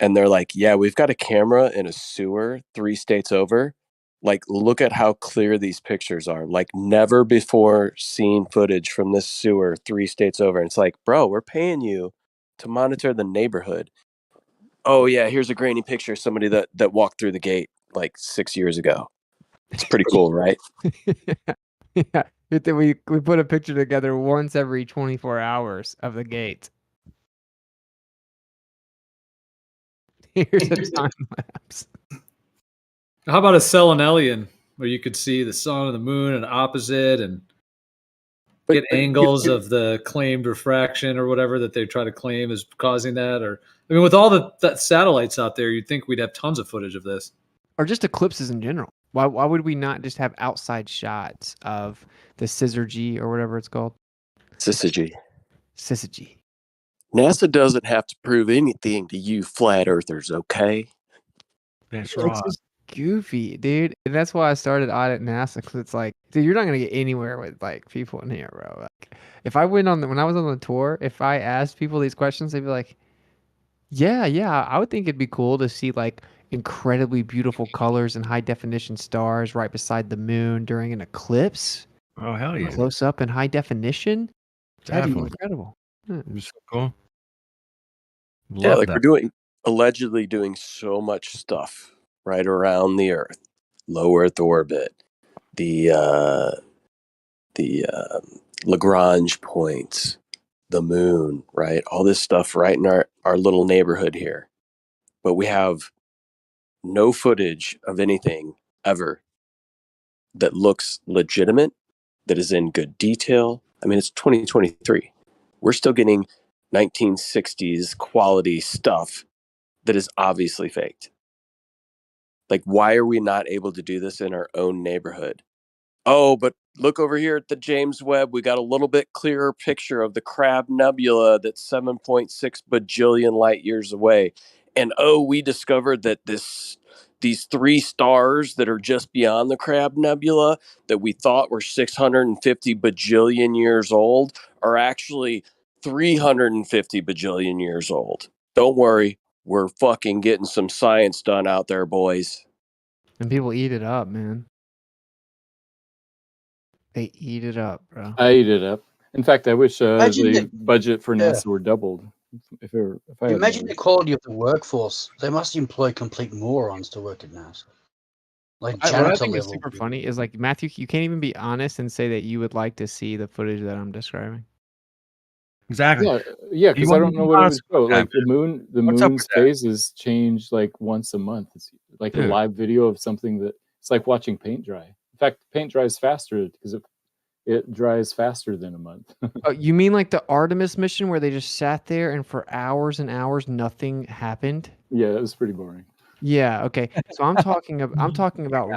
And they're like, yeah, we've got a camera in a sewer 3 states over. Like, look at how clear these pictures are. Like, never before seen footage from this sewer 3 states over. And it's like, bro, we're paying you to monitor the neighborhood. Oh, yeah, here's a grainy picture of somebody that walked through the gate like 6 years ago. It's pretty cool, right? Yeah. We put a picture together once every 24 hours of the gate. Here's a time lapse. How about a Selenelian where you could see the sun and the moon and opposite and get angles of the claimed refraction or whatever that they try to claim is causing that? Or I mean, with all the satellites out there, you'd think we'd have tons of footage of this. Or just eclipses in general. Why would we not just have outside shots of the syzygy or whatever it's called? Syzygy. Syzygy. NASA doesn't have to prove anything to you flat earthers, okay? That's It's just goofy, dude. And that's why I started Audit NASA, because it's like, dude, you're not gonna get anywhere with like people in here, bro. Like, if I went on when I was on the tour, if I asked people these questions, they'd be like, yeah, I would think it'd be cool to see like incredibly beautiful colors and high definition stars right beside the moon during an eclipse. Oh, hell yeah. Close up in high definition. That'd be Definitely. incredible. Yeah. It'd be so cool. Yeah, Love like that. we're allegedly doing so much stuff right around the Earth, low Earth orbit, the Lagrange points, the moon, right? All this stuff right in our little neighborhood here. But we have no footage of anything ever that looks legitimate, that is in good detail. I mean, it's 2023. We're still getting 1960s quality stuff that is obviously faked. Like, why are we not able to do this in our own neighborhood? Oh, but look over here at the James Webb. We got a little bit clearer picture of the Crab Nebula that's 7.6 bajillion light years away. And oh, we discovered that these 3 stars that are just beyond the Crab Nebula that we thought were 650 bajillion years old are actually 350 bajillion years old. Don't worry, we're fucking getting some science done out there, boys. And people eat it up, man. They eat it up, bro. I eat it up. In fact, I wish Imagine the budget for yeah. NASA were doubled. If I had Imagine money. the quality of the workforce. They must employ complete morons to work at NASA. Like What I janitor think is level. super funny is like Matthew, you can't even be honest and say that you would like to see the footage that I'm describing. Exactly. Yeah, because I don't know what it would show. Like the What's up with moon's that? phases change like once a month. It's like a Yeah. live video of something that it's like watching paint dry. In fact, paint dries faster because it dries faster than a month. Oh, you mean like the Artemis mission where they just sat there and for hours and hours nothing happened? Yeah, that was pretty boring. Yeah, okay. So I'm talking about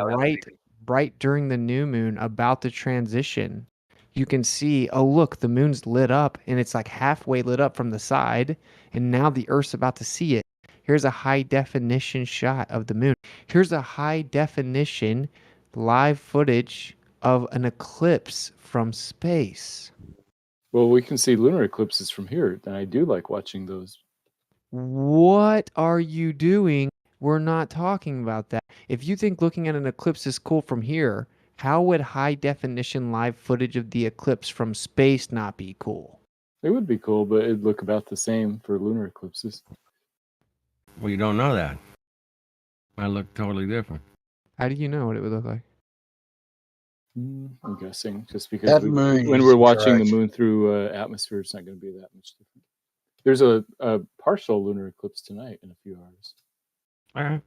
right during the new moon about the transition. You can see, oh look, the moon's lit up and it's like halfway lit up from the side and now the Earth's about to see it. Here's a high definition shot of the moon. Here's a high definition live footage of an eclipse from space. Well, we can see lunar eclipses from here, and I do like watching those. What are you doing? We're not talking about that. If you think looking at an eclipse is cool from here, how would high definition live footage of the eclipse from space not be cool? It would be cool, but it'd look about the same for lunar eclipses. Well, you don't know that. I look totally different. How do you know what it would look like? I'm guessing just because That moon when is we're watching the correct. moon through atmosphere, it's not going to be that much different. There's a partial lunar eclipse tonight in a few hours. All right.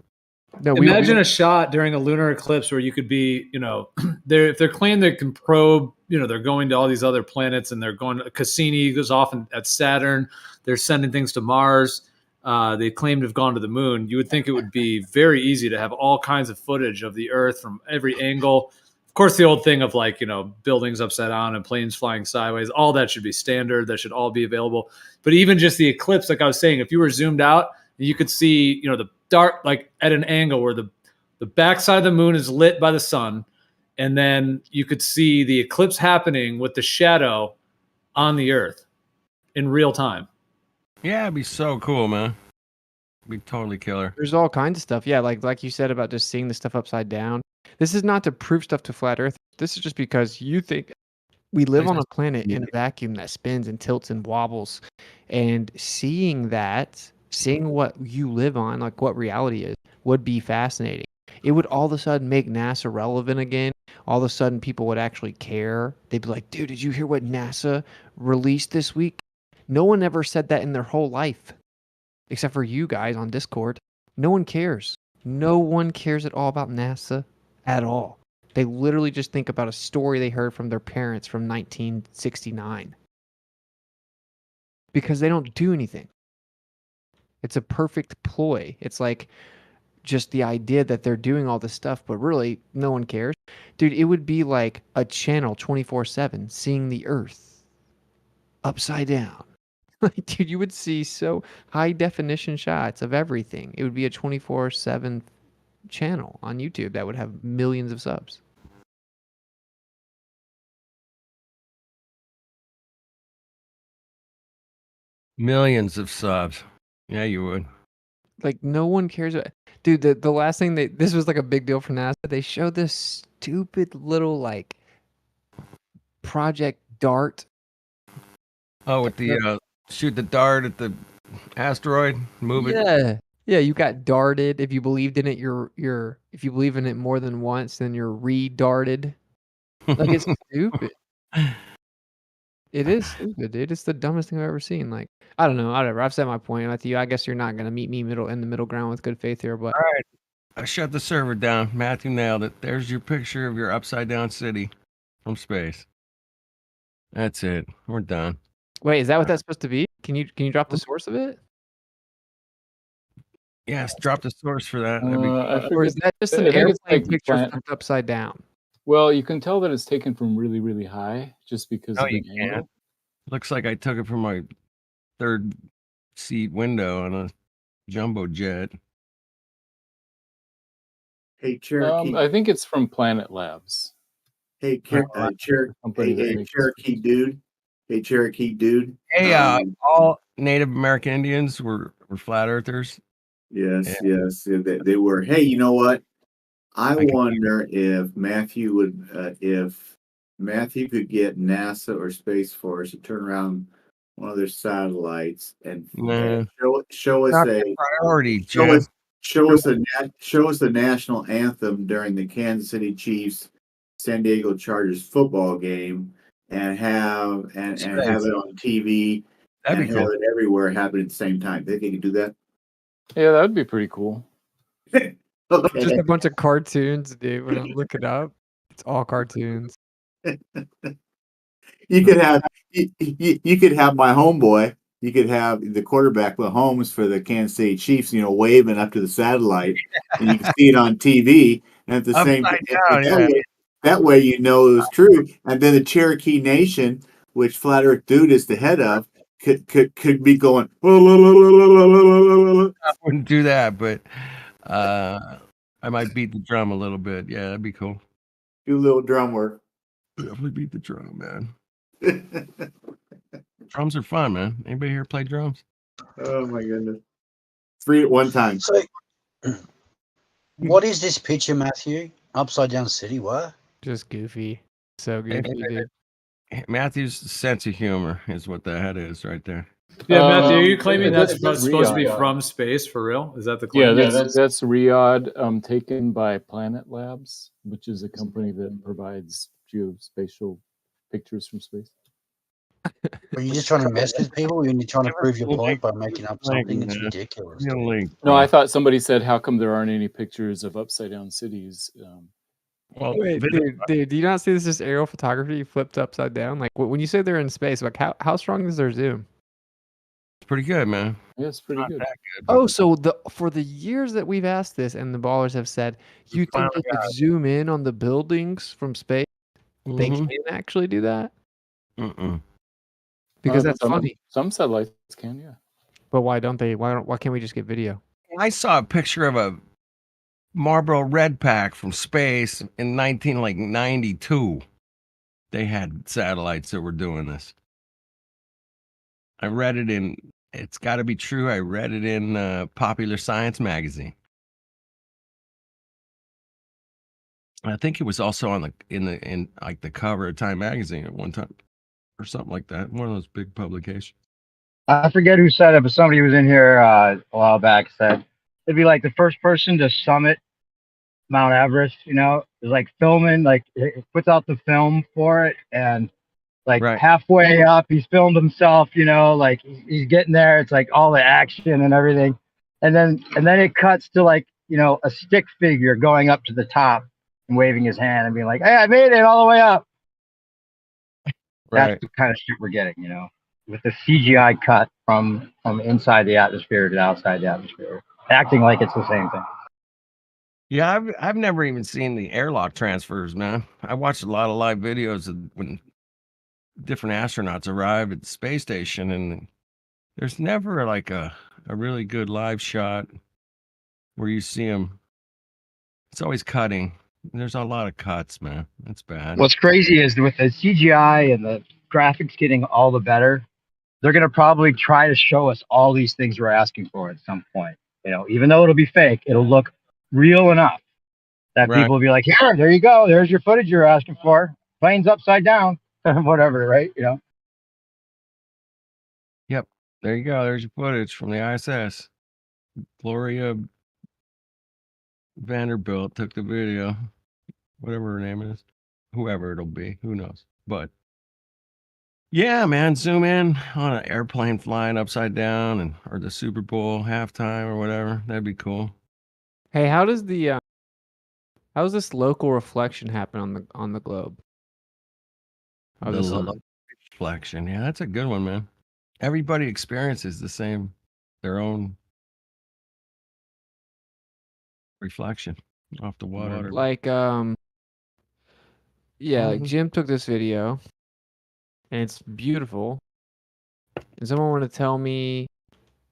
No, Imagine a shot during a lunar eclipse where you could be, if they're claiming they can probe, they're going to all these other planets and they're going to Cassini goes off at Saturn. They're sending things to Mars. They claim to have gone to the moon. You would think it would be very easy to have all kinds of footage of the Earth from every angle. Of course, the old thing of buildings upside down and planes flying sideways, all that should be standard. That should all be available. But even just the eclipse, like I was saying, if you were zoomed out, you could see, the dark, like at an angle where the backside of the moon is lit by the sun. And then you could see the eclipse happening with the shadow on the Earth in real time. Yeah, it'd be so cool, man. It'd be totally killer. There's all kinds of stuff. Yeah, like you said about just seeing the stuff upside down. This is not to prove stuff to flat Earth. This is just because you think we live on a planet in a vacuum that spins and tilts and wobbles. And seeing what you live on, like what reality is, would be fascinating. It would all of a sudden make NASA relevant again. All of a sudden people would actually care. They'd be like, dude, did you hear what NASA released this week? No one ever said that in their whole life. Except for you guys on Discord. No one cares. No one cares at all about NASA at all. They literally just think about a story they heard from their parents from 1969. Because they don't do anything. It's a perfect ploy. It's like just the idea that they're doing all this stuff, but really no one cares. Dude, it would be like a channel 24/7 seeing the Earth upside down. Like, dude, you would see so high definition shots of everything. It would be a 24/7 channel on YouTube that would have millions of subs. Millions of subs. Yeah, you would. Like, no one cares. Dude, the last thing this was like a big deal for NASA. They showed this stupid little like Project Dart. Oh, with the shoot the dart at the asteroid, move it. Yeah. Yeah, you got darted. If you believed in it, you're if you believe in it more than once, then you're re-darted. Like, it's stupid. It is stupid, dude. It's the dumbest thing I've ever seen. Like, I don't know. Whatever. I've said my point. Matthew, I guess you're not gonna meet me in the middle ground with good faith here, but All right. I shut the server down. Matthew nailed it. There's your picture of your upside down city from space. That's it. We're done. Wait, is that what that's supposed to be? Can you drop the source of it? Yes, drop the source for that. I Or is forget. that just an I think it's airplane like picture plant. flipped upside down? Well, you can tell that it's taken from really, really high just because No, of you the can't. angle. Looks like I took it from my third seat window on a jumbo jet. Hey, Cherokee. I think it's from Planet Labs. Hey, The company that makes Cherokee dude. Hey, Cherokee dude. Hey, all Native American Indians were flat earthers. Yes, yes, yeah, they were. Hey, you know what? I wonder if Matthew could get NASA or Space Force to turn around one of their satellites and Nah. show us Not a the priority, show Jeff. us show us the national anthem during the Kansas City Chiefs San Diego Chargers football game and have it on TV That'd and be have cool. it everywhere happen at the same time. Think you could do that? Yeah, that would be pretty cool. Okay. Just a bunch of cartoons, dude. When I look it up, it's all cartoons. You could have you could have my homeboy. You could have the quarterback Mahomes for the Kansas City Chiefs, waving up to the satellite, and you can see it on TV. And at the same Upside and down, that way you know it was true. And then the Cherokee Nation, which Flat Earth Dude is the head of, could be going. I wouldn't do that, but I might beat the drum a little bit. Yeah, that'd be cool. Do a little drum work. Definitely beat the drum, man. Drums are fun, man. Anybody here play drums? Oh my goodness! 3 at one time. So, what is this picture, Matthew? Upside down city? What? Just goofy. So goofy, dude. Matthew's sense of humor is what that is right there. Yeah, Matthew, are you claiming that's that's supposed to be Riyadh. from space for real? Is that the claim? Yeah, that's Riyadh, taken by Planet Labs, which is a company that provides geospatial pictures from space. Were you just trying to mess with people? Or are you trying to prove your point by making up something? It's ridiculous. No, I thought somebody said, "How come there aren't any pictures of upside down cities?" Well, Wait, dude, do you not see this as aerial photography flipped upside down? Like when you say they're in space, like how strong is their zoom? It's pretty good, man. Yeah, it's pretty good. Oh, so for the years that we've asked this, and the ballers have said, you think they could zoom in on the buildings from space? They can actually do that because that's funny. Some satellites can, yeah. But why don't they? Why can't we just get video? I saw a picture of a Marlboro Red Pack from space in 1992. They had satellites that were doing this. I read it in. It's got to be true. I read it in Popular Science magazine. I think it was also on in like the cover of Time magazine at one time, or something like that. One of those big publications. I forget who said it, but somebody was in here a while back said it'd be like the first person to summit Mount Everest. Is like filming, like it puts out the film for it, and like halfway up, he's filmed himself. Like he's getting there. It's like all the action and everything, and then it cuts to like a stick figure going up to the top and waving his hand and being like, "Hey, I made it all the way up." That's the kind of shit we're getting, with the CGI cut from inside the atmosphere to outside the atmosphere, acting like it's the same thing. Yeah, I've never even seen the airlock transfers, man. I watched a lot of live videos of when different astronauts arrive at the space station, and there's never like a really good live shot where you see them. It's always cutting. There's a lot of cuts, man. That's bad. What's crazy is with the CGI and the graphics getting all the better, they're going to probably try to show us all these things we're asking for at some point. Even though it'll be fake, it'll look real enough that people will be like, "Here, there you go. There's your footage you're asking for. Plane's upside down," whatever, right? Yep. There you go. There's your footage from the ISS. Gloria Vanderbilt took the video. Whatever her name is. Whoever it'll be. Who knows? But yeah, man, zoom in on an airplane flying upside down or the Super Bowl halftime or whatever. That'd be cool. Hey, how does this local reflection happen on the globe? Of The the sun? low reflection. Yeah, that's a good one, man. Everybody experiences their own reflection off the water. Like yeah, like Jim took this video and it's beautiful. And someone want to tell me,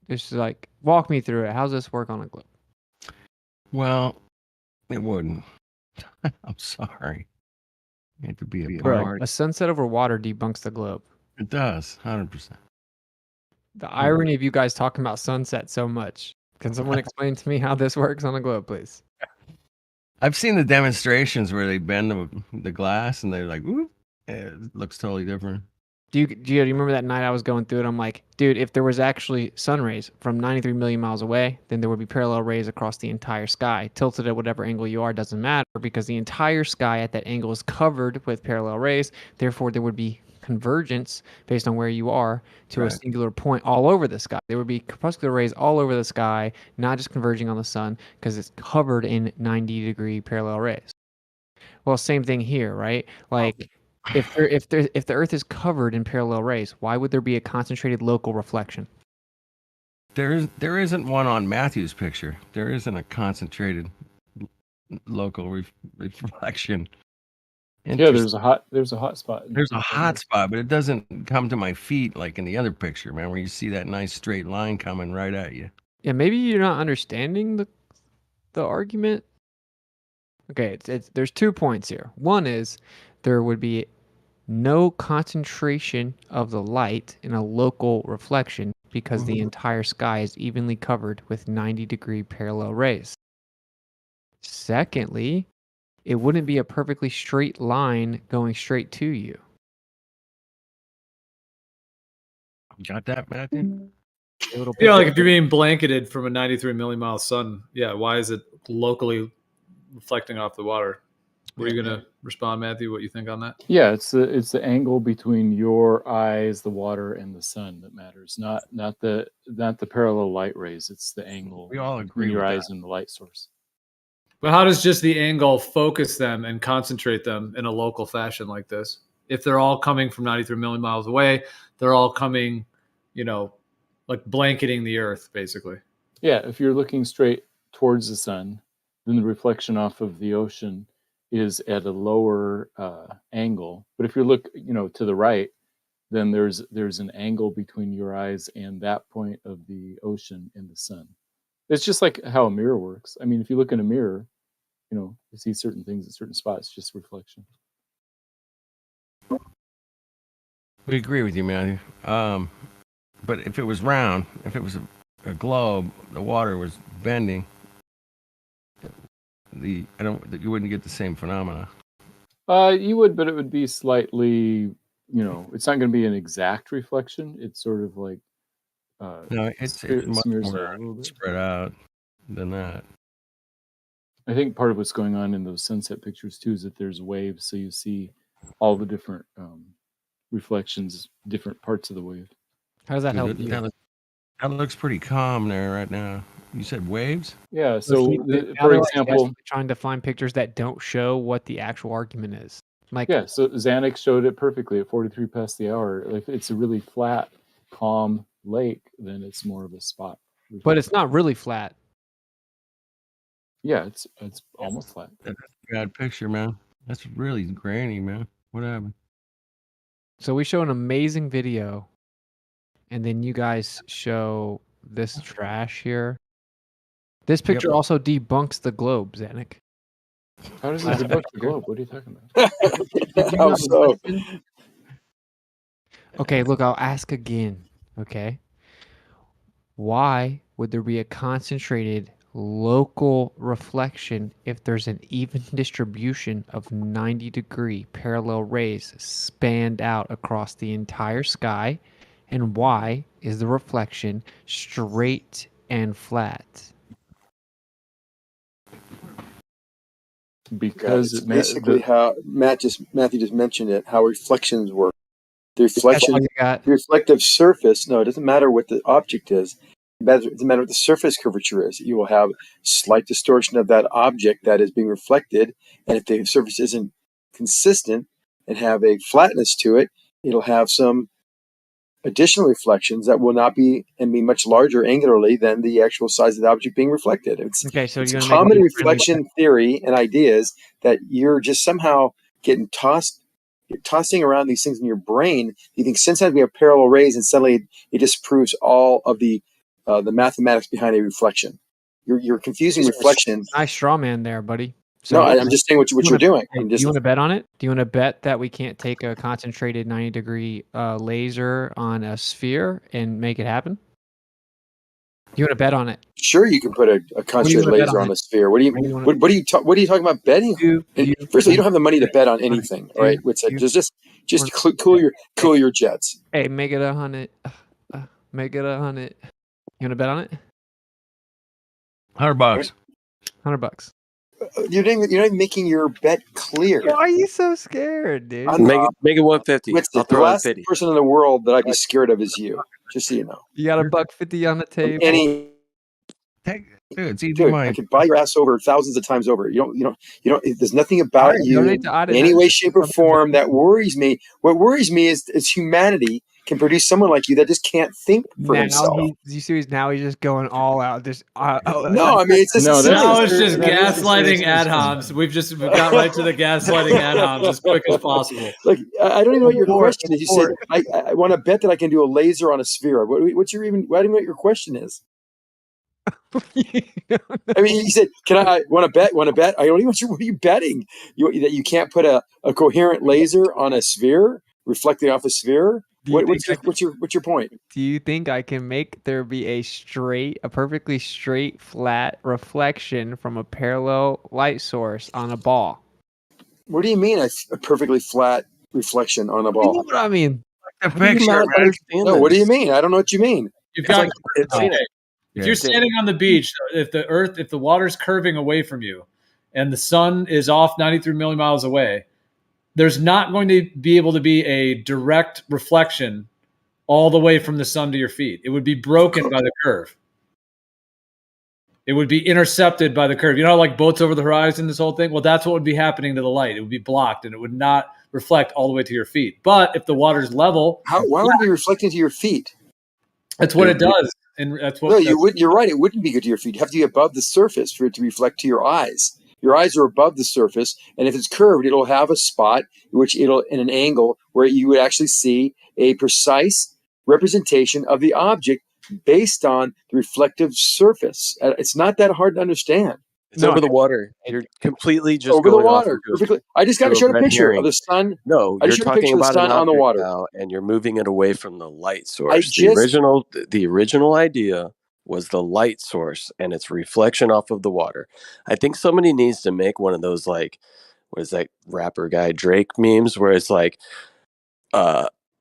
just like walk me through it. How's this work on a globe? Well, it wouldn't. I'm sorry. You have to be a Bro, part. a sunset over water debunks the globe. It does, 100%. The irony of you guys talking about sunset so much. Can someone explain to me how this works on a globe, please? I've seen the demonstrations where they bend the glass and they're like, whoop, it looks totally different. Do you remember that night I was going through it? I'm like, dude, if there was actually sun rays from 93 million miles away, then there would be parallel rays across the entire sky. Tilted at whatever angle you are doesn't matter because the entire sky at that angle is covered with parallel rays. Therefore, there would be convergence based on where you are to a singular point all over the sky. There would be corpuscular rays all over the sky, not just converging on the sun because it's covered in 90-degree parallel rays. Well, same thing here, right? Like, if the Earth is covered in parallel rays, why would there be a concentrated local reflection? There isn't one on Matthew's picture. There isn't a concentrated local reflection. Yeah, there's a hot spot. There's a hot spot, but it doesn't come to my feet like in the other picture, man, where you see that nice straight line coming right at you. Yeah, maybe you're not understanding the argument. Okay, there's 2 points here. One is there would be no concentration of the light in a local reflection because the entire sky is evenly covered with 90-degree parallel rays. Secondly, it wouldn't be a perfectly straight line going straight to you. Got that, Matthew? Yeah, like if you're being blanketed from a 93 million mile sun, yeah, why is it locally reflecting off the water? Were you gonna respond, Matthew? What you think on that? Yeah, it's the angle between your eyes, the water, and the sun that matters, not the parallel light rays. It's the angle We all between agree your with eyes that. and the light source. But how does just the angle focus them and concentrate them in a local fashion like this? If they're all coming from 93 million miles away, they're all coming, like blanketing the Earth, basically. Yeah, if you're looking straight towards the sun, then the reflection off of the ocean is at a lower angle. But if you look, to the right, then there's an angle between your eyes and that point of the ocean and the sun. It's just like how a mirror works. I mean, if you look in a mirror, you see certain things at certain spots, just reflection. We agree with you, Matthew. But if it was round, if it was a globe, the water was bending, you wouldn't get the same phenomena. You would, but it would be slightly, it's not going to be an exact reflection. It's sort of like No, it's much more spread out than that. I think part of what's going on in those sunset pictures too is that there's waves, so you see all the different reflections, different parts of the wave. How does that help you? That looks pretty calm there right now. You said waves? Yeah. So, Now for they're example, trying to find pictures that don't show what the actual argument is. Like, yeah. So Xanax showed it perfectly at 43 past the hour. If it's a really flat, calm lake, then it's more of a spot. but it's not really flat. Yeah, it's almost flat. That's a bad picture, man. That's really grainy, man. What happened? So we show an amazing video, and then you guys show this trash here. This picture also debunks the globe, Zanuck. How does it debunk the globe? What are you talking about? How so? Okay, look, I'll ask again. Okay. Why would there be a concentrated local reflection if there's an even distribution of 90-degree parallel rays spanned out across the entire sky? And why is the reflection straight and flat? Because it's basically how Matthew just mentioned it, how reflections work. The reflection, all you got? the reflective surface. No, it doesn't matter what the object is. doesn't matter what the surface curvature is. You will have slight distortion of that object that is being reflected, and if the surface isn't consistent and have a flatness to it, it'll have some additional reflections that will not be and be much larger angularly than the actual size of the object being reflected. It's Okay, so it's you're gonna make common me reflection theory and ideas that you're just somehow getting you're tossing around these things in your brain. You think sometimes we have parallel rays, and suddenly it disproves all of the mathematics behind a reflection. You're confusing reflection. Nice straw man there, buddy. No, So I'm just saying what you're doing. I'm do just you want to bet on it? Do you want to bet that we can't take a concentrated 90-degree laser on a sphere and make it happen? Do you want to bet on it? sure you can put a concentrated wanna bet laser on on it? a sphere. What are What do you wanna- what are you talking about betting? And first of all, you don't have the money to bet on anything. All right, just cool your jets. Hey, make it 100. Make it 100. You want to bet on it? $100. $100. You're not even making your bet clear. Why are you so scared, dude? Make it 150. Winston, I'll the throw in last 50. person in the world that I'd be scared of is you. Just so you know. You got $150 on the table. Any Dude, it's either dude, my I could buy your ass over thousands of times over. You don't. There's nothing about Alright, you donate to in Odysee. any way, shape, or form that worries me. What worries me is humanity can produce someone like you that just can't think for himself. You see, now he's just going all out. Just No, I mean it's just now it's just gaslighting ad homs. We've got right to the gaslighting ad homs as quick as possible. Look, I don't even know what your question is. You said I want to bet that I can do a laser on a sphere. What's your even? I don't even know what your question is. I mean, you said, "Can I want to bet? Want to bet?" I don't even. What are you betting? That you can't put a coherent laser on a sphere, reflecting off a sphere. What's your point? Do you think I can make there be a perfectly straight, flat reflection from a parallel light source on a ball? What do you mean a perfectly flat reflection on a ball? You know what I mean? the picture. No, what do you mean? I don't know what you mean. You've got if Yeah. you're standing on the beach, if the water's curving away from you, and the sun is off 93 million miles away, there's not going to be able to be a direct reflection all the way from the sun to your feet. It would be broken by the curve. It would be intercepted by the curve. You know, like boats over the horizon, this whole thing? Well, that's what would be happening to the light. It would be blocked, and it would not reflect all the way to your feet. But if the water's level... Why would it be reflecting to your feet? That's what it does. And that's what. No, you wouldn't. You're right. It wouldn't be good to your feet. You have to be above the surface for it to reflect to your eyes. Your eyes are above the surface, and if it's curved, it'll have a spot in an angle where you would actually see a precise representation of the object based on the reflective surface. It's not that hard to understand. It's over the water. You're completely just over the going off water. of Perfectly. I just got to show a picture of the sun. No, I you're just showed a talking picture of the about sun an on the object water. now, and you're moving it away from the light source. just- The original idea was the light source and its reflection off of the water. I think somebody needs to make one of those, like, what is that rapper guy Drake memes where it's like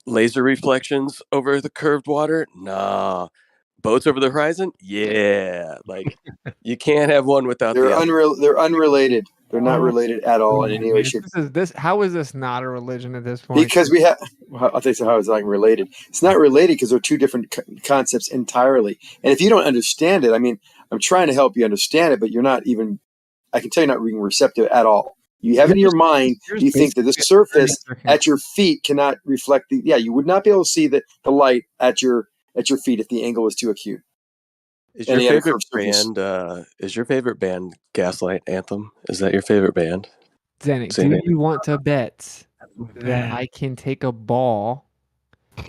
laser reflections over the curved water? Nah. Boats over the horizon? Yeah. Like, you can't have one without the other. They're unrelated. They're not related at all in any way, shape. How is this not a religion at this point? Because we have, I'll tell you how it's not related. It's not related because they're two different concepts entirely. And if you don't understand it, I mean, I'm trying to help you understand it, but you're not even, I can tell you're not being receptive at all. You have in your mind, you think that the surface at your feet cannot reflect you would not be able to see the light at your feet if the angle was too acute. Is your favorite band Gaslight Anthem? Is that your favorite band? Zenny, do you want to bet that I can take a ball,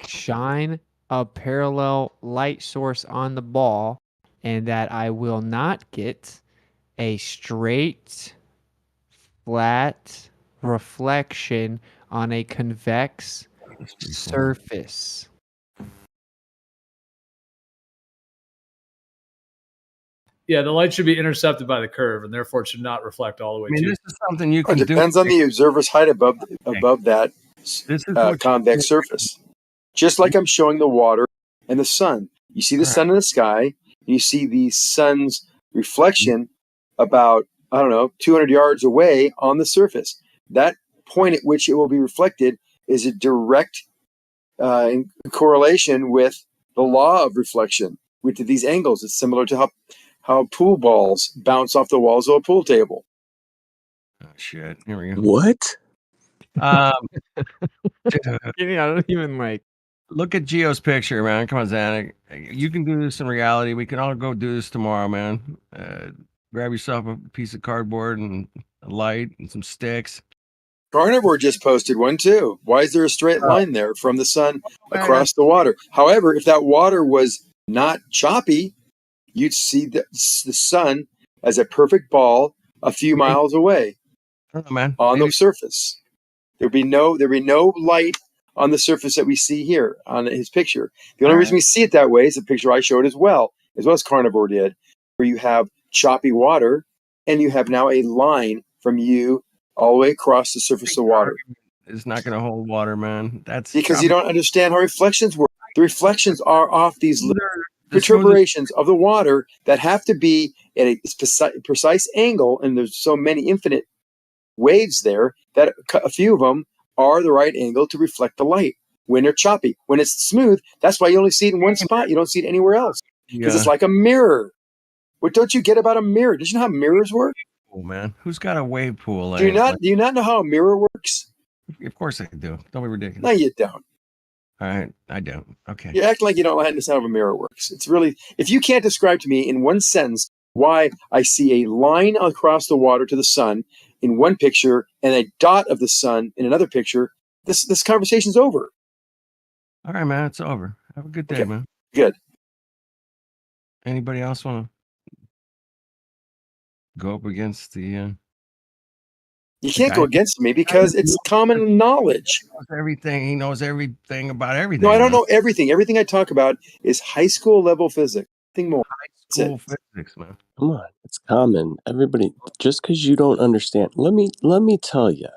shine a parallel light source on the ball, and that I will not get a straight, flat reflection on a convex surface? Yeah, the light should be intercepted by the curve, and therefore it should not reflect all the way to you. This is something you can It depends on the observer's height above that convex surface. Just like I'm showing the water and the sun. You see the sun in the sky, you see the sun's reflection about, 200 yards away on the surface. That point at which it will be reflected is a direct in correlation with the law of reflection. with these angles. It's similar to how pool balls bounce off the walls of a pool table. Oh, shit. Here we go. What? Dude, I don't even like. look at Geo's picture, man. Come on, Zanuck. You can do this in reality. We can all go do this tomorrow, man. Grab yourself a piece of cardboard and a light and some sticks. Carnivore just posted one too. Why is there a straight line there from the sun across the water? However, if that water was not choppy, you'd see the sun as a perfect ball a few miles away I don't know, man. on the surface. There'd be no light on the surface that we see here on his picture. The only reason we see it that way is the picture I showed as well as Carnivore did, where you have choppy water and you have now a line from you all the way across the surface of water. It's not going to hold water, man. That's because you don't understand how reflections work. The reflections are off these perturbations of the water that have to be at a precise angle, and there's so many infinite waves there that a few of them are the right angle to reflect the light. When they're choppy, when it's smooth, that's why you only see it in one spot. You don't see it anywhere else because it's like a mirror. What don't you get about a mirror? Did you know how mirrors work? Oh man, who's got a wave pool? Do you not know how a mirror works? Of course I do. Don't be ridiculous. No, you don't. All right, I don't. Okay. You act like you don't understand how a mirror works. It's really, if you can't describe to me in one sentence why I see a line across the water to the sun in one picture and a dot of the sun in another picture, this conversation's over. All right, man, it's over. Have a good day, man. Good. Anybody else want to go up against the? You can't go against me because it's common knowledge. He knows everything. He knows everything about everything. No, I don't know everything. Everything I talk about is high school level physics. Nothing more. School physics, man. Come on, it's common. Everybody, just because you don't understand, let me tell you.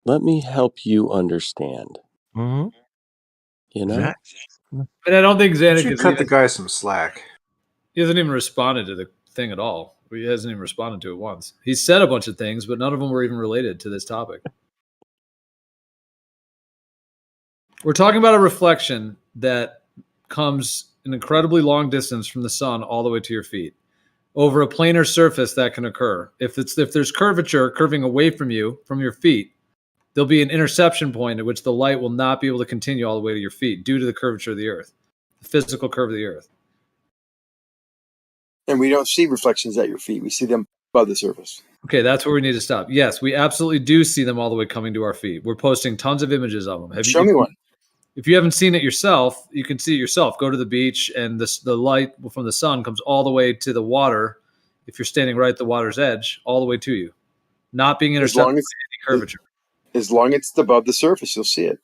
Let me help you understand. Mm-hmm. You know, but I don't think Zanuck should is cut the guy some slack. He hasn't even responded to the thing at all. He hasn't even responded to it once. He said a bunch of things, but none of them were even related to this topic. We're talking about a reflection that comes an incredibly long distance from the sun all the way to your feet over a planar surface that can occur. If there's curvature curving away from you, from your feet, there'll be an interception point at which the light will not be able to continue all the way to your feet due to the curvature of the earth, the physical curve of the earth. And we don't see reflections at your feet. We see them above the surface. Okay, that's where we need to stop. Yes, we absolutely do see them all the way coming to our feet. We're posting tons of images of them. Show me one. If you haven't seen it yourself, you can see it yourself. Go to the beach, and the light from the sun comes all the way to the water. If you're standing right at the water's edge, all the way to you, not being intercepted by any curvature. As long as it's above the surface, you'll see it.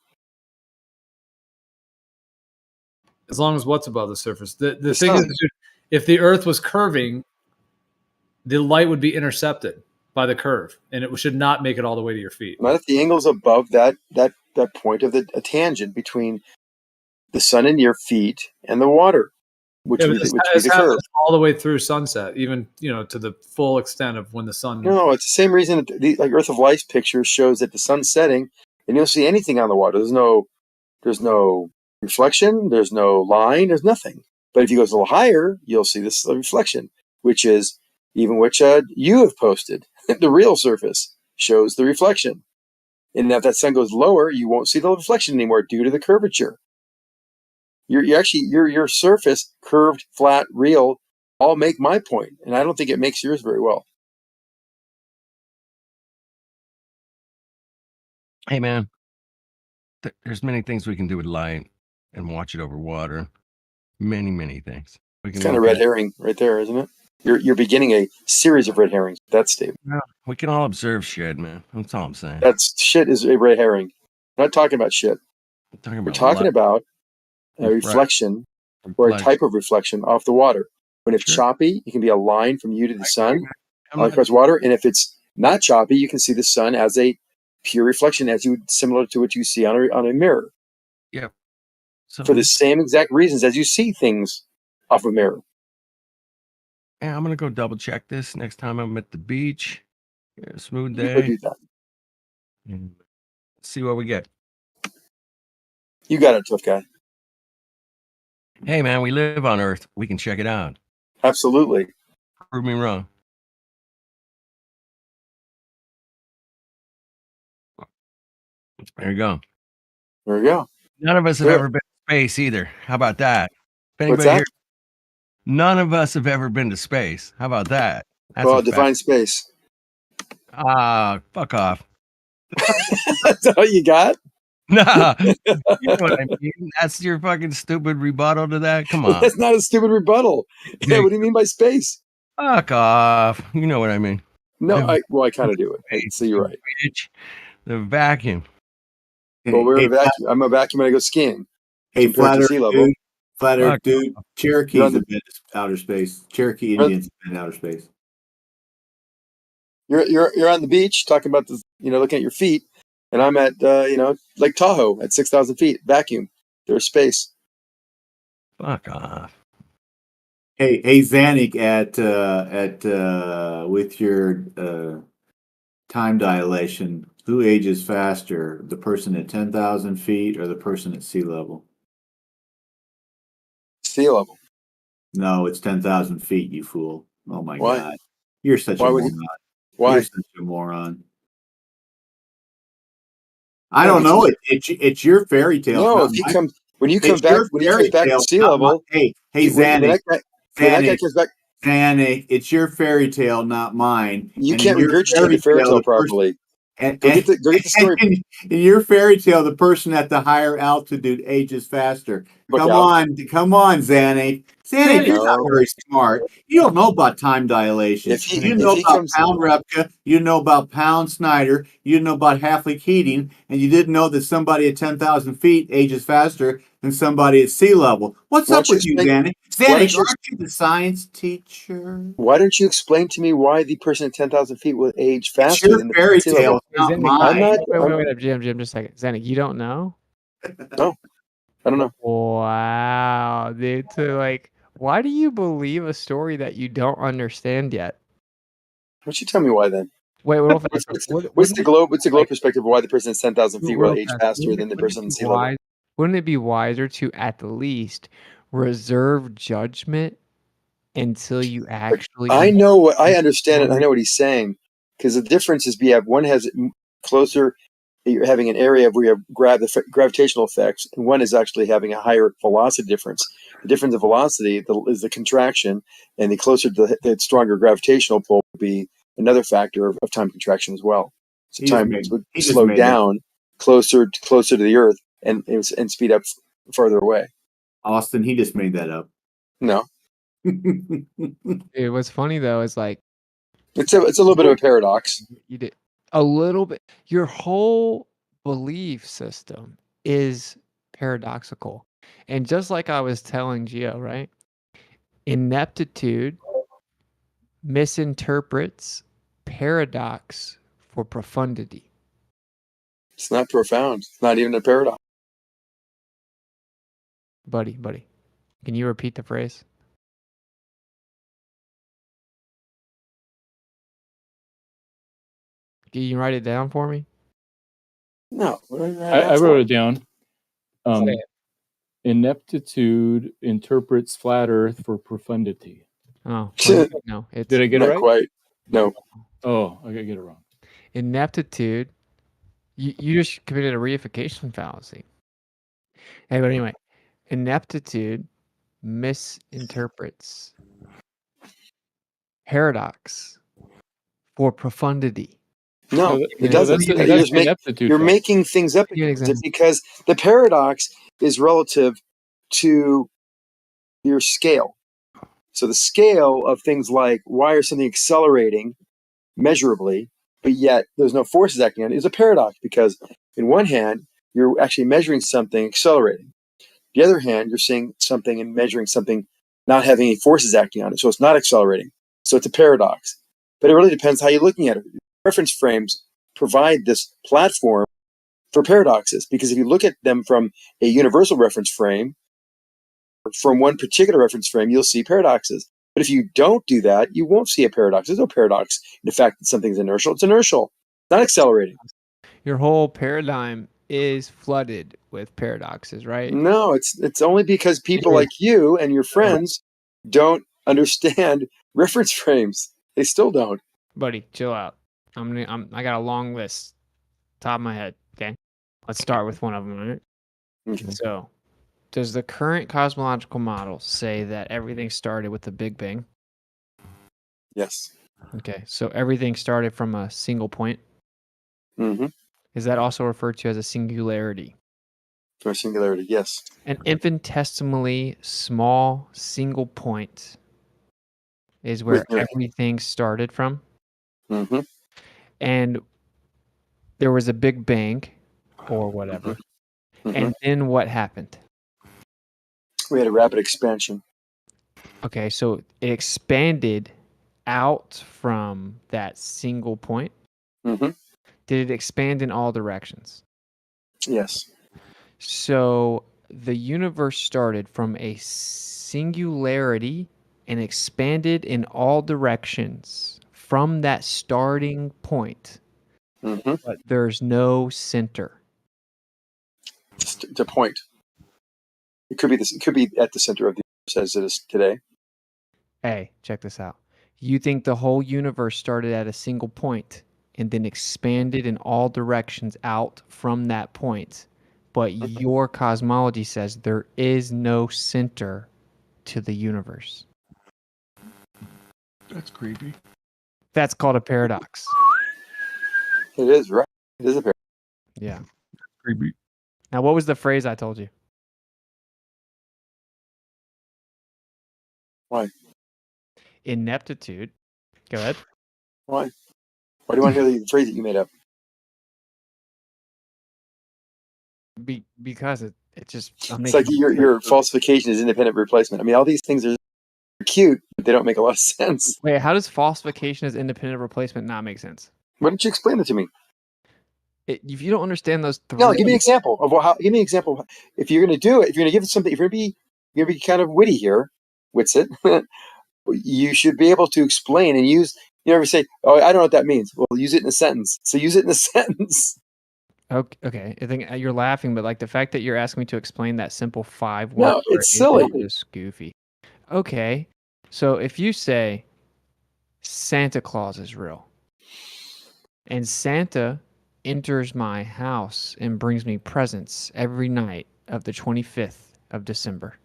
As long as what's above the surface. The thing is, if the Earth was curving, the light would be intercepted by the curve, and it should not make it all the way to your feet. Not if the angle's above that point of a tangent between the sun and your feet and the water, which would be the curve. All the way through sunset, even to the full extent of when the sun. No, it's the same reason. Like Earth of Life picture shows that the sun's setting, and you don't see anything on the water. There's no reflection. There's no line. There's nothing. But if you go a little higher, you'll see this reflection, which is even which you have posted. The real surface shows the reflection. And if that sun goes lower, you won't see the reflection anymore due to the curvature. Your surface, curved, flat, real, all make my point. And I don't think it makes yours very well. Hey, man, there's many things we can do with light and watch it over water. Many, many things. It's kind of red herring right there, isn't it? You're beginning a series of red herrings. That's Steve. Yeah, we can all observe shit, man. That's all I'm saying. That's shit is a red herring. We're not talking about shit. We're talking about a reflection or a type of reflection off the water. When it's choppy, it can be a line from you to the sun all across water. And if it's not choppy, you can see the sun as a pure reflection, similar to what you see on a mirror. Yep. So for the same exact reasons as you see things off a mirror. Yeah, I'm gonna go double check this next time I'm at the beach. Yeah, smooth day. Go do that. And see what we get. You got it, tough guy. Hey, man, we live on Earth. We can check it out. Absolutely. Prove me wrong. There you go. There you go. None of us have Good. ever been to space either. How about that? If What's anybody that? here, none of us have ever been to space. How about that? That's Well, a fact. define space. Fuck off. That's all you got? Nah, you know what I mean. That's your fucking stupid rebuttal to that. Come on. That's not a stupid rebuttal. Yeah, what do you mean by space? Fuck off. You know what I mean. No, The I kind of do it. So you're right. bitch, the vacuum. Well, we're in a Hey, vacuum. I'm a vacuum when I go skiing. Hey, Compared flat to Earth sea level. dude. Flat Earth Fuck dude. You're on Cherokees the- have been to outer space. Cherokee You're- Indians have been to outer space. You're on the beach talking about this, looking at your feet, and I'm at Lake Tahoe at 6,000 feet, vacuum. There's space. Fuck off. Hey, Zanuck, with your time dilation, who ages faster, the person at 10,000 feet or the person at sea level? Sea level. No, it's 10,000 feet, you fool. Oh my Why? God. You're such Why a would he- moron. Why? You're such a moron. I don't know. It's your fairy tale. No, not if he mine. comes when you come It's back your when he comes fairy back to tale, sea not level. Hey, when Zanuck. that guy comes back, Zanuck, it's your fairy tale, not mine. you And can't in your regurgitate the fairy tale the person- properly. And, Go get the story. in your fairy tale, the person at the higher altitude ages faster. Look Come out. on, Zanuck. Zanuck, you're not No. very smart. You don't know about time dilation. If he- You if know he about comes- Pound Repka. You know about Pound Snyder. You know about Halfley Keating. And you didn't know that somebody at 10,000 feet ages faster than somebody at sea level. What's Why up don't you with you, explain- Zanuck? why Zanuck, don't you- aren't you the science teacher? Why don't you explain to me why the person at 10,000 feet will age faster your than the fairy sea level? tale, not Zanuck, mine. I'm not. Wait, Jim, just a second. Zanuck, you don't know? No, I don't know. Wow, dude. So, why do you believe a story that you don't understand yet? Why don't you tell me why then? Wait, real fast. What's the globe perspective of why the person at 10,000 feet will Real age fast, faster than the person at sea level? Wouldn't it be wiser to at least reserve judgment until you actually? I know what I understand it. I know what he's saying because the difference is one has it closer. You're having an area where you have gravitational effects, and one is actually having a higher velocity difference. The difference of velocity is the contraction, and the closer to the stronger gravitational pull will be another factor of time contraction as well. So time would slow down closer to the Earth and speed up farther away. Austin, he just made that up. No, Dude, what's funny though is it's a little bit of a paradox. you did a little bit. Your whole belief system is paradoxical, and just like I was telling Gio, right? Ineptitude misinterprets paradox for profundity. It's not profound. It's not even a paradox. Buddy, can you repeat the phrase? Can you write it down for me? No, I wrote it down. Say it. Ineptitude interprets flat Earth for profundity. Oh, no. Did I get it not right? quite. No. Oh, I get it wrong. Ineptitude. You just committed a reification fallacy. Hey, but anyway, ineptitude misinterprets paradox for profundity. No, No, it doesn't. You're making things up because the paradox is relative to your scale. So the scale of things like why is something accelerating measurably, but yet there's no forces acting on it is a paradox because in one hand, you're actually measuring something accelerating. The other hand, you're seeing something and measuring something not having any forces acting on it. So it's not accelerating. So it's a paradox. But it really depends how you're looking at it. Reference frames provide this platform for paradoxes because if you look at them from a universal reference frame, from one particular reference frame, you'll see paradoxes. But if you don't do that, you won't see a paradox. There's no paradox in the fact that something's inertial. It's inertial, not accelerating. Your whole paradigm is flooded with paradoxes, right? No, it's only because people like you and your friends don't understand reference frames. They still don't. Buddy, chill out. I got a long list, top of my head. Okay, let's start with one of them. All right? Okay. So, does the current cosmological model say that everything started with the Big Bang? Yes. Okay, so everything started from a single point. Mm-hmm. Is that also referred to as a singularity? Or singularity, yes. An infinitesimally small single point is where With no- everything started from. Mm-hmm. And there was a Big Bang or whatever. Mhm. And then what happened? We had a rapid expansion. Okay, so it expanded out from that single point. Mm-hmm. Did it expand in all directions? Yes. So the universe started from a singularity and expanded in all directions from that starting point. Mm-hmm. But there's no center. The point. It could be this. It could be at the center of the universe as it is today. Hey, check this out. You think the whole universe started at a single point and then expanded in all directions out from that point, but your cosmology says there is no center to the universe. That's creepy. That's called a paradox. It is right. It is a paradox. Yeah. Creepy. Now, what was the phrase I told you? Why? Ineptitude. Go ahead. Why? Why do you want to hear the phrase that you made up? Because it just. It's like your falsification is independent replacement. I mean, all these things are cute, but they don't make a lot of sense. Wait, how does falsification as independent replacement not make sense? Why don't you explain it to me? If you don't understand those three, No, give me an example of how. Give me an example. If you're going to do it, if you're going to give it something, if you're going to be kind of witty here, Witsit, you should be able to explain and use. You never say, "Oh, I don't know what that means." Well, use it in a sentence. So use it in a sentence. Okay. I think you're laughing, but like the fact that you're asking me to explain that simple 5 No, word it's phrase silly. is just goofy. Okay, so if you say Santa Claus is real, and Santa enters my house and brings me presents every night of the 25th of December,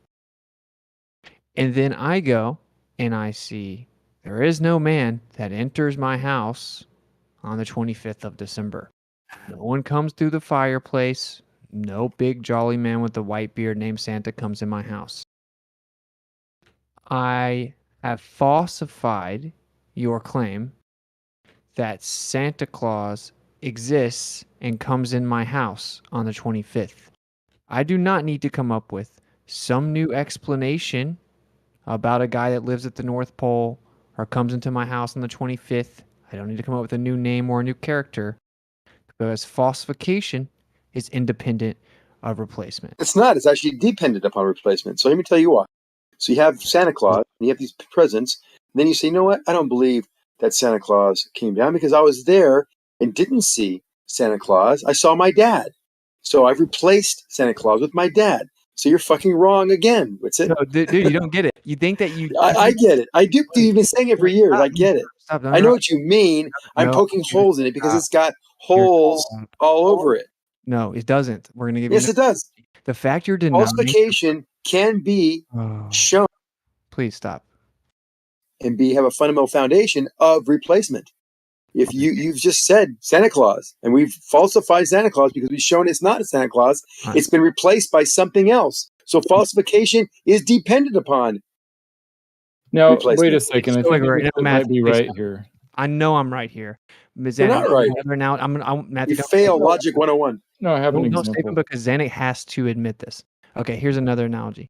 and then I go and I see there is no man that enters my house on the 25th of December. No one comes through the fireplace. No big jolly man with a white beard named Santa comes in my house. I have falsified your claim that Santa Claus exists and comes in my house on the 25th. I do not need to come up with some new explanation about a guy that lives at the North Pole or comes into my house on the 25th. I don't need to come up with a new name or a new character because falsification is independent of replacement. It's not. It's actually dependent upon replacement. So let me tell you why. So you have Santa Claus, and you have these presents, and then you say, you know what? I don't believe that Santa Claus came down because I was there and didn't see Santa Claus. I saw my dad. So I've replaced Santa Claus with my dad. So you're fucking wrong again. What's it? No, dude, you don't get it. You think that you... I get it. I do. You've been saying it for years. I get it. Stop, I know what you mean. I'm No, poking holes in it because stop. it's got holes all over it. No, it doesn't. We're going to give Yes, you... it does. The fact you're denying... Falsification can be shown Please stop. and have a fundamental foundation of replacement. If you've just said Santa Claus, and we've falsified Santa Claus because we've shown it's not a Santa Claus, it's been replaced by something else. So falsification is dependent upon. Now, wait replacement. a second. I So think agree. Vincent No, might Matthew, be please right stop. here. I know I'm right here. Ms. You're Zanuck, not right. Matthew, You fail logic 101. No, I have an don't example. save him because Zanuck has to admit this. Okay, here's another analogy.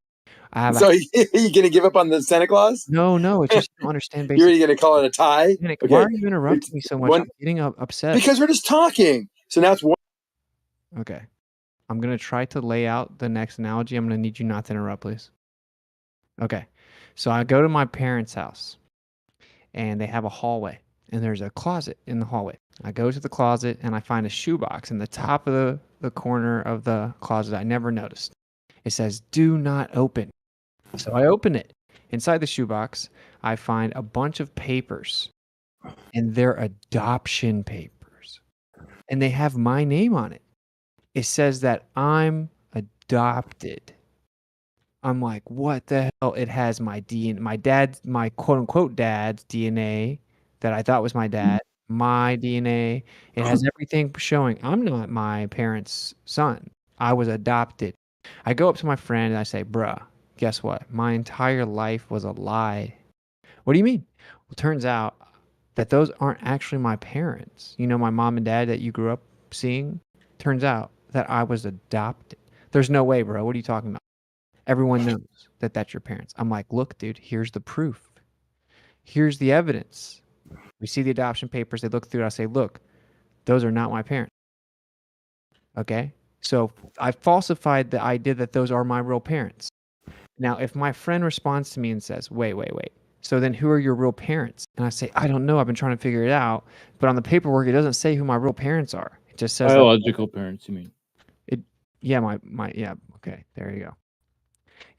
I have So you going to give up on the Santa Claus? No, it's just you don't understand You're basic. really going to call it a tie? Zanuck, Okay. why are you interrupting me so much? I'm getting upset. Because we're just talking. So now it's one. Okay. I'm going to try to lay out the next analogy. I'm going to need you not to interrupt, please. Okay. So I go to my parents' house, and they have a hallway, and there's a closet in the hallway. I go to the closet and I find a shoebox in the top of the corner of the closet. I never noticed. It says, "Do not open." So I open it. Inside the shoebox, I find a bunch of papers, and they're adoption papers. And they have my name on it. It says that I'm adopted. I'm like, what the hell? It has my DNA, my dad's, my quote unquote dad's DNA that I thought was my dad, my DNA. It has everything showing I'm not my parents' son. I was adopted. I go up to my friend and I say, bruh, guess what? My entire life was a lie. What do you mean? Well, turns out that those aren't actually my parents. You know, my mom and dad that you grew up seeing? Turns out that I was adopted. There's no way, bro. What are you talking about? Everyone knows that that's your parents. I'm like, look, dude, here's the proof. Here's the evidence. We see the adoption papers. They look through it. I say, look, those are not my parents. Okay? So I falsified the idea that those are my real parents. Now, if my friend responds to me and says, wait, so then who are your real parents? And I say, I don't know. I've been trying to figure it out. But on the paperwork, it doesn't say who my real parents are. It just says Biological parents, you mean? Yeah, yeah, okay, there you go.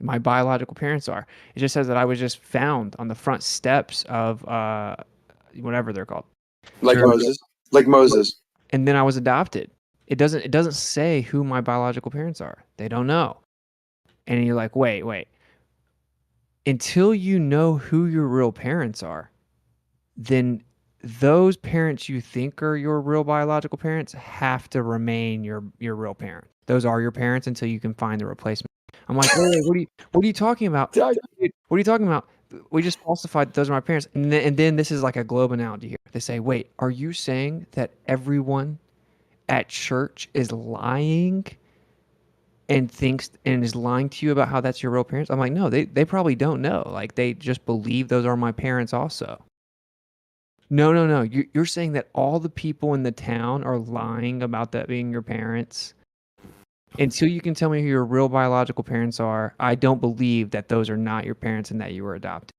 My biological parents are. It just says that I was just found on the front steps of whatever they're called. Like Moses. And then I was adopted. It doesn't say who my biological parents are. They don't know. And you're like, wait. Until you know who your real parents are, then those parents you think are your real biological parents have to remain your real parents. Those are your parents until you can find the replacement. I'm like, wait, what are you talking about? Dude, what are you talking about? We just falsified that those are my parents. And then this is like a globe analogy here. They say, wait, are you saying that everyone at church is lying and thinks and is lying to you about how that's your real parents? I'm like, no, they probably don't know. Like, they just believe those are my parents also. No. You're saying that all the people in the town are lying about that being your parents? Until you can tell me who your real biological parents are, I don't believe that those are not your parents and that you were adopted.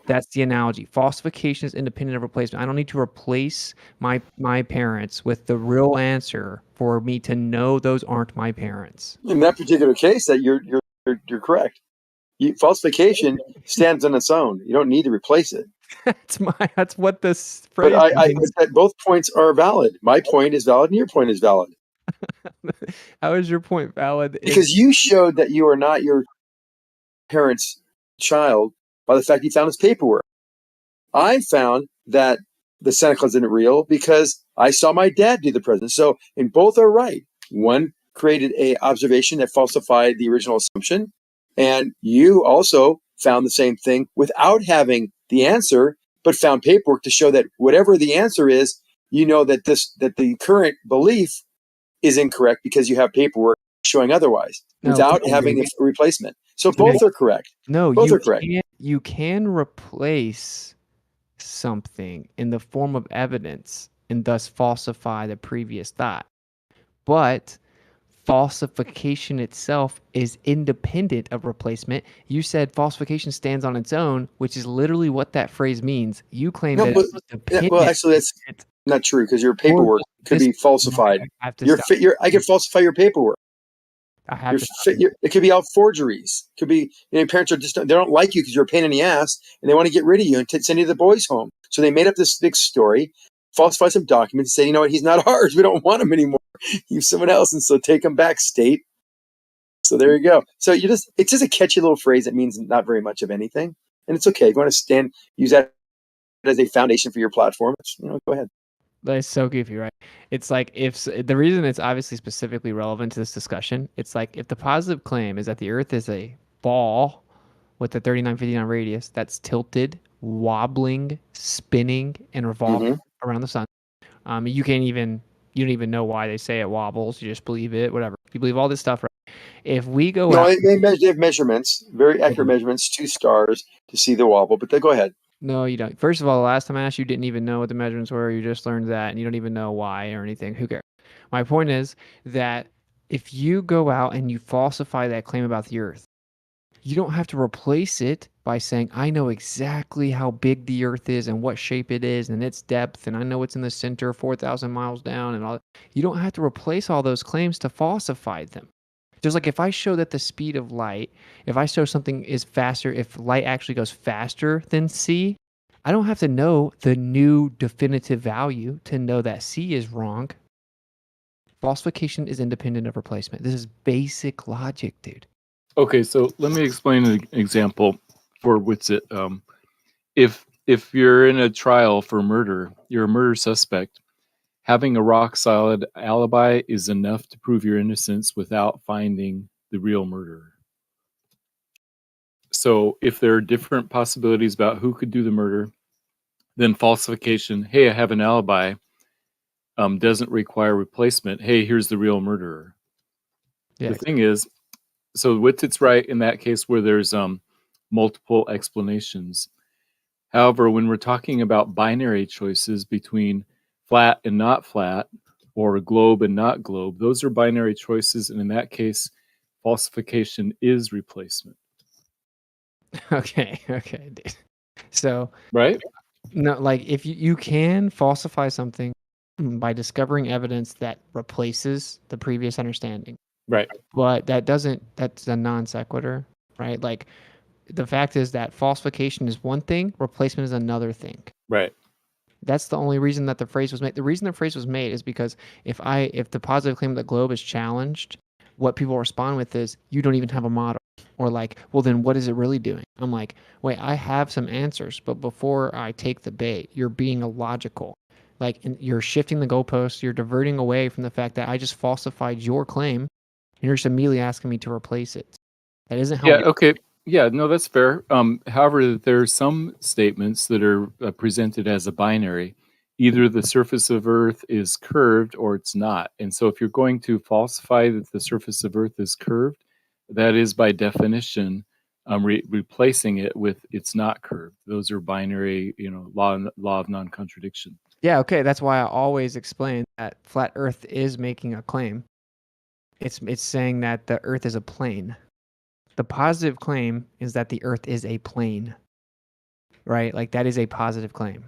That's the analogy. Falsification is independent of replacement. I don't need to replace my parents with the real answer for me to know those aren't my parents. In that particular case, that you're correct. Falsification stands on its own. You don't need to replace it. That's what this phrase. But both points are valid. My point is valid, and your point is valid. How is your point valid? Because you showed that you are not your parents' child by the fact you found his paperwork. I found that the Santa Claus isn't real because I saw my dad do the present. So, and both are right. One created a observation that falsified the original assumption, and you also found the same thing without having the answer, but found paperwork to show that whatever the answer is, you know that the current belief is incorrect because you have paperwork showing otherwise without having a replacement. So both are correct. No, both are correct. You can replace something in the form of evidence and thus falsify the previous thought. But falsification itself is independent of replacement. You said falsification stands on its own, which is literally what that phrase means. You claim that it's dependent. Well, actually, that's not true because your paperwork could be falsified. I can falsify your paperwork. It could be all forgeries. It could be parents are just they don't like you because you're a pain in the ass and they want to get rid of you and send you to the boys' home. So they made up this big story, falsify some documents, say, you know what, he's not ours. We don't want him anymore. Use someone else, and so take him back, state. So there you go. So it's just a catchy little phrase that means not very much of anything, and it's okay if you want to use that as a foundation for your platform. Go ahead. That's so goofy, right? It's like if the reason it's obviously specifically relevant to this discussion, it's like if the positive claim is that the Earth is a ball with a 3959 radius that's tilted, wobbling, spinning, and revolving around the sun. You don't even know why they say it wobbles. You just believe it, whatever. You believe all this stuff, right? If we go out, they have measurements, very accurate measurements, 2 stars to see the wobble. But go ahead. No, you don't. First of all, the last time I asked you, didn't even know what the measurements were. You just learned that, and you don't even know why or anything. Who cares? My point is that if you go out and you falsify that claim about the Earth, You don't have to replace it by saying, I know exactly how big the Earth is and what shape it is and its depth, and I know it's in the center 4,000 miles down and all. You don't have to replace all those claims to falsify them. Just like if I show that the speed of light, if I show something is faster, if light actually goes faster than c, I don't have to know the new definitive value to know that c is wrong. Falsification is independent of replacement. This is basic logic, dude. Okay, so let me explain an example for Witsit. If you're in a trial for murder, you're a murder suspect. Having a rock solid alibi is enough to prove your innocence without finding the real murderer. So if there are different possibilities about who could do the murder, then falsification, hey, I have an alibi, doesn't require replacement. Hey, here's the real murderer. Yeah. The thing is, so Witsit's right in that case where there's multiple explanations. However, when we're talking about binary choices between flat and not flat, or globe and not globe, those are binary choices, and in that case, falsification is replacement. Okay, dude. So, right? No, like if you can falsify something by discovering evidence that replaces the previous understanding. Right. But that's a non sequitur, right? Like the fact is that falsification is one thing, replacement is another thing. Right. That's the only reason that the phrase was made. The reason the phrase was made is because if the positive claim of the globe is challenged, what people respond with is, you don't even have a model. Or like, well, then what is it really doing? I'm like, wait, I have some answers, but before I take the bait, you're being illogical. Like, you're shifting the goalposts. You're diverting away from the fact that I just falsified your claim, and you're just immediately asking me to replace it. That isn't how. Yeah. Okay. Yeah. No, that's fair. However, there are some statements that are presented as a binary. Either the surface of Earth is curved or it's not. And so, if you're going to falsify that the surface of Earth is curved, that is by definition replacing it with it's not curved. Those are binary, law of non-contradiction. Yeah, okay. That's why I always explain that flat Earth is making a claim. It's saying that the Earth is a plane. The positive claim is that the Earth is a plane, right? Like that is a positive claim.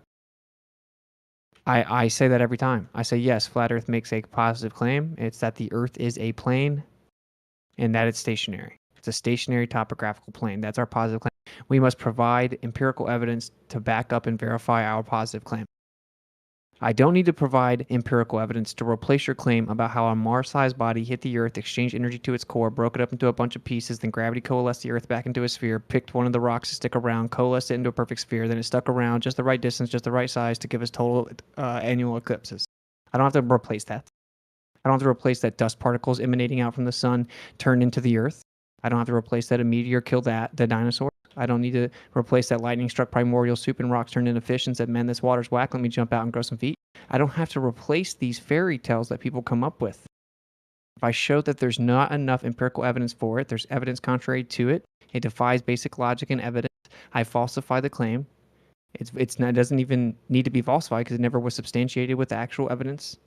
I say that every time. I say, yes, flat Earth makes a positive claim. It's that the Earth is a plane and that it's stationary. It's a stationary topographical plane. That's our positive claim. We must provide empirical evidence to back up and verify our positive claim. I don't need to provide empirical evidence to replace your claim about how a Mars-sized body hit the Earth, exchanged energy to its core, broke it up into a bunch of pieces, then gravity coalesced the Earth back into a sphere, picked one of the rocks to stick around, coalesced it into a perfect sphere, then it stuck around just the right distance, just the right size to give us total annual eclipses. I don't have to replace that. I don't have to replace that dust particles emanating out from the sun turned into the Earth. I don't have to replace that a meteor killed the dinosaur. I don't need to replace that lightning struck primordial soup and rocks turned into fish and said, man, this water's whack. Let me jump out and grow some feet. I don't have to replace these fairy tales that people come up with. If I show that there's not enough empirical evidence for it, there's evidence contrary to it, it defies basic logic and evidence, I falsify the claim. It doesn't even need to be falsified because it never was substantiated with actual evidence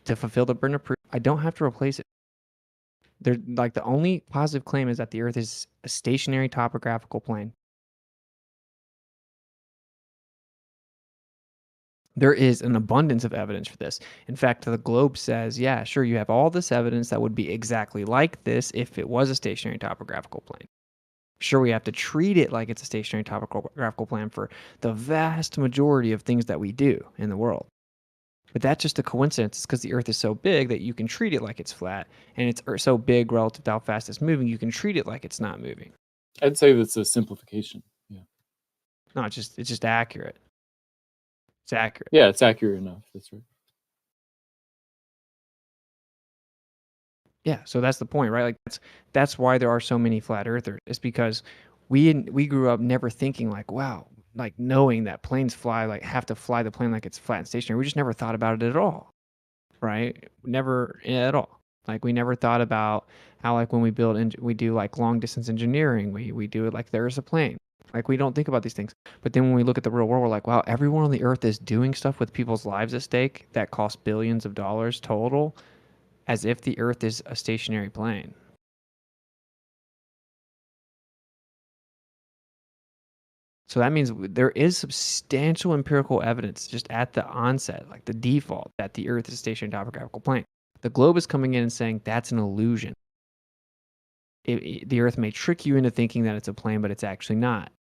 to fulfill the burden of proof. I don't have to replace it. Like the only positive claim is that the Earth is a stationary topographical plane. There is an abundance of evidence for this. In fact, the globe says, yeah, sure, you have all this evidence that would be exactly like this if it was a stationary topographical plane. Sure, we have to treat it like it's a stationary topographical plane for the vast majority of things that we do in the world. But that's just a coincidence. It's because the Earth is so big that you can treat it like it's flat, and it's so big relative to how fast it's moving, you can treat it like it's not moving. I'd say that's a simplification. Yeah. No, it's just accurate. It's accurate. Yeah, it's accurate enough. That's right. Yeah, so that's the point, right? Like that's why there are so many flat earthers. It's because we grew up never thinking like, wow, like knowing that planes have to fly the plane like it's flat and stationary. We just never thought about it at all, right? Never at all. Like we never thought about how like when we we do like long distance engineering, we do it like there's a plane. Like we don't think about these things. But then when we look at the real world, we're like, wow, everyone on the earth is doing stuff with people's lives at stake that costs billions of dollars total, as if the Earth is a stationary plane. So that means there is substantial empirical evidence just at the onset, like the default, that the Earth is a stationary topographical plane. The globe is coming in and saying that's an illusion. The Earth may trick you into thinking that it's a plane, but it's actually not.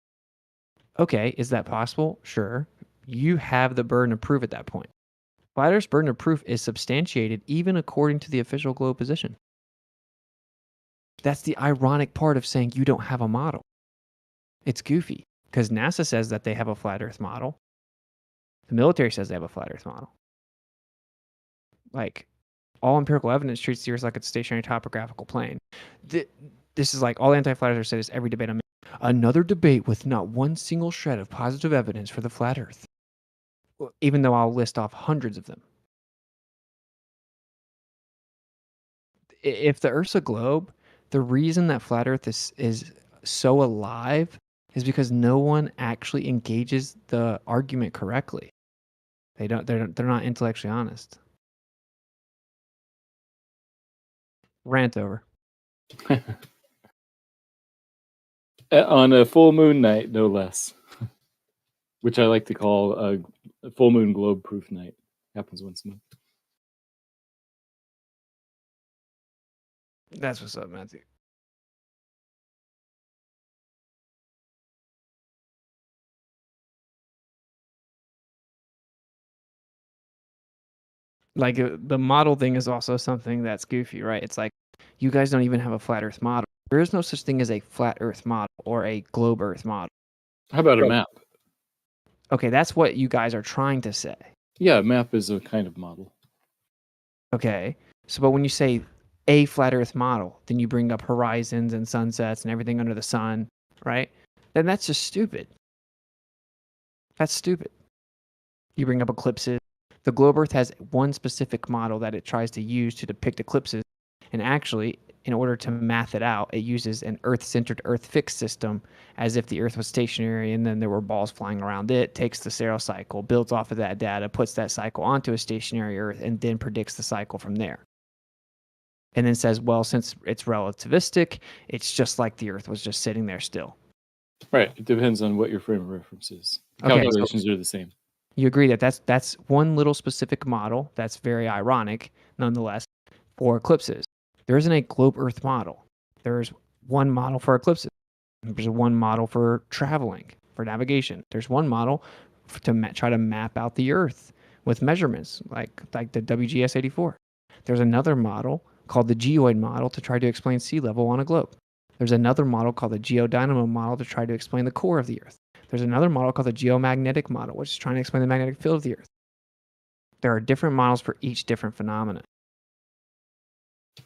Okay, is that possible? Sure. You have the burden of proof at that point. Flat Earth's burden of proof is substantiated even according to the official globe position. That's the ironic part of saying you don't have a model. It's goofy because NASA says that they have a flat Earth model. The military says they have a flat Earth model. Like, all empirical evidence treats the Earth like it's a stationary topographical plane. This is like all anti-flat earthers say this every debate I'm in. Another debate with not one single shred of positive evidence for the flat Earth, even though I'll list off hundreds of them. If the Earth's a globe, the reason that flat Earth is so alive is because no one actually engages the argument correctly. They're not intellectually honest. Rant over. On a full moon night, no less, which I like to call a full moon globe proof night. Happens once a month. That's what's up, Matthew. Like the model thing is also something that's goofy, right? It's like you guys don't even have a flat Earth model. There is no such thing as a flat Earth model or a globe Earth model. How about a map? Okay, that's what you guys are trying to say. Yeah, a map is a kind of model. Okay, so but when you say a flat Earth model, then you bring up horizons and sunsets and everything under the sun, right? Then that's just stupid. That's stupid. You bring up eclipses. The globe Earth has one specific model that it tries to use to depict eclipses. And actually, in order to math it out, it uses an Earth-centered, Earth-fixed system as if the Earth was stationary and then there were balls flying around it, takes the Saral cycle, builds off of that data, puts that cycle onto a stationary Earth, and then predicts the cycle from there. And then says, well, since it's relativistic, it's just like the Earth was just sitting there still. Right. It depends on what your frame of reference is. The Okay, calculations are the same. You agree that that's one little specific model that's very ironic, nonetheless, for eclipses. There isn't a globe Earth model. There's one model for eclipses. There's one model for traveling, for navigation. There's one model to try to map out the Earth with measurements, like the WGS-84. There's another model called the geoid model to try to explain sea level on a globe. There's another model called the geodynamo model to try to explain the core of the Earth. There's another model called the geomagnetic model, which is trying to explain the magnetic field of the Earth. There are different models for each different phenomena.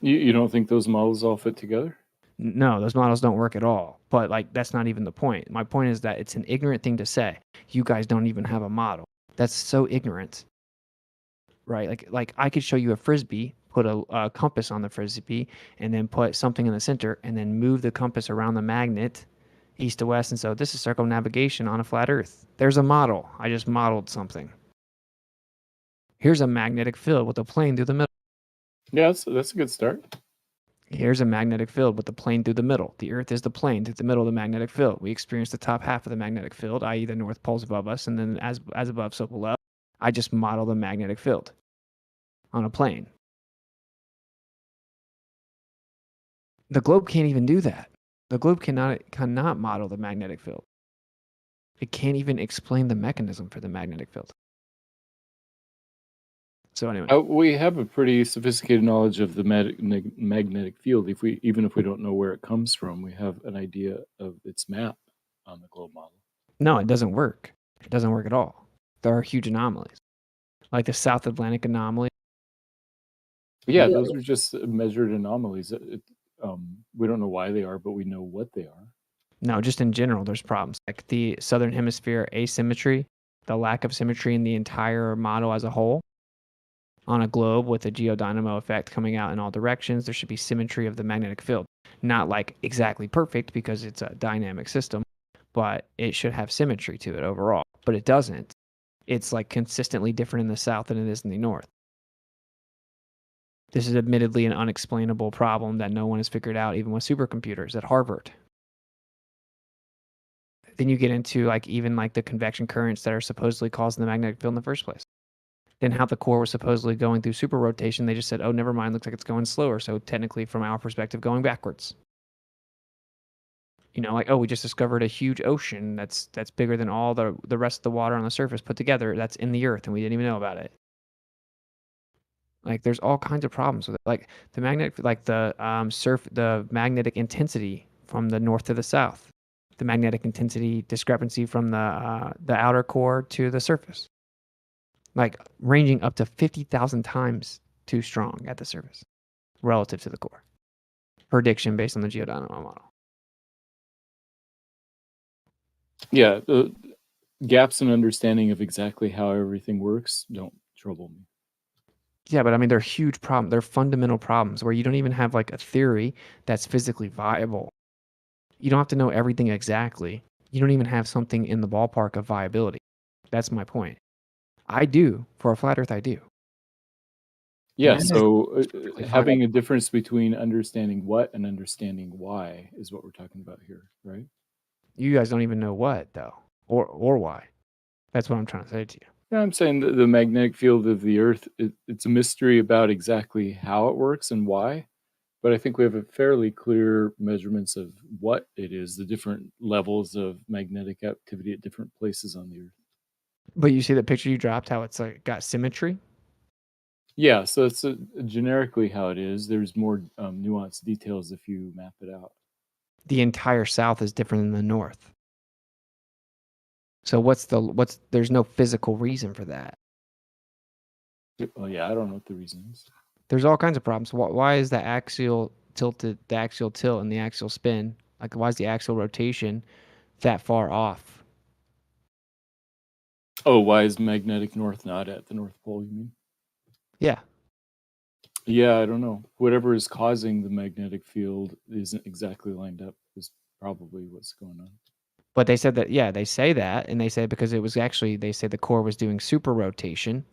You don't think those models all fit together? No, those models don't work at all. But like that's not even the point. My point is that it's an ignorant thing to say. You guys don't even have a model. That's so ignorant. Right? Like I could show you a frisbee, put a compass on the frisbee, and then put something in the center, and then move the compass around the magnet east to west, and so this is circumnavigation on a flat Earth. There's a model. I just modeled something. Here's a magnetic field with a plane through the middle. Yeah, that's a good start. Here's a magnetic field with the plane through the middle. The Earth is the plane through the middle of the magnetic field. We experience the top half of the magnetic field, i.e. the North Pole's above us, and then as above, so below. I just model the magnetic field on a plane. The globe can't even do that. The globe cannot model the magnetic field. It can't even explain the mechanism for the magnetic field. So anyway, we have a pretty sophisticated knowledge of the magnetic field. Even if we don't know where it comes from, we have an idea of its map on the globe model. No, it doesn't work. It doesn't work at all. There are huge anomalies, like the South Atlantic anomaly. Yeah, those are just measured anomalies. We don't know why they are, but we know what they are. No, just in general, there's problems. Like the Southern Hemisphere asymmetry, the lack of symmetry in the entire model as a whole. On a globe with a geodynamo effect coming out in all directions, there should be symmetry of the magnetic field. Not like exactly perfect because it's a dynamic system, but it should have symmetry to it overall. But it doesn't. It's like consistently different in the south than it is in the north. This is admittedly an unexplainable problem that no one has figured out, even with supercomputers at Harvard. Then you get into like even like the convection currents that are supposedly causing the magnetic field in the first place. Then how the core was supposedly going through super rotation, they just said, oh, never mind, looks like it's going slower. So technically, from our perspective, going backwards. You know, like, oh, we just discovered a huge ocean that's bigger than all the rest of the water on the surface put together that's in the earth, and we didn't even know about it. Like, there's all kinds of problems with it. Like the magnetic, like the the magnetic intensity from the north to the south, the magnetic intensity discrepancy from the outer core to the surface, like ranging up to 50,000 times too strong at the surface relative to the core. Prediction based on the geodynamo model. Yeah, the gaps in understanding of exactly how everything works don't trouble me. Yeah, but I mean, they're huge problems. They're fundamental problems where you don't even have like a theory that's physically viable. You don't have to know everything exactly. You don't even have something in the ballpark of viability. That's my point. I do. For a flat earth, I do. Yeah, And so physically having viable. a difference between understanding what and understanding why is what we're talking about here, right? You guys don't even know what though, or why. That's what I'm trying to say to you. Yeah, I'm saying the magnetic field of the Earth, it's a mystery about exactly how it works and why. But I think we have a fairly clear measurements of what it is, the different levels of magnetic activity at different places on the Earth. But you see the picture you dropped, how it's like got symmetry? Yeah, so it's generically how it is. There's more nuanced details if you map it out. The entire south is different than the north. So there's no physical reason for that. Oh yeah, I don't know what the reason is. There's all kinds of problems. Why is the axial tilt and the axial spin, like why is the axial rotation that far off? Oh, why is magnetic north not at the North Pole, you mean? Yeah. Yeah, I don't know. Whatever is causing the magnetic field isn't exactly lined up is probably what's going on. But they said that, yeah, they say that, and they say because it was actually, they say the core was doing super rotation,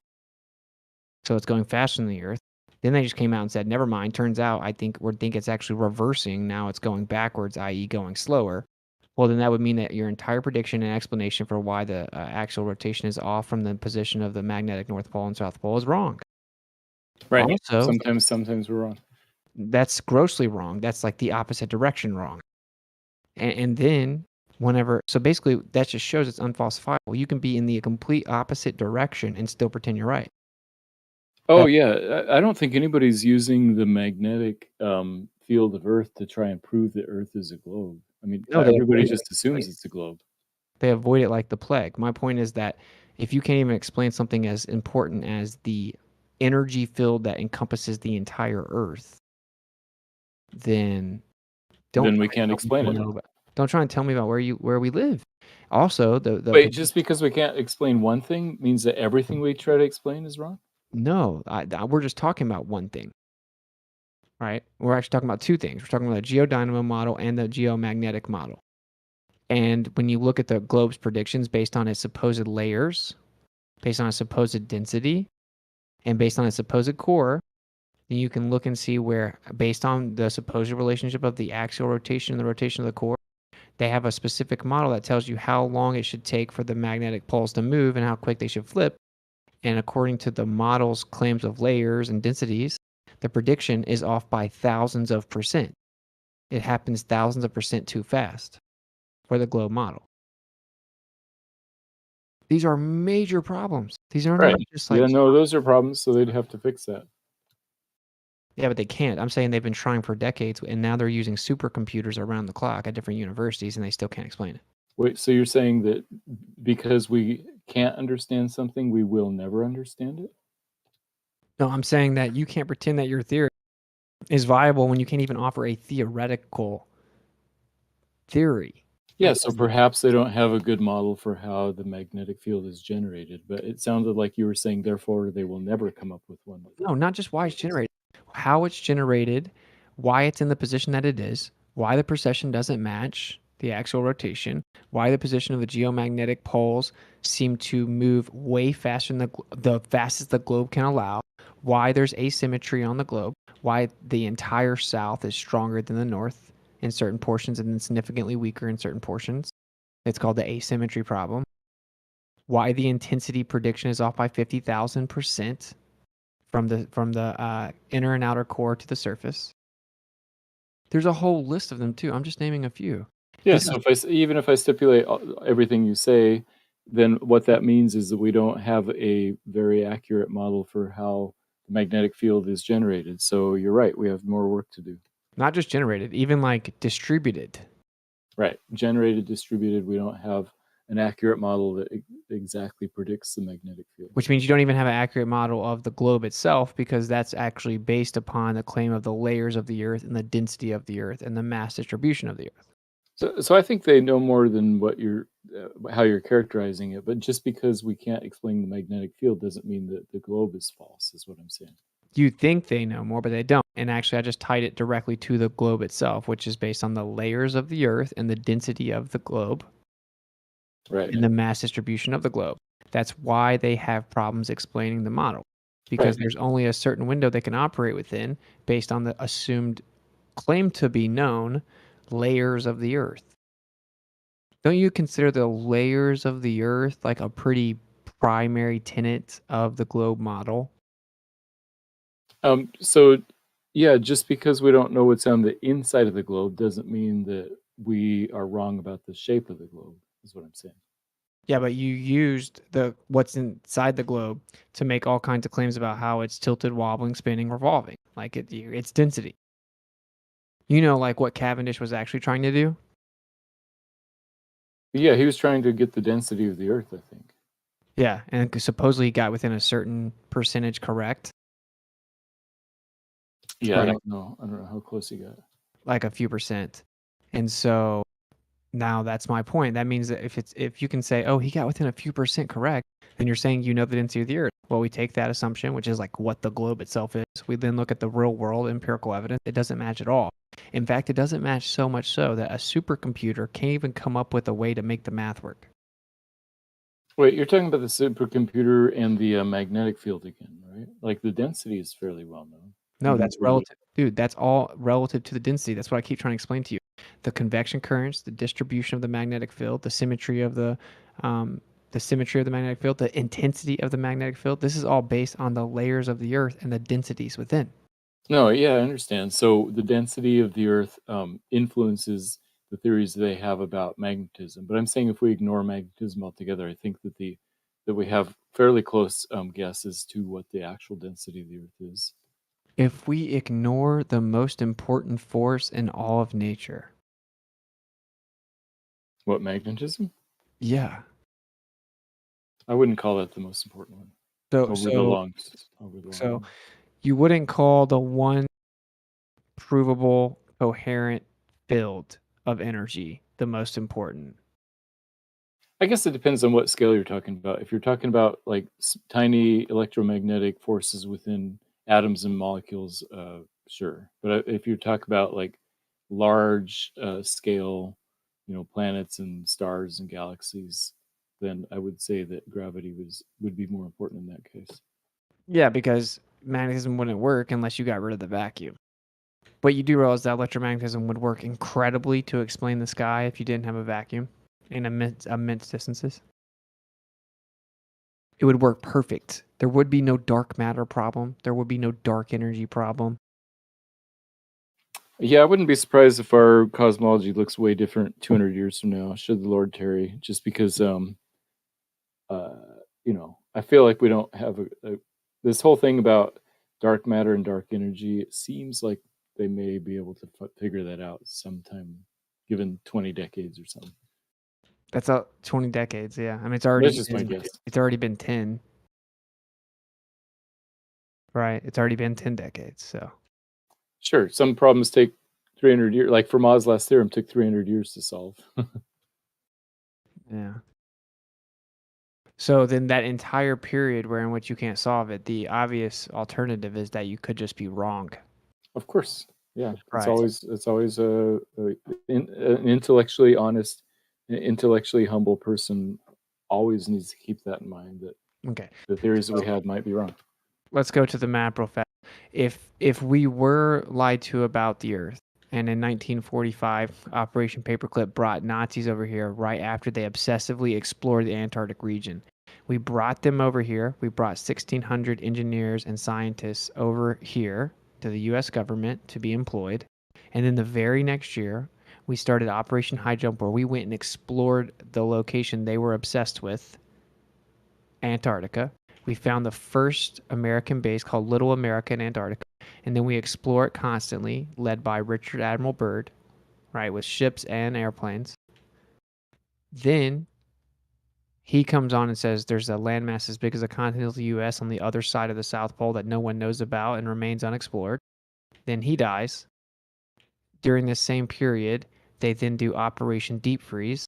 so it's going faster than the Earth. Then they just came out and said, never mind, turns out we think it's actually reversing, now it's going backwards, i.e. going slower. Well, then that would mean that your entire prediction and explanation for why the axial rotation is off from the position of the magnetic North Pole and South Pole is wrong. Right. Also, Sometimes we're wrong. that's grossly wrong. That's like the opposite direction wrong. And then so basically that just shows it's unfalsifiable. You can be in the complete opposite direction and still pretend you're right. Oh yeah, I don't think anybody's using the magnetic field of Earth to try and prove that Earth is a globe. I mean, No, they everybody avoid just it. assumes it's a globe. They avoid it like the plague. My point is that if you can't even explain something as important as the energy field that encompasses the entire Earth, then Then we can't explain it. Don't try and tell me about where we live. Also, Wait, just because we can't explain one thing means that everything we try to explain is wrong? No, we're just talking about one thing, right? We're actually talking about two things. We're talking about the geodynamo model and the geomagnetic model. And when you look at the globe's predictions based on its supposed layers, based on its supposed density, and based on its supposed core, then you can look and see where, based on the supposed relationship of the axial rotation and the rotation of the core, they have a specific model that tells you how long it should take for the magnetic poles to move and how quick they should flip. And according to the model's claims of layers and densities, the prediction is off by thousands of %. It happens thousands of % too fast for the globe model. These are major problems. These are Right. not just like... Yeah, no, those are problems, so they'd have to fix that. Yeah, but they can't. I'm saying they've been trying for decades, and now they're using supercomputers around the clock at different universities, and they still can't explain it. Wait, so you're saying that because we can't understand something, we will never understand it? No, I'm saying that you can't pretend that your theory is viable when you can't even offer a theoretical theory. Yeah, so perhaps they don't have a good model for how the magnetic field is generated, but it sounded like you were saying, therefore, they will never come up with one. No, not just why it's generated, how it's generated, why it's in the position that it is, why the precession doesn't match the axial rotation, why the position of the geomagnetic poles seem to move way faster than the fastest the globe can allow, why there's asymmetry on the globe, why the entire south is stronger than the north in certain portions and then significantly weaker in certain portions. It's called the asymmetry problem. Why the intensity prediction is off by 50,000% from the inner and outer core to the surface. There's a whole list of them too. I'm just naming a few. Yeah. So even if I stipulate everything you say, then what that means is that we don't have a very accurate model for how the magnetic field is generated. So you're right. We have more work to do. Not just generated, even like distributed. Right. Generated, distributed. We don't have an accurate model that exactly predicts the magnetic field. Which means you don't even have an accurate model of the globe itself, because that's actually based upon the claim of the layers of the Earth and the density of the Earth and the mass distribution of the Earth. So I think they know more than what how you're characterizing it. But just because we can't explain the magnetic field doesn't mean that the globe is false, is what I'm saying. You think they know more, but they don't. And actually, I just tied it directly to the globe itself, which is based on the layers of the Earth and the density of the globe. Right. And the mass distribution of the globe. That's why they have problems explaining the model, because there's only a certain window they can operate within based on the assumed claim to be known layers of the Earth. Don't you consider the layers of the Earth like a pretty primary tenet of the globe model? So yeah, just because we don't know what's on the inside of the globe doesn't mean that we are wrong about the shape of the globe, is what I'm saying. Yeah, but you used what's inside the globe to make all kinds of claims about how it's tilted, wobbling, spinning, revolving, like its density. You know, like what Cavendish was actually trying to do? Yeah, he was trying to get the density of the Earth, I think. Yeah, and supposedly he got within a certain percentage correct. Yeah, Right. I don't know how close he got. Like a few percent. And so now that's my point. That means that if you can say, oh, he got within a few percent correct, then you're saying you know the density of the Earth. Well, we take that assumption, which is like what the globe itself is. We then look at the real world empirical evidence. It doesn't match at all. In fact, it doesn't match so much so that a supercomputer can't even come up with a way to make the math work. Wait, you're talking about the supercomputer and the magnetic field again, right? Like the density is fairly well known. No, that's relative. Dude, that's all relative to the density. That's what I keep trying to explain to you. The convection currents, the distribution of the magnetic field, the symmetry of the magnetic field, the intensity of the magnetic field. This is all based on the layers of the Earth and the densities within. No, yeah, I understand. So the density of the Earth influences the theories they have about magnetism. But I'm saying if we ignore magnetism altogether, I think that we have fairly close guesses to what the actual density of the Earth is. If we ignore the most important force in all of nature. What, magnetism? Yeah. I wouldn't call that the most important one. So you wouldn't call the one provable coherent field of energy the most important. I guess it depends on what scale you're talking about. If you're talking about like tiny electromagnetic forces within atoms and molecules, sure. But if you talk about like large scale, planets and stars and galaxies, then I would say that gravity would be more important in that case. Yeah, because magnetism wouldn't work unless you got rid of the vacuum. But you do realize that electromagnetism would work incredibly to explain the sky if you didn't have a vacuum in immense distances. It would work perfect. There would be no dark matter problem. There would be no dark energy problem. Yeah, I wouldn't be surprised if our cosmology looks way different 200 years from now, should the Lord tarry, just because, I feel like we don't have this whole thing about dark matter and dark energy. It seems like they may be able to figure that out sometime, given 20 decades or something. That's 20 decades, yeah. I mean, it's already been 10. Right, it's already been 10 decades, so. Sure, some problems take 300 years. Like Fermat's last theorem took 300 years to solve. Yeah. So then that entire period in which you can't solve it, the obvious alternative is that you could just be wrong. Of course, yeah. Right. It's always an intellectually honest, intellectually humble person always needs to keep that in mind, that Okay. the theories that we had might be wrong. Let's go to the map real fast. If we were lied to about the Earth And in 1945, Operation Paperclip brought Nazis over here right after they obsessively explored the Antarctic region. We brought them over here. We brought 1,600 engineers and scientists over here to the U.S. government to be employed. And then the very next year, we started Operation High Jump, where we went and explored the location they were obsessed with, Antarctica. We found the first American base called Little America in Antarctica. And then we explore it constantly, led by Richard Admiral Byrd, right, with ships and airplanes. Then he comes on and says there's a landmass as big as the continental U.S. on the other side of the South Pole that no one knows about and remains unexplored. Then he dies. During this same period, they then do Operation Deep Freeze,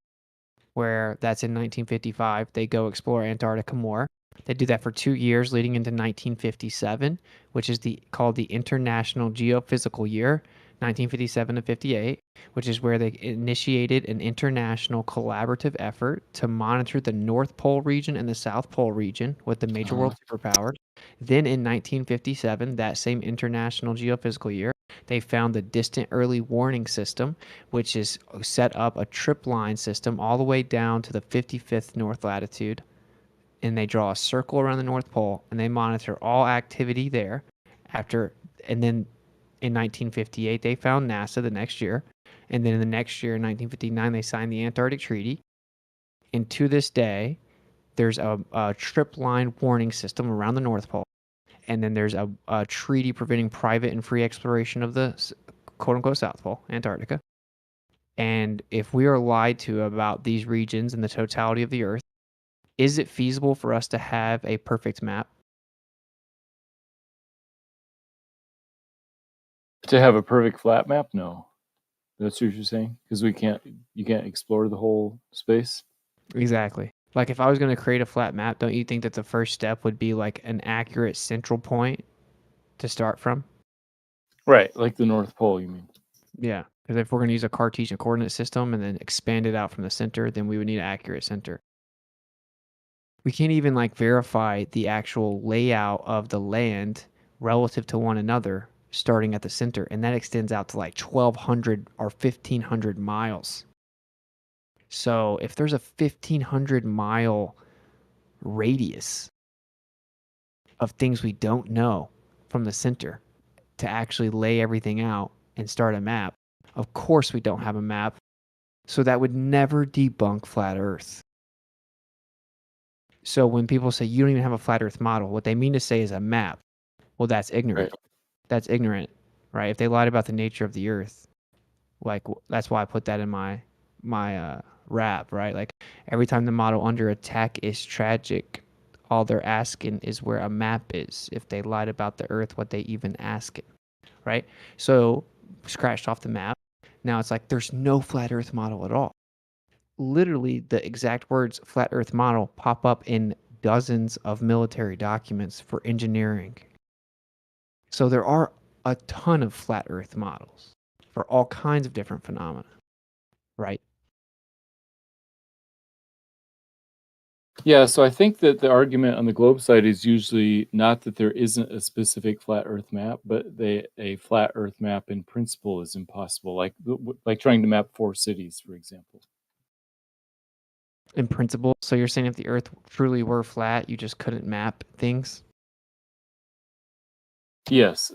where that's in 1955. They go explore Antarctica more. They do that for 2 years leading into 1957, which is called the International Geophysical Year, 1957 to 58, which is where they initiated an international collaborative effort to monitor the North Pole region and the South Pole region with the major world superpowers. Then in 1957, that same International Geophysical Year, they found the Distant Early Warning System, which is set up a trip line system all the way down to the 55th north latitude. And they draw a circle around the North Pole, and they monitor all activity there. And then in 1958, they found NASA the next year. And then in the next year, in 1959, they signed the Antarctic Treaty. And to this day, there's a trip line warning system around the North Pole. And then there's a treaty preventing private and free exploration of the quote-unquote South Pole, Antarctica. And if we are lied to about these regions and the totality of the Earth, is it feasible for us to have a perfect map? To have a perfect flat map? No. That's what you're saying? Because you can't explore the whole space? Exactly. Like if I was going to create a flat map, don't you think that the first step would be like an accurate central point to start from? Right, like the North Pole, you mean? Yeah, because if we're going to use a Cartesian coordinate system and then expand it out from the center, then we would need an accurate center. We can't even like verify the actual layout of the land relative to one another starting at the center, and that extends out to like 1,200 or 1,500 miles. So if there's a 1,500 mile radius of things we don't know from the center to actually lay everything out and start a map, of course we don't have a map. So that would never debunk flat Earth. So when people say you don't even have a flat Earth model, what they mean to say is a map. Well, that's ignorant. Right. That's ignorant, right? If they lied about the nature of the Earth, like that's why I put that in my rap, right? Like every time the model under attack is tragic, all they're asking is where a map is. If they lied about the Earth, what they even asking, right? So scratched off the map. Now it's like there's no flat Earth model at all. Literally, the exact words flat Earth model pop up in dozens of military documents for engineering. So there are a ton of flat Earth models for all kinds of different phenomena, right? Yeah, so I think that the argument on the globe side is usually not that there isn't a specific flat Earth map, but a flat Earth map in principle is impossible. Like trying to map 4 cities, for example. In principle, so you're saying if the Earth truly were flat, you just couldn't map things? Yes,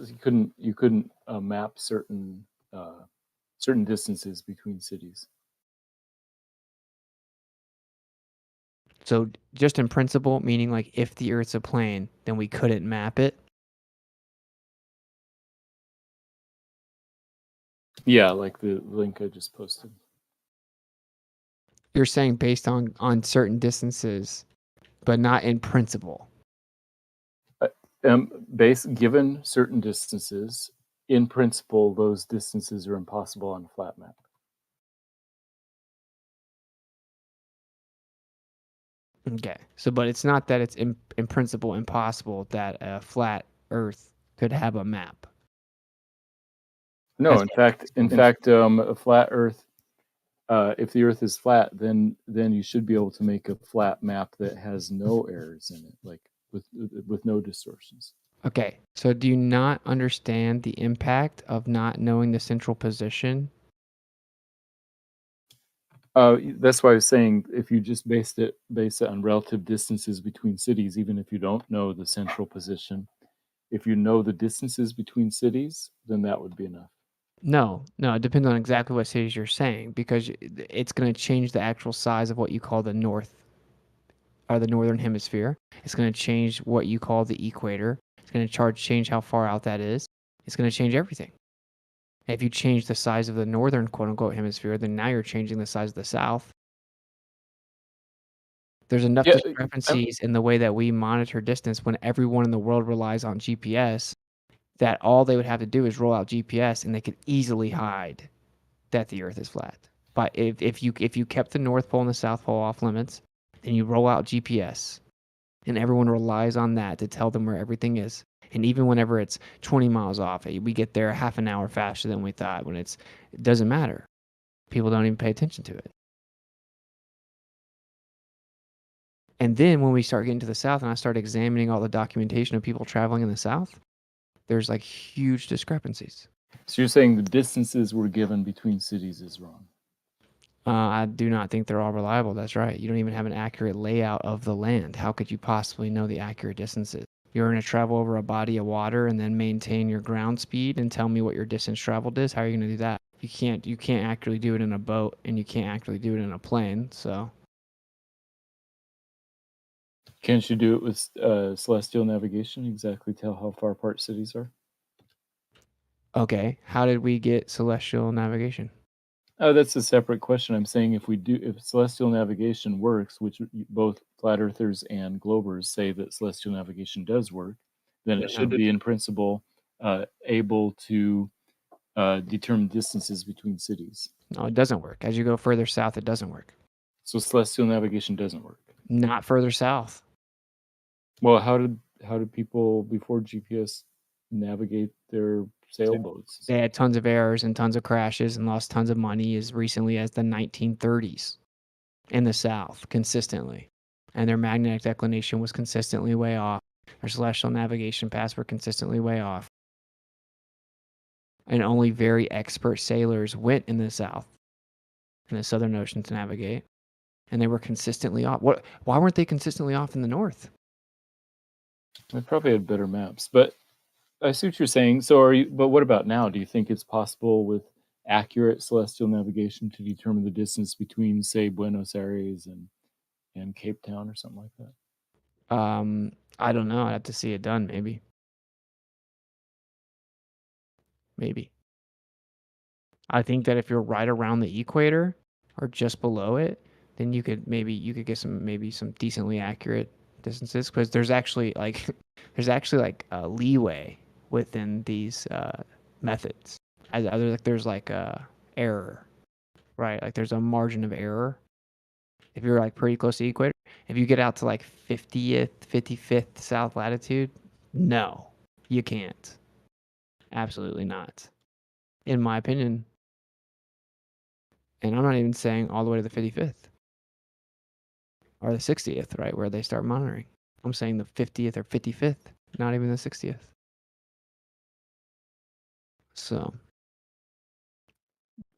you couldn't map certain distances between cities. So just in principle, meaning like if the Earth's a plane, then we couldn't map it? Yeah, like the link I just posted. You're saying based on certain distances, but not in principle. Given certain distances, in principle, those distances are impossible on a flat map. Okay. So, but it's not that it's in principle impossible that a flat Earth could have a map. No, in fact, a flat Earth. If the Earth is flat, then you should be able to make a flat map that has no errors in it, like with no distortions. Okay, so do you not understand the impact of not knowing the central position? That's why I was saying if you just base it on relative distances between cities, even if you don't know the central position, if you know the distances between cities, then that would be enough. No, it depends on exactly what cities you're saying, because it's going to change the actual size of what you call the north or the northern hemisphere. It's going to change what you call the equator. It's going to change how far out that is. It's going to change everything. If you change the size of the northern quote unquote hemisphere, then now you're changing the size of the south. There's enough Yeah, discrepancies in the way that we monitor distance when everyone in the world relies on GPS that all they would have to do is roll out GPS and they could easily hide that the earth is flat. But if you kept the North Pole and the South Pole off limits, then you roll out GPS and everyone relies on that to tell them where everything is. And even whenever it's 20 miles off, we get there half an hour faster than we thought. It doesn't matter. People don't even pay attention to it. And then when we start getting to the South and I start examining all the documentation of people traveling in the South, there's like huge discrepancies. So you're saying the distances we're given between cities is wrong? I do not think they're all reliable. That's right. You don't even have an accurate layout of the land. How could you possibly know the accurate distances? You're going to travel over a body of water and then maintain your ground speed and tell me what your distance traveled is? How are you going to do that? You can't actually do it in a boat, and you can't actually do it in a plane. So Can't you do it with celestial navigation? Exactly tell how far apart cities are? okay, how did we get celestial navigation? Oh, that's a separate question. I'm saying if celestial navigation works, which both flat earthers and globers say that celestial navigation does work, then it should be in principle able to determine distances between cities. No, it doesn't work. As you go further south, it doesn't work. So celestial navigation doesn't work. Not further south. Well, how did people before GPS navigate their sailboats? They had tons of errors and tons of crashes and lost tons of money as recently as the 1930s in the South consistently. And their magnetic declination was consistently way off. Their celestial navigation paths were consistently way off. And only very expert sailors went in the South, in the Southern Ocean to navigate. And they were consistently off. Why weren't they consistently off in the North? They probably had better maps, but I see what you're saying. But what about now? Do you think it's possible with accurate celestial navigation to determine the distance between, say, Buenos Aires and Cape Town or something like that? I don't know. I'd have to see it done, maybe. Maybe. I think that if you're right around the equator or just below it, then you could get some decently accurate distances, because there's actually like leeway within these methods. There's like a error, right? Like there's a margin of error if you're like pretty close to the equator. If you get out to like 50th, 55th south latitude, no, you can't. Absolutely not, in my opinion. And I'm not even saying all the way to the 55th or the 60th, right, where they start monitoring. I'm saying the 50th or 55th, not even the 60th. So,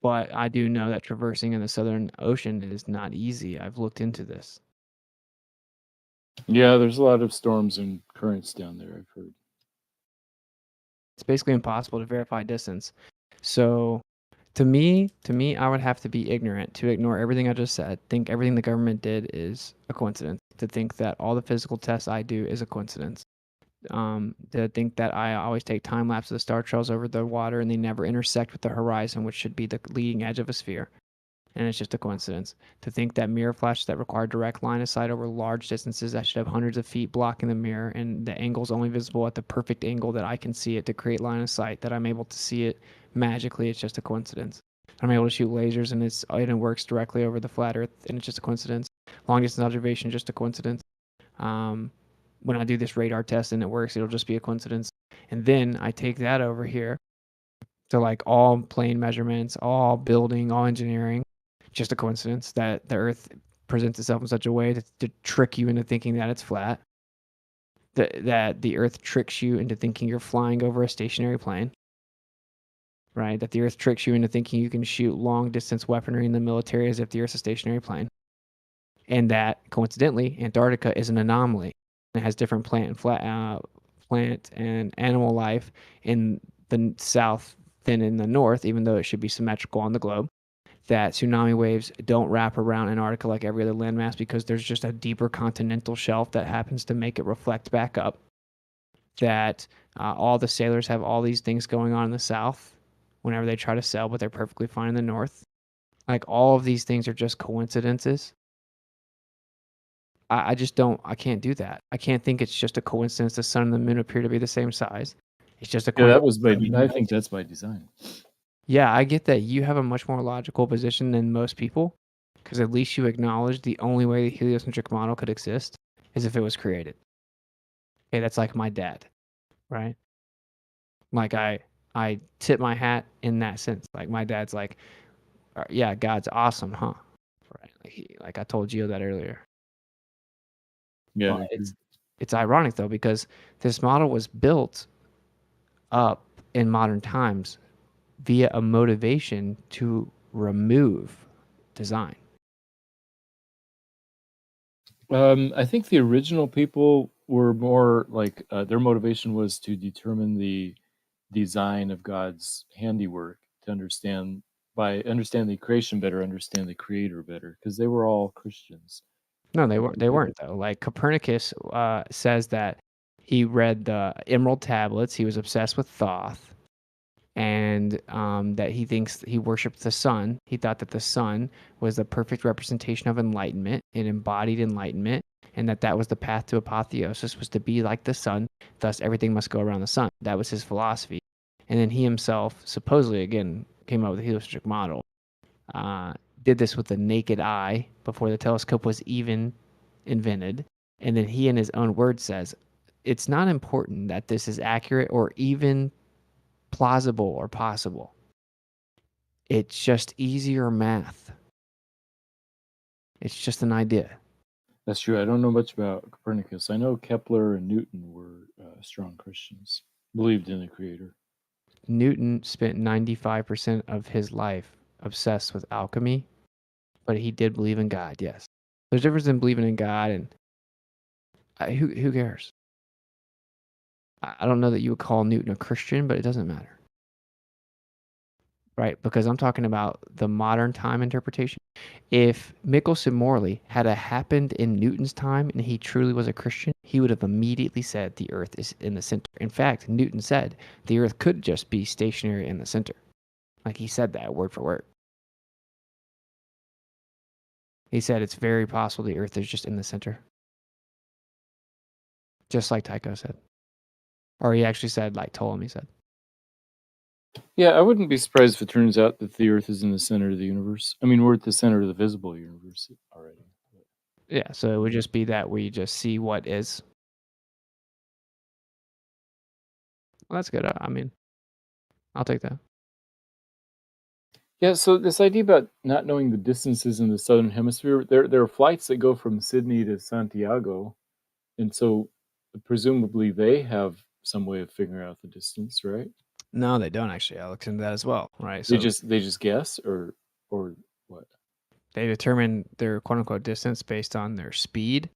but I do know that traversing in the Southern Ocean is not easy. I've looked into this. Yeah, there's a lot of storms and currents down there, I've heard. It's basically impossible to verify distance. So, to me, I would have to be ignorant to ignore everything I just said, think everything the government did is a coincidence, to think that all the physical tests I do is a coincidence, to think that I always take time lapse of the star trails over the water and they never intersect with the horizon, which should be the leading edge of a sphere, and it's just a coincidence, to think that mirror flashes that require direct line of sight over large distances that should have hundreds of feet blocking the mirror, and the angle's only visible at the perfect angle that I can see it to create line of sight, that I'm able to see it magically, it's just a coincidence. I'm able to shoot lasers and it works directly over the flat earth, and it's just a coincidence. Long distance observation, just a coincidence. When I do this radar test and it works, it'll just be a coincidence. And then I take that over here to like all plane measurements, all building, all engineering, just a coincidence that the earth presents itself in such a way to trick you into thinking that it's flat. that the Earth tricks you into thinking you're flying over a stationary plane, right? That the Earth tricks you into thinking you can shoot long-distance weaponry in the military as if the Earth's a stationary plane, and that, coincidentally, Antarctica is an anomaly. It has different plant and animal life in the south than in the north, even though it should be symmetrical on the globe. That tsunami waves don't wrap around Antarctica like every other landmass because there's just a deeper continental shelf that happens to make it reflect back up. That all the sailors have all these things going on in the south whenever they try to sail, but they're perfectly fine in the north. Like, all of these things are just coincidences. I just don't, I can't do that. I can't think it's just a coincidence the sun and the moon appear to be the same size. It's just a Yeah, that coincidence. was by. I think that's by design. Yeah, I get that you have a much more logical position than most people, because at least you acknowledge the only way the heliocentric model could exist is if it was created. Okay, that's like my dad, right? Like, I tip my hat in that sense. Like, my dad's like, yeah, God's awesome, huh? Right? Like I told you that earlier. Yeah, Well, it's ironic though, because this model was built up in modern times via a motivation to remove design. I think the original people were more like their motivation was to determine the design of God's handiwork, to understand the creation better, understand the creator better, because they were all Christians. No, they weren't. They weren't though. Like Copernicus says that he read the Emerald Tablets. He was obsessed with Thoth, and that he thinks he worshipped the sun. He thought that the sun was the perfect representation of enlightenment. It embodied enlightenment, and that was the path to apotheosis, was to be like the sun. Thus, everything must go around the sun. That was his philosophy. And then he himself, supposedly, again, came up with the heliocentric model. Did this with the naked eye before the telescope was even invented. And then he, in his own words, says, it's not important that this is accurate or even plausible or possible. It's just easier math. It's just an idea. That's true. I don't know much about Copernicus. I know Kepler and Newton were strong Christians, believed in the creator. Newton spent 95% of his life obsessed with alchemy, but he did believe in God, yes. There's a difference in believing in God and who cares? I don't know that you would call Newton a Christian, but it doesn't matter. Right? Because I'm talking about the modern time interpretation. If Michelson Morley had happened in Newton's time and he truly was a Christian, he would have immediately said the Earth is in the center. In fact, Newton said the Earth could just be stationary in the center. Like, he said that word for word. He said it's very possible the Earth is just in the center. Just like Tycho said. Or he actually said, like Ptolemy said. Yeah, I wouldn't be surprised if it turns out that the Earth is in the center of the universe. I mean, we're at the center of the visible universe already. Yeah, so it would just be that we just see what is. Well, that's good. I mean, I'll take that. Yeah, so this idea about not knowing the distances in the southern hemisphere, there are flights that go from Sydney to Santiago, and so presumably they have some way of figuring out the distance, right? No, they don't actually. I looked into that as well, right? They So just guess or what? they determine their quote unquote distance based on their speed,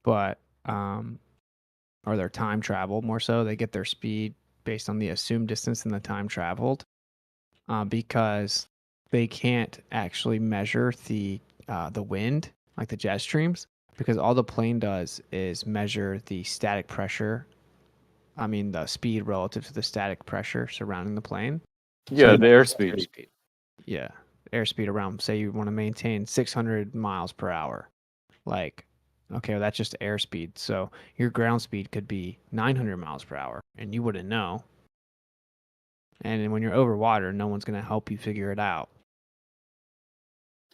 but or their time travel more so. They get their speed based on the assumed distance and the time traveled, because they can't actually measure the wind, like the jet streams, because all the plane does is measure the static pressure. I mean, the speed relative to the static pressure surrounding the plane. Yeah, the airspeed. Yeah, airspeed around, say you want to maintain 600 miles per hour. Like, okay, well, that's just airspeed. So your ground speed could be 900 miles per hour, and you wouldn't know. And when you're over water, no one's going to help you figure it out.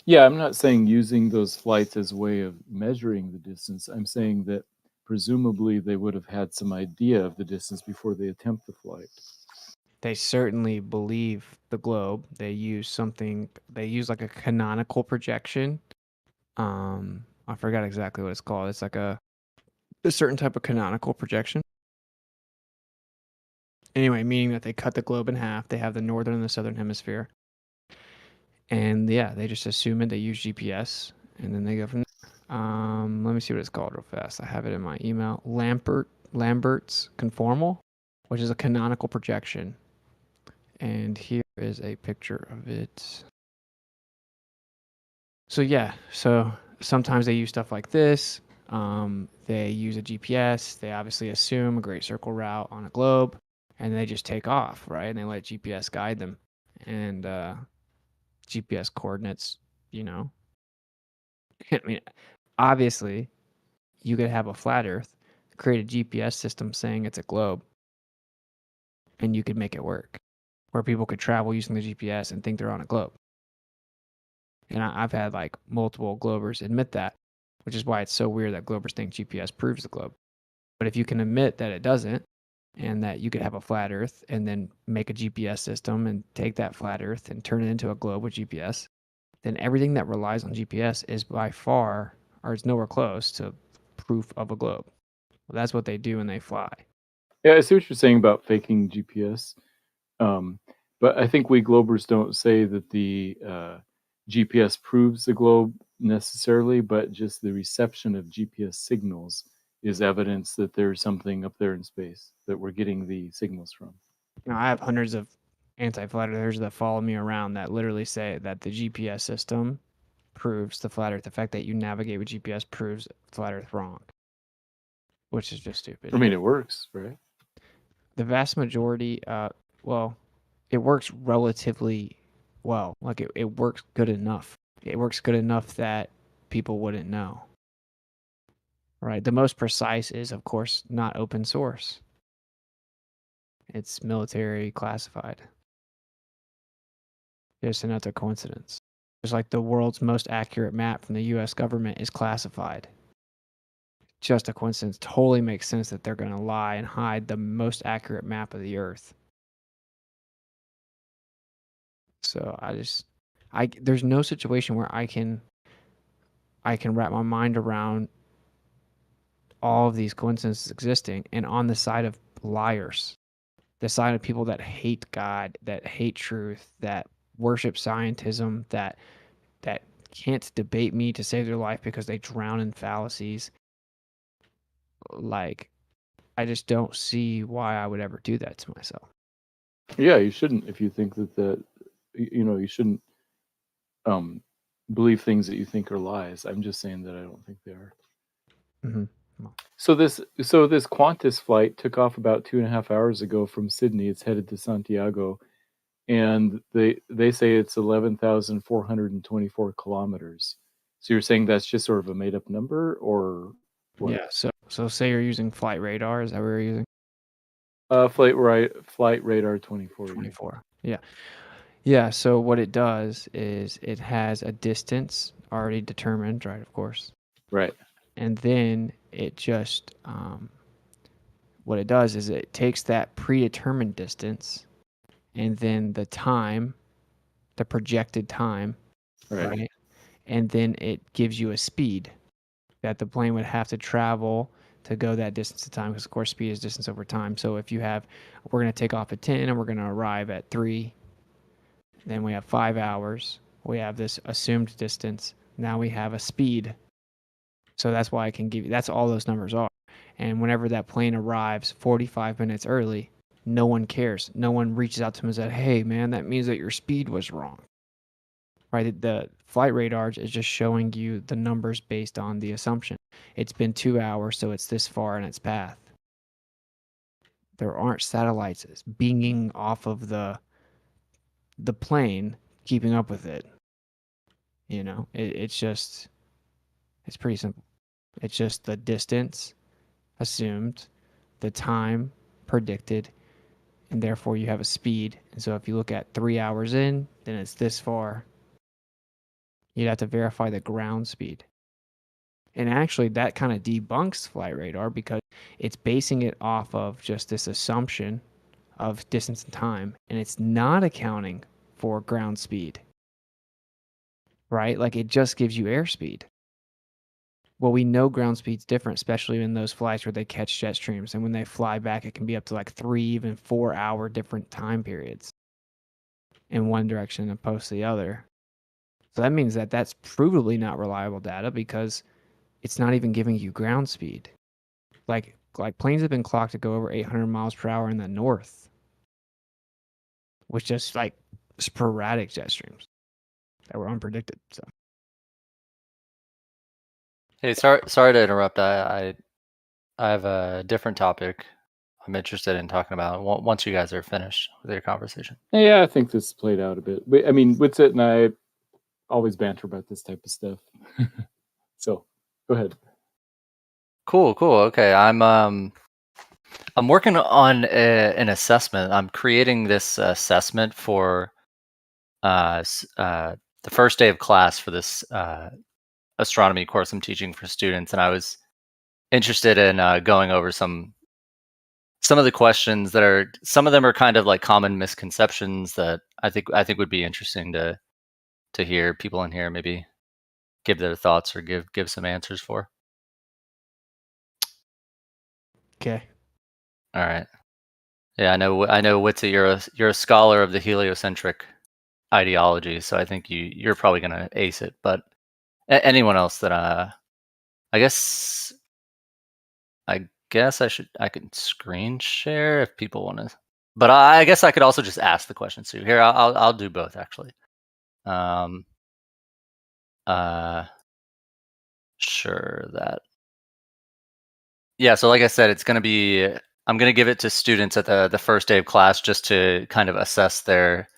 Yeah, I'm not saying using those flights as a way of measuring the distance. I'm saying that presumably they would have had some idea of the distance before they attempt the flight. They certainly believe the globe. They use like a canonical projection. I forgot exactly what it's called. It's like a certain type of canonical projection. Anyway, meaning that they cut the globe in half. They have the northern and the southern hemisphere. And yeah, they just assume it. They use GPS, and then they go from there. Let me see what it's called real fast. I have it in my email. Lambert's conformal, which is a canonical projection. And here is a picture of it. So yeah, so sometimes they use stuff like this. They use a GPS. They obviously assume a great circle route on a globe, and they just take off, right? And they let GPS guide them. And GPS coordinates, you know. I mean, obviously, you could have a flat Earth, create a GPS system saying it's a globe, and you could make it work, where people could travel using the GPS and think they're on a globe. And I've had like multiple globers admit that, which is why it's so weird that globers think GPS proves the globe. But if you can admit that it doesn't, and that you could have a flat Earth and then make a GPS system and take that flat Earth and turn it into a globe with GPS, then everything that relies on GPS is by far, or is nowhere close to proof of a globe. Well, that's what they do when they fly. Yeah, I see what you're saying about faking GPS. But I think we globers don't say that the GPS proves the globe necessarily, but just the reception of GPS signals is evidence that there's something up there in space that we're getting the signals from. You know, I have hundreds of anti-flat earthers that follow me around that literally say that the GPS system proves the flat Earth. The fact that you navigate with GPS proves flat Earth wrong, which is just stupid. I mean, it works, right? The vast majority, well, it works relatively well. Like it works good enough. It works good enough that people wouldn't know. Right. The most precise is, of course, not open source. It's military classified. Just another coincidence. Just like the world's most accurate map from the US government is classified. Just a coincidence. Totally makes sense that they're going to lie and hide the most accurate map of the Earth. So there's no situation where I can wrap my mind around all of these coincidences existing and on the side of liars, the side of people that hate God, that hate truth, that worship scientism, that can't debate me to save their life because they drown in fallacies. Like, I just don't see why I would ever do that to myself. Yeah, you shouldn't. If you think that you shouldn't believe things that you think are lies. I'm just saying that I don't think they are. Mm-hmm. So this Qantas flight took off about 2.5 hours ago from Sydney. It's headed to Santiago, and they say it's 11,424 kilometers. So you're saying that's just sort of a made up number, or what? Yeah. So say you're using flight radar. Is that what you're using? Flight radar 24. 24. Yeah. So what it does is it has a distance already determined, right? Of course. Right. And then it just what it does is it takes that predetermined distance and then the time, the projected time, right? And then it gives you a speed that the plane would have to travel to go that distance of time, because of course speed is distance over time. So if you have, we're going to take off at 10 and we're going to arrive at 3, then we have 5 hours. We have this assumed distance. Now we have a speed. So that's why I can give you, that's all those numbers are. And whenever that plane arrives 45 minutes early, no one cares. No one reaches out to him and says, hey, man, that means that your speed was wrong. Right? The flight radars is just showing you the numbers based on the assumption. It's been 2 hours, so it's this far in its path. There aren't satellites beaming off of the plane, keeping up with it. You know, it's pretty simple. It's just the distance assumed, the time predicted, and therefore you have a speed. And so if you look at 3 hours in, then it's this far. You'd have to verify the ground speed. And actually that kind of debunks flight radar because it's basing it off of just this assumption of distance and time, and it's not accounting for ground speed. Right? Like it just gives you airspeed. Well, we know ground speed's different, especially in those flights where they catch jet streams, and when they fly back, it can be up to like 3, even 4 hour different time periods in one direction opposed to the other. So that means that that's provably not reliable data because it's not even giving you ground speed. Like planes have been clocked to go over 800 miles per hour in the north, with just like sporadic jet streams that were unpredicted. So Hey, sorry to interrupt. I have a different topic I'm interested in talking about once you guys are finished with your conversation. Yeah, I think this played out a bit. I mean, Witsit and I always banter about this type of stuff. So go ahead. Cool. Okay, I'm working on an assessment. I'm creating this assessment for the first day of class for this astronomy course I'm teaching for students, and I was interested in going over some of the questions that are, some of them are kind of like common misconceptions that I think would be interesting to hear people in here maybe give their thoughts or give some answers for. Okay. All right. Yeah, I know Witsa, you're a scholar of the heliocentric ideology, so I think you're probably gonna ace it. But anyone else that I guess I can screen share if people want to, but I guess I could also just ask the questions too. Here, I'll do both actually. Sure that. Yeah, so like I said, it's gonna be, I'm gonna give it to students at the first day of class just to kind of assess their,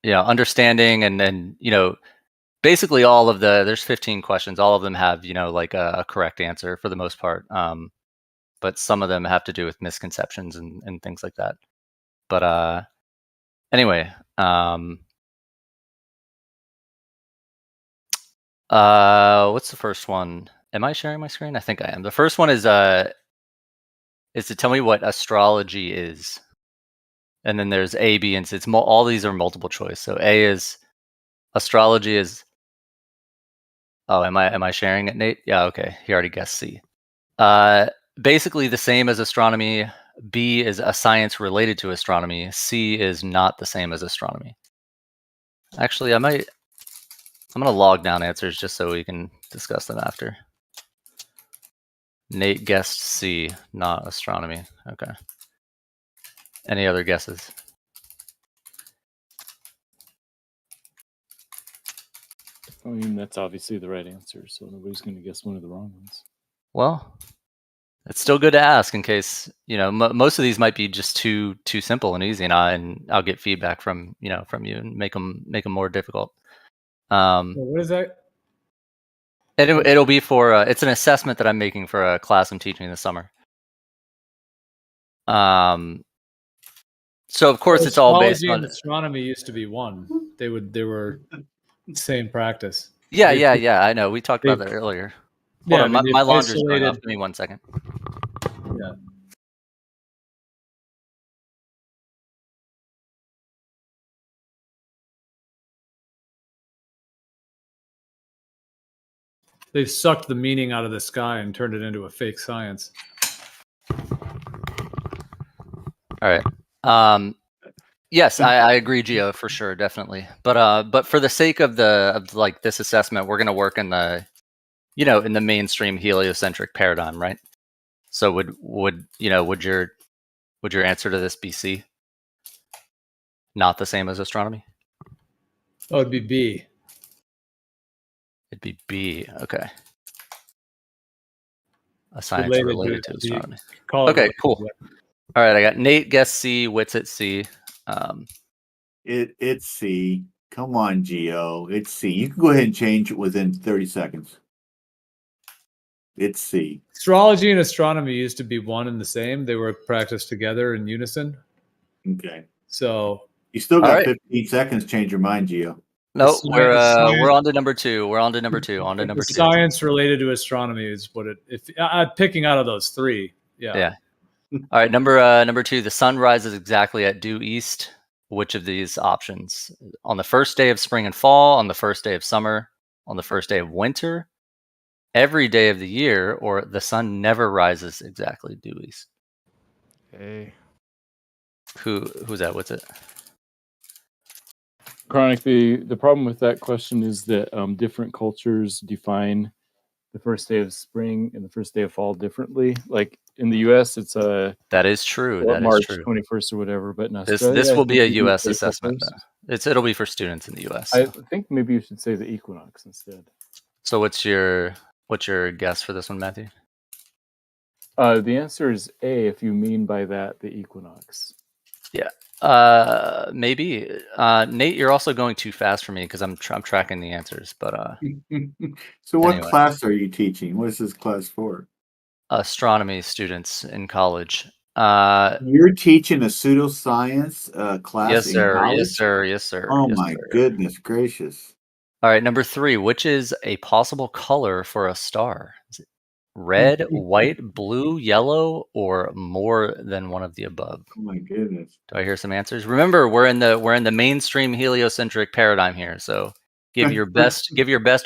understanding, and then basically all of there's 15 questions. All of them have like a correct answer for the most part. But some of them have to do with misconceptions and things like that. But anyway, what's the first one? Am I sharing my screen? I think I am. The first one is to tell me what astrology is. And then there's A, B, and C. All these are multiple choice. So A is astrology is. Oh, am I sharing it, Nate? Yeah, okay. He already guessed C. Basically the same as astronomy. B is a science related to astronomy. C is not the same as astronomy. Actually, I'm gonna log down answers just so we can discuss them after. Nate guessed C, not astronomy. Okay. Any other guesses? I mean, that's obviously the right answer, so nobody's going to guess one of the wrong ones. Well, it's still good to ask in case, most of these might be just too simple and easy, and I'll get feedback from you and make them more difficult. What is that? It'll be for it's an assessment that I'm making for a class I'm teaching this summer. So of course it's all based on and astronomy used to be one. They were same practice. Yeah. I know. We talked about that earlier. Hold on, my laundry's going off. Give me 1 second. Yeah. They've sucked the meaning out of the sky and turned it into a fake science. All right. Yes, I agree, Gio, for sure, definitely. But for the sake of this assessment, we're going to work in the, in the mainstream heliocentric paradigm, right? So would your answer to this be C? Not the same as astronomy? Oh, it'd be B. It'd be B. Okay. A science related to astronomy. Okay, cool. All right, I got Nate guess C, Witsit C. It's C. Come on, Gio. It's C. You can go ahead and change it within 30 seconds. It's C. Astrology and astronomy used to be one and the same. They were practiced together in unison. Okay. So you still got 15 seconds to change your mind, Gio. No, we're on to number two. We're on to number two. On to number two. Science related to astronomy is what it. If picking out of those three, yeah. All right, number two. The sun rises exactly at due east. Which of these options? On the first day of spring and fall, on the first day of summer, on the first day of winter, every day of the year, or the sun never rises exactly due east? Hey. Who's that? What's it? Chronic, the problem with that question is that different cultures define the first day of spring and the first day of fall differently. Like in the U.S., it's that is true. That March is true. 21st or whatever. But in Australia, This will be a U.S. April assessment. 1st. It'll be for students in the U.S. I think maybe you should say the equinox instead. So what's your guess for this one, Matthew? The answer is A, if you mean by that the equinox. Yeah. Maybe. Nate, you're also going too fast for me because I'm tracking the answers. But so what anyway. class are you teaching? What is this class for? Astronomy students in college. You're teaching a pseudoscience class Yes, in sir. college? Yes, sir. Yes, sir. Oh yes, my sir. goodness gracious! All right, number 3. Which is a possible color for a star? Is it red, white, blue, yellow, or more than one of the above? Oh my goodness! Do I hear some answers? Remember, we're in the mainstream heliocentric paradigm here, so give your best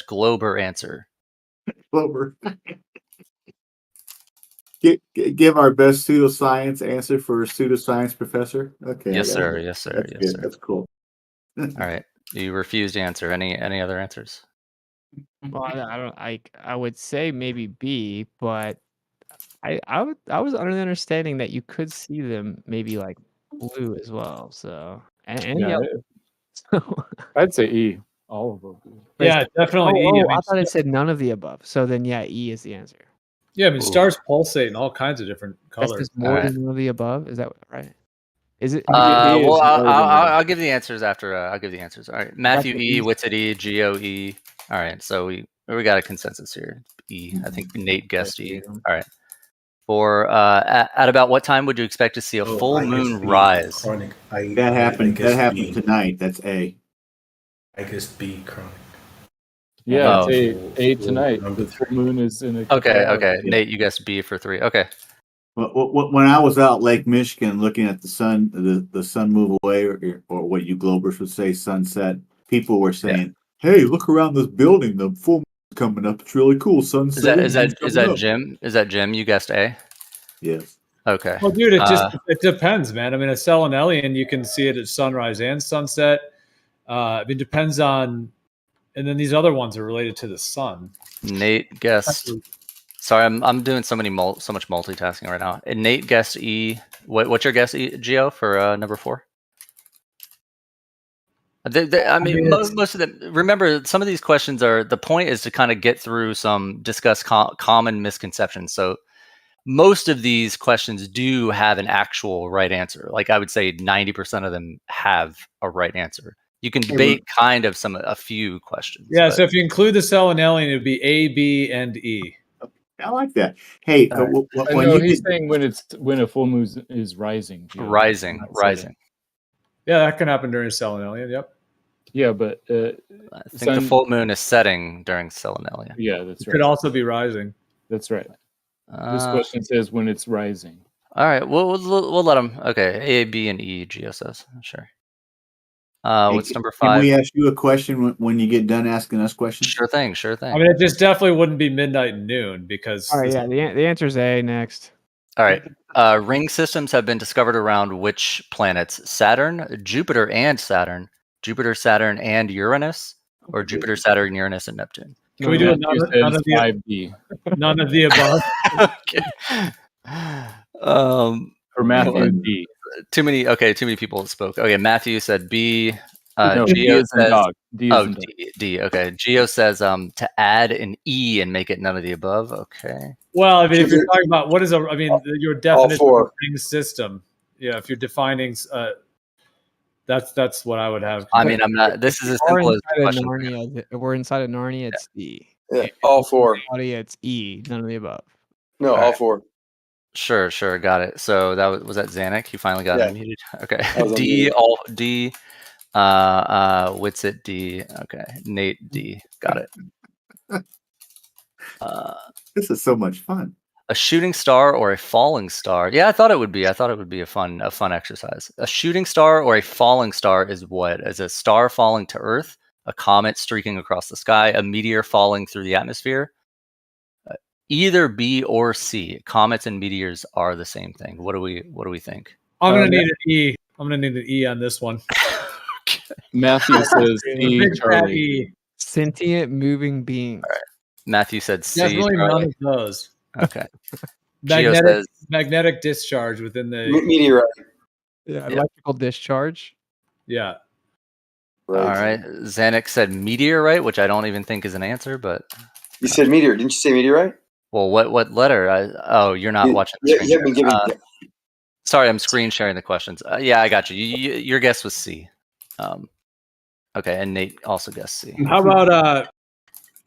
Glober answer. Glober. Give our best pseudoscience answer for a pseudoscience professor. Okay. Yes, sir. Yes, sir. That's yes, good. sir. That's cool. All right. You refused to answer. Any other answers? Well, I would say maybe B, but I was under the understanding that you could see them maybe like blue as well. So and Yeah, yellow. I'd say E. All of them. Yeah, definitely E. I thought it said none of the above. So then, yeah, E is the answer. Yeah, I mean, stars pulsate in all kinds of different That's colors. just more than one of the above. Is that right? Is it? Well, I'll give the answers after. I'll give the answers. All right, Matthew E, E. What's it E, Geo E. All right, so we got a consensus here. E. I think Nate guessed E. All right. For at about what time would you expect to see a full moon rise? Chronic. That happened tonight. That's A. I guess B, chronic. Yeah, it's A tonight. The full moon is in a. Okay. Nate, you guessed B for 3. Okay. When I was out Lake Michigan looking at the sun, the sun move away, or what you Globers would say, sunset, people were saying, "Hey, look around this building. The full moon's coming up. It's really cool. Sunset." Is that Jim? Is that Jim? You guessed A. Yes. Okay. Well, dude, it depends, man. I mean, a selenelian, you can see it at sunrise and sunset. It depends on, and then these other ones are related to the sun. Nate guessed. Sorry, I'm doing so much multitasking right now. And Nate guessed E. What's your guess, Geo, for number 4? I mean, most of them. Remember, some of these questions the point is to kind of get through discuss common misconceptions. So most of these questions do have an actual right answer. Like I would say 90% of them have a right answer. You can debate a few questions. Yeah, so if you include the selenelian, it would be A, B, and E. I like that. Hey, he's saying when a full moon is rising. Rising. Yeah, that can happen during selenelian. Yep. Yeah, but I think the full moon is setting during selenelian. Yeah, that's It right. could also be rising. That's right. This question says when it's rising. All right, we'll let them. Okay, A, B, and E. Geo says sure. What's number 5? Can we ask you a question when you get done asking us questions? Sure thing. I mean, it just definitely wouldn't be midnight and noon because. All right, yeah, the answer is A next. All right. Ring systems have been discovered around which planets? Saturn, Jupiter and Saturn, Jupiter, Saturn, and Uranus, or Jupiter, Saturn, Uranus, and Neptune? Can we do it none of the 5D? None of the above. Okay. For Matthew, D. Too many people spoke. Okay, Matthew said B. No, Geo D is in says dog. D is in dog. D. Okay. Geo says to add an E and make it none of the above. Okay. Well, I mean, if you're talking about your definition of a ring system. Yeah, if you're defining, that's what I would have. I mean, I'm not. This is as simple as the question. We're inside of Narnia. It's D. Yeah, all 4. Claudia, it's E. None of the above. No, all 4. Sure, got it. So that was that Zanuck. You finally got unmuted. Okay. D, unmuted. all D. Witsit D. Okay. Nate D. Got it. This is so much fun. A shooting star or a falling star? Yeah, I thought it would be a fun exercise. A shooting star or a falling star is what? Is a star falling to Earth, a comet streaking across the sky, a meteor falling through the atmosphere, either B or C. Comets and meteors are the same thing. What do we think? I'm gonna need an E. I'm gonna need an E on this one. Matthew says C, Big fat Charlie. E. Sentient moving beings. Matthew said C. There's really Charlie. none of those. Okay. Gio says Magnetic discharge within the Meteorite. Yeah, electrical discharge. Yeah. All right. Xanax said meteorite, which I don't even think is an answer, but You said meteor. Didn't you say meteorite? well, what letter? Oh, you're not watching the screen. You have been giving. Sorry, I'm screen sharing the questions. Yeah, I got you. Your guess was C. Okay, and Nate also guessed C. How about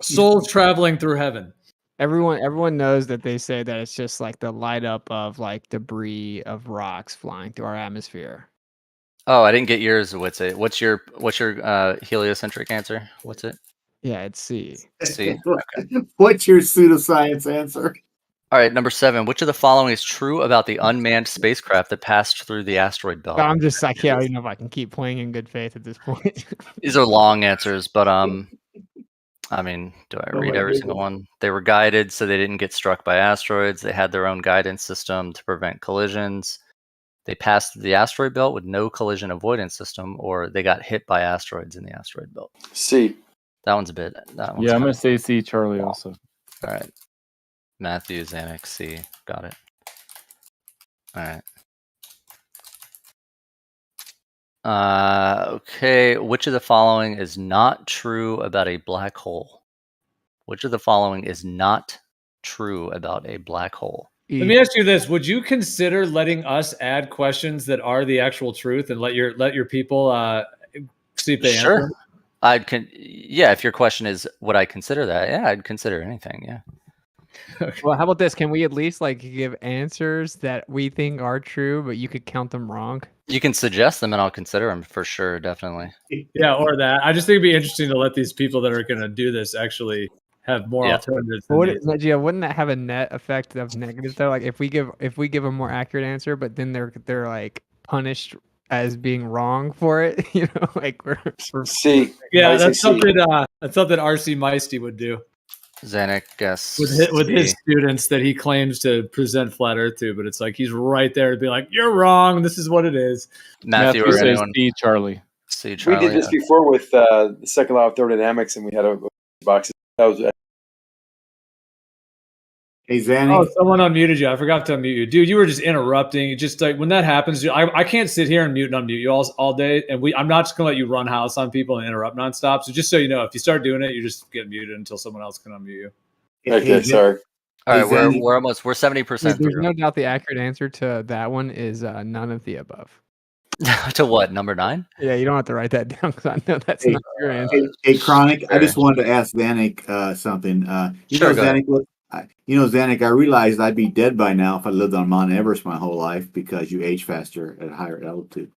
souls traveling through heaven? Everyone knows that they say that it's just like the light up of like debris of rocks flying through our atmosphere. Oh, I didn't get yours. What's it? What's your heliocentric answer? What's it? Yeah, it's C. C. What's your pseudoscience answer? All right, number 7. Which of the following is true about the unmanned spacecraft that passed through the asteroid belt? I'm just like, yeah, I don't even know if I can keep playing in good faith at this point. These are long answers, but I mean, do I read every single one? They were guided, so they didn't get struck by asteroids. They had their own guidance system to prevent collisions. They passed the asteroid belt with no collision avoidance system, or they got hit by asteroids in the asteroid belt. C. That one's a bit. That one's Yeah, I'm gonna say C, Charlie. Also. All right. Matthew, Xanax, C. Got it. All right. Okay. Which of the following is not true about a black hole? Which of the following is not true about a black hole? Let me ask you this: would you consider letting us add questions that are the actual truth, and let your people see if they answer? Sure. Yeah, if your question is would I consider that? Yeah, I'd consider anything. Yeah. Well, how about this? Can we at least like give answers that we think are true, but you could count them wrong? You can suggest them and I'll consider them for sure, definitely. Yeah, or that. I just think it'd be interesting to let these people that are going to do this actually have more alternatives. Wouldn't that have a net effect of negative though? Like if we give a more accurate answer, but then they're like punished as being wrong for it, you know, like we're C. Yeah, that's something RC Meisty would do. Xanax guess with his students that he claims to present flat Earth to, but it's like he's right there to be like, "You're wrong. This is what it is." Matthew says C, Charlie. C, Charlie. We did this before with the second law of thermodynamics, and we had a box. That was. Hey, Xanax. Oh, someone unmuted you. I forgot to unmute you, dude. You were just interrupting. Just like when that happens, I can't sit here and mute and unmute you all day. And I'm not just gonna let you run house on people and interrupt nonstop. So just so you know, if you start doing it, you just get muted until someone else can unmute you. Okay, sorry. All right, we're almost 70% There's through. no doubt the accurate answer to that one is none of the above. To what? Number 9? Yeah, you don't have to write that down because I know that's not your answer. Hey, Chronic, I just wanted to ask Xanax something. Sure, go ahead. Xanax, I realized I'd be dead by now if I lived on Mount Everest my whole life because you age faster at higher altitude.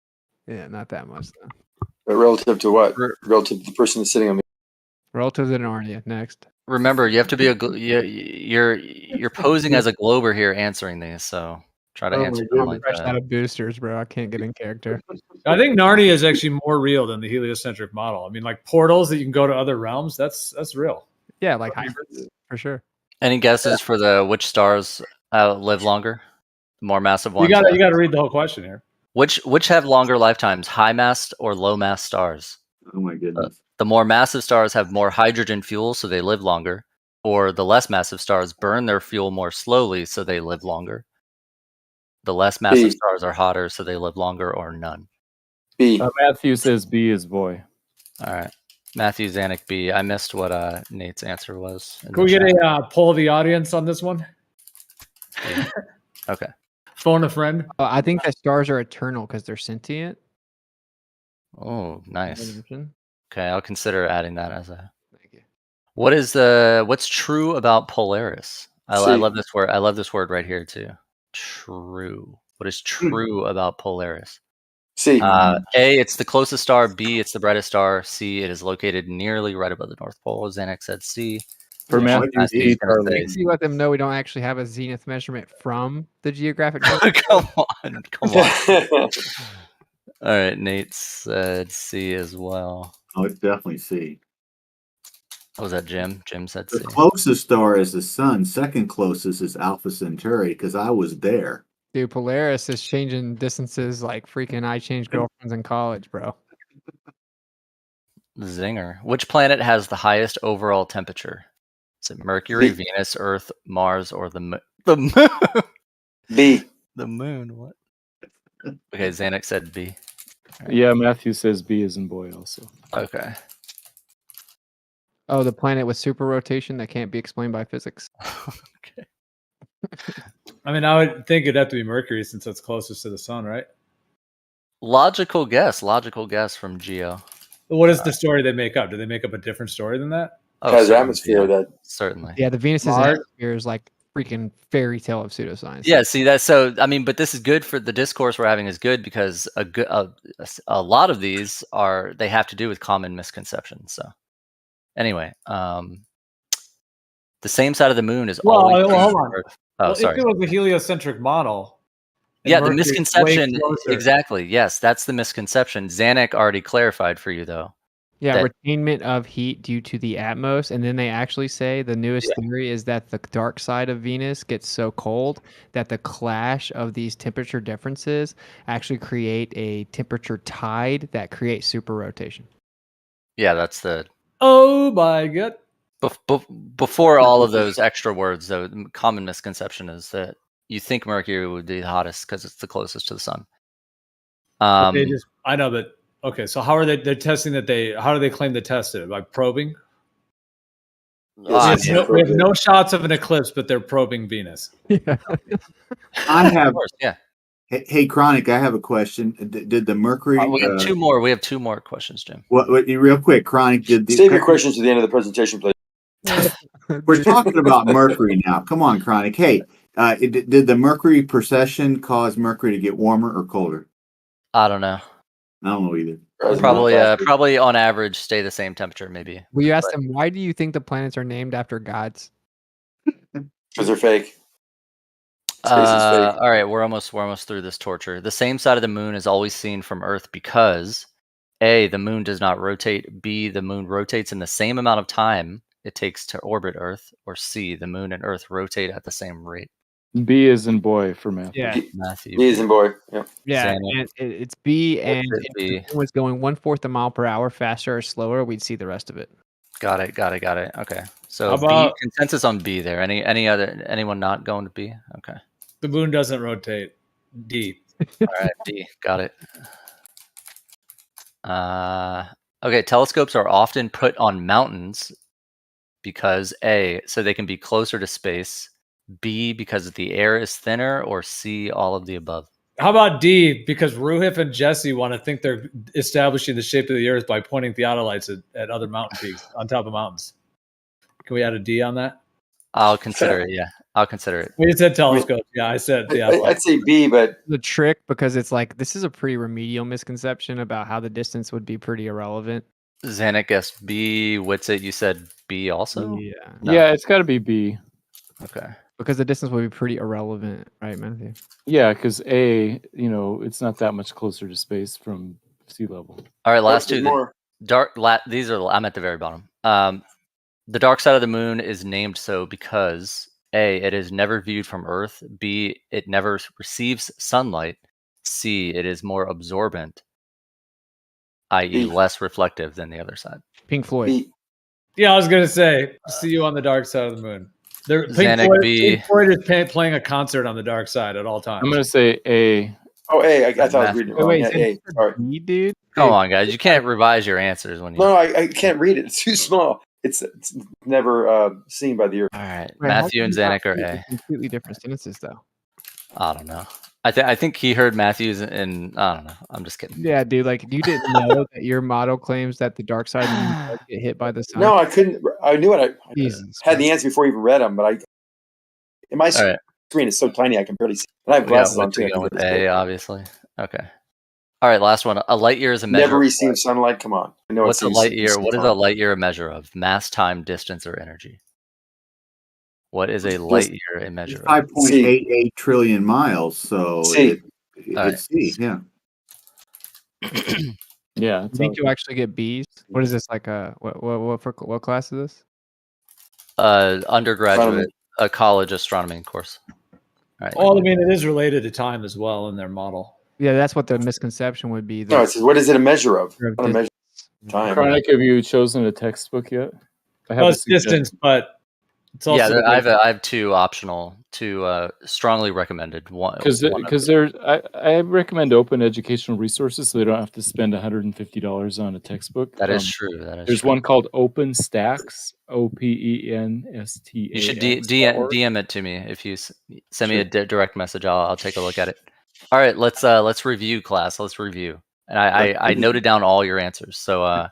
Yeah, not that much though. But relative to what? Relative to the person that's sitting on me. Relative to Narnia. Next. Remember, you have to be you're posing as a glober here answering these, so try to answer them like Fresh that. out of boosters, bro. I can't get in character. I think Narnia is actually more real than the heliocentric model. I mean, like portals that you can go to other realms. That's real. Yeah, like hybrids for sure. Any guesses for which stars live longer? The more massive ones. You got to read the whole question here. Which have longer lifetimes, high mass or low mass stars? Oh my goodness. The more massive stars have more hydrogen fuel, so they live longer, or the less massive stars burn their fuel more slowly, so they live longer. The less massive stars are hotter, so they live longer, or none. B. Matthew says B is boy. All right. Matthew, Xanax, B. I missed what Nate's answer was. Can we get a poll of the audience on this one? Okay. Phone a friend. I think that stars are eternal because they're sentient. Oh, nice. Thank Okay, I'll consider adding that as a. you. What's true about Polaris? I love this word. I love this word right here too. True. What is true about Polaris? C. A, it's the closest star. B, it's the brightest star. C, it is located nearly right above the North Pole. Xanax said C. For Matthew, C, Charlie. You let them know we don't actually have a zenith measurement from the geographic. Come on. All right, Nate said C as well. Oh, it's definitely C. What was that, Jim? Jim said The C. closest star is the sun. Second closest is Alpha Centauri because I was there. Dude, Polaris is changing distances like freaking I changed girlfriends in college, bro. Zinger. Which planet has the highest overall temperature? Is it Mercury, B. Venus, Earth, Mars, or the moon? The moon. B. The moon. What? Okay, Xanax said B. Yeah, Matthew says B is in boy also. Okay. Oh, the planet with super rotation that can't be explained by physics. Okay. I mean, I would think it'd have to be Mercury since it's closest to the sun, right? Logical guess. Logical guess from Geo. What is the story they make up? Do they make up a different story than that? Oh, Has certainly, atmosphere yeah. that Certainly. Yeah, the Venus's Mars? atmosphere is like freaking fairy tale of pseudoscience. Yeah, see that's so. I mean, but this is good for the discourse we're having is good because a lot of these are they have to do with common misconceptions. So anyway, the same side of the moon is Well, always hold seen on. from Earth. Oh, Well, sorry. if it was a heliocentric model, and Yeah, the Mercury's way misconception closer- exactly. Yes, that's the misconception. Zanuck already clarified for you though. Yeah, that- retainment of heat due to the atmos, and then they actually say the newest theory is that the dark side of Venus gets so cold that the clash of these temperature differences actually create a temperature tide that creates super rotation. Yeah, that's the Oh my god! before all of those extra words. Though, the common misconception is that you think Mercury would be the hottest because it's the closest to the sun. But they just, I know, but okay. So how are they're testing that how do they claim they tested it? By probing? Yes, We have no shots of an eclipse, but they're probing Venus. I have. Of course, yeah. Hey, Chronic, I have a question. Did the Mercury? We have two more. We have two more questions, Jim. What? Real quick, Chronic. Did Save your questions to the end of the presentation, please. We're talking about Mercury now. Come on, Chronic. Hey, did the Mercury precession cause Mercury to get warmer or colder? I don't know. I don't know either. Probably on average stay the same temperature, maybe. Well, you asked them, why do you think the planets are named after gods? Because they're fake. Space is fake. All right, we're almost through this torture. The same side of the moon is always seen from Earth because A, the moon does not rotate. B, the moon rotates in the same amount of time it takes to orbit Earth. Or C, the moon and Earth rotate at the same rate. B is in boy for Matthew. Yeah. Matthew. B is in boy. Yep. Yeah, Xanax. and it's B, and it, if B? the moon was going 1/4 a mile per hour faster or slower, we'd see the rest of it. Got it. Okay. So How about- B, consensus on B there. Anyone not going to B? Okay. The moon doesn't rotate. D. All right, D. Got it. Okay, telescopes are often put on mountains because A, so they can be closer to space, B, because the air is thinner, or C, all of the above. How about D? Because Ruhif and Jesse want to think they're establishing the shape of the Earth by pointing theodolites at other mountain peaks on top of mountains. Can we add a D on that? I'll consider it. Yeah, I'll consider it. We said telescope. Yeah, I said yeah. I'd say B, but The trick, because it's like this is a pretty remedial misconception about how the distance would be pretty irrelevant. Zanuck guessed B. Witsit, you said B also? Yeah. No. Yeah, it's got to be B. Okay. Because the distance would be pretty irrelevant, right, Matthew? Yeah, because A, it's not that much closer to space from sea level. All right, last two. more. These are. I'm at the very bottom. The dark side of the moon is named so because A, it is never viewed from Earth. B, it never receives sunlight. C, it is more absorbent, i.e., B. less reflective than the other side. Pink Floyd. B. Yeah, I was gonna say, see you on the dark side of the moon. Pink Zanuck B. Floyd is playing a concert on the dark side at all times. I'm going to say A. Oh, A. I thought I was reading it wrong. Wait, Yeah, A. Sorry. B, dude. Come on, guys. You can't revise your answers when you. No, I can't read it. It's too small. It's never seen by the ear. All right, Wait, how Matthew can and you not Zanuck are read A. the completely different sentences, though. I don't know. I think he heard Matthew's, and I don't know. I'm just kidding. Yeah, dude. Like you didn't know that your model claims that the dark side of the moon does get hit by the sun. No, I couldn't. I knew it. I Jesus had the answer before I even read them, but in my All right. screen is so tiny I can barely see. And I have We got glasses on Witsit too. going with A, obviously. Okay. All right, last one. A light year is a measure. Never of received what? sunlight. Come on. I know What's a it's light year? What is a light year a measure of? Mass, time, distance, or energy? What is a light year a measure of? 5.88 trillion miles. So C. it's C. Yeah. Yeah. You think you'll actually get B's? What is this like? What class is this? Undergraduate, a college astronomy course. Right. Well, I mean, it is related to time as well in their model. Yeah, that's what the misconception would be. No, it says, what is it a measure of? Measure of Not a measure of time. Chronic, have you chosen a textbook yet? I have Well, a it's distance, but it's also Yeah, I have two optional, two strongly recommended. One because there's I recommend open educational resources so they don't have to spend $150 on a textbook. That is true. That is there's true. one called OpenStax, OPENSTAX. You should DM it to me if you send me a direct message. I'll take a look at it. All right, let's review, class. Let's review. And I noted down all your answers. So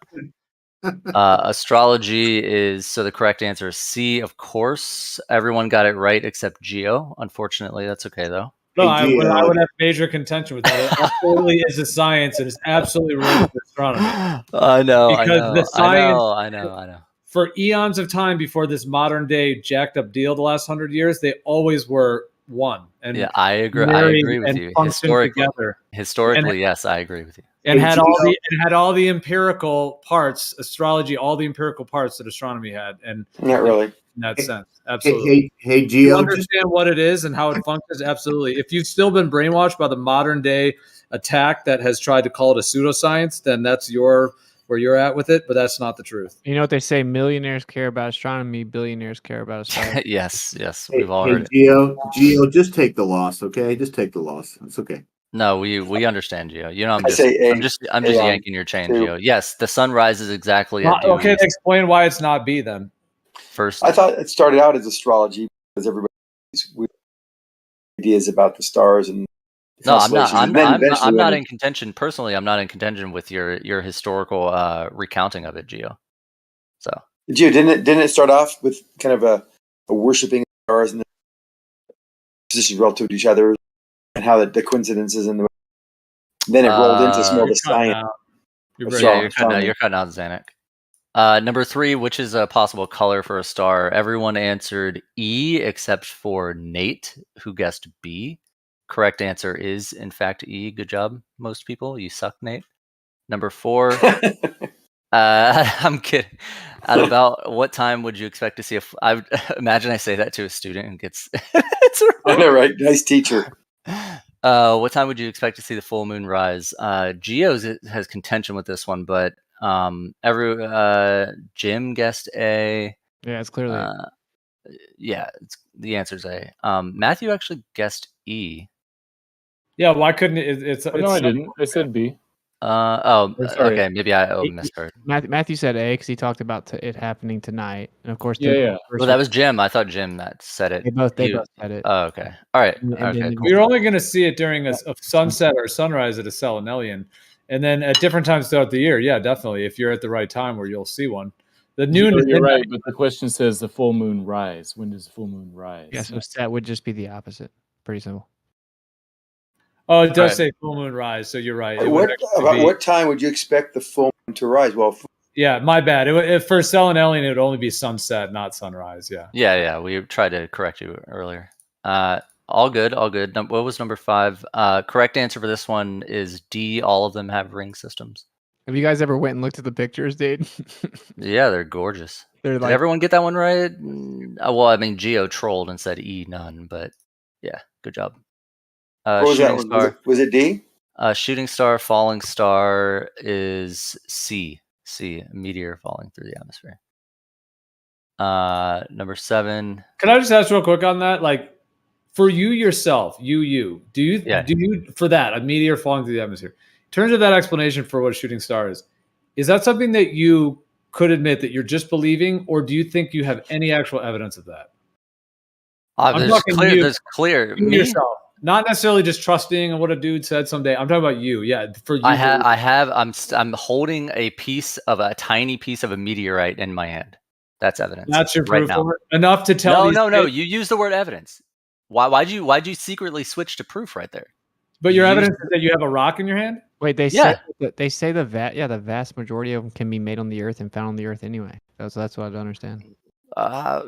astrology is, so the correct answer is C, of course. Everyone got it right except Geo. Unfortunately, that's okay though. No, I would have major contention with that. It absolutely is a science, and it's absolutely related to astronomy. I know, because the science, I know. For eons of time before this modern day jacked up deal, the last 100 years, they always were one. And yeah, I agree. I agree with you. Historically, yes, I agree with you. And had all the empirical parts, astrology, all the empirical parts that astronomy had, and not really in that sense, absolutely. Hey, Gio, you understand what it is and how it functions, absolutely. If you've still been brainwashed by the modern day attack that has tried to call it a pseudoscience, then that's where you're at with it, but that's not the truth. You know what they say? Millionaires care about astronomy. Billionaires care about astrology. yes, we've all heard it. Gio, just take the loss, okay? Just take the loss. It's okay. No, we understand, Gio. You know, I'm just A, yanking your chain, Gio. Yes, the sun rises exactly at due okay, east. explain why it's not B then. First, I thought it started out as astrology because everybody's weird ideas about the stars and no, I'm not. constellations. I'm not in contention personally. I'm not in contention with your historical recounting of it, Gio. So, Gio, didn't it start off with kind of a worshiping of stars and the positions relative to each other, and how the coincidences and then it rolled into some more of the science. You're cutting out, Zanuck. Number 3, which is a possible color for a star? Everyone answered E except for Nate, who guessed B. Correct answer is, in fact, E. Good job, most people. You suck, Nate. Number 4. I'm kidding. At about what time would you expect to see I would imagine I say that to a student and gets it's I know, right? Nice teacher. What time would you expect to see the full moon rise? Geo has contention with this one, but Jim guessed A. Yeah, it's clearly yeah, the answer is A. Matthew actually guessed E. Yeah, why couldn't it? No, I didn't. I said B. Okay, maybe I misheard. Matthew said A because he talked about it happening tonight, and of course, yeah. Well, that was Jim. I thought Jim that said it. They both said it. Oh, okay. All right. Okay. We're only going to see it during a sunset or sunrise at a selenelian, and then at different times throughout the year. Yeah, definitely. If you're at the right time, where you'll see one. The noon. You're right, but the question says the full moon rise. When does the full moon rise? Yeah, so that would just be the opposite. Pretty simple. Oh, it does say full moon rise, so you're right. What time would you expect the full moon to rise? Well, yeah, my bad. For selenelian, it would only be sunset, not sunrise. Yeah. Yeah. We tried to correct you earlier. All good. What was number 5? Correct answer for this one is D. All of them have ring systems. Have you guys ever went and looked at the pictures, dude? Yeah, they're gorgeous. Did everyone get that one right? Well, I mean, Geo trolled and said E, none, but yeah, good job. What was that one? Was it D? Shooting star, falling star is C. A meteor falling through the atmosphere. Number 7. Can I just ask real quick on that? Like, for you yourself, do you for that a meteor falling through the atmosphere? In terms of that explanation for what a shooting star is that something that you could admit that you're just believing, or do you think you have any actual evidence of that? There's clear. Me? Yourself. Not necessarily just trusting what a dude said someday. I'm talking about you. Yeah, for you. I'm holding a tiny piece of a meteorite in my hand. That's evidence. That's your proof for it? Enough to tell No. You use the word evidence. Why'd you secretly switch to proof right there? But your evidence is that you have a rock in your hand? Wait, they say the vast majority of them can be made on the Earth and found on the Earth anyway. So that's what I don't understand.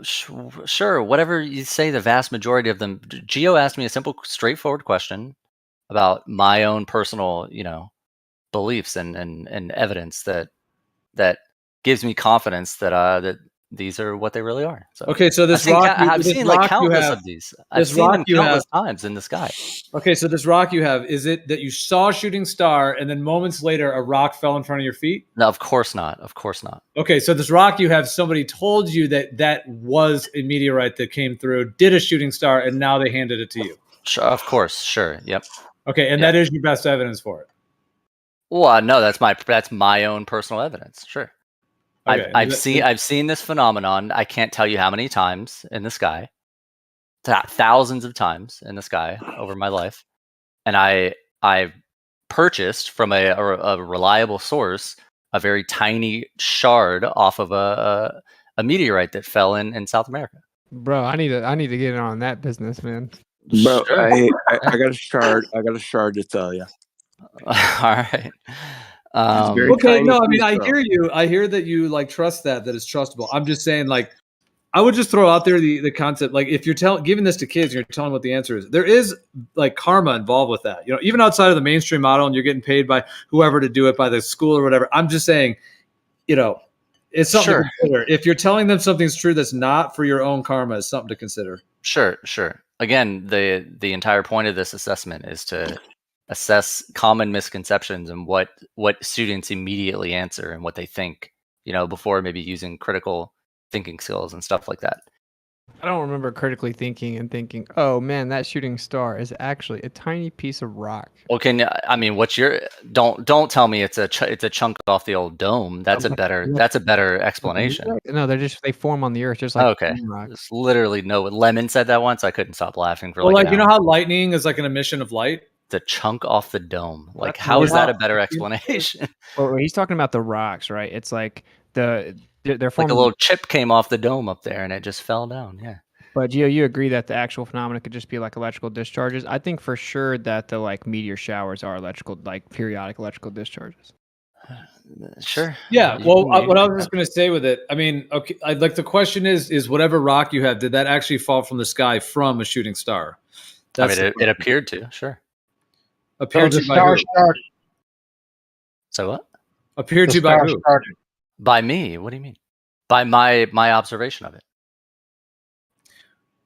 Sure, whatever you say, the vast majority of them. Gio asked me a simple, straightforward question about my own personal, beliefs and evidence that gives me confidence that these are what they really are. So Okay, so I've this seen, rock, I've this seen like rock you countless have, of these. I've this seen rock them you have. countless times in the sky. Okay, so this rock you have, is it that you saw a shooting star and then moments later a rock fell in front of your feet? No, of course not. Of course not. Okay, so this rock you have, somebody told you that that was a meteorite that came through, did a shooting star, and now they handed it to you. Sure, of course, sure, yep. Okay, and Yeah. that is your best evidence for it. Well, no, that's my own personal evidence. Sure. Okay, I've seen this phenomenon. I can't tell you how many times in the sky, thousands of times in the sky over my life, and I purchased from a reliable source a very tiny shard off of a meteorite that fell in South America. Bro, I need to get in on that business, man. Bro, Sure. I got a shard. I got a shard to tell you. All right. very Okay, tiny no, I mean, piece, I though. hear you. I hear that you like trust that it's trustable. I'm just saying, like, I would just throw out there the concept, like, if you're giving this to kids, you're telling what the answer is. There is like karma involved with that, even outside of the mainstream model, and you're getting paid by whoever to do it, by the school or whatever. I'm just saying, it's something Sure. to consider. If you're telling them something's true that's not for your own karma, it's something to consider. Sure. Again, the entire point of this assessment is to assess common misconceptions and what students immediately answer and what they think, before maybe using critical thinking skills and stuff like that. I don't remember critically thinking, oh man, that shooting star is actually a tiny piece of rock. Well, what's your don't tell me it's a chunk off the old dome. That's a better explanation. No, they form on the earth just like Okay. rock. There's literally no. Lemon said that once. I couldn't stop laughing for Well, like like, an hour. how lightning is like an emission of light? The chunk off the dome. Like, That's how is that a not- better explanation? Well, he's talking about the rocks, right? It's like they're Like forming. a little chip came off the dome up there and it just fell down. Yeah. But Gio, you agree that the actual phenomena could just be like electrical discharges? I think for sure that the like meteor showers are periodic electrical discharges. Sure. Yeah. Well, what I was just going to say with it, I mean, okay, the question is whatever rock you have, did that actually fall from the sky from a shooting star? It appeared to. Sure. Appeared to by who? So what? Appeared to by who? By me. What do you mean? By my observation of it.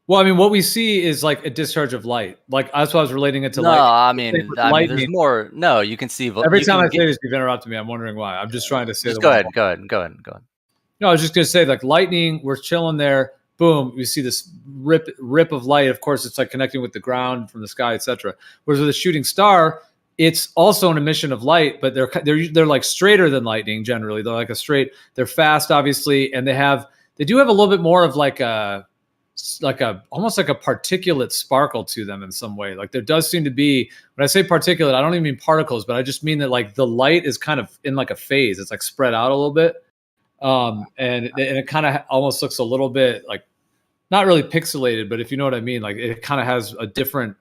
Well, I mean, what we see is like a discharge of light. Like, that's why I was relating it to No, light. there's more. No, you can see. Every time I say this, you've interrupted me. I'm wondering why. I'm just trying to say. Just go ahead. No, I was just going to say, like, lightning, we're chilling there. Boom, you see this rip of light. Of course, it's like connecting with the ground from the sky, etc. Whereas with a shooting star, it's also an emission of light, but they're like straighter than lightning generally. They're like they're fast, obviously, and they do have a little bit more of like a almost like a particulate sparkle to them in some way. Like, there does seem to be, when I say particulate, I don't even mean particles, but I just mean that like the light is kind of in like a phase. It's like spread out a little bit. And it kind of almost looks a little bit like, not really pixelated, but if you know what I mean, like it kind of has a different,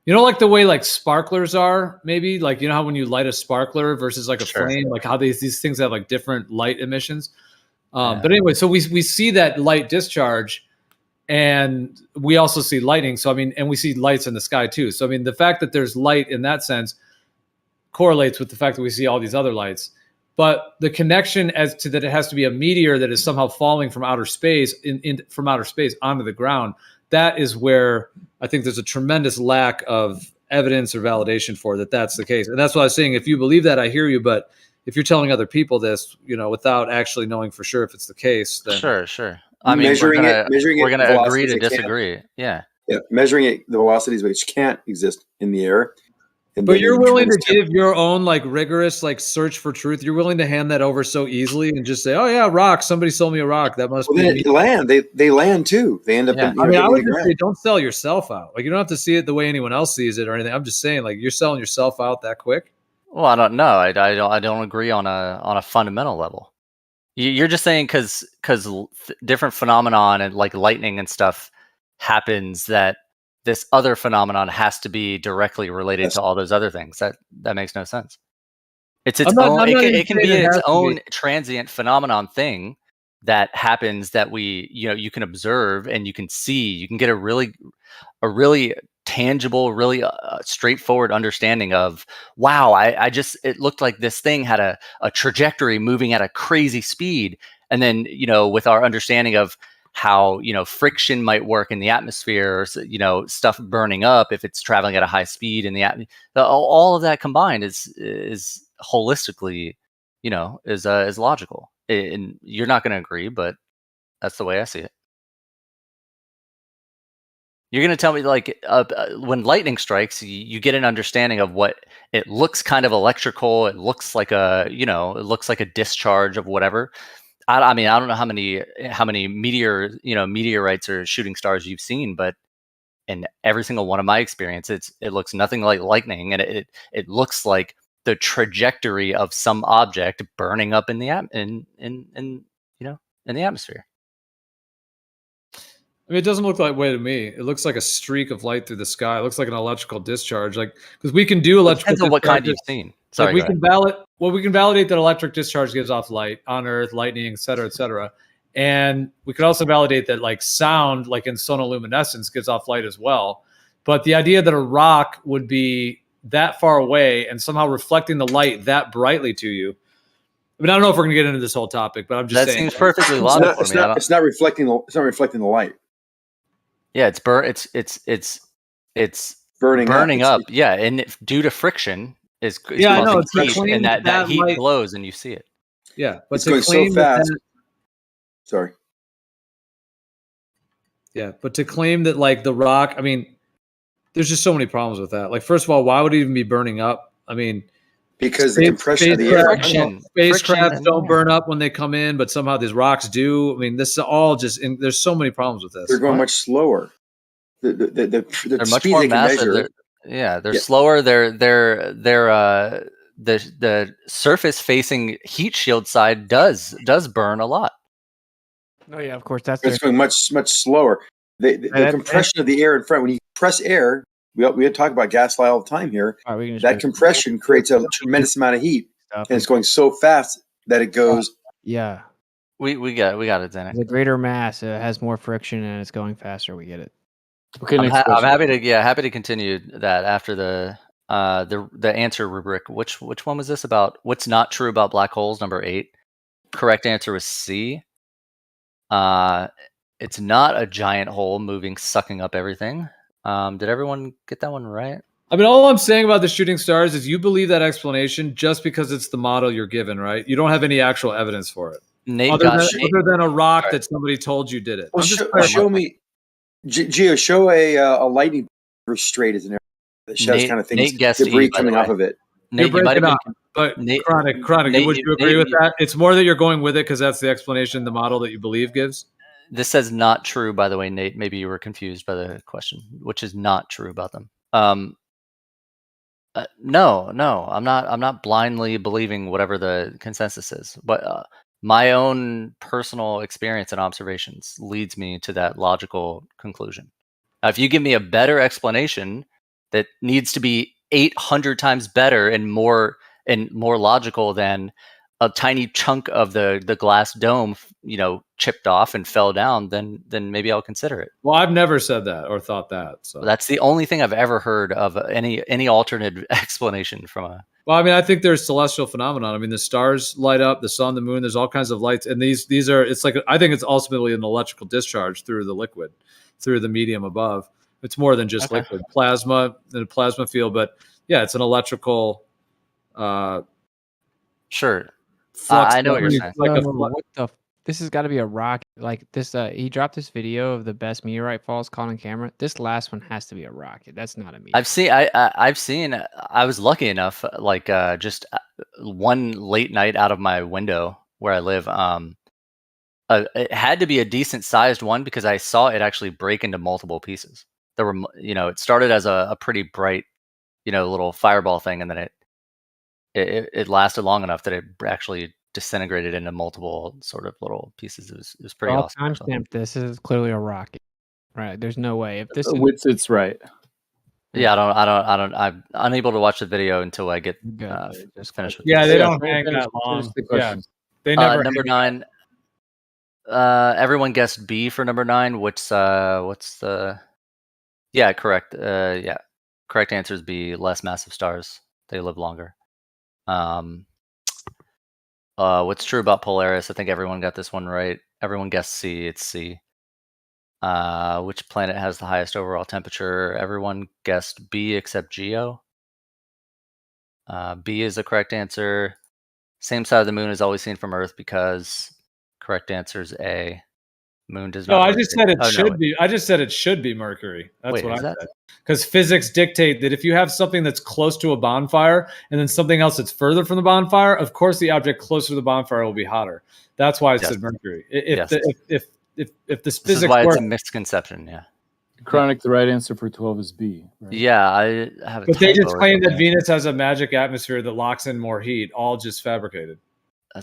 like the way like sparklers are, maybe like, how when you light a sparkler versus like a flame, like how these things have like different light emissions. But anyway, so we see that light discharge, and we also see lightning. So, I mean, and we see lights in the sky too. So, I mean, the fact that there's light in that sense correlates with the fact that we see all these other lights. But the connection as to that it has to be a meteor that is somehow falling from outer space from outer space onto the ground, that is where I think there's a tremendous lack of evidence or validation for that's the case. And that's what I was saying. If you believe that, I hear you. But if you're telling other people this, without actually knowing for sure if it's the case, then sure. I mean, we're going to agree to disagree. Yeah. Measuring it, the velocities which can't exist in the air. But you're willing to give your own like rigorous like search for truth. You're willing to hand that over so easily and just say, "Oh yeah, rock. Somebody sold me a rock. That must be." Then it land. They land too. They end up. I mean, I would just say, don't sell yourself out. Like, you don't have to see it the way anyone else sees it or anything. I'm just saying, like, you're selling yourself out that quick. Well, I don't know. I don't agree on a fundamental level. You're just saying because different phenomenon and like lightning and stuff happens that this other phenomenon has to be directly related to all those other things. That makes no sense. It's its own. It can be its own transient phenomenon thing that happens that you can observe and you can see. You can get a really tangible, really straightforward understanding of, wow, it looked like this thing had a trajectory moving at a crazy speed, And then, with our understanding of how, friction might work in the atmosphere, or, stuff burning up if it's traveling at a high speed in the atmosphere, all of that combined is holistically, is logical. And you're not going to agree, but that's the way I see it. You're going to tell me, like, when lightning strikes, you get an understanding of what it looks kind of electrical. It looks like a discharge of whatever. I mean, I don't know how many meteorites or shooting stars you've seen, but in every single one of my experiences, it looks nothing like lightning, and it looks like the trajectory of some object burning up in the in the atmosphere. I mean, it doesn't look that way to me. It looks like a streak of light through the sky. It looks like an electrical discharge, like, because we can do electrical. Depends on what kind you've discharges. seen. Like, Sorry, we go can validate that electric discharge gives off light on Earth, lightning, et cetera, et cetera. And we can also validate that, like, sound, like in sonoluminescence, gives off light as well. But the idea that a rock would be that far away and somehow reflecting the light that brightly to you. I mean, I don't know if we're going to get into this whole topic, but I'm just saying. That seems perfectly logical to me. It's not reflecting the light. Yeah, it's burning up. Yeah, and due to friction is Yeah, I know, causing it's heat, and that that heat light glows, and you see it. Yeah, but It's to going so claim that fast. Sorry. Yeah, but to claim that, like, the rock, I mean, there's just so many problems with that. Like, first of all, why would it even be burning up? I mean, because the compression of the air. Spacecraft don't burn up when they come in, but somehow these rocks do. I mean, this is all just. There's so many problems with this. They're going much slower. The They're much speed more they can massive. measure. They're slower. The surface facing heat shield side does burn a lot. Oh yeah, of course. That's It's going much slower. The compression of the air in front. When you compress air, we had talked about gaslight all the time here. That compression creates a tremendous amount of heat, and it's going so fast that it goes. Yeah. We got it, Zenick. The greater mass has more friction and it's going faster. We get it. Okay, I'm happy to continue that after the answer rubric. Which one was this about? What's not true about black holes? Number 8. Correct answer was C. It's not a giant hole moving, sucking up everything. Did everyone get that one right? I mean, all I'm saying about the shooting stars is you believe that explanation just because it's the model you're given, right? You don't have any actual evidence for it. Other than a rock that somebody told you did it. Well, show me, Gio, show a lightning straight as an arrow that shows kind of things, debris coming off of it. You're breaking up, but Chronic, would you agree with that? It's more that you're going with it because that's the explanation the model that you believe gives? This says not true, by the way, Nate. Maybe you were confused by the question, which is not true about them. No, I'm not blindly believing whatever the consensus is, but my own personal experience and observations leads me to that logical conclusion. Now, if you give me a better explanation that needs to be 800 times better and more logical than a tiny chunk of the glass dome, chipped off and fell down, then maybe I'll consider it. Well, I've never said that or thought that. So that's the only thing I've ever heard of any alternate explanation from a. Well, I mean, I think there's celestial phenomenon. I mean, the stars light up, the sun, the moon. There's all kinds of lights, and these are. It's like, I think it's ultimately an electrical discharge through the liquid, through the medium above. It's more than just liquid plasma in a plasma field, but yeah, it's an electrical. Sure. Flux I know what you're saying. This has got to be a rock. Like this, he dropped this video of the best meteorite falls caught on camera. This last one has to be a rocket. That's not a meteorite. I've seen. I was lucky enough, like just one late night out of my window where I live. It had to be a decent sized one because I saw it actually break into multiple pieces. There were, it started as a pretty bright, little fireball thing, and then it lasted long enough that it actually disintegrated into multiple sort of little pieces. It was pretty I'll awesome. timestamp this. This is clearly a rocket, right? There's no way if this. It's right. Yeah, I'm unable to watch the video until I get just finished with. Yeah, this. they don't hang that long. Yeah, they never. Number 9. Everyone guessed B for number 9. What's the? Yeah, correct. Yeah, correct answer is B. Less massive stars, they live longer. What's true about Polaris? I think everyone got this one right. Everyone guessed C. It's C. Which planet has the highest overall temperature? Everyone guessed B except Geo. B is the correct answer. Same side of the moon is always seen from Earth because correct answer is A. Moon does No, not. I just said it Oh, should no. be. I just said it should be Mercury. That's Wait, what I is that? said. Because physics dictate that if you have something that's close to a bonfire and then something else that's further from the bonfire, of course the object closer to the bonfire will be hotter. That's why I Yes. said Mercury. If Yes. if this This is physics why it's works, a misconception. Yeah. Chronic, the right answer for 12 is B. Right? Yeah, I have a but they typo just or claim that something. Venus has a magic atmosphere that locks in more heat. All just fabricated. I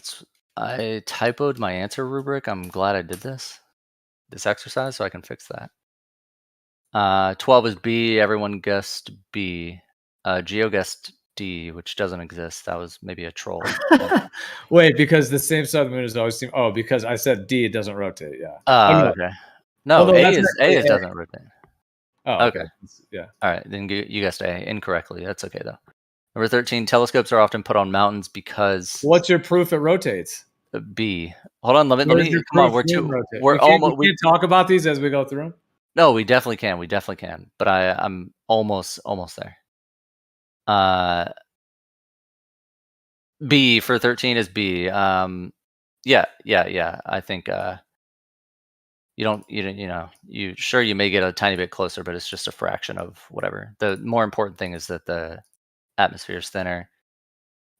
typoed my answer rubric. I'm glad I did this exercise so I can fix that. 12 is B. Everyone guessed B. Geo guessed D, which doesn't exist. That was maybe a troll. Wait, because the same side of the moon is always seen. Oh, because I said D, it doesn't rotate. Yeah. No. Okay. No, Although A that's is actually doesn't rotate. Oh, Okay. Yeah. All right, then you guessed A incorrectly. That's okay though. Number 13, telescopes are often put on mountains because What's your proof it rotates? B. Hold on, let me Where's your come on. proof We're moon rotate? we're We can't, almost we can't talk about these as we go through them. No, we definitely can. We definitely can. But I'm almost there. B for 13 is B. Yeah. I think you may get a tiny bit closer, but it's just a fraction of whatever. The more important thing is that the atmosphere is thinner.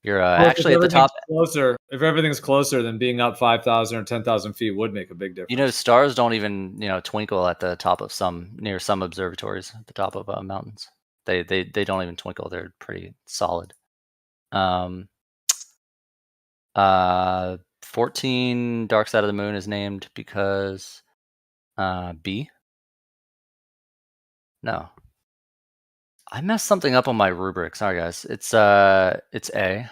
You're Well, actually at the top. Closer. If everything's closer, then being up 5,000 or 10,000 feet would make a big difference. You know, stars don't even twinkle at the top of near some observatories at the top of mountains. They don't even twinkle. They're pretty solid. 14 Dark Side of the Moon is named because B. No. I messed something up on my rubric. Sorry guys. It's A,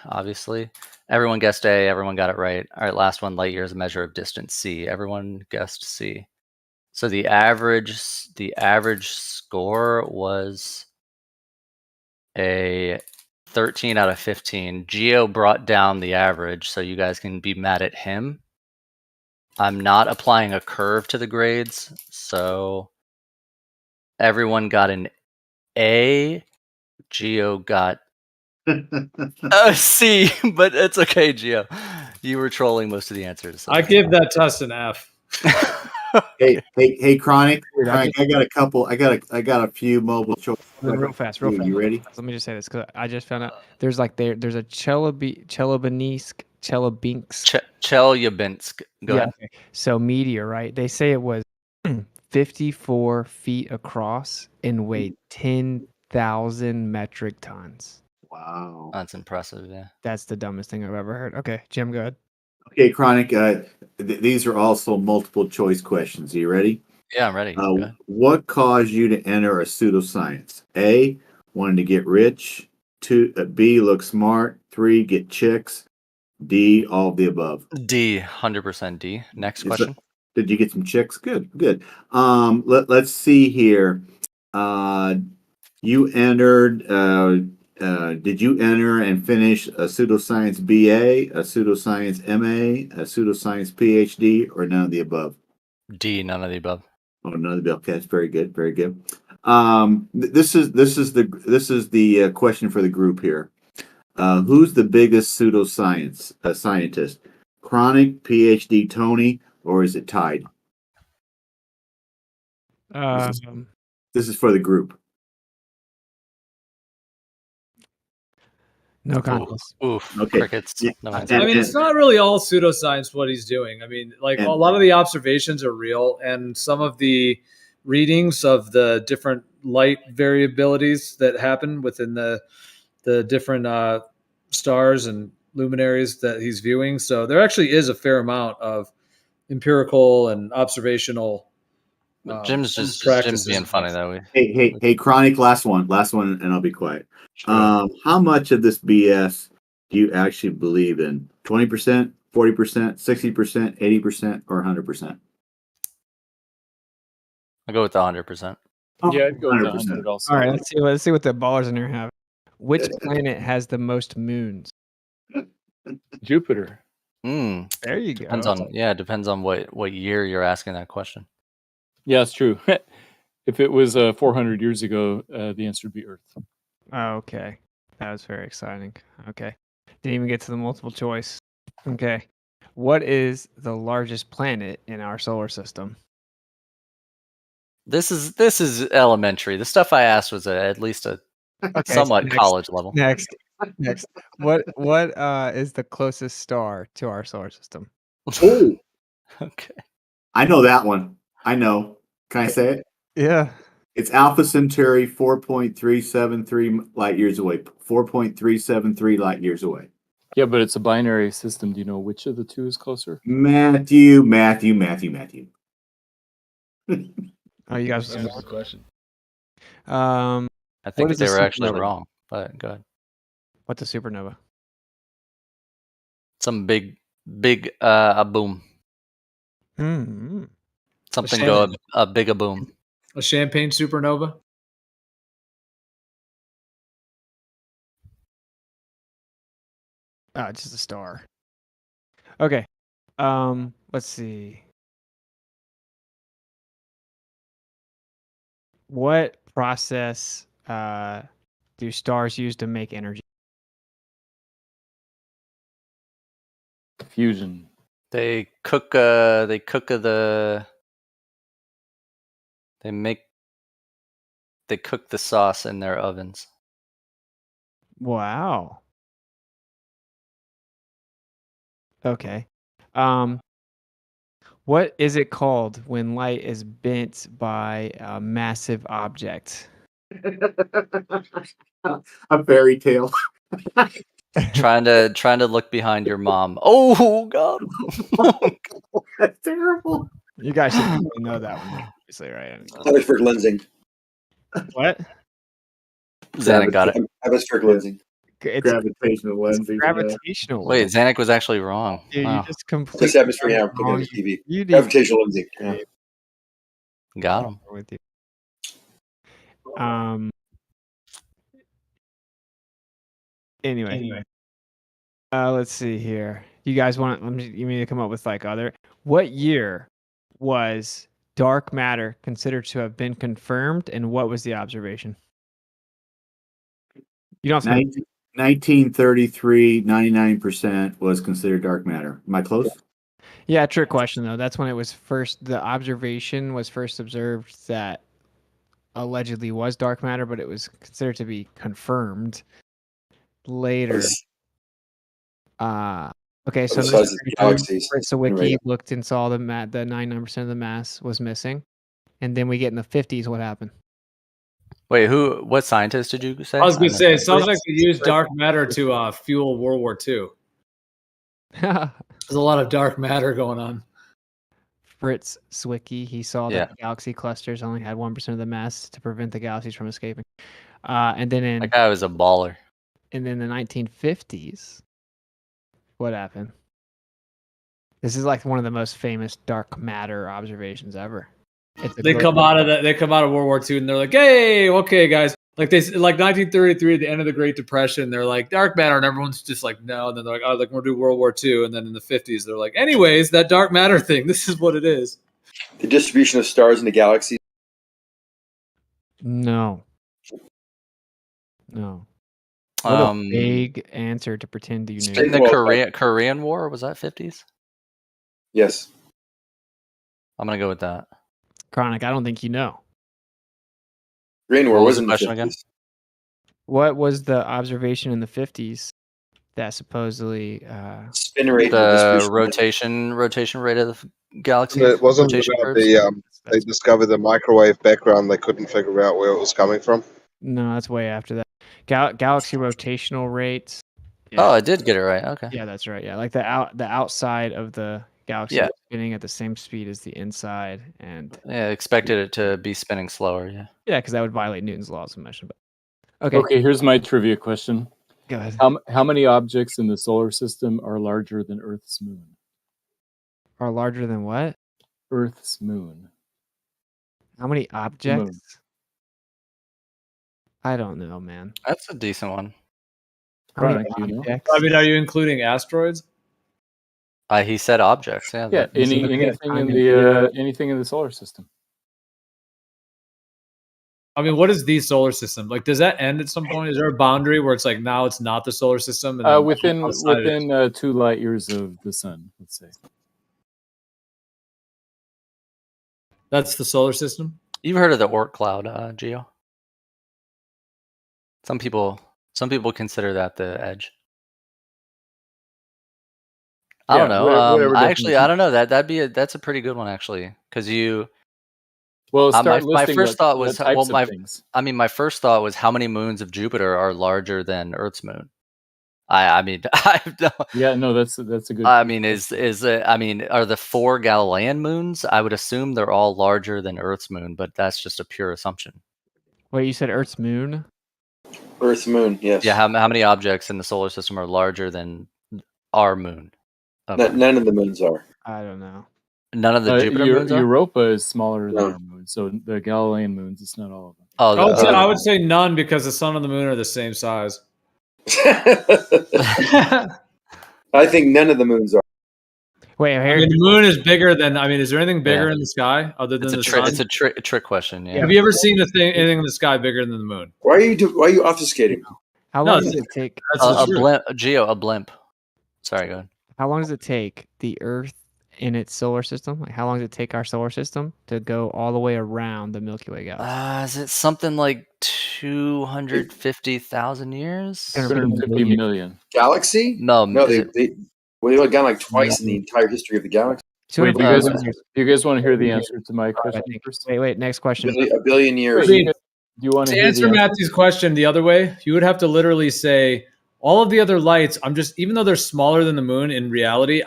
obviously. Everyone guessed A, everyone got it right. All right, last one, light year is a measure of distance. C. Everyone guessed C. So the average score was a 13 out of 15. Geo brought down the average, so you guys can be mad at him. I'm not applying a curve to the grades, so everyone got an A. Geo got a C, but it's okay, Geo. You were trolling most of the answers. So I give that test an F. Hey, Chronic. I got a few mobile choices. Real fast. You ready? Let me just say this because I just found out there's a Chelyabinsk. Chelyabinsk. Go ahead. Okay. So meteor, right? They say it was 54 feet across and weighed 10,000 metric tons. Wow. That's impressive, yeah. That's the dumbest thing I've ever heard. Okay, Jim, go ahead. Okay, Chronic. These are also multiple choice questions. Are you ready? Yeah, I'm ready. What caused you to enter a pseudoscience? A, wanted to get rich. 2, B, look smart. 3, get chicks. D, all of the above. D, 100% D. Next question. Did you get some chicks? Good. Let's see here. You entered. Did you enter and finish a pseudoscience BA, a pseudoscience MA, a pseudoscience PhD, or none of the above? D, none of the above. Oh, none of the above. Okay, that's very good. Very good. This is the question for the group here. Who's the biggest pseudoscience scientist? Chronic, PhD Tony, or is it tied? This is for the group. No contest. Oof. Okay. Crickets. No answer. I mean, it's not really all pseudoscience what he's doing. I mean, like a lot of the observations are real, and some of the readings of the different light variabilities that happen within the different stars and luminaries that he's viewing. So there actually is a fair amount of empirical and observational. Jim's just being funny though. Hey, Chronic, last one, and I'll be quiet. How much of this BS do you actually believe in? 20%, 40%, 60%, 80%, or 100%? I'll go with the 100%. Yeah, I'd go with 100 also. All right, let's see what the ballers in here have. Which planet has the most moons? Jupiter. There you Depends go. on depends on what year you're asking that question. Yeah, it's true. If it was 400 years ago, the answer would be Earth. Okay. That was very exciting. Okay. Didn't even get to the multiple choice. Okay. What is the largest planet in our solar system? This is elementary. The stuff I asked was at least a somewhat college level. Next. What is the closest star to our solar system? Oh, okay. I know that one. I know. Can I say it? Yeah. It's Alpha Centauri, 4.373 light years away. 4.373 light years away. Yeah, but it's a binary system. Do you know which of the two is closer? Matthew. Oh, you guys. That was the question. I What think is they a were actually supernova? wrong, but go ahead. What's a supernova? Some big a boom. Mm-hmm. Something go a big a boom. A champagne supernova. Oh, it's just a star. Okay. Let's see. What process do stars use to make energy? Fusion. They cook they cook the sauce in their ovens. Wow. Okay. What is it called when light is bent by a massive object? A fairy tale. trying to look behind your mom. Oh God. That's terrible. You guys should probably know that one, obviously, right? Atmospheric lensing. What? Zanuck got it. Atmospheric lensing. It's Gravitational lensing. gravitational. Wait, Zanuck was actually wrong. Dude, Wow. you just completely Just atmosphere now. got it wrong. Looking at the TV. You need Gravitational lensing. Yeah. Got him. with you. Anyway. Let's see here. You guys want? You mean to come up with like other? What year was dark matter considered to have been confirmed, and what was the observation? You don't have to. 1933, 99% was considered dark matter. Am I close? Yeah, trick question though. That's when it was first. The observation was first observed that allegedly was dark matter, but it was considered to be confirmed later. Okay, so Besides the galaxies. Wiki looked and saw the 99% of the mass was missing, and then we get in the 50s. What happened? Wait, what scientist did you say? I was going to say, it sounds like they used dark matter to fuel World War II. There's a lot of dark matter going on. Fritz Zwicky, he saw that galaxy clusters only had 1% of the mass to prevent the galaxies from escaping. And then that guy was a baller. And then the 1950s, what happened? This is like one of the most famous dark matter observations ever. They come out of World War II and they're like, "Hey, okay, guys." Like 1933 at the end of the Great Depression, they're like dark matter, and everyone's just like, no. And then they're like, "Oh, like we're gonna do World War II." And then in the 50s, they're like, "Anyways, that dark matter thing. This is what it is." The distribution of stars in the galaxy. No. What a vague answer to pretend you knew. In the Korean War, was that 50s? Yes. I'm gonna go with that. Chronic, I don't think you know. Korean War wasn't the question again. What was the observation in the 50s that supposedly spin rate, the rotation rate of the galaxy? It wasn't about they discovered the microwave background. They couldn't figure out where it was coming from. No, that's way after that. Galaxy rotational rates. Yeah. Oh, I did get it right. Okay. Yeah, that's right. Yeah, like the outside of the galaxy was spinning at the same speed as the inside, and expected it to be spinning slower. Yeah, because that would violate Newton's laws of motion. But Okay, here's my trivia question. Go ahead. How many objects in the solar system are larger than Earth's moon? Are larger than what? Earth's moon. How many objects? I don't know, man. That's a decent one. How many objects? I mean, are you including asteroids? He said objects. Yeah. Yeah, anything in the solar system. I mean, what is the solar system? Like, does that end at some point? Is there a boundary where it's like now it's not the solar system? And then Within outside it is? 2 light years of the sun, let's say. That's the solar system. You've heard of the Oort cloud, Gio? Some people consider that the edge. I don't know. whatever I definition. don't know. That's a pretty good one actually, because you. Well, start my listing first thought was types of things. my first thought was how many moons of Jupiter are larger than Earth's moon. I mean, Yeah, no, that's a good. I mean, are the 4 Galilean moons? I would assume they're all larger than Earth's moon, but that's just a pure assumption. Wait, you said Earth's moon? Earth, moon, yes. Yeah, how many objects in the solar system are larger than our moon? None of the moons are. I don't know. None of the Jupiter moons are? Europa is smaller than No. our moon, so the Galilean moons, it's not all of them. Oh, I would say none because the sun and the moon are the same size. I think none of the moons are. Wait, I mean, the moon is bigger than. I mean, is there anything bigger in the sky other than the sun? It's a trick question. Yeah. Have you ever seen anything in the sky bigger than the moon? Why are you obfuscating? How long does it take? A blimp, Geo, a blimp. Sorry, go ahead. How long does it take the Earth in its solar system? Like, how long does it take our solar system to go all the way around the Milky Way galaxy? Is it something like 250,000 years? 250 million. Galaxy? No, they've gone like twice in the entire history of the galaxy. Wait, do you guys want to hear the answer to my question first? Wait, next question. A billion years. Do you want To hear answer the Matthew's question the other way, you would have to literally say all of the other lights. Even though they're smaller than the moon in reality,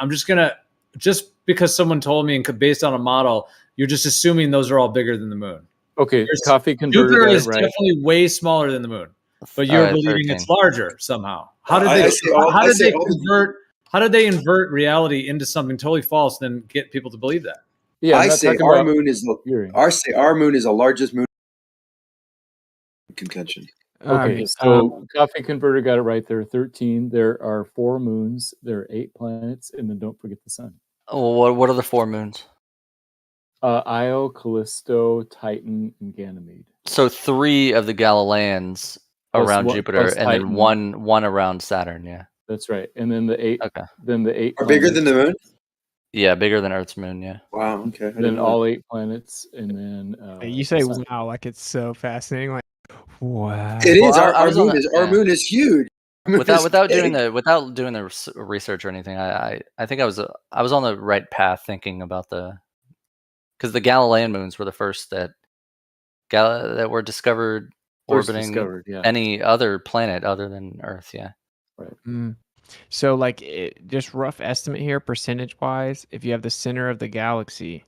just because someone told me and based on a model, you're just assuming those are all bigger than the moon. Okay, coffee converter. Jupiter is right. definitely way smaller than the moon, but you're believing 13. it's larger somehow. How did they invert reality into something totally false, then get people to believe that? Yeah, I say our moon is the largest moon in contention. Okay, so coffee converter got it right. There are 13. There are 4 moons. There are 8 planets, and then don't forget the sun. Oh, what are the 4 moons? Io, Callisto, Titan, and Ganymede. So 3 of the Galileans around Jupiter, and then one around Saturn. Yeah, that's right. And then the 8. Okay. Then the 8 are bigger than the moon. Yeah, bigger than Earth's moon. Yeah. Wow. Okay. Then all 8 planets, and then you say wow, like it's so fascinating. Like wow, it is. Our moon is huge. Without doing the research or anything, I think I was on the right path thinking about because the Galilean moons were the first that were discovered orbiting any other planet other than Earth. Yeah. Right. So, like, just rough estimate here, percentage wise, if you have the center of the galaxy,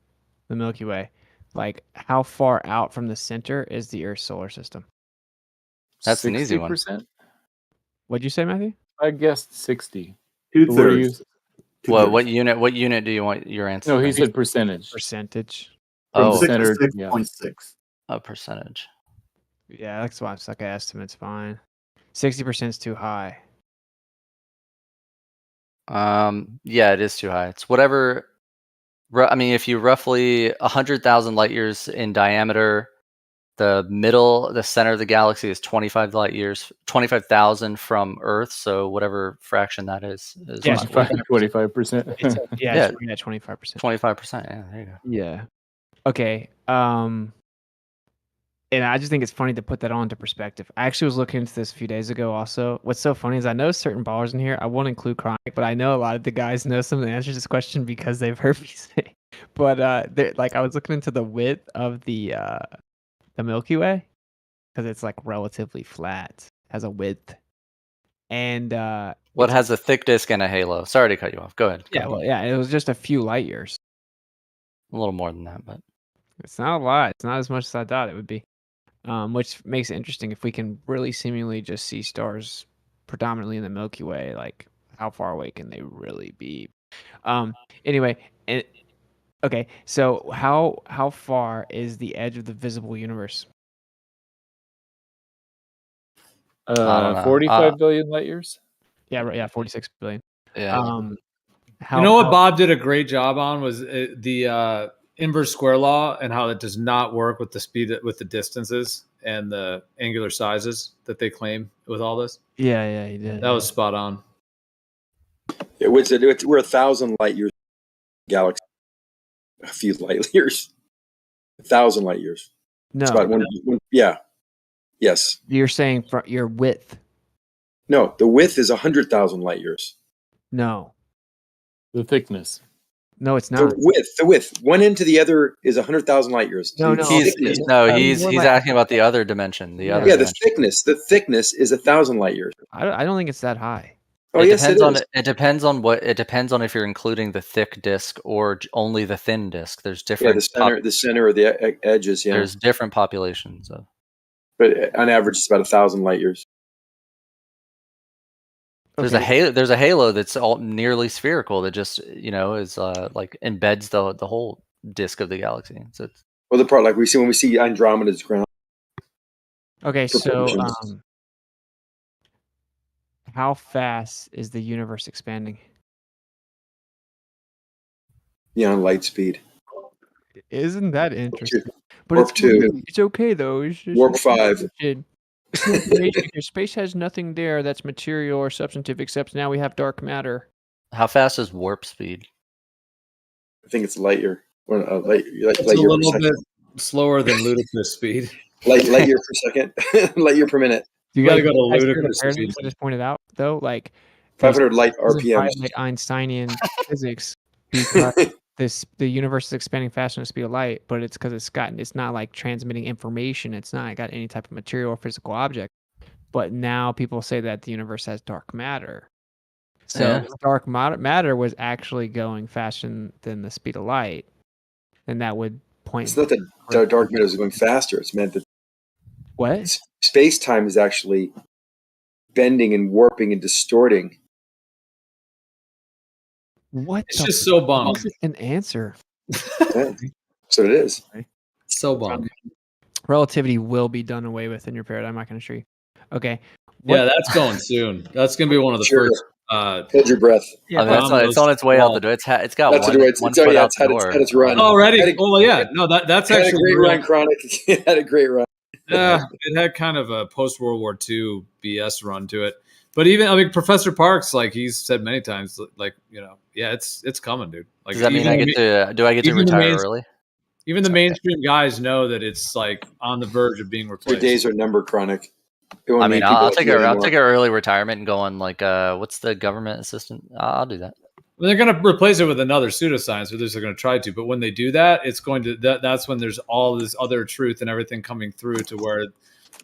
the Milky Way, like how far out from the center is the Earth's solar system? That's an easy one. What'd you say, Matthew? I guessed 60. 2/3. What unit do you want your answer? No, he said percentage. Percentage. Oh, 6.6. A percentage. Yeah, that's why I'm stuck at estimates. Fine. 60% is too high. Yeah, it is too high. It's whatever. I mean, if you roughly 100,000 light years in diameter, the center of the galaxy is 25 light years, 25,000 from Earth. So whatever fraction that is 25%. Yeah, it's at 25%. 25%. Yeah, there you go. Yeah. Okay. And I just think it's funny to put that all into perspective. I actually was looking into this a few days ago also. What's so funny is I know certain ballers in here. I won't include Chronic, but I know a lot of the guys know some of the answers to this question because they've heard me say. But like I was looking into the width of the Milky Way because it's like relatively flat, has a width. And what has a thick disk and a halo? Sorry to cut you off. Go ahead. It was just a few light years. A little more than that, but it's not a lot. It's not as much as I thought it would be. Which makes it interesting if we can really seemingly just see stars predominantly in the Milky Way, like how far away can they really be? Anyway, okay, so how far is the edge of the visible universe? 45 billion light years. Yeah, right. Yeah, 46 billion. Yeah. You know what Bob did a great job on was the inverse square law and how it does not work with the speed, with the distances and the angular sizes that they claim with all this. Yeah, he did. That was spot on. We're 1,000 light years galaxy. A few light years. 1,000 light years. No. It's about one. Yeah. Yes. You're saying your width. No, the width is 100,000 light years. No. The thickness. No, it's not. The width. One end to the other is 100,000 light years. No, He's asking about the other dimension. The other the dimension. thickness. The thickness is 1,000 light years. I don't think it's that high. Oh, it yes, depends it on is. it depends on if you're including the thick disk or only the thin disk. There's different the center or the edges. Yeah, there's different populations of. But on average, it's about 1,000 light years. There's a halo that's all nearly spherical that just is like embeds the whole disk of the galaxy. So it's, well, the part like when we see Andromeda's ground. Okay, so how fast is the universe expanding? Beyond light speed. Isn't that interesting? Warp 2. It's okay though. It's just Warp 5. Your space has nothing there that's material or substantive, except now we have dark matter. how fast is warp speed? I think it's light year. Light It's year a little per second. bit slower than ludicrous speed. Light year per second. Light year per minute. You got to go to guys hear the ludicrous paradox speed. I just pointed out though, like 500 light doesn't RPMs. violate Einsteinian physics because the universe is expanding faster than the speed of light, but it's because it's not like transmitting information. It's not got any type of material or physical object. But now people say that the universe has dark matter. So if dark matter was actually going faster than the speed of light, then that would point. It's not that dark matter is going faster. It's meant that what space time is actually bending and warping and distorting. What? It's just so bummed. An answer. So it is. So bummed. Relativity will be done away with in your paradigm. I can assure you. Okay. Yeah, that's going soon. That's going to be one of the first. Hold your breath. Yeah, it's on its way out the door. It's got That's one foot out the door. Had its run. Already. Oh yeah. No, that's Had actually a great run, Chronic. It had a great run. Yeah, it had kind of a post World War II BS run to it. But even Professor Parks, like he's said many times, like it's coming, dude. Like, does that mean do I get to retire early? Even the mainstream guys know that it's like on the verge of being replaced. Your days are numbered, Chronic. I mean, I'll take an early retirement and go on like what's the government assistant? I'll do that. Well, they're going to replace it with another pseudoscience, or at least they're going to try to. But when they do that, it's going to that's when there's all this other truth and everything coming through to where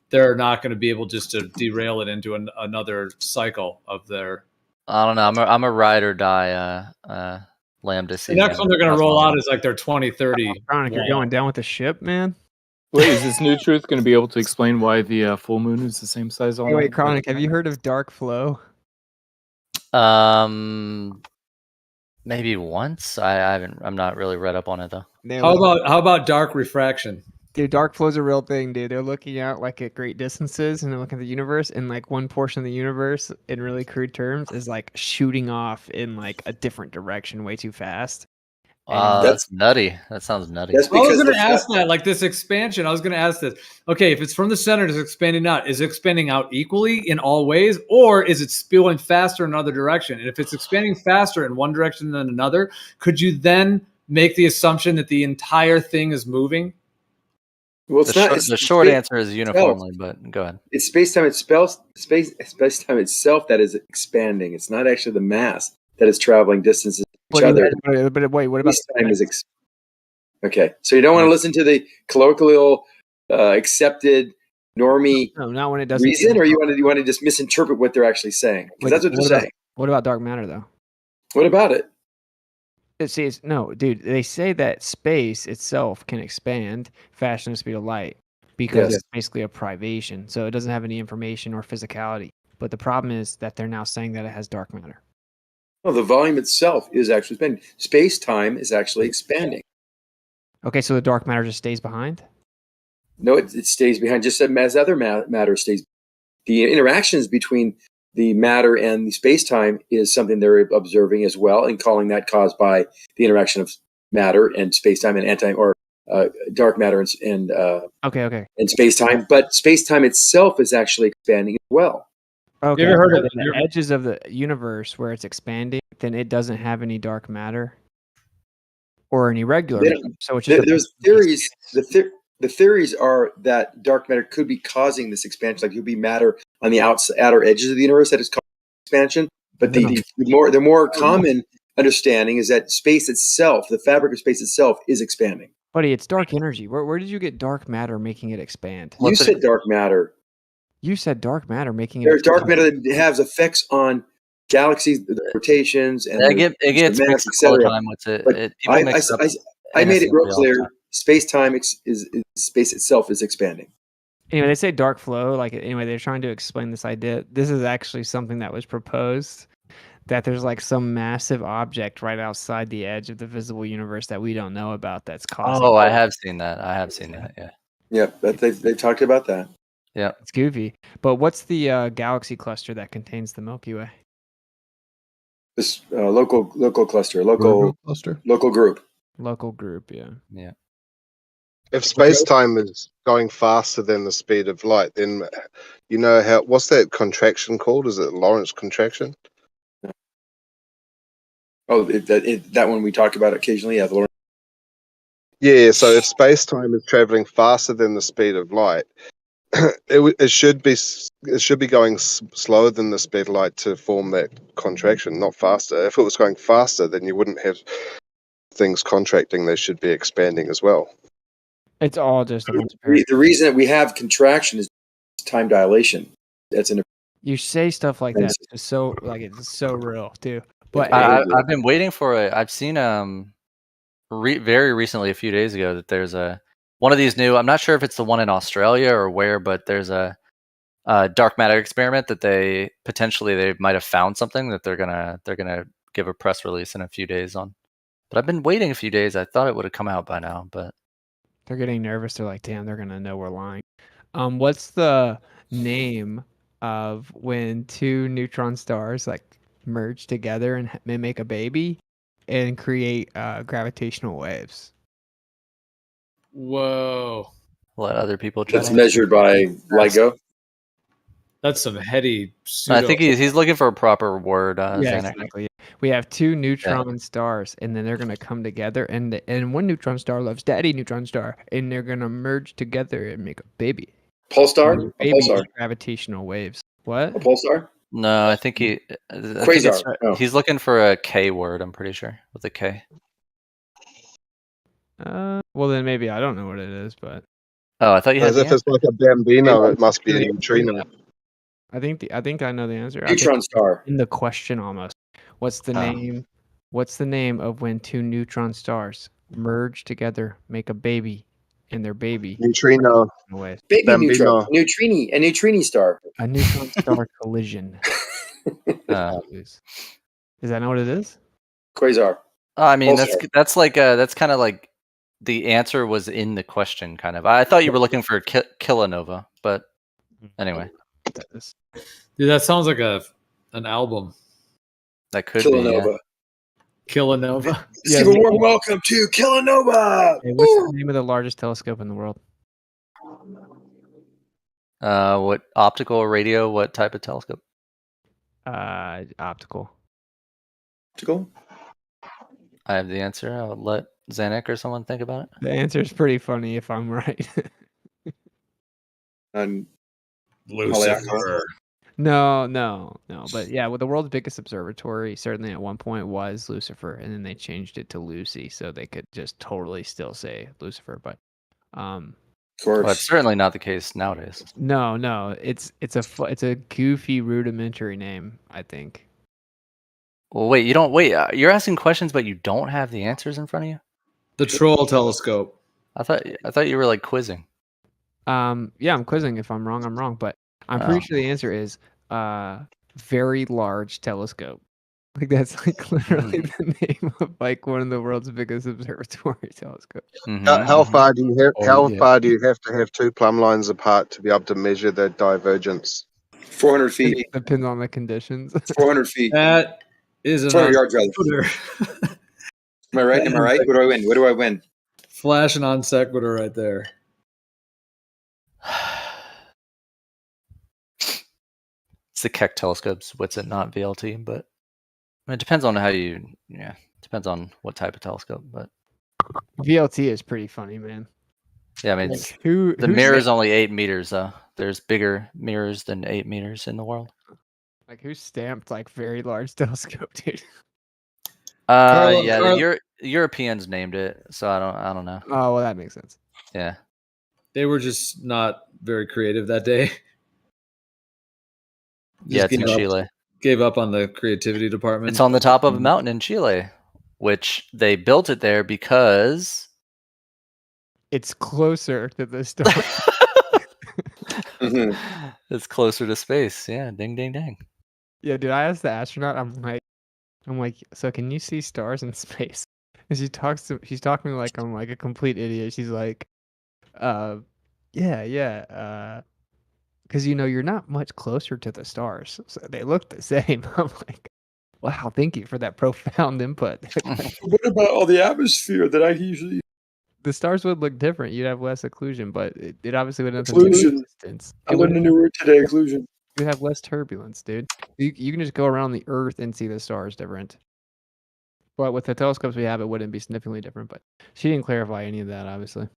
they're not going to be able just to derail it into another cycle of their. I don't know. I'm a ride or die Lambda. The next one they're going to roll out is like their 2030. Chronic, you're going down with the ship, man. Wait, is this new truth going to be able to explain why the full moon is the same size all night? Wait, Chronic, have you heard of dark flow? Maybe once. I haven't. I'm not really read up on it though. How about dark refraction? Dude, dark flow's a real thing, dude. They're looking out like at great distances and they're looking at the universe, and like one portion of the universe, in really crude terms, is like shooting off in like a different direction way too fast. That's nutty. That sounds nutty. I was going to ask that, like this expansion. I was going to ask this. Okay, if it's from the center, it's expanding out. Is it expanding out equally in all ways, or is it spewing faster in another direction? And if it's expanding faster in one direction than another, could you then make the assumption that the entire thing is moving? Well, it's not. The short answer is uniformly, but go ahead. It's space-time itself. Space-time itself that is expanding. It's not actually the mass that is traveling distances to each other. But wait, what about time is okay? So you don't want to listen to the colloquial, accepted normie not when it doesn't reason, or you want to just misinterpret what they're actually saying, because that's what they're saying. What about dark matter, though? What about it? No, dude. They say that space itself can expand faster than the speed of light because it's basically a privation. So it doesn't have any information or physicality. But the problem is that they're now saying that it has dark matter. Well, the volume itself is actually expanding. Space-time is actually expanding. Okay, so the dark matter just stays behind? No, it stays behind, just as other matter stays. The interactions between the matter and the space-time is something they're observing as well, and calling that caused by the interaction of matter and space-time and dark matter and Okay. and space-time. But space-time itself is actually expanding as well. Okay. You ever heard of the edges of the universe where it's expanding? Then it doesn't have any dark matter or any regular matter. So it's just There's theories. The theories are that dark matter could be causing this expansion. Like, it could be matter on the outer edges of the universe that is causing expansion. But the more common understanding is that space itself, the fabric of space itself, is expanding. Buddy, it's dark energy. Where did you get dark matter making it expand? You said dark matter. You said dark matter making it. There's dark matter that has effects on galaxies, the rotations, and it gets the mass, mixed all the etc. time with it. But People mix up I made it real innocently all the clear. time. Space-time is space itself is expanding. Anyway, they say dark flow. Like, anyway, they're trying to explain this idea. This is actually something that was proposed, that there's like some massive object right outside the edge of the visible universe that we don't know about that's causing. Oh, I have seen that. Yeah. Yep, they've talked about that. Yeah, it's goofy. But what's the galaxy cluster that contains the Milky Way? This local cluster, local group. Local group, yeah. Yeah. If space-time is going faster than the speed of light, then you know what's that contraction called? Is it Lorentz contraction? Oh, that one we talk about occasionally. Yeah, Yeah. So if space-time is traveling faster than the speed of light, it should be going slower than the speed of light to form that contraction, not faster. If it was going faster, then you wouldn't have things contracting. They should be expanding as well. It's all just a bunch of the reason that we have contraction is time dilation. You say stuff like that. It's so real too. But I've been waiting for it. I've seen very recently, a few days ago, that there's one of these new. I'm not sure if it's the one in Australia or where, but there's a dark matter experiment that they might have found something that they're gonna give a press release in a few days on. But I've been waiting a few days. I thought it would have come out by now, but they're getting nervous. They're like, damn, they're gonna know we're lying. What's the name of when two neutron stars like merge together and make a baby and create gravitational waves? Whoa. Let other people try. That's measured by LIGO. That's some heady I think he's looking for a proper word. Yeah, exactly. We have two neutron stars, and then they're gonna come together, and one neutron star loves daddy neutron star, and they're gonna merge together and make a baby. Pulsar? A baby is gravitational waves. What? A pulsar? No, I think Quasar. He's looking for a K word. I'm pretty sure with a K. Well then maybe I don't know what it is, but I thought you had. As if it's like a bambino, it must be a neutrino. I think I know the answer. Neutron star. In the question almost. What's the name? What's the name of when two neutron stars merge together, make a baby, and their baby? Neutrino. Baby Bambino. neutron. A neutrini star. A neutron star collision. Is that not what it is? Quasar. I mean, Pulsar. that's kind of like the answer was in the question, kind of. I thought you were looking for Kilonova, but anyway. Dude, that sounds like an album. That could Kilonova. be. Yeah. Kilonova. Steve, a warm welcome to Kilonova. Hey, what's the name of the largest telescope in the world? What optical or radio? What type of telescope? Optical. Optical. I have the answer. I'll let Zanuck or someone think about it. The answer is pretty funny if I'm right. Lucifer. No. But yeah, well, the world's biggest observatory certainly at one point was Lucifer, and then they changed it to Lucy, so they could just totally still say Lucifer. But of course, well, it's certainly not the case nowadays. No, it's a goofy, rudimentary name, I think. Well, wait, you're asking questions, but you don't have the answers in front of you? The Troll telescope. I thought you were like quizzing. Yeah, I'm quizzing. If I'm wrong, I'm wrong. But I'm pretty sure the answer is very large telescope. Like that's like literally the name of like one of the world's biggest observatory telescopes. How far do you have? How far do you have to have two plumb lines apart to be able to measure the divergence? 400 feet. Depends on the conditions. 400 feet. That is a 400 yards, rather. sequitur. Am I right? Am I right? What do I win? What do I win? Flash and on sequitur right there. It's the Keck telescopes. What's it not VLT? But it depends on how you. Yeah, depends on what type of telescope. But VLT is pretty funny, man. yeah, I mean, Like, who the mirror is only 8 meters. Though there's bigger mirrors than 8 meters in the world. Like, who stamped like very large telescope, dude? Yeah, the Europeans named it, so I don't know. Oh, well, that makes sense. Yeah, They were just not very creative that day. yeah, it's in Chile. Gave up on the creativity department. It's on the top of a mountain in Chile, which they built it there because It's closer to the star. it's closer to space. Yeah, ding, ding, ding. Yeah, dude, I asked the astronaut, I'm like, so can you see stars in space? And she's talking to me like I'm like a complete idiot. She's like, yeah, because you're not much closer to the stars, so they look the same. I'm like, wow, thank you for that profound input. What about all the atmosphere that I usually? The stars would look different. You'd have less occlusion, but it obviously wouldn't have to do with Occlusion. distance. I learned a new word today. Occlusion. You'd have less turbulence, dude. You can just go around the Earth and see the stars different. But with the telescopes we have, it wouldn't be significantly different. But she didn't clarify any of that, obviously.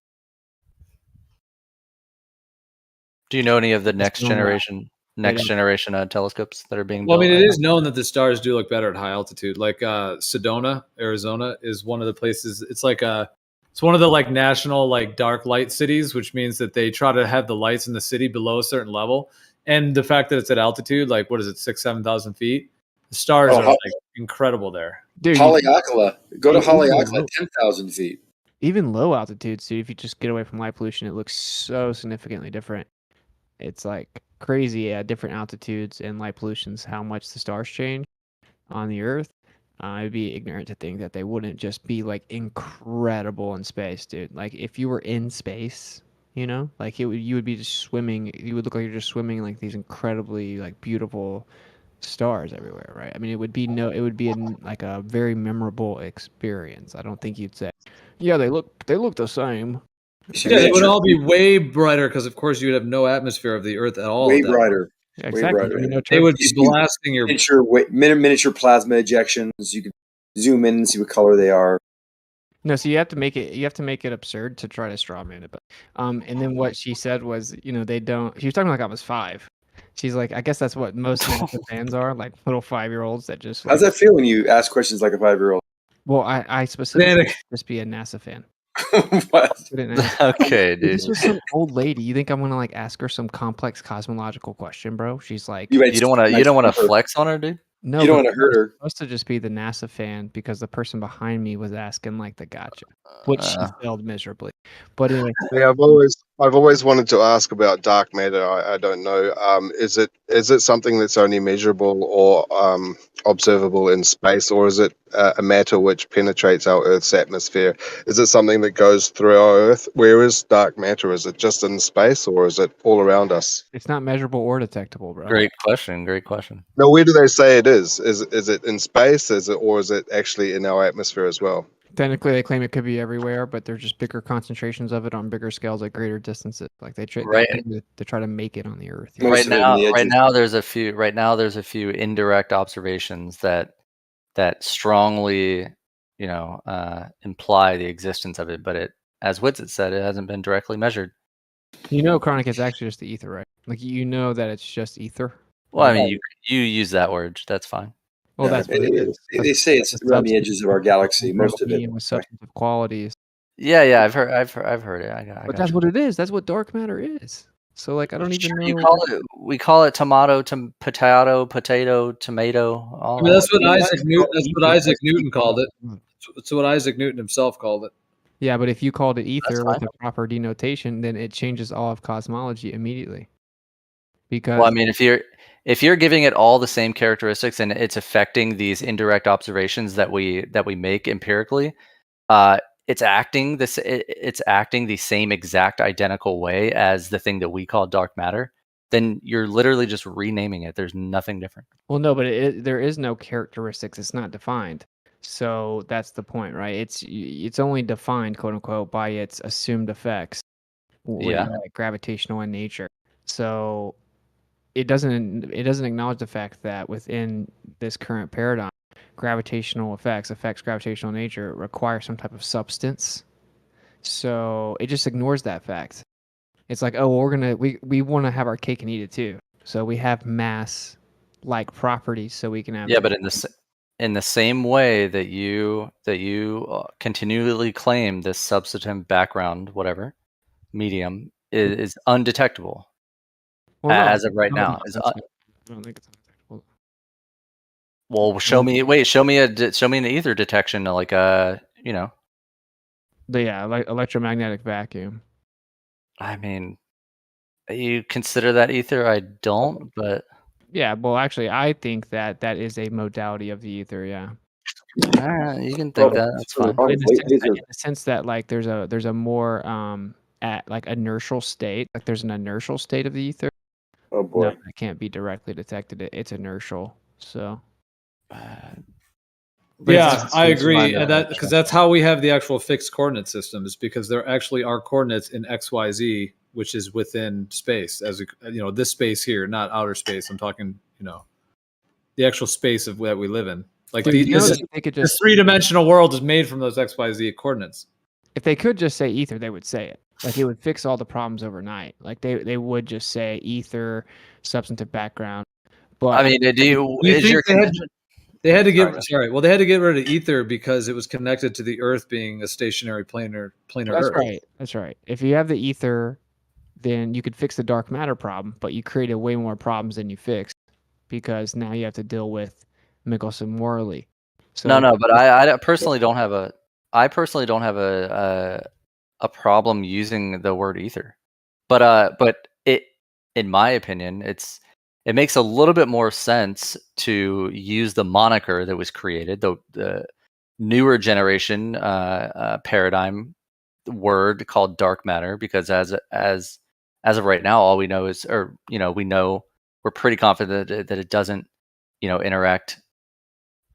Do you know any of the next know that. generation telescopes that are being Well, I built? mean, right it is known that the stars do look better at high altitude. Like Sedona, Arizona, is one of the places. It's like it's one of the like national like dark light cities, which means that they try to have the lights in the city below a certain level. And the fact that it's at altitude, like what is it, 6,000-7,000 feet? The stars are like incredible there. Dude, Haleakala. Go to even Haleakala, low- 10,000 feet. Even low altitudes, dude, if you just get away from light pollution, it looks so significantly different. It's like crazy at different altitudes and light pollutions how much the stars change on the Earth. I'd be ignorant to think that they wouldn't just be like incredible in space, dude. Like if you were in space, like you would be just swimming. You would look like you're just swimming in like these incredibly like beautiful stars everywhere, right? I mean, it would be like a very memorable experience. I don't think you'd say, yeah, they look the same. Yeah, they would all be way brighter because, of course, you would have no atmosphere of the Earth at all. Way at that brighter. point. Yeah, Way exactly. brighter. They would be blasting your. Miniature plasma ejections. You can zoom in and see what color they are. No, so you have to make it absurd to try to straw man it. But and then what she said was, they don't. She was talking like I was 5. She's like, I guess that's what most NASA fans are, like little 5-year-olds that just. How's that feel when you ask questions like a 5-year-old? Well, I specifically just be a NASA fan. Okay, dude. This was some old lady. You think I'm gonna like ask her some complex cosmological question, bro? She's like, You don't want to flex on her, dude. no, You don't but wanna hurt her. I'm supposed to just be the NASA fan because the person behind me was asking like the gotcha, which she failed miserably. But anyway, Yeah, I've always wanted to ask about dark matter. I don't know. Is it something that's only measurable or observable in space, or is it a matter which penetrates our Earth's atmosphere? Is it something that goes through our Earth? Where is dark matter? Is it just in space, or is it all around us? it's not measurable or detectable, bro. Great question. No, where do they say it is? Is it in space? Is it actually in our atmosphere as well? Technically, they claim it could be everywhere, but there's just bigger concentrations of it on bigger scales at greater distances. Like they try to make it on the Earth. Right now, there's a few indirect observations that strongly, imply the existence of it. But it, as Whitsitt said, it hasn't been directly measured. Chronic is actually just the ether, right? Like that it's just ether. Well, I mean, you use that word. That's fine. Well, that's what it is. They say it's around the edges of our galaxy. Most of it. With substantive qualities. Yeah, I've heard it. But that's what it is. That's what dark matter is. So like I don't even know. We call it tomato, potato, tomato. I mean, that's what Isaac Newton. That's what Isaac Newton called it. That's what Isaac Newton himself called it. Yeah, but if you called it ether with a proper denotation, then it changes all of cosmology immediately. Because I mean, if you're giving it all the same characteristics and it's affecting these indirect observations that we make empirically, it's acting the same exact identical way as the thing that we call dark matter. then you're literally just renaming it. There's nothing different. Well, no, but there is no characteristics. It's not defined. So that's the point, right? It's only defined, quote unquote, by its assumed effects, Yeah. like gravitational in nature. So it doesn't acknowledge the fact that within this current paradigm, gravitational effects gravitational nature require some type of substance. So it just ignores that fact. It's like, oh, we want to have our cake and eat it too. So we have mass like properties, so we can have. Yeah, but in the same way that you continually claim this substantive background, whatever medium is undetectable Well, no, as of right no, now. I don't think it's undetectable. Well, show me an ether detection, like you know. Like electromagnetic vacuum. I mean, you consider that ether? I don't, but Yeah, well, actually, I think that is a modality of the ether. Yeah. you can think that. That's fine. In the sense that like there's a more at like inertial state, like there's an inertial state of the ether. Oh boy. No, it can't be directly detected. It's inertial. So. Yeah, I agree, and that because that's how we have the actual fixed coordinate system, is because there actually are coordinates in X, Y, Z, which is within space, as this space here, not outer space. I'm talking, the actual space of that we live in. Like this three-dimensional world is made from those X, Y, Z coordinates. If they could just say ether, they would say it. Like it would fix all the problems overnight. Like they would just say ether, substantive background. But I mean, they had to get They had to get rid of ether because it was connected to the Earth being a stationary planar That's Earth. right. That's right. If you have the ether, then you could fix the dark matter problem, but you created way more problems than you fixed because now you have to deal with Michelson Morley. So no, but I personally don't have a problem using the word ether, but it, in my opinion, it makes a little bit more sense to use the moniker that was created, the newer generation paradigm word called dark matter, because as of right now, all we know is, we're pretty confident that it doesn't, interact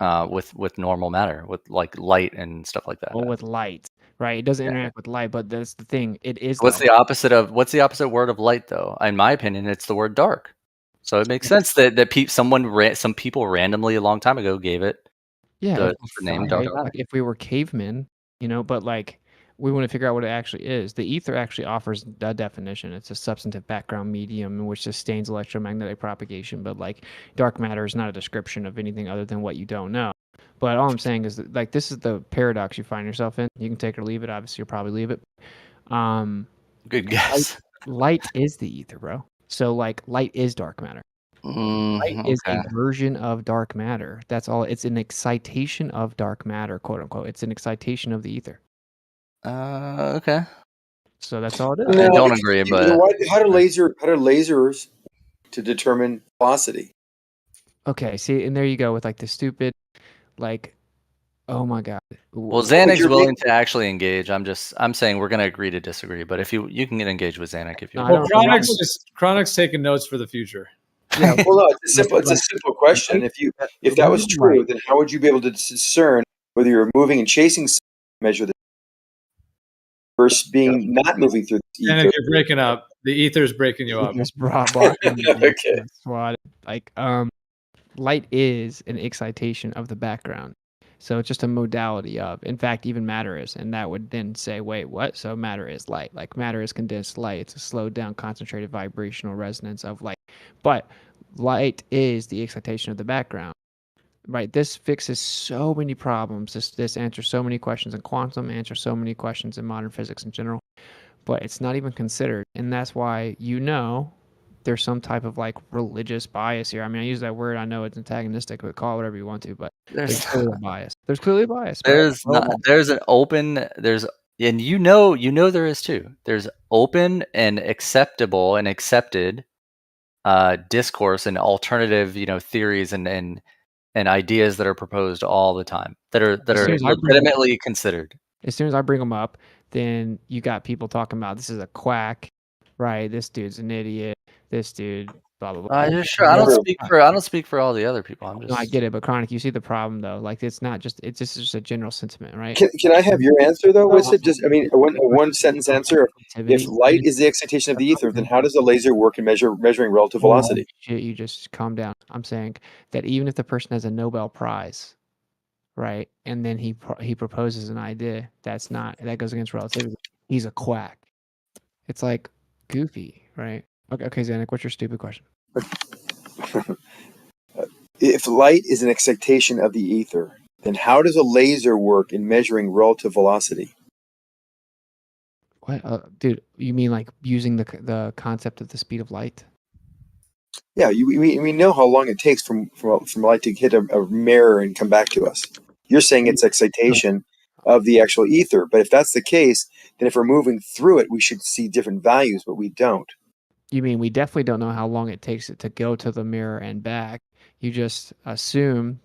with normal matter, with like light and stuff like that. Well, with light, right? It doesn't interact with light, but that's the thing. It is. What's the opposite word of light, though? In my opinion, it's the word dark. So it makes sense that some people randomly a long time ago gave it the name dark matter. Like if we were cavemen, but like we want to figure out what it actually is. The ether actually offers a definition. It's a substantive background medium in which sustains electromagnetic propagation. But like dark matter is not a description of anything other than what you don't know. But all I'm saying is that like this is the paradox you find yourself in. You can take it or leave it. Obviously, you'll probably leave it. Good guess. Light is the ether, bro. So like light is dark matter. Light is a version of dark matter. That's all. It's an excitation of dark matter, quote unquote. It's an excitation of the ether. Okay. So that's all it is. I don't agree, but how do lasers to determine velocity? Okay, see, and there you go with like the stupid, like, oh my god. Well, Xanix's willing to actually engage. I'm saying we're going to agree to disagree. But if you can get engaged with Xanix if you want. Well, Chronic's taking notes for the future. Yeah, well, no, it's a simple question. If that was true, then how would you be able to discern whether you're moving and chasing measure the versus being not moving through the ether? And you're breaking up. The ether's breaking you up. Okay. Like light is an excitation of the background. So it's just a modality of. In fact, even matter is, and that would then say, wait, what? So matter is light. Like matter is condensed light. It's a slowed down, concentrated vibrational resonance of light. But light is the excitation of the background. Right? This fixes so many problems. This answers so many questions in quantum, answers so many questions in modern physics in general. But it's not even considered. And that's why there's some type of like religious bias here. I mean, I use that word. I know it's antagonistic, but call it whatever you want to. But there's clearly a bias. There's clearly a bias. There's and there is too. There's open and acceptable and accepted discourse and alternative, theories and ideas that are proposed all the time that are legitimately considered. As soon as I bring them up, then you got people talking about this is a quack, right? This dude's an idiot. this dude, blah blah blah. You're sure? I don't speak for all the other people. I'm No, I just. get it, but Chronic, you see the problem though. Like it's not just it's just a general sentiment, right? Can I have your answer though? What's it? Just I mean, a one sentence answer. If light is the excitation of the ether, then how does a laser work in measuring relative velocity? Shit, you just calm down. I'm saying that even if the person has a Nobel Prize, right, and then he proposes an idea that goes against relativity, he's a quack. It's like goofy, right? Okay, Zanuck, what's your stupid question? If light is an excitation of the ether, then how does a laser work in measuring relative velocity? What, dude? You mean like using the concept of the speed of light? Yeah, we know how long it takes from light to hit a mirror and come back to us. You're saying it's excitation of the actual ether, but if that's the case, then if we're moving through it, we should see different values, but we don't. You mean we definitely don't know how long it takes it to go to the mirror and back. You just assume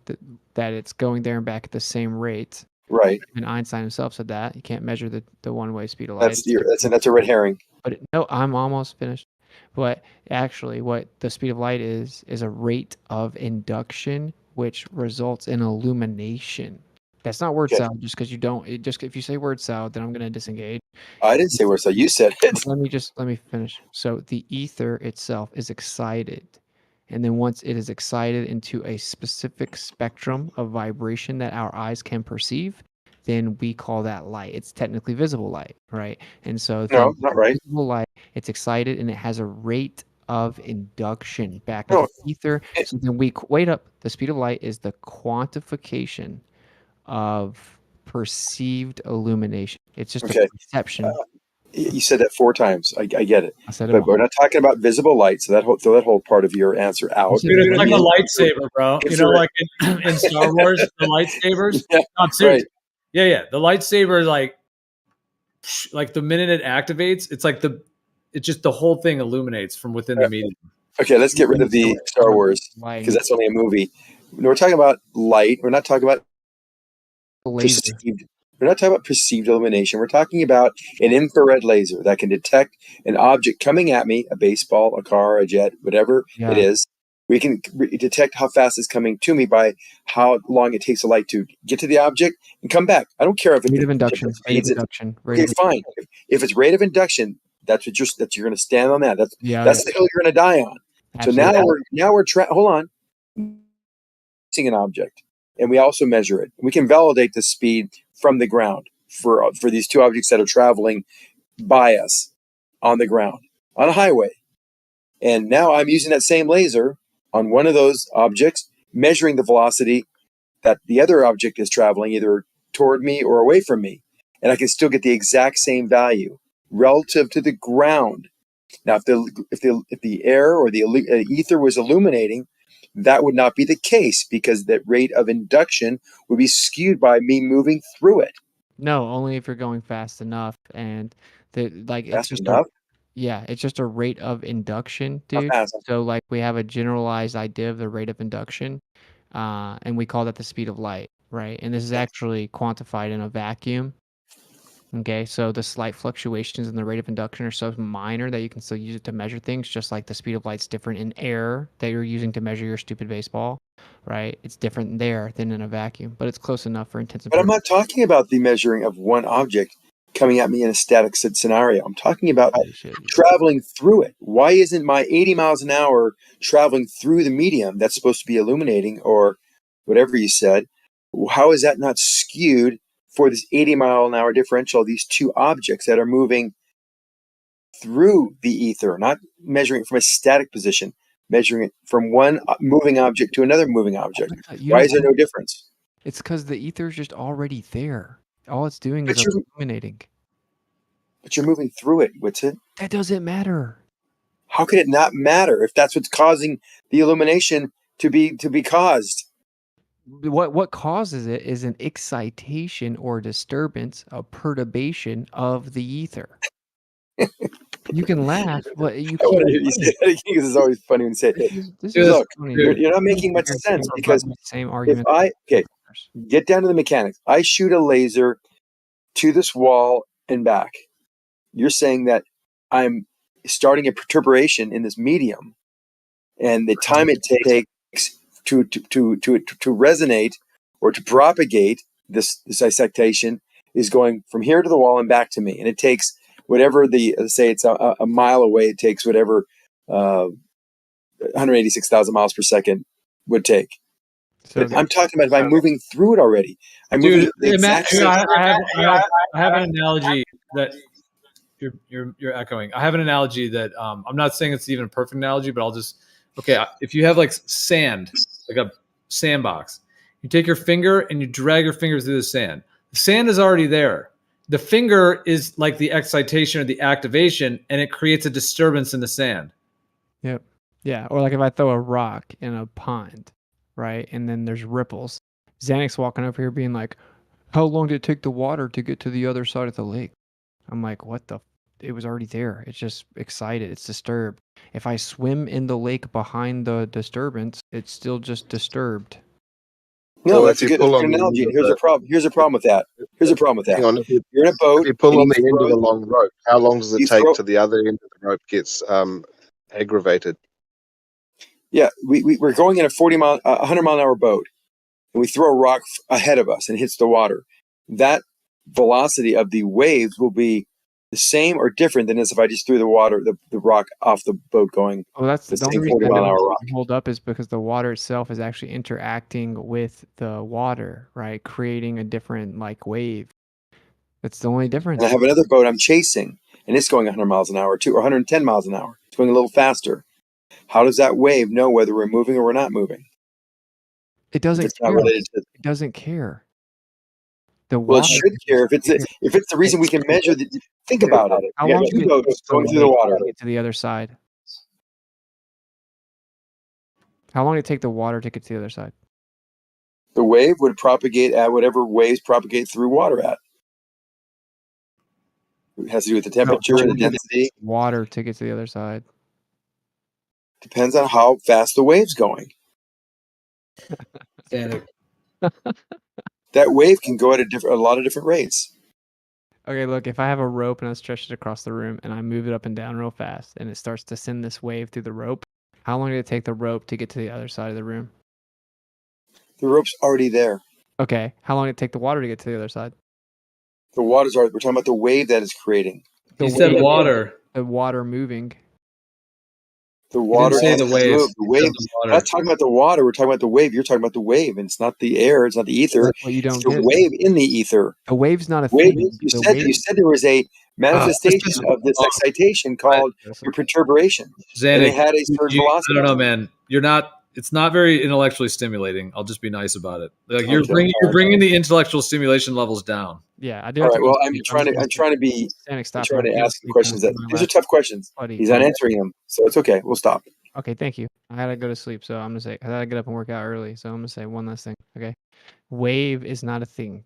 that it's going there and back at the same rate. Right. And Einstein himself said that. You can't measure the one-way speed of light. That's a red herring. But no, I'm almost finished. But actually, what the speed of light is a rate of induction, which results in illumination. That's not word salad. Just because you don't, if you say word salad, then I'm going to disengage. I didn't say word salad. You said it. Let me finish. So the ether itself is excited, and then once it is excited into a specific spectrum of vibration that our eyes can perceive, then we call that light. It's technically visible light, right? And so no, not right. Visible light, it's excited and it has a rate of induction back into the ether. So then we wait up. The speed of light is the quantification of perceived illumination. It's just a perception. You said that 4 times. I get it. I said it. But we're not talking about visible light, so throw that whole part of your answer out. Dude, it's like a lightsaber, bro. You know, like in Star Wars, the lightsabers. Yeah, no, seriously. Right. Yeah. The lightsaber, like the minute it activates, it's just the whole thing illuminates from within the medium. Okay, let's get rid of the Star Wars because that's only a movie. We're talking about light. We're not talking about perceived. We're not talking about perceived illumination. We're talking about an infrared laser that can detect an object coming at me, a baseball, a car, a jet, whatever it is. We can detect how fast it's coming to me by how long it takes the light to get to the object and come back. I don't care if it's rate of induction. Okay, fine. If it's rate of induction, that's what you're going to stand on that. That's the hill you're going to die on. Absolutely. So now we're hold on. Seeing an object, and we also measure it. We can validate the speed from the ground for these two objects that are traveling by us on the ground on a highway. And now I'm using that same laser on one of those objects, measuring the velocity that the other object is traveling either toward me or away from me. And I can still get the exact same value relative to the ground. Now, if the air or the ether was illuminating, that would not be the case because that rate of induction would be skewed by me moving through it. No, only if you're going fast enough, and Fast enough? It's just a rate of induction, How dude. fast? So like we have a generalized idea of the rate of induction, and we call that the speed of light, right? And this is actually quantified in a vacuum. Okay, so the slight fluctuations in the rate of induction are so minor that you can still use it to measure things, just like the speed of light's different in air that you're using to measure your stupid baseball, right? It's different there than in a vacuum, but it's close enough for intensive. But I'm not talking about the measuring of one object coming at me in a static scenario. I'm talking about traveling through it. Why isn't my 80 miles an hour traveling through the medium that's supposed to be illuminating or whatever you said? How is that not skewed for this 80-mile-an-hour differential of these two objects that are moving through the ether, not measuring it from a static position, measuring it from one moving object to another moving object? Why is there no difference? It's because the ether is just already there. All it's doing is illuminating. But you're moving through it, Whitsit. That doesn't matter. How could it not matter if that's what's causing the illumination to be caused? What causes it is an excitation or disturbance, a perturbation of the ether. You can laugh, but you can't. This is always funny when you say it. Look, you're not making much sense because same argument. Get down to the mechanics. I shoot a laser to this wall and back. You're saying that starting a perturbation in this medium, and the time it takes to resonate or to propagate this excitation is going from here to the wall and back to me, and it takes whatever let's say it's a mile away. It takes whatever 186,000 miles per second would take. So But I'm talking about if I'm moving through it already. I'm moving the exact same. I have an analogy that you're echoing. I have an analogy that I'm not saying it's even a perfect analogy, but I'll just if you have like sand, like a sandbox, you take your finger and you drag your finger through the sand. The sand is already there. The finger is like the excitation or the activation, and it creates a disturbance in the sand. Yep. Yeah. Or like if I throw a rock in a pond, right? And then there's ripples. Xanax walking over here being like, how long did it take the water to get to the other side of the lake? I'm like, what the? It was already there. It's just excited. It's disturbed. If I swim in the lake behind the disturbance, it's still just disturbed. No, Well, that's if a you good pull on the analogy. end And of here's a the, problem. Here's a problem with that. Here's a problem with that. hang on, You're in a boat. if you pull and on the end of a long rope, how long does it you take throw- to the other end of the rope gets aggravated? Yeah, we're going in a 100 mile an hour boat, and we throw a rock ahead of us and it hits the water. That velocity of the waves will be the same or different than as if I just threw the rock off the boat going. Well, that's the the same only 40 reason mile that an hour rock. doesn't hold up is because the water itself is actually interacting with the water, right? Creating a different like wave. That's the only difference. And I have another boat I'm chasing, and it's going 100 miles an hour too, or 110 miles an hour. It's going a little faster. How does that wave know whether we're moving or we're not moving? It doesn't It's not care. related to. It doesn't care. The Well, it water should care if it's the reason we can measure. Think about it. How You long got did two it boats take going through the water. to get to the other side? How long did it take the water to get to the other side? The wave would propagate at whatever waves propagate through water at. It has to do with the temperature How and the long did it density. take water to get to the other side. Depends on how fast the wave's going. That wave can go at a lot of different rates. Okay, look, if I have a rope and I stretch it across the room and I move it up and down real fast and it starts to send this wave through the rope, how long did it take the rope to get to the other side of the room? The rope's already there. Okay, how long did it take the water to get to the other side? The water's already. We're talking about the wave that is creating. He said water. The water moving. The water say has the to wave. move. The wave. He said the water. We're not talking about the water. We're talking about the wave. You're talking about the wave, and it's not the air. It's not the ether. That's what you don't it's the get. wave in the ether. The wave's not a Wave. thing. You The said wave- you said there was a manifestation of this excitation called your perturbation, and Xanax, it had a certain I velocity. don't know, man. You're not. It's not very intellectually stimulating. I'll just be nice about it. Like you're Okay. bringing the intellectual stimulation levels down. Yeah, I do. All have right. to Well, go I'm sleep. trying to. just I'm trying to be. Xanax, I'm stop. trying to I'm ask gonna questions sleep that on my these are last tough questions. buddy. He's not answering them, so it's okay. We'll stop. Okay, thank you. I gotta go to sleep, so I'm gonna say I gotta get up and work out early. So I'm gonna say one last thing. Okay, wave is not a thing.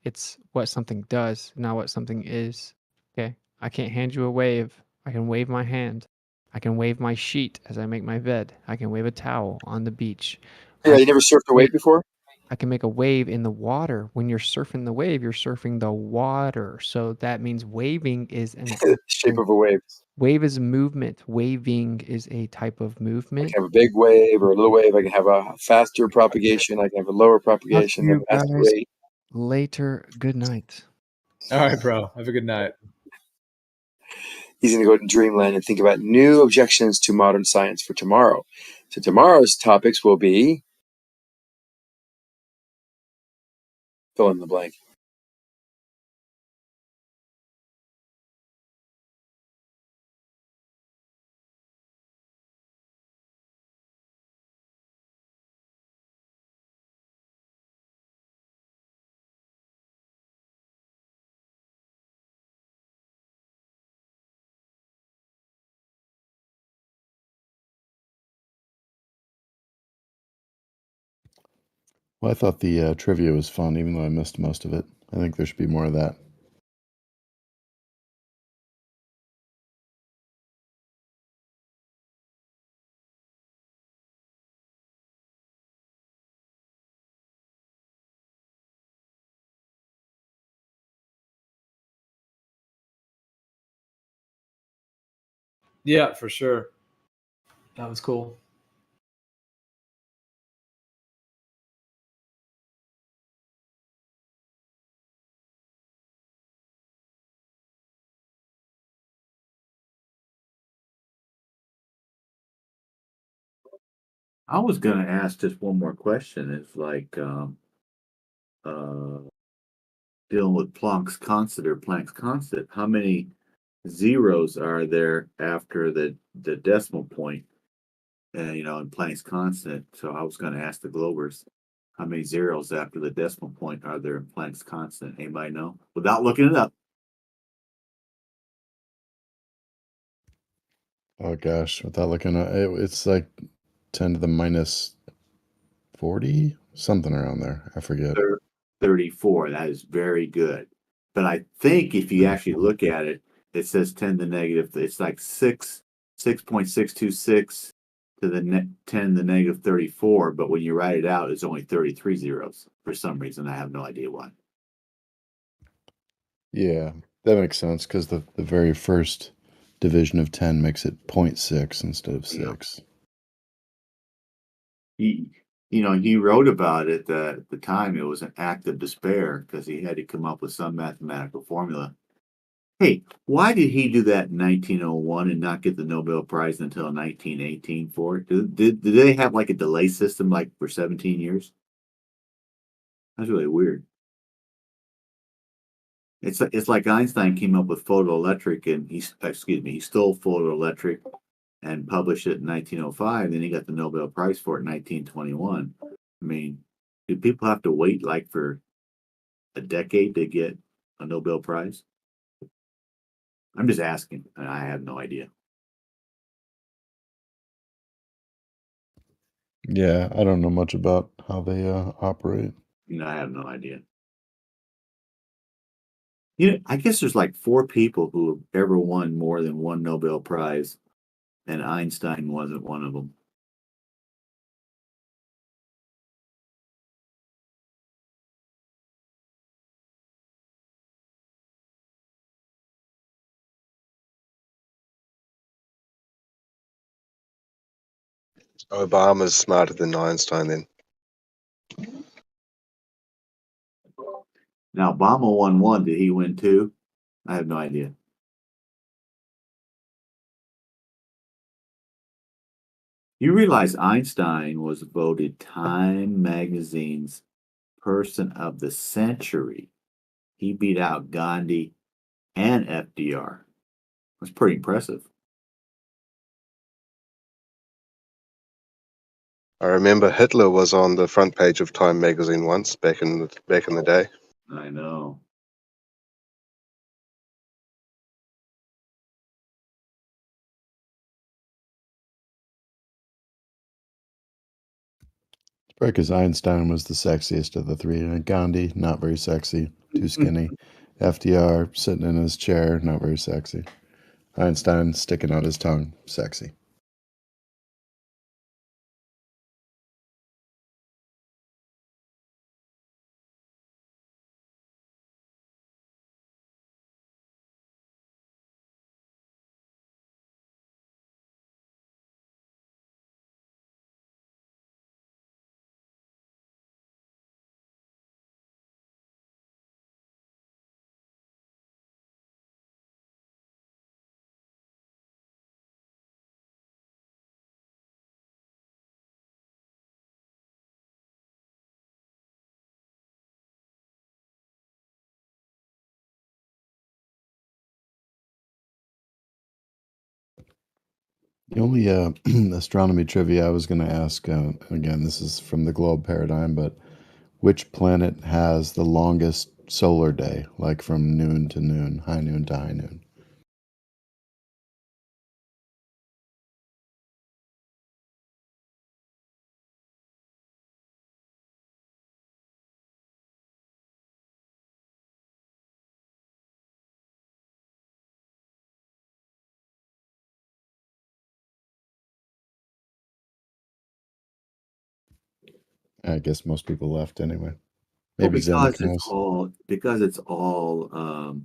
It's what something does, not what something is. Okay, I can't hand you a wave. I can wave my hand. I can wave my sheet as I make my bed. I can wave a towel on the beach. Yeah, you never surfed a wave before? I can make a wave in the water. When you're surfing the wave, you're surfing the water. So that means waving is an Shape of a wave. wave is movement. Waving is a type of I movement. can have a big wave or a little wave. I can have a faster propagation. I can have a lower propagation, a you faster guys. rate. Later. Good night. All right, bro. Have a good night. He's going to go to dreamland and think about new objections to modern science for tomorrow. So tomorrow's topics will be fill in the blank. Well, I thought the trivia was fun, even though I missed most of it. I think there should be more of that. Yeah, for sure. That was cool. I was gonna ask just one more question. It's like dealing with Planck's constant. How many zeros are there after the decimal point? And in Planck's constant. So I was gonna ask the Globers, how many zeros after the decimal point are there in Planck's constant? Anybody know? Without looking it up. Oh gosh, without looking at it, it's like 10 to the minus 40, something around there. I forget. 34. That is very good. But I think if you actually look at it, it says 10 to the negative. It's like 6.626 to the 10 to the negative 34. But when you write it out, it's only 33 zeros for some reason. I have no idea why. Yeah, that makes sense because the very first division of 10 makes it 0.6 instead of 6. He wrote about it that at the time it was an act of despair because he had to come up with some mathematical formula. Hey, why did he do that in 1901 and not get the Nobel Prize until 1918 for it? Did they have like a delay system like for 17 years? That's really weird. It's like Einstein came up with photoelectric and he stole photoelectric and published it in 1905. Then he got the Nobel Prize for it in 1921. I mean, do people have to wait like for a decade to get a Nobel Prize? I'm just asking. I have no idea. Yeah, I don't know much about how they operate. I have no idea. I guess there's like 4 people who have ever won more than one Nobel Prize, and Einstein wasn't one of them. Obama's smarter than Einstein then. Now, Obama won one. Did he win 2? I have no idea. You realize Einstein was voted Time Magazine's Person of the Century. He beat out Gandhi and FDR. That's pretty impressive. I remember Hitler was on the front page of Time magazine once back in the day. I know. It's probably because Einstein was the sexiest of the 3. And Gandhi, not very sexy, too skinny. FDR, sitting in his chair, not very sexy. Einstein, sticking out his tongue, sexy. The only astronomy trivia I was going to ask, again, this is from the globe paradigm, but which planet has the longest solar day, like from noon to noon, high noon to high noon? I guess most people left anyway. Well, Maybe because Xenakos. it's all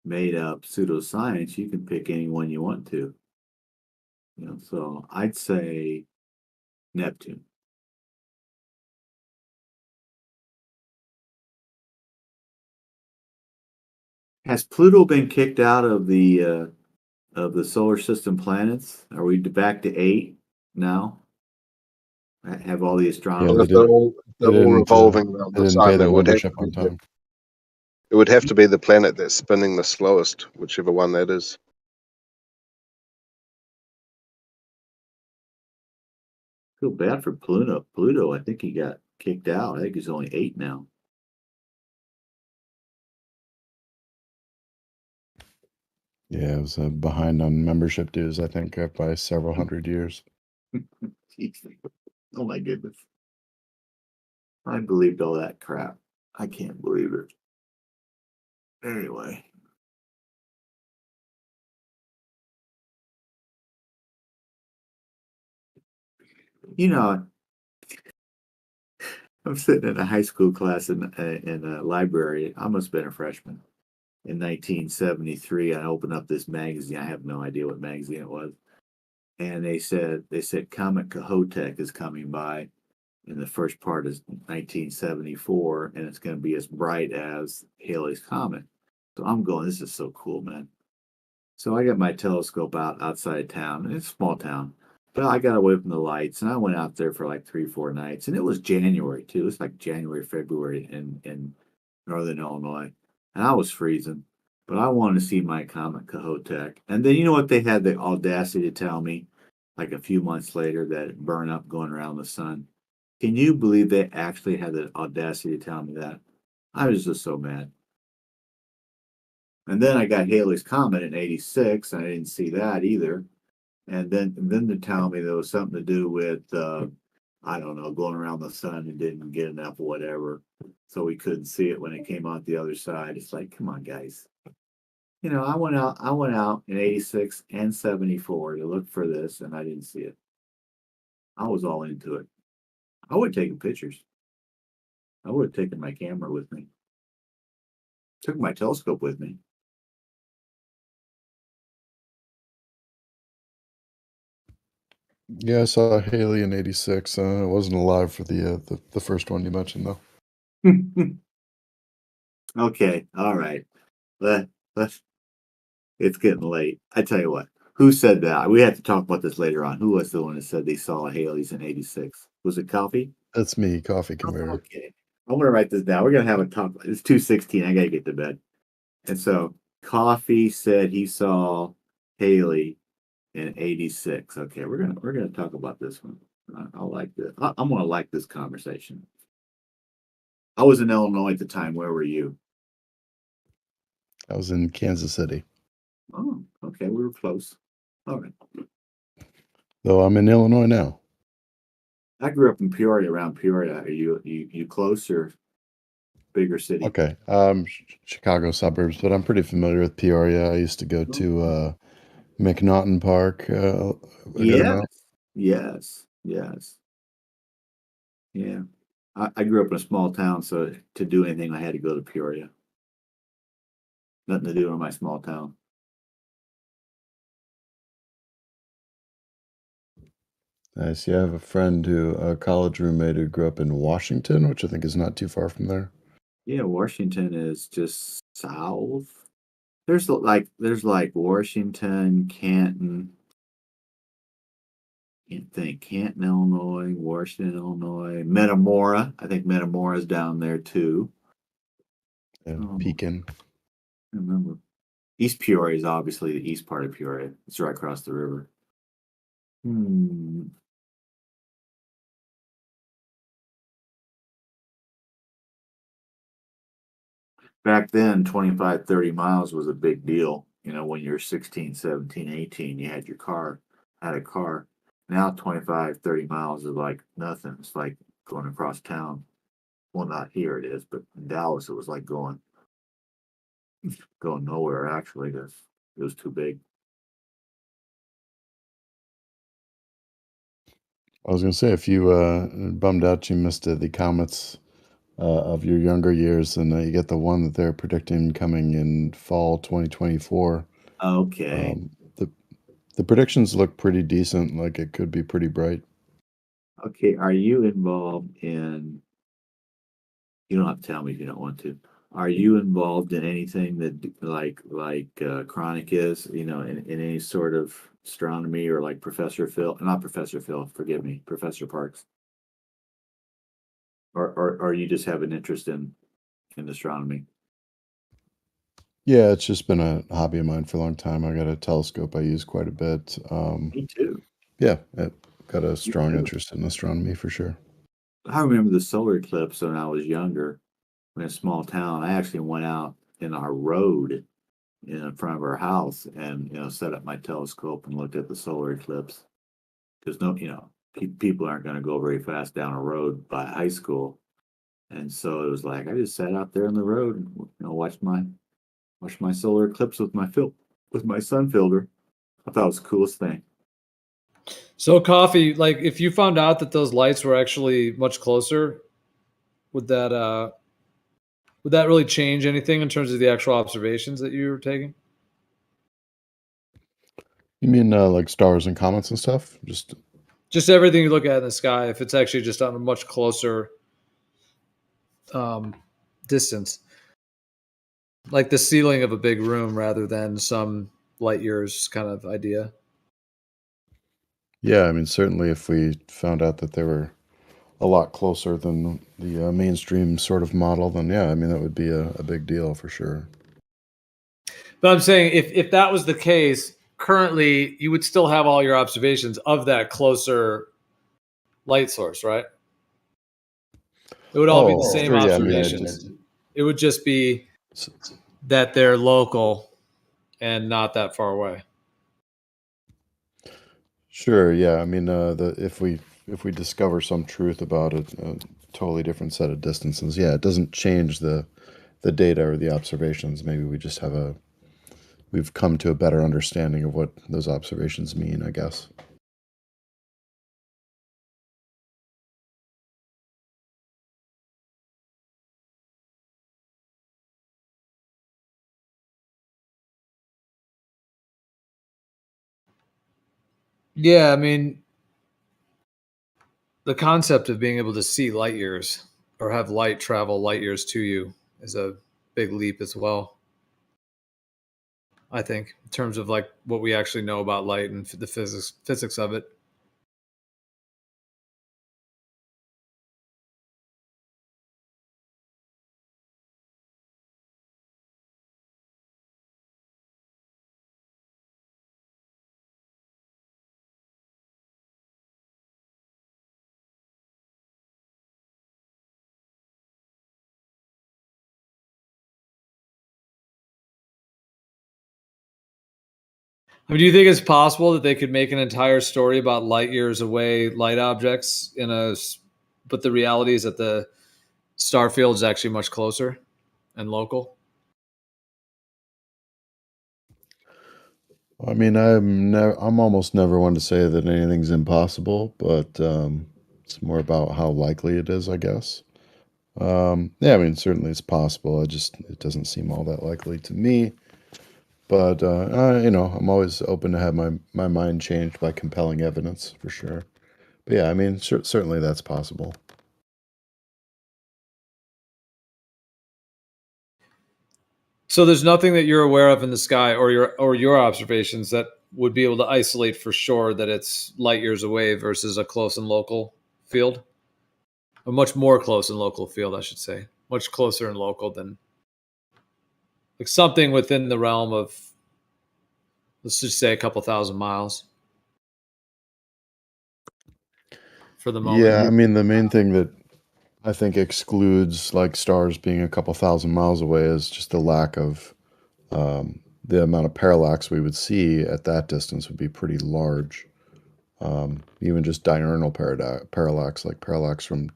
made up pseudoscience, you can pick any one you want to. So I'd say Neptune. Has Pluto been kicked out of the solar system planets? Are we back to 8 now? Have all the astronomers? If they're all revolving around they the didn't pay sun, their it would have membership to on be time. it would have to be the planet that's spinning the slowest, whichever one that is. Feel bad for Pluto. Pluto, I think he got kicked out. I think he's only 8 now. Yeah, it was behind on membership dues, I think, by several hundred years. Jeez. Oh my goodness. I believed all that crap. I can't believe it. Anyway. I'm sitting in a high school class in a library. I must have been a freshman. In 1973, I opened up this magazine. I have no idea what magazine it was. And they said Comet Kohoutek is coming by in the first part of 1974, and it's going to be as bright as Halley's Comet. So I'm going, this is so cool, man. So I got my telescope out outside town. It's a small town. But I got away from the lights, and I went out there for like 3-4 nights. And it was January, too. It's like January, February in northern Illinois. And I was freezing. But I wanted to see my Comet Kohoutek. And then you know what they had the audacity to tell me, like a few months later, that it burned up going around the sun. Can you believe they actually had the audacity to tell me that? I was just so mad. And then I got Halley's Comet in '86, and I didn't see that either. And then they tell me there was something to do with I don't know, going around the sun and didn't get enough whatever, so we couldn't see it when it came out the other side. It's like, come on, guys. I went out in '86 and '74 to look for this, and I didn't see it. I was all into it. I would have taken pictures. I would have taken my camera with me. Took my telescope with me. Yeah, I saw Haley in '86. I wasn't alive for the first one you mentioned, though. Okay, all right. Let's. It's getting late. I tell you what. Who said that? We have to talk about this later on. Who was the one that said they saw Haley's in '86? Was it Coffee? That's me, Coffee Converter. Okay. I'm gonna write this down. We're gonna have a talk. It's 2:16. I gotta get to bed. And so Coffee said he saw Haley in '86. Okay, we're gonna talk about this one. I like this. I'm gonna like this conversation. I was in Illinois at the time. Where were you? I was in Kansas City. Oh, okay, we were close. All right. Though I'm in Illinois now. I grew up in Peoria, around Peoria. Are you close or bigger city? Okay, Chicago suburbs, but I'm pretty familiar with Peoria. I used to go to McNaughton Park a good amount. Yes. Yeah. I grew up in a small town, so to do anything, I had to go to Peoria. Nothing to do in my small town. Nice. Yeah, I have a friend a college roommate who grew up in Washington, which I think is not too far from there. Yeah, Washington is just south. There's like Washington, Canton. Can't think. Canton, Illinois, Washington, Illinois, Metamora. I think Metamora's down there too. Pekin. I remember. East Peoria is obviously the east part of Peoria. It's right across the river. Back then, 25, 30 miles was a big deal. When you're 16, 17, 18, you had had a car. Now 25, 30 miles is like nothing. It's like going across town. Well, not here it is, but in Dallas it was like going nowhere actually, because it was too big. I was going to say, if you bummed out you missed the Comets of your younger years, and you get the one that they're predicting coming in fall 2024. Okay. The predictions look pretty decent. Like it could be pretty bright. Okay. Are you involved in? You don't have to tell me if you don't want to. Are you involved in anything that Chronic is? You know, in any sort of astronomy or like Professor Phil? Not Professor Phil. Forgive me, Professor Parks. Or you just have an interest in astronomy? Yeah, it's just been a hobby of mine for a long time. I got a telescope I use quite a bit. Me too. Yeah, I've got a strong interest in astronomy for sure. I remember the solar eclipse when I was younger, in a small town. I actually went out in our road in front of our house and set up my telescope and looked at the solar eclipse. Because people aren't going to go very fast down a road by high school, and so it was like I just sat out there on the road and watched my solar eclipse with my sun filter. I thought it was the coolest thing. So, Coffee, like if you found out that those lights were actually much closer, would that really change anything in terms of the actual observations that you were taking? You mean like stars and comets and stuff? Just everything you look at in the sky, if it's actually just on a much closer distance, like the ceiling of a big room rather than some light years kind of idea. Yeah, I mean, certainly if we found out that they were a lot closer than the mainstream sort of model, then yeah, I mean, that would be a big deal for sure. But I'm saying if that was the case, currently you would still have all your observations of that closer light source, right? It would all be the same sure, yeah, I mean, observations. It would just be that they're local and not that far away. Sure, yeah, I mean, if we discover some truth about a totally different set of distances, yeah, it doesn't change the data or the observations. Maybe we've come to a better understanding of what those observations mean, I guess. Yeah, I mean, the concept of being able to see light years or have light travel light years to you is a big leap as well. I think in terms of like what we actually know about light and the physics of it. I mean, do you think it's possible that they could make an entire story about light years away light objects but the reality is that the star field is actually much closer and local? I mean, I'm almost never one to say that anything's impossible, but it's more about how likely it is, I guess. Yeah, I mean, certainly it's possible. It doesn't seem all that likely to me. But I'm always open to have my mind changed by compelling evidence for sure. But yeah, I mean, certainly that's possible. So there's nothing that you're aware of in the sky or your observations that would be able to isolate for sure that it's light years away versus a close and local field? A much more close and local field, I should say. Much closer and local than like something within the realm of, let's just say, a couple thousand miles for the moment. Yeah, I mean, the main thing that I think excludes like stars being a couple thousand miles away is just the lack of the amount of parallax we would see at that distance would be pretty large. Even just diurnal parallax, like parallax from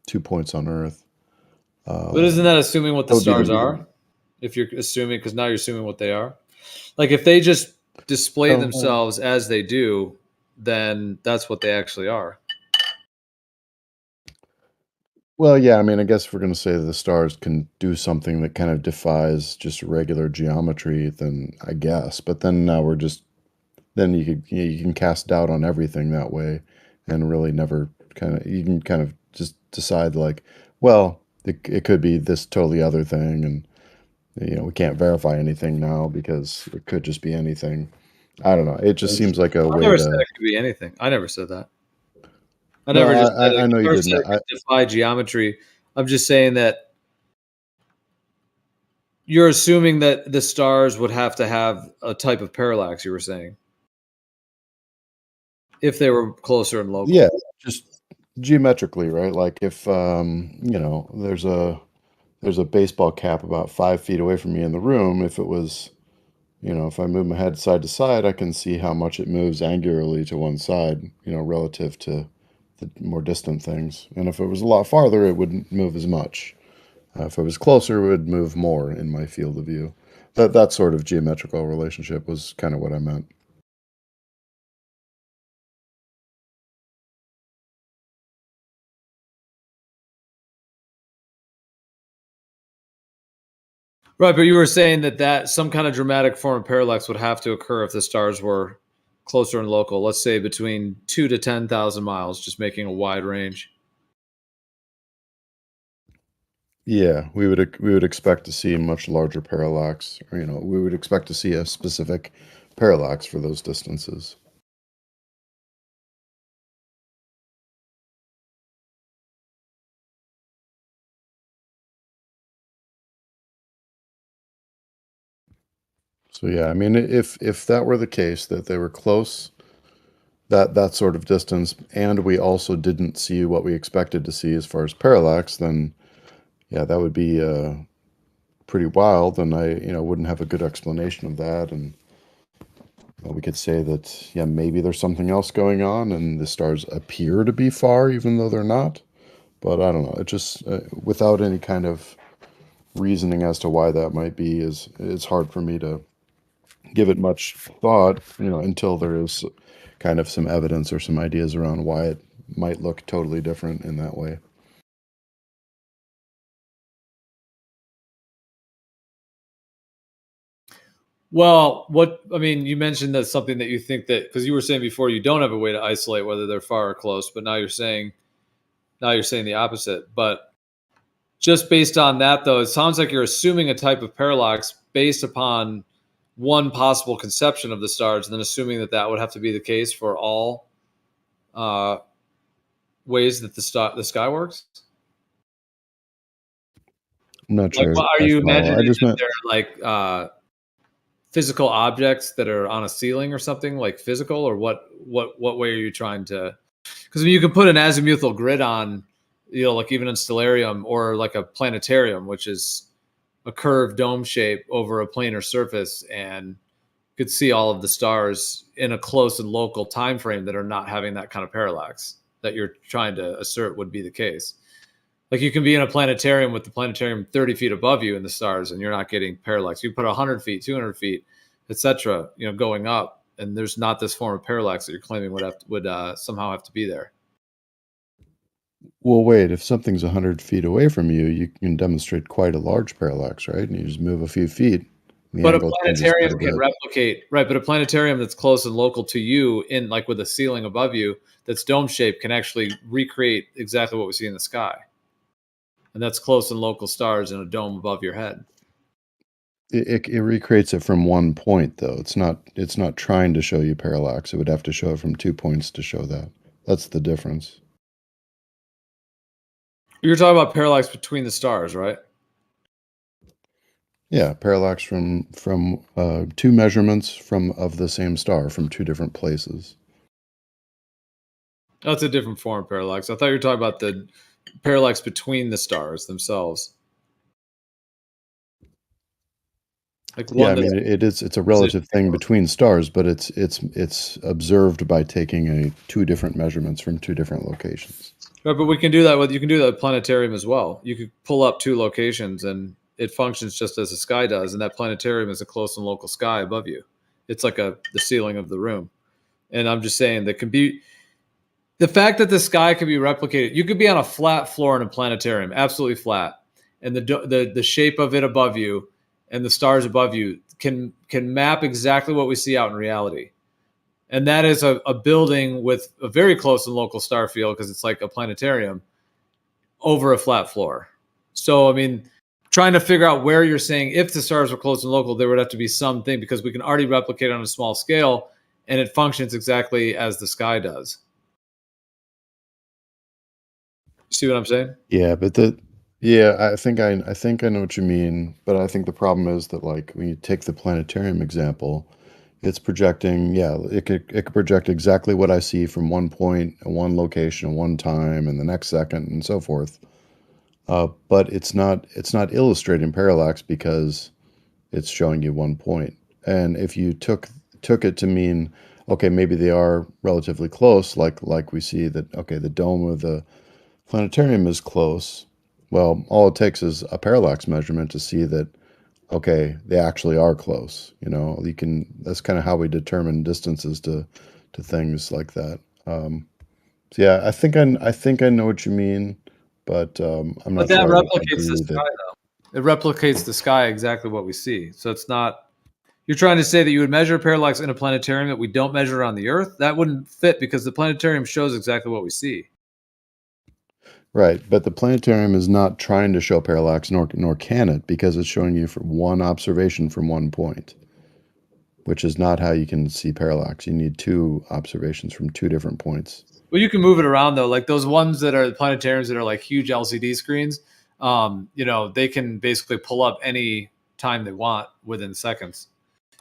2 points on Earth. But isn't that assuming what the that would be stars are? If you're assuming, because now you're assuming what they are. Like if they just display Oh. themselves as they do, then that's what they actually are. Well, yeah, I mean, I guess if we're going to say the stars can do something that kind of defies just regular geometry, then I guess. But then now we're just then you can cast doubt on everything that way, and really never you can kind of just decide like, well, it could be this totally other thing, and we can't verify anything now because it could just be anything. I don't know. It just seems like a I way never said to. it could be anything. I never said that. I No, never just said I know you never didn't. said it could defy geometry. I'm just saying that you're assuming that the stars would have to have a type of parallax. You were saying if they were closer and local. Yeah, just geometrically, right? Like if there's a baseball cap about 5 feet away from me in the room. If it was, if I move my head side to side, I can see how much it moves angularly to one side, relative to the more distant things. And if it was a lot farther, it wouldn't move as much. If it was closer, it would move more in my field of view. That sort of geometrical relationship was kind of what I meant. Right, but you were saying that some kind of dramatic form of parallax would have to occur if the stars were closer and local. Let's say between 2 to 10,000 miles, just making a wide range. Yeah, we would expect to see a much larger parallax, or we would expect to see a specific parallax for those distances. So yeah, I mean, if that were the case, that they were close, that sort of distance, and we also didn't see what we expected to see as far as parallax, then yeah, that would be pretty wild, and I wouldn't have a good explanation of that, and we could say that yeah, maybe there's something else going on, and the stars appear to be far even though they're not. But I don't know. It just without any kind of reasoning as to why that might be it's hard for me to give it much thought, until there is kind of some evidence or some ideas around why it might look totally different in that way. Well, you mentioned that's something that you think that because you were saying before you don't have a way to isolate whether they're far or close, but now you're saying the opposite. But just based on that, though, it sounds like you're assuming a type of parallax based upon one possible conception of the stars, and then assuming that would have to be the case for all ways that the sky works. I'm not sure. Are I you follow. imagining I just that meant they're physical objects that are on a ceiling or something, like physical, or what way are you trying to? Because you can put an azimuthal grid on, like even in stellarium, or like a planetarium, which is a curved dome shape over a planar surface, and you could see all of the stars in a close and local time frame that are not having that kind of parallax that you're trying to assert would be the case. Like you can be in a planetarium with the planetarium 30 feet above you in the stars, and you're not getting parallax. You put 100 feet, 200 feet, etc., going up, and there's not this form of parallax that you're claiming would somehow have to be there. well, wait. If something's 100 feet away from you, you can demonstrate quite a large parallax, right? And you just move a few feet. The But a angle changes quite planetarium a can bit. replicate, right? But a planetarium that's close and local to you, in like with a ceiling above you that's dome shaped, can actually recreate exactly what we see in the sky, and that's close and local stars in a dome above your head. It recreates it from one point, though. It's not trying to show you parallax. It would have to show it from 2 points to show that. That's the difference. You're talking about parallax between the stars, right? Yeah, parallax from two measurements of the same star from two different places. That's a different form of parallax. I thought you were talking about the parallax between the stars themselves. Like Yeah, I one that's mean it's a relative thing between stars, but it's observed by taking two different measurements from two different locations. right, but you can do that with planetarium as well. You could pull up two locations and it functions just as the sky does, and that planetarium is a close and local sky above you. It's like the ceiling of the room. And I'm just saying that can be The fact that the sky could be replicated, you could be on a flat floor in a planetarium, absolutely flat, and the shape of it above you and the stars above you can map exactly what we see out in reality. And that is a building with a very close and local star field, because it's like a planetarium over a flat floor. So, I mean, trying to figure out where you're saying if the stars were close and local, there would have to be something, because we can already replicate on a small scale and it functions exactly as the sky does. See what I'm saying? Yeah, but I think I know what you mean, but I think the problem is that like when you take the planetarium example, it's projecting, yeah, it could project exactly what I see from one point, one location, one time, and the next second, and so forth. But it's not illustrating parallax because it's showing you one point. And if you took it to mean, okay, maybe they are relatively close, like we see that, okay, the dome of the planetarium is close. Well, all it takes is a parallax measurement to see that, okay, they actually are close. You know, that's kind of how we determine distances to things like that. So yeah, I think I know what you mean, but I'm But not that sure I replicates the agree sky, that. though. It replicates the sky exactly what we see. So it's not. You're trying to say that you would measure parallax in a planetarium that we don't measure on the Earth? That wouldn't fit, because the planetarium shows exactly what we see. Right, but the planetarium is not trying to show parallax, nor can it, because it's showing you from one observation from one point, which is not how you can see parallax. You need two observations from two different points. Well, you can move it around, though. Like those ones that are planetariums that are like huge LCD screens, they can basically pull up any time they want within seconds.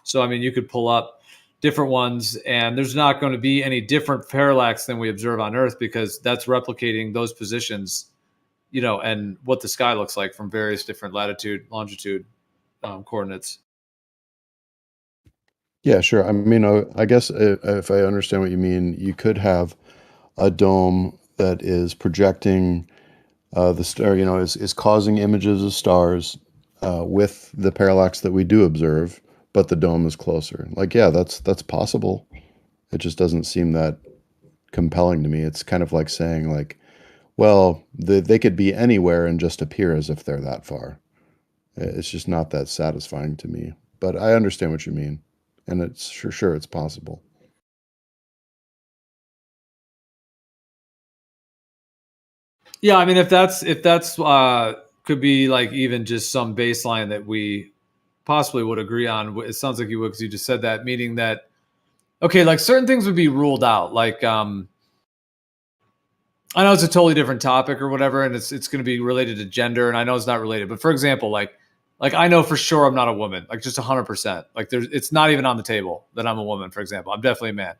So, I mean, you could pull up different ones, and there's not going to be any different parallax than we observe on Earth, because that's replicating those positions, and what the sky looks like from various different latitude, longitude coordinates. Yeah, sure. I mean, I guess if I understand what you mean, you could have a dome that is projecting the star, is causing images of stars with the parallax that we do observe, but the dome is closer. Like, yeah, that's possible. It just doesn't seem that compelling to me. It's kind of like saying, like, well, they could be anywhere and just appear as if they're that far. It's just not that satisfying to me. But I understand what you mean, and it's sure it's possible. Yeah, I mean, if that's could be like even just some baseline that we possibly would agree on. It sounds like you would, because you just said that, meaning that, okay, like certain things would be ruled out. Like, I know it's a totally different topic or whatever, and it's going to be related to gender, and I know it's not related. But for example, like I know for sure I'm not a woman, like just 100%. Like it's not even on the table that I'm a woman. For example, I'm definitely a man.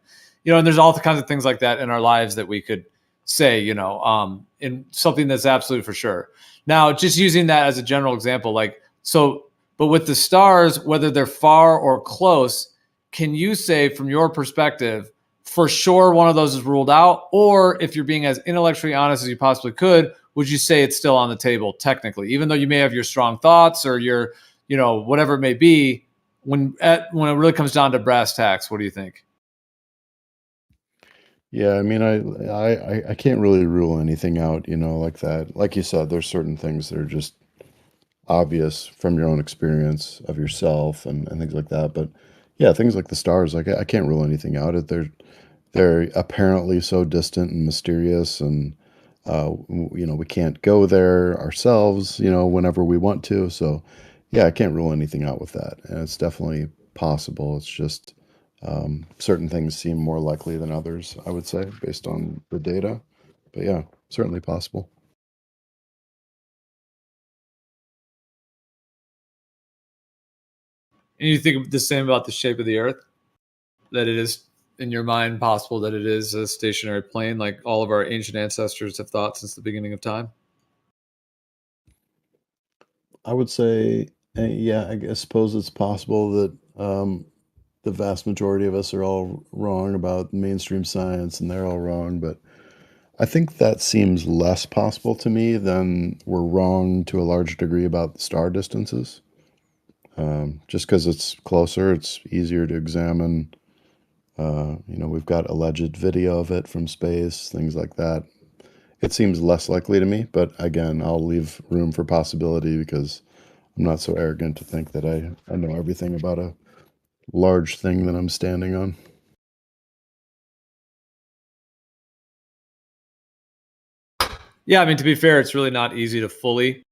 And there's all kinds of things like that in our lives that we could say, in something that's absolute for sure. Now, just using that as a general example, like so, but with the stars, whether they're far or close, can you say from your perspective, for sure one of those is ruled out? Or if you're being as intellectually honest as you possibly could, would you say it's still on the table technically, even though you may have your strong thoughts or your, whatever it may be, when it really comes down to brass tacks? What do you think? Yeah, I mean, I can't really rule anything out, like that. Like you said, there's certain things that are just obvious from your own experience of yourself and things like that. But yeah, things like the stars, like I can't rule anything out. They're apparently so distant and mysterious, and we can't go there ourselves, whenever we want to. So yeah, I can't rule anything out with that, and it's definitely possible. It's just certain things seem more likely than others, I would say, based on the data. But yeah, certainly possible. And you think the same about the shape of the Earth, that it is in your mind possible that it is a stationary plane, like all of our ancient ancestors have thought since the beginning of time? I would say, yeah, suppose it's possible that the vast majority of us are all wrong about mainstream science and they're all wrong, but I think that seems less possible to me than we're wrong to a large degree about star distances. Just because it's closer, it's easier to examine We've got alleged video of it from space, things like that. It seems less likely to me, but again, I'll leave room for possibility because I'm not so arrogant to think that I know everything about a large thing that I'm standing on. Yeah, I mean, to be fair, it's really not easy to fully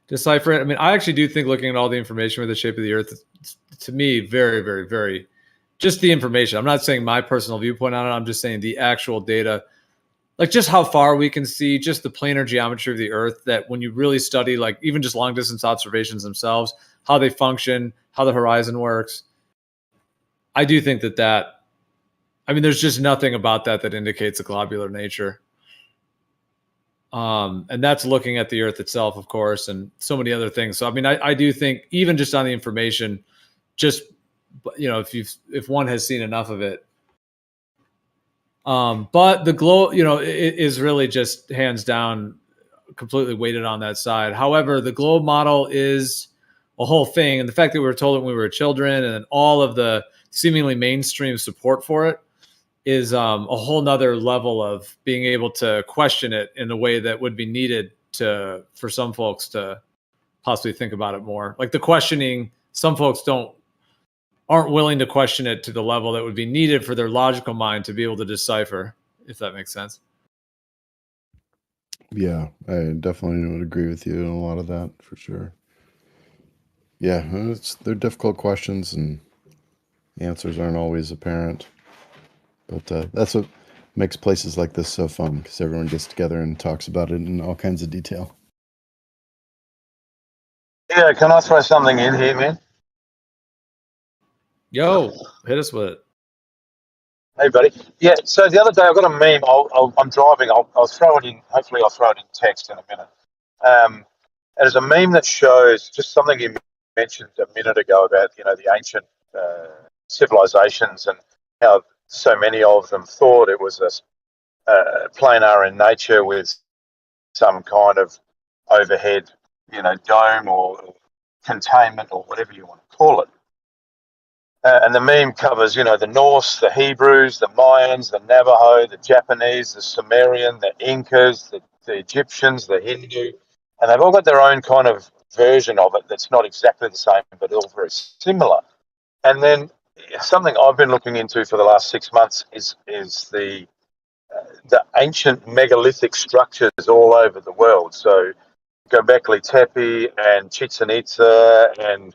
decipher it. I mean, I actually do think looking at all the information with the shape of the Earth, to me, very, very, very, just the information. I'm not saying my personal viewpoint on it. I'm just saying the actual data, like just how far we can see, just the planar geometry of the Earth, that when you really study, like even just long distance observations themselves, how they function, how the horizon works. I do think that, I mean, there's just nothing about that indicates a globular nature. And that's looking at the Earth itself, of course, and so many other things. So, I mean, I do think even just on the information, just, if one has seen enough of it, but the globe, it is really just hands down completely weighted on that side. However, the globe model is a whole thing. And the fact that we were told it when we were children and all of the seemingly mainstream support for it is a whole nother level of being able to question it in a way that would be needed for some folks to possibly think about it more. Like the questioning, some folks aren't willing to question it to the level that would be needed for their logical mind to be able to decipher, if that makes sense. Yeah, I definitely would agree with you on a lot of that for sure. Yeah, they're difficult questions and the answers aren't always apparent. But that's what makes places like this so fun, because everyone gets together and talks about it in all kinds of detail. Yeah, can I throw something in here, man? Yo, hit us with it. Hey, buddy. Yeah, so the other day I got a meme. I'm driving. I'll throw it in. Hopefully, I'll throw it in text in a minute. And it's a meme that shows just something you mentioned a minute ago about the ancient civilizations and how so many of them thought it was a planar in nature with some kind of overhead, dome or containment or whatever you want to call it. And the meme covers, the Norse, the Hebrews, the Mayans, the Navajo, the Japanese, the Sumerian, the Incas, the Egyptians, the Hindu, and they've all got their own kind of version of it that's not exactly the same, but all very similar. And then something I've been looking into for the last 6 months is the ancient megalithic structures all over the world. So Göbekli Tepe and Chichen Itza and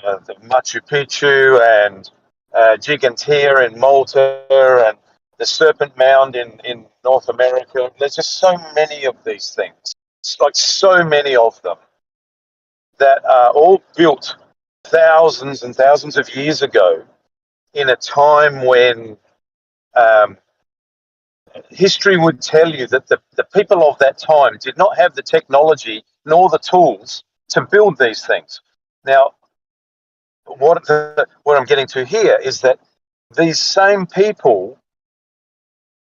the Machu Picchu and Gigantea in Malta and the Serpent Mound in North America. There's just so many of these things. It's like so many of them that are all built thousands and thousands of years ago in a time when history would tell you that the people of that time did not have the technology nor the tools to build these things. Now, what I'm getting to here is that these same people,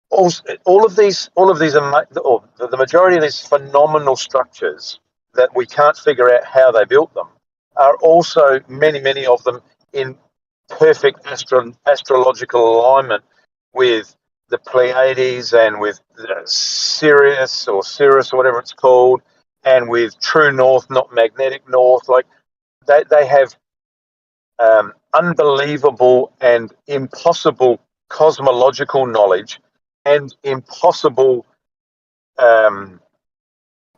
all of these, or the majority of these phenomenal structures that we can't figure out how they built them, are also many of them in perfect astrological alignment with the Pleiades and with Sirius or whatever it's called, and with true north, not magnetic north. Like they have unbelievable and impossible cosmological knowledge and impossible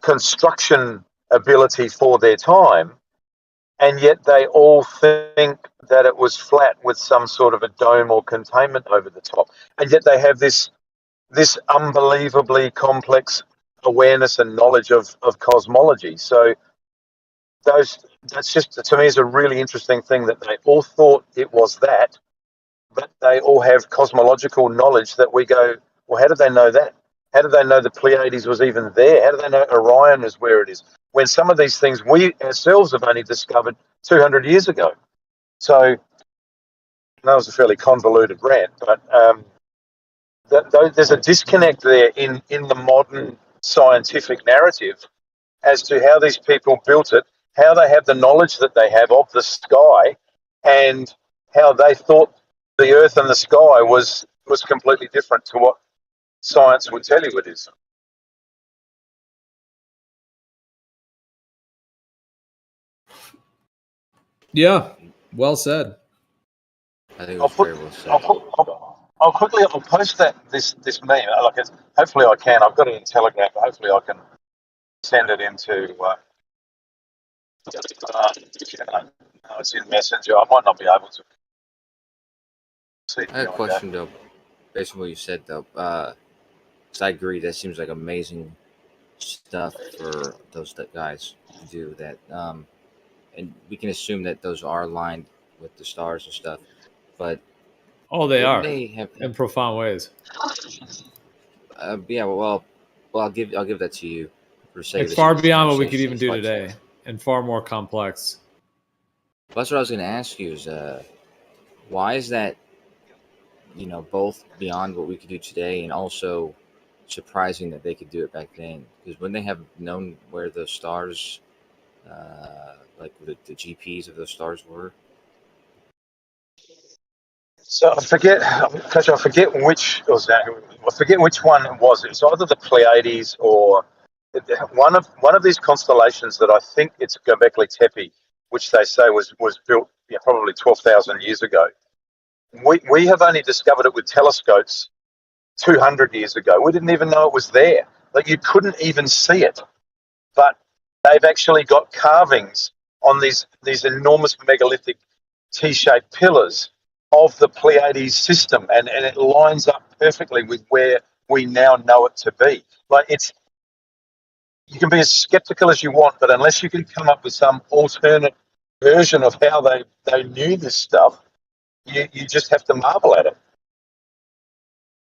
construction ability for their time, and yet they all think that it was flat with some sort of a dome or containment over the top, and yet they have this unbelievably complex awareness and knowledge of cosmology. So that's just, to me, is a really interesting thing, that they all thought it was that, but they all have cosmological knowledge that we go, well, how did they know that? How did they know the Pleiades was even there? How do they know Orion is where it is? When some of these things we ourselves have only discovered 200 years ago. So that was a fairly convoluted rant, but there's a disconnect there in the modern scientific narrative as to how these people built it, how they have the knowledge that they have of the sky, and how they thought the Earth and the sky was completely different to what science would tell you it is. Yeah, well said. I think it I'll was put, very well said. I'll quickly, I'll post this meme. Like hopefully I can. I've got it in Telegram, but hopefully I can send it into. It's in Messenger. I might not be able to. See I had a question though, based on what you said though. 'Cause I agree, that seems like amazing stuff for those guys to do that. And we can assume that those are aligned with the stars and stuff, but Oh, they wouldn't are they have in profound ways. Yeah, well, I'll give that to you for sake Like of this far beyond what we could conversation. even It's do like, today, and far more complex. that's what I was going to ask you is, why is that, both beyond what we could do today and also surprising that they could do it back then? Because wouldn't they have known where those stars, like the GPs of those stars were? So I forget, Coach. I forget which one it was. It's either the Pleiades or one of these constellations that I think it's Göbekli Tepe, which they say was built probably 12,000 years ago. We have only discovered it with telescopes 200 years ago. We didn't even know it was there. Like you couldn't even see it, but they've actually got carvings on these enormous megalithic T-shaped pillars of the Pleiades system, and it lines up perfectly with where we now know it to be. Like you can be as skeptical as you want, but unless you can come up with some alternate version of how they knew this stuff, you just have to marvel at it.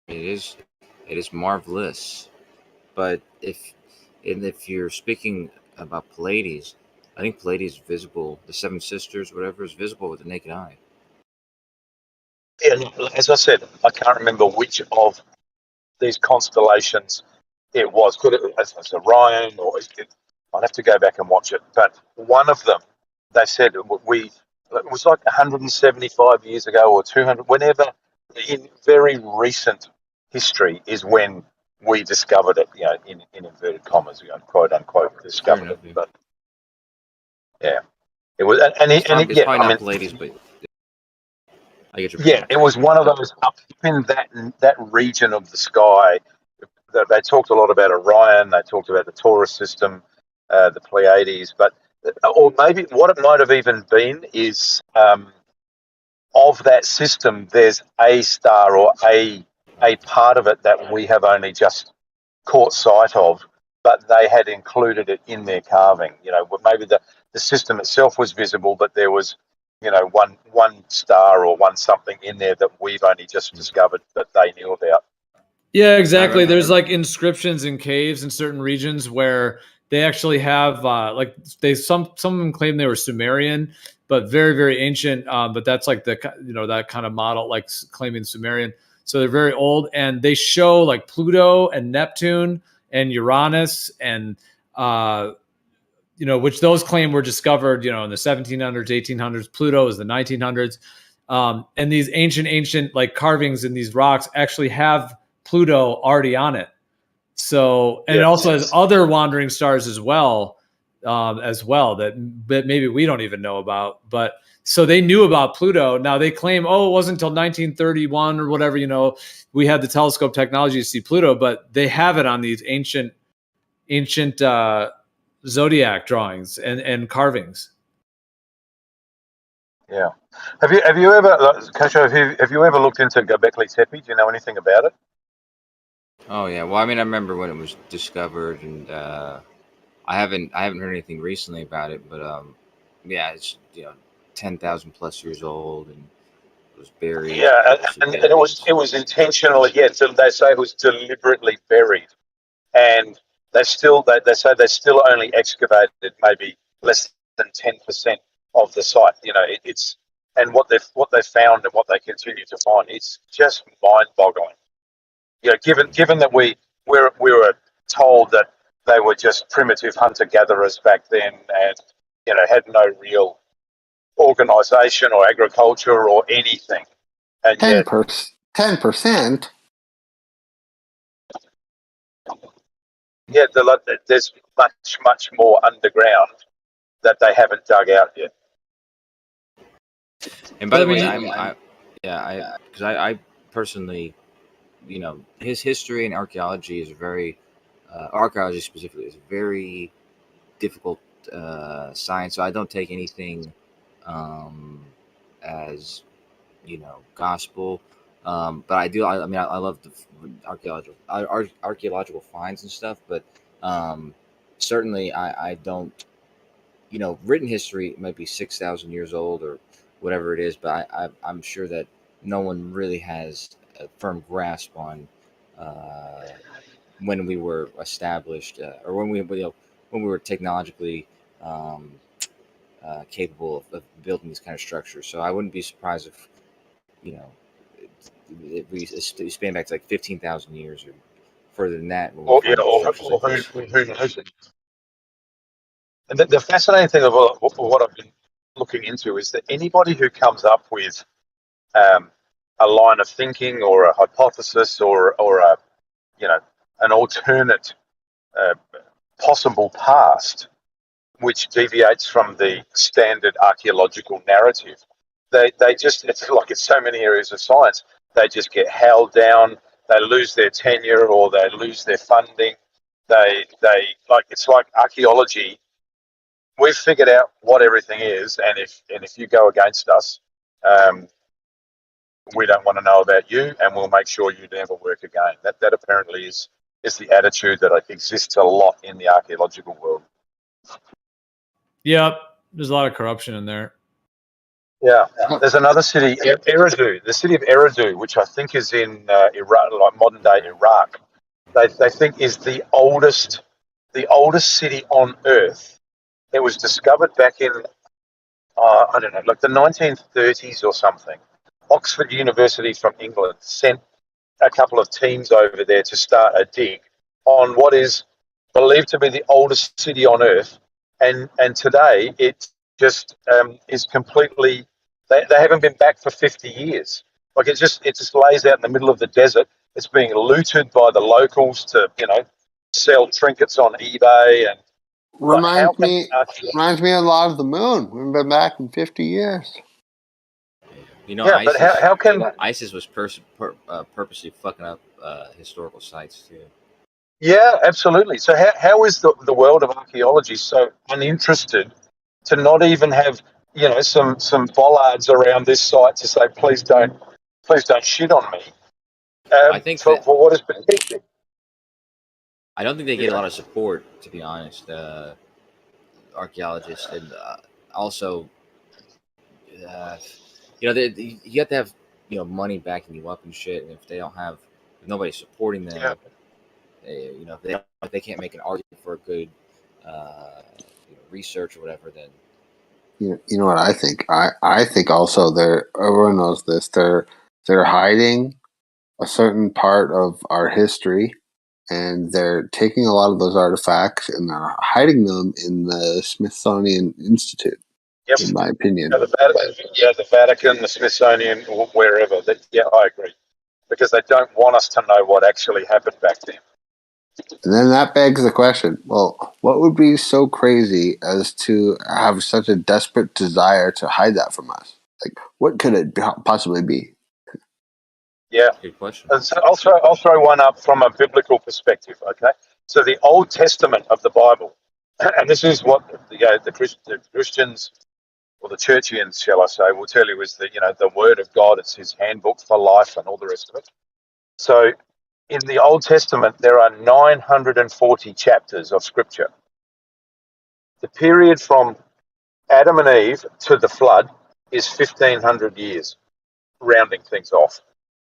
It is marvelous, but if you're speaking about Pleiades, I think Pleiades is visible. The Seven Sisters, whatever, is visible with the naked eye. Yeah, as I said, I can't remember which of these constellations it was. Could it was Orion, or I'd have to go back and watch it. But one of them, they said it was like 175 years ago or 200, whenever in very recent history is when we discovered it. In inverted commas, quote unquote, discovered it. But yeah, it was, It's probably not Pleiades, but I get your point. yeah, it was one of those up in that region of the sky. They talked a lot about Orion. They talked about the Taurus system, the Pleiades, or maybe what it might have even been is of that system. There's a star or a part of it that we have only just caught sight of, but they had included it in their carving. Maybe the system itself was visible, but there was one star or one something in there that we've only just discovered that they knew about. Yeah, exactly. There's like inscriptions in caves in certain regions where they actually have like some of them claim they were Sumerian, but very, very ancient. But that's like that kind of model, like claiming Sumerian. So they're very old, and they show like Pluto and Neptune and Uranus and which those claim were discovered in the 1700s, 1800s. Pluto is the 1900s, and these ancient like carvings in these rocks actually have Pluto already on it. So, and it also has other wandering stars as well that maybe we don't even know about. But so they knew about Pluto. Now they claim, it wasn't until 1931 or whatever, we had the telescope technology to see Pluto, but they have it on these ancient zodiac drawings and carvings. Yeah. Have you ever, Kasho, have you ever looked into Göbekli Tepe? Do you know anything about it? Oh yeah, well, I mean, I remember when it was discovered, and I haven't heard anything recently about it, but yeah, it's 10,000 plus years old, and it was buried. Yeah, and it was intentionally. Yeah, so they say it was deliberately buried, and they say they still only excavated maybe less than 10% of the site. It's and what they found and what they continue to find, it's just mind-boggling. Given that we were told that they were just primitive hunter-gatherers back then, and had no real organisation or agriculture or anything, and yet 10%. Yeah, there's much more underground that they haven't dug out yet. And by But I the way, mean, because I personally, his history and archaeology is very, archaeology specifically is very difficult science. So I don't take anything as gospel. But I do. I mean, I love the archaeological finds and stuff. But certainly, I don't. Written history might be 6,000 years old or whatever it is, but I'm sure that no one really has a firm grasp on when we were established or when we were technologically capable of building these kind of structures. So I wouldn't be surprised if if we span back to like 15,000 years or further than that. Or who knows it? And the fascinating thing of what I've been looking into is that anybody who comes up with a line of thinking or a hypothesis or a an alternate possible past which deviates from the standard archaeological narrative, they just, it's like in so many areas of science, they just get held down, they lose their tenure or they lose their funding. They like, it's like archaeology. We've figured out what everything is, and if you go against us, we don't want to know about you, and we'll make sure you never work again. That apparently is the attitude that exists a lot in the archaeological world. Yep, there's a lot of corruption in there. Yeah, there's another city, Eridu, the city of Eridu, which I think is in Iraq, like modern day Iraq. They think is the oldest city on Earth. It was discovered back in I don't know, like the 1930s or something. Oxford University from England sent a couple of teams over there to start a dig on what is believed to be the oldest city on Earth, and today it just is completely. They haven't been back for 50 years. Like it just lays out in the middle of the desert. It's being looted by the locals to sell trinkets on eBay and. Reminds me a lot of the moon. We haven't been back in 50 years. Yeah, ISIS, but how can ISIS was purposely fucking up historical sites too? Yeah, absolutely. So how is the world of archaeology so uninterested to not even have some bollards around this site to say please don't shit on me? I think for what has been teaching. I don't think they get a lot of support, to be honest. Archaeologists and also, you have to have money backing you up and shit. And if they don't have, if nobody's supporting them, they can't make an argument for a good research or whatever. Then You know what I think? I think also everyone knows this. They're hiding a certain part of our history, and they're taking a lot of those artifacts and they're hiding them in the Smithsonian Institute. Yep. In my opinion. The Vatican, the Smithsonian, wherever. I agree, because they don't want us to know what actually happened back then. And then that begs the question, well, what would be so crazy as to have such a desperate desire to hide that from us? Like, what could it possibly be? Yeah. Good question. So I'll throw one up from a biblical perspective, okay? So the Old Testament of the Bible, and this is what the Christians, or the Churchians, shall I say, will tell you is the Word of God. It's His handbook for life and all the rest of it. So in the Old Testament, there are 940 chapters of Scripture. The period from Adam and Eve to the flood is 1,500 years, rounding things off.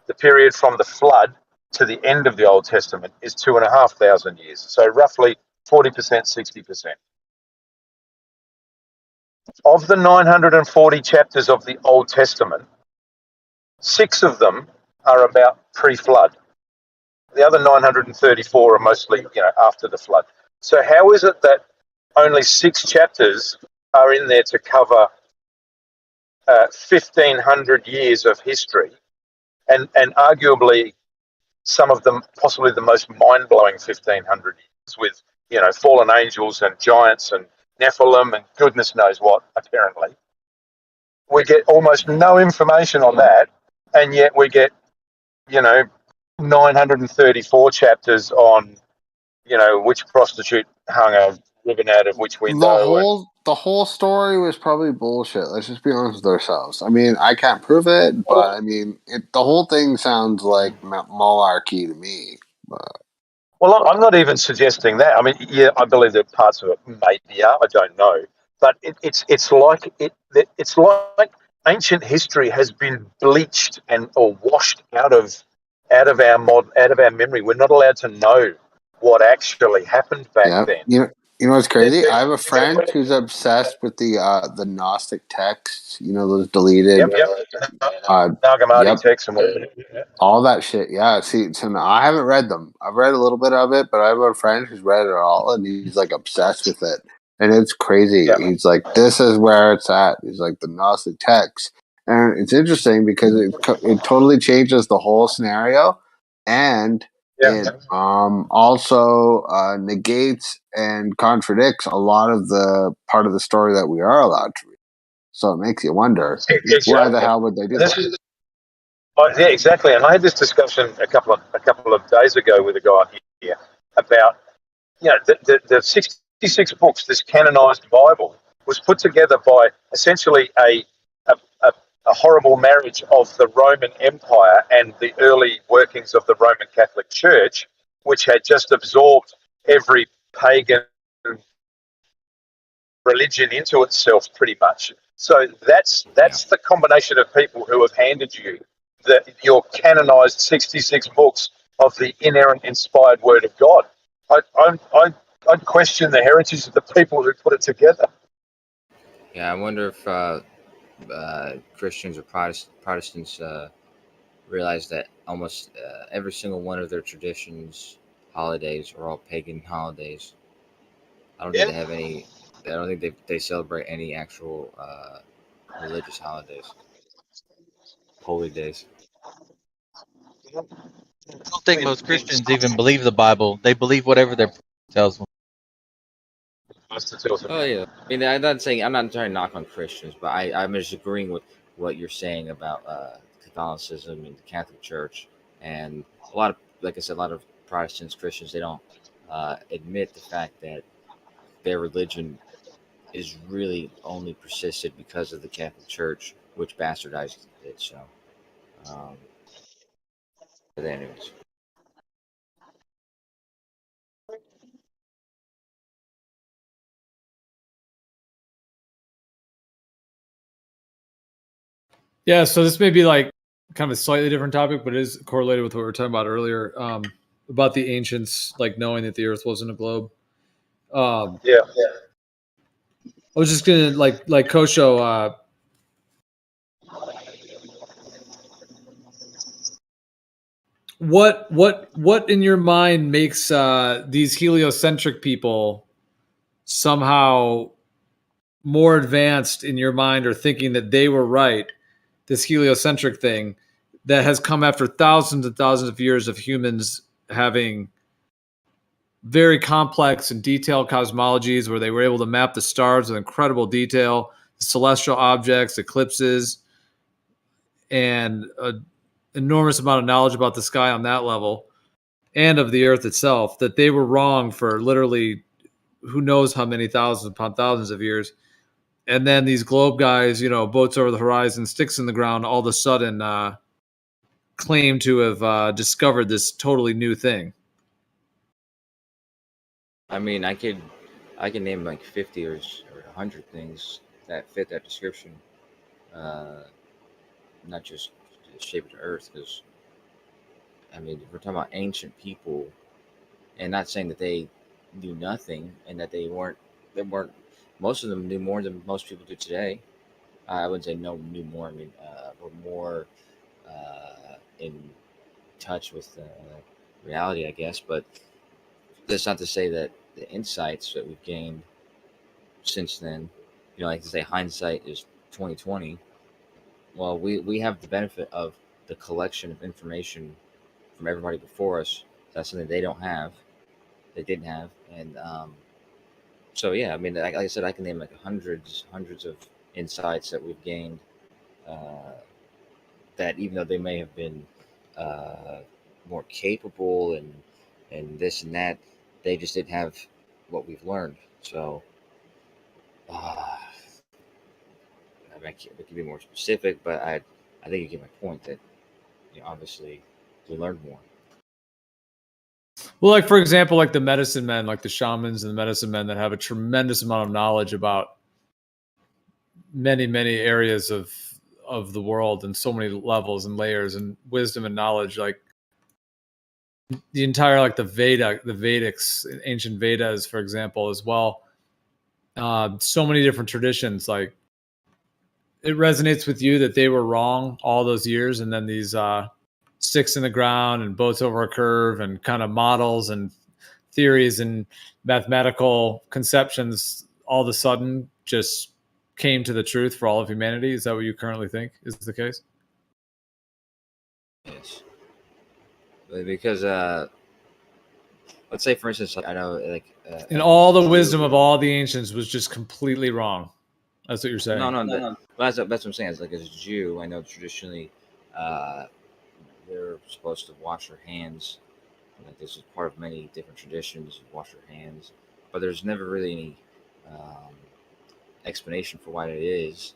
The period from the flood to the end of the Old Testament is 2,500 years. So roughly 40%, 60%. Of the 940 chapters of the Old Testament, 6 of them are about pre-flood. The other 934 are mostly, after the flood. So how is it that only 6 chapters are in there to cover 1,500 years of history, and arguably some of them possibly the most mind-blowing 1500 years with, you know, fallen angels and giants and Nephilim and goodness knows what, apparently. We get almost no information on that, and yet we get, you know, 934 chapters on, you know, which prostitute hung a ribbon out of which window. The whole story was probably bullshit. Let's just be honest with ourselves. I mean, I can't prove it, but I mean, the whole thing sounds like malarkey to me. But Well, I'm not even suggesting that. I mean, yeah, I believe that parts of it maybe are. I don't know, but it's like ancient history has been bleached and or washed out of our memory. We're not allowed to know what actually happened back yeah, then. you know what's crazy? I have a friend who's obsessed with the Gnostic texts. You know, those deleted. Yep. Nagamati Yep. texts and whatever. Yeah. All that shit, yeah. See, so I haven't read them. I've read a little bit of it, but I have a friend who's read it all, and he's like obsessed with it, and it's crazy. Yeah. He's like, "This is where it's at." He's like the Gnostic text, and it's interesting because it totally changes the whole scenario, and it also negates and contradicts a lot of the part of the story that we are allowed to read. So it makes you wonder, why the hell would they do that? Yeah, exactly. And I had this discussion a couple of days ago with a guy here about, you know, the 66 books, this canonized Bible, was put together by essentially a horrible marriage of the Roman Empire and the early workings of the Roman Catholic Church, which had just absorbed every pagan religion into itself pretty much. So that's the combination of people who have handed you your canonized 66 books of the inerrant, inspired Word of God. I'd question the heritage of the people who put it together. Yeah, I wonder if Christians or Protestants realize that almost every single one of their traditions, holidays, are all pagan holidays. I don't think they have any. I don't think they celebrate any actual religious holidays, holy days. I don't think most Christians even believe the Bible. They believe whatever their tells them. Oh yeah, I mean, I'm not trying to knock on Christians, but I'm just agreeing with what you're saying about Catholicism and the Catholic Church, and a lot of, like I said, a lot of Protestants, Christians, they don't admit the fact that their religion is really only persisted because of the Catholic Church, which bastardized it. So, but anyways. Yeah, so this may be like kind of a slightly different topic, but it is correlated with what we were talking about earlier, about the ancients like knowing that the Earth wasn't a globe. Yeah. I was just gonna like Kosho. What in your mind makes these heliocentric people somehow more advanced in your mind, or thinking that they were right? This heliocentric thing that has come after thousands and thousands of years of humans having very complex and detailed cosmologies where they were able to map the stars with incredible detail, celestial objects, eclipses, and an enormous amount of knowledge about the sky on that level and of the Earth itself, that they were wrong for literally who knows how many thousands upon thousands of years. And then these globe guys, you know, boats over the horizon, sticks in the ground, all of a sudden claim to have discovered this totally new thing. I mean, I can name like 50 or 100 things that fit that description. Not just the shape of the Earth, because I mean, we're talking about ancient people, and not saying that they knew nothing and that they weren't. Most of them knew more than most people do today. I wouldn't say knew more. I mean, were more in touch with reality, I guess. But that's not to say that the insights that we've gained since then, you know, like to say hindsight is 2020. Well, we have the benefit of the collection of information from everybody before us. That's something they don't have, they didn't have, and so yeah, I mean, like I said, I can name like hundreds of insights that we've gained. That even though they may have been more capable and this and that, they just didn't have what we've learned. So I mean, I can be more specific, but I think you get my point that obviously we learned more. Well, like for example, like the medicine men, like the shamans and the medicine men that have a tremendous amount of knowledge about many areas of the world and so many levels and layers and wisdom and knowledge, like the entire like the Vedics, ancient Vedas, for example, as well. So many different traditions. Like it resonates with you that they were wrong all those years, and then these sticks in the ground and boats over a curve and kind of models and theories and mathematical conceptions all of a sudden just came to the truth for all of humanity. Is that what you currently think is the case? Yes, because let's say for instance, like I know like and all the wisdom of all the ancients was just completely wrong. That's what you're saying. No. That's what I'm saying. It's like as a Jew, I know traditionally they're supposed to wash their hands. Like this is part of many different traditions. Wash your hands, but there's never really any explanation for why it is.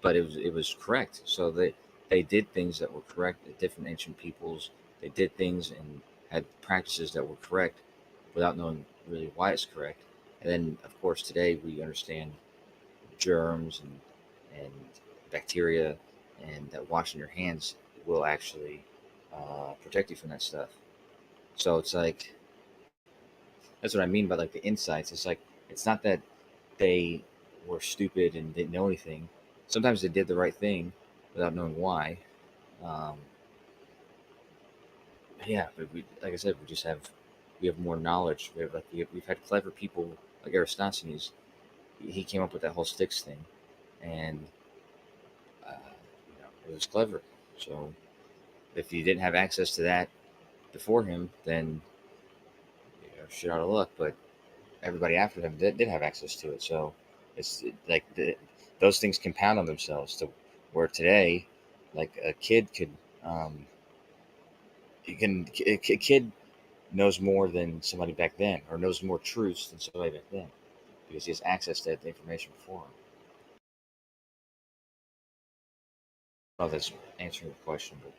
But it was correct. So they did things that were correct at different ancient peoples. They did things and had practices that were correct without knowing really why it's correct. And then of course today we understand germs and bacteria, and that washing your hands will actually protect you from that stuff. So it's like that's what I mean by like the insights. It's like it's not that they were stupid and didn't know anything. Sometimes they did the right thing without knowing why. Yeah, but like I said, we have more knowledge. We've had clever people like Aristophanes. He came up with that whole sticks thing, and it was clever. So if you didn't have access to that before him, then shit out of luck. But everybody after him did have access to it. So it's like those things compound on themselves to where today, like a kid could, a kid knows more than somebody back then, or knows more truths than somebody back then, because he has access to the information before him. I don't know if that's answering the question, but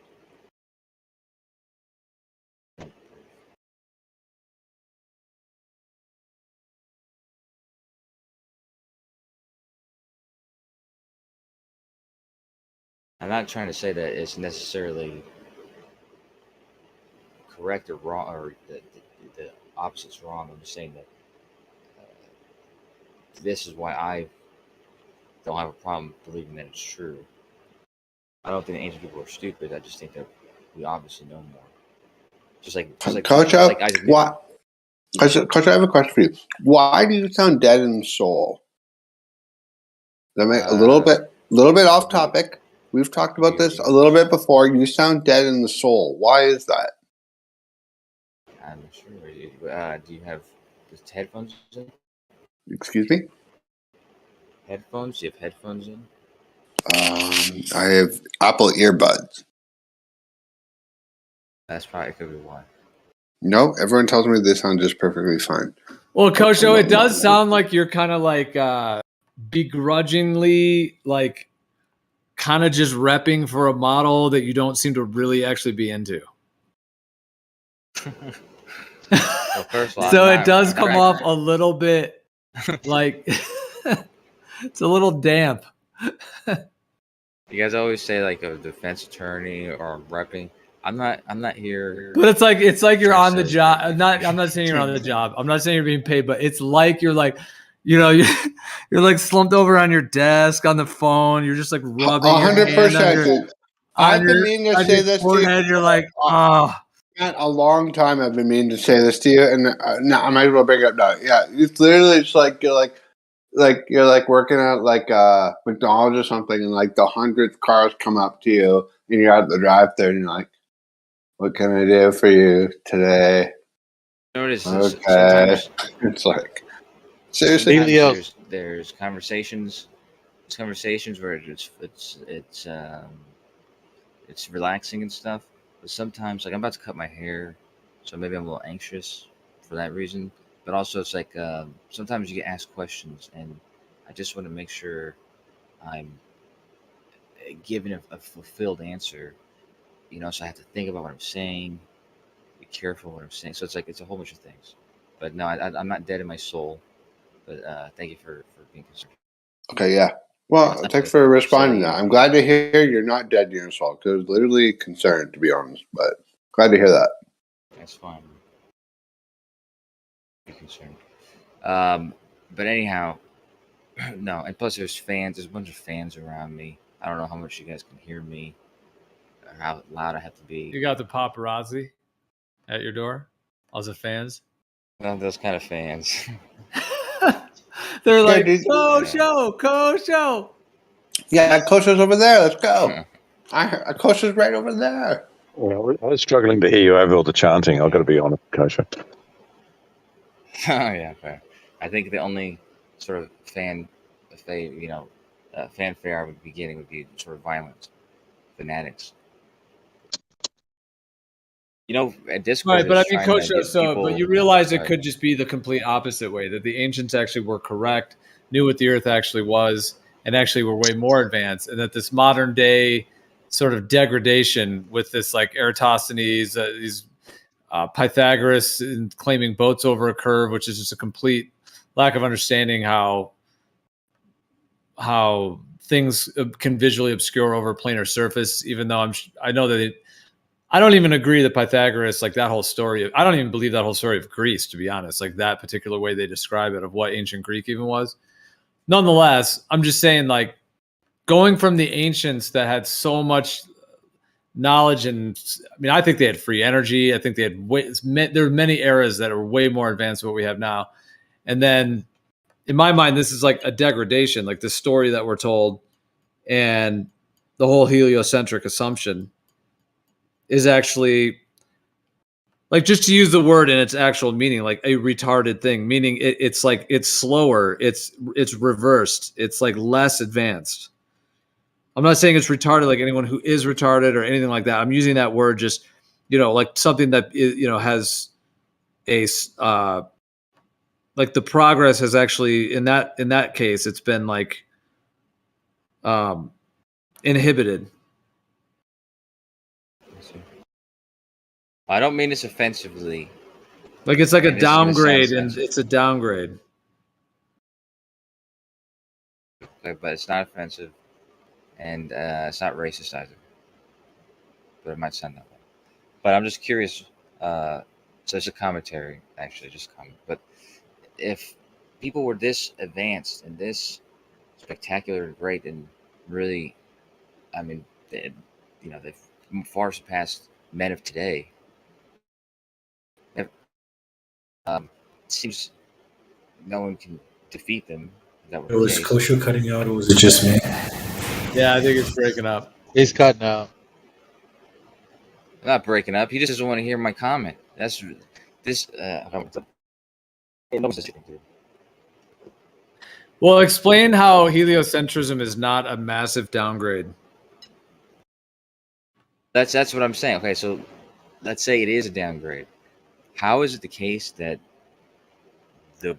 I'm not trying to say that it's necessarily correct or wrong, or the opposite's wrong. I'm just saying that this is why I don't have a problem believing that it's true. I don't think the ancient people are stupid. I just think that we obviously know more. Just like Coach, Isaac Newton. Coach, I have a question for you. Why do you sound dead in the soul? That make a little bit off topic. We've talked about this a little bit before. You sound dead in the soul. Why is that? I'm not sure. Do you have headphones in? Excuse me? Headphones? Do you have headphones in? I have Apple earbuds. That's probably could be why. No, everyone tells me they sound just perfectly fine. Well, Coach, so it does sound like you're kind of like begrudgingly, like kind of just repping for a model that you don't seem to really actually be into. Well, first of all, So it does come off a little bit like it's a little damp. You guys always say like a defense attorney or repping. I'm not here. But it's like you're on the job. I'm not saying you're on the job. I'm not saying you're being paid, but it's like you're like, you're like slumped over on your desk on the phone. You're just like rubbing 100%. I've been meaning to say this to you. You're like, oh. A long time I've been meaning to say this to you, and now I might as well bring it up now. Yeah, it's literally just like you're like like you're like working at like McDonald's or something, and like the 100th cars come up to you, and you're at the drive-thru, and you're like, "What can I do for you today?" Notice Okay, sometimes it's like seriously. sometimes there's conversations. There's conversations where it's relaxing and stuff. But sometimes, like I'm about to cut my hair, so maybe I'm a little anxious for that reason. But also, it's like sometimes you get asked questions, and I just want to make sure I'm giving a fulfilled answer. You know, so I have to think about what I'm saying, be careful what I'm saying. So it's like it's a whole bunch of things. But no, I'm not dead in my soul. But thank you for being concerned. Okay, yeah. Well, thanks for responding to that. I'm glad to hear you're not dead to your soul, because I was literally concerned, to be honest. But glad to hear that. That's fine. Be concerned. But anyhow, no. And plus, there's fans. There's a bunch of fans around me. I don't know how much you guys can hear me, or how loud I have to be. You got the paparazzi at your door? All the fans? Well, those kind of fans. They're like, dude. Kosho. Yeah, Kosher's over there. Let's go. Kosher's right over there. Well, I was struggling to hear you over all the chanting. I've got to be honest, Kosher. Oh yeah, fair. I think the only sort of fanfare I would be getting would be sort of violent fanatics. You know, at Discord, Right, but I mean, trying to Kosho, get people- but you realize it Sorry. could just be the complete opposite way, that the ancients actually were correct, knew what the earth actually was, and actually were way more advanced, and that this modern day sort of degradation with this like Eratosthenes, these Pythagoras claiming boats over a curve, which is just a complete lack of understanding how things can visually obscure over a planar surface, even though I know that I don't even agree that Pythagoras, like that whole story, I don't even believe that whole story of Greece, to be honest, like that particular way they describe it of what ancient Greek even was. Nonetheless, I'm just saying, like, going from the ancients that had so much knowledge, and I mean, I think they had free energy. I think they had there were many eras that are way more advanced than what we have now. And then in my mind, this is like a degradation, like the story that we're told and the whole heliocentric assumption is actually, like, just to use the word in its actual meaning, like a retarded thing, meaning it's like it's slower, it's reversed, it's like less advanced. I'm not saying it's retarded like anyone who is retarded or anything like that. I'm using that word just, like something that has a like the progress has actually in that case it's been like inhibited. I don't mean this offensively. Like it's like I a mean, this is gonna sound downgrade, and offensive. it's a downgrade. Okay, but it's not offensive, and it's not racist either. But it might sound that way. But I'm just curious. So it's a commentary, actually, just a comment. But if people were this advanced and this spectacular and great, and really, I mean, they've far surpassed men of today. It seems no one can defeat them. Is that what the Was case? Kosher cutting out, or was it just me? Yeah, I think it's breaking up. He's cutting out. I'm not breaking up. He just doesn't want to hear my comment. That's this. Well, explain how heliocentrism is not a massive downgrade. That's what I'm saying. Okay, so let's say it is a downgrade. How is it the case that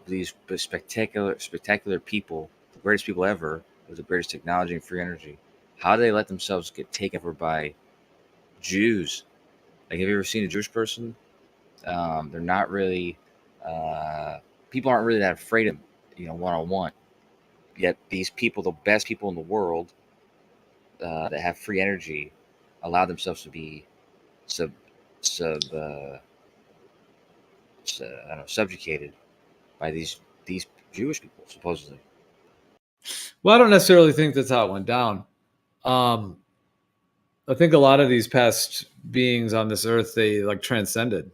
these spectacular people, the greatest people ever, with the greatest technology and free energy, how do they let themselves get taken over by Jews? Like, have you ever seen a Jewish person? They're not really. People aren't really that afraid of one-on-one. Yet these people, the best people in the world, that have free energy, allow themselves to be subjugated by these Jewish people, supposedly. Well, I don't necessarily think that's how it went down. I think a lot of these past beings on this earth, they like transcended.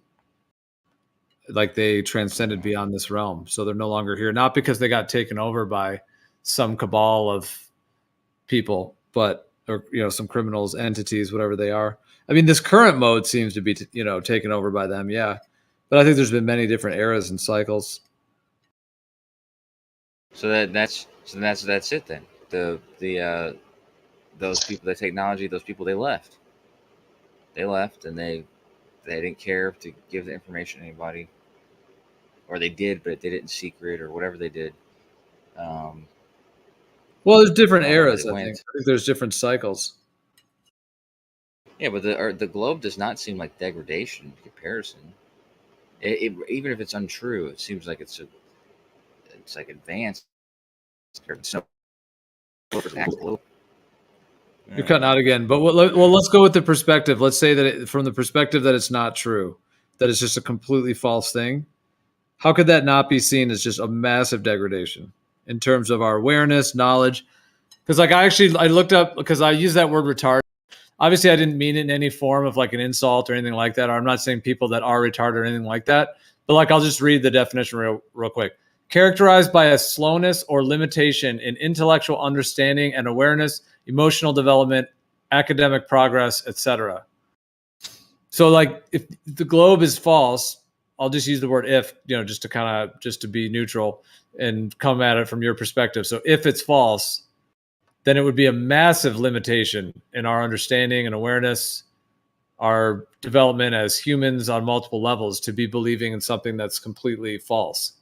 like they transcended beyond this realm, so they're no longer here. Not because they got taken over by some cabal of people, but or some criminals, entities, whatever they are. I mean, this current mode seems to be taken over by them, yeah. But I think there's been many different eras and cycles. So that's it then. Those people, the technology, those people, they left. They left, and they didn't care to give the information to anybody, or they did, but they did it in secret or whatever they did. Well, there's different I don't know where eras. they I went. think there's different cycles. Yeah, but the globe does not seem like degradation in comparison. Even if it's untrue, it seems like it's like advanced. It's no globe. You're cutting out again, but let's go with the perspective. Let's say that from the perspective that it's not true, that it's just a completely false thing. How could that not be seen as just a massive degradation in terms of our awareness, knowledge? Because I looked up, because I use that word retarded. Obviously, I didn't mean it in any form of like an insult or anything like that. Or I'm not saying people that are retarded or anything like that. But like, I'll just read the definition real quick. Characterized by a slowness or limitation in intellectual understanding and awareness, emotional development, academic progress, etc. So like, if the globe is false, I'll just use the word if, just to be neutral and come at it from your perspective. So if it's false, then it would be a massive limitation in our understanding and awareness, our development as humans on multiple levels, to be believing in something that's completely false.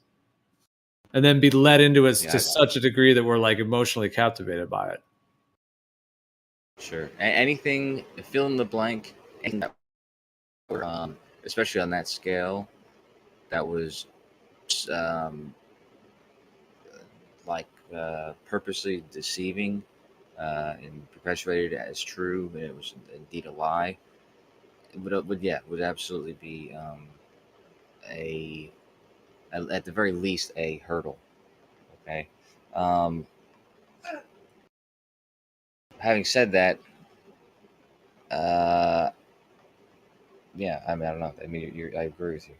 And then be led into it to such a degree that we're like emotionally captivated by it. Sure. Anything, fill in the blank, anything that, especially on that scale, that was purposely deceiving and perpetuated as true, and it was indeed a lie. Would absolutely be at the very least a hurdle. Okay. Having said that, yeah, I mean, I don't know. I mean, I agree with you,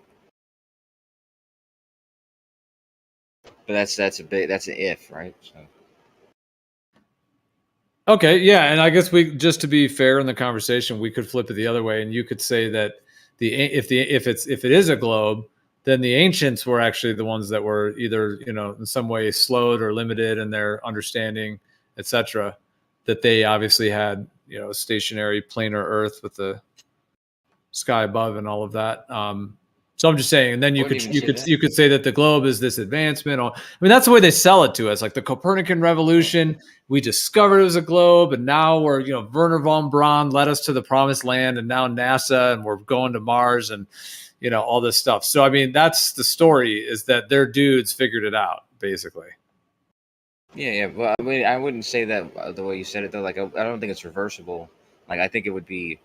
but that's an if, right? So. Okay, yeah, and I guess just to be fair in the conversation, we could flip it the other way, and you could say that if it is a globe, then the ancients were actually the ones that were either in some way slowed or limited in their understanding, etc. That they obviously had a stationary planar Earth with the sky above and all of that. So I'm just saying, and then you could say that the globe is this advancement. I mean, that's the way they sell it to us, like the Copernican revolution. We discovered it was a globe, and now we're Werner von Braun led us to the promised land, and now NASA, and we're going to Mars, and all this stuff. So I mean, that's the story, is that their dudes figured it out, basically. Yeah. Well, I mean, I wouldn't say that the way you said it, though. Like, I don't think it's reversible. Like, I think it would be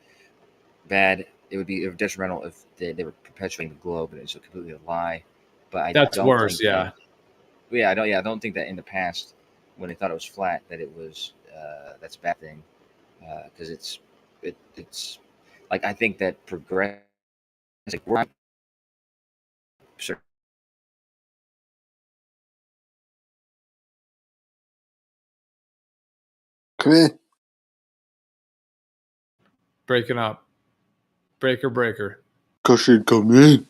bad. It would be detrimental if they were perpetuating the globe and it's completely a lie. But that's worse. Yeah. I don't think that in the past, when they thought it was flat, that it was that's a bad thing, because it's like, I think that progress. Like, sure. Come in. Breaking up. Breaker. Cushion, come in.